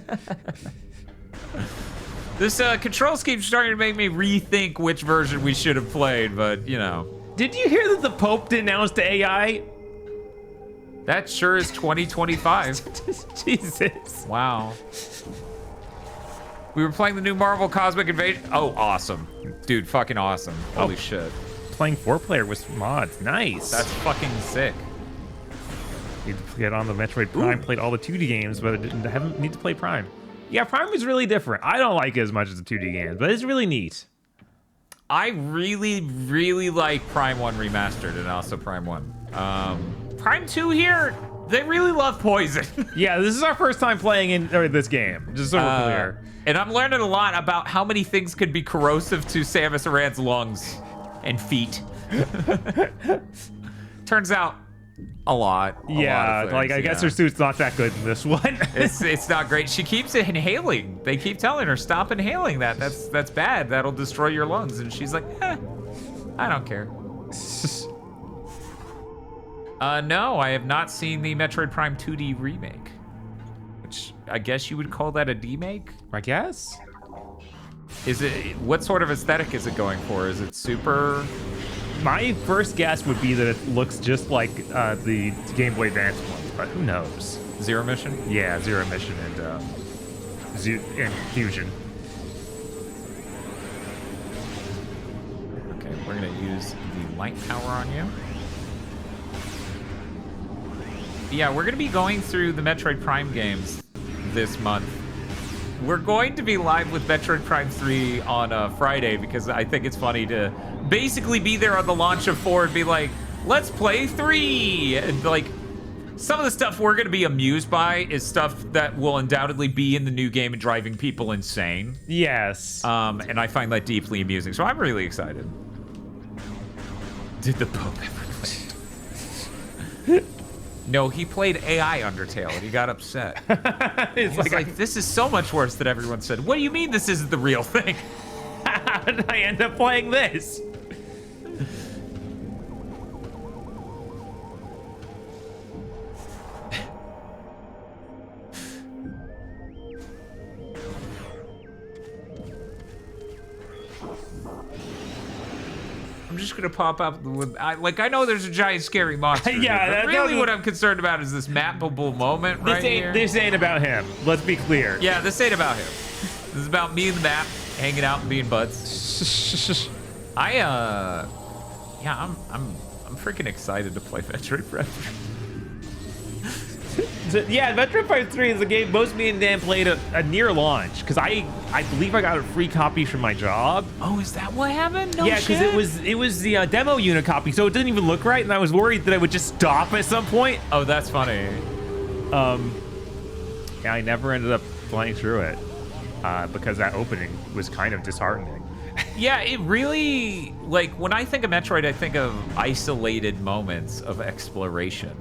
This control scheme's starting to make me rethink which version we should have played, but, you know. Did you hear that the Pope denounced AI? That sure is 2025. Jesus. Wow. We were playing the new Marvel Cosmic Invasion. Oh, awesome. Dude, fucking awesome. Holy shit. Playing 4-player with mods. Nice. That's fucking sick. Need to get on the Metroid Prime. Played all the 2D games, but I haven't need to play Prime. Yeah, Prime is really different. I don't like it as much as the 2D games, but it's really neat. I really, really like Prime 1 Remastered and also Prime 1. Prime 2 here, they really love Poison. Yeah, this is our first time playing this game, just so we're clear. And I'm learning a lot about how many things could be corrosive to Samus Aran's lungs and feet. Turns out, a lot. Yeah, of like things, I guess yeah. her suit's not that good in this one. It's not great. She keeps inhaling. They keep telling her, stop inhaling that. That's bad. That'll destroy your lungs. And she's like, I don't care. No, I have not seen the Metroid Prime 2D remake. Which I guess you would call that a demake? I guess. Is it, what sort of aesthetic is it going for? Is it super? My first guess would be that it looks just like the Game Boy Advance one, but who knows? Zero Mission? Yeah, Zero Mission and Fusion. Okay, we're gonna use the light power on you. Yeah, we're gonna be going through the Metroid Prime games this month. We're going to be live with Metroid Prime 3 on Friday because I think it's funny to basically be there on the launch of 4 and be like, let's play 3! And like, some of the stuff we're gonna be amused by is stuff that will undoubtedly be in the new game and driving people insane. Yes. And I find that deeply amusing, so I'm really excited. Did the Pope ever play? No, he played AI Undertale and he got upset. It's He's like, this is so much worse than everyone said. What do you mean this isn't the real thing? How did I end up playing this? I'm just gonna pop up with, I know there's a giant scary monster. Yeah, here, but that really doesn't- what I'm concerned about is this mappable moment right here. This ain't about him. Let's be clear. Yeah, this ain't about him. This is about me and the map, hanging out and being buds. I'm freaking excited to play Metroid Prime 3. Yeah, Metroid Prime 3 is a game most me and Dan played a near launch because I believe I got a free copy from my job. Oh, is that what happened? No Yeah, because it was the demo unit copy, so it didn't even look right, and I was worried that I would just stop at some point. Oh, that's funny. Yeah, I never ended up playing through it because that opening was kind of disheartening. Yeah, it really, like, when I think of Metroid, I think of isolated moments of exploration,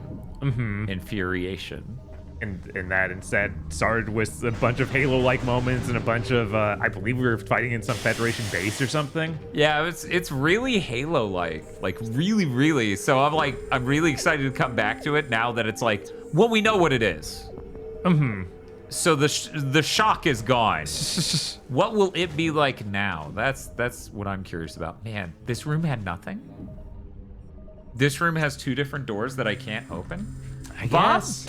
infuriation. And that instead started with a bunch of Halo-like moments and a bunch of, I believe we were fighting in some Federation base or something. Yeah, it's really Halo-like, like really, really. So I'm really excited to come back to it now that it's like, well, we know what it is. So the shock is gone. What will it be like now? That's what I'm curious about. Man, this room had nothing. This room has 2 different doors that I can't open. I Bob? guess.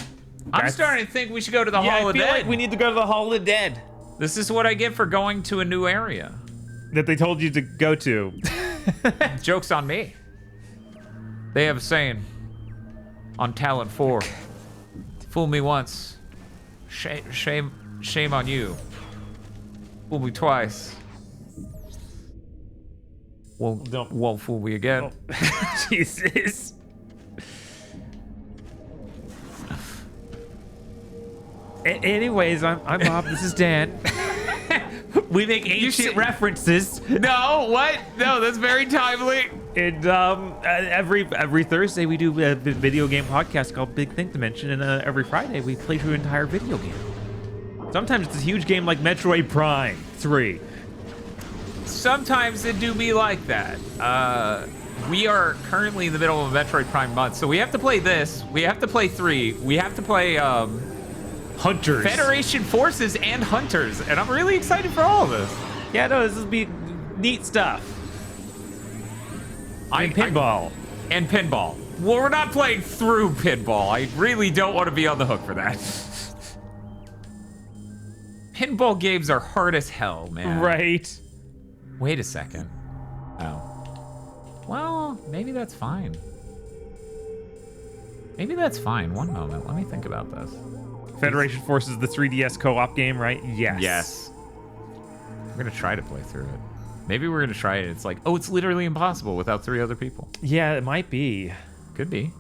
I'm starting to think we should go to the Hall I of feel Dead. like we need to go to the Hall of Dead This is what I get for going to a new area. that they told you to go to. Joke's on me. They have a saying on Talent 4. Fool me once. Shame on you. Fool me twice. Won't fool me again. Jesus. Anyways, I'm Bob. This is Dan. We make ancient references. No, what? No, that's very timely. And every Thursday we do a video game podcast called Big Think Dimension, and every Friday we play through an entire video game. Sometimes it's a huge game like Metroid Prime 3. Sometimes it do be like that. We are currently in the middle of a Metroid Prime month, so we have to play this. We have to play 3. We have to play Hunters. Federation Forces and Hunters, and I'm really excited for all of this. Yeah, no, this will be neat stuff. And pinball. And pinball. Well, we're not playing through pinball. I really don't want to be on the hook for that. Pinball games are hard as hell, man. Right. Wait a second. Oh. Well, maybe that's fine. Maybe that's fine. One moment. Let me think about this. Federation Forces, the 3DS co-op game, right? Yes. Yes. I'm going to try to play through it. Maybe we're going to try it. It's like, oh, it's literally impossible without 3 other people. Yeah, it might be. Could be.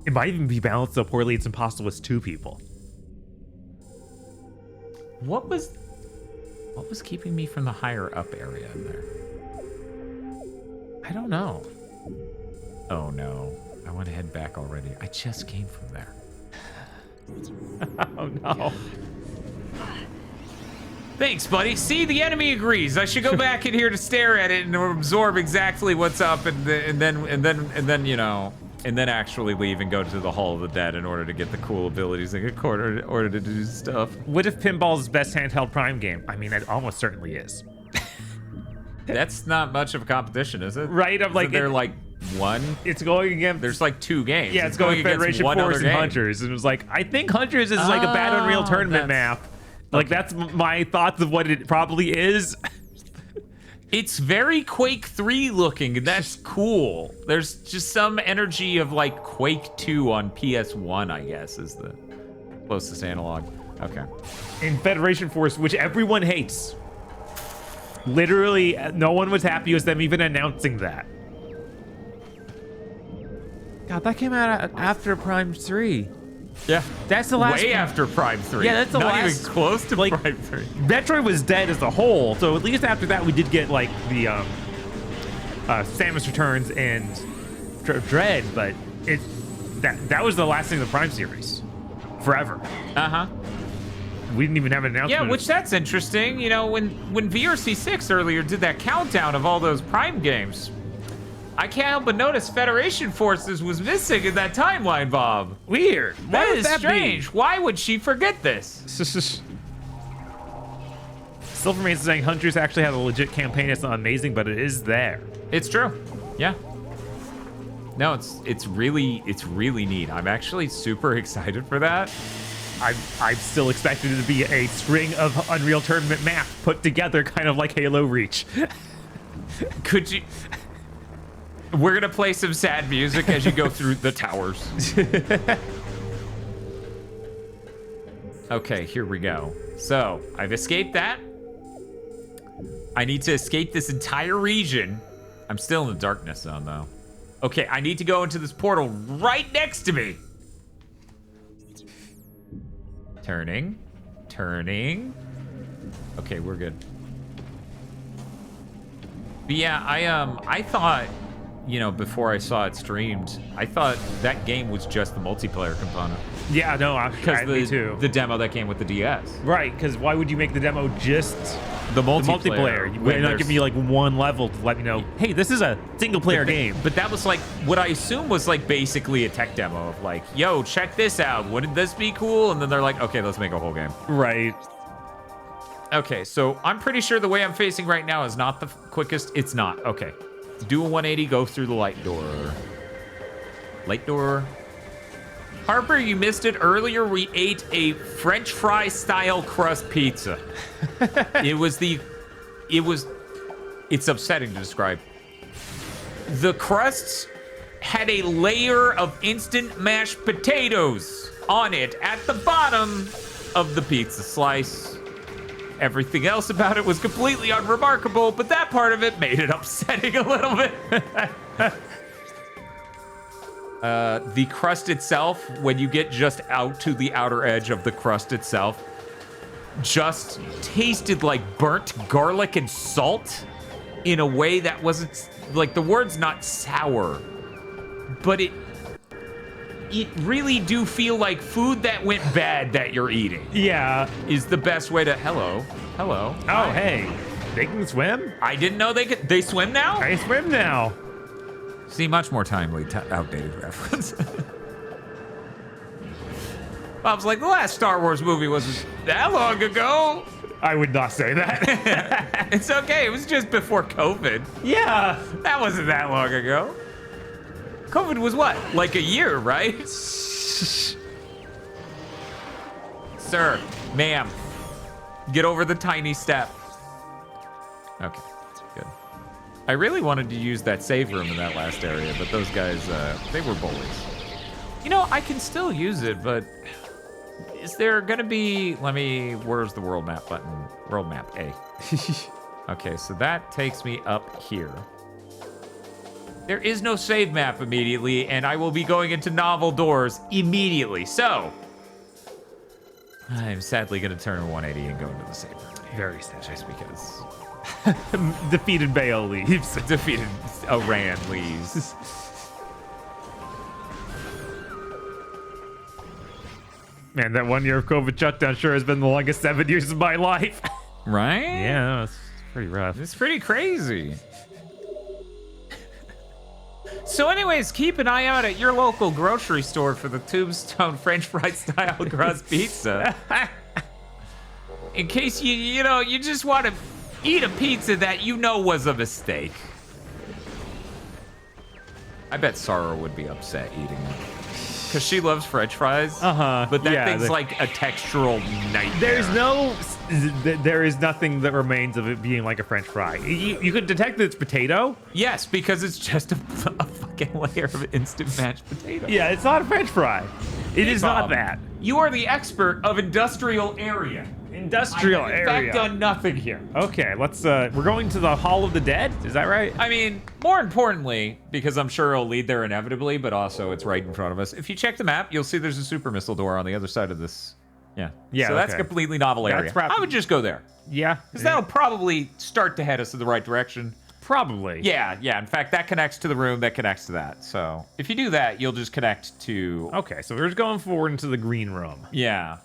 It might even be balanced so poorly it's impossible with 2 people. What was keeping me from the higher up area in there? I don't know. Oh no. I want to head back already. I just came from there. Oh no. Thanks, buddy. See, the enemy agrees. I should go back in here to stare at it and absorb exactly what's up, and then you know, and then actually leave and go to the Hall of the Dead in order to get the cool abilities in order to do stuff. What if pinball's best handheld Prime game? I mean, it almost certainly is. That's not much of a competition, is it? Right? I'm like, they're like one. It's going against. There's like 2 games. Yeah, it's going against Federation one Force other and game. Hunters, and it was like, I think Hunters is like a bad Unreal Tournament map. Like that's my thoughts of what it probably is. It's very Quake 3 looking, and that's cool. There's just some energy of like Quake 2 on PS1, I guess, is the closest analog. Okay. In Federation Force, which everyone hates. Literally, no one was happy with them even announcing that. God, that came out after Prime 3. Yeah. That's the last Way after Prime 3. Yeah, that's the Not last. even close to like, Prime 3. Metroid was dead as a whole, so at least after that we did get like the Samus Returns and Dread, but that was the last thing of the Prime series. Forever. Uh-huh. We didn't even have an announcement. Yeah, which that's interesting. You know, when VRC6 earlier did that countdown of all those Prime games, I can't help but notice Federation Forces was missing in that timeline, Bob. Weird. That Why is would strange. Why would she forget this? Silvermane is saying Hunters actually had a legit campaign. It's not amazing, but it is there. It's true. Yeah. No, it's really neat. I'm actually super excited for that. I'm still expecting it to be a string of Unreal Tournament maps put together, kind of like Halo Reach. Could you? We're gonna play some sad music as you go through the towers. Okay, here we go. So, I've escaped that. I need to escape this entire region. I'm still in the darkness zone, though. Okay, I need to go into this portal right next to me. Turning. Okay, we're good. But yeah, I thought, you know, before I saw it streamed, I thought that game was just the multiplayer component. Yeah, no, Because me too. the demo that came with the DS. Right, because why would you make the demo just The the multiplayer? You when would not give me like one level to let me know, hey, this is a single player game. But that was like, what I assume was like basically a tech demo of like, yo, check this out. Wouldn't this be cool? And then they're like, okay, let's make a whole game. Right. Okay, so I'm pretty sure the way I'm facing right now is not the quickest. It's not. Okay. Do a 180, go through the light door. Light door. Harper, you missed it earlier. We ate a French fry style crust pizza. It's upsetting to describe. The crusts had a layer of instant mashed potatoes on it at the bottom of the pizza slice. Everything else about it was completely unremarkable, but that part of it made it upsetting a little bit. The crust itself, when you get just out to the outer edge of the crust itself, just tasted like burnt garlic and salt in a way that wasn't, like, the word's not sour, but it really do feel like food that went bad that you're eating. Yeah. Is the best way to, hello. Oh, Hi. hey, they can swim? I didn't know they swim now? I swim now. See, much more timely, outdated reference. Bob's like, the last Star Wars movie wasn't that long ago. I would not say that. It's okay, it was just before COVID. Yeah. That wasn't that long ago. COVID was what? Like a year, right? Sir, ma'am, get over the tiny step. Okay, good. I really wanted to use that save room in that last area, but those guys, they were bullies. You know, I can still use it, but is there gonna be, where's the world map button? World map, A. Okay, so that takes me up here. There is no save map immediately, and I will be going into novel doors immediately. So, I'm sadly gonna turn 180 and go into the save room. Very sad. Just because Defeated Bayo leaves. defeated Oran leaves. Man, that 1 year of COVID shutdown sure has been the longest 7 years of my life. Right? Yeah, it's pretty rough. It's pretty crazy. So anyways, keep an eye out at your local grocery store for the Tombstone French fry style crust pizza. In case you just want to eat a pizza that you know was a mistake. I bet Sarah would be upset eating it. Because she loves French fries. Uh-huh. But that Yeah, thing's like a textural nightmare. There is nothing that remains of it being like a French fry. You could detect that it's potato. Yes, because it's just a fucking layer of instant mashed potato. Yeah, it's not a French fry. It is not Bob, that. You are the expert of industrial area. Industrial I have, in area. fact, done nothing here. Okay, let's. We're going to the Hall of the Dead. Is that right? I mean, more importantly, because I'm sure it'll lead there inevitably, but also it's right in front of us. If you check the map, you'll see there's a super missile door on the other side of this. Yeah. Yeah, So that's a okay. completely novel area. That's I would just go there. Yeah. Because that'll probably start to head us in the right direction. Probably. Yeah. In fact, that connects to the room that connects to that. So if you do that, you'll just connect to. Okay, so we're just going forward into the green room. Yeah.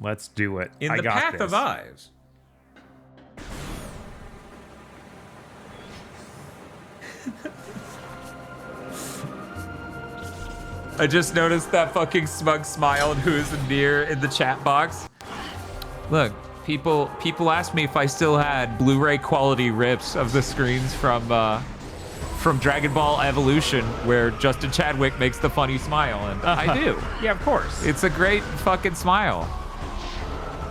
Let's do it. In I the got path this. of eyes. I just noticed that fucking smug smile and who's near in the chat box. Look, people asked me if I still had Blu-ray quality rips of the screens from Dragon Ball Evolution, where Justin Chadwick makes the funny smile, and I do. Yeah, of course. It's a great fucking smile.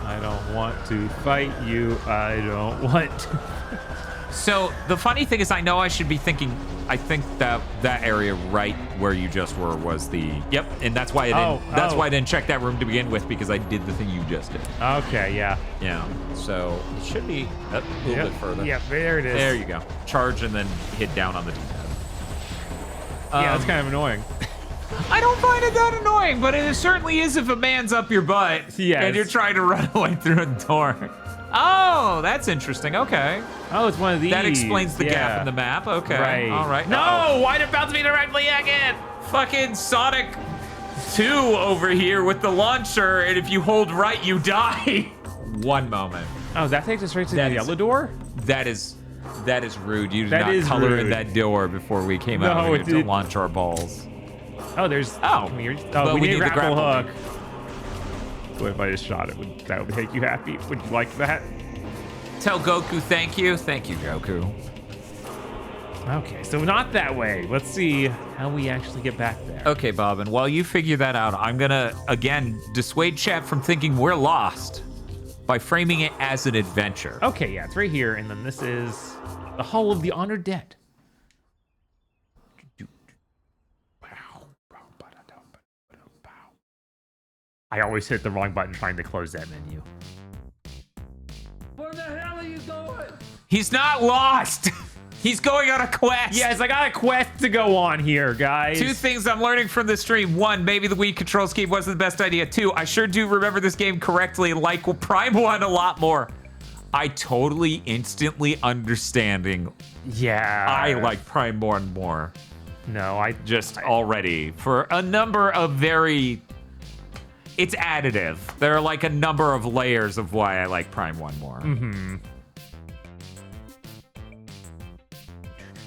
I don't want to fight you. I don't want to. So the funny thing is, I know I should be thinking. I think that area right where you just were was the. Yep, and that's why why I didn't check that room to begin with, because I did the thing you just did. Okay, yeah. Yeah. So it should be a little bit further. Yeah, there it is. There you go. Charge and then hit down on the D-pad. Yeah, that's kind of annoying. I don't find it that annoying, but it certainly is if a man's up your butt Yes. and you're trying to run away through a door. Oh, that's interesting. Okay. Oh, it's one of these. That explains the gap in the map. Okay. Right. All right. No! Why'd it bounce me directly again? Fucking Sonic 2 over here with the launcher, and if you hold right, you die. One moment. Oh, that takes us straight to That the is- yellow door? That is rude. You did That not is color in rude. that door before we came No, out here it to did- launch our balls. Oh, there's. Oh. But we need a grapple hook. hook. What if I just shot it? That would make you happy? Would you like that? Tell Goku thank you. Thank you, Goku. Okay, so not that way. Let's see how we actually get back there. Okay, Bob, and while you figure that out, I'm gonna, again, dissuade chat from thinking we're lost by framing it as an adventure. Okay, yeah, it's right here, and then this is the Hall of the Honored Dead. I always hit the wrong button trying to close that menu. Where the hell are you going? He's not lost! He's going on a quest! Yes, I got a quest to go on here, guys. Two things I'm learning from this stream. One, maybe the Wii control scheme wasn't the best idea. Two, I sure do remember this game correctly and like Prime 1 a lot more. I totally instantly understanding. Yeah. I like Prime 1 more. No, I Just already. For a number of very... It's additive. There are like a number of layers of why I like Prime 1 more. Mm-hmm.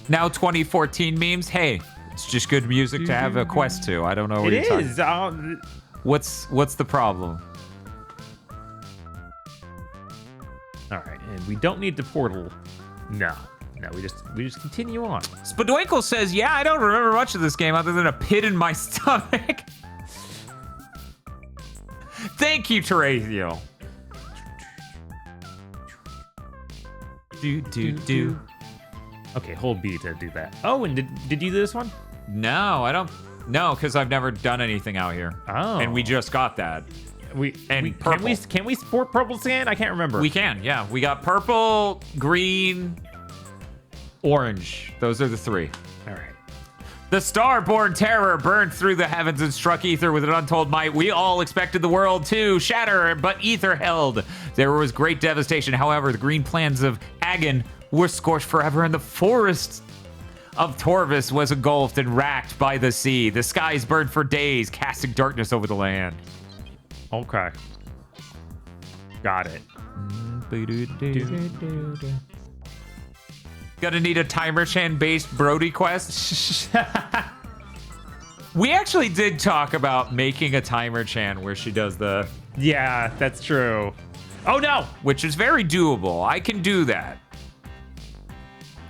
Now 2014 memes, hey, it's just good music to have a quest to. I don't know what It you're is. talking. What's the problem? All right, and we don't need the portal. No, we just continue on. Spadoinkle says, yeah, I don't remember much of this game other than a pit in my stomach. Thank you, Terazio. Do. Okay, hold B to do that. Oh, and did you do this one? No, I don't. No, because I've never done anything out here. Oh. And we just got that. Can we sport purple sand? I can't remember. We can, yeah. We got purple, green, orange. Those are the three. All right. The star-born terror burned through the heavens and struck Ether with an untold might. We all expected the world to shatter, but Ether held. There was great devastation. However, the green plans of Agon were scorched forever, and the forest of Torvis was engulfed and racked by the sea. The skies burned for days, casting darkness over the land. Okay. Got it. Gonna need a timer chan based Brody quest. We actually did talk about making a timer chan where she does the, Yeah, that's true. Oh no! which is very doable. I can do that.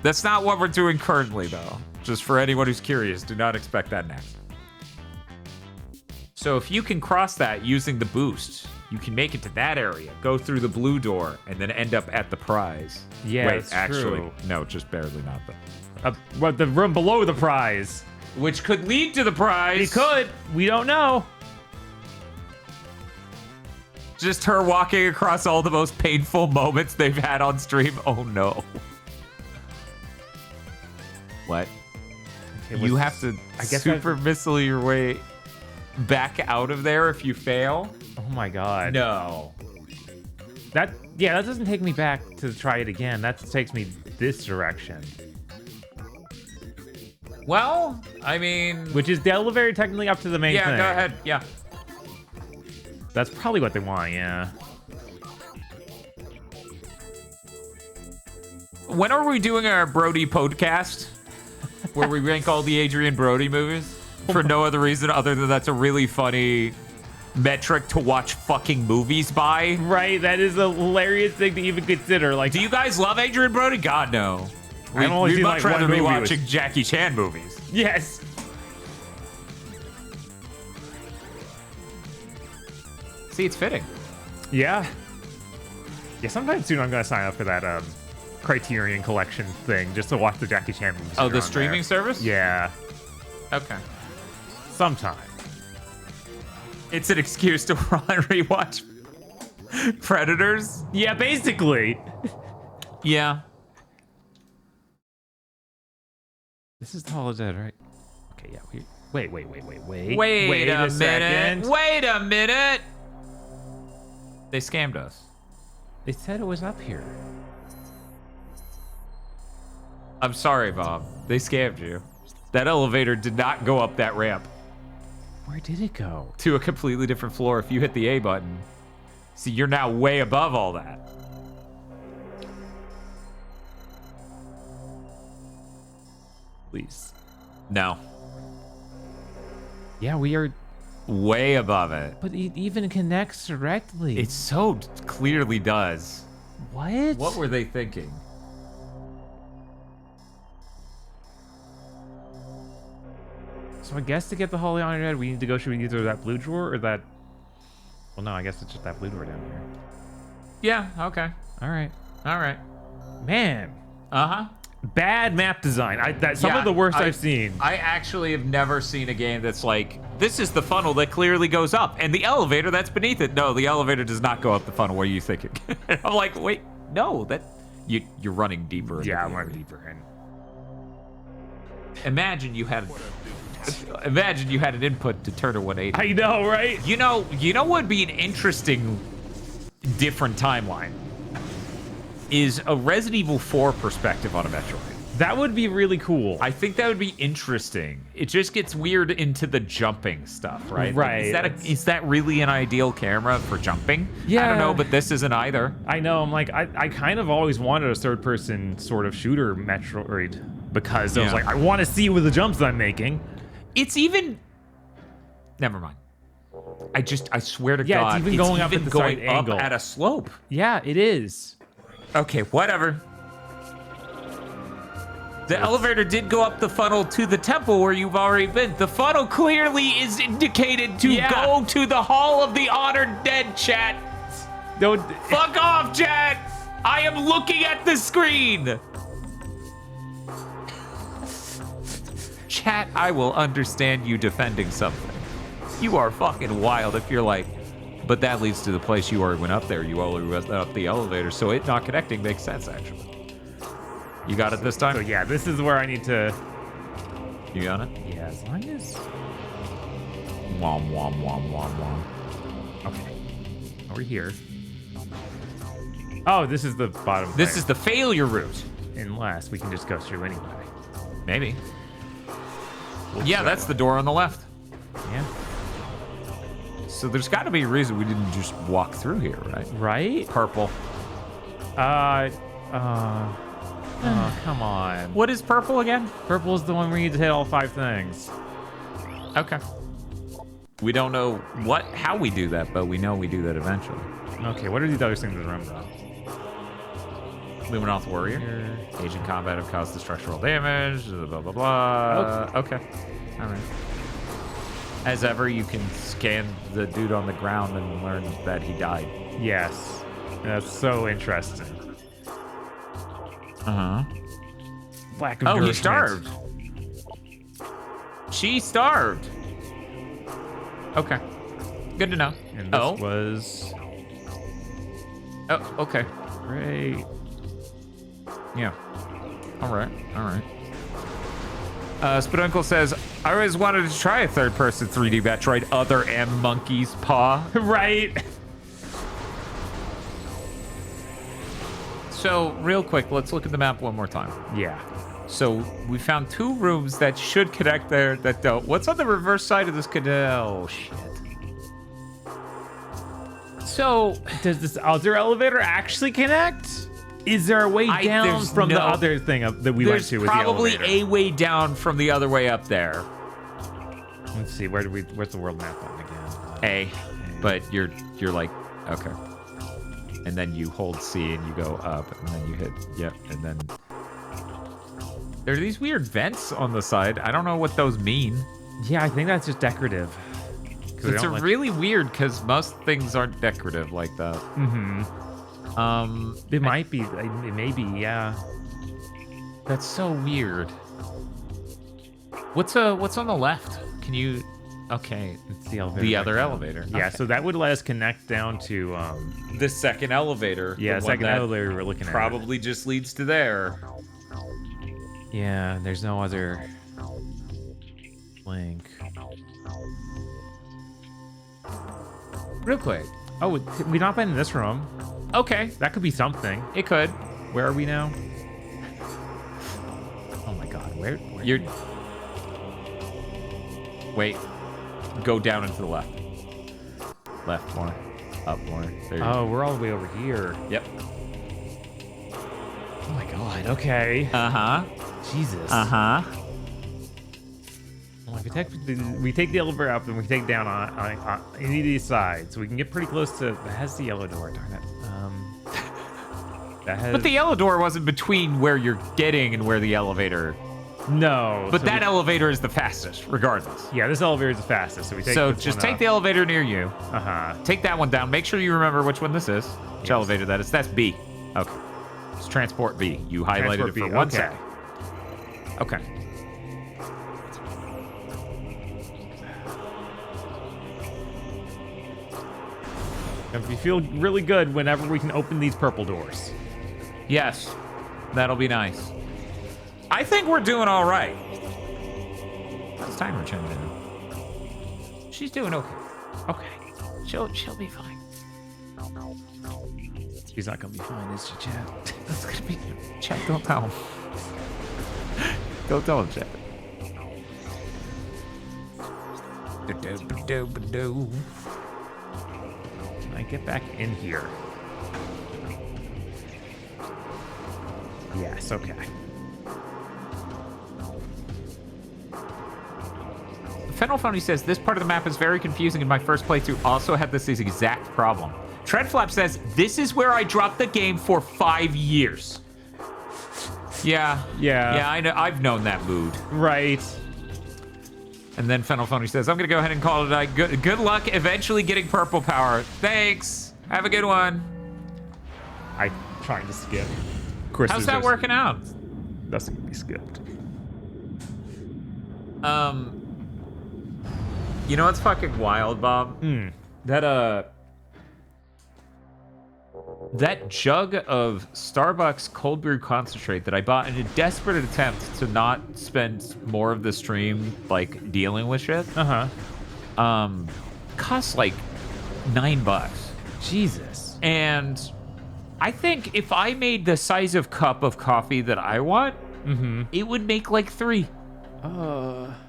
That's not what we're doing currently, though. Just for anyone who's curious, do not expect that next. So if you can cross that using the boost, you can make it to that area, go through the blue door, and then end up at the prize. Yeah, Wait, that's actually, true. no, just barely not. But Well, the room below the prize. which could lead to the prize. We could. We don't know. Just her walking across all the most painful moments they've had on stream. Oh no. What? Okay, You what's- have to I guess super missile your way back out of there if you fail? Oh my god. No. That doesn't take me back to try it again. That takes me this direction, Well, I mean... which is the elevator technically up to the main yeah, thing. go ahead. Yeah. That's probably what they want. Yeah. When are we doing our Brody podcast? Where we rank all the Adrian Brody movies? For no other reason other than that's a really funny metric to watch fucking movies by. Right. That is a hilarious thing to even consider. Like, Do you guys love Adrian Brody? God, no. I've only We'd seen, much like, rather one be movie watching Jackie Chan movies. yes. See, it's fitting. Yeah. Yeah. Sometime soon, I'm gonna sign up for that Criterion Collection thing just to watch the Jackie Chan movies. Oh, that are the on streaming there. service? Yeah, Okay. sometime. It's an excuse to rewatch Predators? Yeah, basically. Yeah. This is the Hall of Dead, right? Okay, yeah. Wait. Wait a minute. second. Wait a minute. They scammed us. They said it was up here. I'm sorry, Bob. They scammed you. That elevator did not go up that ramp Where did it go? to a completely different floor if you hit the A button. See, you're now way above all that. Please. No. Yeah, we are. Way above it. But it even connects directly. It so clearly does. what? What were they thinking? So I guess to get the Holy Honor Dead, we need to go. Should we either that blue drawer or that? Well, no. I guess it's just that blue drawer down here. Yeah, okay. All right. All right. Man, Uh-huh. bad map design. That's some of the worst I've seen. I actually have never seen a game that's like, this is the funnel that clearly goes up, and the elevator that's beneath it. No, the elevator does not go up the funnel. What are you thinking? I'm like, wait, no, you're running deeper. into Yeah, the I'm area. running deeper in. Imagine you had an input to turn to 180. I know, right? You know what would be an interesting, different timeline? Is a Resident Evil 4 perspective on a Metroid. That would be really cool. I think that would be interesting. It just gets weird into the jumping stuff, right? Right. Like, is that really an ideal camera for jumping? I Yeah. don't know, but this isn't either. I know. I'm like, I kind of always wanted a third-person sort of shooter Metroid because I was Yeah. like, I want to see with the jumps I'm making. It's even. Never mind. I swear to Yeah, it's God, even going up at the going side up angle. at a slope. Yeah, it is. Okay, whatever. The elevator did go up the funnel to the temple where you've already been. The funnel clearly is indicated to go to the Hall of the Honored Dead, chat. No, Fuck off, chat! I am looking at the screen! Chat, I will understand you defending something. You are fucking wild if you're like, but that leads to the place you already went up there. You already went up the elevator, so it not connecting makes sense, actually. You got it this time? so yeah, this is where I need to. You got it? Yeah, as long as. Wom, wom, wom, wom, wom. Okay. Over here. Oh, this is the bottom. This is the failure route. Unless we can just go through anyway. Maybe. Yeah, that's the door on the left. Yeah. So there's got to be a reason we didn't just walk through here, right? Right? Purple. Oh, come on. What is purple again? Purple is the one where you need to hit all 5 things. Okay. We don't know how we do that, but we know we do that eventually. Okay, what are these other things in the room, though? Luminoth Warrior. Agent combat have caused the structural damage. Blah, blah, blah. Okay. All right. As ever, you can scan the dude on the ground and learn that he died. Yes. That's so interesting. Uh-huh. Black Oh, he endorsement. starved. She starved. Okay. Good to know. And this was Oh, okay. great. Yeah. All right. All right. Spuduncle says, I always wanted to try a third-person 3D Metroid other M Monkey's Paw. Right. So, real quick, let's look at the map one more time. Yeah. So, we found 2 rooms that should connect there that don't. What's on the reverse side of this canal? Oh, shit. So, Does this other elevator actually connect? Is there a way down there's from the no- other thing that we went there's to with the probably elevator? a way down from the other way up there. Let's see. Where's the world map on again? But you're like, okay. And then you hold C and you go up, and then you hit, yep, and then... There are these weird vents on the side. I don't know what those mean. Yeah, I think that's just decorative. It's really weird, because most things aren't decorative like that. Mm-hmm. It might be. It may be. Yeah. That's so weird. What's on the left? Can you? Okay, It's the elevator. the back other down. elevator. Yeah. Okay. So that would let us connect down to. The second elevator. Yeah, the one second that elevator we're looking at. probably just leads to there. Yeah. There's no other link. Real quick. Oh, we not been in this room. Okay, That could be something. it could. Where are we now? Oh my God. Where? You're. Wait. Go down and to the left. Left more. Up more. There you Oh, we're all the way over here. Yep. Oh my God. Okay. Uh-huh. Jesus. Uh-huh. Well, we take the elevator up and we take down on any of these sides. We can get pretty close to. That has the yellow door. Darn it. That has. But the yellow door wasn't between where you're getting and where the elevator. No. But so that elevator is the fastest, regardless. Yeah, this elevator is the fastest. So we take. So this just one take up. the elevator near you. Uh-huh. Take that one down. Make sure you remember which one this is. Which Yes. elevator that is. That's B. Okay. It's transport B. You highlighted Transport it for B, 1 okay. second. Okay. And we feel really good whenever we can open these purple doors. Yes. That'll be nice. I think we're doing all right. How's timer chiming in? She's doing okay. Okay. She'll be fine. She's not gonna be fine, is she, Chad? That's gonna be Chad, don't tell him. Don't tell him, Chad. Can I get back in here? Yes, okay. Fennel Phony says, this part of the map is very confusing. In my first playthrough also had this exact problem. Treadflap says, this is where I dropped the game for 5 years. Yeah. Yeah. Yeah, I know. I've known that mood. Right. And then Fennel Phony says, I'm going to go ahead and call it a night. Good luck eventually getting purple power. Thanks. Have a good one. I'm trying to skip. Of course, How's that working out? That's gonna be skipped. You know what's fucking wild, Bob? That jug of Starbucks cold brew concentrate that I bought in a desperate attempt to not spend more of the stream like dealing with shit, costs like $9. Jesus. And I think if I made the size of cup of coffee that I want, it would make like 3.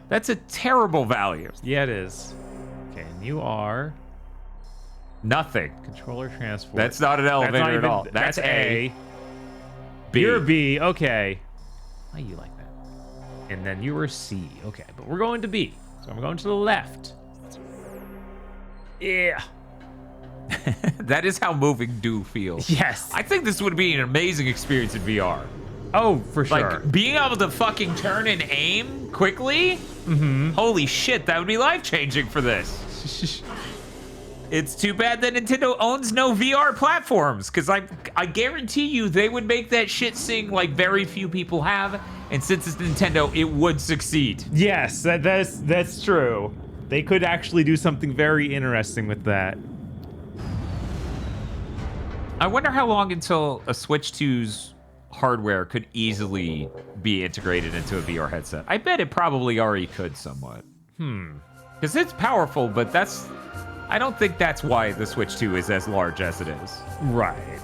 That's a terrible value. Yeah, it is. Okay, and you are Nothing. controller transport. That's not an elevator not at even- all. That's A. B. You're B. Okay. Why you like that? And then you were C. Okay, but we're going to B. So I'm going to the left. Yeah. That is how moving do feels. Yes. I think this would be an amazing experience in VR. Oh, for sure. Like, being able to fucking turn and aim quickly? Holy shit, that would be life-changing for this. It's too bad that Nintendo owns no VR platforms, because I guarantee you they would make that shit sing like very few people have, and since it's Nintendo, it would succeed. Yes, that's true. They could actually do something very interesting with that. I wonder how long until a Switch 2's hardware could easily be integrated into a VR headset. I bet it probably already could somewhat. Because it's powerful, but I don't think that's why the Switch 2 is as large as it is. Right.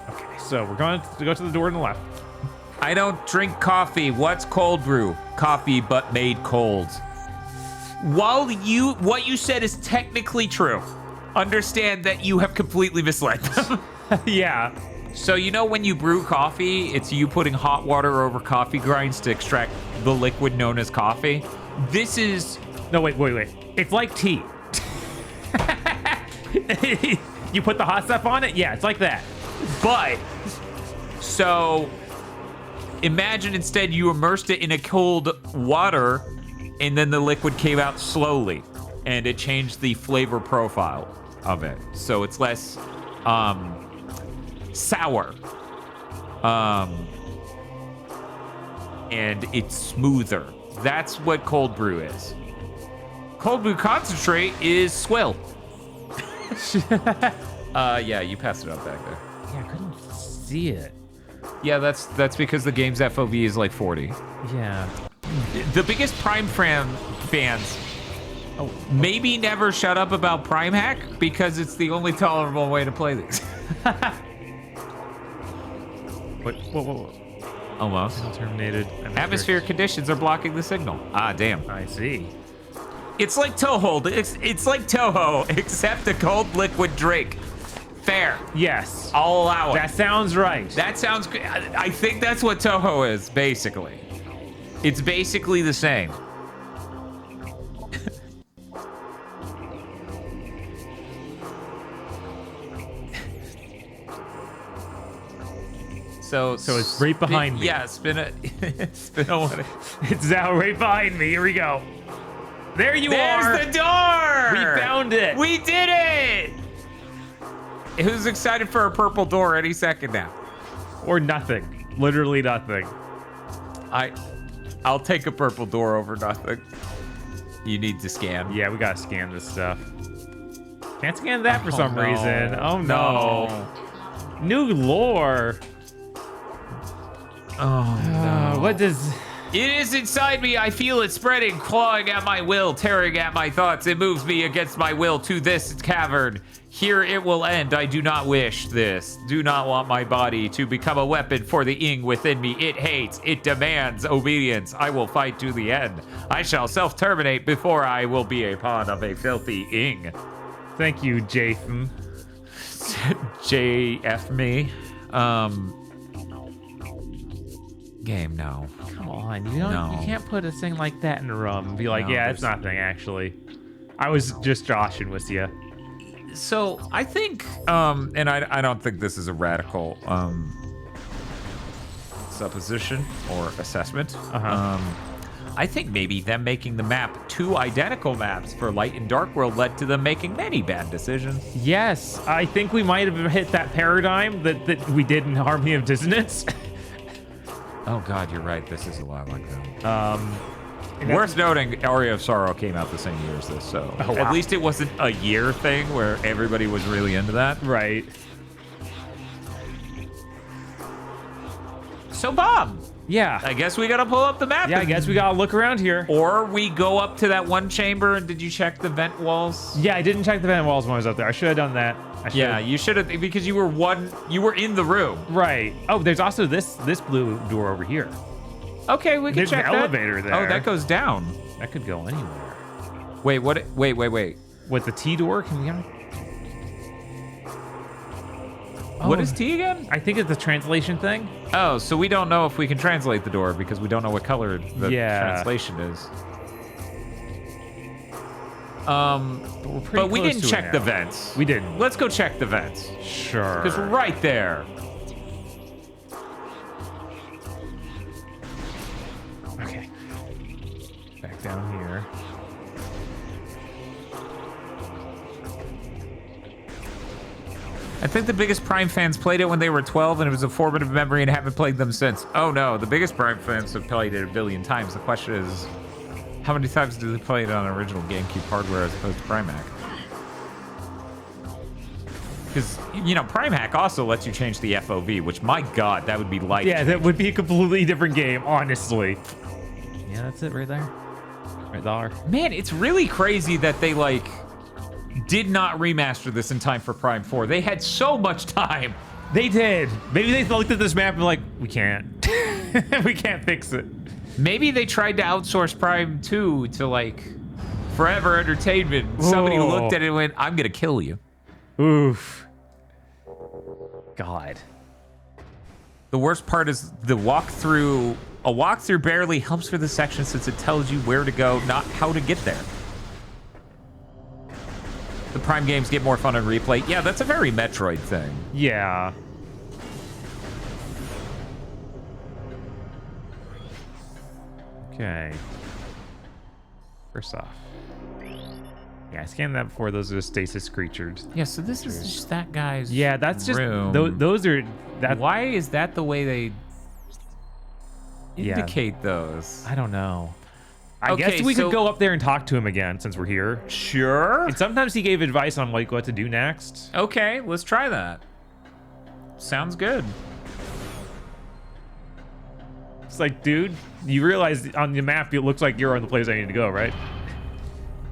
Okay, so we're going to go to the door on the left. I don't drink coffee. What's cold brew? Coffee, but made cold. While what you said is technically true, understand that you have completely misled them. Yeah. So you know when you brew coffee, it's you putting hot water over coffee grinds to extract the liquid known as coffee? This is... No, wait. It's like tea. You put the hot stuff on it? Yeah, it's like that. But, so, imagine instead you immersed it in a cold water and then the liquid came out slowly and it changed the flavor profile of it. So it's less, sour. And it's smoother. That's what cold brew is. Cold brew concentrate is swill. Yeah, you passed it up back there. Yeah, I couldn't see it. Yeah, that's because the game's FOV is like 40. Yeah. The biggest Prime fans maybe never shut up about Prime Hack because it's the only tolerable way to play these. Wait, whoa. Almost. Terminated. Atmospheric conditions are blocking the signal. Ah, damn. I see. It's like Toho. It's like Toho, except a cold liquid drink. Fair. Yes. I'll allow it. That sounds right. That sounds good. I think that's what Toho is, basically. It's basically the same. So it's right behind me. Yeah, spin it. Spin it. It's now right behind me. Here we go. There you are. There's the door. We found it. We did it. Who's excited for a purple door any second now? Or nothing. Literally nothing. I'll take a purple door over nothing. You need to scan. Yeah, we gotta scan this stuff. Can't scan that for some reason. Oh no. New lore. Oh no. What does... It is inside me. I feel it spreading, clawing at my will, tearing at my thoughts. It moves me against my will to this cavern. Here it will end. I do not wish this. Do not want my body to become a weapon for the ing within me. It hates. It demands obedience. I will fight to the end. I shall self-terminate before I will be a pawn of a filthy ing. Thank you, Jathan. JF me. Game, no. Come on, you can't put a thing like that in a room and be like, No, yeah, it's nothing actually. I was just joshing with you. So I think, and I don't think this is a radical supposition or assessment. I think maybe them making the map 2 identical maps for Light and Dark World led to them making many bad decisions. Yes, I think we might have hit that paradigm that we did in Harmony of Dissonance. Oh God, you're right. This is a lot like that. Worth noting, Aria of Sorrow came out the same year as this, so at least it wasn't a year thing where everybody was really into that. Right. So Bob, Yeah. I guess we gotta pull up the map. Yeah, I guess we gotta look around here. Or we go up to that one chamber, and did you check the vent walls? Yeah, I didn't check the vent walls when I was up there. I should have done that. Yeah, you should have, because you were in the room. Right. Oh, there's also this blue door over here. Okay, we can There's check an that. elevator there. Oh, that goes down. That could go anywhere. Wait, what? Wait. With the T door, can we go? What is T again? I think it's the translation thing. Oh, so we don't know if we can translate the door because we don't know what color the translation is. But we didn't check the vents. We didn't. Let's go check the vents. Sure. Because we're right there. Okay. Back down here. I think the biggest Prime fans played it when they were 12 and it was a formative memory and haven't played them since. Oh no, the biggest Prime fans have played it a billion times. The question is, how many times do they play it on original GameCube hardware as opposed to Prime Hack? Because, you know, Prime Hack also lets you change the FOV, which, my God, that would be life. Yeah, that would be a completely different game, honestly. Yeah, that's it right there. Right there. Man, it's really crazy that they, like, did not remaster this in time for Prime 4. They had so much time. They did. Maybe they looked at this map and were like, we can't. We can't fix it. Maybe they tried to outsource Prime 2 to, like, Forever Entertainment. Somebody Whoa. looked at it and went, I'm gonna kill you. Oof. God. The worst part is the walkthrough. A walkthrough barely helps for this section since it tells you where to go, not how to get there. The Prime games get more fun on replay. Yeah, that's a very Metroid thing. Yeah. Okay. First off, Yeah, I scanned that before. Those are stasis creatures. Yeah, so this is just that guy's Yeah, that's just room. those are that. Why is that the way they Yeah. indicate those? I don't know. I Okay, guess we so- could go up there and talk to him again since we're here. Sure. And sometimes he gave advice on like what to do next. Okay, let's try that. Sounds good. It's like, dude, you realize on the map it looks like you're on the place I need to go, right?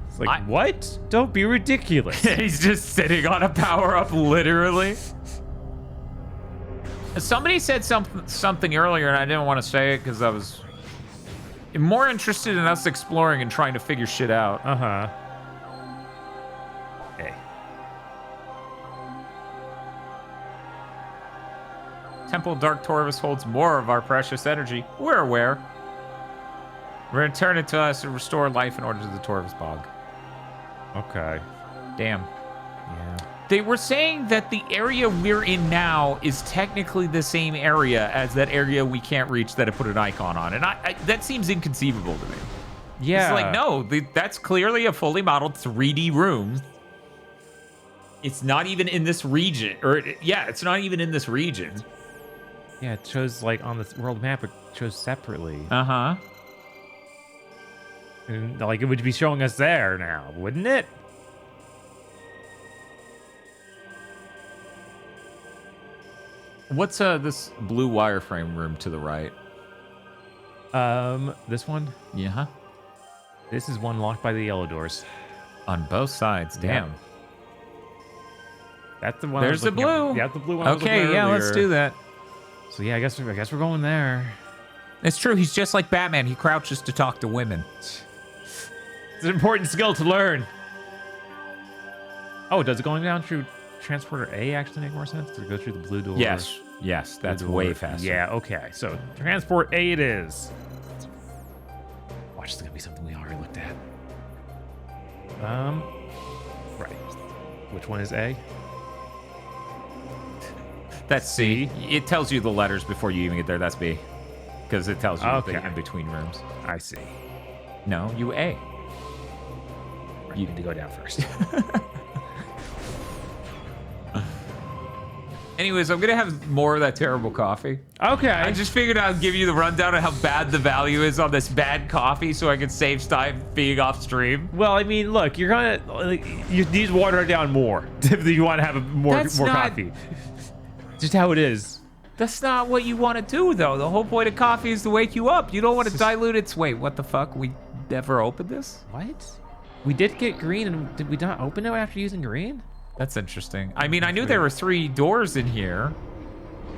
It's like, what? Don't be ridiculous. He's just sitting on a power-up, literally. Somebody said something earlier, and I didn't want to say it because I was more interested in us exploring and trying to figure shit out. Uh-huh. Okay. Temple of Dark Torvus holds more of our precious energy. We're aware. Return it to us to restore life in order to the Torvus Bog. Okay. Damn. Yeah. They were saying that the area we're in now is technically the same area as that area we can't reach that I put an icon on. And I that seems inconceivable to me. Yeah. It's like, no, that's clearly a fully modeled 3D room. It's not even in this region. It's not even in this region. Yeah, it shows like on the world map, it shows separately. Uh-huh. And like it would be showing us there now, wouldn't it? What's this blue wireframe room to the right? This one? Yeah. This is one locked by the yellow doors. On both sides. Damn. Yeah. That's the one. There's the blue. Yeah, the blue one. I was looking Okay, at yeah, let's earlier. do that. So yeah, I guess we're going there. It's true. He's just like Batman. He crouches to talk to women. It's an important skill to learn. Oh, does it going down through transporter A actually make more sense? Does it go through the blue door? Yes, that's Blue way door. faster. Yeah, okay. So transport A it is. Watch, this is gonna be something we already looked at. Right. Which one is A? That's C. It tells you the letters before you even get there. That's B. Because it tells you the in-between rooms. I see. No, you A. You need to go down first. Anyways, I'm going to have more of that terrible coffee. Okay. I just figured I'd give you the rundown of how bad the value is on this bad coffee so I could save time being off stream. Well, I mean, look, you're gonna you need to water it down more if you want to have more coffee. Just how it is. That's not what you want to do, though. The whole point of coffee is to wake you up. You don't want to dilute its... Wait, what the fuck? We never opened this? What? We did get green, and did we not open it after using green? That's interesting. I mean, I knew there were 3 doors in here.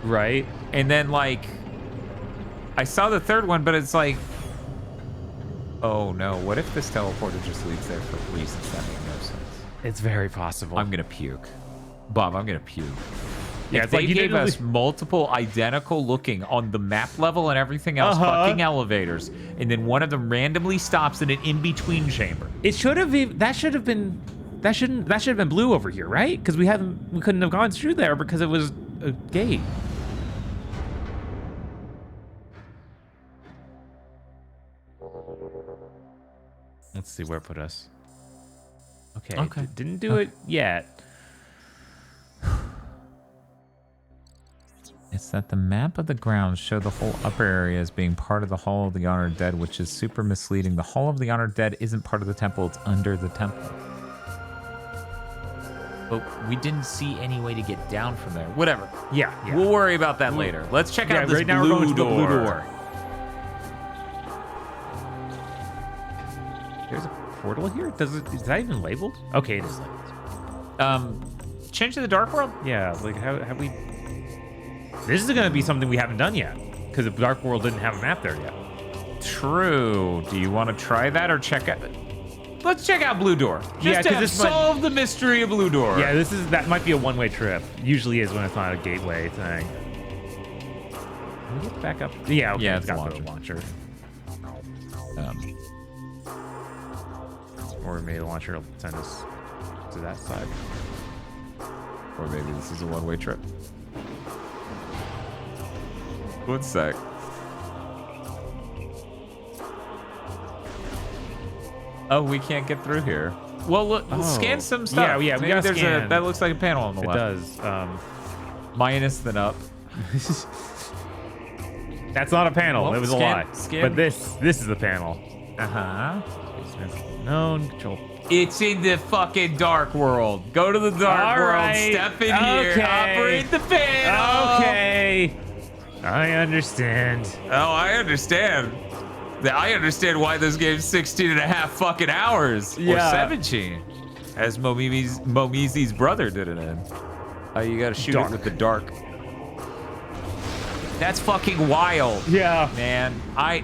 Right. And then, like... I saw the 3rd one, but it's like... Oh, no. What if this teleporter just leaves there for reasons that make no sense? It's very possible. I'm gonna puke. Bob, I'm gonna puke. Yeah, If it's they like you gave didn't us multiple identical looking on the map level and everything else, fucking elevators, and then one of them randomly stops in an in-between chamber. It should have been. That should have been blue over here, right? Because we couldn't have gone through there because it was a gate. Let's see where it put us. Okay. Didn't do it yet. It's that the map of the grounds show the whole upper area as being part of the Hall of the Honored Dead, which is super misleading. The Hall of the Honored Dead isn't part of the temple, it's under the temple. But we didn't see any way to get down from there. Whatever. Yeah. We'll worry about that later. Let's check out this right now we're going to the blue door. There's a portal here? Is that even labeled? Okay, it is labeled. Change to the Dark World? Yeah, like how have we... This is going to be something we haven't done yet, because the Dark World didn't have a map there yet. True. Do you want to try that or check out... Let's check out Blue Door. Just to solve the mystery of Blue Door. Yeah, that might be a one-way trip. Usually is when it's not a gateway thing. Can we get back up? Yeah, okay, Yeah, it's got the launcher. Or maybe the launcher will send us to that side. Or maybe this is a one-way trip. 1 sec. Oh, we can't get through here. Well, look, Oh. scan some stuff. Yeah, we Maybe gotta there's scan. that looks like a panel on the It left. does. Minus than up. That's not a panel. Well, it was scan- a lie. scan- But this is the panel. Uh-huh. Known control. It's in the fucking dark world. Go to the dark All world. right. Step in Okay. here. Operate the panel. Okay. I understand. Oh, I understand. I understand why this game's 16 and a half fucking hours. Or Yeah. 17. As Momizi's brother did it in. You gotta shoot Dark. it with the dark. That's fucking wild. Yeah. Man, I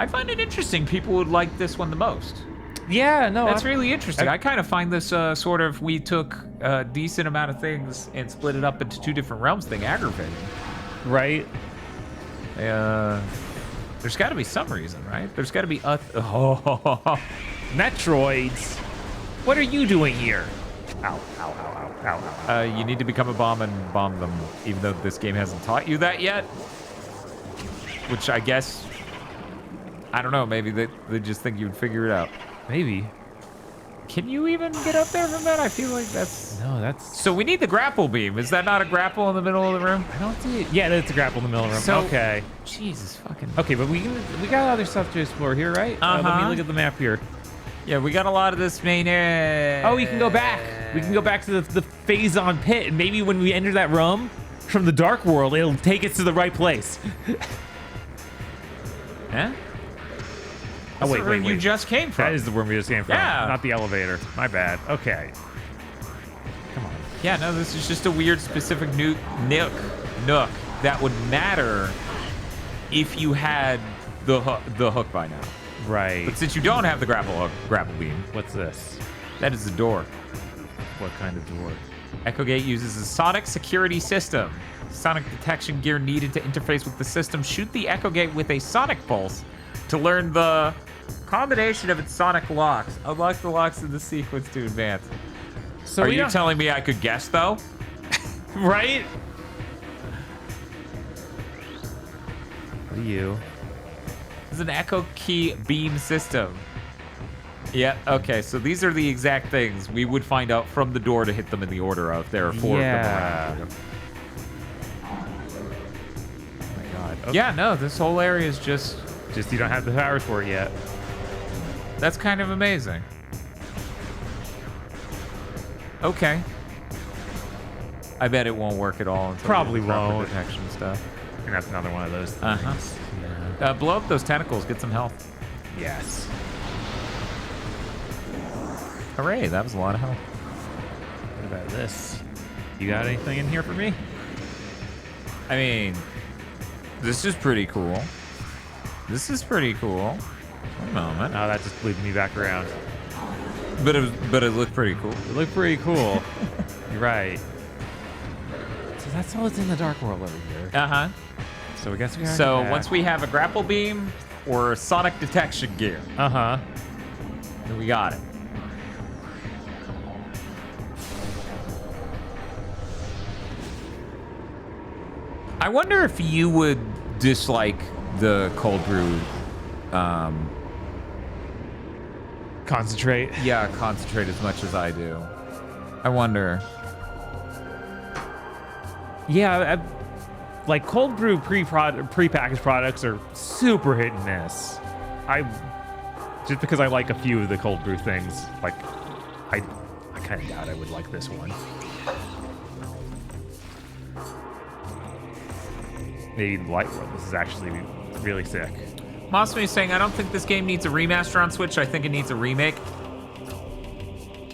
find it interesting. People would like this one the most. Yeah, no. That's really interesting. I kind of find this sort of we took a decent amount of things and split it up into 2 different realms thing aggravating. right. There's got to be some reason, right? There's got to be Metroids. What are you doing here? Ow, ow, ow, ow, ow, ow. you need to become a bomb and bomb them, even though this game hasn't taught you that yet. Which I guess, I don't know, maybe they just think you'd figure it out. Maybe. Can you even get up there from that? I feel like that's... No, that's. So we need the grapple beam. Is that not a grapple in the middle of the room? I don't see it. Yeah, that's a grapple in the middle of the room. So- Okay. Jesus fucking... Okay, but we got other stuff to explore here, right? Let me Uh-huh. look at the map here. Yeah, we got a lot of this main area. Oh, we can go back. We can go back to the Phazon pit, and maybe when we enter that room from the dark world, it'll take us to the right place. Huh? Oh, wait, That's where you just came from. That is the room we just came from. Yeah. Not the elevator. My bad. Okay. Come on. Yeah, no, this is just a weird specific nook that would matter if you had the hook by now. Right. But since you don't have the grapple beam, What's this? that is the door. What kind of door? Echo Gate uses a sonic security system. Sonic detection gear needed to interface with the system. Shoot the Echo Gate with a sonic pulse to learn the combination of its sonic locks. Unlock the locks in the sequence to advance. So Are we you don't- telling me I could guess though? Right? What are you? It's an Echo Key beam system. Yeah, okay, so these are the exact things we would find out from the door to hit them in the order of. There are 4 Yeah. of them around. Oh my god. Okay. Yeah, no, this whole area is just, Just you don't have the powers for it yet. that's kind of amazing. Okay. I bet it won't work at all until Probably we get the proper won't. detection stuff. And that's another one of those things. Uh-huh. Yeah. Blow up those tentacles, get some health. Yes. Hooray, that was a lot of health. What about this? You got anything in here for me? I mean, this is pretty cool. This is pretty cool. One moment. Oh, that just leads me back around. But it looked pretty cool. It looked pretty cool. You're right. So that's all that's in the dark world over here. Uh-huh. So I guess we gotta So go back. once we have a grapple beam or sonic detection gear, Uh-huh. then we got it. I wonder if you would dislike the cold brew, Concentrate. concentrate as much as I do. I wonder. Yeah, like cold brew pre-packaged products are super hit and miss. Just because I like a few of the cold brew things, like I kind of doubt I would like this one. Maybe Light World. This is actually really sick. Masumi is saying, I don't think this game needs a remaster on Switch. I think it needs a remake.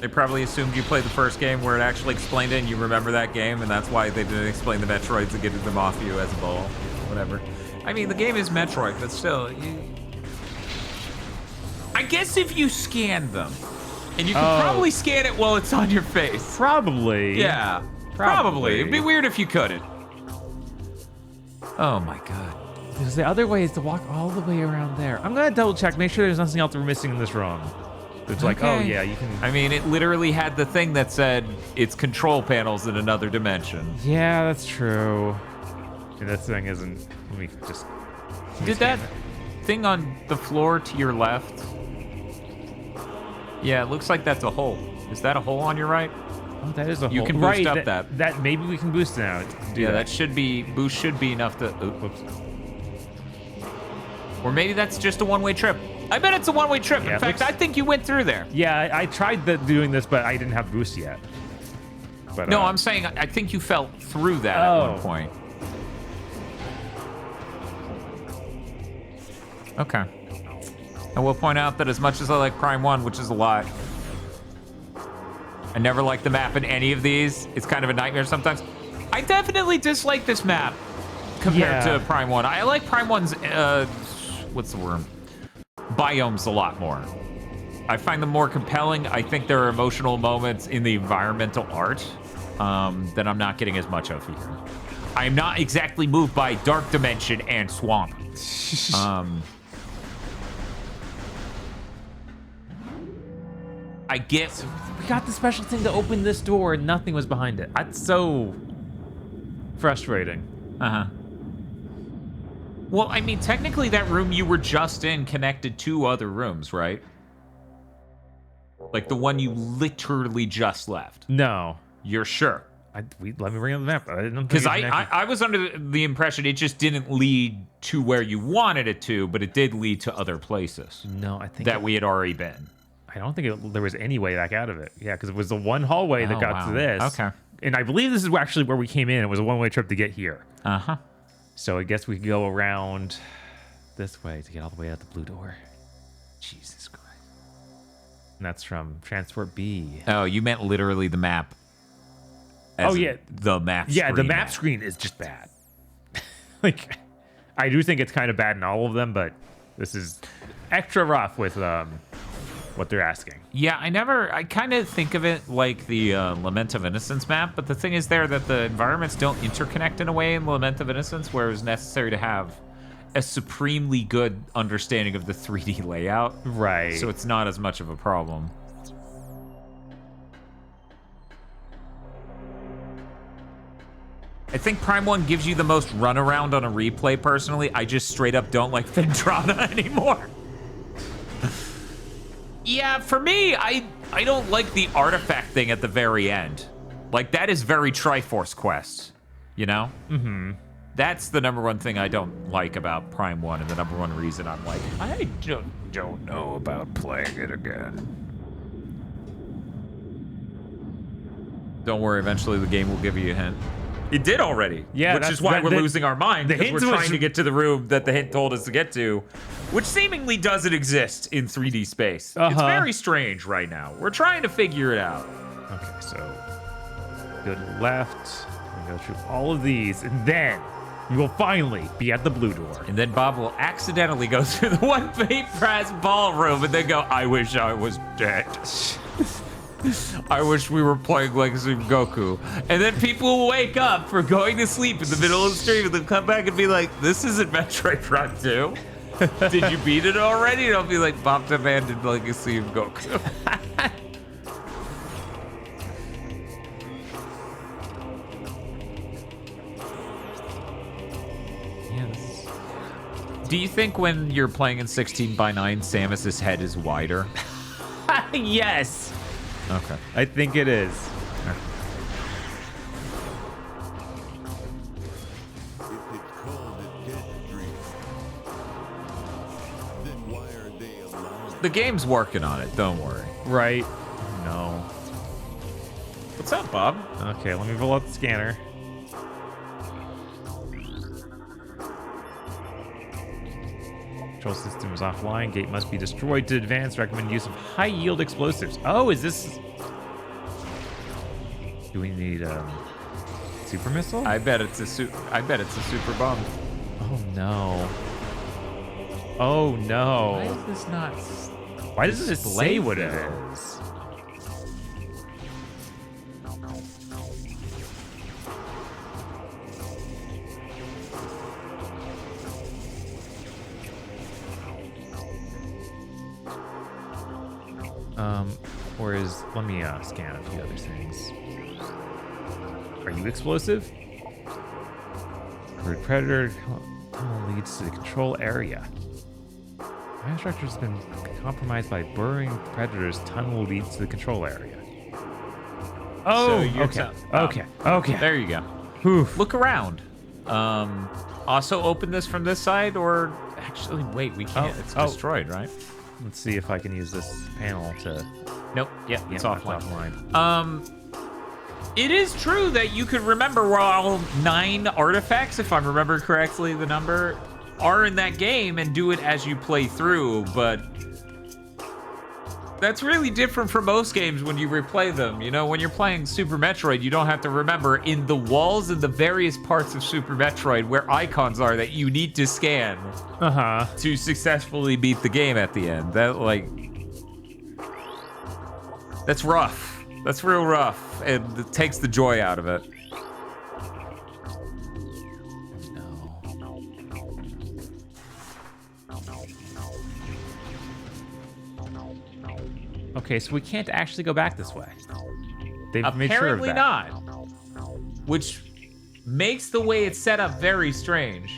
They probably assumed you played the first game where it actually explained it and you remember that game, and that's why they didn't explain the Metroids and get them off you as a ball. Whatever. I mean, the game is Metroid, but still. I guess if you scan them, and you can probably scan it while it's on your face. Probably. Yeah, probably. It'd be weird if you couldn't. Oh my god. Because the other way is to walk all the way around there. I'm gonna double check, make sure there's nothing else we're missing in this room. It's like, oh Okay. yeah, you can. I mean, it literally had the thing that said it's control panels in another dimension. Yeah, that's true. And this thing isn't. Let me just. Did that? thing on the floor to your left? Yeah, it looks like that's a hole. Is that a hole on your right? Oh, that is a hole. You can boost right, up that. Maybe we can boost it now. Yeah, that should be boost should be enough to. Whoops. Or maybe that's just a one-way trip. I bet it's a one-way trip. Yeah, In fact, I think you went through there. Yeah, I tried doing this, but I didn't have boost yet. But, No, I'm saying I think you fell through that at one point. Okay. I will point out that as much as I like Prime 1, which is a lot, I never like the map in any of these. It's kind of a nightmare sometimes. I definitely dislike this map compared to Prime 1. I like Prime 1's, what's the word? Biomes a lot more. I find them more compelling. I think there are emotional moments in the environmental art that I'm not getting as much of here. I'm not exactly moved by Dark Dimension and Swamp. I get... We got the special thing to open this door and nothing was behind it. That's so frustrating. Uh-huh. Well, I mean, technically that room you were just in connected to other rooms, right? Like the one you literally just left. No. You're sure? Let me bring up the map. I didn't Because I was under the impression it just didn't lead to where you wanted it to, but it did lead to other places. No, I think that we had already been. I don't think there was any way back out of it. Yeah, because it was the one hallway that got to this. Okay. And I believe this is actually where we came in. It was a one-way trip to get here. Uh-huh. So I guess we could go around this way to get all the way out the blue door. Jesus Christ. And that's from Transport B. Oh, you meant literally the map. Oh, yeah. The map screen. Yeah, the map screen is just bad. Like, I do think it's kind of bad in all of them, but this is extra rough with what they're asking. Yeah, I kind of think of it like the Lament of Innocence map, but the thing is there that the environments don't interconnect in a way in Lament of Innocence where it was necessary to have a supremely good understanding of the 3D layout. Right. So it's not as much of a problem. I think Prime 1 gives you the most runaround on a replay, personally. I just straight up don't like Vendrana anymore. Yeah, for me, I don't like the artifact thing at the very end. Like, that is very Triforce Quest, you know? Mm-hmm. That's the number one thing I don't like about Prime 1, and the number one reason I'm like, I don't know about playing it again. Don't worry, eventually the game will give you a hint. It did already. Yeah, which is why we're losing our mind, because we're trying to get to the room that the hint told us to get to, which seemingly doesn't exist in 3D space. It's very strange right now. We're trying to figure it out. Okay, so go to the left, and go through all of these, and then we will finally be at the blue door. And then Bob will accidentally go through the one paint press ballroom and then go, I wish I was dead. I wish we were playing Legacy of Goku. And then people will wake up for going to sleep in the middle of the stream and they'll come back and be like, this isn't Metroid Prime 2. Did you beat it already? And I'll be like, Bob demanded Legacy of Goku. Yes. Do you think when you're playing in 16:9, Samus's head is wider? Yes. Okay. I think it is. The game's working on it, don't worry. Right. No. What's up, Bob? Okay, let me pull out the scanner. Control system is offline. Gate must be destroyed to advance. Recommend use of high-yield explosives. Oh, is this... Do we need super missile? I bet it's a super bomb. Oh no. Oh no. Why is this not? Why doesn't it say what it is? Or is, let me scan a few other things. Are you explosive? Rude predator tunnel leads to the control area. Infrastructure's been compromised by burrowing predators. Tunnel leads to the control area. Oh, So you're okay. oh. Okay. There you go. Oof. Look around. Also open this from this side, or actually, wait, we can't. It's destroyed, right? Let's see if I can use this panel to. Nope. Yeah, it's that's offline. It is true that you could remember where all 9 artifacts, if I remember correctly, the number, are in that game and do it as you play through, but that's really different from most games when you replay them. You know, when you're playing Super Metroid, you don't have to remember in the walls and the various parts of Super Metroid where icons are that you need to scan to successfully beat the game at the end. That's rough. That's real rough, and it takes the joy out of it. Okay, so we can't actually go back this way. They've made sure of Apparently that. not. Which makes the way it's set up very strange.